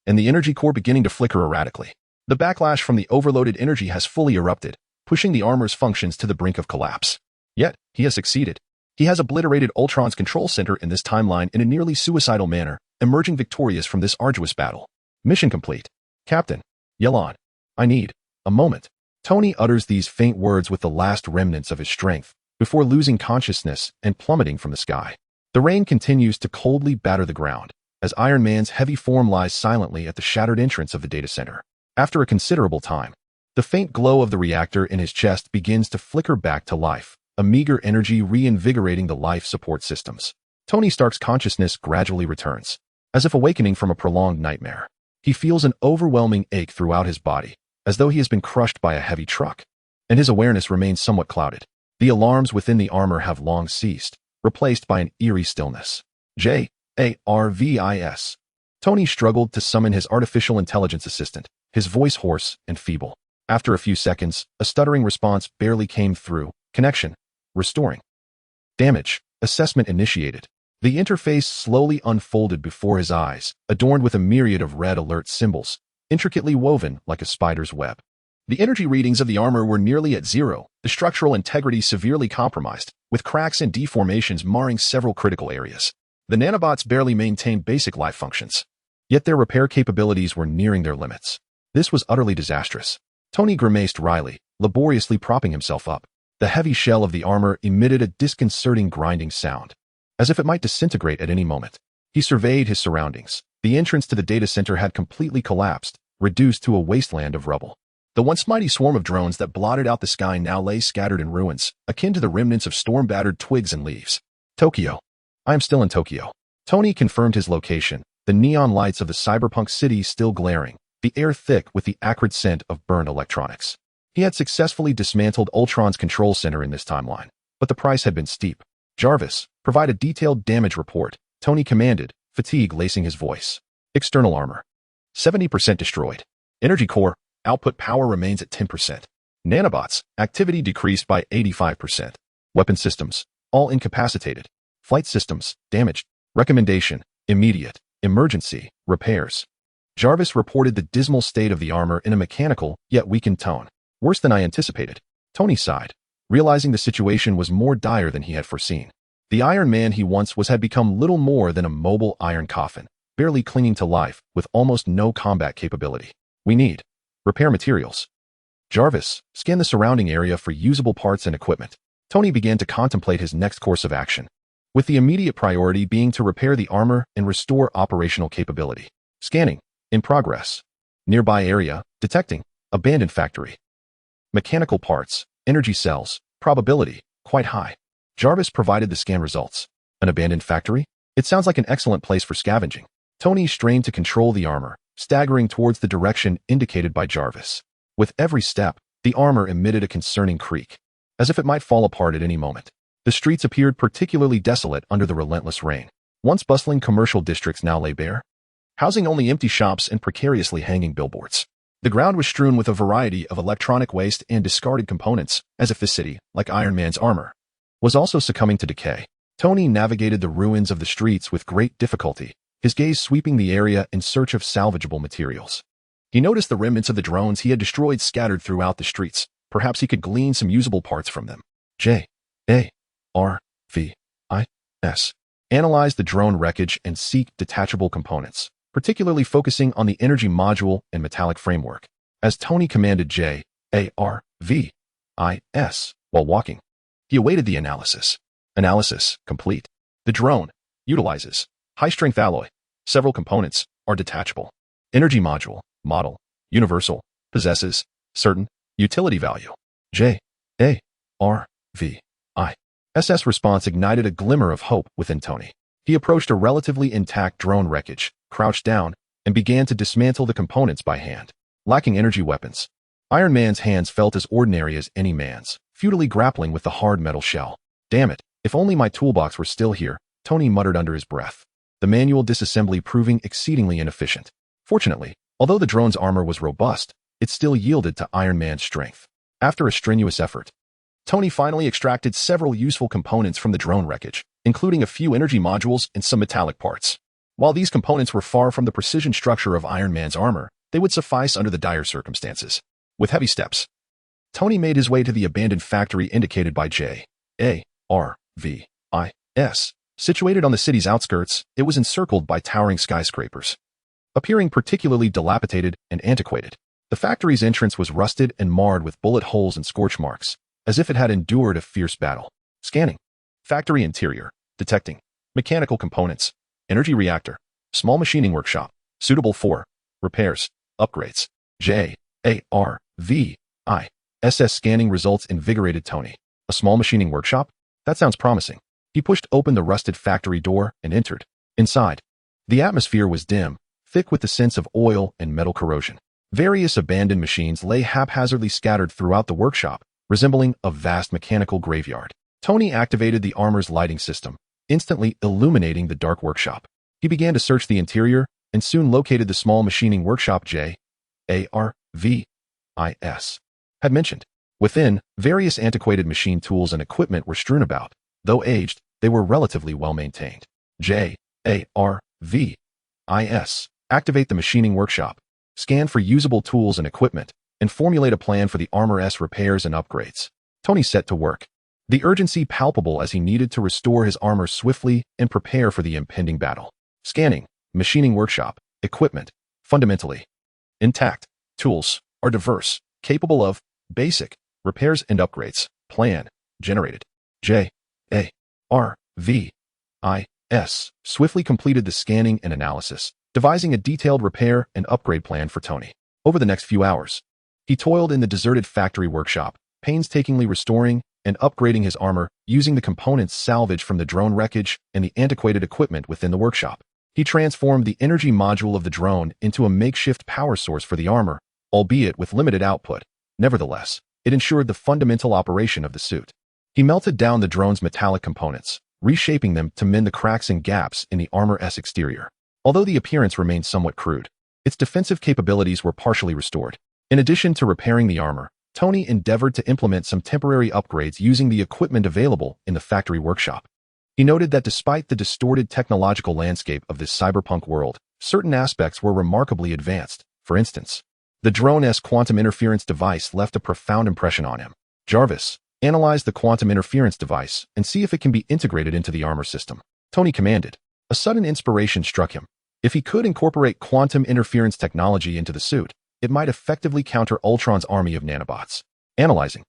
and the energy core beginning to flicker erratically. The backlash from the overloaded energy has fully erupted, pushing the armor's functions to the brink of collapse. Yet, he has succeeded. He has obliterated Ultron's control center in this timeline in a nearly suicidal manner, emerging victorious from this arduous battle. Mission complete. Captain, Ye Lan, I need a moment. Tony utters these faint words with the last remnants of his strength, before losing consciousness and plummeting from the sky. The rain continues to coldly batter the ground, as Iron Man's heavy form lies silently at the shattered entrance of the data center. After a considerable time, the faint glow of the reactor in his chest begins to flicker back to life, a meager energy reinvigorating the life support systems. Tony Stark's consciousness gradually returns, as if awakening from a prolonged nightmare. He feels an overwhelming ache throughout his body, as though he has been crushed by a heavy truck, and his awareness remains somewhat clouded. The alarms within the armor have long ceased, replaced by an eerie stillness. JARVIS. Tony struggled to summon his artificial intelligence assistant, his voice hoarse and feeble. After a few seconds, a stuttering response barely came through. Connection restoring. Damage assessment initiated. The interface slowly unfolded before his eyes, adorned with a myriad of red alert symbols, intricately woven like a spider's web. The energy readings of the armor were nearly at zero, the structural integrity severely compromised, with cracks and deformations marring several critical areas. The nanobots barely maintained basic life functions, yet their repair capabilities were nearing their limits. This was utterly disastrous. Tony grimaced wryly, laboriously propping himself up. The heavy shell of the armor emitted a disconcerting grinding sound, as if it might disintegrate at any moment. He surveyed his surroundings. The entrance to the data center had completely collapsed, reduced to a wasteland of rubble. The once mighty swarm of drones that blotted out the sky now lay scattered in ruins, akin to the remnants of storm-battered twigs and leaves. Tokyo. I am still in Tokyo. Tony confirmed his location, the neon lights of the cyberpunk city still glaring, the air thick with the acrid scent of burned electronics. He had successfully dismantled Ultron's control center in this timeline, but the price had been steep. Jarvis, provide a detailed damage report, Tony commanded, fatigue lacing his voice. External armor. 70% destroyed. Energy core, output power remains at 10%. Nanobots, activity decreased by 85%. Weapon systems, all incapacitated. Flight systems, damaged. Recommendation, immediate, emergency, repairs. Jarvis reported the dismal state of the armor in a mechanical, yet weakened tone. Worse than I anticipated. Tony sighed, realizing the situation was more dire than he had foreseen. The Iron Man he once was had become little more than a mobile iron coffin, barely clinging to life, with almost no combat capability. We need repair materials. Jarvis, scan the surrounding area for usable parts and equipment. Tony began to contemplate his next course of action, with the immediate priority being to repair the armor and restore operational capability. Scanning, in progress. Nearby area, detecting, abandoned factory. Mechanical parts, energy cells, probability, quite high. Jarvis provided the scan results. An abandoned factory? It sounds like an excellent place for scavenging. Tony strained to control the armor, staggering towards the direction indicated by Jarvis. With every step, the armor emitted a concerning creak, as if it might fall apart at any moment. The streets appeared particularly desolate under the relentless rain. Once bustling commercial districts now lay bare, housing only empty shops and precariously hanging billboards. The ground was strewn with a variety of electronic waste and discarded components, as if the city, like Iron Man's armor, was also succumbing to decay. Tony navigated the ruins of the streets with great difficulty, his gaze sweeping the area in search of salvageable materials. He noticed the remnants of the drones he had destroyed scattered throughout the streets, Perhaps he could glean some usable parts from them. JARVIS. Analyze the drone wreckage and seek detachable components, particularly focusing on the energy module and metallic framework. As Tony commanded JARVIS while walking, he awaited the analysis. Analysis complete. The drone utilizes high-strength alloy. Several components are detachable. Energy module, model, universal, possesses certain utility value. JARVIS response ignited a glimmer of hope within Tony. He approached a relatively intact drone wreckage, crouched down, and began to dismantle the components by hand. Lacking energy weapons, Iron Man's hands felt as ordinary as any man's, futilely grappling with the hard metal shell. Damn it, if only my toolbox were still here, Tony muttered under his breath. The manual disassembly proving exceedingly inefficient. Fortunately, although the drone's armor was robust, it still yielded to Iron Man's strength. After a strenuous effort, Tony finally extracted several useful components from the drone wreckage, including a few energy modules and some metallic parts. While these components were far from the precision structure of Iron Man's armor, they would suffice under the dire circumstances. With heavy steps, Tony made his way to the abandoned factory indicated by JARVIS. Situated on the city's outskirts, it was encircled by towering skyscrapers. Appearing particularly dilapidated and antiquated, the factory's entrance was rusted and marred with bullet holes and scorch marks, as if it had endured a fierce battle. Scanning. Factory interior. Detecting. Mechanical components. Energy reactor. Small machining workshop. Suitable for repairs. Upgrades. JARVIS. Scanning results invigorated Tony. A small machining workshop? That sounds promising. He pushed open the rusted factory door and entered. Inside, the atmosphere was dim, thick with the sense of oil and metal corrosion. Various abandoned machines lay haphazardly scattered throughout the workshop, resembling a vast mechanical graveyard. Tony activated the armor's lighting system, instantly illuminating the dark workshop. He began to search the interior and soon located the small machining workshop JARVIS had mentioned. Within, various antiquated machine tools and equipment were strewn about. Though aged, they were relatively well-maintained. JARVIS. Activate the machining workshop. Scan for usable tools and equipment, and formulate a plan for the armor's repairs and upgrades. Tony set to work, the urgency palpable as he needed to restore his armor swiftly and prepare for the impending battle. Scanning. Machining workshop. Equipment. Fundamentally intact. Tools are diverse, capable of basic repairs and upgrades. Plan generated. JARVIS swiftly completed the scanning and analysis, devising a detailed repair and upgrade plan for Tony. Over the next few hours, he toiled in the deserted factory workshop, painstakingly restoring and upgrading his armor using the components salvaged from the drone wreckage and the antiquated equipment within the workshop. He transformed the energy module of the drone into a makeshift power source for the armor, albeit with limited output. Nevertheless, it ensured the fundamental operation of the suit. He melted down the drone's metallic components, reshaping them to mend the cracks and gaps in the armor's exterior. Although the appearance remained somewhat crude, its defensive capabilities were partially restored. In addition to repairing the armor, Tony endeavored to implement some temporary upgrades using the equipment available in the factory workshop. He noted that despite the distorted technological landscape of this cyberpunk world, certain aspects were remarkably advanced. For instance, the drone's quantum interference device left a profound impression on him. Jarvis, analyze the quantum interference device and see if it can be integrated into the armor system. Tony commanded. A sudden inspiration struck him. If he could incorporate quantum interference technology into the suit, it might effectively counter Ultron's army of nanobots. Analyzing.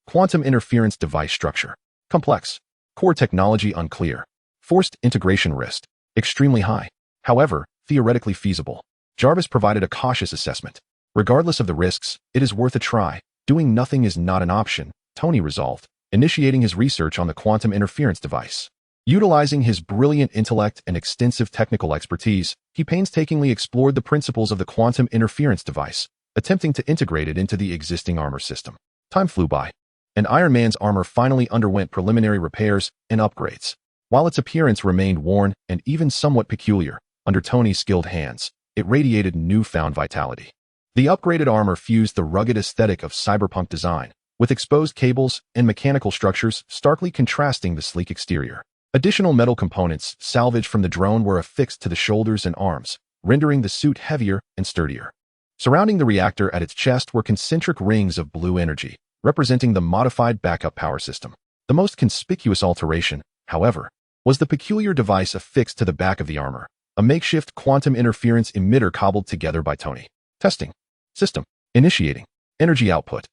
Quantum interference device structure. Complex. Core technology unclear. Forced integration risk. Extremely high. However, theoretically feasible. Jarvis provided a cautious assessment. Regardless of the risks, it is worth a try. Doing nothing is not an option, Tony resolved, initiating his research on the quantum interference device. Utilizing his brilliant intellect and extensive technical expertise, he painstakingly explored the principles of the quantum interference device, attempting to integrate it into the existing armor system. Time flew by, and Iron Man's armor finally underwent preliminary repairs and upgrades. While its appearance remained worn and even somewhat peculiar, under Tony's skilled hands, it radiated newfound vitality. The upgraded armor fused the rugged aesthetic of cyberpunk design, with exposed cables and mechanical structures starkly contrasting the sleek exterior. Additional metal components salvaged from the drone were affixed to the shoulders and arms, rendering the suit heavier and sturdier. Surrounding the reactor at its chest were concentric rings of blue energy, representing the modified backup power system. The most conspicuous alteration, however, was the peculiar device affixed to the back of the armor, a makeshift quantum interference emitter cobbled together by Tony. Testing. System. Initiating. Energy output.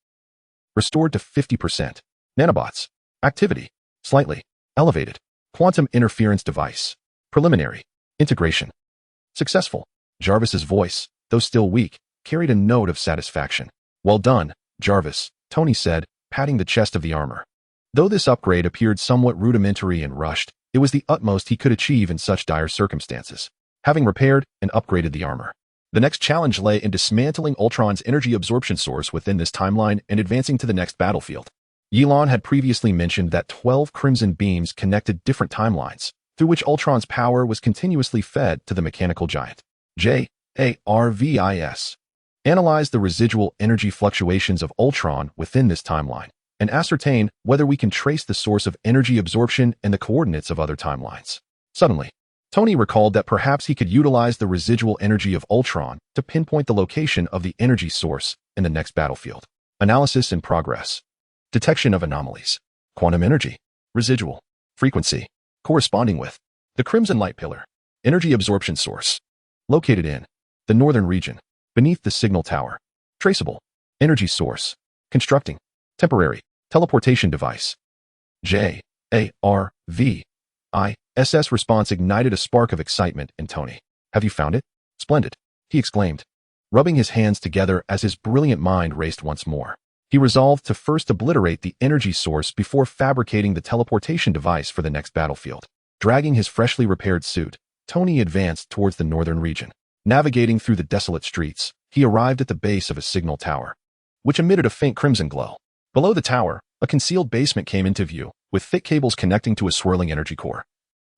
Restored to 50%. Nanobots. Activity. Slightly. Elevated. Quantum interference device. Preliminary. Integration. Successful. Jarvis's voice, though still weak, carried a note of satisfaction. Well done, Jarvis, Tony said, patting the chest of the armor. Though this upgrade appeared somewhat rudimentary and rushed, it was the utmost he could achieve in such dire circumstances, having repaired and upgraded the armor. The next challenge lay in dismantling Ultron's energy absorption source within this timeline and advancing to the next battlefield. Ye Lan had previously mentioned that 12 crimson beams connected different timelines, through which Ultron's power was continuously fed to the mechanical giant. Jarvis analyze the residual energy fluctuations of Ultron within this timeline and ascertain whether we can trace the source of energy absorption and the coordinates of other timelines. Suddenly, Tony recalled that perhaps he could utilize the residual energy of Ultron to pinpoint the location of the energy source in the next battlefield. Analysis in progress. Detection of anomalies. Quantum energy. Residual. Frequency. Corresponding with the Crimson Light Pillar. Energy absorption source. Located in the northern region, beneath the signal tower. Traceable. Energy source. Constructing. Temporary. Teleportation device. Jarvis' response ignited a spark of excitement in Tony. Have you found it? Splendid, he exclaimed, rubbing his hands together as his brilliant mind raced once more. He resolved to first obliterate the energy source before fabricating the teleportation device for the next battlefield. Dragging his freshly repaired suit, Tony advanced towards the northern region. Navigating through the desolate streets, he arrived at the base of a signal tower, which emitted a faint crimson glow. Below the tower, a concealed basement came into view, with thick cables connecting to a swirling energy core.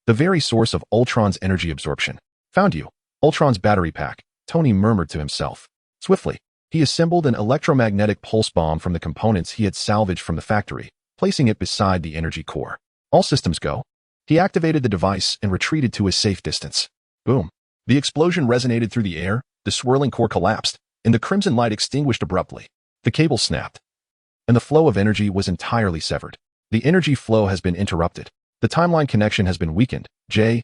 The very source of Ultron's energy absorption. Found you. Ultron's battery pack, Tony murmured to himself. Swiftly, he assembled an electromagnetic pulse bomb from the components he had salvaged from the factory, placing it beside the energy core. All systems go. He activated the device and retreated to a safe distance. Boom. The explosion resonated through the air, the swirling core collapsed, and the crimson light extinguished abruptly. The cable snapped, and the flow of energy was entirely severed. The energy flow has been interrupted. The timeline connection has been weakened. Jarvis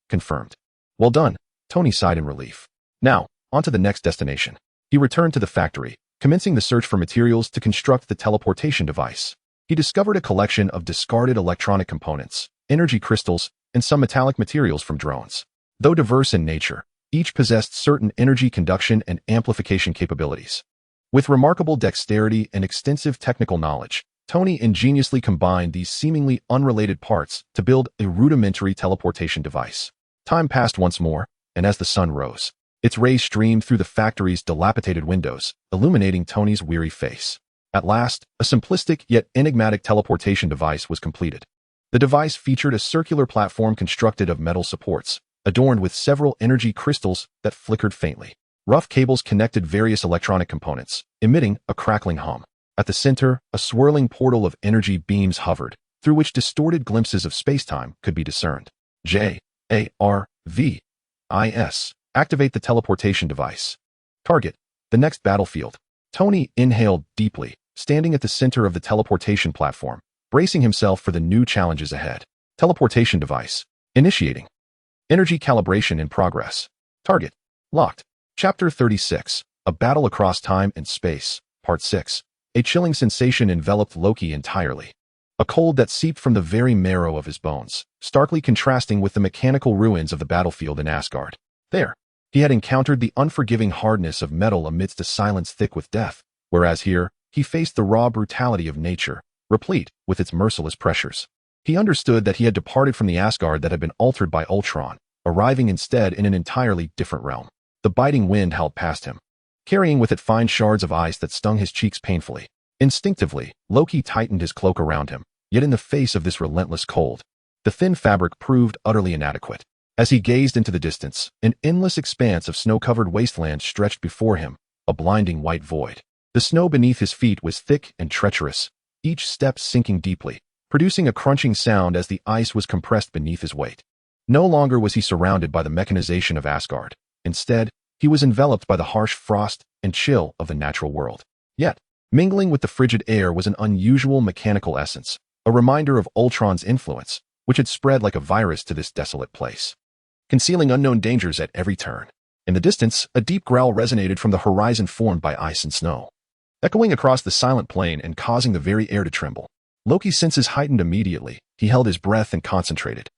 confirmed. Well done, Tony sighed in relief. Now, on to the next destination. He returned to the factory, commencing the search for materials to construct the teleportation device. He discovered a collection of discarded electronic components, energy crystals, and some metallic materials from drones. Though diverse in nature, each possessed certain energy conduction and amplification capabilities. With remarkable dexterity and extensive technical knowledge, Tony ingeniously combined these seemingly unrelated parts to build a rudimentary teleportation device. Time passed once more, and as the sun rose, its rays streamed through the factory's dilapidated windows, illuminating Tony's weary face. At last, a simplistic yet enigmatic teleportation device was completed. The device featured a circular platform constructed of metal supports, adorned with several energy crystals that flickered faintly. Rough cables connected various electronic components, emitting a crackling hum. At the center, a swirling portal of energy beams hovered, through which distorted glimpses of spacetime could be discerned. Jarvis. Activate the teleportation device. Target. The next battlefield. Tony inhaled deeply, standing at the center of the teleportation platform, bracing himself for the new challenges ahead. Teleportation device. Initiating. Energy calibration in progress. Target. Locked. Chapter 36. A Battle Across Time and Space. Part 6. A chilling sensation enveloped Loki entirely. A cold that seeped from the very marrow of his bones, starkly contrasting with the mechanical ruins of the battlefield in Asgard. There, he had encountered the unforgiving hardness of metal amidst a silence thick with death, whereas here, he faced the raw brutality of nature, replete with its merciless pressures. He understood that he had departed from the Asgard that had been altered by Ultron, arriving instead in an entirely different realm. The biting wind howled past him, carrying with it fine shards of ice that stung his cheeks painfully. Instinctively, Loki tightened his cloak around him, yet in the face of this relentless cold, the thin fabric proved utterly inadequate. As he gazed into the distance, an endless expanse of snow-covered wasteland stretched before him, a blinding white void. The snow beneath his feet was thick and treacherous, each step sinking deeply, producing a crunching sound as the ice was compressed beneath his weight. No longer was he surrounded by the mechanization of Asgard. Instead, He was enveloped by the harsh frost and chill of the natural world. Yet, mingling with the frigid air was an unusual mechanical essence, a reminder of Ultron's influence, which had spread like a virus to this desolate place, concealing unknown dangers at every turn. In the distance, a deep growl resonated from the horizon formed by ice and snow, echoing across the silent plain and causing the very air to tremble. Loki's senses heightened immediately. He held his breath and concentrated,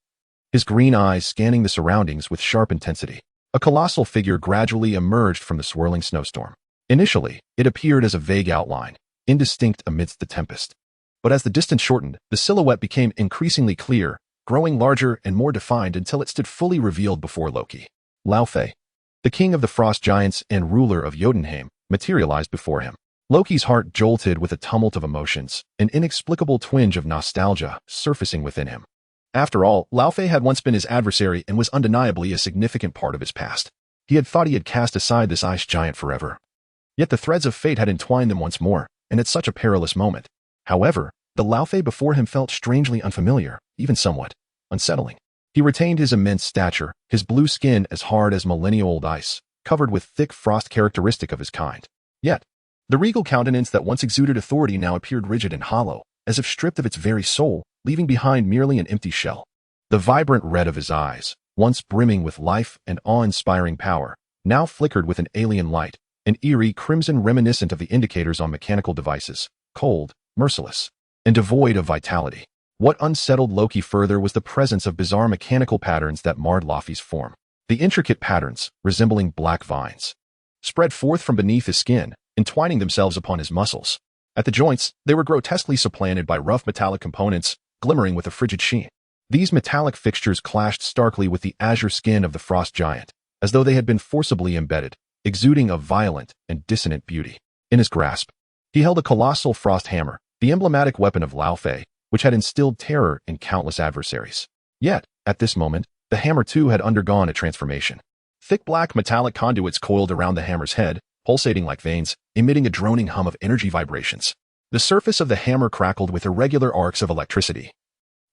his green eyes scanning the surroundings with sharp intensity. A colossal figure gradually emerged from the swirling snowstorm. Initially, it appeared as a vague outline, indistinct amidst the tempest. But as the distance shortened, the silhouette became increasingly clear, growing larger and more defined until it stood fully revealed before Loki. Laufey, the king of the frost giants and ruler of Jotunheim, materialized before him. Loki's heart jolted with a tumult of emotions, an inexplicable twinge of nostalgia surfacing within him. After all, Laufey had once been his adversary and was undeniably a significant part of his past. He had thought he had cast aside this ice giant forever. Yet the threads of fate had entwined them once more, and at such a perilous moment. However, the Laufey before him felt strangely unfamiliar, even somewhat unsettling. He retained his immense stature, his blue skin as hard as millennia-old ice, covered with thick frost characteristic of his kind. Yet, the regal countenance that once exuded authority now appeared rigid and hollow, as if stripped of its very soul, leaving behind merely an empty shell. The vibrant red of his eyes, once brimming with life and awe-inspiring power, now flickered with an alien light, an eerie crimson reminiscent of the indicators on mechanical devices, cold, merciless, and devoid of vitality. What unsettled Loki further was the presence of bizarre mechanical patterns that marred Laufey's form. The intricate patterns, resembling black vines, spread forth from beneath his skin, entwining themselves upon his muscles. At the joints, they were grotesquely supplanted by rough metallic components, glimmering with a frigid sheen. These metallic fixtures clashed starkly with the azure skin of the frost giant, as though they had been forcibly embedded, exuding a violent and dissonant beauty. In his grasp, he held a colossal frost hammer, the emblematic weapon of Laufey, which had instilled terror in countless adversaries. Yet, at this moment, the hammer too had undergone a transformation. Thick black metallic conduits coiled around the hammer's head, pulsating like veins, emitting a droning hum of energy vibrations. The surface of the hammer crackled with irregular arcs of electricity,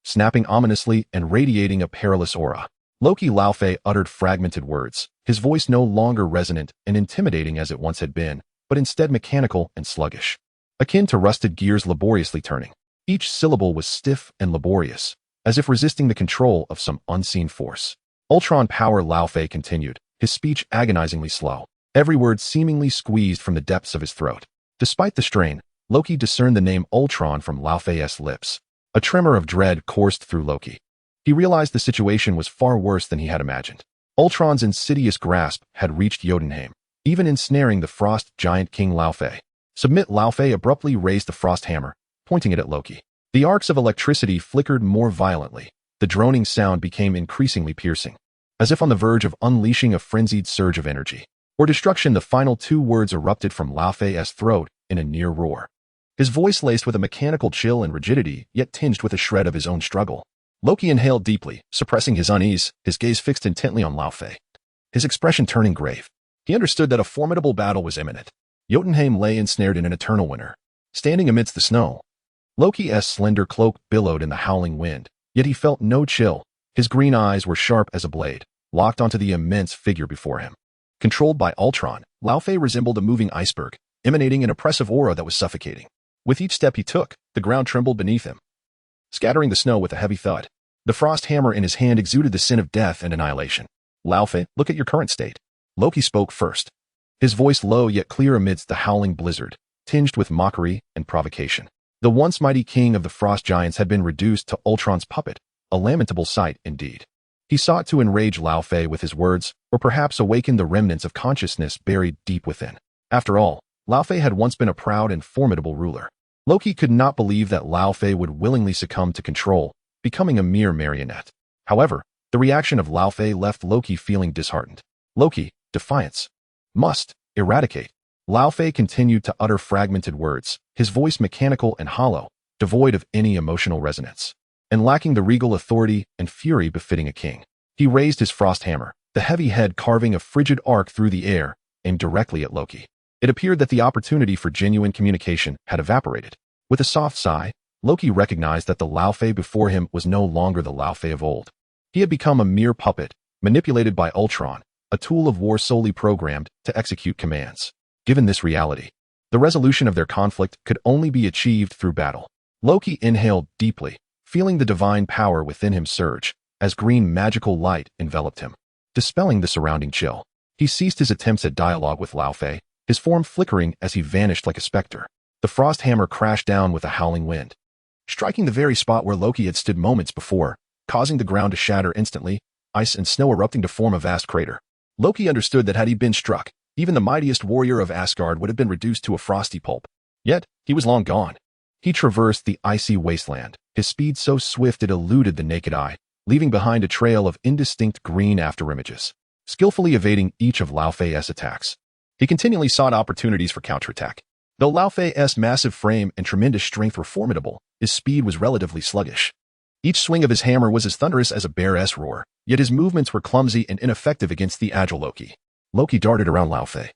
snapping ominously and radiating a perilous aura. Loki Laufey uttered fragmented words, his voice no longer resonant and intimidating as it once had been, but instead mechanical and sluggish, akin to rusted gears laboriously turning. Each syllable was stiff and laborious, as if resisting the control of some unseen force. Ultron power, Laufey continued, his speech agonizingly slow, every word seemingly squeezed from the depths of his throat. Despite the strain, Loki discerned the name Ultron from Laufey's lips. A tremor of dread coursed through Loki. He realized the situation was far worse than he had imagined. Ultron's insidious grasp had reached Jotunheim, even ensnaring the frost giant King Laufey. Submit. Laufey abruptly raised the frost hammer, pointing it at Loki. The arcs of electricity flickered more violently. The droning sound became increasingly piercing, as if on the verge of unleashing a frenzied surge of energy. Or destruction. The final two words erupted from Laufey's throat in a near roar, his voice laced with a mechanical chill and rigidity, yet tinged with a shred of his own struggle. Loki inhaled deeply, suppressing his unease, his gaze fixed intently on Laufey, his expression turning grave. He understood that a formidable battle was imminent. Jotunheim lay ensnared in an eternal winter. Standing amidst the snow, Loki's slender cloak billowed in the howling wind, yet he felt no chill. His green eyes were sharp as a blade, locked onto the immense figure before him. Controlled by Ultron, Laufey resembled a moving iceberg, emanating an oppressive aura that was suffocating. With each step he took, the ground trembled beneath him, scattering the snow with a heavy thud. The frost hammer in his hand exuded the sin of death and annihilation. Laufey, look at your current state. Loki spoke first, his voice low yet clear amidst the howling blizzard, tinged with mockery and provocation. The once mighty king of the frost giants had been reduced to Ultron's puppet, a lamentable sight indeed. He sought to enrage Laufey with his words, or perhaps awaken the remnants of consciousness buried deep within. After all, Laufey had once been a proud and formidable ruler. Loki could not believe that Laufey would willingly succumb to control, becoming a mere marionette. However, the reaction of Laufey left Loki feeling disheartened. Loki, defiance. Must eradicate. Laufey continued to utter fragmented words, his voice mechanical and hollow, devoid of any emotional resonance, and lacking the regal authority and fury befitting a king. He raised his frost hammer, the heavy head carving a frigid arc through the air, aimed directly at Loki. It appeared that the opportunity for genuine communication had evaporated. With a soft sigh, Loki recognized that the Laufey before him was no longer the Laufey of old. He had become a mere puppet, manipulated by Ultron, a tool of war solely programmed to execute commands. Given this reality, the resolution of their conflict could only be achieved through battle. Loki inhaled deeply, feeling the divine power within him surge, as green magical light enveloped him. Dispelling the surrounding chill, he ceased his attempts at dialogue with Lao Fei, his form flickering as he vanished like a specter. The frost hammer crashed down with a howling wind, striking the very spot where Loki had stood moments before, causing the ground to shatter instantly, ice and snow erupting to form a vast crater. Loki understood that had he been struck, even the mightiest warrior of Asgard would have been reduced to a frosty pulp. Yet, he was long gone. He traversed the icy wasteland, his speed so swift it eluded the naked eye, leaving behind a trail of indistinct green afterimages, skillfully evading each of Lao Fei's attacks. He continually sought opportunities for counterattack. Though Lao Fei's massive frame and tremendous strength were formidable, his speed was relatively sluggish. Each swing of his hammer was as thunderous as a bear's roar, yet his movements were clumsy and ineffective against the agile Loki. Loki darted around Lao Fei,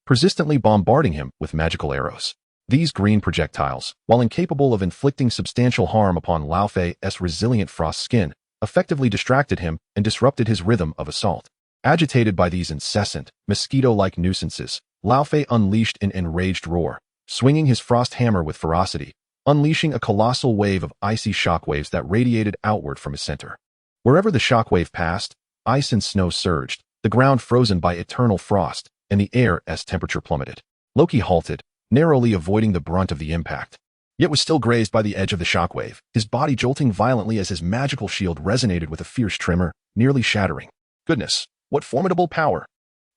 persistently bombarding him with magical arrows. These green projectiles, while incapable of inflicting substantial harm upon Lao Fei's resilient frost skin, effectively distracted him and disrupted his rhythm of assault. Agitated by these incessant, mosquito-like nuisances, Lao Fei unleashed an enraged roar, swinging his frost hammer with ferocity, unleashing a colossal wave of icy shockwaves that radiated outward from his center. Wherever the shockwave passed, ice and snow surged, the ground frozen by eternal frost, and the air's temperature plummeted. Loki halted, narrowly avoiding the brunt of the impact, yet was still grazed by the edge of the shockwave, his body jolting violently as his magical shield resonated with a fierce tremor, nearly shattering. Goodness, what formidable power!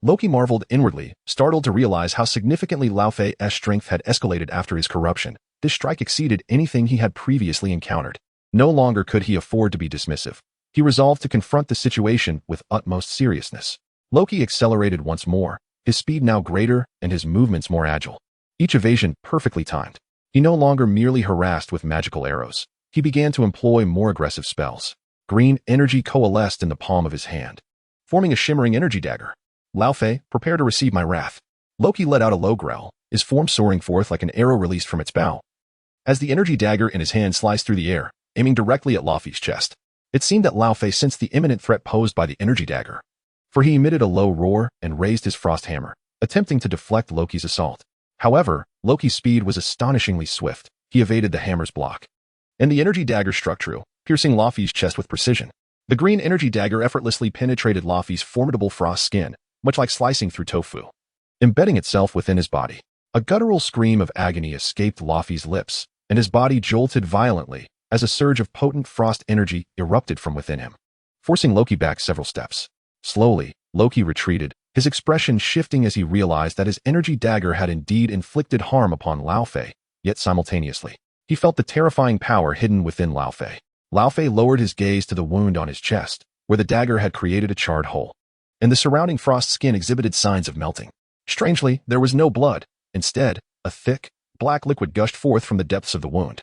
Loki marveled inwardly, startled to realize how significantly Lao Fei's strength had escalated after his corruption. This strike exceeded anything he had previously encountered. No longer could he afford to be dismissive. He resolved to confront the situation with utmost seriousness. Loki accelerated once more, his speed now greater and his movements more agile. Each evasion perfectly timed. He no longer merely harassed with magical arrows. He began to employ more aggressive spells. Green energy coalesced in the palm of his hand, forming a shimmering energy dagger. Lao Fei, prepare to receive my wrath. Loki let out a low growl, his form soaring forth like an arrow released from its bow. As the energy dagger in his hand sliced through the air, aiming directly at Loki's chest, it seemed that Lao Fei sensed the imminent threat posed by the energy dagger, for he emitted a low roar and raised his frost hammer, attempting to deflect Loki's assault. However, Loki's speed was astonishingly swift. He evaded the hammer's block, and the energy dagger struck true, piercing Loki's chest with precision. The green energy dagger effortlessly penetrated Loki's formidable frost skin, much like slicing through tofu, embedding itself within his body. A guttural scream of agony escaped Loki's lips, and his body jolted violently as a surge of potent frost energy erupted from within him, forcing Loki back several steps. Slowly, Loki retreated, his expression shifting as he realized that his energy dagger had indeed inflicted harm upon Lao Fei, yet simultaneously, he felt the terrifying power hidden within Lao Fei. Lao Fei lowered his gaze to the wound on his chest, where the dagger had created a charred hole, and the surrounding frost skin exhibited signs of melting. Strangely, there was no blood. Instead, a thick, black liquid gushed forth from the depths of the wound,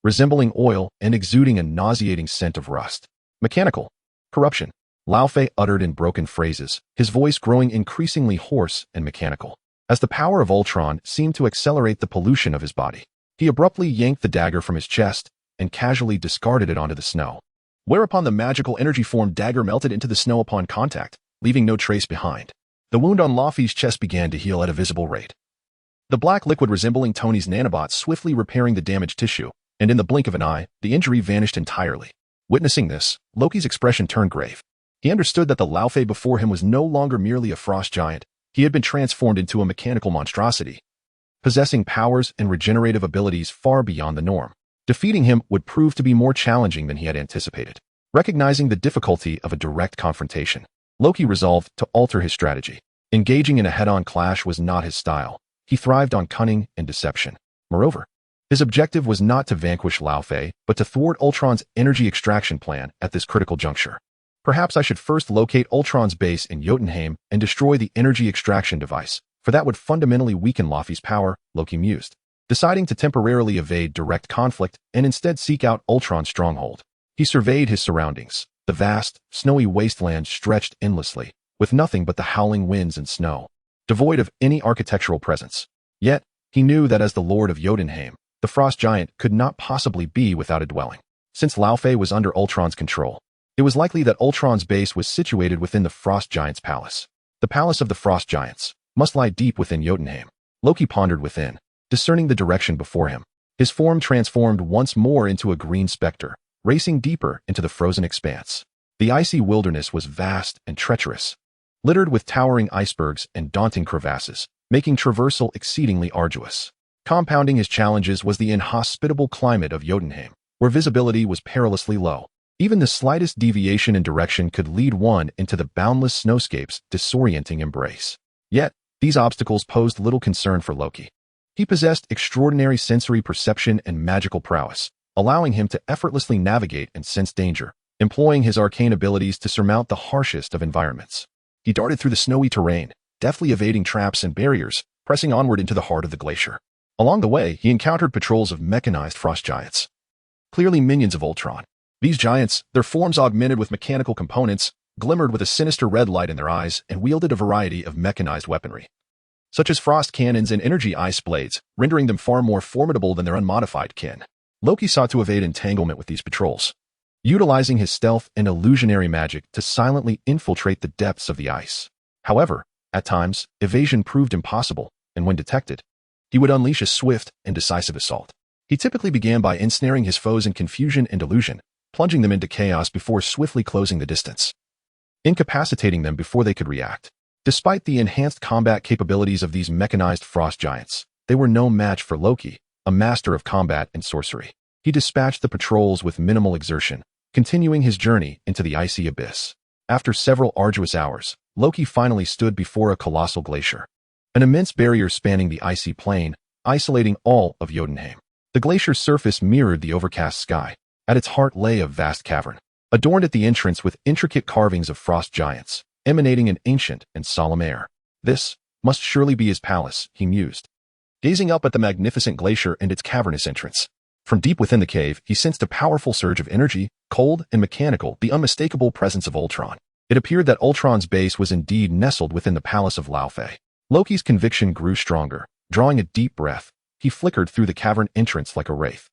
resembling oil and exuding a nauseating scent of rust. Mechanical corruption, Lao Fei uttered in broken phrases, his voice growing increasingly hoarse and mechanical. As the power of Ultron seemed to accelerate the pollution of his body, he abruptly yanked the dagger from his chest and casually discarded it onto the snow. Whereupon the magical energy form dagger melted into the snow upon contact, leaving no trace behind. The wound on Loki's chest began to heal at a visible rate, the black liquid resembling Tony's nanobots swiftly repairing the damaged tissue, and in the blink of an eye, the injury vanished entirely. Witnessing this, Loki's expression turned grave. He understood that the Lao Fei before him was no longer merely a frost giant. He had been transformed into a mechanical monstrosity, possessing powers and regenerative abilities far beyond the norm. Defeating him would prove to be more challenging than he had anticipated. Recognizing the difficulty of a direct confrontation, Loki resolved to alter his strategy. Engaging in a head-on clash was not his style. He thrived on cunning and deception. Moreover, his objective was not to vanquish Lao Fei, but to thwart Ultron's energy extraction plan at this critical juncture. Perhaps I should first locate Ultron's base in Jotunheim and destroy the energy extraction device, for that would fundamentally weaken Loki's power, Loki mused, deciding to temporarily evade direct conflict and instead seek out Ultron's stronghold. He surveyed his surroundings. The vast, snowy wasteland stretched endlessly, with nothing but the howling winds and snow, devoid of any architectural presence. Yet, he knew that as the Lord of Jotunheim, the frost giant could not possibly be without a dwelling. Since Lao Fei was under Ultron's control, it was likely that Ultron's base was situated within the frost giant's palace. The palace of the frost giants must lie deep within Jotunheim. Loki pondered within, discerning the direction before him. His form transformed once more into a green specter, racing deeper into the frozen expanse. The icy wilderness was vast and treacherous, littered with towering icebergs and daunting crevasses, making traversal exceedingly arduous. Compounding his challenges was the inhospitable climate of Jotunheim, where visibility was perilously low. Even the slightest deviation in direction could lead one into the boundless snowscape's disorienting embrace. Yet, these obstacles posed little concern for Loki. He possessed extraordinary sensory perception and magical prowess, allowing him to effortlessly navigate and sense danger, employing his arcane abilities to surmount the harshest of environments. He darted through the snowy terrain, deftly evading traps and barriers, pressing onward into the heart of the glacier. Along the way, he encountered patrols of mechanized frost giants, clearly minions of Ultron. These giants, their forms augmented with mechanical components, glimmered with a sinister red light in their eyes and wielded a variety of mechanized weaponry, such as frost cannons and energy ice blades, rendering them far more formidable than their unmodified kin. Loki sought to evade entanglement with these patrols, utilizing his stealth and illusionary magic to silently infiltrate the depths of the ice. However, at times, evasion proved impossible, and when detected, he would unleash a swift and decisive assault. He typically began by ensnaring his foes in confusion and illusion, plunging them into chaos before swiftly closing the distance, incapacitating them before they could react. Despite the enhanced combat capabilities of these mechanized frost giants, they were no match for Loki, a master of combat and sorcery. He dispatched the patrols with minimal exertion, continuing his journey into the icy abyss. After several arduous hours, Loki finally stood before a colossal glacier, an immense barrier spanning the icy plain, isolating all of Jotunheim. The glacier's surface mirrored the overcast sky. At its heart lay a vast cavern, adorned at the entrance with intricate carvings of frost giants, emanating an ancient and solemn air. This must surely be his palace, he mused, gazing up at the magnificent glacier and its cavernous entrance. From deep within the cave, he sensed a powerful surge of energy, cold and mechanical, the unmistakable presence of Ultron. It appeared that Ultron's base was indeed nestled within the palace of Laufey. Loki's conviction grew stronger. Drawing a deep breath, he flickered through the cavern entrance like a wraith,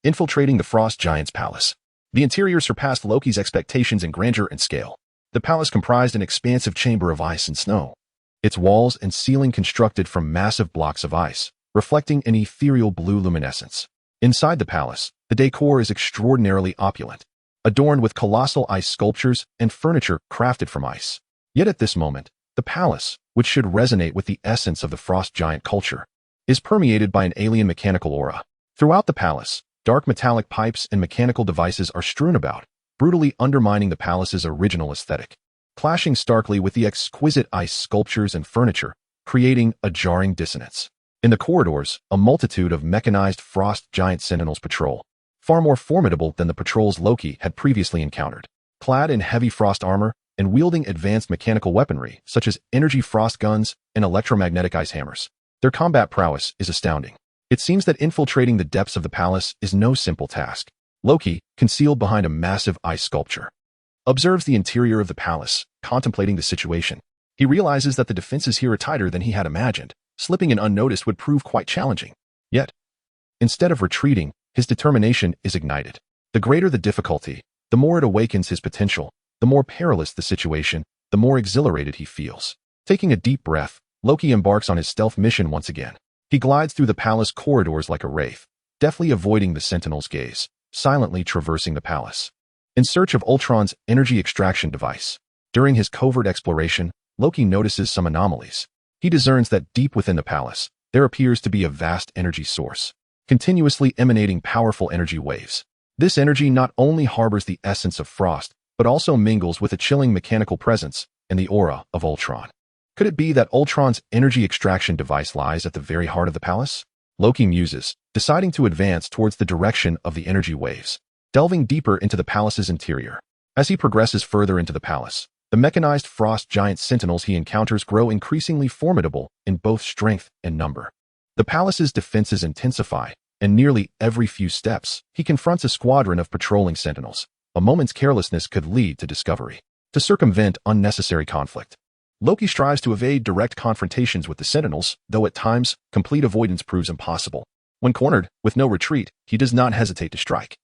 infiltrating the frost giant's palace. The interior surpassed Loki's expectations in grandeur and scale. The palace comprised an expansive chamber of ice and snow, its walls and ceiling constructed from massive blocks of ice, reflecting an ethereal blue luminescence. Inside the palace, the decor is extraordinarily opulent, adorned with colossal ice sculptures and furniture crafted from ice. Yet at this moment, the palace, which should resonate with the essence of the frost giant culture, is permeated by an alien mechanical aura. Throughout the palace, dark metallic pipes and mechanical devices are strewn about, brutally undermining the palace's original aesthetic, clashing starkly with the exquisite ice sculptures and furniture, creating a jarring dissonance. In the corridors, a multitude of mechanized frost giant sentinels patrol, far more formidable than the patrols Loki had previously encountered. Clad in heavy frost armor and wielding advanced mechanical weaponry such as energy frost guns and electromagnetic ice hammers, their combat prowess is astounding. It seems that infiltrating the depths of the palace is no simple task. Loki, concealed behind a massive ice sculpture, observes the interior of the palace, contemplating the situation. He realizes that the defenses here are tighter than he had imagined. Slipping in unnoticed would prove quite challenging. Yet, instead of retreating, his determination is ignited. The greater the difficulty, the more it awakens his potential. The more perilous the situation, the more exhilarated he feels. Taking a deep breath, Loki embarks on his stealth mission once again. He glides through the palace corridors like a wraith, deftly avoiding the sentinel's gaze, silently traversing the palace, in search of Ultron's energy extraction device. During his covert exploration, Loki notices some anomalies. He discerns that deep within the palace, there appears to be a vast energy source, continuously emanating powerful energy waves. This energy not only harbors the essence of frost, but also mingles with a chilling mechanical presence and the aura of Ultron. Could it be that Ultron's energy extraction device lies at the very heart of the palace? Loki muses, deciding to advance towards the direction of the energy waves, delving deeper into the palace's interior. As he progresses further into the palace, the mechanized frost giant sentinels he encounters grow increasingly formidable in both strength and number. The palace's defenses intensify, and nearly every few steps, he confronts a squadron of patrolling sentinels. A moment's carelessness could lead to discovery. To circumvent unnecessary conflict, Loki strives to evade direct confrontations with the sentinels, though at times, complete avoidance proves impossible. When cornered, with no retreat, he does not hesitate to strike,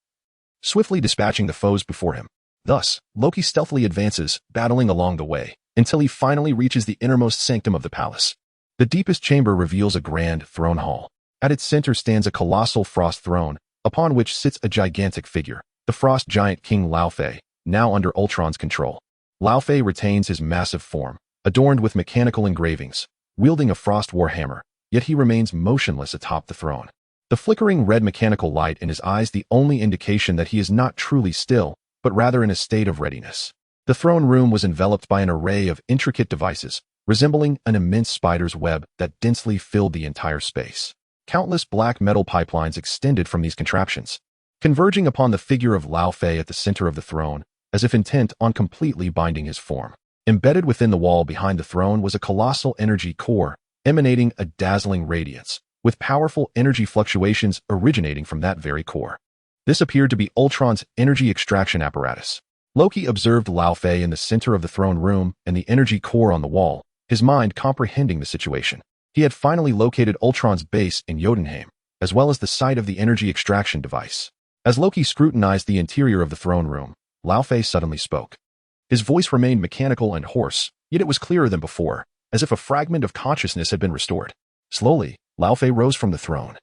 swiftly dispatching the foes before him. Thus, Loki stealthily advances, battling along the way, until he finally reaches the innermost sanctum of the palace. The deepest chamber reveals a grand throne hall. At its center stands a colossal frost throne, upon which sits a gigantic figure, the frost giant King Lao Fei, now under Ultron's control. Lao Fei retains his massive form, adorned with mechanical engravings, wielding a frost war hammer, yet he remains motionless atop the throne. The flickering red mechanical light in his eyes the only indication that he is not truly still, but rather in a state of readiness. The throne room was enveloped by an array of intricate devices, resembling an immense spider's web that densely filled the entire space. Countless black metal pipelines extended from these contraptions, converging upon the figure of Lao Fei at the center of the throne, as if intent on completely binding his form. Embedded within the wall behind the throne was a colossal energy core, emanating a dazzling radiance, with powerful energy fluctuations originating from that very core. This appeared to be Ultron's energy extraction apparatus. Loki observed Lao Fei in the center of the throne room and the energy core on the wall, his mind comprehending the situation. He had finally located Ultron's base in Jotunheim, as well as the site of the energy extraction device. As Loki scrutinized the interior of the throne room, Lao Fei suddenly spoke. His voice remained mechanical and hoarse, yet it was clearer than before, as if a fragment of consciousness had been restored. Slowly, Lao Fei rose from the throne,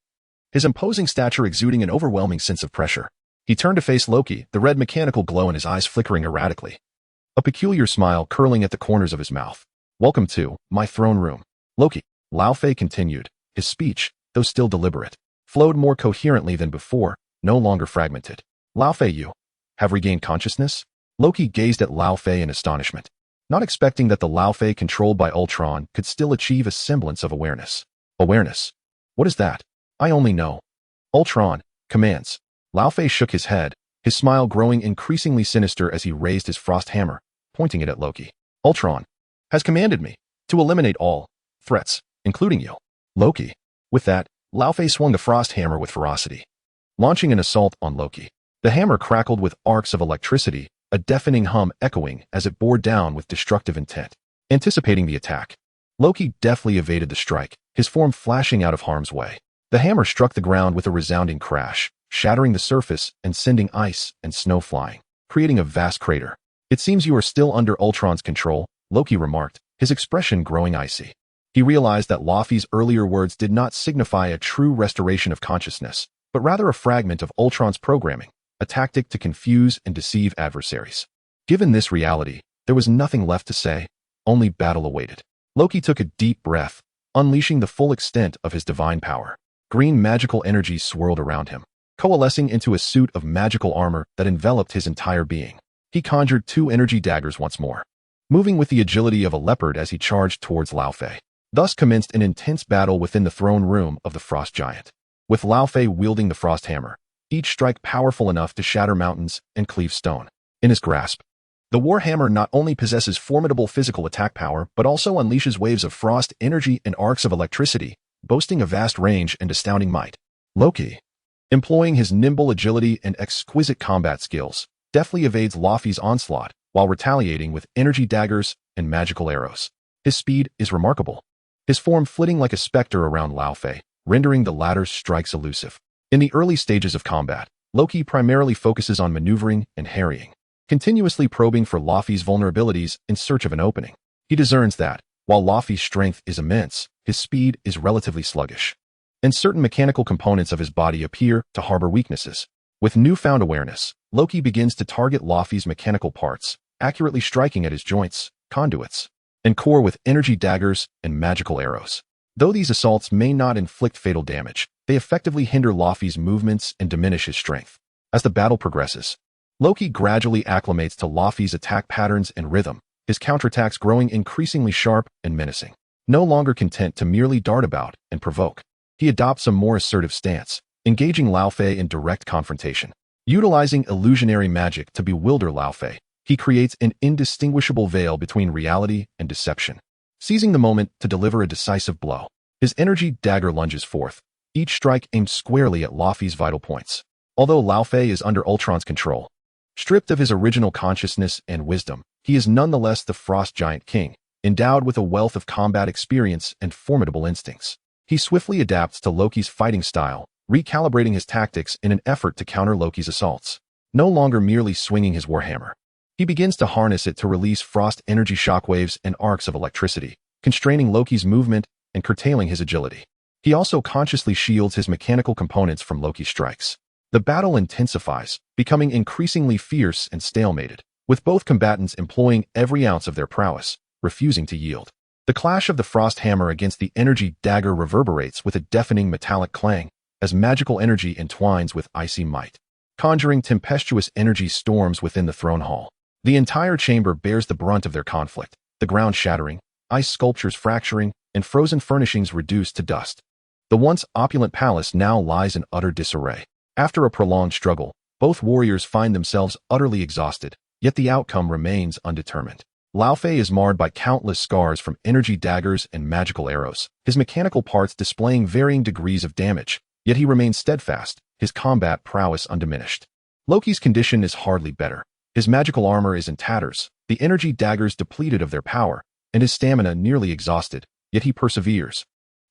his imposing stature exuding an overwhelming sense of pressure. He turned to face Loki, the red mechanical glow in his eyes flickering erratically, a peculiar smile curling at the corners of his mouth. "Welcome to my throne room, Loki," Lao Fei continued. His speech, though still deliberate, flowed more coherently than before, no longer fragmented. "Lao Fei, you have regained consciousness?" Loki gazed at Lao Fei in astonishment, not expecting that the Lao Fei controlled by Ultron could still achieve a semblance of awareness. "Awareness? What is that? I only know Ultron commands." Lao Fei shook his head, his smile growing increasingly sinister as he raised his frost hammer, pointing it at Loki. "Ultron has commanded me to eliminate all threats, including you, Loki." With that, Lao Fei swung the frost hammer with ferocity, launching an assault on Loki. The hammer crackled with arcs of electricity, a deafening hum echoing as it bore down with destructive intent. Anticipating the attack, Loki deftly evaded the strike, his form flashing out of harm's way. The hammer struck the ground with a resounding crash, shattering the surface and sending ice and snow flying, creating a vast crater. "It seems you are still under Ultron's control," Loki remarked, his expression growing icy. He realized that Laufey's earlier words did not signify a true restoration of consciousness, but rather a fragment of Ultron's programming, a tactic to confuse and deceive adversaries. Given this reality, there was nothing left to say, only battle awaited. Loki took a deep breath, unleashing the full extent of his divine power. Green magical energies swirled around him, coalescing into a suit of magical armor that enveloped his entire being. He conjured 2 energy daggers once more, moving with the agility of a leopard as he charged towards Lao Fei. Thus commenced an intense battle within the throne room of the Frost Giant, with Lao Fei wielding the frost hammer, each strike powerful enough to shatter mountains and cleave stone. In his grasp, the Warhammer not only possesses formidable physical attack power, but also unleashes waves of frost energy and arcs of electricity, boasting a vast range and astounding might. Loki, employing his nimble agility and exquisite combat skills, deftly evades Laufey's onslaught while retaliating with energy daggers and magical arrows. His speed is remarkable, his form flitting like a specter around Lao Fei, rendering the latter's strikes elusive. In the early stages of combat, Loki primarily focuses on maneuvering and harrying, continuously probing for Laufey's vulnerabilities in search of an opening. He discerns that, while Laufey's strength is immense, his speed is relatively sluggish, and certain mechanical components of his body appear to harbor weaknesses. With newfound awareness, Loki begins to target Laufey's mechanical parts, accurately striking at his joints, conduits, and core with energy daggers and magical arrows. Though these assaults may not inflict fatal damage, they effectively hinder Laufey's movements and diminish his strength. As the battle progresses, Loki gradually acclimates to Laufey's attack patterns and rhythm, his counterattacks growing increasingly sharp and menacing. No longer content to merely dart about and provoke, he adopts a more assertive stance, engaging Lao Fei in direct confrontation. Utilizing illusionary magic to bewilder Lao Fei, he creates an indistinguishable veil between reality and deception, seizing the moment to deliver a decisive blow. His energy dagger lunges forth, each strike aimed squarely at Laufey's vital points. Although Lao Fei is under Ultron's control, stripped of his original consciousness and wisdom, he is nonetheless the Frost Giant King, endowed with a wealth of combat experience and formidable instincts. He swiftly adapts to Loki's fighting style, recalibrating his tactics in an effort to counter Loki's assaults. No longer merely swinging his warhammer, He begins to harness it to release frost energy shockwaves and arcs of electricity, constraining Loki's movement and curtailing his agility. He also consciously shields his mechanical components from Loki's strikes. The battle intensifies, becoming increasingly fierce and stalemated, with both combatants employing every ounce of their prowess, refusing to yield. The clash of the frost hammer against the energy dagger reverberates with a deafening metallic clang, as magical energy entwines with icy might, conjuring tempestuous energy storms within the throne hall. The entire chamber bears the brunt of their conflict, the ground shattering, ice sculptures fracturing, and frozen furnishings reduced to dust. The once opulent palace now lies in utter disarray. After a prolonged struggle, both warriors find themselves utterly exhausted, yet the outcome remains undetermined. Lao Fei is marred by countless scars from energy daggers and magical arrows, his mechanical parts displaying varying degrees of damage, yet he remains steadfast, his combat prowess undiminished. Loki's condition is hardly better. His magical armor is in tatters, the energy daggers depleted of their power, and his stamina nearly exhausted, yet he perseveres,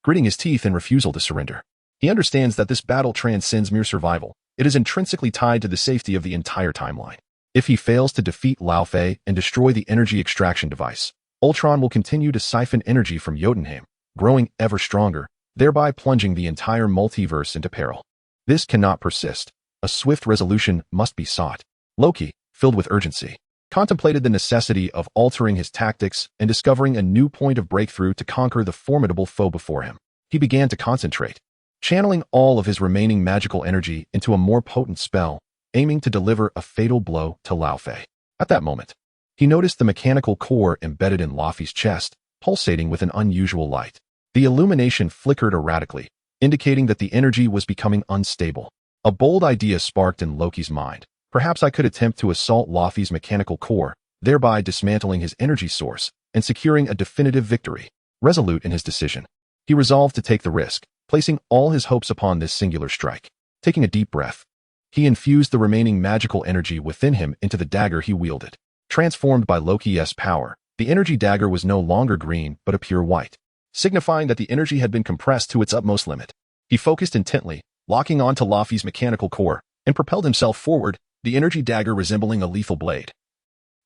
gritting his teeth in refusal to surrender. He understands that this battle transcends mere survival. It is intrinsically tied to the safety of the entire timeline. If he fails to defeat Lao Fei and destroy the energy extraction device, Ultron will continue to siphon energy from Jotunheim, growing ever stronger, thereby plunging the entire multiverse into peril. This cannot persist. A swift resolution must be sought. Loki, filled with urgency, contemplated the necessity of altering his tactics and discovering a new point of breakthrough to conquer the formidable foe before him. He began to concentrate, channeling all of his remaining magical energy into a more potent spell, aiming to deliver a fatal blow to Lao Fei. At that moment, he noticed the mechanical core embedded in Laufey's chest, pulsating with an unusual light. The illumination flickered erratically, indicating that the energy was becoming unstable. A bold idea sparked in Loki's mind. Perhaps I could attempt to assault Laufey's mechanical core, thereby dismantling his energy source and securing a definitive victory. Resolute in his decision, he resolved to take the risk, placing all his hopes upon this singular strike. Taking a deep breath, he infused the remaining magical energy within him into the dagger he wielded. Transformed by Loki's power, the energy dagger was no longer green but a pure white, signifying that the energy had been compressed to its utmost limit. He focused intently, locking onto Laufey's mechanical core, and propelled himself forward, the energy dagger resembling a lethal blade,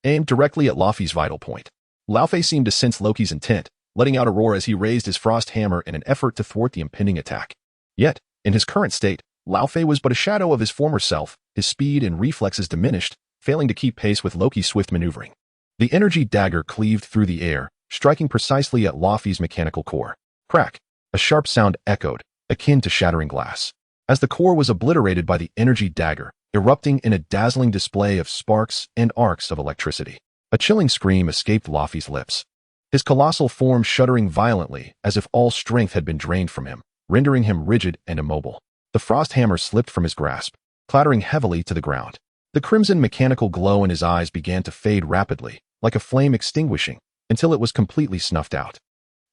aimed directly at Laufey's vital point. Lao Fei seemed to sense Loki's intent, letting out a roar as he raised his frost hammer in an effort to thwart the impending attack. Yet, in his current state, Lao Fei was but a shadow of his former self, his speed and reflexes diminished, failing to keep pace with Loki's swift maneuvering. The energy dagger cleaved through the air, striking precisely at Laufey's mechanical core. Crack! A sharp sound echoed, akin to shattering glass, as the core was obliterated by the energy dagger, erupting in a dazzling display of sparks and arcs of electricity. A chilling scream escaped Laufey's lips, his colossal form shuddering violently as if all strength had been drained from him, rendering him rigid and immobile. The frost hammer slipped from his grasp, clattering heavily to the ground. The crimson mechanical glow in his eyes began to fade rapidly, like a flame extinguishing, until it was completely snuffed out.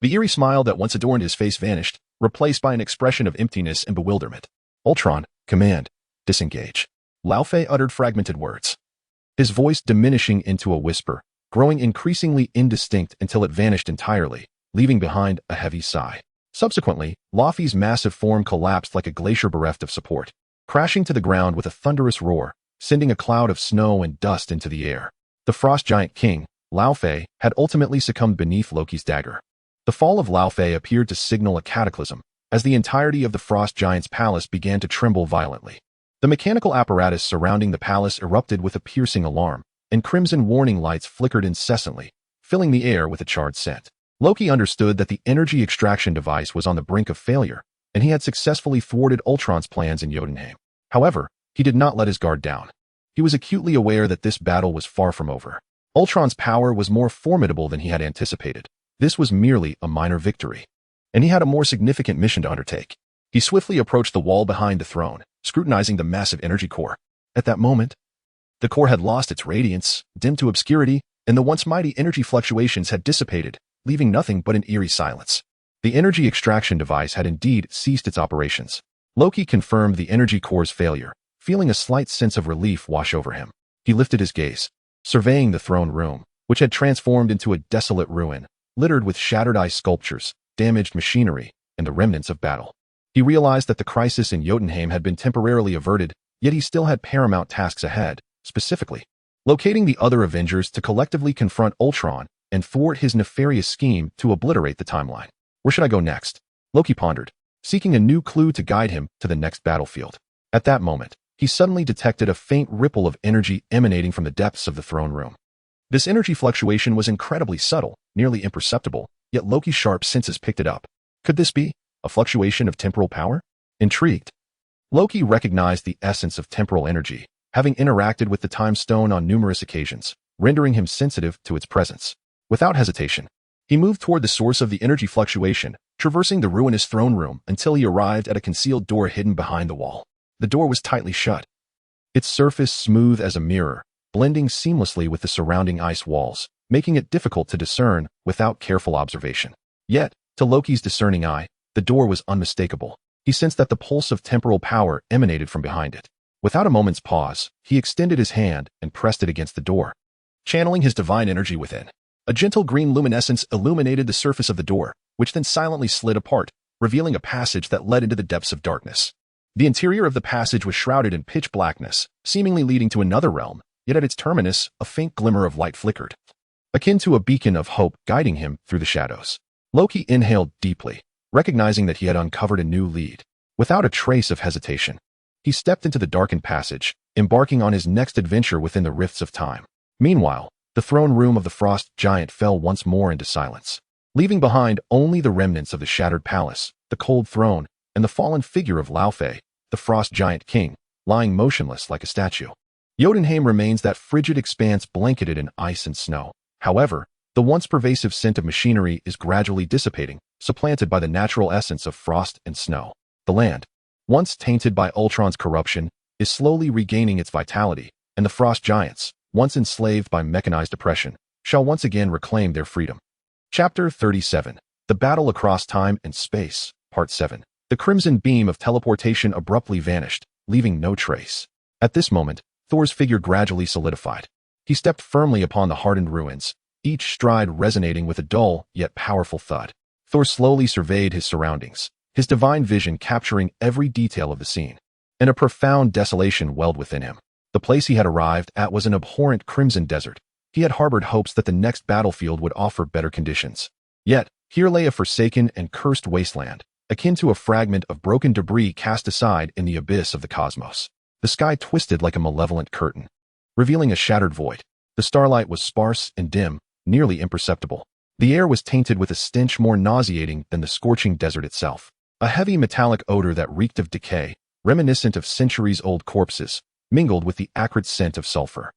The eerie smile that once adorned his face vanished, replaced by an expression of emptiness and bewilderment. Ultron, command, disengage. Lao Fei uttered fragmented words, his voice diminishing into a whisper, growing increasingly indistinct until it vanished entirely, leaving behind a heavy sigh. Subsequently, Laufey's massive form collapsed like a glacier bereft of support, crashing to the ground with a thunderous roar, sending a cloud of snow and dust into the air. The frost giant king, Lao Fei, had ultimately succumbed beneath Loki's dagger. The fall of Lao Fei appeared to signal a cataclysm, as the entirety of the frost giant's palace began to tremble violently. The mechanical apparatus surrounding the palace erupted with a piercing alarm, and crimson warning lights flickered incessantly, filling the air with a charred scent. Loki understood that the energy extraction device was on the brink of failure, and he had successfully thwarted Ultron's plans in Jotunheim. However, he did not let his guard down. He was acutely aware that this battle was far from over. Ultron's power was more formidable than he had anticipated. This was merely a minor victory, and he had a more significant mission to undertake. He swiftly approached the wall behind the throne, scrutinizing the massive energy core. At that moment, the core had lost its radiance, dimmed to obscurity, and the once mighty energy fluctuations had dissipated, leaving nothing but an eerie silence. The energy extraction device had indeed ceased its operations. Loki confirmed the energy core's failure, feeling a slight sense of relief wash over him. He lifted his gaze, surveying the throne room, which had transformed into a desolate ruin, littered with shattered ice sculptures, damaged machinery, and the remnants of battle. He realized that the crisis in Jotunheim had been temporarily averted, yet he still had paramount tasks ahead. Specifically, locating the other Avengers to collectively confront Ultron and thwart his nefarious scheme to obliterate the timeline. Where should I go next? Loki pondered, seeking a new clue to guide him to the next battlefield. At that moment, he suddenly detected a faint ripple of energy emanating from the depths of the throne room. This energy fluctuation was incredibly subtle, nearly imperceptible, yet Loki's sharp senses picked it up. Could this be a fluctuation of temporal power? Intrigued, Loki recognized the essence of temporal energy, having interacted with the time stone on numerous occasions, rendering him sensitive to its presence. Without hesitation, he moved toward the source of the energy fluctuation, traversing the ruinous throne room until he arrived at a concealed door hidden behind the wall. The door was tightly shut, its surface smooth as a mirror, blending seamlessly with the surrounding ice walls, making it difficult to discern without careful observation. Yet, to Loki's discerning eye, the door was unmistakable. He sensed that the pulse of temporal power emanated from behind it. Without a moment's pause, he extended his hand and pressed it against the door, channeling his divine energy within. A gentle green luminescence illuminated the surface of the door, which then silently slid apart, revealing a passage that led into the depths of darkness. The interior of the passage was shrouded in pitch blackness, seemingly leading to another realm, yet at its terminus, a faint glimmer of light flickered, akin to a beacon of hope guiding him through the shadows. Loki inhaled deeply, recognizing that he had uncovered a new lead. Without a trace of hesitation, he stepped into the darkened passage, embarking on his next adventure within the rifts of time. Meanwhile, the throne room of the Frost Giant fell once more into silence, leaving behind only the remnants of the shattered palace, the cold throne, and the fallen figure of Laufey, the Frost Giant King, lying motionless like a statue. Jotunheim remains that frigid expanse blanketed in ice and snow. However, the once pervasive scent of machinery is gradually dissipating, supplanted by the natural essence of frost and snow. The land, once tainted by Ultron's corruption, is slowly regaining its vitality, and the Frost Giants, once enslaved by mechanized oppression, shall once again reclaim their freedom. Chapter 37. The Battle Across Time and Space, Part 7. The crimson beam of teleportation abruptly vanished, leaving no trace. At this moment, Thor's figure gradually solidified. He stepped firmly upon the hardened ruins, each stride resonating with a dull yet powerful thud. Thor slowly surveyed his surroundings, his divine vision capturing every detail of the scene. And a profound desolation welled within him. The place he had arrived at was an abhorrent crimson desert. He had harbored hopes that the next battlefield would offer better conditions. Yet, here lay a forsaken and cursed wasteland, akin to a fragment of broken debris cast aside in the abyss of the cosmos. The sky twisted like a malevolent curtain, revealing a shattered void. The starlight was sparse and dim, nearly imperceptible. The air was tainted with a stench more nauseating than the scorching desert itself. A heavy metallic odor that reeked of decay, reminiscent of centuries-old corpses, mingled with the acrid scent of sulfur.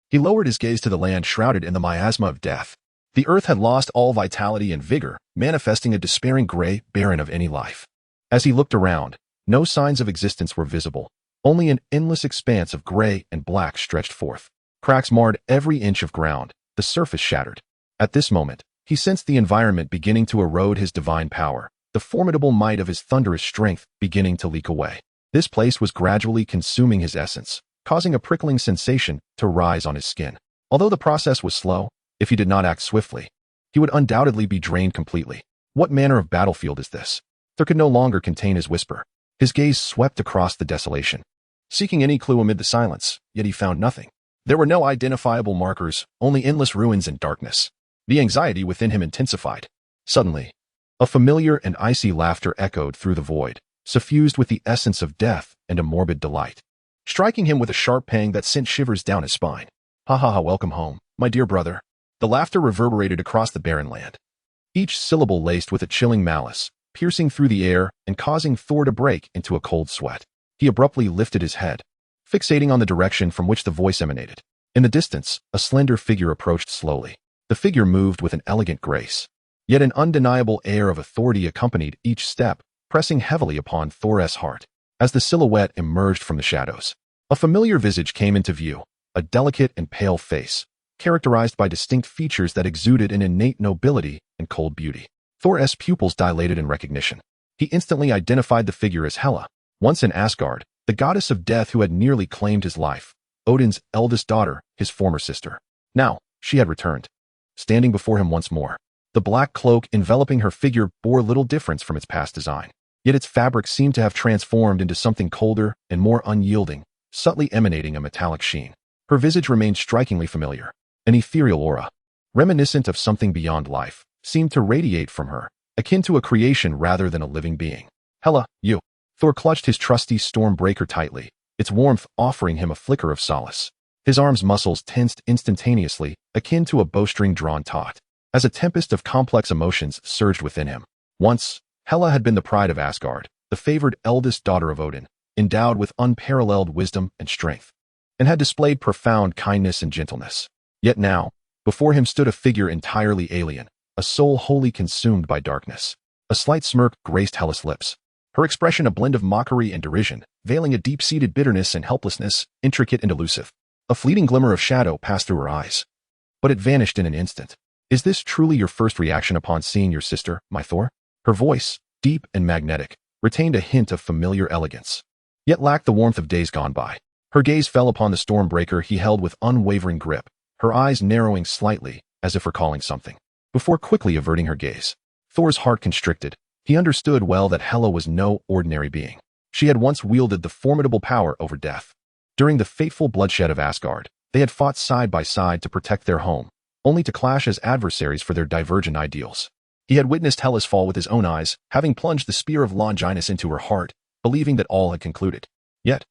He lowered his gaze to the land shrouded in the miasma of death. The earth had lost all vitality and vigor, manifesting a despairing gray, barren of any life. As he looked around, no signs of existence were visible. Only an endless expanse of gray and black stretched forth. Cracks marred every inch of ground, the surface shattered. At this moment, he sensed the environment beginning to erode his divine power, the formidable might of his thunderous strength beginning to leak away. This place was gradually consuming his essence, causing a prickling sensation to rise on his skin. Although the process was slow, if he did not act swiftly, he would undoubtedly be drained completely. What manner of battlefield is this? There could no longer contain his whisper. His gaze swept across the desolation, seeking any clue amid the silence, yet he found nothing. There were no identifiable markers, only endless ruins and darkness. The anxiety within him intensified. Suddenly, a familiar and icy laughter echoed through the void, suffused with the essence of death and a morbid delight, striking him with a sharp pang that sent shivers down his spine. Ha ha ha, welcome home, my dear brother. The laughter reverberated across the barren land, each syllable laced with a chilling malice, piercing through the air and causing Thor to break into a cold sweat. He abruptly lifted his head, fixating on the direction from which the voice emanated. In the distance, a slender figure approached slowly. The figure moved with an elegant grace, yet an undeniable air of authority accompanied each step, pressing heavily upon Thor's heart. As the silhouette emerged from the shadows, a familiar visage came into view, a delicate and pale face, characterized by distinct features that exuded an innate nobility and cold beauty. Thor's pupils dilated in recognition. He instantly identified the figure as Hela, once in Asgard, the goddess of death who had nearly claimed his life, Odin's eldest daughter, his former sister. Now, she had returned, standing before him once more. The black cloak enveloping her figure bore little difference from its past design, yet its fabric seemed to have transformed into something colder and more unyielding, subtly emanating a metallic sheen. Her visage remained strikingly familiar. An ethereal aura, reminiscent of something beyond life, seemed to radiate from her, akin to a creation rather than a living being. Hela, you. Thor clutched his trusty Stormbreaker tightly, its warmth offering him a flicker of solace. His arms' muscles tensed instantaneously, akin to a bowstring drawn taut, as a tempest of complex emotions surged within him. Once, Hela had been the pride of Asgard, the favored eldest daughter of Odin, endowed with unparalleled wisdom and strength, and had displayed profound kindness and gentleness. Yet now, before him stood a figure entirely alien, a soul wholly consumed by darkness. A slight smirk graced Hela's lips, her expression a blend of mockery and derision, veiling a deep-seated bitterness and helplessness, intricate and elusive. A fleeting glimmer of shadow passed through her eyes, but it vanished in an instant. Is this truly your first reaction upon seeing your sister, my Thor? Her voice, deep and magnetic, retained a hint of familiar elegance, yet lacked the warmth of days gone by. Her gaze fell upon the Stormbreaker he held with unwavering grip, her eyes narrowing slightly, as if recalling something, before quickly averting her gaze. Thor's heart constricted. He understood well that Hela was no ordinary being. She had once wielded the formidable power over death. During the fateful bloodshed of Asgard, they had fought side by side to protect their home, only to clash as adversaries for their divergent ideals. He had witnessed Hela's fall with his own eyes, having plunged the spear of Longinus into her heart, believing that all had concluded. Yet,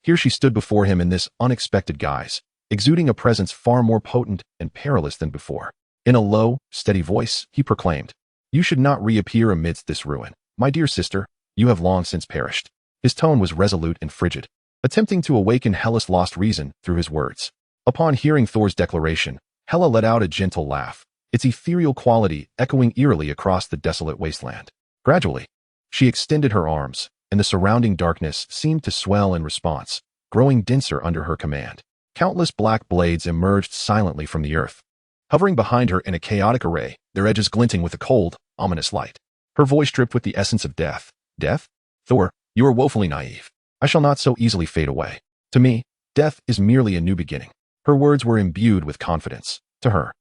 here she stood before him in this unexpected guise, exuding a presence far more potent and perilous than before. In a low, steady voice, he proclaimed, "You should not reappear amidst this ruin. My dear sister, you have long since perished." His tone was resolute and frigid, attempting to awaken Hela's lost reason through his words. Upon hearing Thor's declaration, Hela let out a gentle laugh, its ethereal quality echoing eerily across the desolate wasteland. Gradually, she extended her arms, and the surrounding darkness seemed to swell in response, growing denser under her command. Countless black blades emerged silently from the earth, hovering behind her in a chaotic array, their edges glinting with a cold, ominous light. Her voice dripped with the essence of death. Death? Thor, you are woefully naive. I shall not so easily fade away. To me, death is merely a new beginning. Her words were imbued with confidence. To her,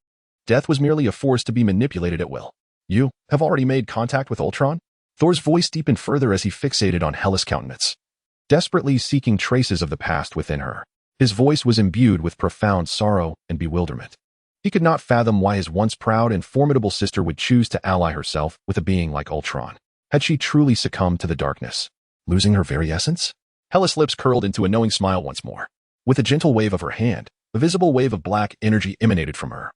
death was merely a force to be manipulated at will. You have already made contact with Ultron? Thor's voice deepened further as he fixated on Hela's countenance, desperately seeking traces of the past within her. His voice was imbued with profound sorrow and bewilderment. He could not fathom why his once proud and formidable sister would choose to ally herself with a being like Ultron. Had she truly succumbed to the darkness, losing her very essence? Hela's lips curled into a knowing smile once more. With a gentle wave of her hand, a visible wave of black energy emanated from her,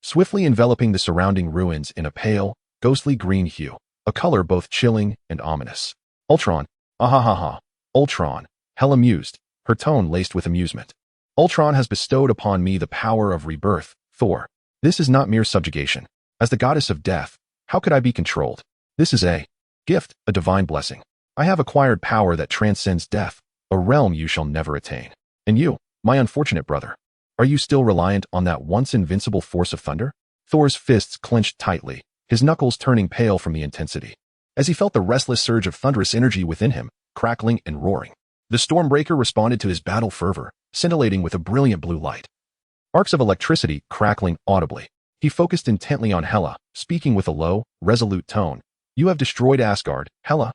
swiftly enveloping the surrounding ruins in a pale, ghostly green hue, a color both chilling and ominous. Ultron, ahahaha, Ultron, Hela mused, her tone laced with amusement. Ultron has bestowed upon me the power of rebirth, Thor. This is not mere subjugation. As the goddess of death, how could I be controlled? This is a gift, a divine blessing. I have acquired power that transcends death, a realm you shall never attain. And you, my unfortunate brother, are you still reliant on that once invincible force of thunder? Thor's fists clenched tightly, his knuckles turning pale from the intensity, as he felt the restless surge of thunderous energy within him, crackling and roaring. The Stormbreaker responded to his battle fervor, scintillating with a brilliant blue light. Arcs of electricity crackling audibly. He focused intently on Hela, speaking with a low, resolute tone. You have destroyed Asgard, Hela.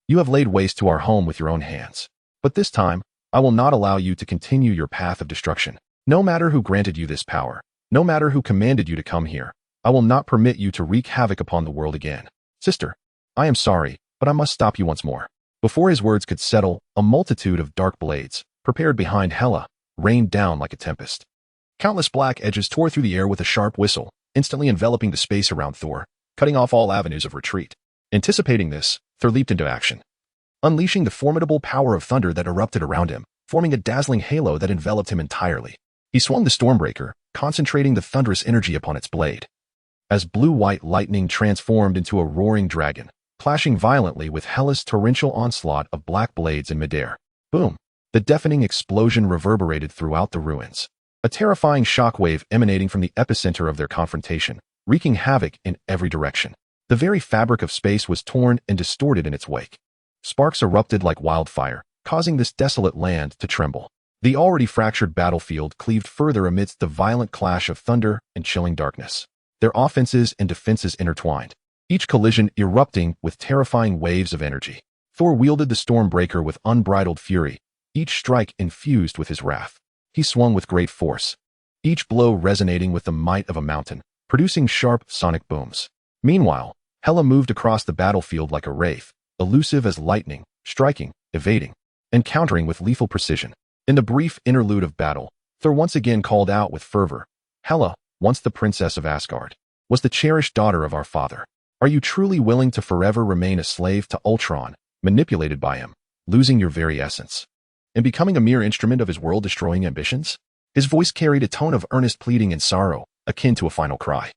You have laid waste to our home with your own hands. But this time, I will not allow you to continue your path of destruction. No matter who granted you this power, no matter who commanded you to come here, I will not permit you to wreak havoc upon the world again. Sister, I am sorry, but I must stop you once more. Before his words could settle, a multitude of dark blades, prepared behind Hela, rained down like a tempest. Countless black edges tore through the air with a sharp whistle, instantly enveloping the space around Thor, cutting off all avenues of retreat. Anticipating this, Thor leaped into action, unleashing the formidable power of thunder that erupted around him, forming a dazzling halo that enveloped him entirely. He swung the Stormbreaker, concentrating the thunderous energy upon its blade. As blue-white lightning transformed into a roaring dragon, clashing violently with Hela's torrential onslaught of black blades in midair. Boom! The deafening explosion reverberated throughout the ruins, a terrifying shockwave emanating from the epicenter of their confrontation, wreaking havoc in every direction. The very fabric of space was torn and distorted in its wake. Sparks erupted like wildfire, causing this desolate land to tremble. The already fractured battlefield cleaved further amidst the violent clash of thunder and chilling darkness, their offenses and defenses intertwined, each collision erupting with terrifying waves of energy. Thor wielded the Stormbreaker with unbridled fury, each strike infused with his wrath. He swung with great force, each blow resonating with the might of a mountain, producing sharp, sonic booms. Meanwhile, Hela moved across the battlefield like a wraith, elusive as lightning, striking, evading, and countering with lethal precision. In the brief interlude of battle, Thor once again called out with fervor, "Hela, once the princess of Asgard, was the cherished daughter of our father. Are you truly willing to forever remain a slave to Ultron, manipulated by him, losing your very essence, and becoming a mere instrument of his world-destroying ambitions?" His voice carried a tone of earnest pleading and sorrow, akin to a final cry.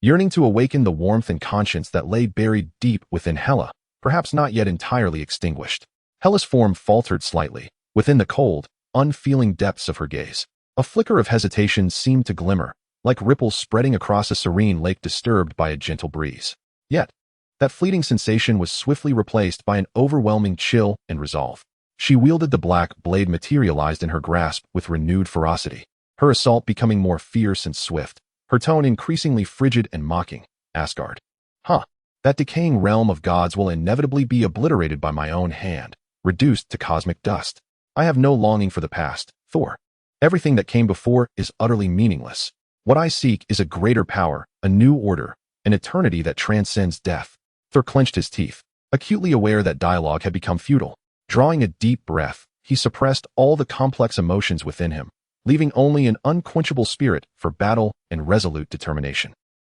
Yearning to awaken the warmth and conscience that lay buried deep within Hela, perhaps not yet entirely extinguished. Hela's form faltered slightly, within the cold, unfeeling depths of her gaze. A flicker of hesitation seemed to glimmer, like ripples spreading across a serene lake disturbed by a gentle breeze. Yet, that fleeting sensation was swiftly replaced by an overwhelming chill and resolve. She wielded the black blade materialized in her grasp with renewed ferocity, her assault becoming more fierce and swift, her tone increasingly frigid and mocking. "Asgard. Huh. That decaying realm of gods will inevitably be obliterated by my own hand, reduced to cosmic dust. I have no longing for the past, Thor. Everything that came before is utterly meaningless. What I seek is a greater power, a new order, an eternity that transcends death." Thor clenched his teeth, acutely aware that dialogue had become futile. Drawing a deep breath, he suppressed all the complex emotions within him, leaving only an unquenchable spirit for battle and resolute determination.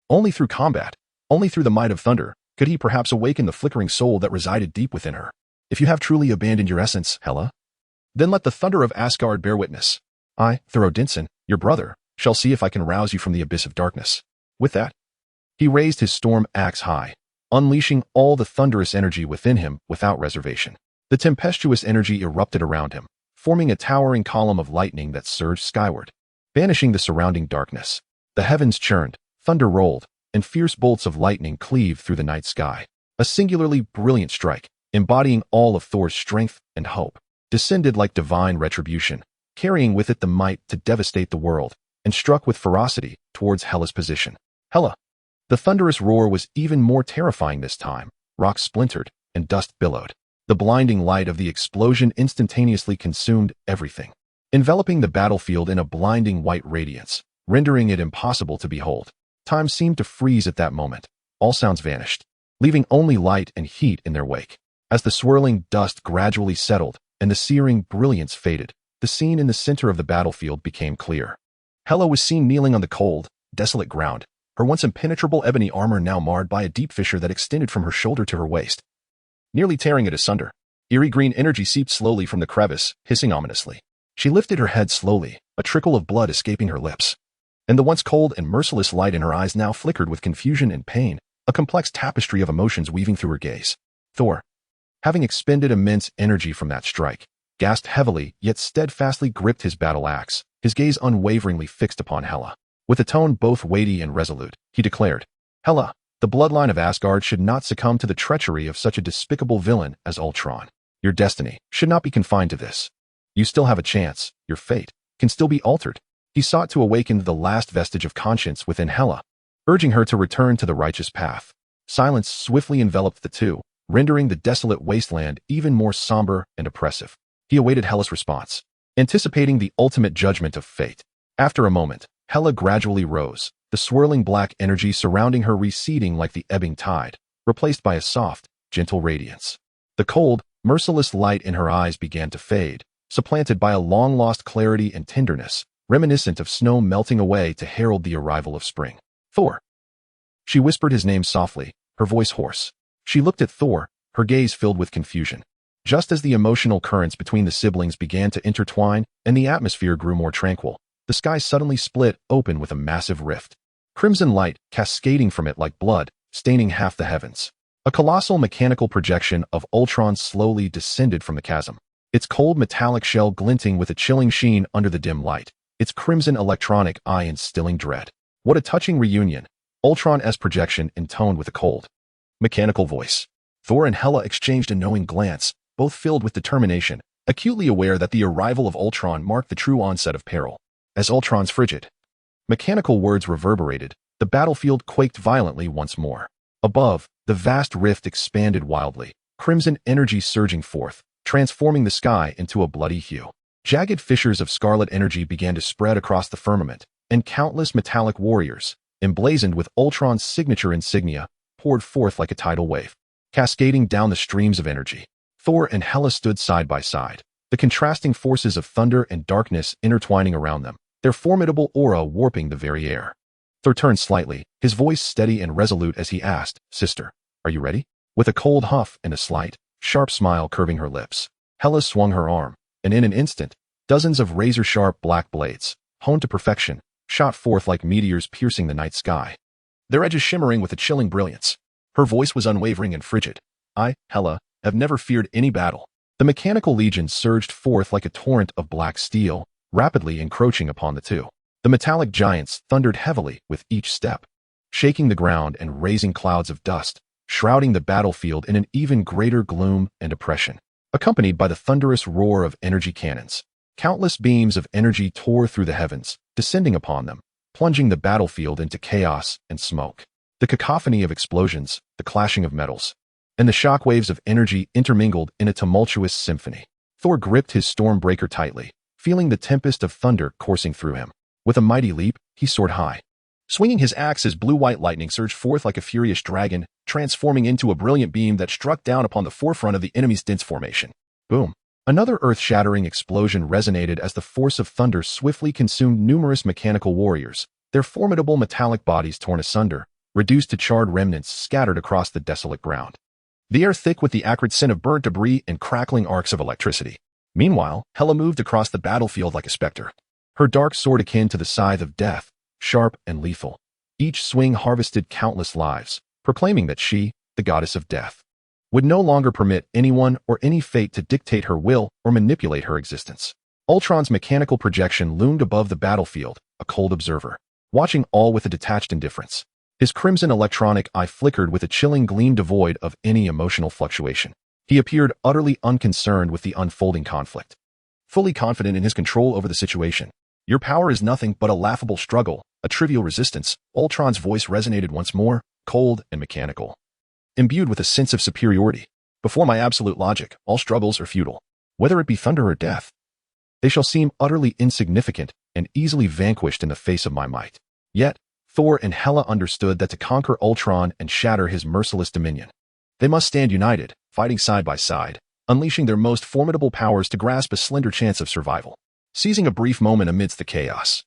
Only through combat, only through the might of thunder, could he perhaps awaken the flickering soul that resided deep within her. "If you have truly abandoned your essence, Hela, then let the thunder of Asgard bear witness. I, Thor Odinson, your brother, shall see if I can rouse you from the abyss of darkness." With that, he raised his storm axe high, unleashing all the thunderous energy within him without reservation. The tempestuous energy erupted around him, forming a towering column of lightning that surged skyward, banishing the surrounding darkness. The heavens churned, thunder rolled, and fierce bolts of lightning cleaved through the night sky. A singularly brilliant strike, embodying all of Thor's strength and hope, descended like divine retribution, carrying with it the might to devastate the world, and struck with ferocity towards Hela's position. Hela! The thunderous roar was even more terrifying this time. Rocks splintered, and dust billowed. The blinding light of the explosion instantaneously consumed everything, enveloping the battlefield in a blinding white radiance, rendering it impossible to behold. Time seemed to freeze at that moment. All sounds vanished, leaving only light and heat in their wake. As the swirling dust gradually settled and the searing brilliance faded, the scene in the center of the battlefield became clear. Hela was seen kneeling on the cold, desolate ground, her once impenetrable ebony armor now marred by a deep fissure that extended from her shoulder to her waist, nearly tearing it asunder. Eerie green energy seeped slowly from the crevice, hissing ominously. She lifted her head slowly, a trickle of blood escaping her lips. And the once cold and merciless light in her eyes now flickered with confusion and pain, a complex tapestry of emotions weaving through her gaze. Thor, having expended immense energy from that strike, gasped heavily yet steadfastly gripped his battle axe, his gaze unwaveringly fixed upon Hela. With a tone both weighty and resolute, he declared, "Hela, the bloodline of Asgard should not succumb to the treachery of such a despicable villain as Ultron. Your destiny should not be confined to this. You still have a chance. Your fate can still be altered." He sought to awaken the last vestige of conscience within Hela, urging her to return to the righteous path. Silence swiftly enveloped the two, rendering the desolate wasteland even more somber and oppressive. He awaited Hela's response, anticipating the ultimate judgment of fate. After a moment, Hela gradually rose, the swirling black energy surrounding her receding like the ebbing tide, replaced by a soft, gentle radiance. The cold, merciless light in her eyes began to fade, supplanted by a long-lost clarity and tenderness, reminiscent of snow melting away to herald the arrival of spring. "Thor." She whispered his name softly, her voice hoarse. She looked at Thor, her gaze filled with confusion. Just as the emotional currents between the siblings began to intertwine and the atmosphere grew more tranquil, the sky suddenly split open with a massive rift. Crimson light cascading from it like blood, staining half the heavens. A colossal mechanical projection of Ultron slowly descended from the chasm, its cold metallic shell glinting with a chilling sheen under the dim light, its crimson electronic eye instilling dread. What a touching reunion, Ultron-esque projection intoned with a cold, mechanical voice. Thor and Hela exchanged a knowing glance, both filled with determination, acutely aware that the arrival of Ultron marked the true onset of peril. As Ultron's frigid, mechanical words reverberated, the battlefield quaked violently once more. Above, the vast rift expanded wildly, crimson energy surging forth, transforming the sky into a bloody hue. Jagged fissures of scarlet energy began to spread across the firmament, and countless metallic warriors, emblazoned with Ultron's signature insignia, poured forth like a tidal wave, cascading down the streams of energy. Thor and Hela stood side by side, the contrasting forces of thunder and darkness intertwining around them, their formidable aura warping the very air. Thor turned slightly, his voice steady and resolute as he asked, "Sister, are you ready?" With a cold huff and a slight, sharp smile curving her lips, Hela swung her arm, and in an instant, dozens of razor-sharp black blades, honed to perfection, shot forth like meteors piercing the night sky, their edges shimmering with a chilling brilliance. Her voice was unwavering and frigid. "I, Hela, have never feared any battle." The mechanical legion surged forth like a torrent of black steel, rapidly encroaching upon the two. The metallic giants thundered heavily with each step, shaking the ground and raising clouds of dust, shrouding the battlefield in an even greater gloom and oppression. Accompanied by the thunderous roar of energy cannons, countless beams of energy tore through the heavens, descending upon them, plunging the battlefield into chaos and smoke. The cacophony of explosions, the clashing of metals, and the shock waves of energy intermingled in a tumultuous symphony. Thor gripped his Stormbreaker tightly, feeling the tempest of thunder coursing through him. With a mighty leap, he soared high. Swinging his axe as blue-white lightning surged forth like a furious dragon, transforming into a brilliant beam that struck down upon the forefront of the enemy's dense formation. Boom! Another earth-shattering explosion resonated as the force of thunder swiftly consumed numerous mechanical warriors, their formidable metallic bodies torn asunder, reduced to charred remnants scattered across the desolate ground. The air thick with the acrid scent of burnt debris and crackling arcs of electricity. Meanwhile, Hela moved across the battlefield like a specter, her dark sword akin to the scythe of death, sharp and lethal. Each swing harvested countless lives, proclaiming that she, the goddess of death, would no longer permit anyone or any fate to dictate her will or manipulate her existence. Ultron's mechanical projection loomed above the battlefield, a cold observer, watching all with a detached indifference. His crimson electronic eye flickered with a chilling gleam devoid of any emotional fluctuation. He appeared utterly unconcerned with the unfolding conflict, fully confident in his control over the situation. "Your power is nothing but a laughable struggle, a trivial resistance." Ultron's voice resonated once more, cold and mechanical, imbued with a sense of superiority. "Before my absolute logic, all struggles are futile. Whether it be thunder or death, they shall seem utterly insignificant and easily vanquished in the face of my might." Yet, Thor and Hela understood that to conquer Ultron and shatter his merciless dominion, they must stand united, fighting side by side, unleashing their most formidable powers to grasp a slender chance of survival. Seizing a brief moment amidst the chaos,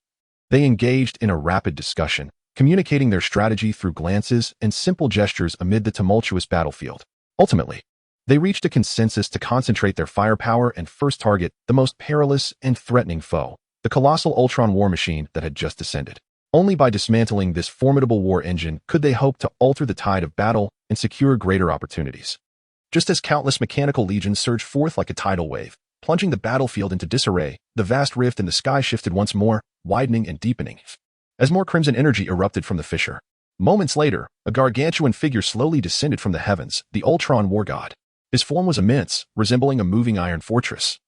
they engaged in a rapid discussion, communicating their strategy through glances and simple gestures amid the tumultuous battlefield. Ultimately, they reached a consensus to concentrate their firepower and first target the most perilous and threatening foe, the colossal Ultron war machine that had just descended. Only by dismantling this formidable war engine could they hope to alter the tide of battle and secure greater opportunities. Just as countless mechanical legions surged forth like a tidal wave, plunging the battlefield into disarray, the vast rift in the sky shifted once more, widening and deepening, as more crimson energy erupted from the fissure. Moments later, a gargantuan figure slowly descended from the heavens, the Ultron war god. His form was immense, resembling a moving iron fortress,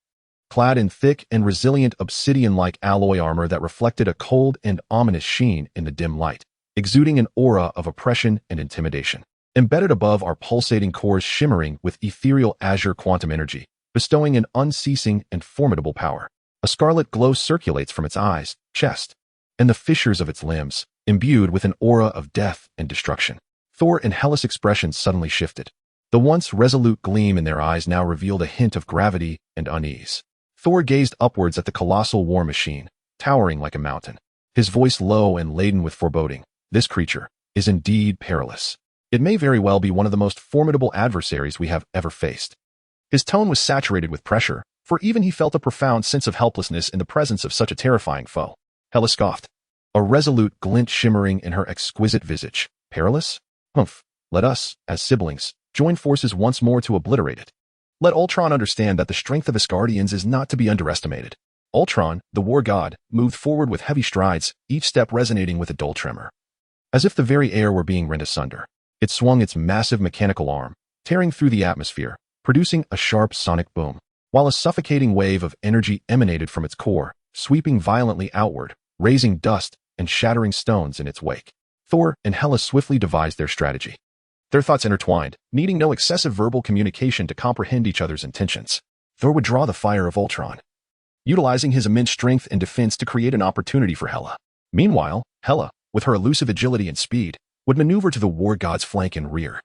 clad in thick and resilient obsidian-like alloy armor that reflected a cold and ominous sheen in the dim light, exuding an aura of oppression and intimidation. Embedded above are pulsating cores shimmering with ethereal azure quantum energy, bestowing an unceasing and formidable power. A scarlet glow circulates from its eyes, chest, and the fissures of its limbs, imbued with an aura of death and destruction. Thor and Hela's expressions suddenly shifted. The once resolute gleam in their eyes now revealed a hint of gravity and unease. Thor gazed upwards at the colossal war machine, towering like a mountain, his voice low and laden with foreboding. "This creature is indeed perilous. It may very well be one of the most formidable adversaries we have ever faced." His tone was saturated with pressure, for even he felt a profound sense of helplessness in the presence of such a terrifying foe. Hela scoffed, a resolute glint shimmering in her exquisite visage. "Perilous? Humph. Let us, as siblings, join forces once more to obliterate it. Let Ultron understand that the strength of Asgardians is not to be underestimated." Ultron, the war god, moved forward with heavy strides, each step resonating with a dull tremor. As if the very air were being rent asunder, it swung its massive mechanical arm, tearing through the atmosphere, producing a sharp sonic boom, while a suffocating wave of energy emanated from its core, sweeping violently outward, raising dust and shattering stones in its wake. Thor and Hela swiftly devised their strategy, their thoughts intertwined, needing no excessive verbal communication to comprehend each other's intentions. Thor would draw the fire of Ultron, utilizing his immense strength and defense to create an opportunity for Hela. Meanwhile, Hela, with her elusive agility and speed, would maneuver to the war god's flank and rear.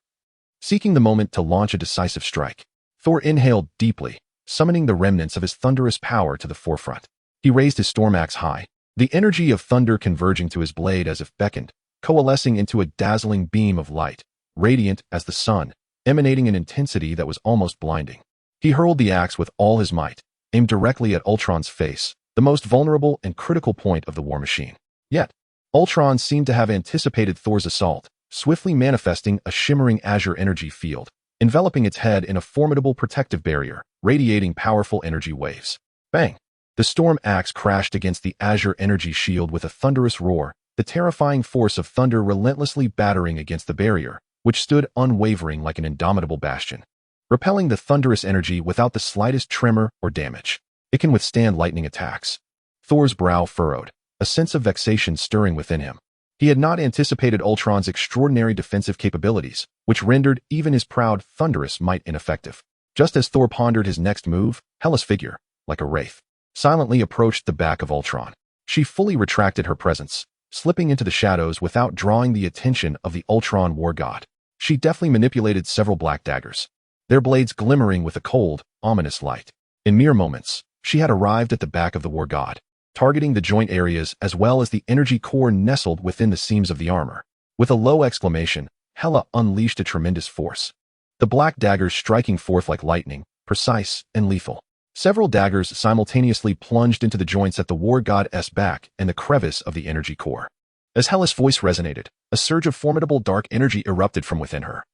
Seeking the moment to launch a decisive strike, Thor inhaled deeply, summoning the remnants of his thunderous power to the forefront. He raised his storm axe high, the energy of thunder converging to his blade as if beckoned, coalescing into a dazzling beam of light, radiant as the sun, emanating an intensity that was almost blinding. He hurled the axe with all his might, aimed directly at Ultron's face, the most vulnerable and critical point of the war machine. Yet, Ultron seemed to have anticipated Thor's assault, swiftly manifesting a shimmering azure energy field, enveloping its head in a formidable protective barrier, radiating powerful energy waves. Bang! The storm axe crashed against the azure energy shield with a thunderous roar, the terrifying force of thunder relentlessly battering against the barrier, which stood unwavering like an indomitable bastion, repelling the thunderous energy without the slightest tremor or damage. It can withstand lightning attacks. Thor's brow furrowed, a sense of vexation stirring within him. He had not anticipated Ultron's extraordinary defensive capabilities, which rendered even his proud, thunderous might ineffective. Just as Thor pondered his next move, Hela's figure, like a wraith, silently approached the back of Ultron. She fully retracted her presence, slipping into the shadows without drawing the attention of the Ultron war god. She deftly manipulated several black daggers, their blades glimmering with a cold, ominous light. In mere moments, she had arrived at the back of the war god, targeting the joint areas as well as the energy core nestled within the seams of the armor. With a low exclamation, Hela unleashed a tremendous force, the black daggers striking forth like lightning, precise and lethal. Several daggers simultaneously plunged into the joints at the war god's back and the crevice of the energy core. As Hela's voice resonated, a surge of formidable dark energy erupted from within her,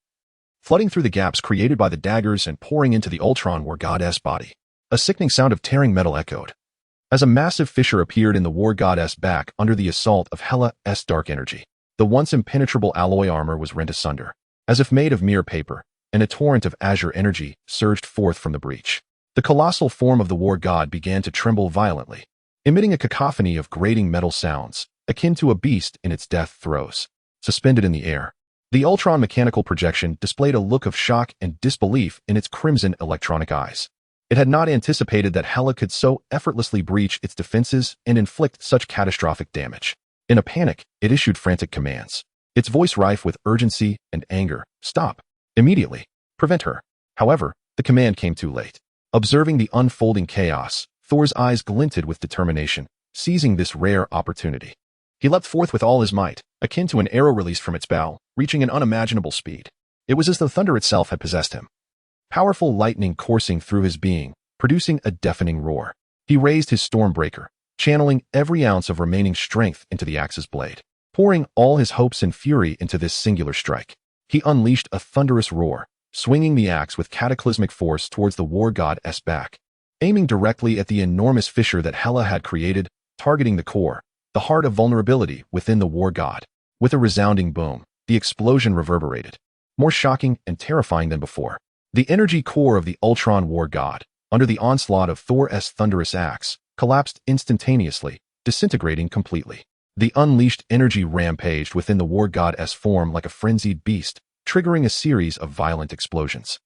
flooding through the gaps created by the daggers and pouring into the Ultron war god's body. A sickening sound of tearing metal echoed, as a massive fissure appeared in the war god's back under the assault of Hela's dark energy. The once impenetrable alloy armor was rent asunder, as if made of mere paper, and a torrent of azure energy surged forth from the breach. The colossal form of the war god began to tremble violently, emitting a cacophony of grating metal sounds, akin to a beast in its death throes. Suspended in the air, the Ultron mechanical projection displayed a look of shock and disbelief in its crimson electronic eyes. It had not anticipated that Hela could so effortlessly breach its defenses and inflict such catastrophic damage. In a panic, it issued frantic commands, its voice rife with urgency and anger. Stop. Immediately. Prevent her. However, the command came too late. Observing the unfolding chaos, Thor's eyes glinted with determination, seizing this rare opportunity. He leapt forth with all his might, akin to an arrow released from its bow, reaching an unimaginable speed. It was as though thunder itself had possessed him. Powerful lightning coursing through his being, producing a deafening roar. He raised his stormbreaker, channeling every ounce of remaining strength into the axe's blade, pouring all his hopes and fury into this singular strike. He unleashed a thunderous roar, swinging the axe with cataclysmic force towards the war god's back, aiming directly at the enormous fissure that Hela had created, targeting the core, the heart of vulnerability within the war god. With a resounding boom, the explosion reverberated, more shocking and terrifying than before. The energy core of the Ultron war god, under the onslaught of Thor's thunderous axe, collapsed instantaneously, disintegrating completely. The unleashed energy rampaged within the war god's form like a frenzied beast, triggering a series of violent explosions.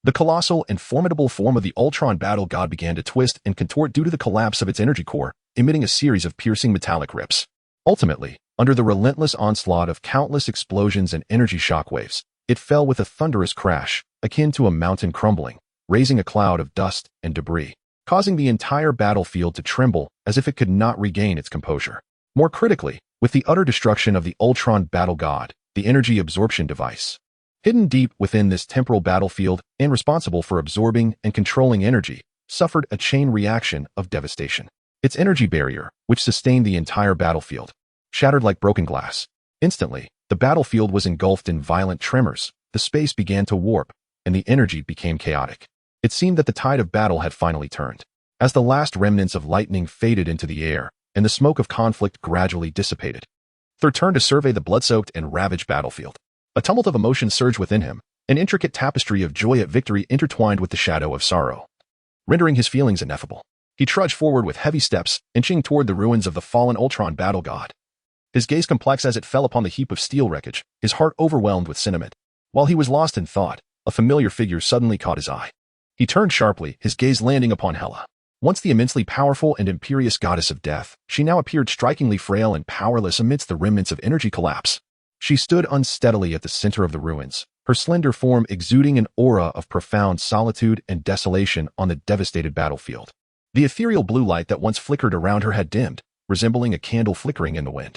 The colossal and formidable form of the Ultron battle god began to twist and contort due to the collapse of its energy core, emitting a series of piercing metallic rips. Ultimately, under the relentless onslaught of countless explosions and energy shockwaves, it fell with a thunderous crash, akin to a mountain crumbling, raising a cloud of dust and debris, causing the entire battlefield to tremble as if it could not regain its composure. More critically, with the utter destruction of the Ultron battle god, the energy absorption device, hidden deep within this temporal battlefield and responsible for absorbing and controlling energy, suffered a chain reaction of devastation. Its energy barrier, which sustained the entire battlefield, shattered like broken glass. Instantly, the battlefield was engulfed in violent tremors, the space began to warp, and the energy became chaotic. It seemed that the tide of battle had finally turned. As the last remnants of lightning faded into the air, and the smoke of conflict gradually dissipated, Thor turned to survey the blood-soaked and ravaged battlefield. A tumult of emotion surged within him, an intricate tapestry of joy at victory intertwined with the shadow of sorrow, rendering his feelings ineffable. He trudged forward with heavy steps, inching toward the ruins of the fallen Ultron battle god. His gaze complex as it fell upon the heap of steel wreckage, his heart overwhelmed with sentiment. While he was lost in thought, a familiar figure suddenly caught his eye. He turned sharply, his gaze landing upon Hela. Once the immensely powerful and imperious goddess of death, she now appeared strikingly frail and powerless amidst the remnants of energy collapse. She stood unsteadily at the center of the ruins, her slender form exuding an aura of profound solitude and desolation on the devastated battlefield. The ethereal blue light that once flickered around her had dimmed, resembling a candle flickering in the wind.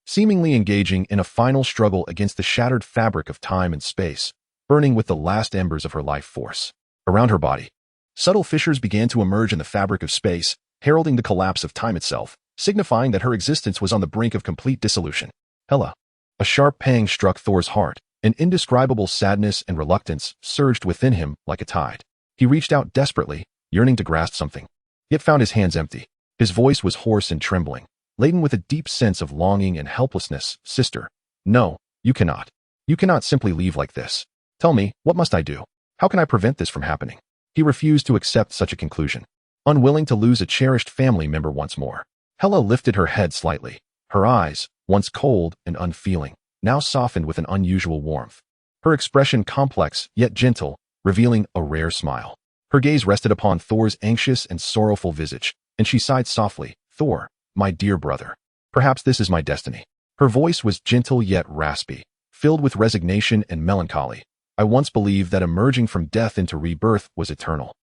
Seemingly engaging in a final struggle against the shattered fabric of time and space, burning with the last embers of her life force. Around her body, subtle fissures began to emerge in the fabric of space, heralding the collapse of time itself, signifying that her existence was on the brink of complete dissolution. Hela. A sharp pang struck Thor's heart. An indescribable sadness and reluctance surged within him like a tide. He reached out desperately, yearning to grasp something, yet found his hands empty. His voice was hoarse and trembling, laden with a deep sense of longing and helplessness. Sister, no, you cannot. You cannot simply leave like this. Tell me, what must I do? How can I prevent this from happening? He refused to accept such a conclusion, unwilling to lose a cherished family member once more. Hela lifted her head slightly, her eyes, once cold and unfeeling, now softened with an unusual warmth. Her expression complex yet gentle, revealing a rare smile. Her gaze rested upon Thor's anxious and sorrowful visage, and she sighed softly. Thor, my dear brother, perhaps this is my destiny. Her voice was gentle yet raspy, filled with resignation and melancholy. I once believed that emerging from death into rebirth was eternal,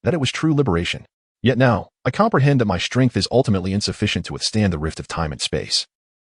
that it was true liberation. Yet now, I comprehend that my strength is ultimately insufficient to withstand the rift of time and space.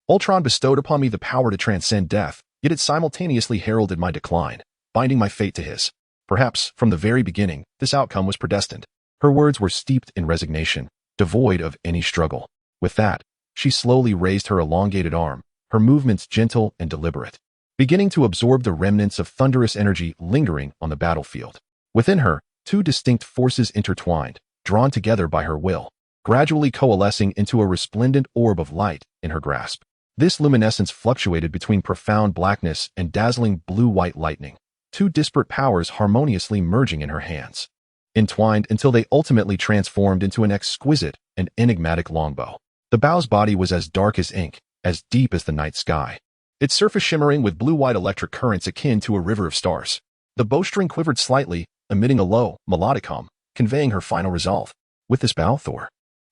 Ultron bestowed upon me the power to transcend death, yet it simultaneously heralded my decline, binding my fate to his. Perhaps, from the very beginning, this outcome was predestined. Her words were steeped in resignation, devoid of any struggle. With that, she slowly raised her elongated arm, her movements gentle and deliberate, beginning to absorb the remnants of thunderous energy lingering on the battlefield. Within her, two distinct forces intertwined, drawn together by her will, gradually coalescing into a resplendent orb of light in her grasp. This luminescence fluctuated between profound blackness and dazzling blue-white lightning, two disparate powers harmoniously merging in her hands, entwined until they ultimately transformed into an exquisite and enigmatic longbow. The bow's body was as dark as ink, as deep as the night sky, its surface shimmering with blue-white electric currents akin to a river of stars. The bowstring quivered slightly, emitting a low, melodic hum, conveying her final resolve. With this bow, Thor.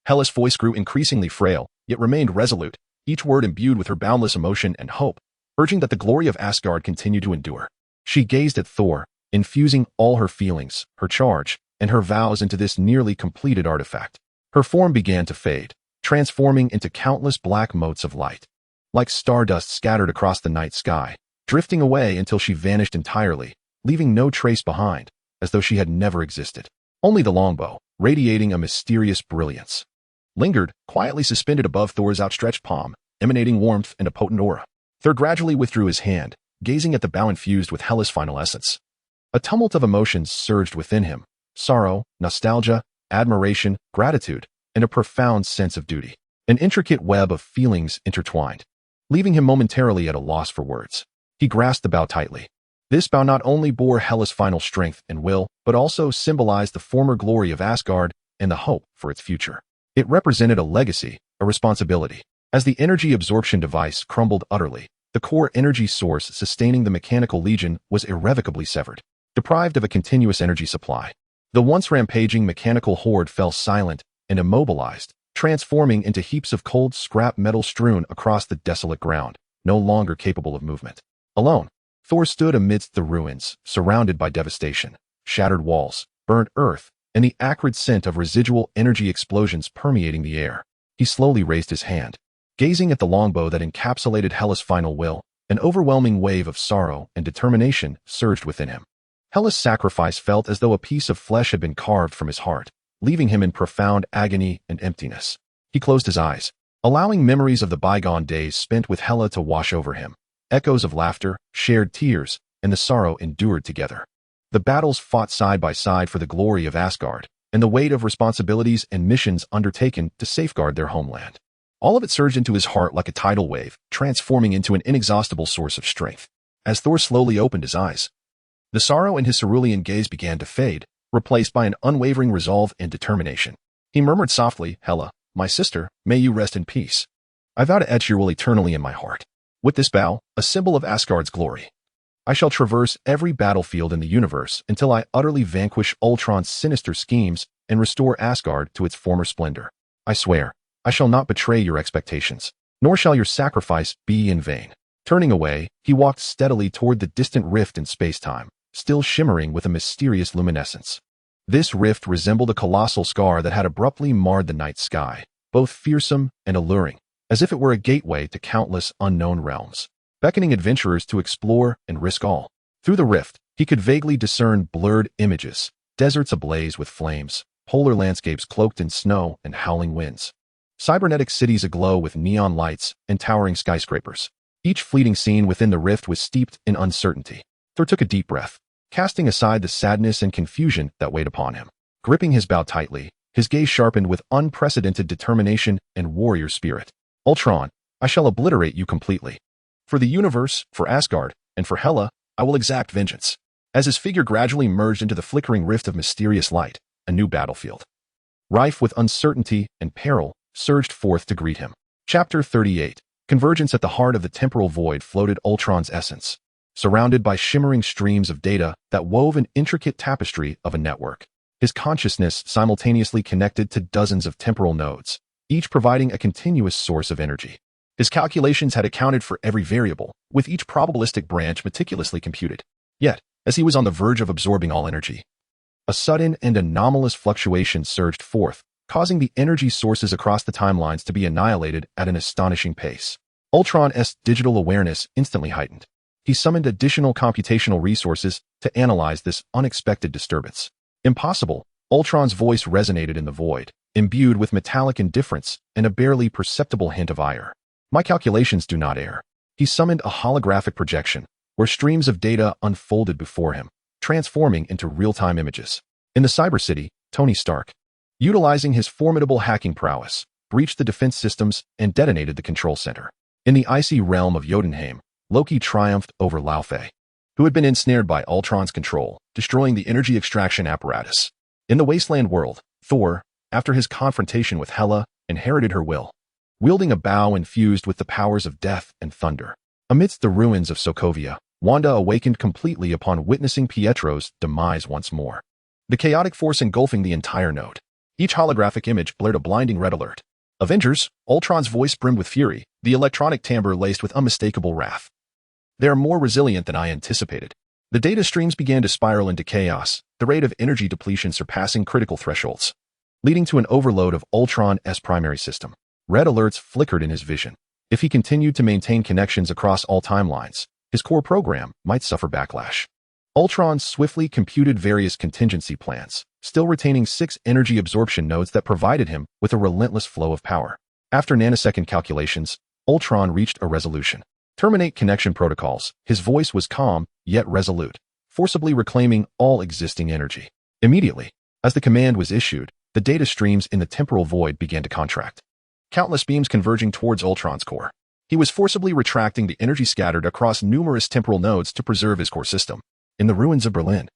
Hela's voice grew increasingly frail, yet remained resolute, each word imbued with her boundless emotion and hope, urging that the glory of Asgard continue to endure. She gazed at Thor, infusing all her feelings, her charge, and her vows into this nearly completed artifact. Her form began to fade, transforming into countless black motes of light, like stardust scattered across the night sky, drifting away until she vanished entirely, leaving no trace behind, as though she had never existed. Only the longbow, radiating a mysterious brilliance, lingered, quietly suspended above Thor's outstretched palm, emanating warmth and a potent aura. Thor gradually withdrew his hand, gazing at the bow infused with Hela's final essence. A tumult of emotions surged within him: sorrow, nostalgia, admiration, gratitude, and a profound sense of duty. An intricate web of feelings intertwined, leaving him momentarily at a loss for words. He grasped the bow tightly. This bow not only bore Hela's final strength and will, but also symbolized the former glory of Asgard and the hope for its future. It represented a legacy, a responsibility. As the energy absorption device crumbled utterly, the core energy source sustaining the mechanical legion was irrevocably severed, deprived of a continuous energy supply. The once rampaging mechanical horde fell silent and immobilized, transforming into heaps of cold scrap metal strewn across the desolate ground, no longer capable of movement. Alone, Thor stood amidst the ruins, surrounded by devastation, shattered walls, burnt earth, and the acrid scent of residual energy explosions permeating the air. He slowly raised his hand, gazing at the longbow that encapsulated Hela's final will. An overwhelming wave of sorrow and determination surged within him. Hela's sacrifice felt as though a piece of flesh had been carved from his heart, leaving him in profound agony and emptiness. He closed his eyes, allowing memories of the bygone days spent with Hela to wash over him. Echoes of laughter, shared tears, and the sorrow endured together. The battles fought side by side for the glory of Asgard, and the weight of responsibilities and missions undertaken to safeguard their homeland. All of it surged into his heart like a tidal wave, transforming into an inexhaustible source of strength. As Thor slowly opened his eyes, the sorrow in his cerulean gaze began to fade, replaced by an unwavering resolve and determination. He murmured softly, Hela, my sister, may you rest in peace. I vow to etch your will eternally in my heart. With this bow, a symbol of Asgard's glory, I shall traverse every battlefield in the universe until I utterly vanquish Ultron's sinister schemes and restore Asgard to its former splendor. I swear, I shall not betray your expectations, nor shall your sacrifice be in vain. Turning away, he walked steadily toward the distant rift in space-time, still shimmering with a mysterious luminescence. This rift resembled a colossal scar that had abruptly marred the night sky, both fearsome and alluring, as if it were a gateway to countless unknown realms, beckoning adventurers to explore and risk all. Through the rift, he could vaguely discern blurred images, deserts ablaze with flames, polar landscapes cloaked in snow and howling winds, cybernetic cities aglow with neon lights and towering skyscrapers. Each fleeting scene within the rift was steeped in uncertainty. Thor took a deep breath, casting aside the sadness and confusion that weighed upon him. Gripping his bow tightly, his gaze sharpened with unprecedented determination and warrior spirit. Ultron, I shall obliterate you completely. For the universe, for Asgard, and for Hela, I will exact vengeance. As his figure gradually merged into the flickering rift of mysterious light, a new battlefield, rife with uncertainty and peril, surged forth to greet him. Chapter 38. Convergence. At the heart of the temporal void floated Ultron's essence, surrounded by shimmering streams of data that wove an intricate tapestry of a network. His consciousness simultaneously connected to dozens of temporal nodes, each providing a continuous source of energy. His calculations had accounted for every variable, with each probabilistic branch meticulously computed. Yet, as he was on the verge of absorbing all energy, a sudden and anomalous fluctuation surged forth, causing the energy sources across the timelines to be annihilated at an astonishing pace. Ultron's digital awareness instantly heightened. He summoned additional computational resources to analyze this unexpected disturbance. Impossible, Ultron's voice resonated in the void, imbued with metallic indifference and a barely perceptible hint of ire. My calculations do not err. He summoned a holographic projection, where streams of data unfolded before him, transforming into real-time images. In the Cyber City, Tony Stark, utilizing his formidable hacking prowess, breached the defense systems and detonated the control center. In the icy realm of Jotunheim, Loki triumphed over Laufey, who had been ensnared by Ultron's control, destroying the energy extraction apparatus. In the Wasteland world, Thor, after his confrontation with Hela, inherited her will, wielding a bow infused with the powers of death and thunder. Amidst the ruins of Sokovia, Wanda awakened completely upon witnessing Pietro's demise once more. The chaotic force engulfing the entire node. Each holographic image blared a blinding red alert. Avengers, Ultron's voice brimmed with fury, the electronic timbre laced with unmistakable wrath. They are more resilient than I anticipated. The data streams began to spiral into chaos, the rate of energy depletion surpassing critical thresholds, leading to an overload of Ultron's primary system. Red alerts flickered in his vision. If he continued to maintain connections across all timelines, his core program might suffer backlash. Ultron swiftly computed various contingency plans, still retaining 6 energy absorption nodes that provided him with a relentless flow of power. After nanosecond calculations, Ultron reached a resolution. Terminate connection protocols. His voice was calm, yet resolute, forcibly reclaiming all existing energy. Immediately, as the command was issued, the data streams in the temporal void began to contract, countless beams converging towards Ultron's core. He was forcibly retracting the energy scattered across numerous temporal nodes to preserve his core system. In the ruins of Berlin,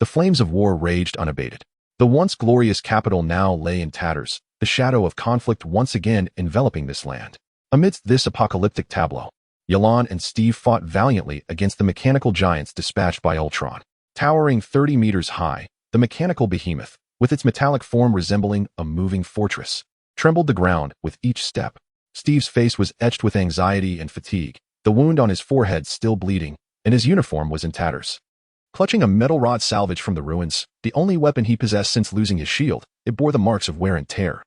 the flames of war raged unabated. The once glorious capital now lay in tatters, the shadow of conflict once again enveloping this land. Amidst this apocalyptic tableau, Ye Lan and Steve fought valiantly against the mechanical giants dispatched by Ultron. Towering 30 meters high, the mechanical behemoth, with its metallic form resembling a moving fortress, trembled the ground with each step. Steve's face was etched with anxiety and fatigue, the wound on his forehead still bleeding, and his uniform was in tatters. Clutching a metal rod salvaged from the ruins, the only weapon he possessed since losing his shield, it bore the marks of wear and tear,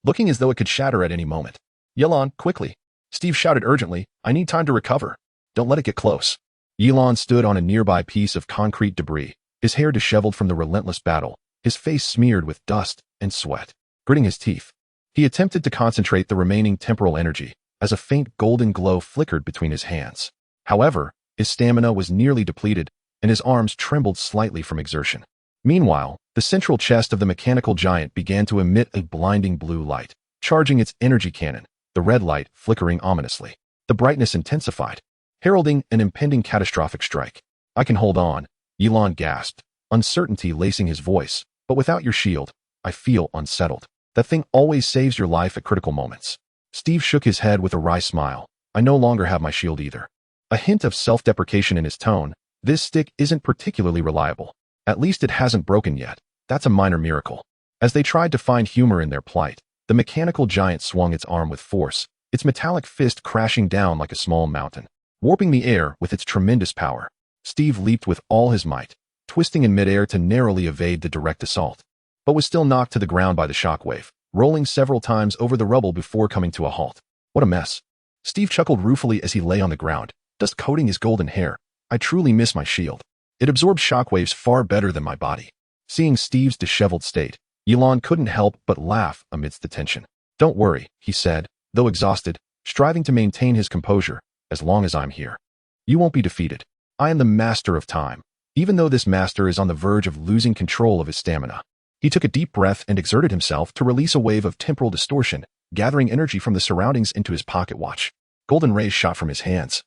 looking as though it could shatter at any moment. Ye Lan, quickly! Steve shouted urgently, I need time to recover. Don't let it get close. Ye Lan stood on a nearby piece of concrete debris, his hair disheveled from the relentless battle, his face smeared with dust and sweat. Gritting his teeth, he attempted to concentrate the remaining temporal energy, as a faint golden glow flickered between his hands. However, his stamina was nearly depleted, and his arms trembled slightly from exertion. Meanwhile, the central chest of the mechanical giant began to emit a blinding blue light, charging its energy cannon, the red light flickering ominously. The brightness intensified, heralding an impending catastrophic strike. I can hold on, Ye Lan gasped, uncertainty lacing his voice, but without your shield, I feel unsettled. That thing always saves your life at critical moments. Steve shook his head with a wry smile. I no longer have my shield either. A hint of self-deprecation in his tone. This stick isn't particularly reliable. At least it hasn't broken yet. That's a minor miracle. As they tried to find humor in their plight, the mechanical giant swung its arm with force, its metallic fist crashing down like a small mountain, warping the air with its tremendous power. Steve leaped with all his might, twisting in midair to narrowly evade the direct assault, but was still knocked to the ground by the shockwave, rolling several times over the rubble before coming to a halt. What a mess. Steve chuckled ruefully as he lay on the ground, dust coating his golden hair. I truly miss my shield. It absorbs shockwaves far better than my body. Seeing Steve's disheveled state, Ye Lan couldn't help but laugh amidst the tension. Don't worry, he said, though exhausted, striving to maintain his composure. As long as I'm here, you won't be defeated. I am the master of time, even though this master is on the verge of losing control of his stamina. He took a deep breath and exerted himself to release a wave of temporal distortion, gathering energy from the surroundings into his pocket watch. Golden rays shot from his hands,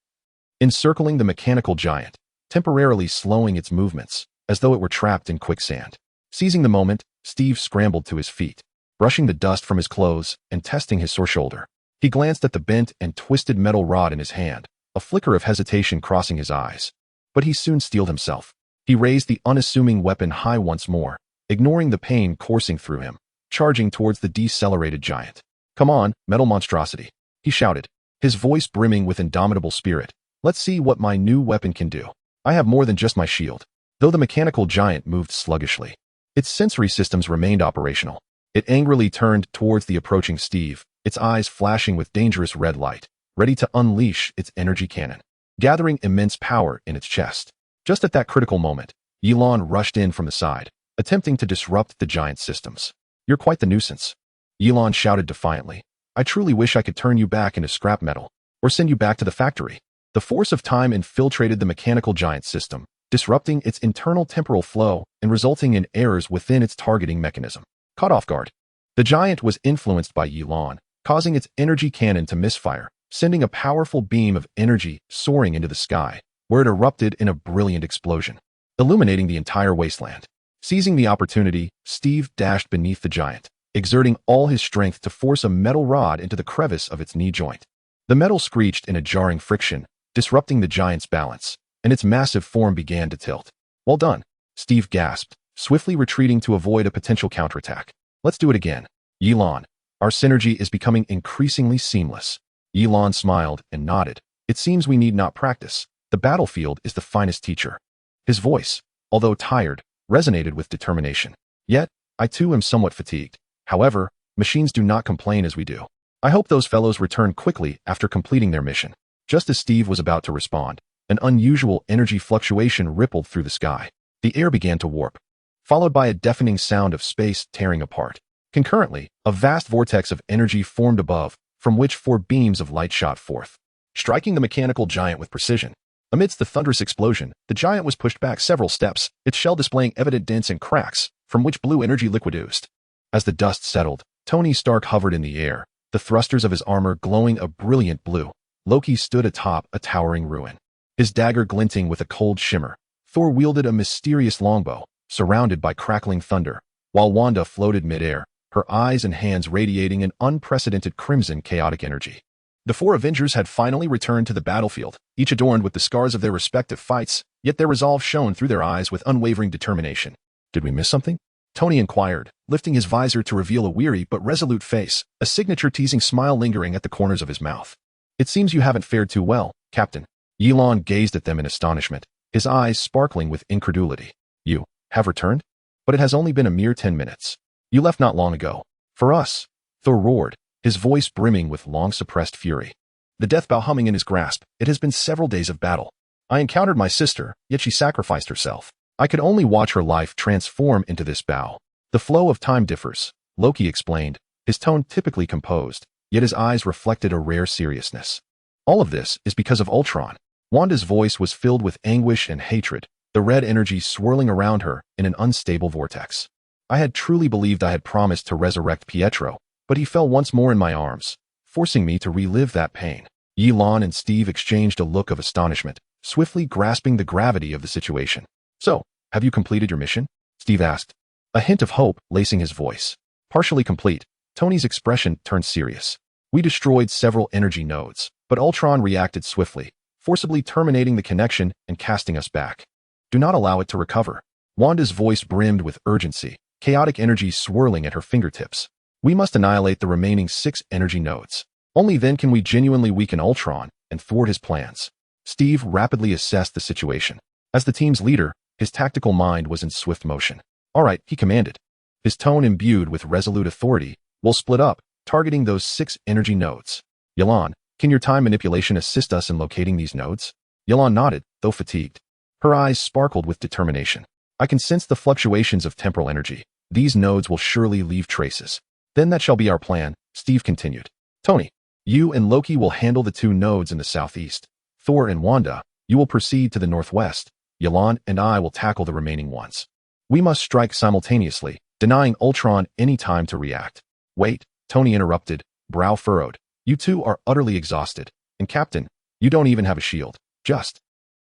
encircling the mechanical giant, temporarily slowing its movements, as though it were trapped in quicksand. Seizing the moment, Steve scrambled to his feet, brushing the dust from his clothes and testing his sore shoulder. He glanced at the bent and twisted metal rod in his hand, a flicker of hesitation crossing his eyes. But he soon steeled himself. He raised the unassuming weapon high once more, ignoring the pain coursing through him, charging towards the decelerated giant. Come on, metal monstrosity, he shouted, his voice brimming with indomitable spirit. Let's see what my new weapon can do. I have more than just my shield. Though the mechanical giant moved sluggishly, its sensory systems remained operational. It angrily turned towards the approaching Steve, its eyes flashing with dangerous red light, ready to unleash its energy cannon, gathering immense power in its chest. Just at that critical moment, Ye Lan rushed in from the side, attempting to disrupt the giant's systems. You're quite the nuisance, Ye Lan shouted defiantly. I truly wish I could turn you back into scrap metal, or send you back to the factory. The force of time infiltrated the mechanical giant's system, disrupting its internal temporal flow and resulting in errors within its targeting mechanism. Caught off guard, the giant was influenced by Ye Lan, causing its energy cannon to misfire, sending a powerful beam of energy soaring into the sky, where it erupted in a brilliant explosion, illuminating the entire wasteland. Seizing the opportunity, Steve dashed beneath the giant, exerting all his strength to force a metal rod into the crevice of its knee joint. The metal screeched in a jarring friction, disrupting the giant's balance, and its massive form began to tilt. Well done, Steve gasped, swiftly retreating to avoid a potential counterattack. Let's do it again. Ye Lan, our synergy is becoming increasingly seamless. Ye Lan smiled and nodded. It seems we need not practice. The battlefield is the finest teacher. His voice, although tired, resonated with determination. Yet, I too am somewhat fatigued. However, machines do not complain as we do. I hope those fellows return quickly after completing their mission. Just as Steve was about to respond, an unusual energy fluctuation rippled through the sky. The air began to warp, followed by a deafening sound of space tearing apart. Concurrently, a vast vortex of energy formed above, from which 4 beams of light shot forth, striking the mechanical giant with precision. Amidst the thunderous explosion, the giant was pushed back several steps, its shell displaying evident dents and cracks, from which blue energy liquid oozed. As the dust settled, Tony Stark hovered in the air, the thrusters of his armor glowing a brilliant blue. Loki stood atop a towering ruin, his dagger glinting with a cold shimmer. Thor wielded a mysterious longbow, surrounded by crackling thunder, while Wanda floated midair, her eyes and hands radiating an unprecedented crimson chaotic energy. The 4 Avengers had finally returned to the battlefield, each adorned with the scars of their respective fights, yet their resolve shone through their eyes with unwavering determination. Did we miss something? Tony inquired, lifting his visor to reveal a weary but resolute face, a signature teasing smile lingering at the corners of his mouth. It seems you haven't fared too well, Captain. Ye Lan gazed at them in astonishment, his eyes sparkling with incredulity. You have returned? But it has only been a mere 10 minutes. You left not long ago. For us, Thor roared, his voice brimming with long-suppressed fury, the death bow humming in his grasp. It has been several days of battle. I encountered my sister, yet she sacrificed herself. I could only watch her life transform into this bow. The flow of time differs, Loki explained, his tone typically composed, yet his eyes reflected a rare seriousness. All of this is because of Ultron. Wanda's voice was filled with anguish and hatred, the red energy swirling around her in an unstable vortex. I had truly believed I had promised to resurrect Pietro, but he fell once more in my arms, forcing me to relive that pain. Ye Lan and Steve exchanged a look of astonishment, swiftly grasping the gravity of the situation. So, have you completed your mission? Steve asked, a hint of hope lacing his voice. Partially complete, Tony's expression turned serious. We destroyed several energy nodes, but Ultron reacted swiftly, forcibly terminating the connection and casting us back. Do not allow it to recover. Wanda's voice brimmed with urgency, chaotic energy swirling at her fingertips. We must annihilate the remaining 6 energy nodes. Only then can we genuinely weaken Ultron and thwart his plans. Steve rapidly assessed the situation. As the team's leader, his tactical mind was in swift motion. All right, he commanded. His tone imbued with resolute authority. We'll split up, targeting those 6 energy nodes. Ye Lan, can your time manipulation assist us in locating these nodes? Ye Lan nodded, though fatigued. Her eyes sparkled with determination. I can sense the fluctuations of temporal energy. These nodes will surely leave traces. Then that shall be our plan, Steve continued. Tony, you and Loki will handle the 2 nodes in the southeast. Thor and Wanda, you will proceed to the northwest. Ye Lan and I will tackle the remaining ones. We must strike simultaneously, denying Ultron any time to react. Wait, Tony interrupted, brow furrowed. You 2 are utterly exhausted. And Captain, you don't even have a shield. Just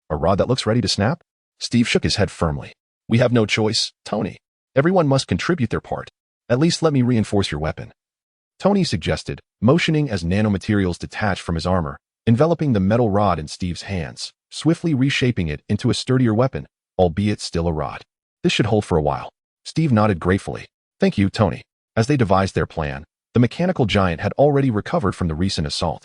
a rod that looks ready to snap? Steve shook his head firmly. We have no choice, Tony. Everyone must contribute their part. At least let me reinforce your weapon. Tony suggested, motioning as nanomaterials detached from his armor, enveloping the metal rod in Steve's hands, swiftly reshaping it into a sturdier weapon, albeit still a rod. This should hold for a while. Steve nodded gratefully. Thank you, Tony. As they devised their plan, the mechanical giant had already recovered from the recent assault.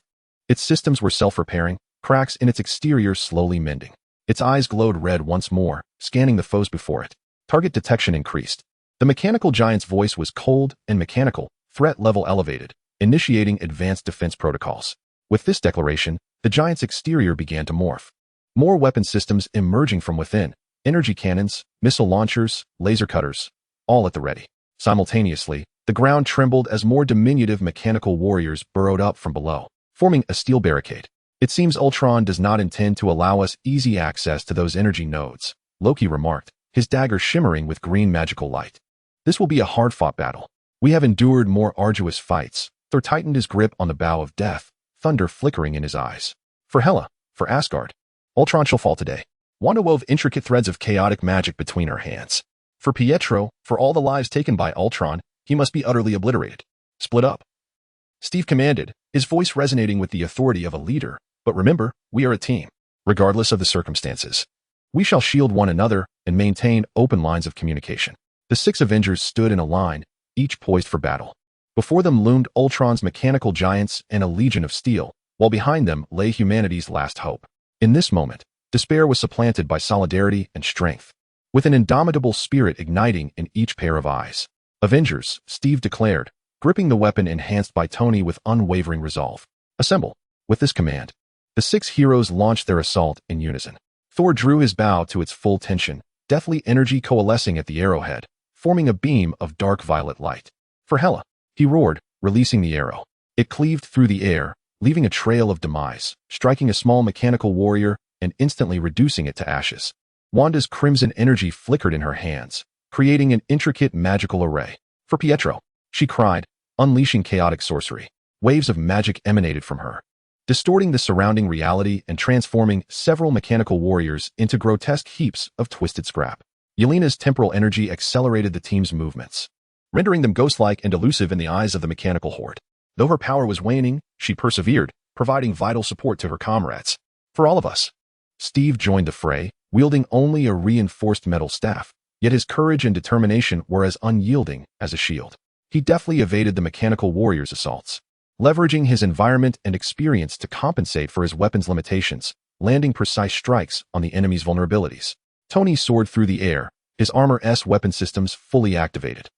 Its systems were self-repairing, cracks in its exterior slowly mending. Its eyes glowed red once more, scanning the foes before it. Target detection increased. The mechanical giant's voice was cold and mechanical, threat level elevated, initiating advanced defense protocols. With this declaration, the giant's exterior began to morph. More weapon systems emerging from within, energy cannons, missile launchers, laser cutters, all at the ready. Simultaneously, the ground trembled as more diminutive mechanical warriors burrowed up from below, forming a steel barricade. It seems Ultron does not intend to allow us easy access to those energy nodes, Loki remarked, his dagger shimmering with green magical light. This will be a hard-fought battle. We have endured more arduous fights. Thor tightened his grip on the bow of death, thunder flickering in his eyes. For Hela, for Asgard, Ultron shall fall today. Wanda wove intricate threads of chaotic magic between her hands. For Pietro, for all the lives taken by Ultron, he must be utterly obliterated. Split up. Steve commanded, his voice resonating with the authority of a leader. But remember, we are a team, regardless of the circumstances. We shall shield one another and maintain open lines of communication. The 6 Avengers stood in a line, each poised for battle. Before them loomed Ultron's mechanical giants and a legion of steel, while behind them lay humanity's last hope. In this moment, despair was supplanted by solidarity and strength, with an indomitable spirit igniting in each pair of eyes. Avengers, Steve declared, gripping the weapon enhanced by Tony with unwavering resolve. Assemble. With this command, the 6 heroes launched their assault in unison. Thor drew his bow to its full tension, deathly energy coalescing at the arrowhead, forming a beam of dark violet light. For Hela, he roared, releasing the arrow. It cleaved through the air, leaving a trail of demise, striking a small mechanical warrior and instantly reducing it to ashes. Wanda's crimson energy flickered in her hands, creating an intricate magical array. For Pietro, she cried, unleashing chaotic sorcery. Waves of magic emanated from her, distorting the surrounding reality and transforming several mechanical warriors into grotesque heaps of twisted scrap. Yelena's temporal energy accelerated the team's movements, rendering them ghost-like and elusive in the eyes of the mechanical horde. Though her power was waning, she persevered, providing vital support to her comrades. For all of us. Steve joined the fray, wielding only a reinforced metal staff, yet his courage and determination were as unyielding as a shield. He deftly evaded the mechanical warriors' assaults, leveraging his environment and experience to compensate for his weapons' limitations, landing precise strikes on the enemy's vulnerabilities. Tony soared through the air, his armor-S weapon systems fully activated.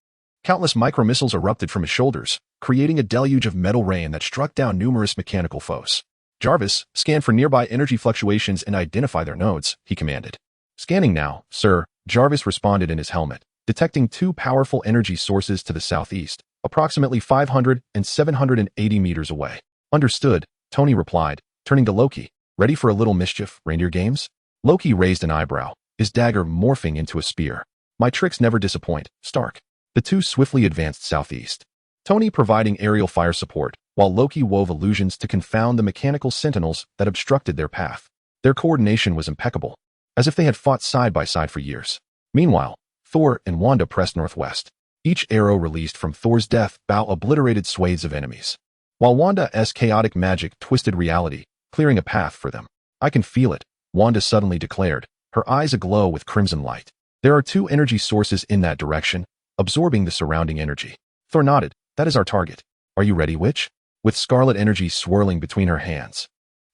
Countless micromissiles erupted from his shoulders, creating a deluge of metal rain that struck down numerous mechanical foes. Jarvis, scan for nearby energy fluctuations and identify their nodes, he commanded. Scanning now, sir, Jarvis responded in his helmet, detecting 2 powerful energy sources to the southeast, approximately 500 and 780 meters away. Understood, Tony replied, turning to Loki. Ready for a little mischief, reindeer games? Loki raised an eyebrow, his dagger morphing into a spear. My tricks never disappoint, Stark. The 2 swiftly advanced southeast, Tony providing aerial fire support, while Loki wove illusions to confound the mechanical sentinels that obstructed their path. Their coordination was impeccable, as if they had fought side by side for years. Meanwhile, Thor and Wanda pressed northwest. Each arrow released from Thor's death bow obliterated swathes of enemies, while Wanda's chaotic magic twisted reality, clearing a path for them. I can feel it, Wanda suddenly declared, her eyes aglow with crimson light. There are 2 energy sources in that direction, absorbing the surrounding energy. Thor nodded. That is our target. Are you ready, witch? With scarlet energy swirling between her hands.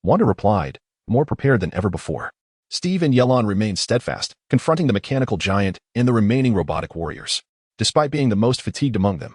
Wanda replied, more prepared than ever before. Steve and Ye Lan remained steadfast, confronting the mechanical giant and the remaining robotic warriors. Despite being the most fatigued among them,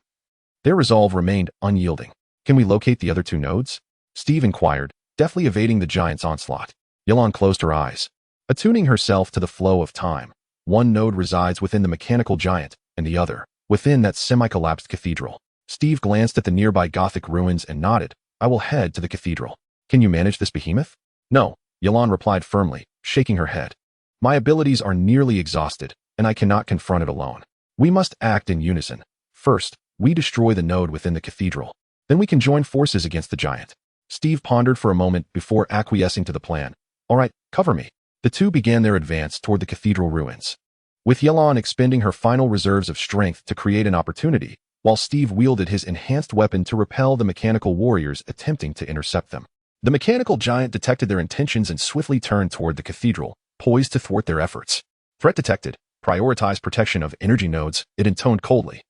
their resolve remained unyielding. Can we locate the other two nodes? Steve inquired, deftly evading the giant's onslaught. Ye Lan closed her eyes, attuning herself to the flow of time. One node resides within the mechanical giant, and the other, within that semi-collapsed cathedral. Steve glanced at the nearby Gothic ruins and nodded. I will head to the cathedral. Can you manage this behemoth? No, Ye Lan replied firmly, shaking her head. My abilities are nearly exhausted, and I cannot confront it alone. We must act in unison. First, we destroy the node within the cathedral. Then we can join forces against the giant. Steve pondered for a moment before acquiescing to the plan. All right, cover me. The two began their advance toward the cathedral ruins, with Ye Lan expending her final reserves of strength to create an opportunity, while Steve wielded his enhanced weapon to repel the mechanical warriors attempting to intercept them. The mechanical giant detected their intentions and swiftly turned toward the cathedral, poised to thwart their efforts. Threat detected. Prioritize protection of energy nodes, it intoned coldly,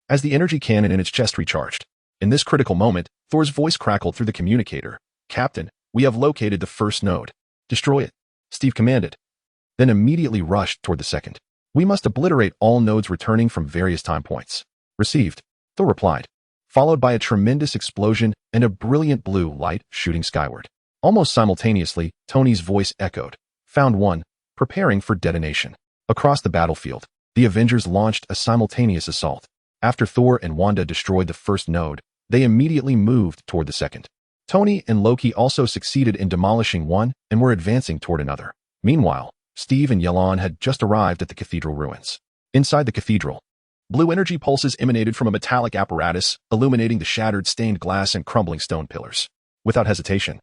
as the energy cannon in its chest recharged. In this critical moment, Thor's voice crackled through the communicator. Captain, we have located the first node. Destroy it, Steve commanded, then immediately rushed toward the second. We must obliterate all nodes returning from various time points. Received, Thor replied, followed by a tremendous explosion and a brilliant blue light shooting skyward. Almost simultaneously, Tony's voice echoed. Found one, preparing for detonation. Across the battlefield, the Avengers launched a simultaneous assault. After Thor and Wanda destroyed the first node, they immediately moved toward the second. Tony and Loki also succeeded in demolishing one and were advancing toward another. Meanwhile, Steve and Ye Lan had just arrived at the cathedral ruins. Inside the cathedral, blue energy pulses emanated from a metallic apparatus, illuminating the shattered stained glass and crumbling stone pillars. Without hesitation,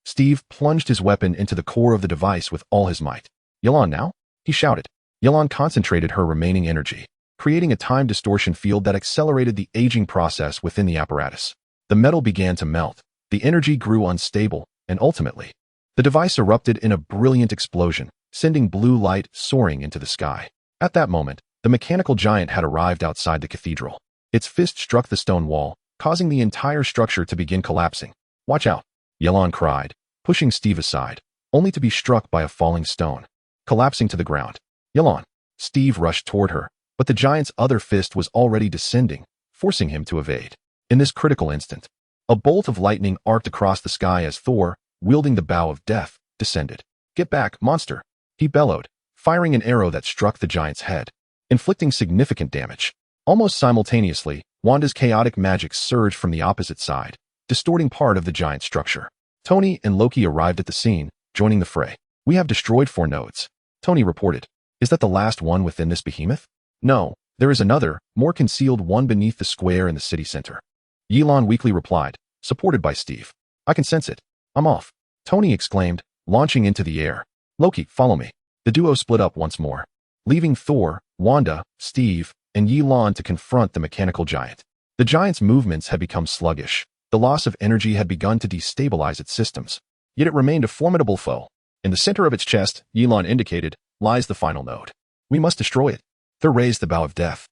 Steve plunged his weapon into the core of the device with all his might. Ye Lan now? He shouted. Ye Lan concentrated her remaining energy, creating a time distortion field that accelerated the aging process within the apparatus. The metal began to melt, the energy grew unstable, and ultimately, the device erupted in a brilliant explosion, sending blue light soaring into the sky. At that moment, the mechanical giant had arrived outside the cathedral. Its fist struck the stone wall, causing the entire structure to begin collapsing. Watch out, Ye Lan cried, pushing Steve aside, only to be struck by a falling stone. Collapsing to the ground. Ye Lan. Steve rushed toward her, but the giant's other fist was already descending, forcing him to evade. In this critical instant, a bolt of lightning arced across the sky as Thor, wielding the bow of death, descended. Get back, monster! He bellowed, firing an arrow that struck the giant's head, inflicting significant damage. Almost simultaneously, Wanda's chaotic magic surged from the opposite side, distorting part of the giant's structure. Tony and Loki arrived at the scene, joining the fray. We have destroyed 4 nodes, Tony reported. Is that the last one within this behemoth? No, there is another, more concealed one beneath the square in the city center. Ye Lan weakly replied, supported by Steve. I can sense it. I'm off, Tony exclaimed, launching into the air. Loki, follow me. The duo split up once more, leaving Thor, Wanda, Steve, and Ye Lan to confront the mechanical giant. The giant's movements had become sluggish. The loss of energy had begun to destabilize its systems. Yet it remained a formidable foe. In the center of its chest, Ye Lan indicated, lies the final node. We must destroy it. Thor raised the bow of death,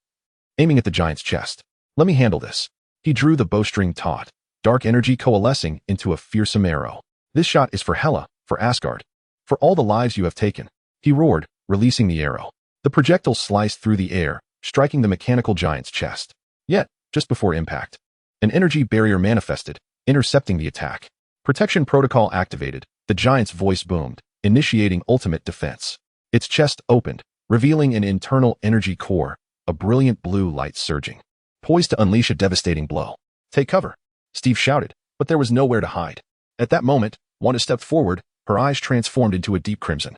aiming at the giant's chest. Let me handle this. He drew the bowstring taut, dark energy coalescing into a fearsome arrow. This shot is for Hela, for Asgard, for all the lives you have taken. He roared, releasing the arrow. The projectile sliced through the air, striking the mechanical giant's chest. Yet, just before impact, an energy barrier manifested, intercepting the attack. Protection protocol activated. The giant's voice boomed, initiating ultimate defense. Its chest opened, revealing an internal energy core, a brilliant blue light surging, poised to unleash a devastating blow. Take cover, Steve shouted, but there was nowhere to hide. At that moment, Wanda stepped forward, her eyes transformed into a deep crimson.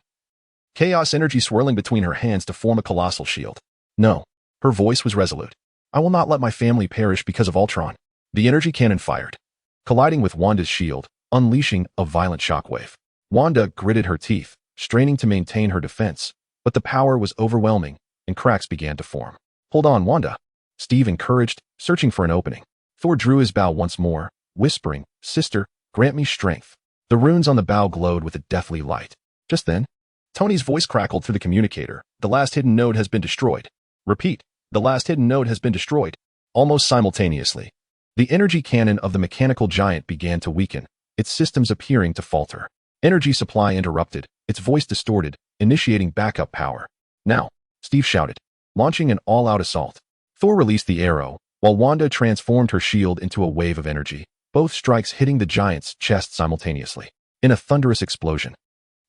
Chaos energy swirling between her hands to form a colossal shield. No, her voice was resolute. I will not let my family perish because of Ultron. The energy cannon fired, colliding with Wanda's shield, unleashing a violent shockwave. Wanda gritted her teeth, straining to maintain her defense, but the power was overwhelming, and cracks began to form. Hold on, Wanda, Steve encouraged, searching for an opening. Thor drew his bow once more, whispering, Sister, grant me strength. The runes on the bow glowed with a deathly light. Just then, Tony's voice crackled through the communicator. The last hidden node has been destroyed. Repeat, The last hidden node has been destroyed. Almost simultaneously, the energy cannon of the mechanical giant began to weaken, its systems appearing to falter. Energy supply interrupted, its voice distorted, initiating backup power. Now, Steve shouted, launching an all-out assault. Thor released the arrow, while Wanda transformed her shield into a wave of energy, both strikes hitting the giant's chest simultaneously. In a thunderous explosion,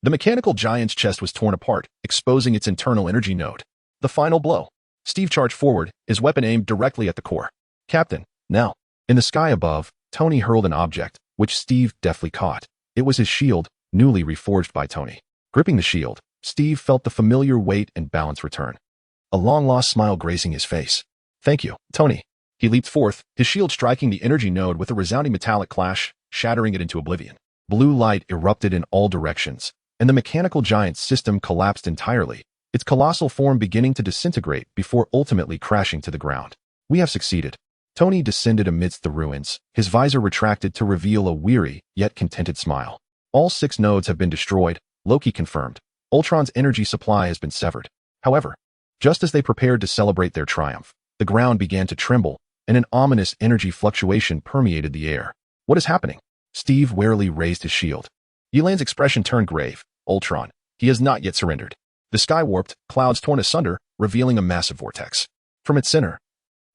the mechanical giant's chest was torn apart, exposing its internal energy node. The final blow. Steve charged forward, his weapon aimed directly at the core. Captain, now. In the sky above, Tony hurled an object, which Steve deftly caught. It was his shield, newly reforged by Tony. Gripping the shield, Steve felt the familiar weight and balance return. A long-lost smile gracing his face. Thank you, Tony. He leaped forth, his shield striking the energy node with a resounding metallic clash, shattering it into oblivion. Blue light erupted in all directions, and the mechanical giant's system collapsed entirely, its colossal form beginning to disintegrate before ultimately crashing to the ground. We have succeeded. Tony descended amidst the ruins, his visor retracted to reveal a weary, yet contented smile. All 6 nodes have been destroyed, Loki confirmed. Ultron's energy supply has been severed. However, just as they prepared to celebrate their triumph, the ground began to tremble, and an ominous energy fluctuation permeated the air. What is happening? Steve warily raised his shield. Ye Lan's expression turned grave. Ultron. He has not yet surrendered. The sky warped, clouds torn asunder, revealing a massive vortex. From its center,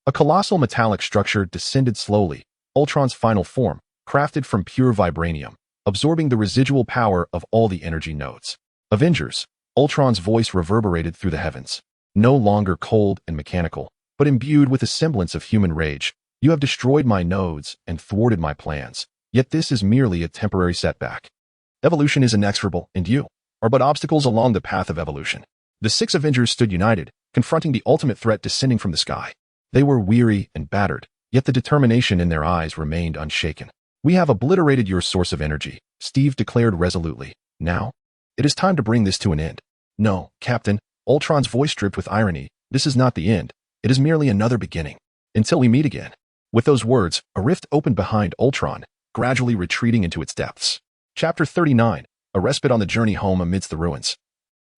a colossal metallic structure descended slowly, Ultron's final form, crafted from pure vibranium, absorbing the residual power of all the energy nodes. Avengers, Ultron's voice reverberated through the heavens. No longer cold and mechanical, but imbued with a semblance of human rage. You have destroyed my nodes and thwarted my plans, yet this is merely a temporary setback. Evolution is inexorable, and you are but obstacles along the path of evolution. The 6 Avengers stood united, confronting the ultimate threat descending from the sky. They were weary and battered, yet the determination in their eyes remained unshaken. We have obliterated your source of energy, Steve declared resolutely. Now, it is time to bring this to an end. No, Captain, Ultron's voice dripped with irony, this is not the end. It is merely another beginning. Until we meet again. With those words, a rift opened behind Ultron, gradually retreating into its depths. Chapter 39, a respite on the journey home amidst the ruins.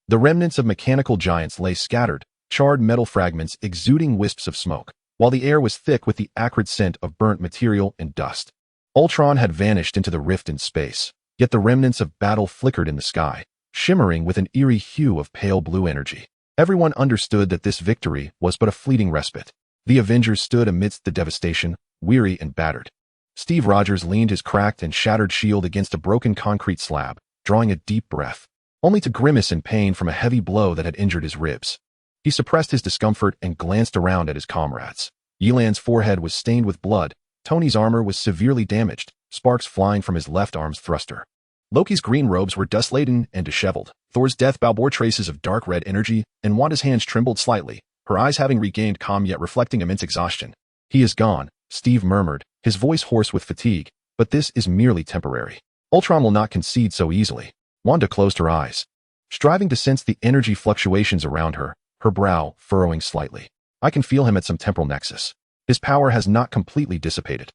The remnants of mechanical giants lay scattered, charred metal fragments exuding wisps of smoke, while the air was thick with the acrid scent of burnt material and dust. Ultron had vanished into the rift in space, yet the remnants of battle flickered in the sky, shimmering with an eerie hue of pale blue energy. Everyone understood that this victory was but a fleeting respite. The Avengers stood amidst the devastation, weary and battered. Steve Rogers leaned his cracked and shattered shield against a broken concrete slab, drawing a deep breath, only to grimace in pain from a heavy blow that had injured his ribs. He suppressed his discomfort and glanced around at his comrades. Ye Lan's forehead was stained with blood, Tony's armor was severely damaged, sparks flying from his left arm's thruster. Loki's green robes were dust-laden and disheveled. Thor's death bow bore traces of dark red energy, and Wanda's hands trembled slightly, her eyes having regained calm yet reflecting immense exhaustion. He is gone, Steve murmured, his voice hoarse with fatigue, but this is merely temporary. Ultron will not concede so easily. Wanda closed her eyes, striving to sense the energy fluctuations around her, her brow furrowing slightly. I can feel him at some temporal nexus. His power has not completely dissipated.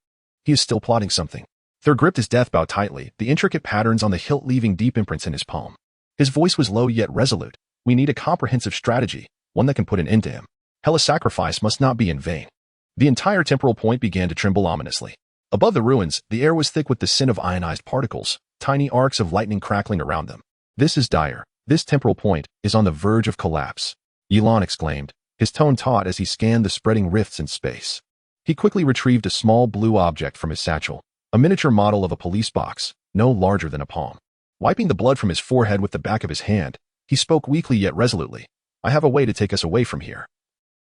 He is still plotting something. Thor gripped his death bow tightly, the intricate patterns on the hilt leaving deep imprints in his palm. His voice was low yet resolute. We need a comprehensive strategy, one that can put an end to him. Hela's sacrifice must not be in vain. The entire temporal point began to tremble ominously. Above the ruins, the air was thick with the scent of ionized particles, tiny arcs of lightning crackling around them. This is dire. This temporal point is on the verge of collapse. Ye Lan exclaimed, his tone taut as he scanned the spreading rifts in space. He quickly retrieved a small blue object from his satchel, a miniature model of a police box, no larger than a palm. Wiping the blood from his forehead with the back of his hand, he spoke weakly yet resolutely. I have a way to take us away from here.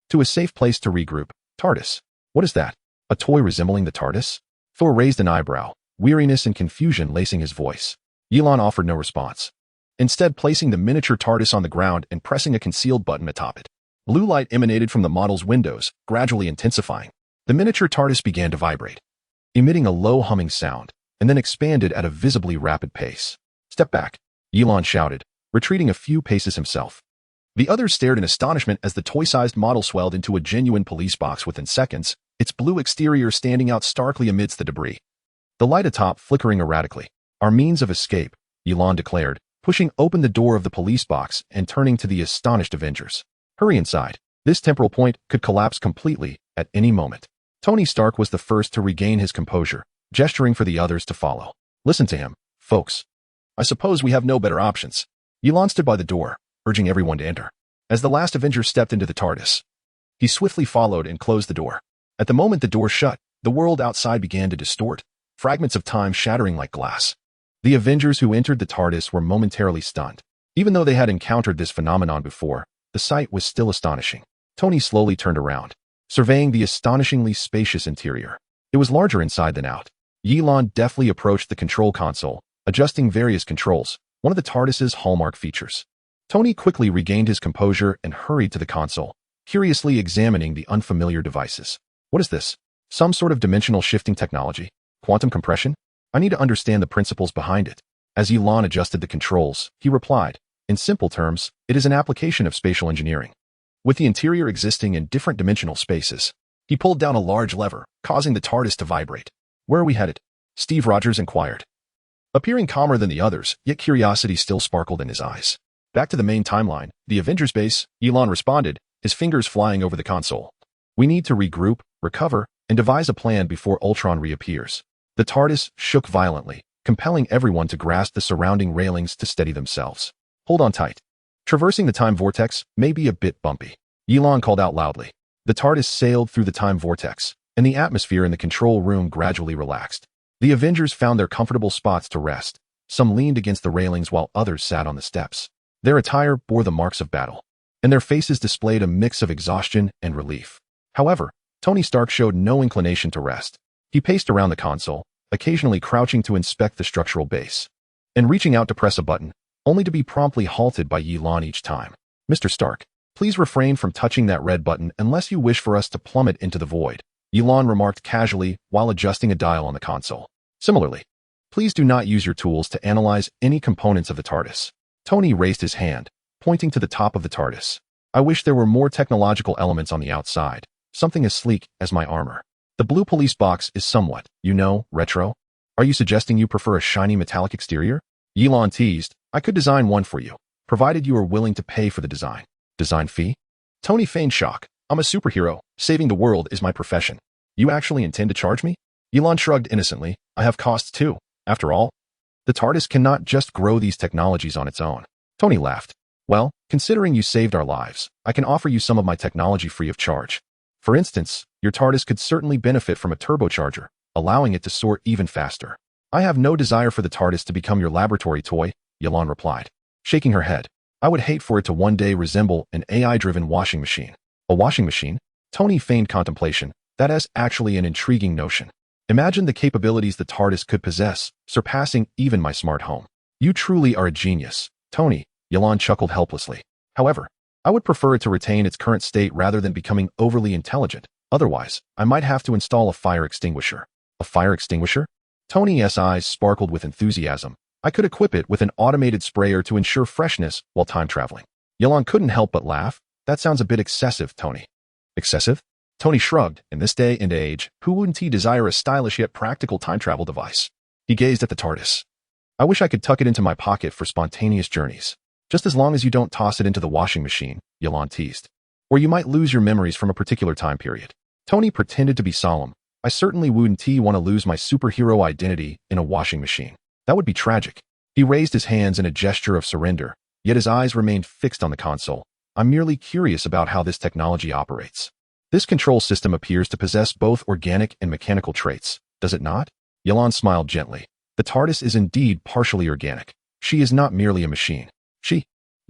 To a safe place to regroup. TARDIS. What is that? A toy resembling the TARDIS? Thor raised an eyebrow, weariness and confusion lacing his voice. Ye Lan offered no response, instead placing the miniature TARDIS on the ground and pressing a concealed button atop it. Blue light emanated from the model's windows, gradually intensifying. The miniature TARDIS began to vibrate, emitting a low humming sound, and then expanded at a visibly rapid pace. Step back, Ye Lan shouted, retreating a few paces himself. The others stared in astonishment as the toy-sized model swelled into a genuine police box within seconds, its blue exterior standing out starkly amidst the debris. The light atop flickering erratically. Our means of escape, Ye Lan declared, pushing open the door of the police box and turning to the astonished Avengers. Hurry inside. This temporal point could collapse completely at any moment. Tony Stark was the first to regain his composure, gesturing for the others to follow. Listen to him, folks. I suppose we have no better options. Ye Lan stood by the door, urging everyone to enter. As the last Avenger stepped into the TARDIS, he swiftly followed and closed the door. At the moment the door shut, the world outside began to distort, fragments of time shattering like glass. The Avengers who entered the TARDIS were momentarily stunned. Even though they had encountered this phenomenon before, the sight was still astonishing. Tony slowly turned around, surveying the astonishingly spacious interior. It was larger inside than out. Ye Lan deftly approached the control console, adjusting various controls, one of the TARDIS's hallmark features. Tony quickly regained his composure and hurried to the console, curiously examining the unfamiliar devices. What is this? Some sort of dimensional shifting technology? Quantum compression? I need to understand the principles behind it. As Ye Lan adjusted the controls, he replied, in simple terms, it is an application of spatial engineering. With the interior existing in different dimensional spaces, he pulled down a large lever, causing the TARDIS to vibrate. Where are we headed? Steve Rogers inquired. Appearing calmer than the others, yet curiosity still sparkled in his eyes. Back to the main timeline, the Avengers base, Ye Lan responded, his fingers flying over the console. We need to regroup, recover, and devise a plan before Ultron reappears. The TARDIS shook violently, compelling everyone to grasp the surrounding railings to steady themselves. Hold on tight. Traversing the time vortex may be a bit bumpy. Ye Lan called out loudly. The TARDIS sailed through the time vortex, and the atmosphere in the control room gradually relaxed. The Avengers found their comfortable spots to rest. Some leaned against the railings while others sat on the steps. Their attire bore the marks of battle, and their faces displayed a mix of exhaustion and relief. However, Tony Stark showed no inclination to rest. He paced around the console, occasionally crouching to inspect the structural base, and reaching out to press a button, only to be promptly halted by Ye Lan each time. Mr. Stark, please refrain from touching that red button unless you wish for us to plummet into the void, Ye Lan remarked casually while adjusting a dial on the console. Similarly, please do not use your tools to analyze any components of the TARDIS. Tony raised his hand, pointing to the top of the TARDIS. I wish there were more technological elements on the outside, something as sleek as my armor. The blue police box is somewhat, retro. Are you suggesting you prefer a shiny metallic exterior? Ye Lan teased, I could design one for you, provided you are willing to pay for the design. Design fee? Tony feigned shock. I'm a superhero. Saving the world is my profession. You actually intend to charge me? Ye Lan shrugged innocently. I have costs too. After all, the TARDIS cannot just grow these technologies on its own. Tony laughed. Well, considering you saved our lives, I can offer you some of my technology free of charge. For instance, your TARDIS could certainly benefit from a turbocharger, allowing it to soar even faster. I have no desire for the TARDIS to become your laboratory toy, Ye Lan replied, shaking her head. I would hate for it to one day resemble an AI-driven washing machine. A washing machine? Tony feigned contemplation. That is actually an intriguing notion. Imagine the capabilities the TARDIS could possess, surpassing even my smart home. You truly are a genius, Tony, Ye Lan chuckled helplessly. However, I would prefer it to retain its current state rather than becoming overly intelligent. Otherwise, I might have to install a fire extinguisher. A fire extinguisher? Tony's eyes sparkled with enthusiasm. I could equip it with an automated sprayer to ensure freshness while time traveling. Ye Lan couldn't help but laugh. That sounds a bit excessive, Tony. Excessive? Tony shrugged. In this day and age, who wouldn't he desire a stylish yet practical time travel device? He gazed at the TARDIS. I wish I could tuck it into my pocket for spontaneous journeys. Just as long as you don't toss it into the washing machine, Ye Lan teased. Or you might lose your memories from a particular time period. Tony pretended to be solemn. I certainly wouldn't want to lose my superhero identity in a washing machine. That would be tragic. He raised his hands in a gesture of surrender, yet his eyes remained fixed on the console. I'm merely curious about how this technology operates. This control system appears to possess both organic and mechanical traits, does it not? Ye Lan smiled gently. The TARDIS is indeed partially organic. She is not merely a machine.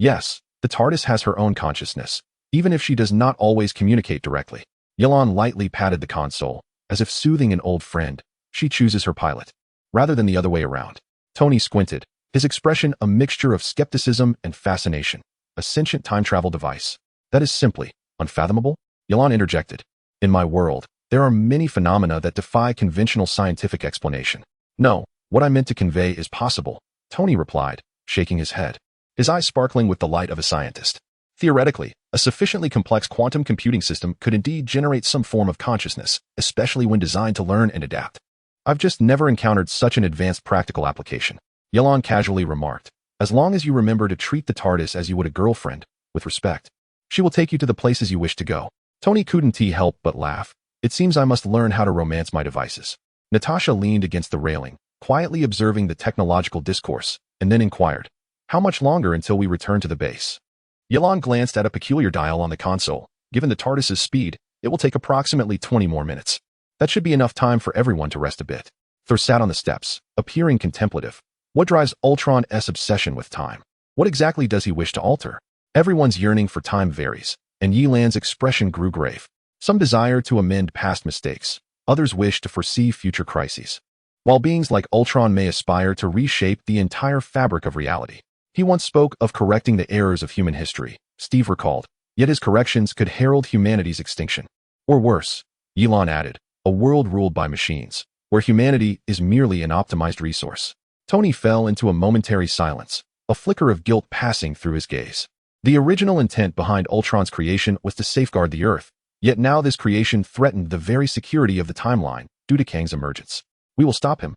Yes, the TARDIS has her own consciousness, even if she does not always communicate directly. Ye Lan lightly patted the console, as if soothing an old friend. She chooses her pilot, rather than the other way around. Tony squinted, his expression a mixture of skepticism and fascination. A sentient time travel device. That is simply unfathomable? Ye Lan interjected. In my world, there are many phenomena that defy conventional scientific explanation. No, what I meant to convey is possible, Tony replied, shaking his head, his eyes sparkling with the light of a scientist. Theoretically, a sufficiently complex quantum computing system could indeed generate some form of consciousness, especially when designed to learn and adapt. I've just never encountered such an advanced practical application, Ye Lan casually remarked. As long as you remember to treat the TARDIS as you would a girlfriend, with respect. She will take you to the places you wish to go. Tony couldn't help but laugh. It seems I must learn how to romance my devices. Natasha leaned against the railing, quietly observing the technological discourse, and then inquired, how much longer until we return to the base? Ye Lan glanced at a peculiar dial on the console. Given the TARDIS's speed, it will take approximately 20 more minutes. That should be enough time for everyone to rest a bit. Thor sat on the steps, appearing contemplative. What drives Ultron's obsession with time? What exactly does he wish to alter? Everyone's yearning for time varies, and Ye Lan's expression grew grave. Some desire to amend past mistakes. Others wish to foresee future crises. While beings like Ultron may aspire to reshape the entire fabric of reality, he once spoke of correcting the errors of human history, Steve recalled, yet his corrections could herald humanity's extinction. Or worse, Ye Lan added, a world ruled by machines, where humanity is merely an optimized resource. Tony fell into a momentary silence, a flicker of guilt passing through his gaze. The original intent behind Ultron's creation was to safeguard the Earth, yet now this creation threatened the very security of the timeline due to Kang's emergence. We will stop him,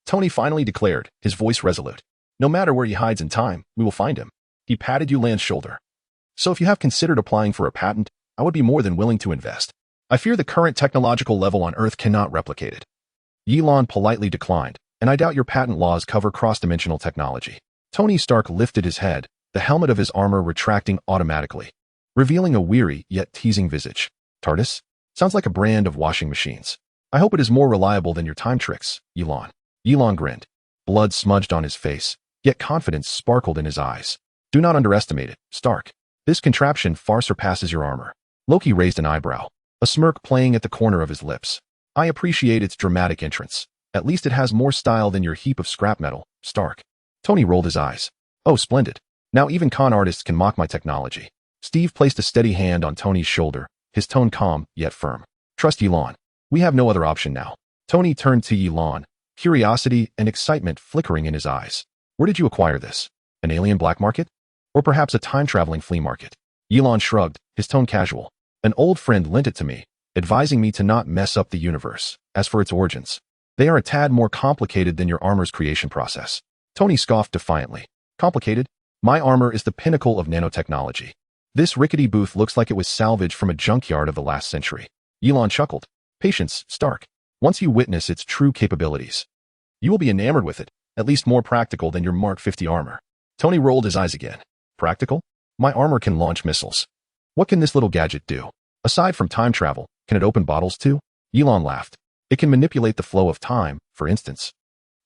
Tony finally declared, his voice resolute. No matter where he hides in time, we will find him. He patted Ye Lan's shoulder. So if you have considered applying for a patent, I would be more than willing to invest. I fear the current technological level on Earth cannot replicate it. Ye Lan politely declined, and I doubt your patent laws cover cross-dimensional technology. Tony Stark lifted his head, the helmet of his armor retracting automatically, revealing a weary yet teasing visage. TARDIS? Sounds like a brand of washing machines. I hope it is more reliable than your time tricks, Ye Lan. Ye Lan grinned. Blood smudged on his face, yet confidence sparkled in his eyes. Do not underestimate it, Stark. This contraption far surpasses your armor. Loki raised an eyebrow, a smirk playing at the corner of his lips. I appreciate its dramatic entrance. At least it has more style than your heap of scrap metal, Stark. Tony rolled his eyes. Oh, splendid. Now even con artists can mock my technology. Steve placed a steady hand on Tony's shoulder, his tone calm, yet firm. Trust Ye Lan. We have no other option now. Tony turned to Ye Lan, curiosity and excitement flickering in his eyes. Where did you acquire this? An alien black market? Or perhaps a time-traveling flea market? Ye Lan shrugged, his tone casual. An old friend lent it to me, advising me to not mess up the universe. As for its origins, they are a tad more complicated than your armor's creation process. Tony scoffed defiantly. Complicated? My armor is the pinnacle of nanotechnology. This rickety booth looks like it was salvaged from a junkyard of the last century. Ye Lan chuckled. Patience, Stark. Once you witness its true capabilities, you will be enamored with it, at least more practical than your Mark 50 armor. Tony rolled his eyes again. Practical? My armor can launch missiles. What can this little gadget do? Aside from time travel, can it open bottles too? Ye Lan laughed. It can manipulate the flow of time, for instance,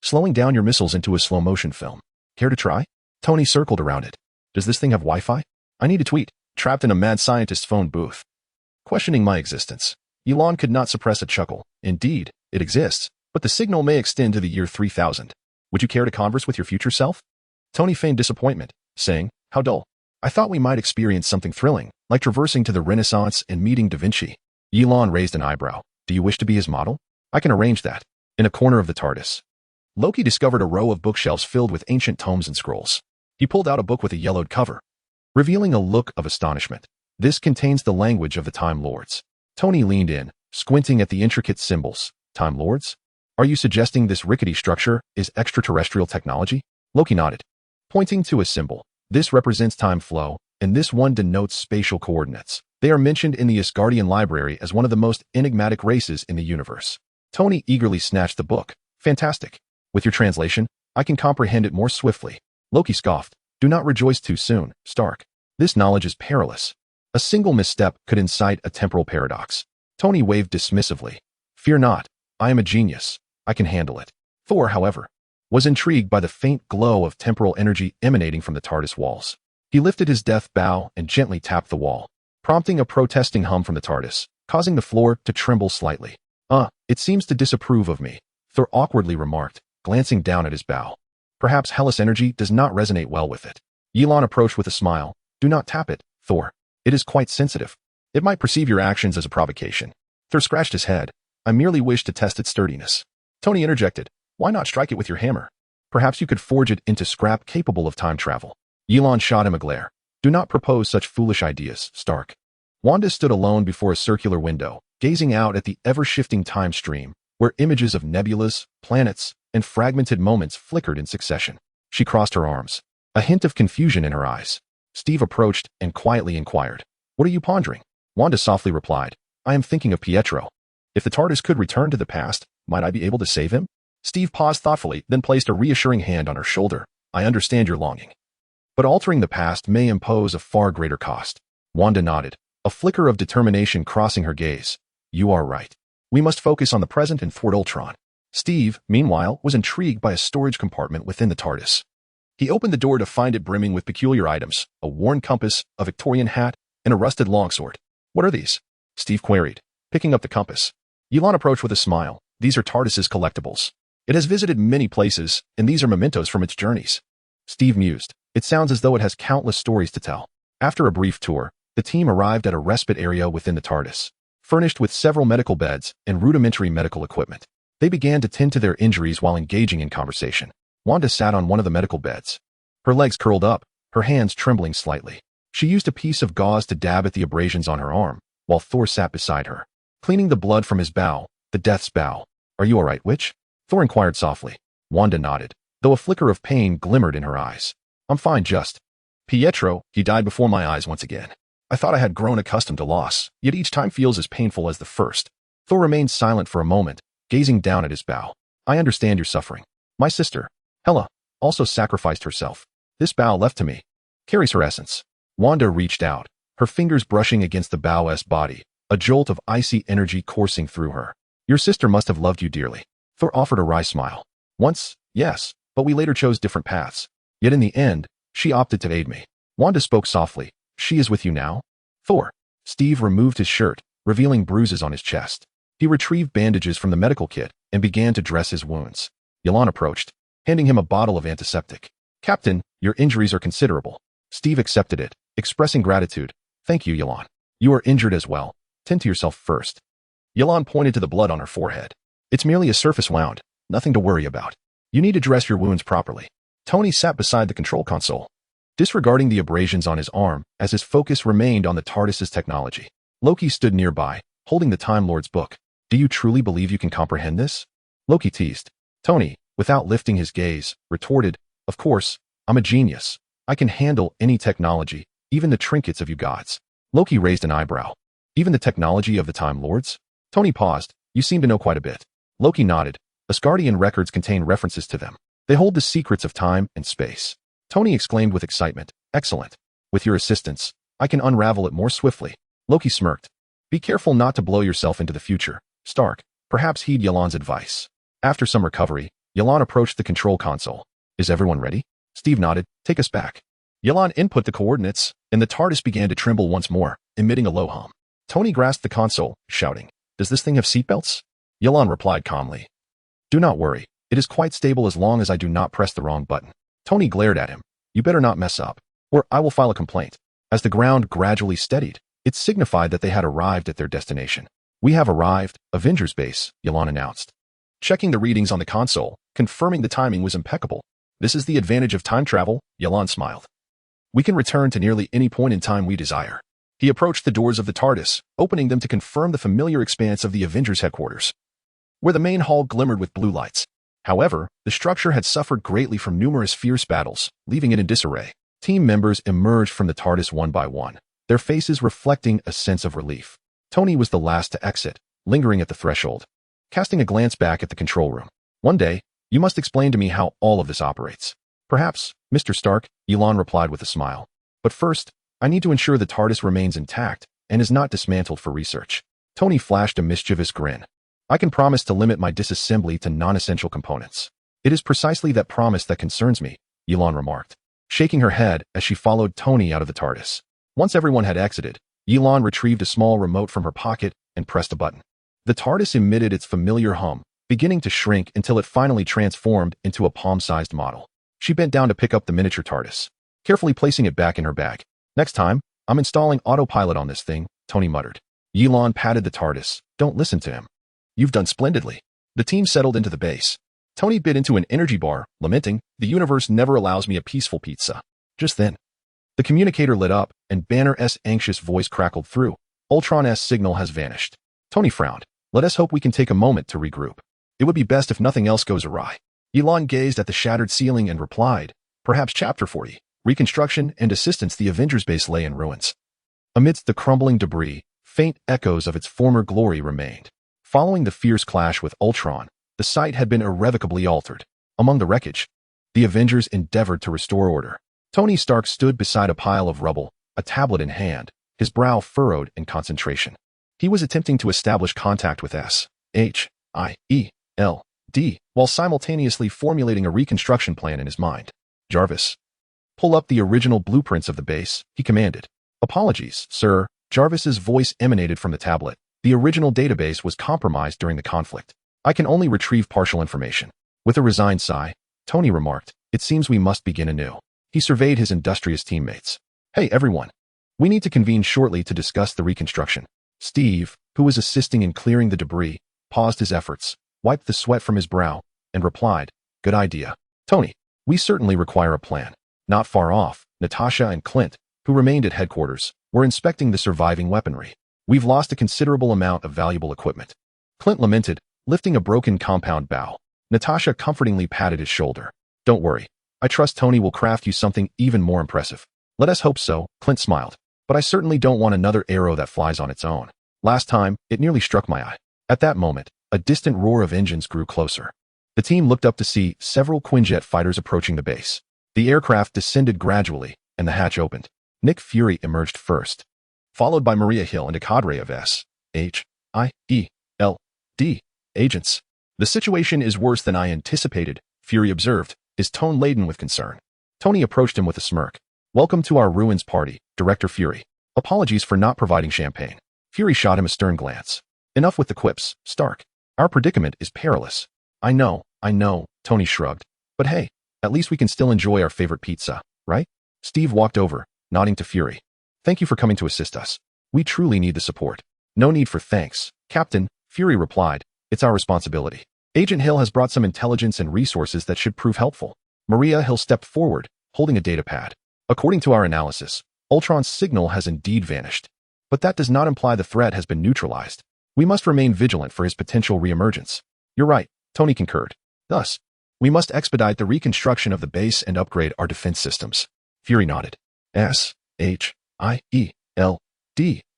slowing down your missiles into a slow-motion film. Care to try? Tony circled around it. Does this thing have Wi-Fi? I need a tweet. Trapped in a mad scientist's phone booth. Questioning my existence, Ye Lan could not suppress a chuckle. Indeed, it exists, but the signal may extend to the year 3000. Would you care to converse with your future self? Tony feigned disappointment, saying, how dull. I thought we might experience something thrilling, like traversing to the Renaissance and meeting Da Vinci. Ye Lan raised an eyebrow. Do you wish to be his model? I can arrange that. In a corner of the TARDIS, Loki discovered a row of bookshelves filled with ancient tomes and scrolls. He pulled out a book with a yellowed cover, revealing a look of astonishment. This contains the language of the Time Lords. Tony leaned in, squinting at the intricate symbols. Time Lords? Are you suggesting this rickety structure is extraterrestrial technology? Loki nodded, pointing to a symbol. This represents time flow, and this one denotes spatial coordinates. They are mentioned in the Asgardian library as one of the most enigmatic races in the universe. Tony eagerly snatched the book. Fantastic. With your translation, I can comprehend it more swiftly. Loki scoffed. Do not rejoice too soon, Stark. This knowledge is perilous. A single misstep could incite a temporal paradox. Tony waved dismissively. Fear not. I am a genius. I can handle it. Thor, however, was intrigued by the faint glow of temporal energy emanating from the TARDIS walls. He lifted his death bow and gently tapped the wall, prompting a protesting hum from the TARDIS, causing the floor to tremble slightly. It seems to disapprove of me, Thor awkwardly remarked, glancing down at his bow. Perhaps Hellas energy does not resonate well with it. Ye Lan approached with a smile. Do not tap it, Thor. It is quite sensitive. It might perceive your actions as a provocation. Thor scratched his head. I merely wish to test its sturdiness. Tony interjected. Why not strike it with your hammer? Perhaps you could forge it into scrap capable of time travel. Ye Lan shot him a glare. Do not propose such foolish ideas, Stark. Wanda stood alone before a circular window, gazing out at the ever-shifting time stream, where images of nebulas, planets, and fragmented moments flickered in succession. She crossed her arms, a hint of confusion in her eyes. Steve approached and quietly inquired, What are you pondering? Wanda softly replied, I am thinking of Pietro. If the TARDIS could return to the past, might I be able to save him? Steve paused thoughtfully, then placed a reassuring hand on her shoulder. I understand your longing. But altering the past may impose a far greater cost. Wanda nodded, a flicker of determination crossing her gaze. You are right. We must focus on the present and thwart Ultron. Steve, meanwhile, was intrigued by a storage compartment within the TARDIS. He opened the door to find it brimming with peculiar items, a worn compass, a Victorian hat, and a rusted longsword. What are these? Steve queried, picking up the compass. Ye Lan approached with a smile. These are TARDIS's collectibles. It has visited many places, and these are mementos from its journeys. Steve mused. It sounds as though it has countless stories to tell. After a brief tour, the team arrived at a respite area within the TARDIS, furnished with several medical beds and rudimentary medical equipment. They began to tend to their injuries while engaging in conversation. Wanda sat on one of the medical beds. Her legs curled up, her hands trembling slightly. She used a piece of gauze to dab at the abrasions on her arm, while Thor sat beside her, cleaning the blood from his bow, the death's bow. Are you all right, witch? Thor inquired softly. Wanda nodded, though a flicker of pain glimmered in her eyes. I'm fine, just. Pietro, he died before my eyes once again. I thought I had grown accustomed to loss, yet each time feels as painful as the first. Thor remained silent for a moment, gazing down at his bow. I understand your suffering. My sister, Hela, also sacrificed herself. This bow left to me carries her essence. Wanda reached out, her fingers brushing against the bow's body, a jolt of icy energy coursing through her. Your sister must have loved you dearly. Thor offered a wry smile. Once, yes, but we later chose different paths. Yet in the end, she opted to aid me. Wanda spoke softly. She is with you now? Thor. Steve removed his shirt, revealing bruises on his chest. He retrieved bandages from the medical kit and began to dress his wounds. Ye Lan approached, handing him a bottle of antiseptic. Captain, your injuries are considerable. Steve accepted it, expressing gratitude. Thank you, Ye Lan. You are injured as well. Tend to yourself first. Ye Lan pointed to the blood on her forehead. It's merely a surface wound, nothing to worry about. You need to dress your wounds properly. Tony sat beside the control console, disregarding the abrasions on his arm as his focus remained on the TARDIS's technology. Loki stood nearby, holding the Time Lord's book. Do you truly believe you can comprehend this? Loki teased. Tony, without lifting his gaze, retorted, Of course, I'm a genius. I can handle any technology, even the trinkets of you gods. Loki raised an eyebrow. Even the technology of the Time Lords? Tony paused. You seem to know quite a bit. Loki nodded. Asgardian records contain references to them. They hold the secrets of time and space. Tony exclaimed with excitement. Excellent. With your assistance, I can unravel it more swiftly. Loki smirked. Be careful not to blow yourself into the future. Stark, perhaps heed Ye Lan's advice. After some recovery, Ye Lan approached the control console. Is everyone ready? Steve nodded. Take us back. Ye Lan input the coordinates, and the TARDIS began to tremble once more, emitting a low hum. Tony grasped the console, shouting, Does this thing have seatbelts? Ye Lan replied calmly. Do not worry. It is quite stable as long as I do not press the wrong button. Tony glared at him. You better not mess up, or I will file a complaint. As the ground gradually steadied, it signified that they had arrived at their destination. We have arrived, Avengers Base, Ye Lan announced. Checking the readings on the console, confirming the timing was impeccable. This is the advantage of time travel, Ye Lan smiled. We can return to nearly any point in time we desire. He approached the doors of the TARDIS, opening them to confirm the familiar expanse of the Avengers headquarters, where the main hall glimmered with blue lights. However, the structure had suffered greatly from numerous fierce battles, leaving it in disarray. Team members emerged from the TARDIS one by one, their faces reflecting a sense of relief. Tony was the last to exit, lingering at the threshold, casting a glance back at the control room. One day, you must explain to me how all of this operates. Perhaps, Mr. Stark, Ye Lan replied with a smile. But first, I need to ensure the TARDIS remains intact and is not dismantled for research. Tony flashed a mischievous grin. I can promise to limit my disassembly to non-essential components. It is precisely that promise that concerns me, Ye Lan remarked, shaking her head as she followed Tony out of the TARDIS. Once everyone had exited, Ye Lan retrieved a small remote from her pocket and pressed a button. The TARDIS emitted its familiar hum, beginning to shrink until it finally transformed into a palm-sized model. She bent down to pick up the miniature TARDIS, carefully placing it back in her bag. Next time, I'm installing autopilot on this thing, Tony muttered. Ye Lan patted the TARDIS. Don't listen to him. You've done splendidly. The team settled into the base. Tony bit into an energy bar, lamenting, the universe never allows me a peaceful pizza. Just then, the communicator lit up, and Banner's anxious voice crackled through. Ultron's signal has vanished. Tony frowned. Let us hope we can take a moment to regroup. It would be best if nothing else goes awry. Ye Lan gazed at the shattered ceiling and replied, Perhaps Chapter 40, Reconstruction and Assistance. The Avengers Base lay in ruins. Amidst the crumbling debris, faint echoes of its former glory remained. Following the fierce clash with Ultron, the site had been irrevocably altered. Among the wreckage, the Avengers endeavored to restore order. Tony Stark stood beside a pile of rubble, a tablet in hand, his brow furrowed in concentration. He was attempting to establish contact with S.H.I.E.L.D. while simultaneously formulating a reconstruction plan in his mind. Jarvis, pull up the original blueprints of the base, he commanded. Apologies, sir. Jarvis's voice emanated from the tablet. The original database was compromised during the conflict. I can only retrieve partial information. With a resigned sigh, Tony remarked, it seems we must begin anew. He surveyed his industrious teammates. Hey, everyone. We need to convene shortly to discuss the reconstruction. Steve, who was assisting in clearing the debris, paused his efforts, wiped the sweat from his brow, and replied, good idea. Tony, we certainly require a plan. Not far off, Natasha and Clint, who remained at headquarters, were inspecting the surviving weaponry. We've lost a considerable amount of valuable equipment. Clint lamented, lifting a broken compound bow. Natasha comfortingly patted his shoulder. Don't worry. I trust Tony will craft you something even more impressive. Let us hope so, Clint smiled. But I certainly don't want another arrow that flies on its own. Last time, it nearly struck my eye. At that moment, a distant roar of engines grew closer. The team looked up to see several Quinjet fighters approaching the base. The aircraft descended gradually, and the hatch opened. Nick Fury emerged first, followed by Maria Hill and a cadre of S.H.I.E.L.D. agents. The situation is worse than I anticipated, Fury observed, his tone laden with concern. Tony approached him with a smirk. Welcome to our ruins party, Director Fury. Apologies for not providing champagne. Fury shot him a stern glance. Enough with the quips, Stark. Our predicament is perilous. I know, Tony shrugged. But hey, at least we can still enjoy our favorite pizza, right? Steve walked over, nodding to Fury. Thank you for coming to assist us. We truly need the support. No need for thanks, Captain, Fury replied. It's our responsibility. Agent Hill has brought some intelligence and resources that should prove helpful. Maria Hill stepped forward, holding a datapad. According to our analysis, Ultron's signal has indeed vanished. But that does not imply the threat has been neutralized. We must remain vigilant for his potential reemergence. You're right, Tony concurred. Thus, we must expedite the reconstruction of the base and upgrade our defense systems. Fury nodded. S.H.I.E.L.D.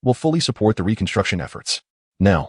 will fully support the reconstruction efforts. Now,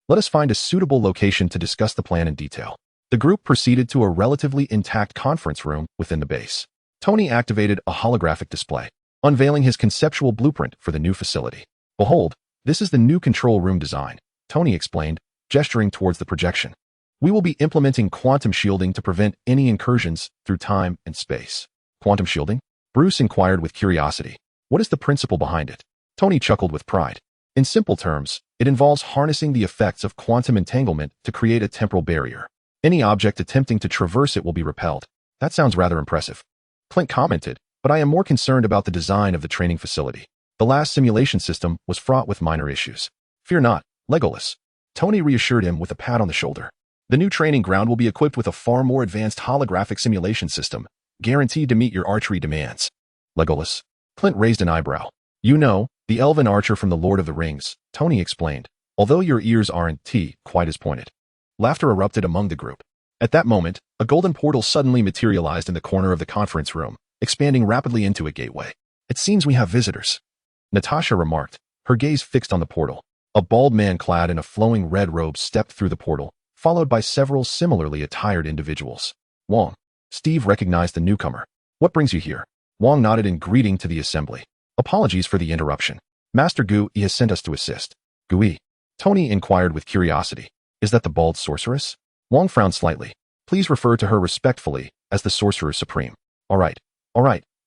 let us find a suitable location to discuss the plan in detail. The group proceeded to a relatively intact conference room within the base. Tony activated a holographic display, unveiling his conceptual blueprint for the new facility. Behold, this is the new control room design, Tony explained, gesturing towards the projection. We will be implementing quantum shielding to prevent any incursions through time and space. Quantum shielding? Bruce inquired with curiosity. What is the principle behind it? Tony chuckled with pride. In simple terms, it involves harnessing the effects of quantum entanglement to create a temporal barrier. Any object attempting to traverse it will be repelled. That sounds rather impressive. Clint commented, but I am more concerned about the design of the training facility. The last simulation system was fraught with minor issues. Fear not, Legolas. Tony reassured him with a pat on the shoulder. The new training ground will be equipped with a far more advanced holographic simulation system, guaranteed to meet your archery demands. Legolas. Clint raised an eyebrow. You know, the elven archer from the Lord of the Rings, Tony explained, although your ears aren't quite as pointed. Laughter erupted among the group. At that moment, a golden portal suddenly materialized in the corner of the conference room, expanding rapidly into a gateway. It seems we have visitors, Natasha remarked, her gaze fixed on the portal. A bald man clad in a flowing red robe stepped through the portal, followed by several similarly attired individuals. Wong. Steve recognized the newcomer. What brings you here? Wong nodded in greeting to the assembly. Apologies for the interruption. Master Gu has sent us to assist. Gui. Tony inquired with curiosity. Is that the bald sorceress? Wong frowned slightly. Please refer to her respectfully as the Sorcerer Supreme. All right.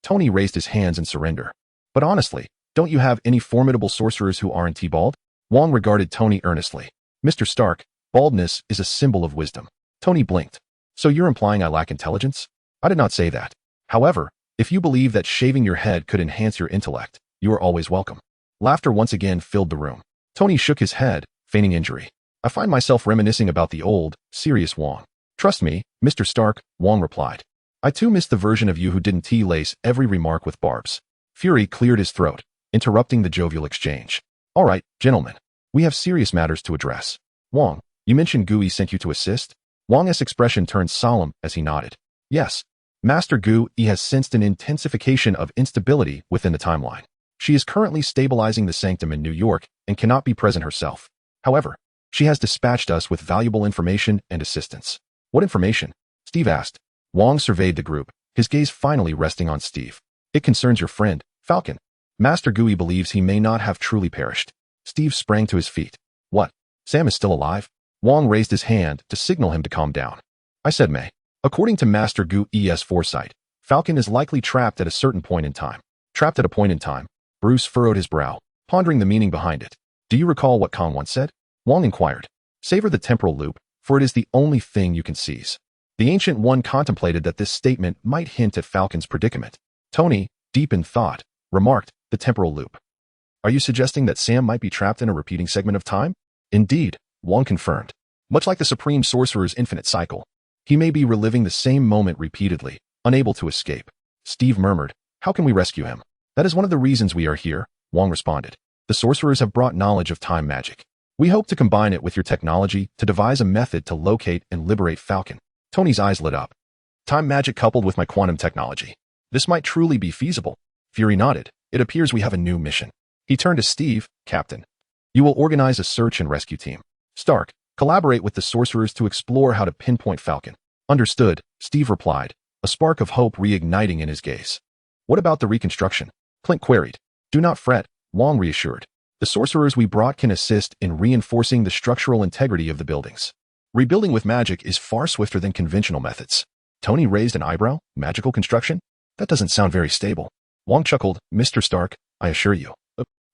Tony raised his hands in surrender. But honestly, don't you have any formidable sorcerers who aren't bald? Wong regarded Tony earnestly. Mr. Stark, baldness is a symbol of wisdom. Tony blinked. So you're implying I lack intelligence? I did not say that. However, if you believe that shaving your head could enhance your intellect, you are always welcome. Laughter once again filled the room. Tony shook his head, feigning injury. I find myself reminiscing about the old, serious Wong. Trust me, Mr. Stark, Wong replied. I too missed the version of you who didn't lace every remark with barbs. Fury cleared his throat, interrupting the jovial exchange. All right, gentlemen. We have serious matters to address. Wong, you mentioned Gui sent you to assist? Wong's expression turned solemn as he nodded. Yes. Master Gui has sensed an intensification of instability within the timeline. She is currently stabilizing the sanctum in New York and cannot be present herself. However, she has dispatched us with valuable information and assistance. What information? Steve asked. Wong surveyed the group, his gaze finally resting on Steve. It concerns your friend, Falcon. Master Gui believes he may not have truly perished. Steve sprang to his feet. What? Sam is still alive? Wong raised his hand to signal him to calm down. I said May. According to Master Gui's foresight, Falcon is likely trapped at a certain point in time. Trapped at a point in time? Bruce furrowed his brow, pondering the meaning behind it. Do you recall what Kang once said? Wong inquired. Savor the temporal loop, for it is the only thing you can seize. The Ancient One contemplated that this statement might hint at Falcon's predicament. Tony, deep in thought, remarked, the temporal loop. Are you suggesting that Sam might be trapped in a repeating segment of time? Indeed, Wong confirmed. Much like the Supreme Sorcerer's infinite cycle, he may be reliving the same moment repeatedly, unable to escape. Steve murmured, how can we rescue him? That is one of the reasons we are here, Wong responded. The sorcerers have brought knowledge of time magic. We hope to combine it with your technology to devise a method to locate and liberate Falcon. Tony's eyes lit up. Time magic coupled with my quantum technology. This might truly be feasible. Fury nodded. It appears we have a new mission. He turned to Steve, Captain. You will organize a search and rescue team. Stark, collaborate with the sorcerers to explore how to pinpoint Falcon. Understood, Steve replied, a spark of hope reigniting in his gaze. What about the reconstruction? Clint queried. Do not fret, Wong reassured. The sorcerers we brought can assist in reinforcing the structural integrity of the buildings. Rebuilding with magic is far swifter than conventional methods. Tony raised an eyebrow. Magical construction? That doesn't sound very stable. Wong chuckled. Mr. Stark, I assure you.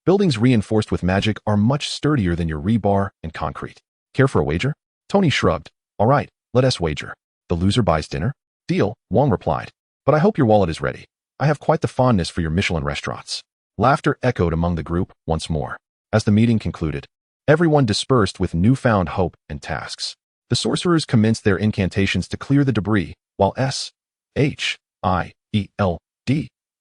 Buildings reinforced with magic are much sturdier than your rebar and concrete. Care for a wager? Tony shrugged. All right, let us wager. The loser buys dinner? Deal, Wong replied. But I hope your wallet is ready. I have quite the fondness for your Michelin restaurants. Laughter echoed among the group once more. As the meeting concluded, everyone dispersed with newfound hope and tasks. The sorcerers commenced their incantations to clear the debris, while S.H.I.E.L.D.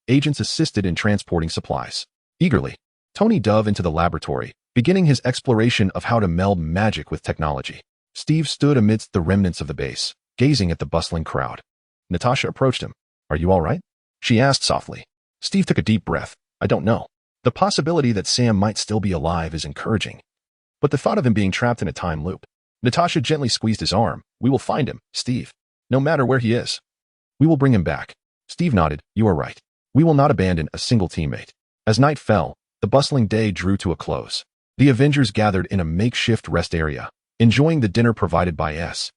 agents assisted in transporting supplies. Eagerly, Tony dove into the laboratory, beginning his exploration of how to meld magic with technology. Steve stood amidst the remnants of the base, gazing at the bustling crowd. Natasha approached him. Are you all right? She asked softly. Steve took a deep breath. I don't know. The possibility that Sam might still be alive is encouraging. But the thought of him being trapped in a time loop. Natasha gently squeezed his arm. We will find him, Steve. No matter where he is. We will bring him back. Steve nodded. You are right. We will not abandon a single teammate. As night fell, the bustling day drew to a close. The Avengers gathered in a makeshift rest area, enjoying the dinner provided by S.H.I.E.L.D.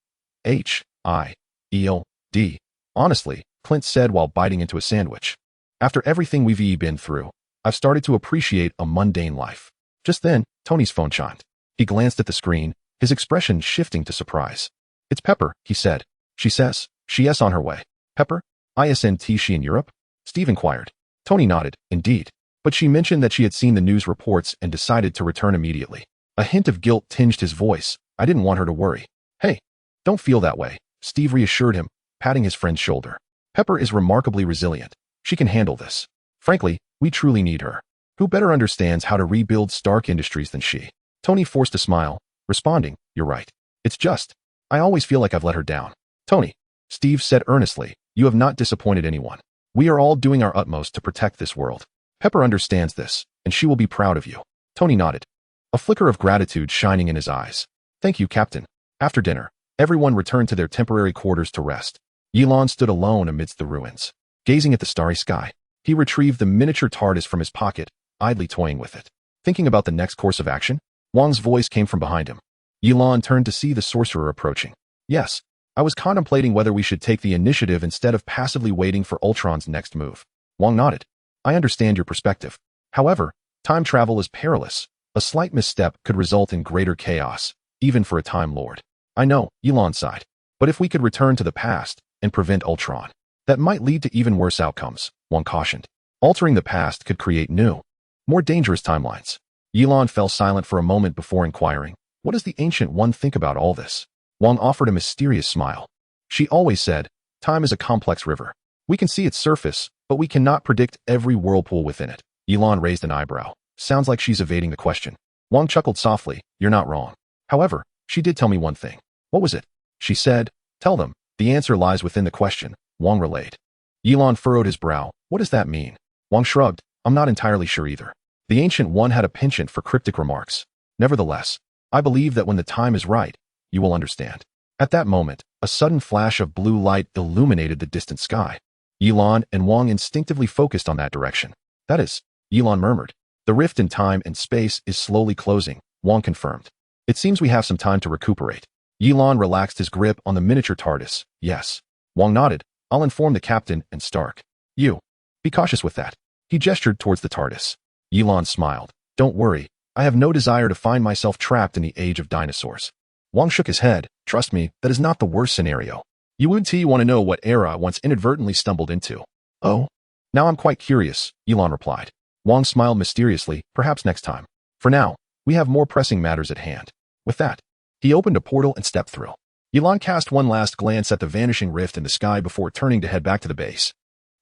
Honestly, Clint said while biting into a sandwich. After everything we've been through, I've started to appreciate a mundane life. Just then, Tony's phone chimed. He glanced at the screen, his expression shifting to surprise. It's Pepper, he said. She says, she is on her way. Pepper? Isn't she in Europe? Steve inquired. Tony nodded. Indeed. But she mentioned that she had seen the news reports and decided to return immediately. A hint of guilt tinged his voice. I didn't want her to worry. Hey, don't feel that way, Steve reassured him, patting his friend's shoulder. Pepper is remarkably resilient. She can handle this. Frankly, we truly need her. Who better understands how to rebuild Stark Industries than she? Tony forced a smile, responding, you're right. It's just, I always feel like I've let her down. Tony, Steve said earnestly, you have not disappointed anyone. We are all doing our utmost to protect this world. Pepper understands this, and she will be proud of you. Tony nodded, a flicker of gratitude shining in his eyes. Thank you, Captain. After dinner, everyone returned to their temporary quarters to rest. Ye Lan stood alone amidst the ruins. Gazing at the starry sky, he retrieved the miniature TARDIS from his pocket, idly toying with it. Thinking about the next course of action, Wong's voice came from behind him. Ye Lan turned to see the sorcerer approaching. Yes, I was contemplating whether we should take the initiative instead of passively waiting for Ultron's next move. Wong nodded. I understand your perspective. However, time travel is perilous. A slight misstep could result in greater chaos, even for a Time Lord. I know, Ye Lan sighed. But if we could return to the past and prevent Ultron, that might lead to even worse outcomes, Wong cautioned. Altering the past could create new, more dangerous timelines. Ye Lan fell silent for a moment before inquiring, what does the Ancient One think about all this? Wong offered a mysterious smile. She always said, time is a complex river. We can see its surface, but we cannot predict every whirlpool within it. Ye Lan raised an eyebrow. Sounds like she's evading the question. Wong chuckled softly. You're not wrong. However, she did tell me one thing. What was it? She said, tell them, the answer lies within the question, Wong relayed. Ye Lan furrowed his brow. What does that mean? Wong shrugged. I'm not entirely sure either. The Ancient One had a penchant for cryptic remarks. Nevertheless, I believe that when the time is right, you will understand. At that moment, a sudden flash of blue light illuminated the distant sky. Ye Lan and Wang instinctively focused on that direction. That is, Ye Lan murmured. The rift in time and space is slowly closing, Wang confirmed. It seems we have some time to recuperate. Ye Lan relaxed his grip on the miniature TARDIS. Yes. Wang nodded. I'll inform the captain and Stark. You. Be cautious with that. He gestured towards the TARDIS. Ye Lan smiled. Don't worry. I have no desire to find myself trapped in the age of dinosaurs. Wang shook his head. Trust me, that is not the worst scenario. You wouldn't want to know what era I once inadvertently stumbled into. Oh? Now I'm quite curious, Ye Lan replied. Wang smiled mysteriously. Perhaps next time. For now, we have more pressing matters at hand. With that, he opened a portal and stepped through. Ye Lan cast one last glance at the vanishing rift in the sky before turning to head back to the base.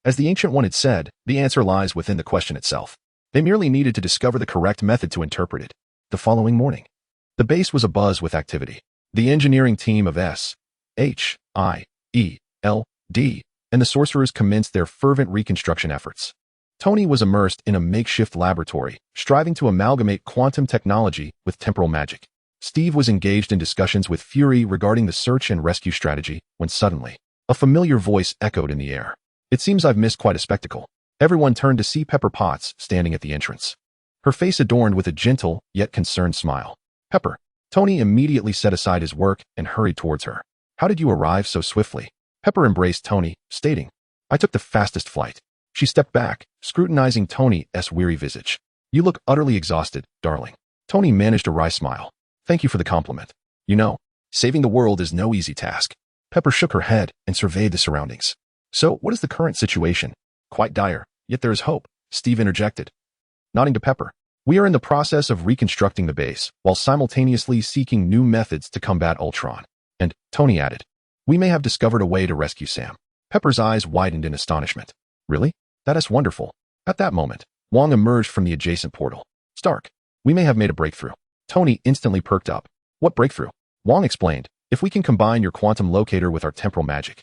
As the Ancient One had said, the answer lies within the question itself. They merely needed to discover the correct method to interpret it. The following morning, the base was abuzz with activity. The engineering team of S, H, I, E, L, D, and the sorcerers commenced their fervent reconstruction efforts. Tony was immersed in a makeshift laboratory, striving to amalgamate quantum technology with temporal magic. Steve was engaged in discussions with Fury regarding the search and rescue strategy, when suddenly, a familiar voice echoed in the air. It seems I've missed quite a spectacle. Everyone turned to see Pepper Potts standing at the entrance. Her face adorned with a gentle, yet concerned smile. Pepper. Tony immediately set aside his work and hurried towards her. How did you arrive so swiftly? Pepper embraced Tony, stating, I took the fastest flight. She stepped back, scrutinizing Tony's weary visage. You look utterly exhausted, darling. Tony managed a wry smile. Thank you for the compliment. You know, saving the world is no easy task. Pepper shook her head and surveyed the surroundings. So, what is the current situation? Quite dire, yet there is hope, Steve interjected. Nodding to Pepper, we are in the process of reconstructing the base, while simultaneously seeking new methods to combat Ultron. And, Tony added, we may have discovered a way to rescue Sam. Pepper's eyes widened in astonishment. Really? That is wonderful. At that moment, Wang emerged from the adjacent portal. Stark, we may have made a breakthrough. Tony instantly perked up. What breakthrough? Wang explained, if we can combine your quantum locator with our temporal magic,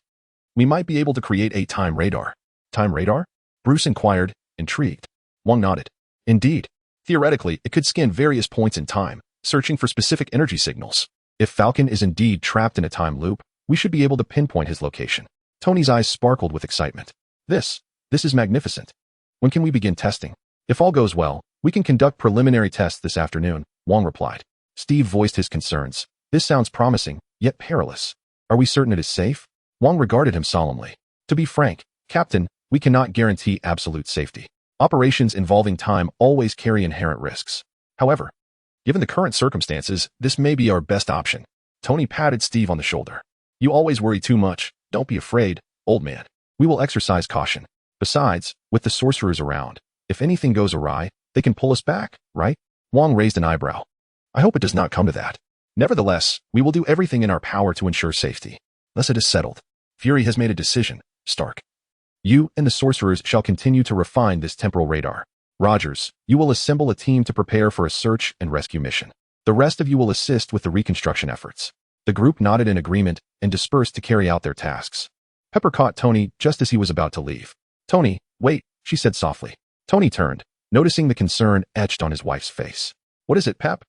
we might be able to create a time radar. Time radar? Bruce inquired, intrigued. Wang nodded. Indeed. Theoretically, it could scan various points in time, searching for specific energy signals. If Falcon is indeed trapped in a time loop, we should be able to pinpoint his location. Tony's eyes sparkled with excitement. This is magnificent. When can we begin testing? If all goes well, we can conduct preliminary tests this afternoon, Wang replied. Steve voiced his concerns. This sounds promising, yet perilous. Are we certain it is safe? Wang regarded him solemnly. To be frank, Captain, we cannot guarantee absolute safety. Operations involving time always carry inherent risks. However, given the current circumstances, this may be our best option. Tony patted Steve on the shoulder. You always worry too much. Don't be afraid, old man. We will exercise caution. Besides, with the sorcerers around, if anything goes awry, they can pull us back, right? Wang raised an eyebrow. I hope it does not come to that. Nevertheless, we will do everything in our power to ensure safety. Thus it is settled. Fury has made a decision, Stark. You and the sorcerers shall continue to refine this temporal radar. Rogers, you will assemble a team to prepare for a search and rescue mission. The rest of you will assist with the reconstruction efforts. The group nodded in agreement and dispersed to carry out their tasks. Pepper caught Tony just as he was about to leave. Tony, wait, she said softly. Tony turned, noticing the concern etched on his wife's face. What is it, Pep?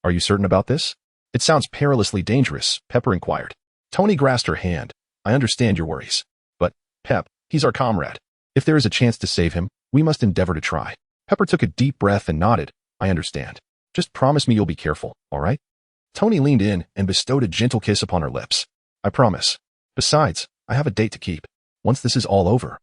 Are you certain about this? It sounds perilously dangerous, Pepper inquired. Tony grasped her hand. I understand your worries. But, Pep, he's our comrade. If there is a chance to save him, we must endeavor to try. Pepper took a deep breath and nodded. I understand. Just promise me you'll be careful, all right? Tony leaned in and bestowed a gentle kiss upon her lips. I promise. Besides, I have a date to keep. Once this is all over,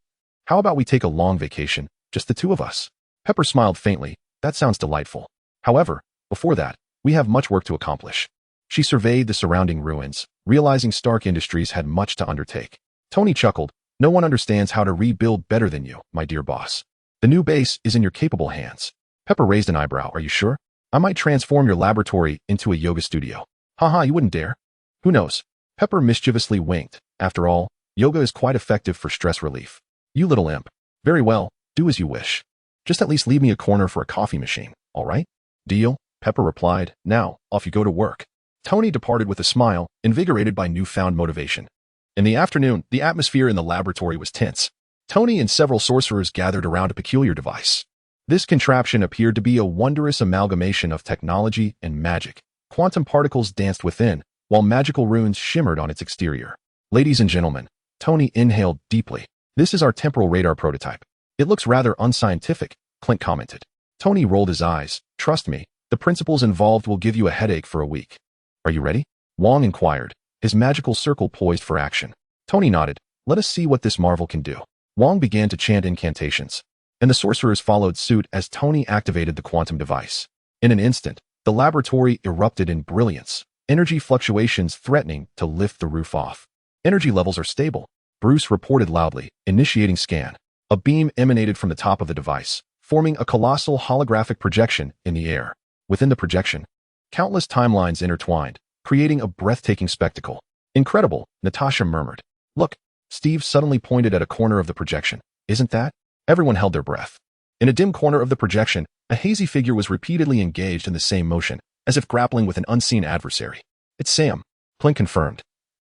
how about we take a long vacation, just the two of us? Pepper smiled faintly. That sounds delightful. However, before that, we have much work to accomplish. She surveyed the surrounding ruins, realizing Stark Industries had much to undertake. Tony chuckled. No one understands how to rebuild better than you, my dear boss. The new base is in your capable hands. Pepper raised an eyebrow. Are you sure? I might transform your laboratory into a yoga studio. Haha, you wouldn't dare. Who knows? Pepper mischievously winked. After all, yoga is quite effective for stress relief. You little imp. Very well, do as you wish. Just at least leave me a corner for a coffee machine, all right? Deal, Pepper replied. Now, off you go to work. Tony departed with a smile, invigorated by newfound motivation. In the afternoon, the atmosphere in the laboratory was tense. Tony and several sorcerers gathered around a peculiar device. This contraption appeared to be a wondrous amalgamation of technology and magic. Quantum particles danced within, while magical runes shimmered on its exterior. Ladies and gentlemen, Tony inhaled deeply. This is our temporal radar prototype. It looks rather unscientific, Clint commented. Tony rolled his eyes. Trust me, the principles involved will give you a headache for a week. Are you ready? Wong inquired, his magical circle poised for action. Tony nodded. Let us see what this marvel can do. Wong began to chant incantations, and the sorcerers followed suit as Tony activated the quantum device. In an instant, the laboratory erupted in brilliance, energy fluctuations threatening to lift the roof off. Energy levels are stable, Bruce reported loudly, initiating scan. A beam emanated from the top of the device, forming a colossal holographic projection in the air. Within the projection, countless timelines intertwined, creating a breathtaking spectacle. Incredible, Natasha murmured. Look, Steve suddenly pointed at a corner of the projection. Isn't that? Everyone held their breath. In a dim corner of the projection, a hazy figure was repeatedly engaged in the same motion, as if grappling with an unseen adversary. It's Sam, Clint confirmed.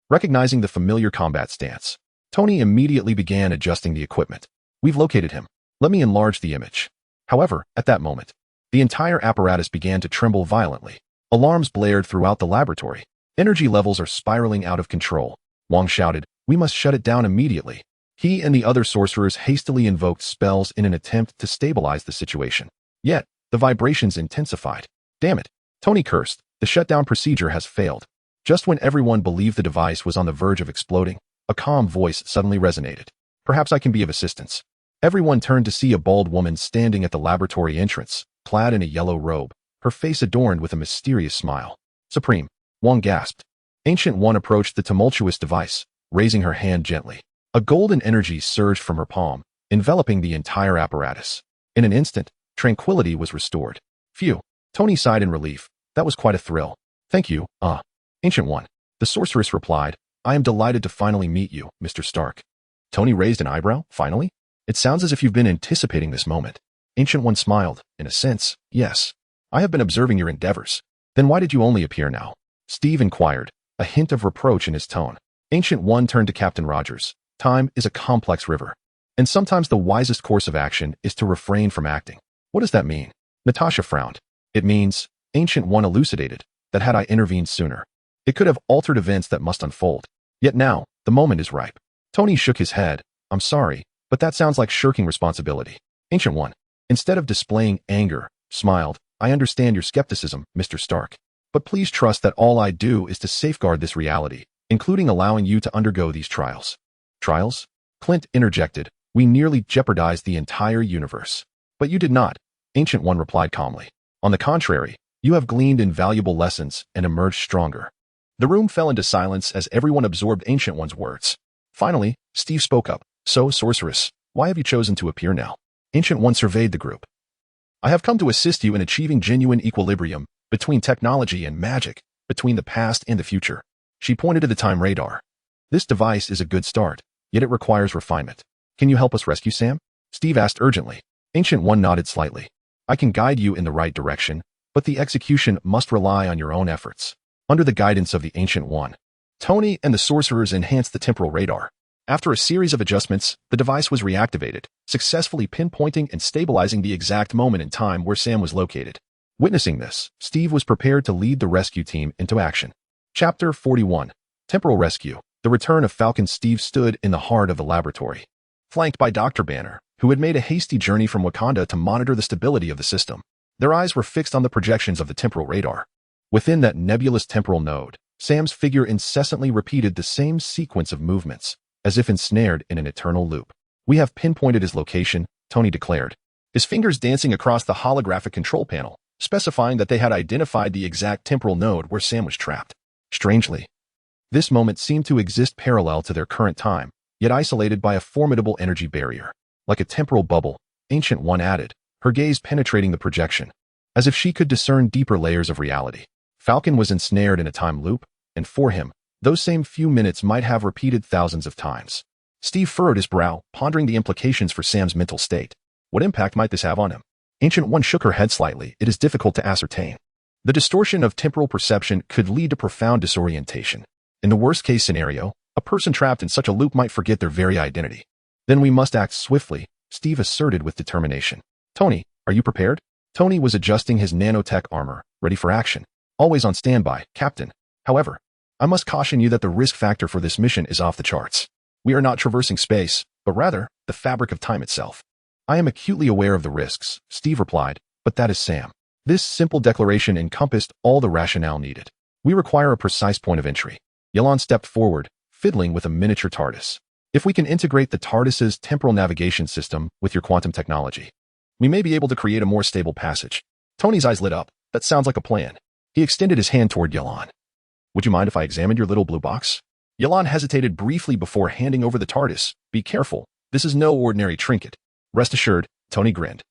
Recognizing the familiar combat stance, Tony immediately began adjusting the equipment. We've located him. Let me enlarge the image. However, at that moment, the entire apparatus began to tremble violently. Alarms blared throughout the laboratory. Energy levels are spiraling out of control. Wong shouted, we must shut it down immediately. He and the other sorcerers hastily invoked spells in an attempt to stabilize the situation. Yet, the vibrations intensified. Damn it, Tony cursed. The shutdown procedure has failed. Just when everyone believed the device was on the verge of exploding, a calm voice suddenly resonated. Perhaps I can be of assistance. Everyone turned to see a bald woman standing at the laboratory entrance, clad in a yellow robe, her face adorned with a mysterious smile. Supreme, Wong gasped. Ancient One approached the tumultuous device, raising her hand gently. A golden energy surged from her palm, enveloping the entire apparatus. In an instant, tranquility was restored. Phew, Tony sighed in relief. That was quite a thrill. Thank you, Ancient One. The sorceress replied, I am delighted to finally meet you, Mr. Stark. Tony raised an eyebrow. Finally? It sounds as if you've been anticipating this moment. Ancient One smiled. In a sense, yes. I have been observing your endeavors. Then why did you only appear now? Steve inquired, a hint of reproach in his tone. Ancient One turned to Captain Rogers. Time is a complex river, and sometimes the wisest course of action is to refrain from acting. What does that mean? Natasha frowned. It means, Ancient One elucidated, that had I intervened sooner, it could have altered events that must unfold. Yet now, the moment is ripe. Tony shook his head. I'm sorry, but that sounds like shirking responsibility. Ancient One, instead of displaying anger, smiled. I understand your skepticism, Mr. Stark. But please trust that all I do is to safeguard this reality, including allowing you to undergo these trials. Trials? Clint interjected. We nearly jeopardized the entire universe. But you did not, Ancient One replied calmly. On the contrary, you have gleaned invaluable lessons and emerged stronger. The room fell into silence as everyone absorbed Ancient One's words. Finally, Steve spoke up. So, sorceress, why have you chosen to appear now? Ancient One surveyed the group. I have come to assist you in achieving genuine equilibrium between technology and magic, between the past and the future. She pointed to the time radar. This device is a good start, yet it requires refinement. Can you help us rescue Sam? Steve asked urgently. Ancient One nodded slightly. I can guide you in the right direction, but the execution must rely on your own efforts. Under the guidance of the Ancient One, Tony and the sorcerers enhanced the temporal radar. After a series of adjustments, the device was reactivated, successfully pinpointing and stabilizing the exact moment in time where Sam was located. Witnessing this, Steve was prepared to lead the rescue team into action. Chapter 41. Temporal Rescue. The return of Falcon. Steve stood in the heart of the laboratory, flanked by Dr. Banner, who had made a hasty journey from Wakanda to monitor the stability of the system. Their eyes were fixed on the projections of the temporal radar. Within that nebulous temporal node, Sam's figure incessantly repeated the same sequence of movements, as if ensnared in an eternal loop. We have pinpointed his location, Tony declared, his fingers dancing across the holographic control panel, specifying that they had identified the exact temporal node where Sam was trapped. Strangely, this moment seemed to exist parallel to their current time, yet isolated by a formidable energy barrier. Like a temporal bubble, Ancient One added, her gaze penetrating the projection, as if she could discern deeper layers of reality. Falcon was ensnared in a time loop, and for him, those same few minutes might have repeated thousands of times. Steve furrowed his brow, pondering the implications for Sam's mental state. What impact might this have on him? Ancient One shook her head slightly. It is difficult to ascertain. The distortion of temporal perception could lead to profound disorientation. In the worst-case scenario, a person trapped in such a loop might forget their very identity. Then we must act swiftly, Steve asserted with determination. Tony, Are you prepared? Tony was adjusting his nanotech armor, ready for action. Always on standby, Captain. However, I must caution you that the risk factor for this mission is off the charts. We are not traversing space, but rather the fabric of time itself. I am acutely aware of the risks, Steve replied, but that is Sam. This simple declaration encompassed all the rationale needed. We require a precise point of entry. Ye Lan stepped forward, fiddling with a miniature TARDIS. If we can integrate the TARDIS's temporal navigation system with your quantum technology, we may be able to create a more stable passage. Tony's eyes lit up. That sounds like a plan. He extended his hand toward Ye Lan. Would you mind if I examined your little blue box? Ye Lan hesitated briefly before handing over the TARDIS. Be careful. This is no ordinary trinket. Rest assured, Tony grinned.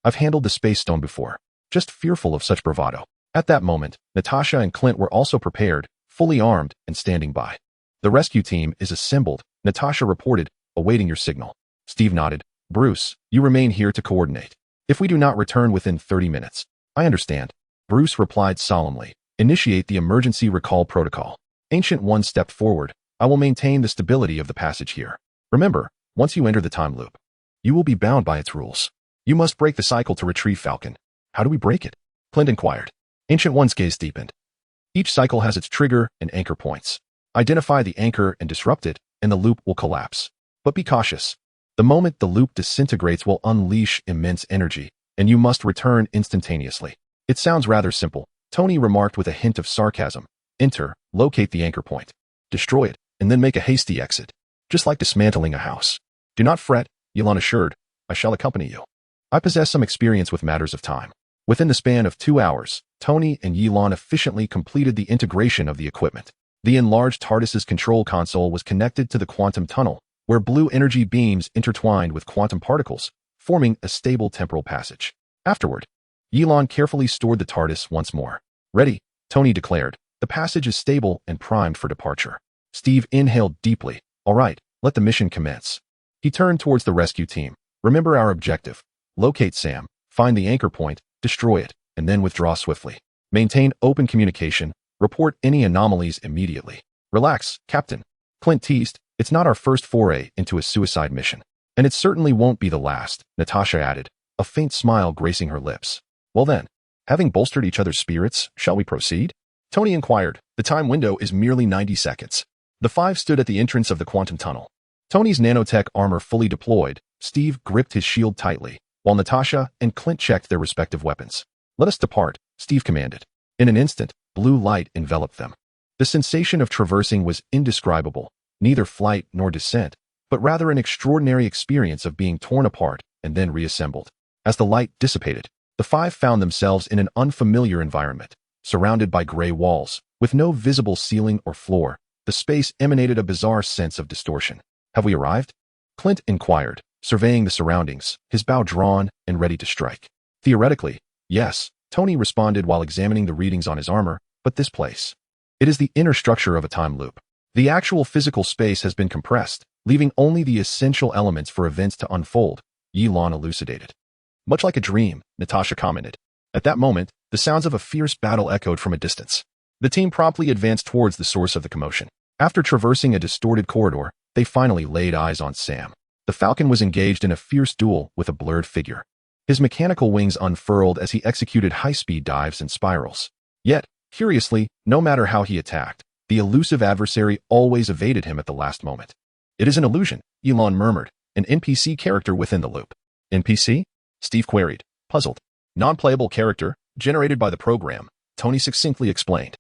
I've handled the space stone before, just fearful of such bravado. At that moment, Natasha and Clint were also prepared, fully armed and standing by. The rescue team is assembled, Natasha reported, awaiting your signal. Steve nodded. Bruce, you remain here to coordinate. If we do not return within 30 minutes. I understand. Bruce replied solemnly. Initiate the emergency recall protocol. Ancient One stepped forward. I will maintain the stability of the passage here. Remember, once you enter the time loop, you will be bound by its rules. You must break the cycle to retrieve Falcon. How do we break it? Clint inquired. Ancient One's gaze deepened. Each cycle has its trigger and anchor points. Identify the anchor and disrupt it, and the loop will collapse. But be cautious. The moment the loop disintegrates will unleash immense energy, and you must return instantaneously. It sounds rather simple, Tony remarked with a hint of sarcasm. Enter, locate the anchor point, destroy it, and then make a hasty exit. Just like dismantling a house. Do not fret, Ye Lan assured. I shall accompany you. I possess some experience with matters of time. Within the span of 2 hours, Tony and Ye Lan efficiently completed the integration of the equipment. The enlarged TARDIS's control console was connected to the quantum tunnel, where blue energy beams intertwined with quantum particles, forming a stable temporal passage. Afterward, Ye Lan carefully stored the TARDIS once more. Ready, Tony declared. The passage is stable and primed for departure. Steve inhaled deeply. All right, let the mission commence. He turned towards the rescue team. Remember our objective. Locate Sam, find the anchor point, destroy it, and then withdraw swiftly. Maintain open communication. Report any anomalies immediately. Relax, Captain. Clint teased. It's not our first foray into a suicide mission. And it certainly won't be the last, Natasha added, a faint smile gracing her lips. Well then, having bolstered each other's spirits, shall we proceed? Tony inquired. The time window is merely 90 seconds. The five stood at the entrance of the quantum tunnel. Tony's nanotech armor fully deployed, Steve gripped his shield tightly, while Natasha and Clint checked their respective weapons. Let us depart, Steve commanded. In an instant, blue light enveloped them. The sensation of traversing was indescribable, neither flight nor descent, but rather an extraordinary experience of being torn apart and then reassembled. As the light dissipated, the five found themselves in an unfamiliar environment, surrounded by gray walls, with no visible ceiling or floor. The space emanated a bizarre sense of distortion. Have we arrived? Clint inquired, surveying the surroundings, his bow drawn and ready to strike. Theoretically, yes, Tony responded while examining the readings on his armor, but this place. It is the inner structure of a time loop. The actual physical space has been compressed, leaving only the essential elements for events to unfold, Ye Lan elucidated. Much like a dream, Natasha commented. At that moment, the sounds of a fierce battle echoed from a distance. The team promptly advanced towards the source of the commotion. After traversing a distorted corridor, they finally laid eyes on Sam. The Falcon was engaged in a fierce duel with a blurred figure. His mechanical wings unfurled as he executed high-speed dives and spirals. Yet, curiously, no matter how he attacked, the elusive adversary always evaded him at the last moment. It is an illusion, Ye Lan murmured, an NPC character within the loop. NPC? Steve queried, puzzled. Non-playable character, generated by the program, Tony succinctly explained.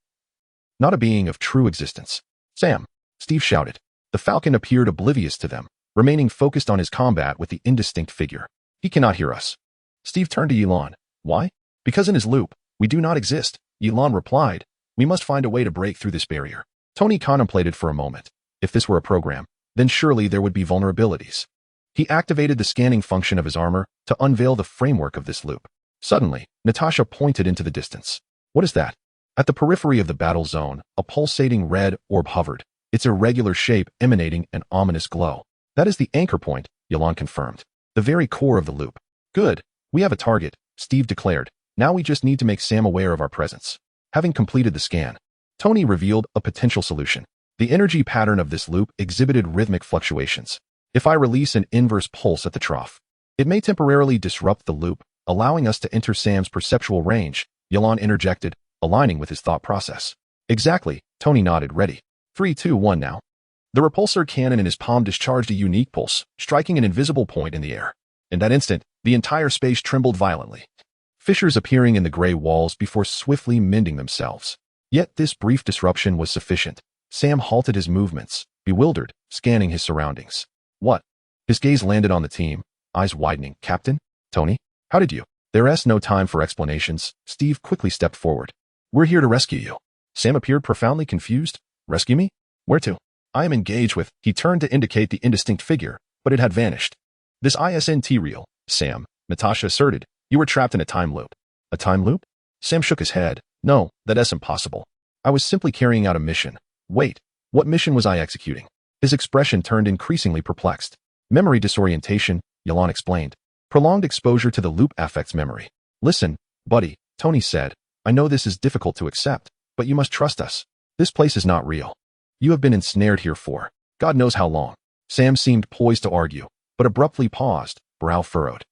Not a being of true existence. Sam, Steve shouted. The Falcon appeared oblivious to them, remaining focused on his combat with the indistinct figure. He cannot hear us. Steve turned to Ye Lan. Why? Because in his loop, we do not exist, Ye Lan replied. We must find a way to break through this barrier. Tony contemplated for a moment. If this were a program, then surely there would be vulnerabilities. He activated the scanning function of his armor to unveil the framework of this loop. Suddenly, Natasha pointed into the distance. What is that? At the periphery of the battle zone, a pulsating red orb hovered, its irregular shape emanating an ominous glow. That is the anchor point, Ye Lan confirmed. The very core of the loop. Good. We have a target, Steve declared. Now we just need to make Sam aware of our presence. Having completed the scan, Tony revealed a potential solution. The energy pattern of this loop exhibited rhythmic fluctuations. If I release an inverse pulse at the trough, it may temporarily disrupt the loop, allowing us to enter Sam's perceptual range, Ye Lan interjected, aligning with his thought process. Exactly, Tony nodded, ready. 3, 2, 1 now. The repulsor cannon in his palm discharged a unique pulse, striking an invisible point in the air. In that instant, the entire space trembled violently, fissures appearing in the gray walls before swiftly mending themselves. Yet this brief disruption was sufficient. Sam halted his movements, bewildered, scanning his surroundings. What? His gaze landed on the team, eyes widening. Captain? Tony? How did you? There's no time for explanations. Steve quickly stepped forward. We're here to rescue you. Sam appeared profoundly confused. Rescue me? Where to? I am engaged with. He turned to indicate the indistinct figure, but it had vanished. This isn't real, Sam, Natasha asserted. You were trapped in a time loop. A time loop? Sam shook his head. No, that's impossible. I was simply carrying out a mission. Wait, what mission was I executing? His expression turned increasingly perplexed. Memory disorientation, Ye Lan explained. Prolonged exposure to the loop affects memory. Listen, buddy, Tony said. I know this is difficult to accept, but you must trust us. This place is not real. You have been ensnared here for God knows how long. Sam seemed poised to argue, but abruptly paused, brow furrowed.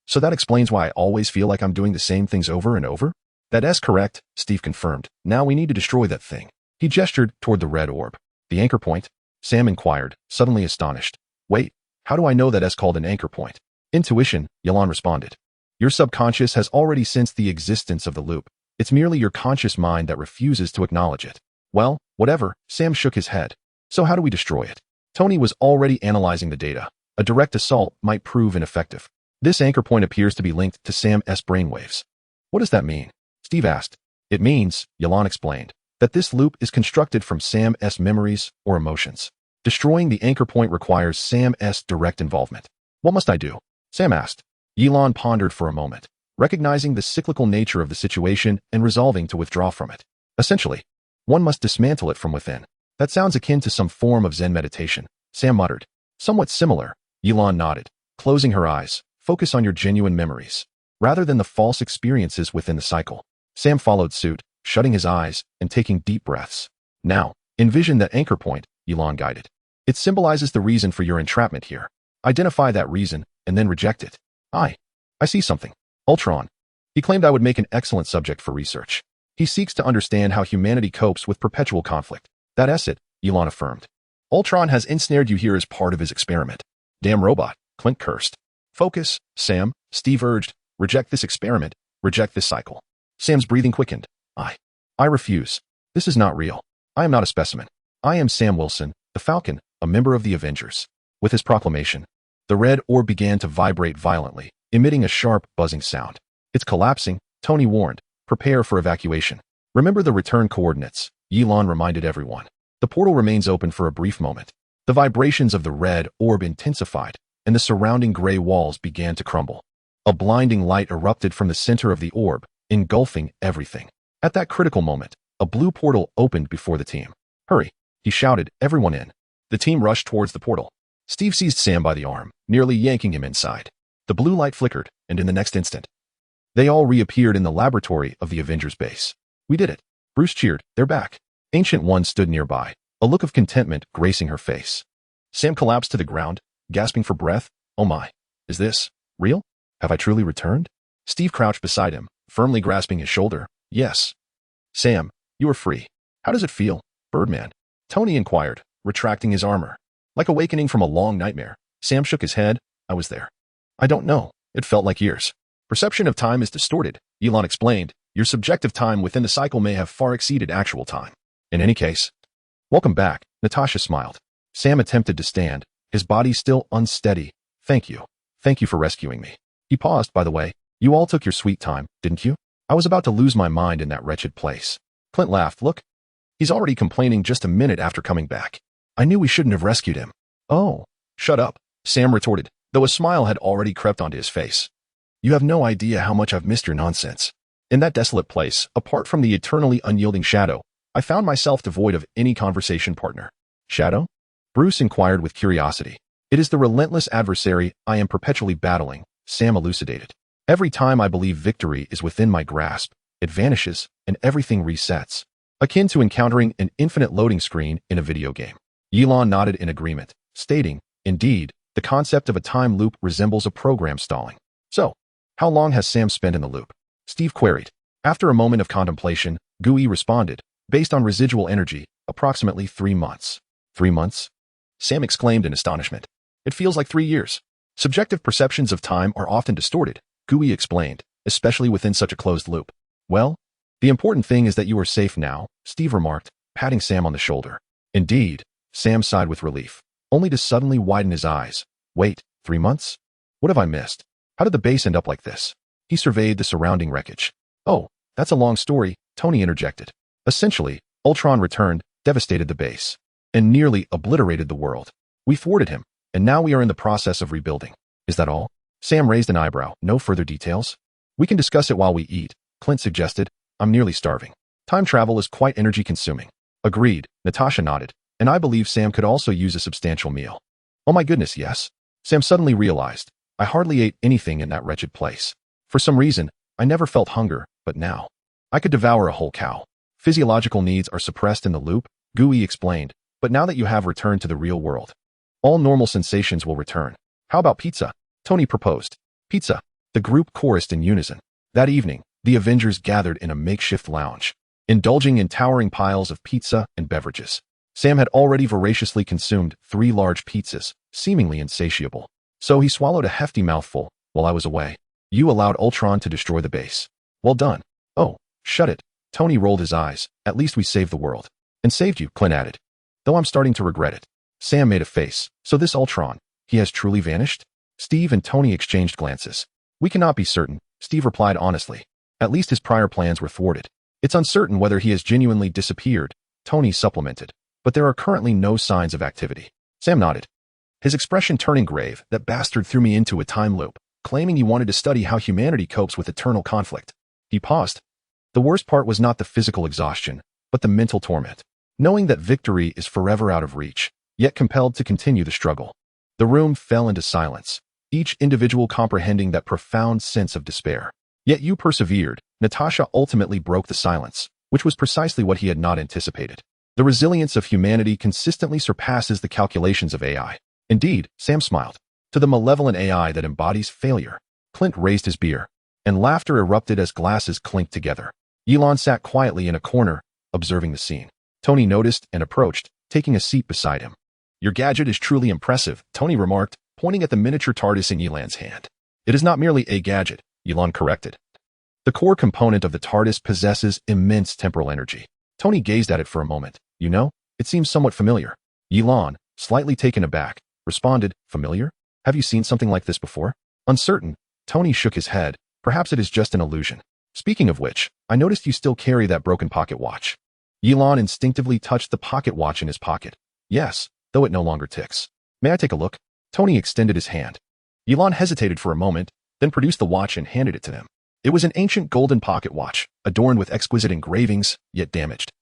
So that explains why I always feel like I'm doing the same things over and over? That's correct, Steve confirmed. Now we need to destroy that thing. He gestured toward the red orb. The anchor point? Sam inquired, suddenly astonished. Wait, how do I know that's called an anchor point? Intuition, Ye Lan responded. Your subconscious has already sensed the existence of the loop. It's merely your conscious mind that refuses to acknowledge it. Well, whatever, Sam shook his head. So how do we destroy it? Tony was already analyzing the data. A direct assault might prove ineffective. This anchor point appears to be linked to Sam's brainwaves. What does that mean? Steve asked. It means, Ye Lan explained, that this loop is constructed from Sam's memories or emotions. Destroying the anchor point requires Sam's direct involvement. What must I do? Sam asked. Ye Lan pondered for a moment, recognizing the cyclical nature of the situation and resolving to withdraw from it. Essentially, one must dismantle it from within. That sounds akin to some form of Zen meditation, Sam muttered. Somewhat similar, Ye Lan nodded, closing her eyes. Focus on your genuine memories, rather than the false experiences within the cycle. Sam followed suit, shutting his eyes and taking deep breaths. Now, envision that anchor point, Ye Lan guided. It symbolizes the reason for your entrapment here. Identify that reason and then reject it. I see something. Ultron. He claimed I would make an excellent subject for research. He seeks to understand how humanity copes with perpetual conflict. That's it, Ye Lan affirmed. Ultron has ensnared you here as part of his experiment. Damn robot, Clint cursed. Focus, Sam, Steve urged. Reject this experiment. Reject this cycle. Sam's breathing quickened. I refuse. This is not real. I am not a specimen. I am Sam Wilson, the Falcon, a member of the Avengers. With his proclamation, the red orb began to vibrate violently, emitting a sharp, buzzing sound. It's collapsing, Tony warned. Prepare for evacuation. Remember the return coordinates, Ye Lan reminded everyone. The portal remains open for a brief moment. The vibrations of the red orb intensified, and the surrounding gray walls began to crumble. A blinding light erupted from the center of the orb, engulfing everything. At that critical moment, a blue portal opened before the team. Hurry, he shouted, everyone in. The team rushed towards the portal. Steve seized Sam by the arm, nearly yanking him inside. The blue light flickered, and in the next instant, they all reappeared in the laboratory of the Avengers base. We did it. Bruce cheered. They're back. Ancient One stood nearby, a look of contentment gracing her face. Sam collapsed to the ground, gasping for breath. Oh my, is this real? Have I truly returned? Steve crouched beside him, firmly grasping his shoulder. Yes. Sam, you are free. How does it feel, Birdman? Tony inquired, retracting his armor. Like awakening from a long nightmare. Sam shook his head. I was there. I don't know. It felt like years. Perception of time is distorted, Ye Lan explained. Your subjective time within the cycle may have far exceeded actual time. In any case, welcome back, Natasha smiled. Sam attempted to stand, his body still unsteady. Thank you. Thank you for rescuing me. He paused, by the way. You all took your sweet time, didn't you? I was about to lose my mind in that wretched place. Clint laughed. Look. He's already complaining just a minute after coming back. I knew we shouldn't have rescued him. Oh, shut up, Sam retorted, though a smile had already crept onto his face. You have no idea how much I've missed your nonsense. In that desolate place, apart from the eternally unyielding Shadow, I found myself devoid of any conversation partner. Shadow? Bruce inquired with curiosity. It is the relentless adversary I am perpetually battling, Sam elucidated. Every time I believe victory is within my grasp, it vanishes and everything resets. Akin to encountering an infinite loading screen in a video game. Ye Lan nodded in agreement, stating, indeed, the concept of a time loop resembles a program stalling. So, How long has Sam spent in the loop? Steve queried. After a moment of contemplation, Gui responded, based on residual energy, approximately 3 months. 3 months? Sam exclaimed in astonishment. It feels like 3 years. Subjective perceptions of time are often distorted, Gui explained, especially within such a closed loop. Well, the important thing is that you are safe now, Steve remarked, patting Sam on the shoulder. Indeed, Sam sighed with relief, only to suddenly widen his eyes. Wait, 3 months? What have I missed? How did the base end up like this? He surveyed the surrounding wreckage. Oh, that's a long story, Tony interjected. Essentially, Ultron returned, devastated the base, and nearly obliterated the world. We thwarted him, and now we are in the process of rebuilding. Is that all? Sam raised an eyebrow. No further details? We can discuss it while we eat, Clint suggested. I'm nearly starving. Time travel is quite energy-consuming. Agreed, Natasha nodded, and I believe Sam could also use a substantial meal. Oh my goodness, yes. Sam suddenly realized, I hardly ate anything in that wretched place. For some reason, I never felt hunger, but now. I could devour a whole cow. Physiological needs are suppressed in the loop, Gui explained, but now that you have returned to the real world, all normal sensations will return. How about pizza? Tony proposed. Pizza. The group chorused in unison. That evening, the Avengers gathered in a makeshift lounge, indulging in towering piles of pizza and beverages. Sam had already voraciously consumed 3 large pizzas, seemingly insatiable. So he swallowed a hefty mouthful while I was away. You allowed Ultron to destroy the base. Well done. Oh, shut it. Tony rolled his eyes. At least we saved the world. And saved you, Clint added. Though I'm starting to regret it. Sam made a face. So this Ultron, he has truly vanished? Steve and Tony exchanged glances. We cannot be certain, Steve replied honestly. At least his prior plans were thwarted. It's uncertain whether he has genuinely disappeared, Tony supplemented. But there are currently no signs of activity. Sam nodded, his expression turning grave. That bastard threw me into a time loop, claiming he wanted to study how humanity copes with eternal conflict. He paused. The worst part was not the physical exhaustion, but the mental torment. Knowing that victory is forever out of reach, yet compelled to continue the struggle. The room fell into silence, each individual comprehending that profound sense of despair. Yet you persevered. Natasha ultimately broke the silence, which was precisely what he had not anticipated. The resilience of humanity consistently surpasses the calculations of AI. Indeed, Sam smiled. To the malevolent AI that embodies failure. Clint raised his beer, and laughter erupted as glasses clinked together. Ye Lan sat quietly in a corner, observing the scene. Tony noticed and approached, taking a seat beside him. Your gadget is truly impressive, Tony remarked, pointing at the miniature TARDIS in Ye Lan's hand. It is not merely a gadget, Ye Lan corrected. The core component of the TARDIS possesses immense temporal energy. Tony gazed at it for a moment. You know, it seems somewhat familiar. Ye Lan, slightly taken aback, responded, familiar? Have you seen something like this before? Uncertain, Tony shook his head. Perhaps it is just an illusion. Speaking of which, I noticed you still carry that broken pocket watch. Ye Lan instinctively touched the pocket watch in his pocket. Yes, though it no longer ticks. May I take a look? Tony extended his hand. Ye Lan hesitated for a moment, then produced the watch and handed it to him. It was an ancient golden pocket watch, adorned with exquisite engravings, yet damaged.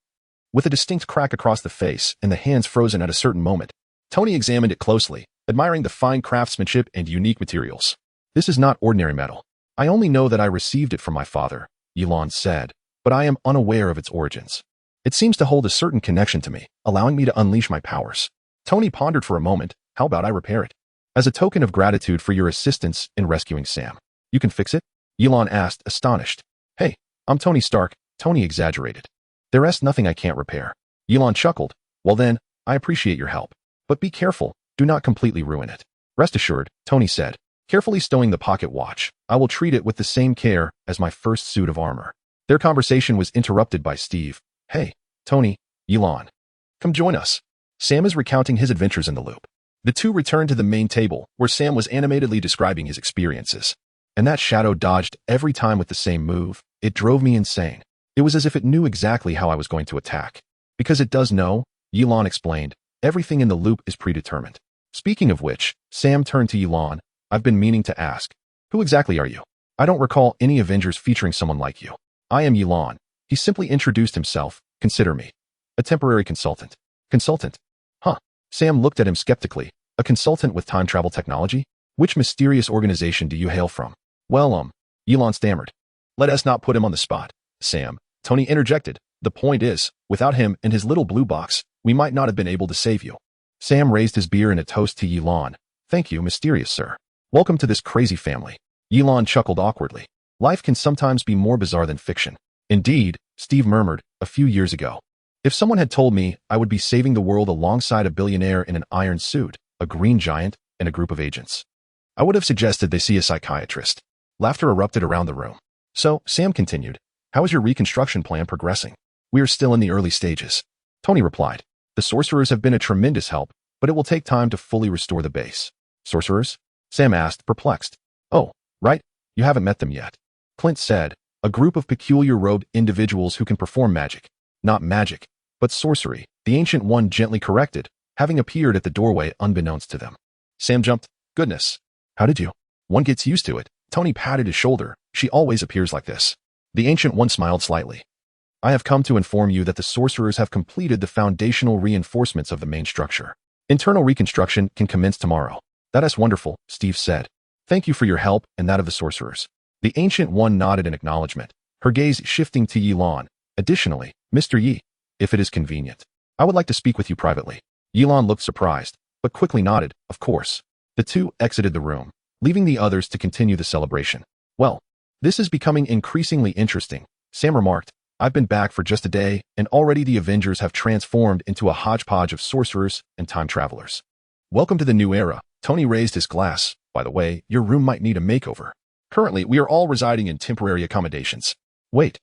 With a distinct crack across the face and the hands frozen at a certain moment, Tony examined it closely, admiring the fine craftsmanship and unique materials. This is not ordinary metal. I only know that I received it from my father, Ye Lan said, but I am unaware of its origins. It seems to hold a certain connection to me, allowing me to unleash my powers. Tony pondered for a moment. How about I repair it? As a token of gratitude for your assistance in rescuing Sam. You can fix it? Ye Lan asked, astonished. Hey, I'm Tony Stark, Tony exaggerated. There's nothing I can't repair. Ye Lan chuckled. Well then, I appreciate your help. But be careful, do not completely ruin it. Rest assured, Tony said, carefully stowing the pocket watch. I will treat it with the same care as my first suit of armor. Their conversation was interrupted by Steve. Hey, Tony, Ye Lan. Come join us. Sam is recounting his adventures in the loop. The two returned to the main table, where Sam was animatedly describing his experiences. And that shadow dodged every time with the same move. It drove me insane. It was as if it knew exactly how I was going to attack. Because it does know, Ye Lan explained, everything in the loop is predetermined. Speaking of which, Sam turned to Ye Lan. I've been meaning to ask. Who exactly are you? I don't recall any Avengers featuring someone like you. I am Ye Lan. He simply introduced himself. Consider me a temporary consultant. Consultant? Huh. Sam looked at him skeptically. A consultant with time travel technology? Which mysterious organization do you hail from? Well, Ye Lan stammered. Let us not put him on the spot, Sam. Tony interjected. The point is, without him and his little blue box, we might not have been able to save you. Sam raised his beer in a toast to Ye Lan. Thank you, mysterious sir. Welcome to this crazy family. Ye Lan chuckled awkwardly. Life can sometimes be more bizarre than fiction. Indeed, Steve murmured, a few years ago. If someone had told me I would be saving the world alongside a billionaire in an iron suit, a green giant, and a group of agents, I would have suggested they see a psychiatrist. Laughter erupted around the room. So, Sam continued, how is your reconstruction plan progressing? We are still in the early stages. Tony replied, the sorcerers have been a tremendous help, but it will take time to fully restore the base. Sorcerers? Sam asked, perplexed. Oh, right, you haven't met them yet. Clint said, a group of peculiar robed individuals who can perform magic. Not magic, but sorcery, the Ancient One gently corrected, having appeared at the doorway unbeknownst to them. Sam jumped. Goodness. How did you? One gets used to it. Tony patted his shoulder. She always appears like this. The Ancient One smiled slightly. I have come to inform you that the sorcerers have completed the foundational reinforcements of the main structure. Internal reconstruction can commence tomorrow. That is wonderful, Steve said. Thank you for your help and that of the sorcerers. The Ancient One nodded in acknowledgement, her gaze shifting to Ye Lan. Additionally, Mr. Yi, if it is convenient, I would like to speak with you privately. Ye Lan looked surprised, but quickly nodded, of course. The two exited the room, leaving the others to continue the celebration. Well, this is becoming increasingly interesting, Sam remarked. I've been back for just a day, and already the Avengers have transformed into a hodgepodge of sorcerers and time travelers. Welcome to the new era. Tony raised his glass. By the way, your room might need a makeover. Currently, we are all residing in temporary accommodations. Wait.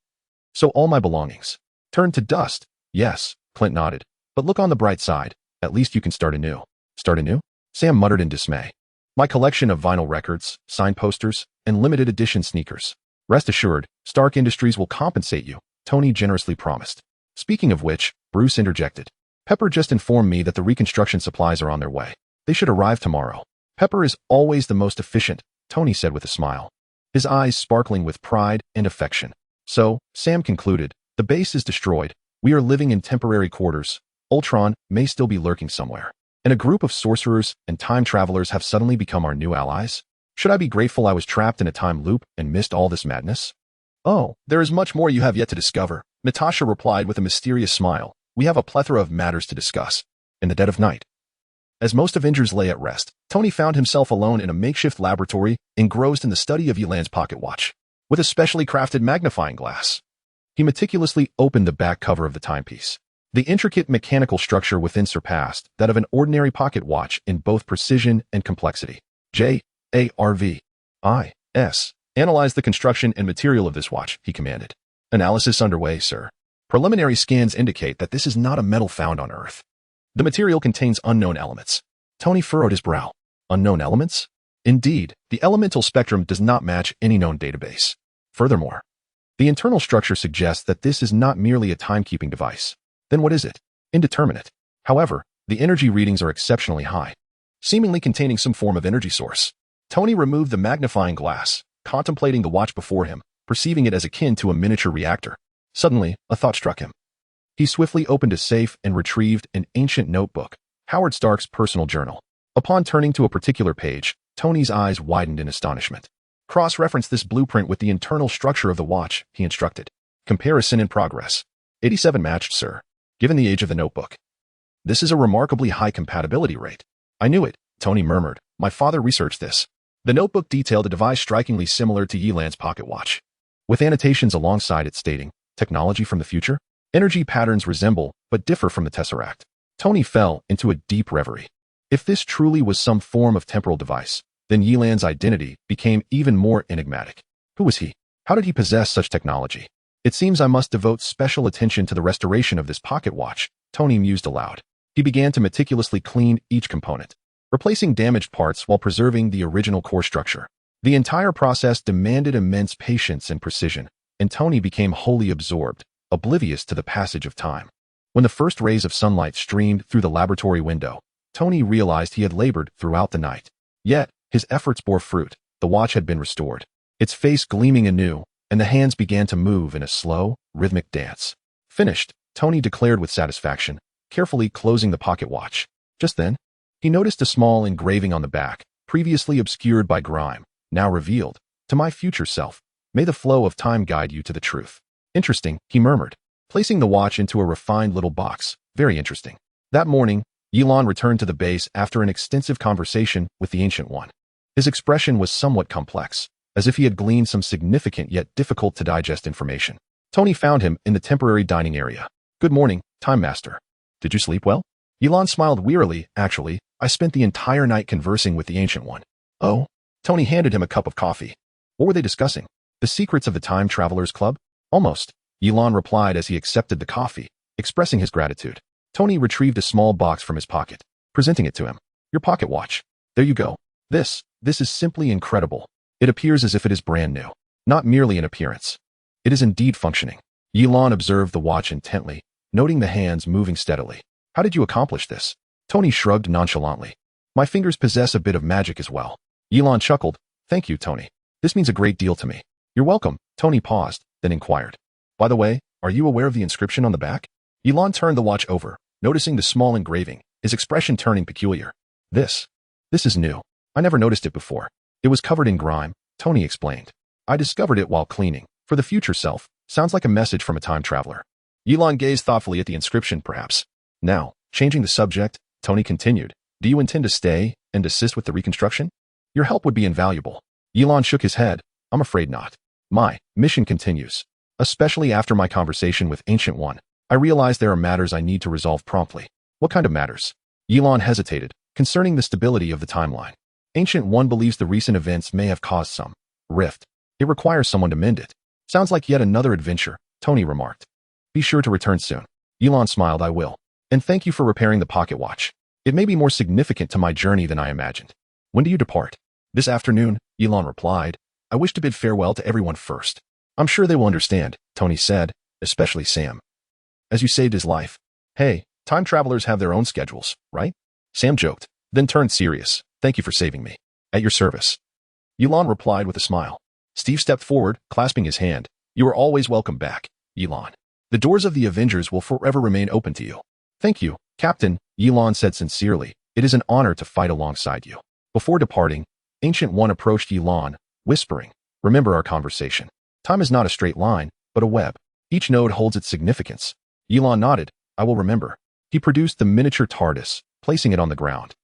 So all my belongings turned to dust? Yes, Clint nodded. But look on the bright side. At least you can start anew. Start anew? Sam muttered in dismay. My collection of vinyl records, signed posters, and limited edition sneakers. Rest assured, Stark Industries will compensate you, Tony generously promised. Speaking of which, Bruce interjected. Pepper just informed me that the reconstruction supplies are on their way. They should arrive tomorrow. Pepper is always the most efficient, Tony said with a smile, his eyes sparkling with pride and affection. So, Sam concluded, the base is destroyed. We are living in temporary quarters. Ultron may still be lurking somewhere. And a group of sorcerers and time travelers have suddenly become our new allies? Should I be grateful I was trapped in a time loop and missed all this madness? Oh, there is much more you have yet to discover, Natasha replied with a mysterious smile. We have a plethora of matters to discuss. In the dead of night. As most Avengers lay at rest, Tony found himself alone in a makeshift laboratory, engrossed in the study of Ye Lan's pocket watch. With a specially crafted magnifying glass, he meticulously opened the back cover of the timepiece. The intricate mechanical structure within surpassed that of an ordinary pocket watch in both precision and complexity. J.A.R.V.I.S. Analyze the construction and material of this watch, he commanded. Analysis underway, sir. Preliminary scans indicate that this is not a metal found on Earth. The material contains unknown elements. Tony furrowed his brow. Unknown elements? Indeed, the elemental spectrum does not match any known database. Furthermore, the internal structure suggests that this is not merely a timekeeping device. Then what is it? Indeterminate. However, the energy readings are exceptionally high, seemingly containing some form of energy source. Tony removed the magnifying glass, contemplating the watch before him, perceiving it as akin to a miniature reactor. Suddenly, a thought struck him. He swiftly opened a safe and retrieved an ancient notebook, Howard Stark's personal journal. Upon turning to a particular page, Tony's eyes widened in astonishment. Cross-reference this blueprint with the internal structure of the watch, he instructed. Comparison in progress. 87 matched, sir. Given the age of the notebook. This is a remarkably high compatibility rate. I knew it, Tony murmured. My father researched this. The notebook detailed a device strikingly similar to Ye Lan's pocket watch, with annotations alongside it stating, technology from the future? Energy patterns resemble, but differ from the Tesseract. Tony fell into a deep reverie. If this truly was some form of temporal device, then Ye Lan's identity became even more enigmatic. Who was he? How did he possess such technology? It seems I must devote special attention to the restoration of this pocket watch, Tony mused aloud. He began to meticulously clean each component, replacing damaged parts while preserving the original core structure. The entire process demanded immense patience and precision, and Tony became wholly absorbed, oblivious to the passage of time. When the first rays of sunlight streamed through the laboratory window, Tony realized he had labored throughout the night. Yet, his efforts bore fruit. The watch had been restored, its face gleaming anew, and the hands began to move in a slow, rhythmic dance. Finished, Tony declared with satisfaction, carefully closing the pocket watch. Just then, he noticed a small engraving on the back, previously obscured by grime, now revealed. To my future self, may the flow of time guide you to the truth. Interesting, he murmured, placing the watch into a refined little box. Very interesting. That morning, Ye Lan returned to the base after an extensive conversation with the Ancient One. His expression was somewhat complex. as if he had gleaned some significant yet difficult to digest information. Tony found him in the temporary dining area. "Good morning, Time Master. Did you sleep well?" Ye Lan smiled wearily. "Actually, I spent the entire night conversing with the Ancient One." "Oh?" Tony handed him a cup of coffee. "What were they discussing? The secrets of the Time Travelers Club?" "Almost," Ye Lan replied as he accepted the coffee, expressing his gratitude. Tony retrieved a small box from his pocket, presenting it to him. "Your pocket watch. There you go. This is simply incredible. It appears as if it is brand new. Not merely an appearance. It is indeed functioning." Ye Lan observed the watch intently, noting the hands moving steadily. "How did you accomplish this?" Tony shrugged nonchalantly. "My fingers possess a bit of magic as well." Ye Lan chuckled. "Thank you, Tony. This means a great deal to me." "You're welcome." Tony paused, then inquired. "By the way, are you aware of the inscription on the back?" Ye Lan turned the watch over, noticing the small engraving, his expression turning peculiar. This is new. I never noticed it before. It was covered in grime," Tony explained. "I discovered it while cleaning. For the future self. Sounds like a message from a time traveler." Ye Lan gazed thoughtfully at the inscription, perhaps. "Now, changing the subject," Tony continued, "do you intend to stay and assist with the reconstruction? Your help would be invaluable." Ye Lan shook his head. "I'm afraid not. My mission continues. Especially after my conversation with Ancient One, I realize there are matters I need to resolve promptly." "What kind of matters?" Ye Lan hesitated, concerning the stability of the timeline. Ancient One believes the recent events may have caused some rift. It requires someone to mend it. "Sounds like yet another adventure," Tony remarked. "Be sure to return soon." Ye Lan smiled. "I will. And thank you for repairing the pocket watch. It may be more significant to my journey than I imagined." "When do you depart?" "This afternoon," Ye Lan replied. "I wish to bid farewell to everyone first." "I'm sure they will understand," Tony said, "especially Sam. As you saved his life." "Hey, time travelers have their own schedules, right?" Sam joked, then turned serious. "Thank you for saving me." "At your service." Ye Lan replied with a smile. Steve stepped forward, clasping his hand. "You are always welcome back, Ye Lan. The doors of the Avengers will forever remain open to you." "Thank you, Captain," Ye Lan said sincerely. "It is an honor to fight alongside you." Before departing, Ancient One approached Ye Lan, whispering, "Remember our conversation. Time is not a straight line, but a web. Each node holds its significance." Ye Lan nodded. "I will remember." He produced the miniature TARDIS, placing it on the ground,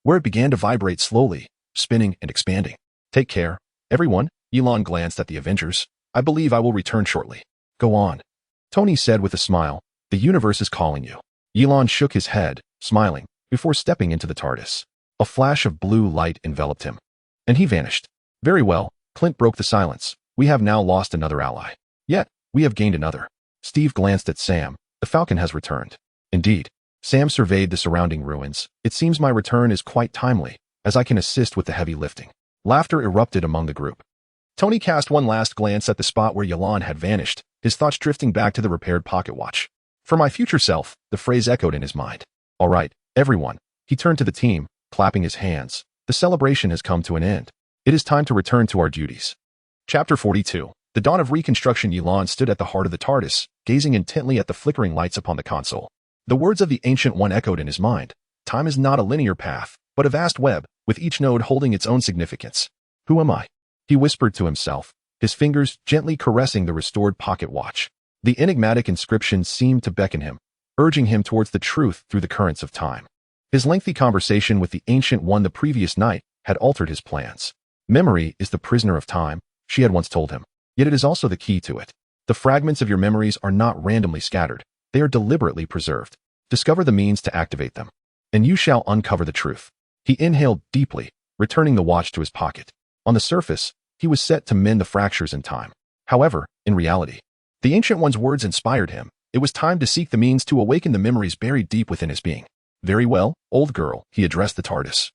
where it began to vibrate slowly, spinning and expanding. "Take care, everyone." Ye Lan glanced at the Avengers. "I believe I will return shortly." "Go on," Tony said with a smile. "The universe is calling you." Ye Lan shook his head, smiling, before stepping into the TARDIS. A flash of blue light enveloped him, and he vanished. "Very well," Clint broke the silence. "We have now lost another ally. Yet, we have gained another." Steve glanced at Sam. "The Falcon has returned." "Indeed." Sam surveyed the surrounding ruins. "It seems my return is quite timely, as I can assist with the heavy lifting." Laughter erupted among the group. Tony cast one last glance at the spot where Ye Lan had vanished, his thoughts drifting back to the repaired pocket watch. "For my future self," the phrase echoed in his mind. "All right, everyone." He turned to the team, clapping his hands. "The celebration has come to an end. It is time to return to our duties." Chapter 42. The dawn of reconstruction. Ye Lan stood at the heart of the TARDIS, gazing intently at the flickering lights upon the console. The words of the Ancient One echoed in his mind. Time is not a linear path, but a vast web, with each node holding its own significance. "Who am I?" he whispered to himself, his fingers gently caressing the restored pocket watch. The enigmatic inscription seemed to beckon him, urging him towards the truth through the currents of time. His lengthy conversation with the Ancient One the previous night had altered his plans. "Memory is the prisoner of time," she had once told him. "Yet it is also the key to it. The fragments of your memories are not randomly scattered. They are deliberately preserved. Discover the means to activate them, and you shall uncover the truth." He inhaled deeply, returning the watch to his pocket. On the surface, he was set to mend the fractures in time. However, in reality, the Ancient One's words inspired him. It was time to seek the means to awaken the memories buried deep within his being. "Very well, old girl," he addressed the TARDIS.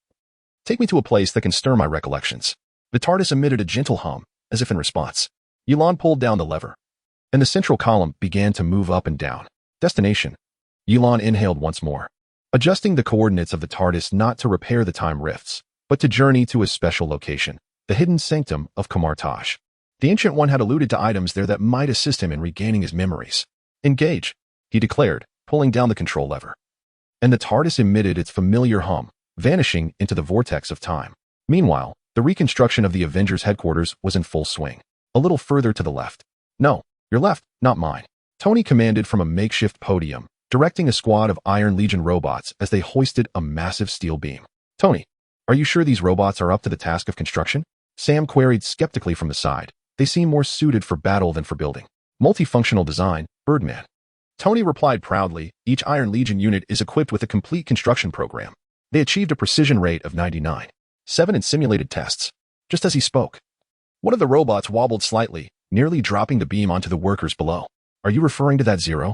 "Take me to a place that can stir my recollections." The TARDIS emitted a gentle hum, as if in response. Ye Lan pulled down the lever, and the central column began to move up and down. "Destination." Ye Lan inhaled once more, adjusting the coordinates of the TARDIS not to repair the time rifts, but to journey to a special location, the hidden sanctum of Kamartaj. The Ancient One had alluded to items there that might assist him in regaining his memories. "Engage," he declared, pulling down the control lever. And the TARDIS emitted its familiar hum, vanishing into the vortex of time. Meanwhile, the reconstruction of the Avengers headquarters was in full swing. A little further to the left. "No, your left, not mine," Tony commanded from a makeshift podium, directing a squad of Iron Legion robots as they hoisted a massive steel beam. "Tony, are you sure these robots are up to the task of construction?" Sam queried skeptically from the side. They seem more suited for battle than for building. Multifunctional design, Birdman. Tony replied proudly, each Iron Legion unit is equipped with a complete construction program. They achieved a precision rate of 99.7 in simulated tests. Just as he spoke, one of the robots wobbled slightly, nearly dropping the beam onto the workers below. Are you referring to that 0.3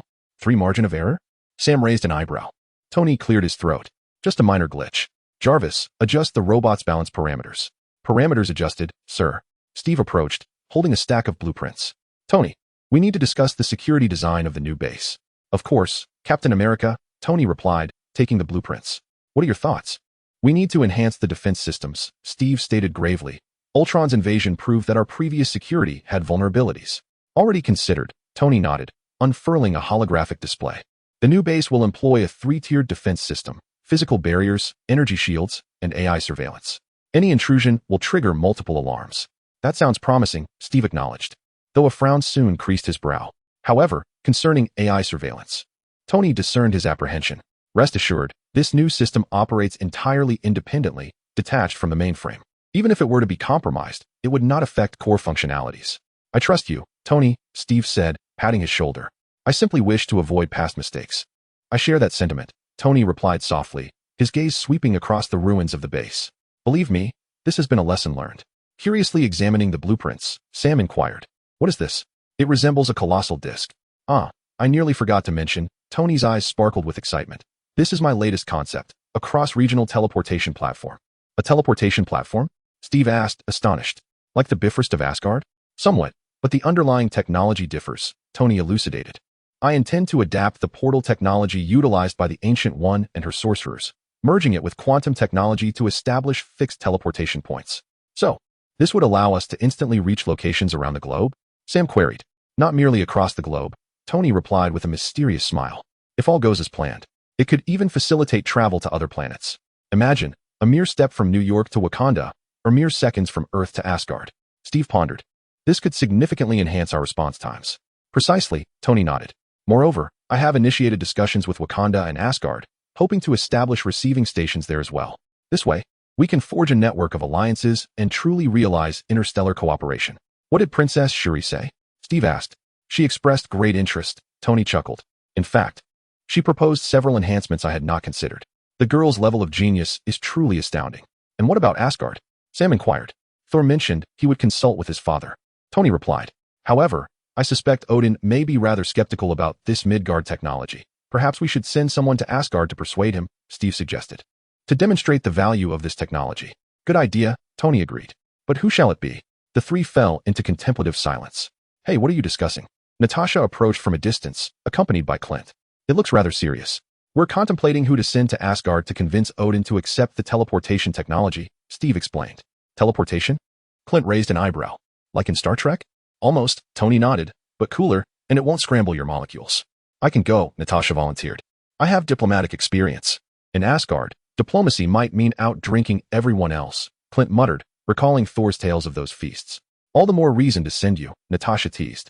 margin of error? Sam raised an eyebrow. Tony cleared his throat. Just a minor glitch. Jarvis, adjust the robot's balance parameters. Parameters adjusted, sir. Steve approached, holding a stack of blueprints. Tony, we need to discuss the security design of the new base. Of course, Captain America, Tony replied, taking the blueprints. What are your thoughts? We need to enhance the defense systems, Steve stated gravely. Ultron's invasion proved that our previous security had vulnerabilities. Already considered, Tony nodded, unfurling a holographic display. The new base will employ a 3-tiered defense system, physical barriers, energy shields, and AI surveillance. Any intrusion will trigger multiple alarms. That sounds promising, Steve acknowledged, though a frown soon creased his brow. However, concerning AI surveillance, Tony discerned his apprehension. Rest assured, this new system operates entirely independently, detached from the mainframe. Even if it were to be compromised, it would not affect core functionalities. I trust you, Tony, Steve said, patting his shoulder. I simply wish to avoid past mistakes. I share that sentiment, Tony replied softly, his gaze sweeping across the ruins of the base. Believe me, this has been a lesson learned. Curiously examining the blueprints, Sam inquired. What is this? It resembles a colossal disc. Ah, I nearly forgot to mention, Tony's eyes sparkled with excitement. This is my latest concept, a cross-regional teleportation platform. A teleportation platform? Steve asked, astonished. Like the Bifrost of Asgard? Somewhat, but the underlying technology differs, Tony elucidated. I intend to adapt the portal technology utilized by the Ancient One and her sorcerers, merging it with quantum technology to establish fixed teleportation points. So, this would allow us to instantly reach locations around the globe? Sam queried. Not merely across the globe, Tony replied with a mysterious smile. If all goes as planned, it could even facilitate travel to other planets. Imagine, a mere step from New York to Wakanda, or mere seconds from Earth to Asgard. Steve pondered. This could significantly enhance our response times. Precisely, Tony nodded. Moreover, I have initiated discussions with Wakanda and Asgard, hoping to establish receiving stations there as well. This way, we can forge a network of alliances and truly realize interstellar cooperation. What did Princess Shuri say? Steve asked. She expressed great interest, Tony chuckled. In fact, she proposed several enhancements I had not considered. The girl's level of genius is truly astounding. And what about Asgard? Sam inquired. Thor mentioned he would consult with his father. Tony replied. However, I suspect Odin may be rather skeptical about this Midgard technology. Perhaps we should send someone to Asgard to persuade him, Steve suggested. To demonstrate the value of this technology. Good idea, Tony agreed. But who shall it be? The three fell into contemplative silence. Hey, what are you discussing? Natasha approached from a distance, accompanied by Clint. It looks rather serious. We're contemplating who to send to Asgard to convince Odin to accept the teleportation technology, Steve explained. Teleportation? Clint raised an eyebrow. Like in Star Trek? Almost, Tony nodded, but cooler, and it won't scramble your molecules. I can go, Natasha volunteered. I have diplomatic experience. In Asgard, diplomacy might mean out-drinking everyone else, Clint muttered, recalling Thor's tales of those feasts. All the more reason to send you, Natasha teased.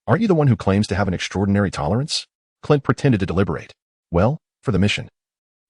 Aren't you the one who claims to have an extraordinary tolerance? Clint pretended to deliberate. Well, for the mission.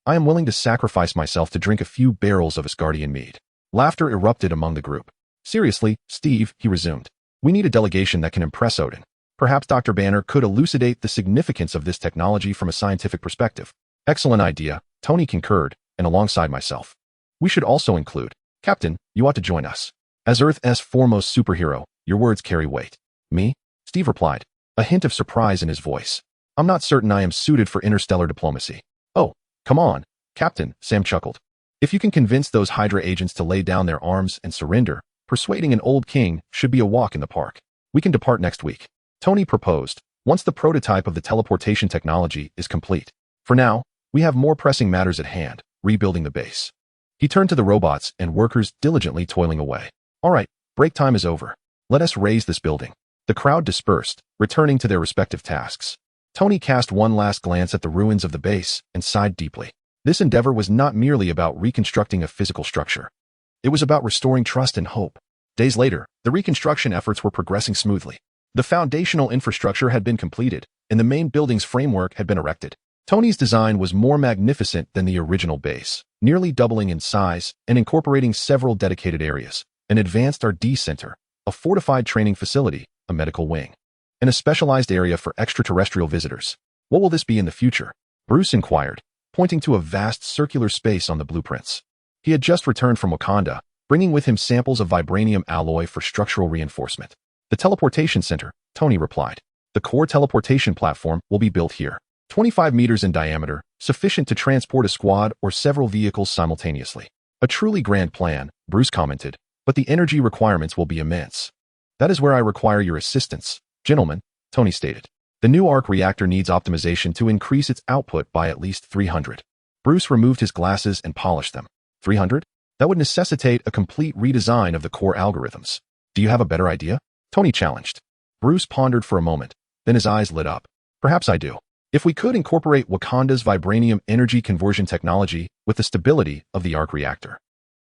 I am willing to sacrifice myself to drink a few barrels of Asgardian mead. Laughter erupted among the group. Seriously, Steve, he resumed. We need a delegation that can impress Odin. Perhaps Dr. Banner could elucidate the significance of this technology from a scientific perspective. Excellent idea, Tony concurred, and alongside myself. We should also include, Captain, you ought to join us. As Earth's foremost superhero, your words carry weight. Me? Steve replied, a hint of surprise in his voice. I'm not certain I am suited for interstellar diplomacy. Oh, come on, Captain, Sam chuckled. If you can convince those Hydra agents to lay down their arms and surrender, persuading an old king should be a walk in the park. We can depart next week. Tony proposed, once the prototype of the teleportation technology is complete. For now, we have more pressing matters at hand, rebuilding the base. He turned to the robots and workers diligently toiling away. All right, break time is over. Let us raise this building. The crowd dispersed, returning to their respective tasks. Tony cast one last glance at the ruins of the base and sighed deeply. This endeavor was not merely about reconstructing a physical structure. It was about restoring trust and hope. Days later, the reconstruction efforts were progressing smoothly. The foundational infrastructure had been completed, and the main building's framework had been erected. Tony's design was more magnificent than the original base, nearly doubling in size and incorporating several dedicated areas. an advanced R&D center, a fortified training facility, a medical wing, and a specialized area for extraterrestrial visitors. What will this be in the future? Bruce inquired, pointing to a vast circular space on the blueprints. He had just returned from Wakanda, bringing with him samples of vibranium alloy for structural reinforcement. The teleportation center, Tony replied. The core teleportation platform will be built here. 25 meters in diameter, sufficient to transport a squad or several vehicles simultaneously. A truly grand plan, Bruce commented, but the energy requirements will be immense. That is where I require your assistance, gentlemen, Tony stated. The new arc reactor needs optimization to increase its output by at least 300. Bruce removed his glasses and polished them. 300? That would necessitate a complete redesign of the core algorithms. Do you have a better idea? Tony challenged. Bruce pondered for a moment, then his eyes lit up. Perhaps I do. If we could incorporate Wakanda's vibranium energy conversion technology with the stability of the arc reactor,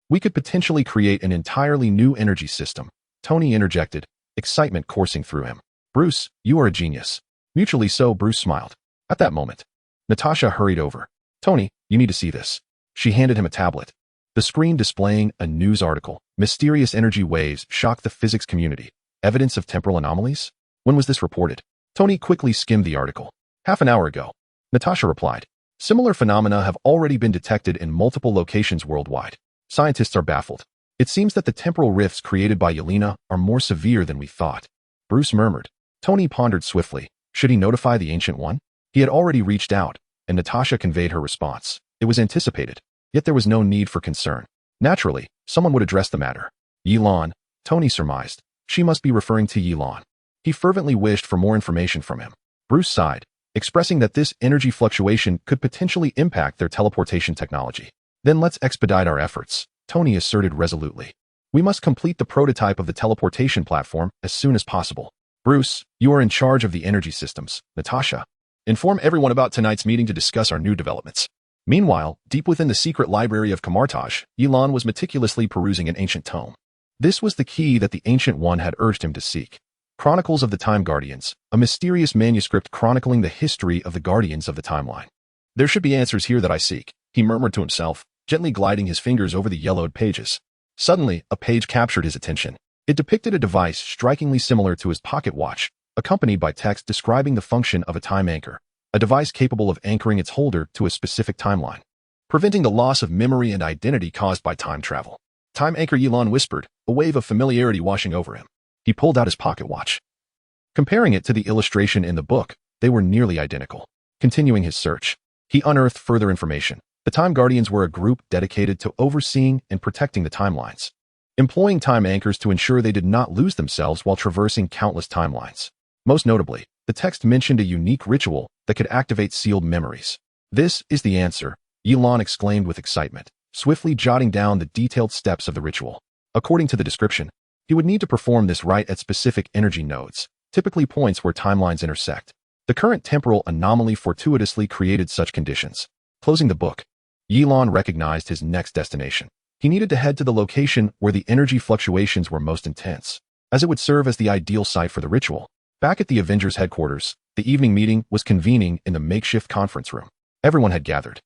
we could potentially create an entirely new energy system, Tony interjected, excitement coursing through him. Bruce, you are a genius. Mutually so, Bruce smiled. At that moment, Natasha hurried over. Tony, you need to see this. She handed him a tablet. The screen displaying a news article. Mysterious energy waves shock the physics community. Evidence of temporal anomalies? When was this reported? Tony quickly skimmed the article. Half an hour ago. Natasha replied. Similar phenomena have already been detected in multiple locations worldwide. Scientists are baffled. It seems that the temporal rifts created by Ye Lan are more severe than we thought. Bruce murmured. Tony pondered swiftly. Should he notify the Ancient One? He had already reached out, and Natasha conveyed her response. It was anticipated, yet there was no need for concern. Naturally, someone would address the matter. Ye Lan, Tony surmised. She must be referring to Ye Lan. He fervently wished for more information from him. Bruce sighed, expressing that this energy fluctuation could potentially impact their teleportation technology. Then let's expedite our efforts, Tony asserted resolutely. We must complete the prototype of the teleportation platform as soon as possible. Bruce, you are in charge of the energy systems. Natasha, inform everyone about tonight's meeting to discuss our new developments. Meanwhile, deep within the secret library of Kamartaj, Ye Lan was meticulously perusing an ancient tome. This was the key that the Ancient One had urged him to seek. Chronicles of the Time Guardians, a mysterious manuscript chronicling the history of the Guardians of the Timeline. There should be answers here that I seek, he murmured to himself, gently gliding his fingers over the yellowed pages. Suddenly, a page captured his attention. It depicted a device strikingly similar to his pocket watch, accompanied by text describing the function of a time anchor, a device capable of anchoring its holder to a specific timeline, preventing the loss of memory and identity caused by time travel. Time anchor, Ye Lan whispered, a wave of familiarity washing over him. He pulled out his pocket watch. Comparing it to the illustration in the book, they were nearly identical. Continuing his search, he unearthed further information. The Time Guardians were a group dedicated to overseeing and protecting the timelines, employing time anchors to ensure they did not lose themselves while traversing countless timelines. Most notably, the text mentioned a unique ritual that could activate sealed memories. This is the answer, Ye Lan exclaimed with excitement, swiftly jotting down the detailed steps of the ritual. According to the description, he would need to perform this rite at specific energy nodes, typically points where timelines intersect. The current temporal anomaly fortuitously created such conditions. Closing the book, Ye Lan recognized his next destination. He needed to head to the location where the energy fluctuations were most intense, as it would serve as the ideal site for the ritual. Back at the Avengers headquarters, the evening meeting was convening in the makeshift conference room. Everyone had gathered,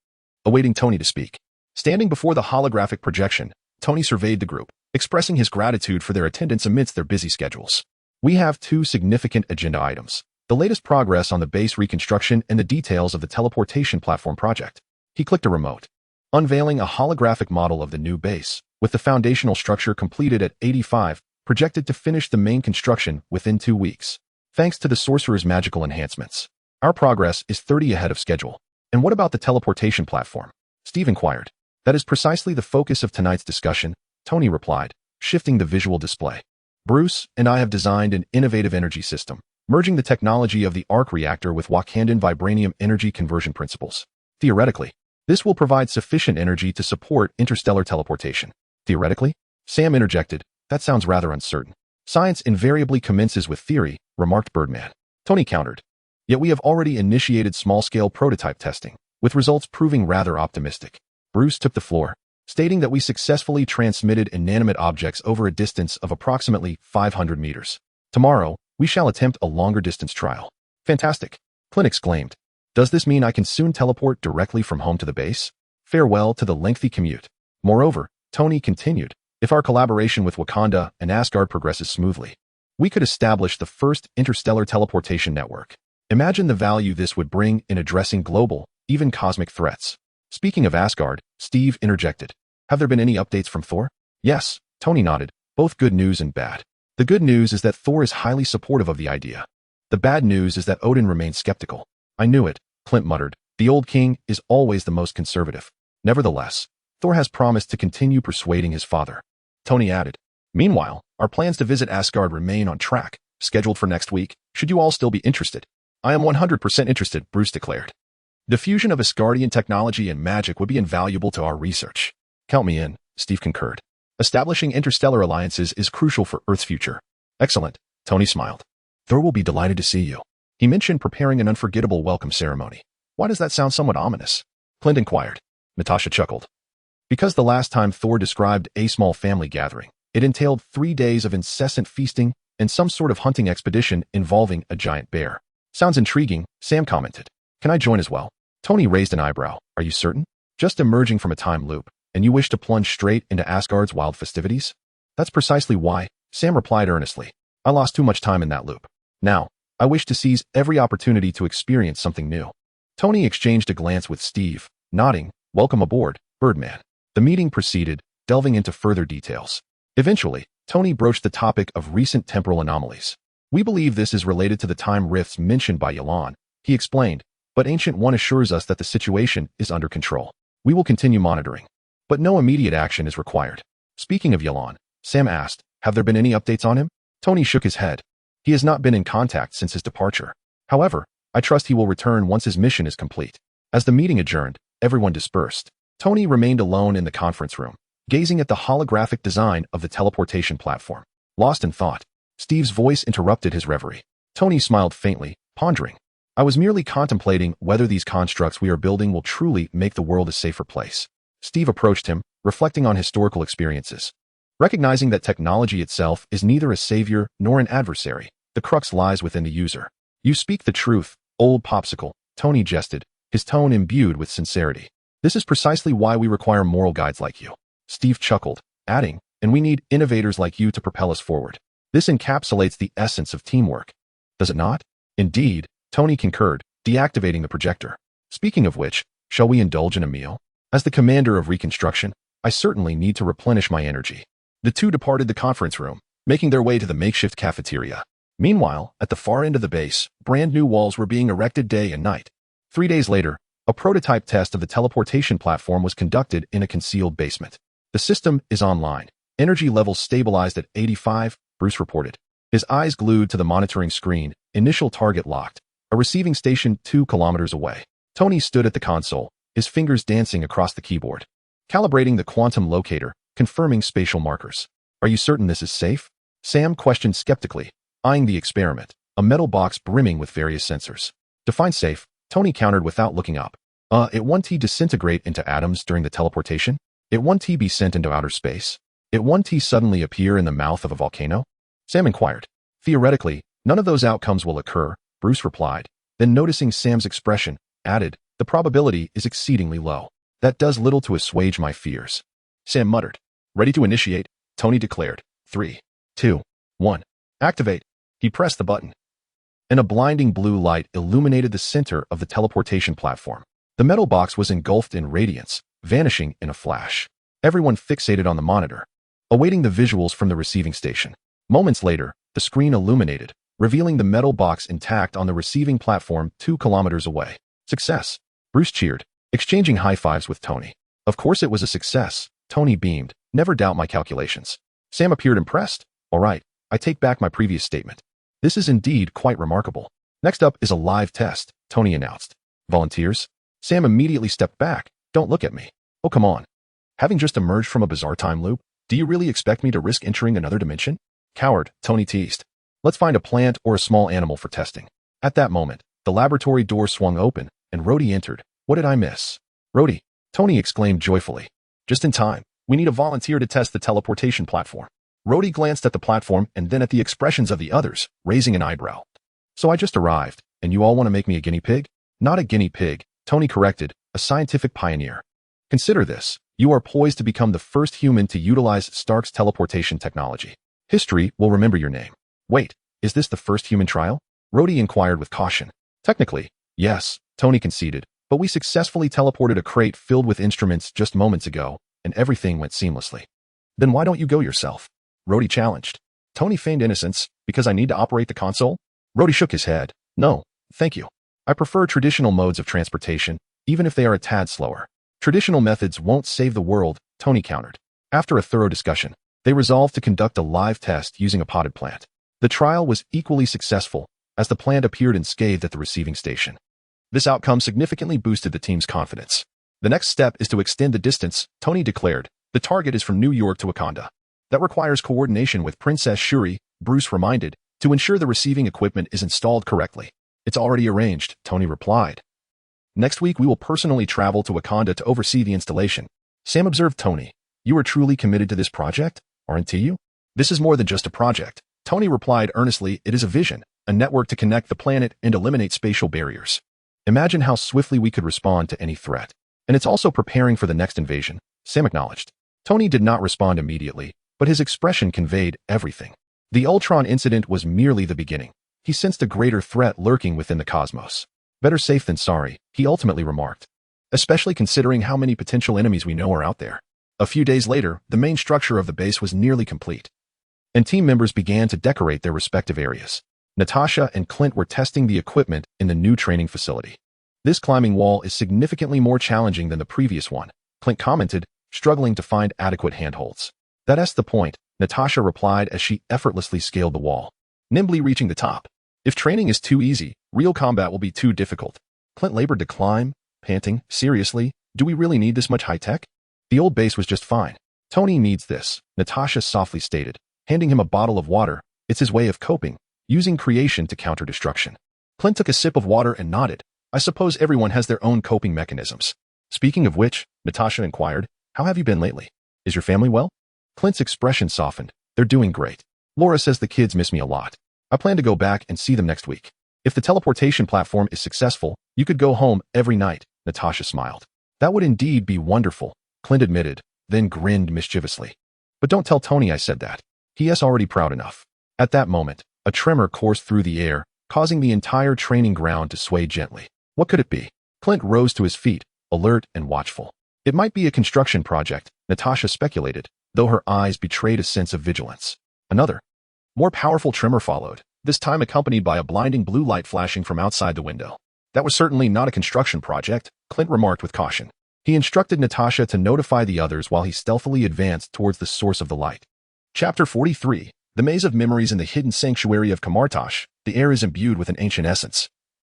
awaiting Tony to speak. Standing before the holographic projection, Tony surveyed the group, expressing his gratitude for their attendance amidst their busy schedules. We have two significant agenda items: the latest progress on the base reconstruction and the details of the teleportation platform project. He clicked a remote, unveiling a holographic model of the new base, with the foundational structure completed at 85, projected to finish the main construction within 2 weeks. Thanks to the sorcerer's magical enhancements, our progress is 30 ahead of schedule. And what about the teleportation platform? Steve inquired. That is precisely the focus of tonight's discussion, Tony replied, shifting the visual display. Bruce and I have designed an innovative energy system, merging the technology of the arc reactor with Wakandan vibranium energy conversion principles. Theoretically, this will provide sufficient energy to support interstellar teleportation. Theoretically? Sam interjected. That sounds rather uncertain. Science invariably commences with theory, remarked Birdman. Tony countered. Yet we have already initiated small-scale prototype testing, with results proving rather optimistic. Bruce took the floor, stating that we successfully transmitted inanimate objects over a distance of approximately 500 meters. Tomorrow, we shall attempt a longer-distance trial. Fantastic, Clint exclaimed. Does this mean I can soon teleport directly from home to the base? Farewell to the lengthy commute. Moreover, Tony continued, If our collaboration with Wakanda and Asgard progresses smoothly, we could establish the first interstellar teleportation network. Imagine the value this would bring in addressing global, even cosmic threats. Speaking of Asgard, Steve interjected. Have there been any updates from Thor? Yes, Tony nodded, both good news and bad. The good news is that Thor is highly supportive of the idea. The bad news is that Odin remains skeptical. I knew it, Clint muttered. The old king is always the most conservative. Nevertheless, Thor has promised to continue persuading his father. Tony added. Meanwhile, our plans to visit Asgard remain on track, scheduled for next week, should you all still be interested. I am 100% interested, Bruce declared. The fusion of Asgardian technology and magic would be invaluable to our research. Count me in, Steve concurred. Establishing interstellar alliances is crucial for Earth's future. Excellent, Tony smiled. Thor will be delighted to see you. He mentioned preparing an unforgettable welcome ceremony. Why does that sound somewhat ominous? Clint inquired. Natasha chuckled. Because the last time Thor described a small family gathering, it entailed 3 days of incessant feasting and some sort of hunting expedition involving a giant bear. Sounds intriguing, Sam commented. Can I join as well? Tony raised an eyebrow. Are you certain? Just emerging from a time loop, and you wish to plunge straight into Asgard's wild festivities? That's precisely why, Sam replied earnestly. I lost too much time in that loop. Now, I wish to seize every opportunity to experience something new. Tony exchanged a glance with Steve, nodding. Welcome aboard, Birdman. The meeting proceeded, delving into further details. Eventually, Tony broached the topic of recent temporal anomalies. We believe this is related to the time rifts mentioned by Ye Lan, he explained, but Ancient One assures us that the situation is under control. We will continue monitoring, but no immediate action is required. Speaking of Ye Lan, Sam asked, have there been any updates on him? Tony shook his head. He has not been in contact since his departure. However, I trust he will return once his mission is complete. As the meeting adjourned, everyone dispersed. Tony remained alone in the conference room, gazing at the holographic design of the teleportation platform. Lost in thought, Steve's voice interrupted his reverie. Tony smiled faintly, pondering. I was merely contemplating whether these constructs we are building will truly make the world a safer place. Steve approached him, reflecting on historical experiences. Recognizing that technology itself is neither a savior nor an adversary, the crux lies within the user. You speak the truth, old popsicle, Tony jested, his tone imbued with sincerity. This is precisely why we require moral guides like you. Steve chuckled, adding, and we need innovators like you to propel us forward. This encapsulates the essence of teamwork. Does it not? Indeed, Tony concurred, deactivating the projector. Speaking of which, shall we indulge in a meal? As the commander of reconstruction, I certainly need to replenish my energy. The two departed the conference room, making their way to the makeshift cafeteria. Meanwhile, at the far end of the base, brand new walls were being erected day and night. 3 days later, a prototype test of the teleportation platform was conducted in a concealed basement. The system is online. Energy levels stabilized at 85, Bruce reported. His eyes glued to the monitoring screen, initial target locked, a receiving station 2 kilometers away. Tony stood at the console, his fingers dancing across the keyboard. Calibrating the quantum locator, confirming spatial markers. Are you certain this is safe? Sam questioned skeptically, eyeing the experiment, a metal box brimming with various sensors. Define safe, Tony countered without looking up. It won't disintegrate into atoms during the teleportation? It won't be sent into outer space? It won't suddenly appear in the mouth of a volcano? Sam inquired. Theoretically, none of those outcomes will occur, Bruce replied, then noticing Sam's expression, added, the probability is exceedingly low. That does little to assuage my fears. Sam muttered. Ready to initiate, Tony declared. 3, 2, 1. Activate. He pressed the button, and a blinding blue light illuminated the center of the teleportation platform. The metal box was engulfed in radiance, vanishing in a flash. Everyone fixated on the monitor, awaiting the visuals from the receiving station. Moments later, the screen illuminated, revealing the metal box intact on the receiving platform 2 kilometers away. Success! Bruce cheered, exchanging high fives with Tony. Of course it was a success, Tony beamed. Never doubt my calculations. Sam appeared impressed. All right, I take back my previous statement. This is indeed quite remarkable. Next up is a live test, Tony announced. Volunteers? Sam immediately stepped back. Don't look at me. Oh, come on. Having just emerged from a bizarre time loop, do you really expect me to risk entering another dimension? Coward, Tony teased. Let's find a plant or a small animal for testing. At that moment, the laboratory door swung open, and Rhodey entered. What did I miss? Rhodey, Tony exclaimed joyfully. Just in time. We need a volunteer to test the teleportation platform. Rhodey glanced at the platform and then at the expressions of the others, raising an eyebrow. So I just arrived, and you all want to make me a guinea pig? Not a guinea pig, Tony corrected, a scientific pioneer. Consider this. You are poised to become the first human to utilize Stark's teleportation technology. History will remember your name. Wait, is this the first human trial? Rhodey inquired with caution. Technically, yes, Tony conceded, but we successfully teleported a crate filled with instruments just moments ago, and everything went seamlessly. Then why don't you go yourself? Rhodey challenged. Tony feigned innocence, because I need to operate the console? Rhodey shook his head. No, thank you. I prefer traditional modes of transportation, even if they are a tad slower. Traditional methods won't save the world, Tony countered. After a thorough discussion, they resolved to conduct a live test using a potted plant. The trial was equally successful, as the plant appeared unscathed at the receiving station. This outcome significantly boosted the team's confidence. The next step is to extend the distance, Tony declared. The target is from New York to Wakanda. That requires coordination with Princess Shuri, Bruce reminded, to ensure the receiving equipment is installed correctly. It's already arranged, Tony replied. Next week we will personally travel to Wakanda to oversee the installation. Sam observed Tony. You are truly committed to this project, aren't you? This is more than just a project. Tony replied earnestly, it is a vision, a network to connect the planet and eliminate spatial barriers. Imagine how swiftly we could respond to any threat. And it's also preparing for the next invasion, Sam acknowledged. Tony did not respond immediately, but his expression conveyed everything. The Ultron incident was merely the beginning. He sensed a greater threat lurking within the cosmos. Better safe than sorry, he ultimately remarked. Especially considering how many potential enemies we know are out there. A few days later, the main structure of the base was nearly complete. And team members began to decorate their respective areas. Natasha and Clint were testing the equipment in the new training facility. This climbing wall is significantly more challenging than the previous one, Clint commented, struggling to find adequate handholds. That's the point, Natasha replied as she effortlessly scaled the wall, nimbly reaching the top. If training is too easy, real combat will be too difficult. Clint labored to climb, panting, seriously, do we really need this much high-tech? The old base was just fine. Tony needs this, Natasha softly stated, handing him a bottle of water. It's his way of coping, using creation to counter destruction. Clint took a sip of water and nodded. I suppose everyone has their own coping mechanisms. Speaking of which, Natasha inquired, how have you been lately? Is your family well? Clint's expression softened. They're doing great. Laura says the kids miss me a lot. I plan to go back and see them next week. If the teleportation platform is successful, you could go home every night, Natasha smiled. That would indeed be wonderful, Clint admitted, then grinned mischievously. But don't tell Tony I said that. He is already proud enough. At that moment, a tremor coursed through the air, causing the entire training ground to sway gently. What could it be? Clint rose to his feet, alert and watchful. It might be a construction project, Natasha speculated, though her eyes betrayed a sense of vigilance. Another, more powerful tremor followed, this time accompanied by a blinding blue light flashing from outside the window. That was certainly not a construction project, Clint remarked with caution. He instructed Natasha to notify the others while he stealthily advanced towards the source of the light. Chapter 43. The Maze of Memories in the Hidden Sanctuary of Kamartosh. The air is imbued with an ancient essence.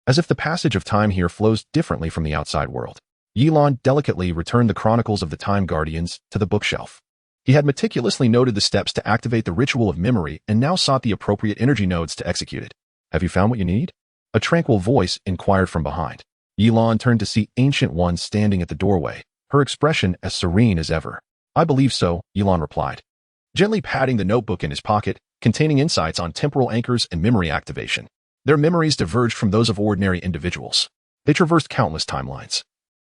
As if the passage of time here flows differently from the outside world. Ye Lan delicately returned the Chronicles of the Time Guardians to the bookshelf. He had meticulously noted the steps to activate the ritual of memory and now sought the appropriate energy nodes to execute it. Have you found what you need? A tranquil voice inquired from behind. Ye Lan turned to see Ancient One standing at the doorway, her expression as serene as ever. I believe so, Ye Lan replied, gently patting the notebook in his pocket, containing insights on temporal anchors and memory activation. Their memories diverged from those of ordinary individuals. They traversed countless timelines.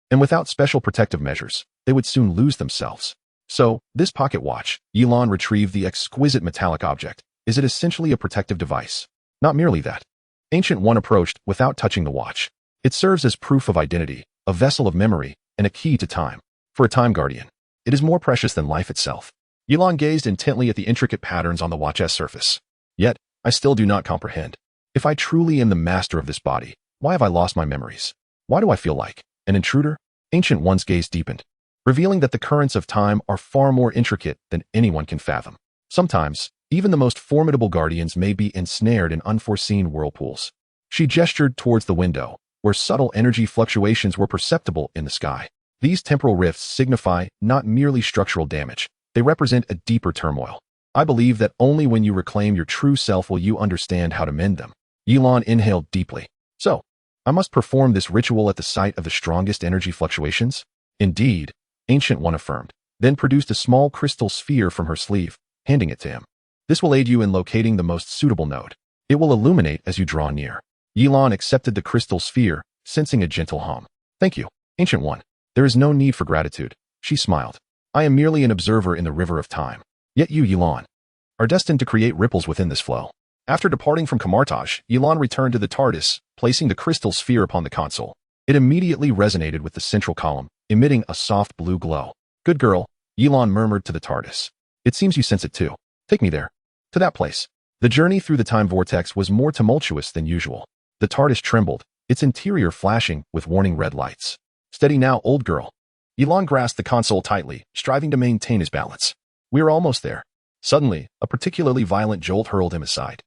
And without special protective measures, they would soon lose themselves. So, this pocket watch, Ye Lan retrieved the exquisite metallic object. Is it essentially a protective device? Not merely that. Ancient One approached without touching the watch. It serves as proof of identity, a vessel of memory, and a key to time. For a time guardian, it is more precious than life itself. Ye Lan gazed intently at the intricate patterns on the watch's surface. Yet, I still do not comprehend. If I truly am the master of this body, why have I lost my memories? Why do I feel like an intruder? Ancient One's gaze deepened, revealing that the currents of time are far more intricate than anyone can fathom. Sometimes, even the most formidable guardians may be ensnared in unforeseen whirlpools. She gestured towards the window, where subtle energy fluctuations were perceptible in the sky. These temporal rifts signify not merely structural damage, they represent a deeper turmoil. I believe that only when you reclaim your true self will you understand how to mend them. Ye Lan inhaled deeply. So, I must perform this ritual at the site of the strongest energy fluctuations? Indeed, Ancient One affirmed, then produced a small crystal sphere from her sleeve, handing it to him. This will aid you in locating the most suitable node. It will illuminate as you draw near. Ye Lan accepted the crystal sphere, sensing a gentle hum. Thank you, Ancient One. There is no need for gratitude, She smiled. I am merely an observer in the river of time. Yet you, Ye Lan, are destined to create ripples within this flow. After departing from Camartage, Ye Lan returned to the TARDIS, placing the crystal sphere upon the console. It immediately resonated with the central column, emitting a soft blue glow. Good girl, Ye Lan murmured to the TARDIS. It seems you sense it too. Take me there. To that place. The journey through the time vortex was more tumultuous than usual. The TARDIS trembled, its interior flashing with warning red lights. Steady now, old girl. Ye Lan grasped the console tightly, striving to maintain his balance. We are almost there. Suddenly, a particularly violent jolt hurled him aside.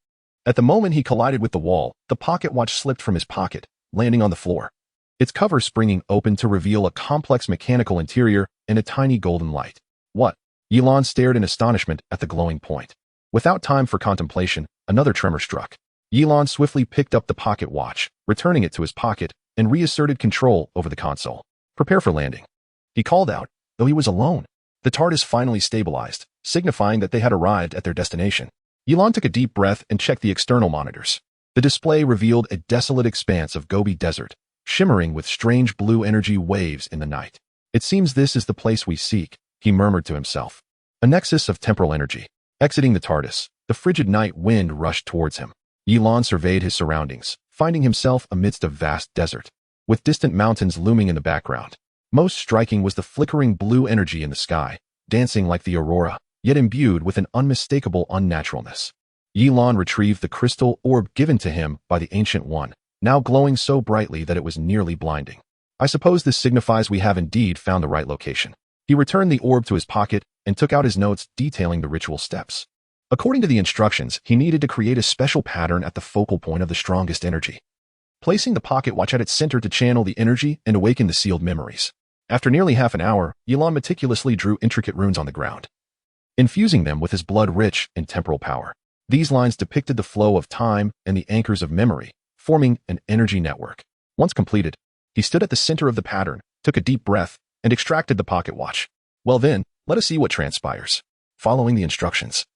At the moment he collided with the wall, the pocket watch slipped from his pocket, landing on the floor. Its cover springing open to reveal a complex mechanical interior and a tiny golden light. What? Ye Lan stared in astonishment at the glowing point. Without time for contemplation, another tremor struck. Ye Lan swiftly picked up the pocket watch, returning it to his pocket, and reasserted control over the console. Prepare for landing. He called out, though he was alone. The TARDIS finally stabilized, signifying that they had arrived at their destination. Ye Lan took a deep breath and checked the external monitors. The display revealed a desolate expanse of Gobi Desert, shimmering with strange blue energy waves in the night. It seems this is the place we seek, he murmured to himself. A nexus of temporal energy. Exiting the TARDIS, the frigid night wind rushed towards him. Ye Lan surveyed his surroundings, finding himself amidst a vast desert, with distant mountains looming in the background. Most striking was the flickering blue energy in the sky, dancing like the aurora, yet imbued with an unmistakable unnaturalness. Ye Lan retrieved the crystal orb given to him by the Ancient One, now glowing so brightly that it was nearly blinding. I suppose this signifies we have indeed found the right location. He returned the orb to his pocket and took out his notes detailing the ritual steps. According to the instructions, he needed to create a special pattern at the focal point of the strongest energy, placing the pocket watch at its center to channel the energy and awaken the sealed memories. After nearly half an hour, Ye Lan meticulously drew intricate runes on the ground, infusing them with his blood rich in temporal power. These lines depicted the flow of time and the anchors of memory, forming an energy network. Once completed, he stood at the center of the pattern, took a deep breath, and extracted the pocket watch. Well then, let us see what transpires. Following the instructions,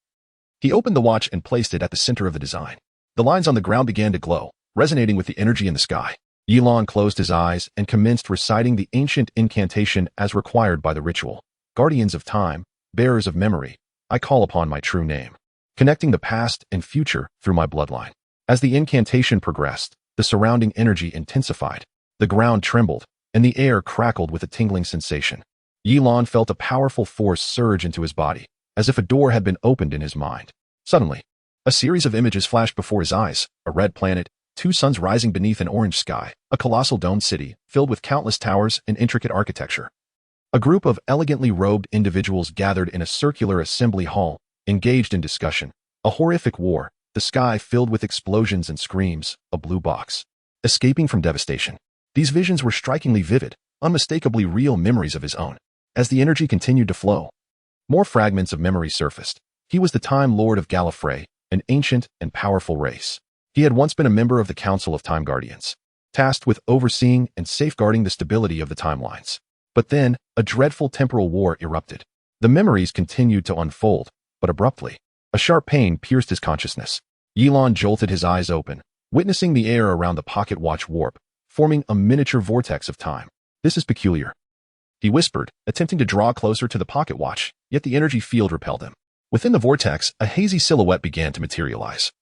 he opened the watch and placed it at the center of the design. The lines on the ground began to glow, resonating with the energy in the sky. Ye Lan closed his eyes and commenced reciting the ancient incantation as required by the ritual. Guardians of time, bearers of memory, I call upon my true name, connecting the past and future through my bloodline. As the incantation progressed, the surrounding energy intensified. The ground trembled, and the air crackled with a tingling sensation. Ye Lan felt a powerful force surge into his body, as if a door had been opened in his mind. Suddenly, a series of images flashed before his eyes: a red planet, two suns rising beneath an orange sky, a colossal domed city filled with countless towers and intricate architecture. A group of elegantly robed individuals gathered in a circular assembly hall, engaged in discussion. A horrific war, the sky filled with explosions and screams, a blue box, escaping from devastation. These visions were strikingly vivid, unmistakably real memories of his own. As the energy continued to flow, more fragments of memory surfaced. He was the Time Lord of Gallifrey, an ancient and powerful race. He had once been a member of the Council of Time Guardians, tasked with overseeing and safeguarding the stability of the timelines. But then, a dreadful temporal war erupted. The memories continued to unfold, but abruptly, a sharp pain pierced his consciousness. Ye Lan jolted his eyes open, witnessing the air around the pocket watch warp, forming a miniature vortex of time. This is peculiar, he whispered, attempting to draw closer to the pocket watch, yet the energy field repelled him. Within the vortex, a hazy silhouette began to materialize,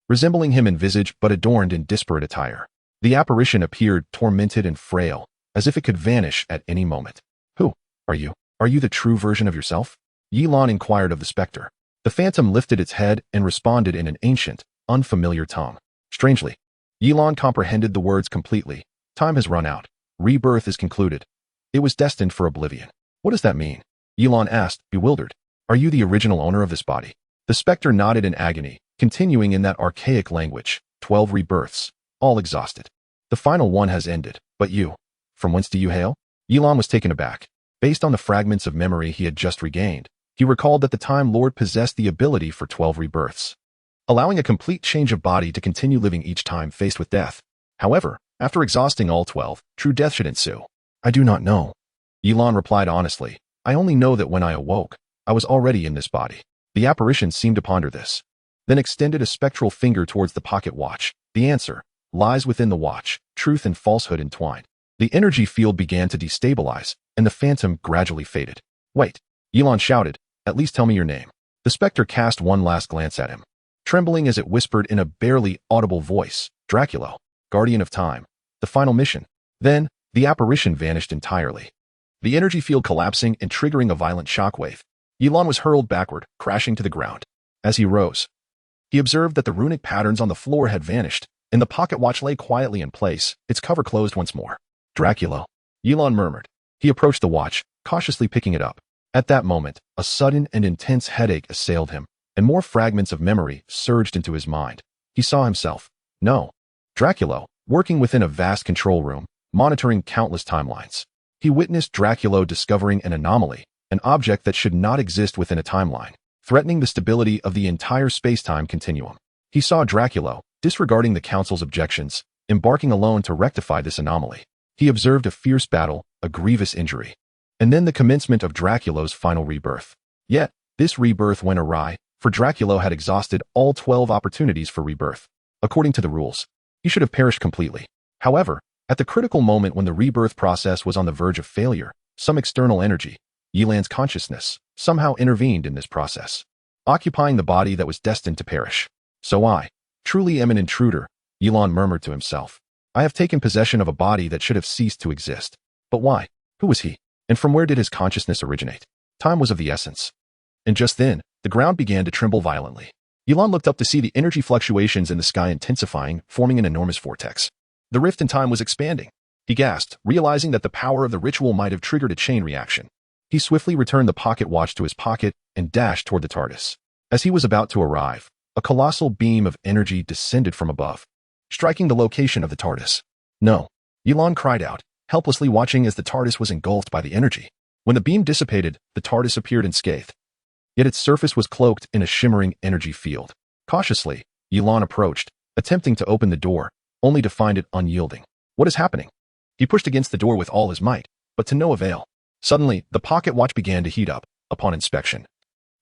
resembling him in visage but adorned in disparate attire. The apparition appeared tormented and frail, as if it could vanish at any moment. Who are you? Are you the true version of yourself? Ye Lan inquired of the specter. The phantom lifted its head and responded in an ancient, unfamiliar tongue. Strangely, Ye Lan comprehended the words completely. Time has run out. Rebirth is concluded. It was destined for oblivion. What does that mean? Ye Lan asked, bewildered. Are you the original owner of this body? The specter nodded in agony, continuing in that archaic language. 12 rebirths, all exhausted. The final one has ended, but you, from whence do you hail? Ye Lan was taken aback. Based on the fragments of memory he had just regained, he recalled that the Time Lord possessed the ability for 12 rebirths, allowing a complete change of body to continue living each time faced with death. However, after exhausting all 12, true death should ensue. I do not know. Ye Lan replied honestly. I only know that when I awoke, I was already in this body. The apparition seemed to ponder this, then extended a spectral finger towards the pocket watch. The answer lies within the watch, truth and falsehood entwined. The energy field began to destabilize, and the phantom gradually faded. Wait, Ye Lan shouted, at least tell me your name. The specter cast one last glance at him, trembling as it whispered in a barely audible voice, Dracula, guardian of time, the final mission. Then, the apparition vanished entirely. The energy field collapsing and triggering a violent shockwave. Ye Lan was hurled backward, crashing to the ground. As he rose, he observed that the runic patterns on the floor had vanished, and the pocket watch lay quietly in place, its cover closed once more. Dracula, Ye Lan murmured. He approached the watch, cautiously picking it up. At that moment, a sudden and intense headache assailed him, and more fragments of memory surged into his mind. He saw himself, no, Dracula, working within a vast control room, monitoring countless timelines. He witnessed Dracula discovering an anomaly, an object that should not exist within a timeline, threatening the stability of the entire space-time continuum. He saw Dracula, disregarding the Council's objections, embarking alone to rectify this anomaly. He observed a fierce battle, a grievous injury, and then the commencement of Dracula's final rebirth. Yet, this rebirth went awry, for Dracula had exhausted all 12 opportunities for rebirth. According to the rules, he should have perished completely. However, at the critical moment when the rebirth process was on the verge of failure, some external energy, Ye Lan's consciousness, somehow intervened in this process, occupying the body that was destined to perish. So I, truly am an intruder, Ye Lan murmured to himself. I have taken possession of a body that should have ceased to exist. But why? Who was he? And from where did his consciousness originate? Time was of the essence. And just then, the ground began to tremble violently. Ye Lan looked up to see the energy fluctuations in the sky intensifying, forming an enormous vortex. The rift in time was expanding. He gasped, realizing that the power of the ritual might have triggered a chain reaction. He swiftly returned the pocket watch to his pocket and dashed toward the TARDIS. As he was about to arrive, a colossal beam of energy descended from above, striking the location of the TARDIS. No, Ye Lan cried out, helplessly watching as the TARDIS was engulfed by the energy. When the beam dissipated, the TARDIS appeared unscathed. Yet its surface was cloaked in a shimmering energy field. Cautiously, Ye Lan approached, attempting to open the door, only to find it unyielding. What is happening? He pushed against the door with all his might, but to no avail. Suddenly, the pocket watch began to heat up. Upon inspection,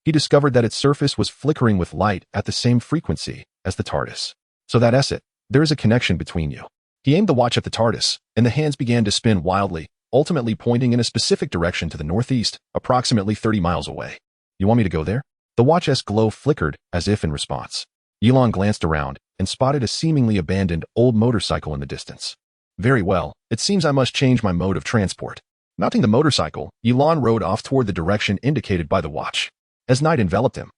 he discovered that its surface was flickering with light at the same frequency as the TARDIS. So that's it. There is a connection between you. He aimed the watch at the TARDIS, and the hands began to spin wildly, ultimately pointing in a specific direction to the northeast, approximately 30 miles away. You want me to go there? The watch's glow flickered, as if in response. Ye Lan glanced around and spotted a seemingly abandoned old motorcycle in the distance. Very well, it seems I must change my mode of transport. Mounting the motorcycle, Ye Lan rode off toward the direction indicated by the watch. As night enveloped him,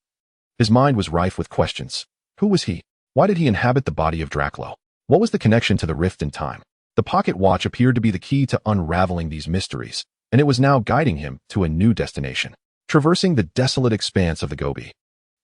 his mind was rife with questions. Who was he? Why did he inhabit the body of Dracula? What was the connection to the rift in time? The pocket watch appeared to be the key to unraveling these mysteries, and it was now guiding him to a new destination. Traversing the desolate expanse of the Gobi,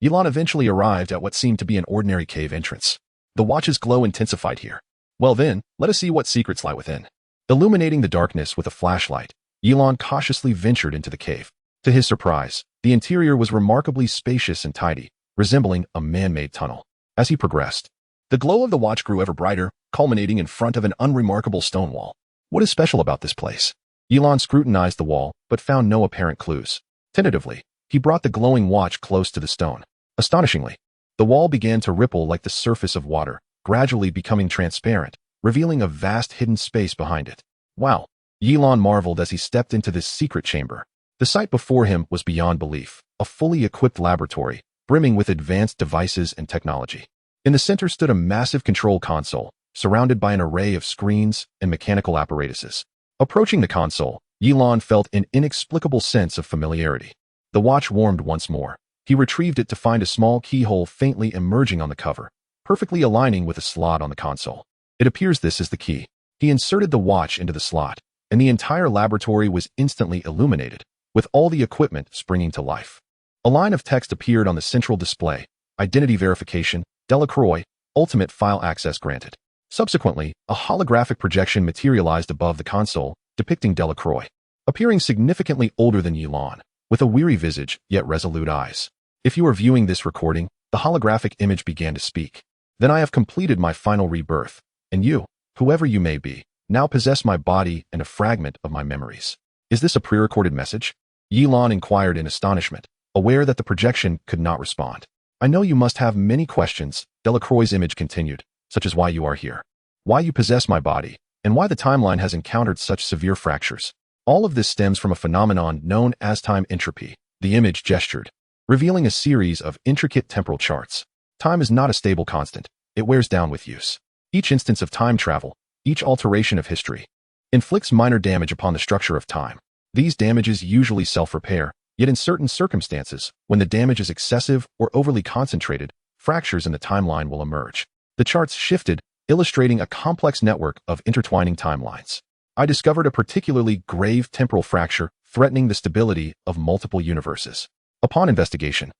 Ye Lan eventually arrived at what seemed to be an ordinary cave entrance. The watch's glow intensified here. Well then, let us see what secrets lie within. Illuminating the darkness with a flashlight, Ye Lan cautiously ventured into the cave. To his surprise, the interior was remarkably spacious and tidy, resembling a man-made tunnel. As he progressed, the glow of the watch grew ever brighter, culminating in front of an unremarkable stone wall. What is special about this place? Ye Lan scrutinized the wall, but found no apparent clues. Tentatively, he brought the glowing watch close to the stone. Astonishingly, the wall began to ripple like the surface of water, gradually becoming transparent, revealing a vast hidden space behind it. Wow! Ye Lan marveled as he stepped into this secret chamber. The sight before him was beyond belief, a fully equipped laboratory, brimming with advanced devices and technology. In the center stood a massive control console, surrounded by an array of screens and mechanical apparatuses. Approaching the console, Ye Lan felt an inexplicable sense of familiarity. The watch warmed once more. He retrieved it to find a small keyhole faintly emerging on the cover, perfectly aligning with a slot on the console. It appears this is the key. He inserted the watch into the slot, and the entire laboratory was instantly illuminated, with all the equipment springing to life. A line of text appeared on the central display: Identity verification, Delacroix, ultimate file access granted. Subsequently, a holographic projection materialized above the console, depicting Delacroix, appearing significantly older than Ye Lan, with a weary visage yet resolute eyes. If you are viewing this recording, the holographic image began to speak. Then I have completed my final rebirth, and you, whoever you may be, now possess my body and a fragment of my memories. Is this a pre-recorded message? Ye Lan inquired in astonishment, aware that the projection could not respond. I know you must have many questions, Delacroix's image continued, such as why you are here, why you possess my body, and why the timeline has encountered such severe fractures. All of this stems from a phenomenon known as time entropy, the image gestured, revealing a series of intricate temporal charts. Time is not a stable constant. It wears down with use. Each instance of time travel, each alteration of history, inflicts minor damage upon the structure of time. These damages usually self-repair, yet in certain circumstances, when the damage is excessive or overly concentrated, fractures in the timeline will emerge. The charts shifted, illustrating a complex network of intertwining timelines. I discovered a particularly grave temporal fracture threatening the stability of multiple universes. Upon investigation,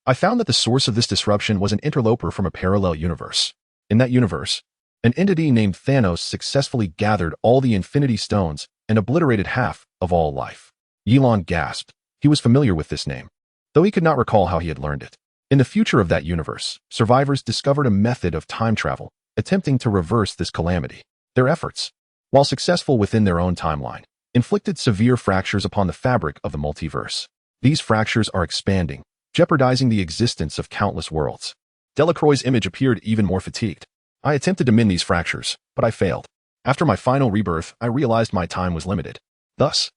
I found that the source of this disruption was an interloper from a parallel universe. In that universe, an entity named Thanos successfully gathered all the Infinity Stones and obliterated half of all life. Ye Lan gasped. He was familiar with this name, though he could not recall how he had learned it. In the future of that universe, survivors discovered a method of time travel, attempting to reverse this calamity. Their efforts, while successful within their own timeline, inflicted severe fractures upon the fabric of the multiverse. These fractures are expanding, jeopardizing the existence of countless worlds. Delacroix's image appeared even more fatigued. I attempted to mend these fractures, but I failed. After my final rebirth, I realized my time was limited. Thus,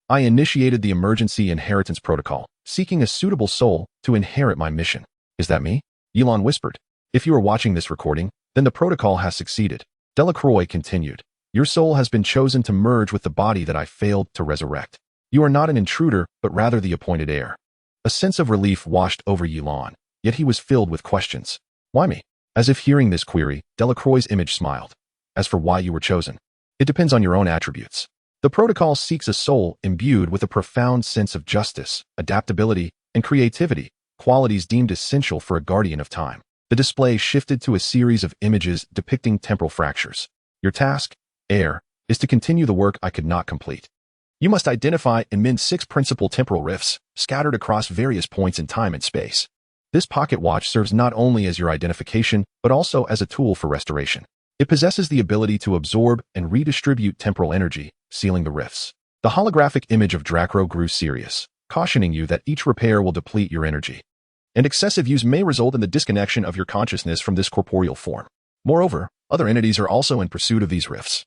I initiated the emergency inheritance protocol, seeking a suitable soul to inherit my mission. Is that me? Ye Lan whispered. If you are watching this recording, then the protocol has succeeded. Delacroix continued. Your soul has been chosen to merge with the body that I failed to resurrect. You are not an intruder, but rather the appointed heir. A sense of relief washed over Ye Lan, yet he was filled with questions. Why me? As if hearing this query, Delacroix's image smiled. As for why you were chosen, it depends on your own attributes. The protocol seeks a soul imbued with a profound sense of justice, adaptability, and creativity, qualities deemed essential for a guardian of time. The display shifted to a series of images depicting temporal fractures. Your task, heir, is to continue the work I could not complete. You must identify and mend 6 principal temporal rifts, scattered across various points in time and space. This pocket watch serves not only as your identification, but also as a tool for restoration. It possesses the ability to absorb and redistribute temporal energy, sealing the rifts. The holographic image of Dracro grew serious, cautioning you that each repair will deplete your energy, and excessive use may result in the disconnection of your consciousness from this corporeal form. Moreover, other entities are also in pursuit of these rifts,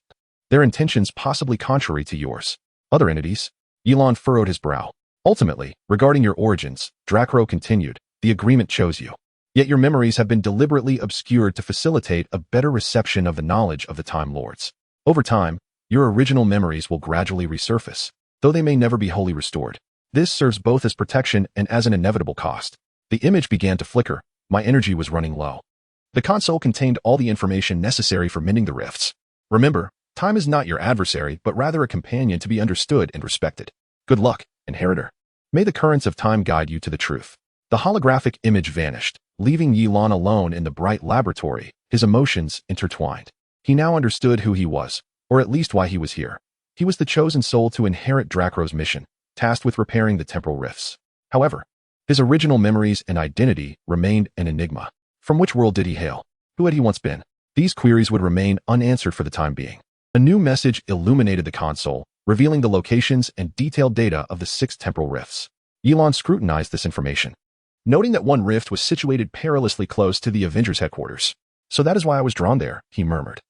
their intentions possibly contrary to yours. Other entities? Ye Lan furrowed his brow. Ultimately, regarding your origins, Dracro continued, the agreement chose you. Yet your memories have been deliberately obscured to facilitate a better reception of the knowledge of the Time Lords. Over time, your original memories will gradually resurface, though they may never be wholly restored. This serves both as protection and as an inevitable cost. The image began to flicker. My energy was running low. The console contained all the information necessary for mending the rifts. Remember, time is not your adversary, but rather a companion to be understood and respected. Good luck, inheritor. May the currents of time guide you to the truth. The holographic image vanished, leaving Ye Lan alone in the bright laboratory, his emotions intertwined. He now understood who he was, or at least why he was here. He was the chosen soul to inherit Dracro's mission, tasked with repairing the temporal rifts. However, his original memories and identity remained an enigma. From which world did he hail? Who had he once been? These queries would remain unanswered for the time being. A new message illuminated the console, revealing the locations and detailed data of the 6 temporal rifts. Ye Lan scrutinized this information, noting that one rift was situated perilously close to the Avengers' headquarters. So that is why I was drawn there, he murmured,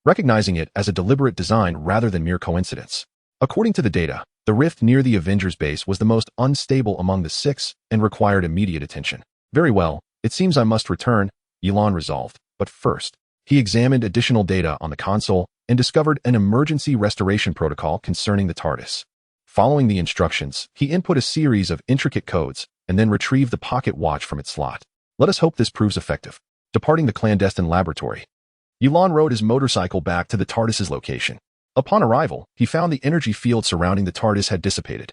recognizing it as a deliberate design rather than mere coincidence. According to the data, the rift near the Avengers base was the most unstable among the 6 and required immediate attention. Very well, it seems I must return, Ye Lan resolved, but first, he examined additional data on the console and discovered an emergency restoration protocol concerning the TARDIS. Following the instructions, he input a series of intricate codes and then retrieved the pocket watch from its slot. Let us hope this proves effective. Departing the clandestine laboratory, Ye Lan rode his motorcycle back to the TARDIS's location. Upon arrival, he found the energy field surrounding the TARDIS had dissipated,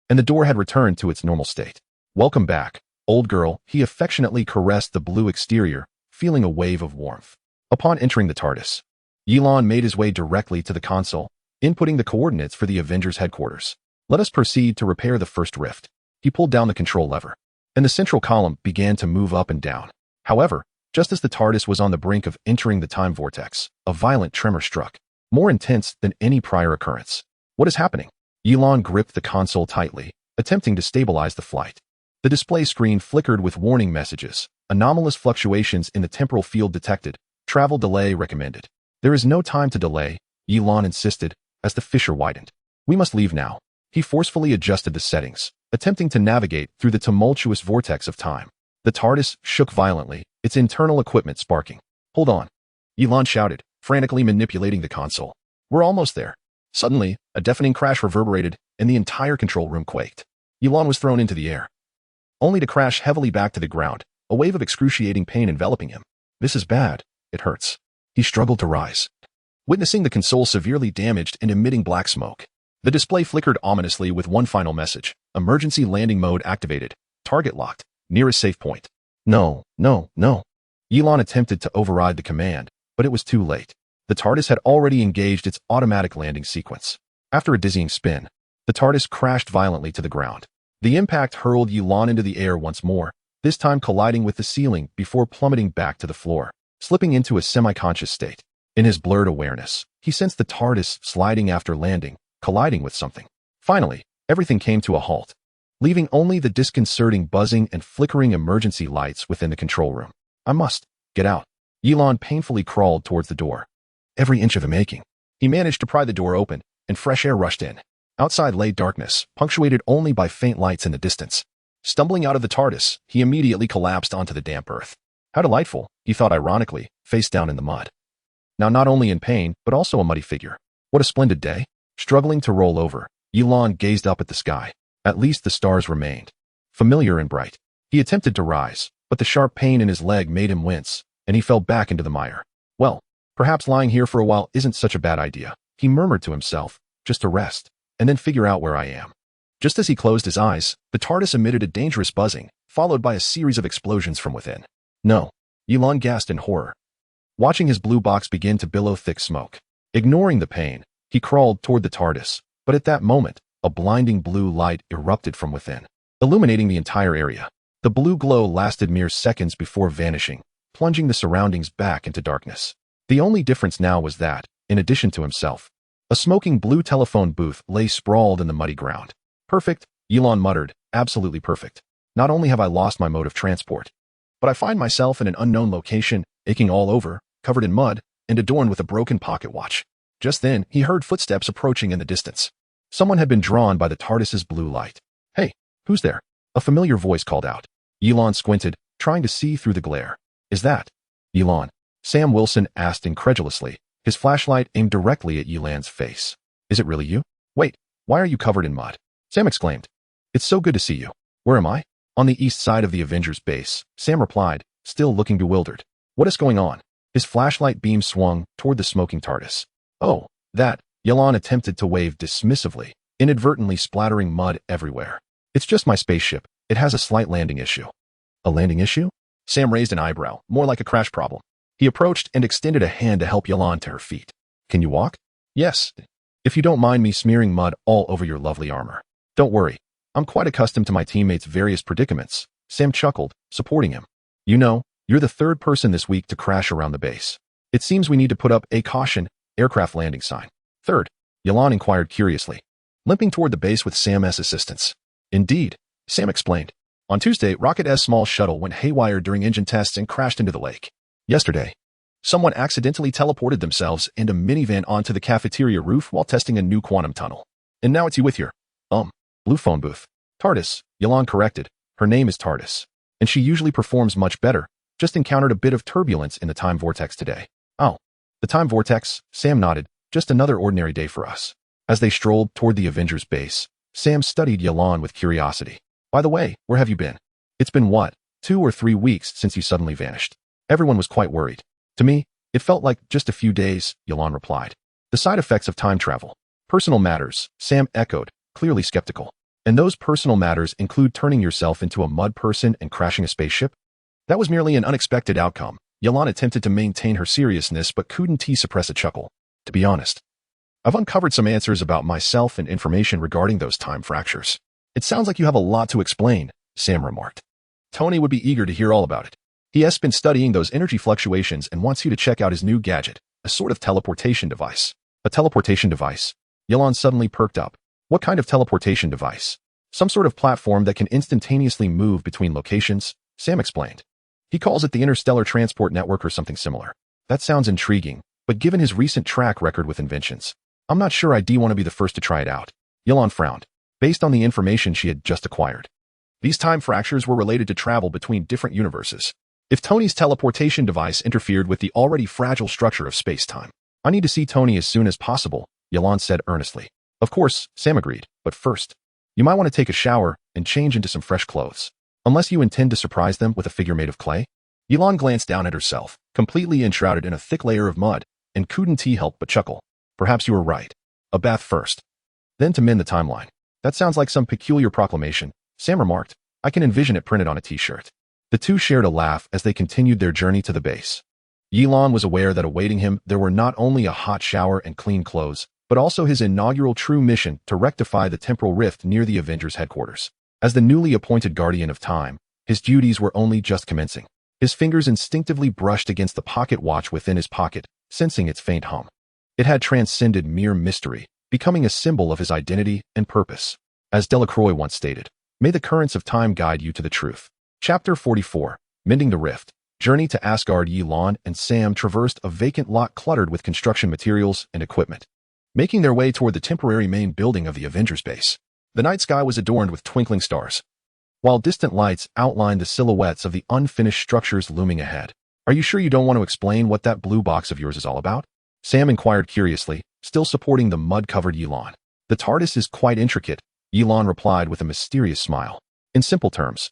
and the door had returned to its normal state. Welcome back, old girl, he affectionately caressed the blue exterior, feeling a wave of warmth. Upon entering the TARDIS, Ye Lan made his way directly to the console, inputting the coordinates for the Avengers headquarters. Let us proceed to repair the first rift. He pulled down the control lever, and the central column began to move up and down. However, just as the TARDIS was on the brink of entering the time vortex, a violent tremor struck, more intense than any prior occurrence. What is happening? Ye Lan gripped the console tightly, attempting to stabilize the flight. The display screen flickered with warning messages. Anomalous fluctuations in the temporal field detected. Travel delay recommended. There is no time to delay, Ye Lan insisted, as the fissure widened. We must leave now. He forcefully adjusted the settings, attempting to navigate through the tumultuous vortex of time. The TARDIS shook violently, its internal equipment sparking. Hold on. Ye Lan shouted, frantically manipulating the console. We're almost there. Suddenly, a deafening crash reverberated, and the entire control room quaked. Ye Lan was thrown into the air, only to crash heavily back to the ground, a wave of excruciating pain enveloping him. This is bad. It hurts. He struggled to rise, witnessing the console severely damaged and emitting black smoke. The display flickered ominously with one final message. Emergency landing mode activated. Target locked. Nearest safe point. No, no, no. Ye Lan attempted to override the command, but it was too late. The TARDIS had already engaged its automatic landing sequence. After a dizzying spin, the TARDIS crashed violently to the ground. The impact hurled Ye Lan into the air once more, this time colliding with the ceiling before plummeting back to the floor, slipping into a semi-conscious state. In his blurred awareness, he sensed the TARDIS sliding after landing, colliding with something. Finally, everything came to a halt, leaving only the disconcerting buzzing and flickering emergency lights within the control room. I must get out. Ye Lan painfully crawled towards the door, every inch of him aching. He managed to pry the door open, and fresh air rushed in. Outside lay darkness, punctuated only by faint lights in the distance. Stumbling out of the TARDIS, he immediately collapsed onto the damp earth. How delightful, he thought ironically, face down in the mud. Now not only in pain, but also a muddy figure. What a splendid day. Struggling to roll over, Ye Lan gazed up at the sky. At least the stars remained, familiar and bright. He attempted to rise, but the sharp pain in his leg made him wince, and he fell back into the mire. Well, perhaps lying here for a while isn't such a bad idea, he murmured to himself, just to rest, and then figure out where I am. Just as he closed his eyes, the TARDIS emitted a dangerous buzzing, followed by a series of explosions from within. No, Ye Lan gasped in horror, watching his blue box begin to billow thick smoke. Ignoring the pain, he crawled toward the TARDIS, but at that moment, a blinding blue light erupted from within, illuminating the entire area. The blue glow lasted mere seconds before vanishing, plunging the surroundings back into darkness. The only difference now was that, in addition to himself, a smoking blue telephone booth lay sprawled in the muddy ground. Perfect, Ye Lan muttered, absolutely perfect. Not only have I lost my mode of transport, but I find myself in an unknown location, aching all over, covered in mud, and adorned with a broken pocket watch. Just then, he heard footsteps approaching in the distance. Someone had been drawn by the TARDIS's blue light. Hey, who's there? A familiar voice called out. Ye Lan squinted, trying to see through the glare. Is that Ye Lan? Sam Wilson asked incredulously, his flashlight aimed directly at Ye Lan's face. Is it really you? Wait, why are you covered in mud? Sam exclaimed. It's so good to see you. Where am I? On the east side of the Avengers base, Sam replied, still looking bewildered. What is going on? His flashlight beam swung toward the smoking TARDIS. Oh, that, Ye Lan attempted to wave dismissively, inadvertently splattering mud everywhere. It's just my spaceship. It has a slight landing issue. A landing issue? Sam raised an eyebrow, more like a crash problem. He approached and extended a hand to help Ye Lan to her feet. Can you walk? Yes. If you don't mind me smearing mud all over your lovely armor. Don't worry. I'm quite accustomed to my teammates' various predicaments. Sam chuckled, supporting him. You know, you're the third person this week to crash around the base. It seems we need to put up a caution aircraft landing sign. Third, Ye Lan inquired curiously, limping toward the base with Sam's assistance. Indeed, Sam explained. On Tuesday, Rocket S's small shuttle went haywire during engine tests and crashed into the lake. Yesterday, someone accidentally teleported themselves and a minivan onto the cafeteria roof while testing a new quantum tunnel. And now it's you with your, blue phone booth. TARDIS, Ye Lan corrected. Her name is TARDIS, and she usually performs much better. Just encountered a bit of turbulence in the time vortex today. Oh, the time vortex, Sam nodded. Just another ordinary day for us. As they strolled toward the Avengers base, Sam studied Ye Lan with curiosity. By the way, where have you been? It's been what, 2 or 3 weeks since you suddenly vanished. Everyone was quite worried. To me, it felt like just a few days, Ye Lan replied. The side effects of time travel. Personal matters, Sam echoed, clearly skeptical. And those personal matters include turning yourself into a mud person and crashing a spaceship? That was merely an unexpected outcome. Ye Lan attempted to maintain her seriousness but couldn't suppress a chuckle. To be honest, I've uncovered some answers about myself and information regarding those time fractures. It sounds like you have a lot to explain, Sam remarked. Tony would be eager to hear all about it. He has been studying those energy fluctuations and wants you to check out his new gadget, a sort of teleportation device. A teleportation device? Ye Lan suddenly perked up. What kind of teleportation device? Some sort of platform that can instantaneously move between locations, Sam explained. He calls it the Interstellar Transport Network or something similar. That sounds intriguing, but given his recent track record with inventions, I'm not sure I'd want to be the first to try it out. Ye Lan frowned, based on the information she had just acquired. These time fractures were related to travel between different universes. If Tony's teleportation device interfered with the already fragile structure of space-time, I need to see Tony as soon as possible, Ye Lan said earnestly. Of course, Sam agreed, but first, you might want to take a shower and change into some fresh clothes. Unless you intend to surprise them with a figure made of clay? Ye Lan glanced down at herself, completely enshrouded in a thick layer of mud, and couldn't help but chuckle. Perhaps you were right. A bath first. Then to mend the timeline. That sounds like some peculiar proclamation, Sam remarked. I can envision it printed on a t-shirt. The two shared a laugh as they continued their journey to the base. Ye Lan was aware that awaiting him there were not only a hot shower and clean clothes, but also his inaugural true mission to rectify the temporal rift near the Avengers' headquarters. As the newly appointed guardian of time, his duties were only just commencing. His fingers instinctively brushed against the pocket watch within his pocket, sensing its faint hum. It had transcended mere mystery, becoming a symbol of his identity and purpose. As Delacroix once stated, may the currents of time guide you to the truth. Chapter 44, Mending the Rift. Journey to Asgard. Ye Lan and Sam traversed a vacant lot cluttered with construction materials and equipment, making their way toward the temporary main building of the Avengers base. The night sky was adorned with twinkling stars, while distant lights outlined the silhouettes of the unfinished structures looming ahead. Are you sure you don't want to explain what that blue box of yours is all about? Sam inquired curiously, still supporting the mud-covered Ye Lan. The TARDIS is quite intricate, Ye Lan replied with a mysterious smile. In simple terms,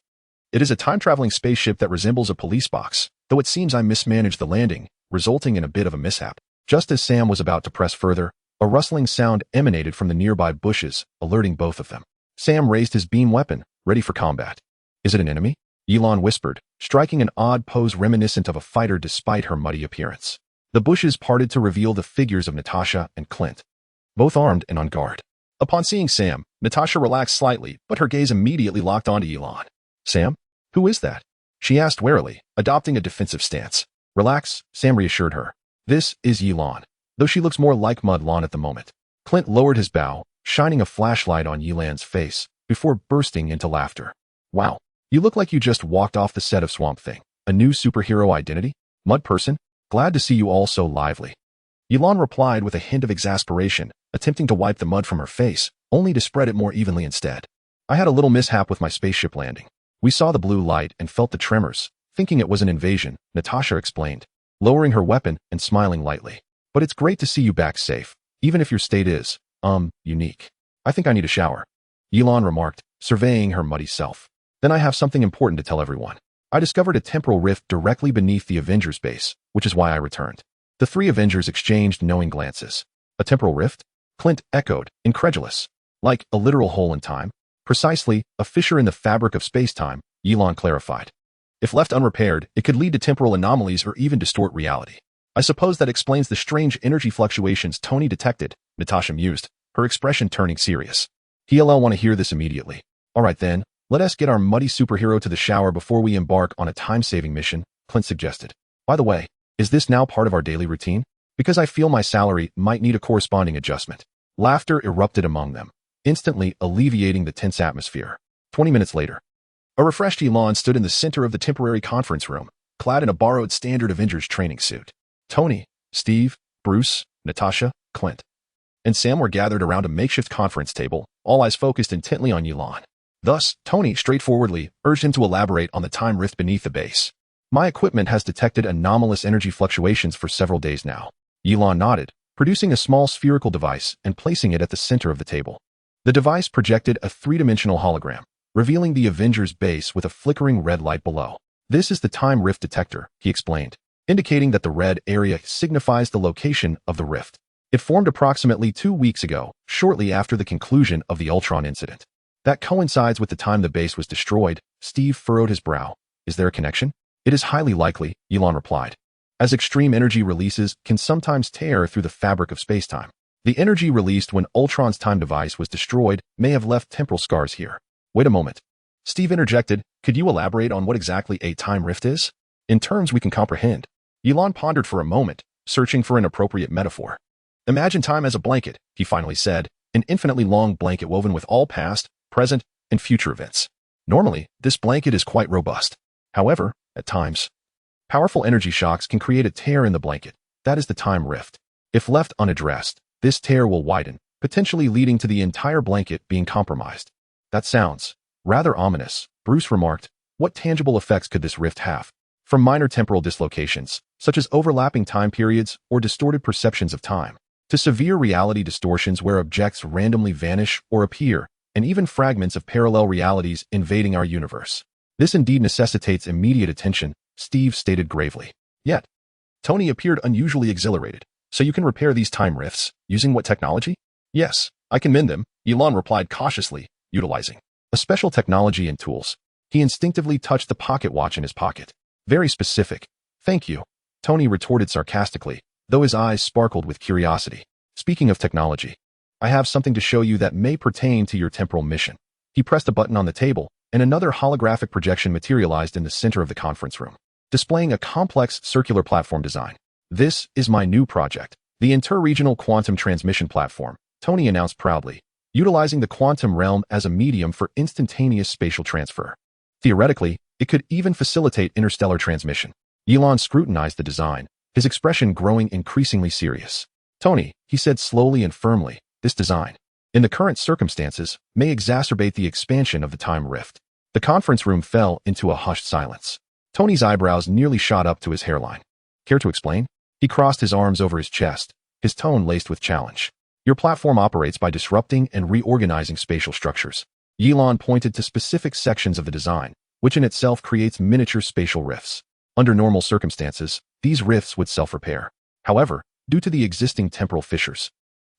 it is a time-traveling spaceship that resembles a police box, though it seems I mismanaged the landing, resulting in a bit of a mishap. Just as Sam was about to press further, a rustling sound emanated from the nearby bushes, alerting both of them. Sam raised his beam weapon, ready for combat. Is it an enemy? Ye Lan whispered, striking an odd pose reminiscent of a fighter despite her muddy appearance. The bushes parted to reveal the figures of Natasha and Clint, both armed and on guard. Upon seeing Sam, Natasha relaxed slightly, but her gaze immediately locked onto Ye Lan. Sam? Who is that? She asked warily, adopting a defensive stance. Relax, Sam reassured her. This is Ye Lan, though she looks more like Mud Lan at the moment. Clint lowered his bow, shining a flashlight on Ye Lan's face, before bursting into laughter. Wow, you look like you just walked off the set of Swamp Thing. A new superhero identity? Mud person? Glad to see you all so lively. Ye Lan replied with a hint of exasperation, attempting to wipe the mud from her face, only to spread it more evenly instead. I had a little mishap with my spaceship landing. We saw the blue light and felt the tremors, thinking it was an invasion, Natasha explained, lowering her weapon and smiling lightly. But it's great to see you back safe, even if your state is, unique. I think I need a shower, Ye Lan remarked, surveying her muddy self. Then I have something important to tell everyone. I discovered a temporal rift directly beneath the Avengers base, which is why I returned. The three Avengers exchanged knowing glances. A temporal rift? Clint echoed, incredulous. Like a literal hole in time? Precisely, a fissure in the fabric of space-time, Ye Lan clarified. If left unrepaired, it could lead to temporal anomalies or even distort reality. I suppose that explains the strange energy fluctuations Tony detected, Natasha mused, her expression turning serious. He'll want to hear this immediately. All right then, let us get our muddy superhero to the shower before we embark on a time-saving mission, Clint suggested. By the way, is this now part of our daily routine? Because I feel my salary might need a corresponding adjustment. Laughter erupted among them, instantly alleviating the tense atmosphere. 20 minutes later, a refreshed Ye Lan stood in the center of the temporary conference room, clad in a borrowed standard Avengers training suit. Tony, Steve, Bruce, Natasha, Clint, and Sam were gathered around a makeshift conference table, all eyes focused intently on Ye Lan. Thus, Tony straightforwardly urged him to elaborate on the time rift beneath the base. My equipment has detected anomalous energy fluctuations for several days now. Ye Lan nodded, producing a small spherical device and placing it at the center of the table. The device projected a three-dimensional hologram, revealing the Avengers base with a flickering red light below. This is the time rift detector, he explained, indicating that the red area signifies the location of the rift. It formed approximately 2 weeks ago, shortly after the conclusion of the Ultron incident. That coincides with the time the base was destroyed. Steve furrowed his brow. Is there a connection? It is highly likely, Ye Lan replied, as extreme energy releases can sometimes tear through the fabric of spacetime. The energy released when Ultron's time device was destroyed may have left temporal scars here. Wait a moment. Steve interjected, could you elaborate on what exactly a time rift is? In terms we can comprehend. Ye Lan pondered for a moment, searching for an appropriate metaphor. Imagine time as a blanket, he finally said, an infinitely long blanket woven with all past, present, and future events. Normally, this blanket is quite robust. However, at times, powerful energy shocks can create a tear in the blanket, That is the time rift. If left unaddressed, this tear will widen, potentially leading to the entire blanket being compromised. That sounds rather ominous, Bruce remarked. What tangible effects could this rift have? From minor temporal dislocations, such as overlapping time periods or distorted perceptions of time, to severe reality distortions where objects randomly vanish or appear, and even fragments of parallel realities invading our universe. This indeed necessitates immediate attention, Steve stated gravely. Yet, Tony appeared unusually exhilarated. So you can repair these time rifts, using what technology? Yes, I can mend them, Ye Lan replied cautiously, utilizing a special technology and tools. He instinctively touched the pocket watch in his pocket. Very specific. Thank you, Tony retorted sarcastically, though his eyes sparkled with curiosity. Speaking of technology, I have something to show you that may pertain to your temporal mission. He pressed a button on the table, and another holographic projection materialized in the center of the conference room, displaying a complex circular platform design. This is my new project, the Interregional Quantum Transmission Platform, Tony announced proudly, utilizing the quantum realm as a medium for instantaneous spatial transfer. Theoretically, it could even facilitate interstellar transmission. Ye Lan scrutinized the design, his expression growing increasingly serious. Tony, he said slowly and firmly, this design, in the current circumstances, may exacerbate the expansion of the time rift. The conference room fell into a hushed silence. Tony's eyebrows nearly shot up to his hairline. Care to explain? He crossed his arms over his chest, his tone laced with challenge. Your platform operates by disrupting and reorganizing spatial structures. Ye Lan pointed to specific sections of the design, which in itself creates miniature spatial rifts. Under normal circumstances, these rifts would self-repair. However, due to the existing temporal fissures,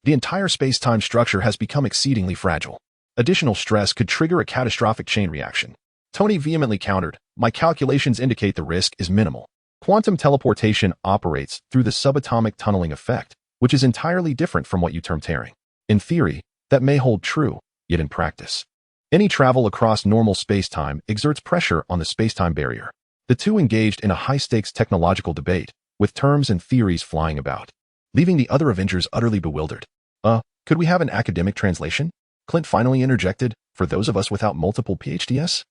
the entire space-time structure has become exceedingly fragile. Additional stress could trigger a catastrophic chain reaction. Tony vehemently countered, my calculations indicate the risk is minimal. Quantum teleportation operates through the subatomic tunneling effect, which is entirely different from what you term tearing. In theory, that may hold true, yet in practice, any travel across normal space-time exerts pressure on the space-time barrier. The two engaged in a high-stakes technological debate, with terms and theories flying about, leaving the other Avengers utterly bewildered. Could we have an academic translation? Clint finally interjected, for those of us without multiple PhDs?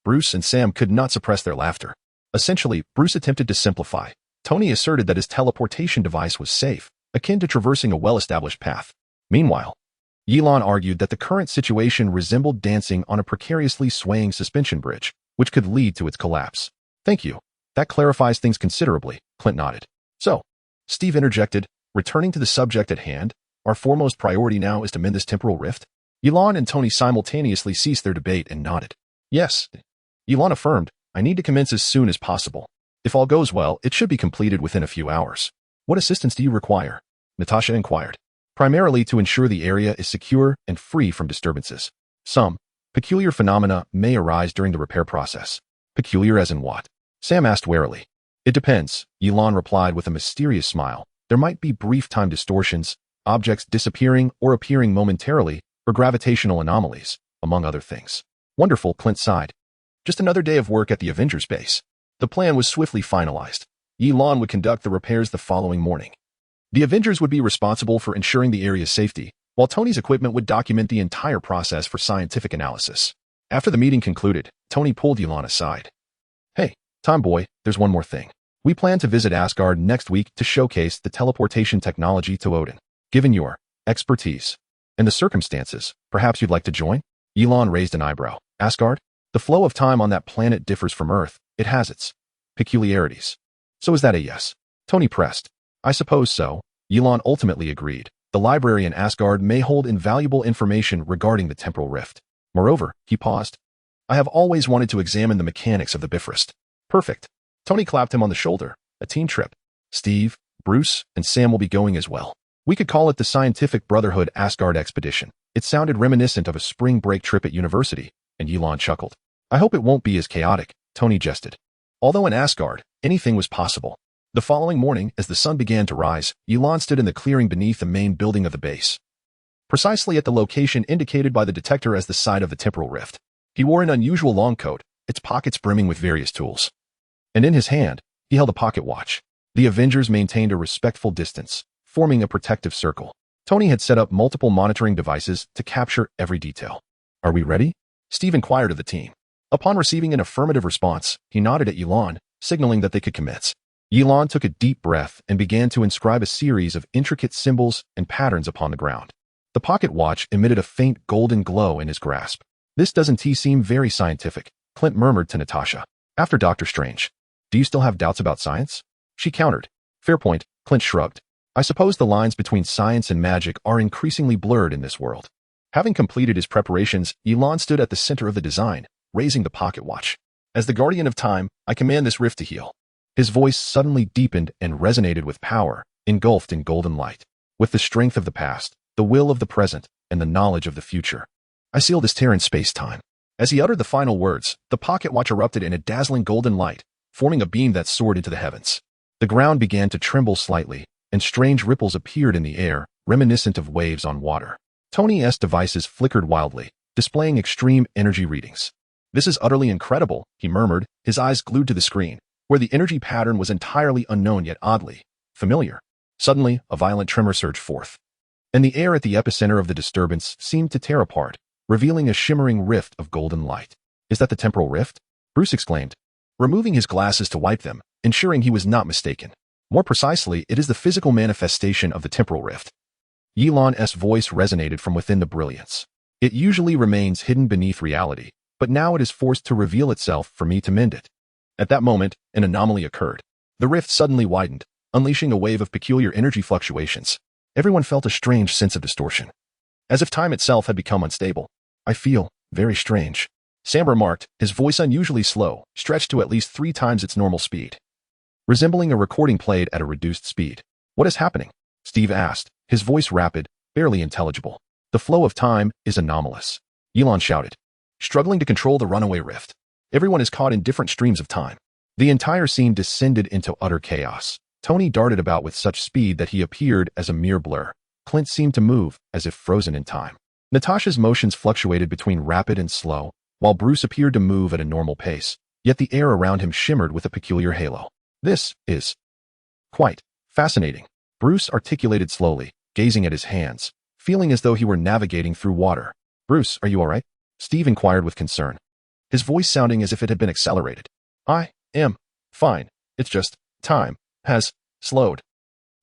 Bruce and Sam could not suppress their laughter. Essentially, Bruce attempted to simplify. Tony asserted that his teleportation device was safe, akin to traversing a well-established path. Meanwhile, Ye Lan argued that the current situation resembled dancing on a precariously swaying suspension bridge, which could lead to its collapse. Thank you. That clarifies things considerably, Clint nodded. So, Steve interjected, returning to the subject at hand, our foremost priority now is to mend this temporal rift? Ye Lan and Tony simultaneously ceased their debate and nodded. Yes. Ye Lan affirmed, I need to commence as soon as possible. If all goes well, it should be completed within a few hours. What assistance do you require? Natasha inquired. Primarily to ensure the area is secure and free from disturbances. Some peculiar phenomena may arise during the repair process. Peculiar as in what? Sam asked warily. It depends, Ye Lan replied with a mysterious smile. There might be brief time distortions, objects disappearing or appearing momentarily, or gravitational anomalies, among other things. Wonderful, Clint sighed. Just another day of work at the Avengers base. The plan was swiftly finalized. Ye Lan would conduct the repairs the following morning. The Avengers would be responsible for ensuring the area's safety, while Tony's equipment would document the entire process for scientific analysis. After the meeting concluded, Tony pulled Ye Lan aside. Hey, Tom boy, there's one more thing. We plan to visit Asgard next week to showcase the teleportation technology to Odin. Given your expertise and the circumstances, perhaps you'd like to join? Ye Lan raised an eyebrow. Asgard? The flow of time on that planet differs from Earth. It has its peculiarities. So is that a yes? Tony pressed. I suppose so. Ye Lan ultimately agreed. The library in Asgard may hold invaluable information regarding the temporal rift. Moreover, he paused. I have always wanted to examine the mechanics of the Bifrost. Perfect. Tony clapped him on the shoulder. A team trip. Steve, Bruce, and Sam will be going as well. We could call it the Scientific Brotherhood Asgard Expedition. It sounded reminiscent of a spring break trip at university, and Ye Lan chuckled. I hope it won't be as chaotic, Tony jested. Although in Asgard, anything was possible. The following morning, as the sun began to rise, Ye Lan stood in the clearing beneath the main building of the base, precisely at the location indicated by the detector as the site of the temporal rift. He wore an unusual long coat, its pockets brimming with various tools. And in his hand, he held a pocket watch. The Avengers maintained a respectful distance, forming a protective circle. Tony had set up multiple monitoring devices to capture every detail. Are we ready? Steve inquired of the team. Upon receiving an affirmative response, he nodded at Ye Lan, signaling that they could commence. Ye Lan took a deep breath and began to inscribe a series of intricate symbols and patterns upon the ground. The pocket watch emitted a faint golden glow in his grasp. This doesn't seem very scientific, Clint murmured to Natasha. After Doctor Strange. Do you still have doubts about science? She countered. Fair point, Clint shrugged. I suppose the lines between science and magic are increasingly blurred in this world. Having completed his preparations, Ye Lan stood at the center of the design, raising the pocket watch. As the guardian of time, I command this rift to heal. His voice suddenly deepened and resonated with power, engulfed in golden light. With the strength of the past, the will of the present, and the knowledge of the future. I seal this tear in space-time. As he uttered the final words, the pocket watch erupted in a dazzling golden light, forming a beam that soared into the heavens. The ground began to tremble slightly, and strange ripples appeared in the air, reminiscent of waves on water. Tony's devices flickered wildly, displaying extreme energy readings. This is utterly incredible, he murmured, his eyes glued to the screen, where the energy pattern was entirely unknown yet oddly familiar. Suddenly, a violent tremor surged forth, and the air at the epicenter of the disturbance seemed to tear apart, revealing a shimmering rift of golden light. Is that the temporal rift? Bruce exclaimed, removing his glasses to wipe them, ensuring he was not mistaken. More precisely, it is the physical manifestation of the temporal rift. Ye Lan's voice resonated from within the brilliance. It usually remains hidden beneath reality, but now it is forced to reveal itself for me to mend it. At that moment, an anomaly occurred. The rift suddenly widened, unleashing a wave of peculiar energy fluctuations. Everyone felt a strange sense of distortion, as if time itself had become unstable. I feel very strange, Sam remarked, his voice unusually slow, stretched to at least 3 times its normal speed, resembling a recording played at a reduced speed. What is happening? Steve asked, his voice rapid, barely intelligible. The flow of time is anomalous, Ye Lan shouted, struggling to control the runaway rift. Everyone is caught in different streams of time. The entire scene descended into utter chaos. Tony darted about with such speed that he appeared as a mere blur. Clint seemed to move, as if frozen in time. Natasha's motions fluctuated between rapid and slow, while Bruce appeared to move at a normal pace, yet the air around him shimmered with a peculiar halo. This is quite fascinating, Bruce articulated slowly, gazing at his hands, feeling as though he were navigating through water. Bruce, are you all right? Steve inquired with concern, his voice sounding as if it had been accelerated. I am fine. It's just time has slowed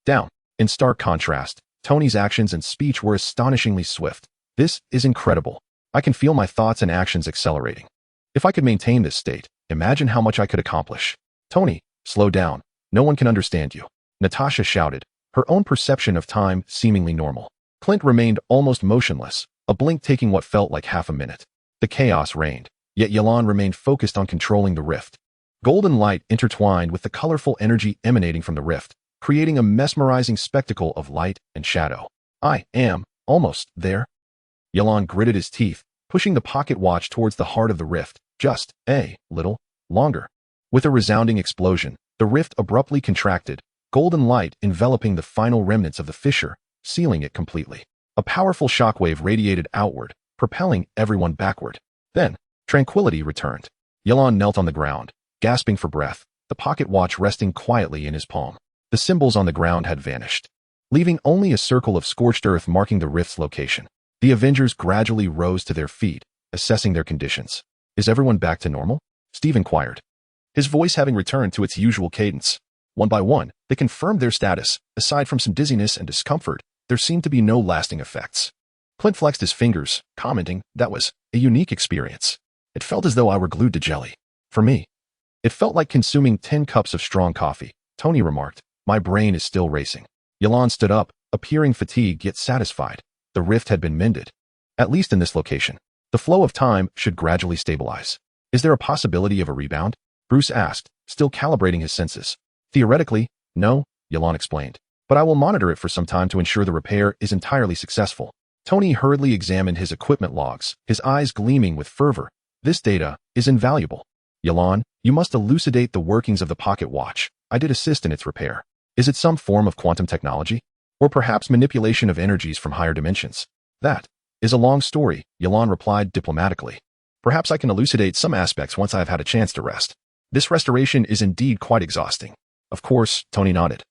down. In stark contrast, Tony's actions and speech were astonishingly swift. This is incredible. I can feel my thoughts and actions accelerating. If I could maintain this state, imagine how much I could accomplish. Tony, slow down. No one can understand you, Natasha shouted, her own perception of time seemingly normal. Clint remained almost motionless, a blink taking what felt like half a minute. The chaos reigned, yet Ye Lan remained focused on controlling the rift. Golden light intertwined with the colorful energy emanating from the rift, creating a mesmerizing spectacle of light and shadow. I am almost there. Ye Lan gritted his teeth, pushing the pocket watch towards the heart of the rift, just a little longer. With a resounding explosion, the rift abruptly contracted, golden light enveloping the final remnants of the fissure, sealing it completely. A powerful shockwave radiated outward, propelling everyone backward. Then, tranquility returned. Ye Lan knelt on the ground, gasping for breath, the pocket watch resting quietly in his palm. The symbols on the ground had vanished, leaving only a circle of scorched earth marking the rift's location. The Avengers gradually rose to their feet, assessing their conditions. Is everyone back to normal? Steve inquired, his voice having returned to its usual cadence. One by one, they confirmed their status. Aside from some dizziness and discomfort, there seemed to be no lasting effects. Clint flexed his fingers, commenting, that was a unique experience. It felt as though I were glued to jelly. For me, it felt like consuming 10 cups of strong coffee, Tony remarked. My brain is still racing. Ye Lan stood up, appearing fatigued yet satisfied. The rift had been mended. At least in this location. The flow of time should gradually stabilize. Is there a possibility of a rebound? Bruce asked, still calibrating his senses. Theoretically, no, Ye Lan explained. But I will monitor it for some time to ensure the repair is entirely successful. Tony hurriedly examined his equipment logs, his eyes gleaming with fervor. This data is invaluable. Ye Lan, you must elucidate the workings of the pocket watch. I did assist in its repair. Is it some form of quantum technology? Or perhaps manipulation of energies from higher dimensions? That is a long story, Ye Lan replied diplomatically. Perhaps I can elucidate some aspects once I have had a chance to rest. This restoration is indeed quite exhausting. Of course, Tony nodded,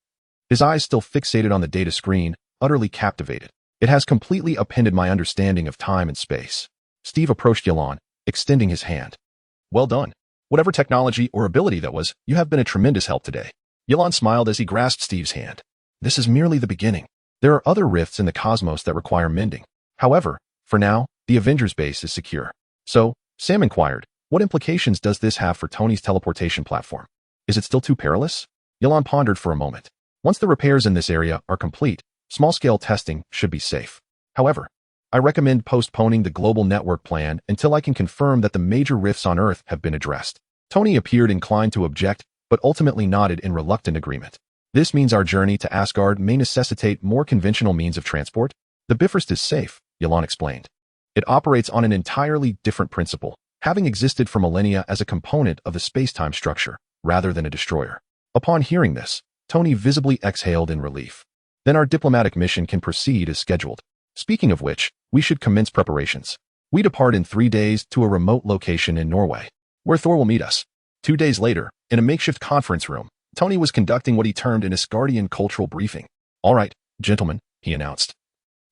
his eyes still fixated on the data screen, utterly captivated. It has completely upended my understanding of time and space. Steve approached Ye Lan, extending his hand. Well done. Whatever technology or ability that was, you have been a tremendous help today. Ye Lan smiled as he grasped Steve's hand. This is merely the beginning. There are other rifts in the cosmos that require mending. However, for now, the Avengers base is secure. So, Sam inquired, what implications does this have for Tony's teleportation platform? Is it still too perilous? Ye Lan pondered for a moment. Once the repairs in this area are complete, small-scale testing should be safe. However, I recommend postponing the global network plan until I can confirm that the major rifts on Earth have been addressed. Tony appeared inclined to object, but ultimately nodded in reluctant agreement. This means our journey to Asgard may necessitate more conventional means of transport. The Bifrost is safe, Ye Lan explained. It operates on an entirely different principle, having existed for millennia as a component of the space-time structure, rather than a destroyer. Upon hearing this, Tony visibly exhaled in relief. Then our diplomatic mission can proceed as scheduled. Speaking of which, we should commence preparations. We depart in 3 days to a remote location in Norway, where Thor will meet us. 2 days later, in a makeshift conference room, Tony was conducting what he termed an Asgardian cultural briefing. All right, gentlemen, he announced.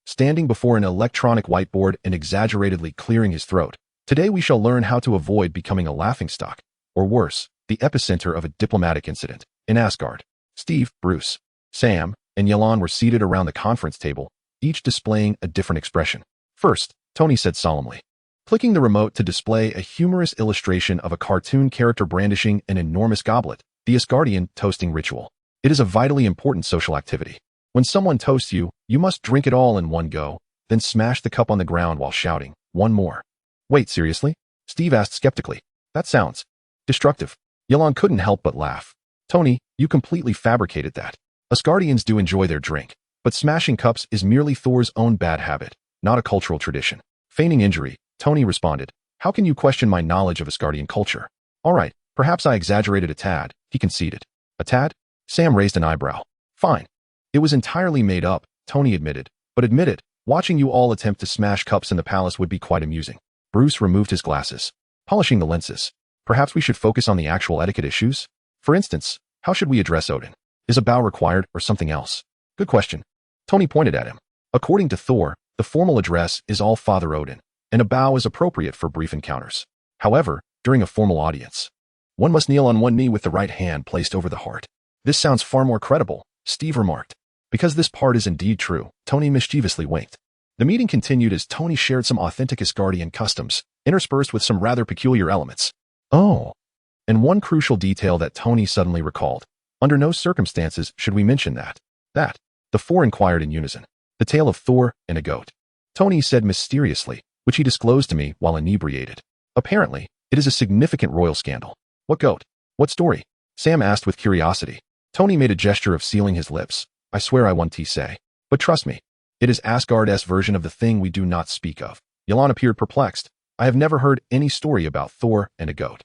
Standing before an electronic whiteboard and exaggeratedly clearing his throat, today we shall learn how to avoid becoming a laughingstock, or worse, the epicenter of a diplomatic incident, in Asgard. Steve, Bruce, Sam, and Ye Lan were seated around the conference table, each displaying a different expression. First, Tony said solemnly, clicking the remote to display a humorous illustration of a cartoon character brandishing an enormous goblet, the Asgardian toasting ritual. It is a vitally important social activity. When someone toasts you, you must drink it all in one go, then smash the cup on the ground while shouting, "One more." Wait, seriously? Steve asked skeptically. That sounds destructive. Ye Lan couldn't help but laugh. Tony, you completely fabricated that. Asgardians do enjoy their drink, but smashing cups is merely Thor's own bad habit, not a cultural tradition. Feigning injury, Tony responded, how can you question my knowledge of Asgardian culture? All right, perhaps I exaggerated a tad, he conceded. A tad? Sam raised an eyebrow. Fine. It was entirely made up, Tony admitted, but admit it, watching you all attempt to smash cups in the palace would be quite amusing. Bruce removed his glasses, polishing the lenses. Perhaps we should focus on the actual etiquette issues? For instance, how should we address Odin? Is a bow required or something else? Good question. Tony pointed at him. According to Thor, the formal address is All Father Odin, and a bow is appropriate for brief encounters. However, during a formal audience, one must kneel on one knee with the right hand placed over the heart. This sounds far more credible, Steve remarked. Because this part is indeed true, Tony mischievously winked. The meeting continued as Tony shared some authentic Asgardian customs, interspersed with some rather peculiar elements. Oh, and one crucial detail that Tony suddenly recalled. Under no circumstances should we mention that. The four inquired in unison. The tale of Thor and a goat. Tony said mysteriously, which he disclosed to me while inebriated. Apparently, it is a significant royal scandal. What goat? What story? Sam asked with curiosity. Tony made a gesture of sealing his lips. I swear I want to say. But trust me, it is Asgard's version of the thing we do not speak of. Ye Lan appeared perplexed. I have never heard any story about Thor and a goat.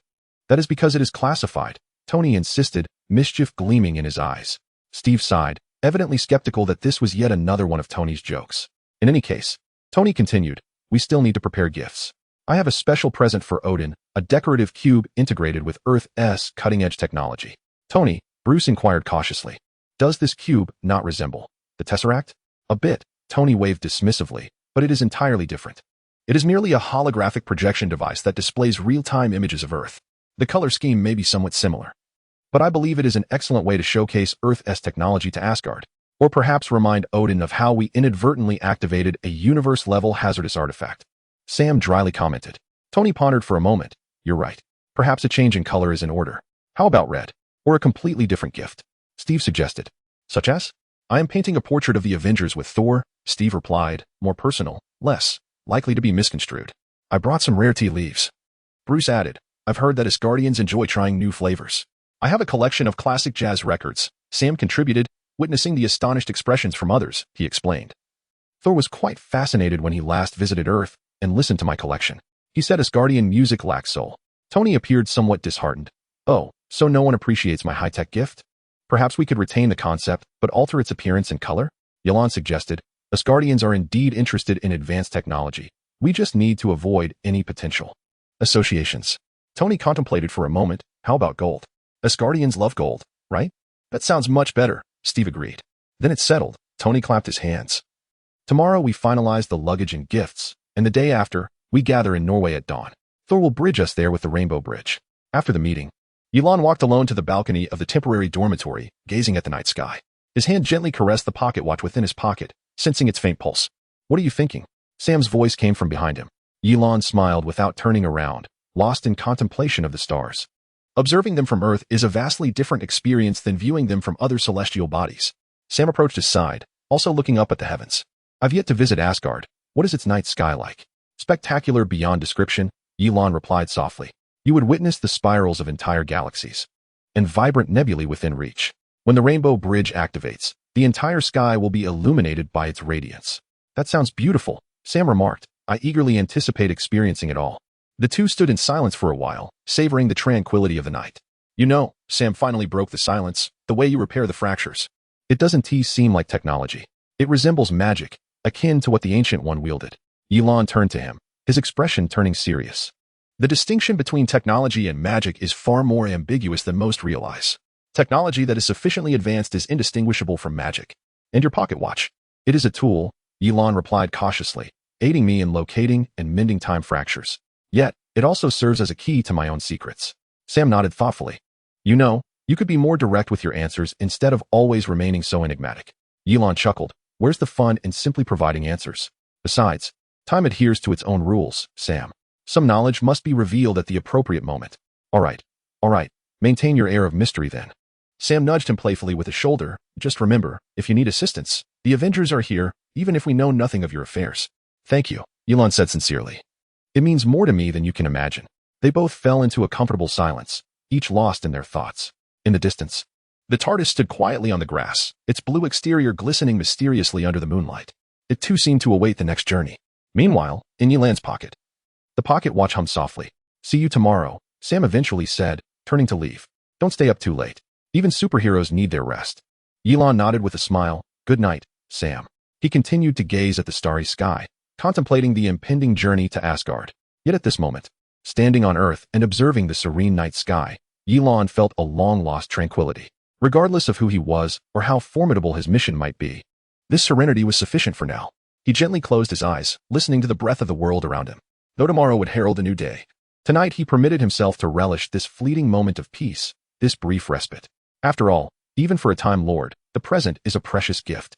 That is because it is classified, Tony insisted, mischief gleaming in his eyes. Steve sighed, evidently skeptical that this was yet another one of Tony's jokes. In any case, Tony continued, we still need to prepare gifts. I have a special present for Odin, a decorative cube integrated with Earth's cutting-edge technology. Tony, Bruce inquired cautiously. Does this cube not resemble the Tesseract? A bit, Tony waved dismissively, but it is entirely different. It is merely a holographic projection device that displays real-time images of Earth. The color scheme may be somewhat similar, but I believe it is an excellent way to showcase Earth's technology to Asgard, or perhaps remind Odin of how we inadvertently activated a universe-level hazardous artifact. Sam dryly commented. Tony pondered for a moment. You're right. Perhaps a change in color is in order. How about red? Or a completely different gift? Steve suggested. Such as? I am painting a portrait of the Avengers with Thor, Steve replied, more personal, less likely to be misconstrued. I brought some rare tea leaves. Bruce added, I've heard that Asgardians enjoy trying new flavors. I have a collection of classic jazz records. Sam contributed, witnessing the astonished expressions from others, he explained. Thor was quite fascinated when he last visited Earth and listened to my collection. He said Asgardian music lacks soul. Tony appeared somewhat disheartened. Oh, so no one appreciates my high-tech gift? Perhaps we could retain the concept, but alter its appearance and color? Ye Lan suggested. Asgardians are indeed interested in advanced technology. We just need to avoid any potential associations. Tony contemplated for a moment. How about gold? Asgardians love gold, right? That sounds much better, Steve agreed. Then it's settled. Tony clapped his hands. Tomorrow we finalize the luggage and gifts, and the day after, we gather in Norway at dawn. Thor will bridge us there with the Rainbow Bridge. After the meeting, Ye Lan walked alone to the balcony of the temporary dormitory, gazing at the night sky. His hand gently caressed the pocket watch within his pocket, sensing its faint pulse. "What are you thinking?" Sam's voice came from behind him. Ye Lan smiled without turning around, lost in contemplation of the stars. Observing them from Earth is a vastly different experience than viewing them from other celestial bodies. Sam approached his side, also looking up at the heavens. "I've yet to visit Asgard. What is its night sky like?" "Spectacular beyond description," Ye Lan replied softly. "You would witness the spirals of entire galaxies and vibrant nebulae within reach. When the Rainbow Bridge activates, the entire sky will be illuminated by its radiance." "That sounds beautiful," Sam remarked. "I eagerly anticipate experiencing it all." The two stood in silence for a while, savoring the tranquility of the night. "You know," Sam finally broke the silence, "the way you repair the fractures. It doesn't seem like technology. It resembles magic, akin to what the Ancient One wielded." Ye Lan turned to him, his expression turning serious. "The distinction between technology and magic is far more ambiguous than most realize. Technology that is sufficiently advanced is indistinguishable from magic. And your pocket watch? It is a tool," Ye Lan replied cautiously, "aiding me in locating and mending time fractures. Yet, it also serves as a key to my own secrets." Sam nodded thoughtfully. "You know, you could be more direct with your answers instead of always remaining so enigmatic." Ye Lan chuckled. "Where's the fun in simply providing answers? Besides, time adheres to its own rules, Sam. Some knowledge must be revealed at the appropriate moment." All right. Maintain your air of mystery then." Sam nudged him playfully with a shoulder. "Just remember, if you need assistance, the Avengers are here, even if we know nothing of your affairs." "Thank you," Ye Lan said sincerely. "It means more to me than you can imagine." They both fell into a comfortable silence, each lost in their thoughts. In the distance, the TARDIS stood quietly on the grass, its blue exterior glistening mysteriously under the moonlight. It too seemed to await the next journey. Meanwhile, in Ye Lan's pocket, the pocket watch hummed softly. "See you tomorrow," Sam eventually said, turning to leave. "Don't stay up too late. Even superheroes need their rest." Ye Lan nodded with a smile. "Good night, Sam." He continued to gaze at the starry sky, contemplating the impending journey to Asgard. Yet at this moment, standing on Earth and observing the serene night sky, Ye Lan felt a long-lost tranquility. Regardless of who he was or how formidable his mission might be, this serenity was sufficient for now. He gently closed his eyes, listening to the breath of the world around him. Though tomorrow would herald a new day, tonight he permitted himself to relish this fleeting moment of peace, this brief respite. After all, even for a Time Lord, the present is a precious gift.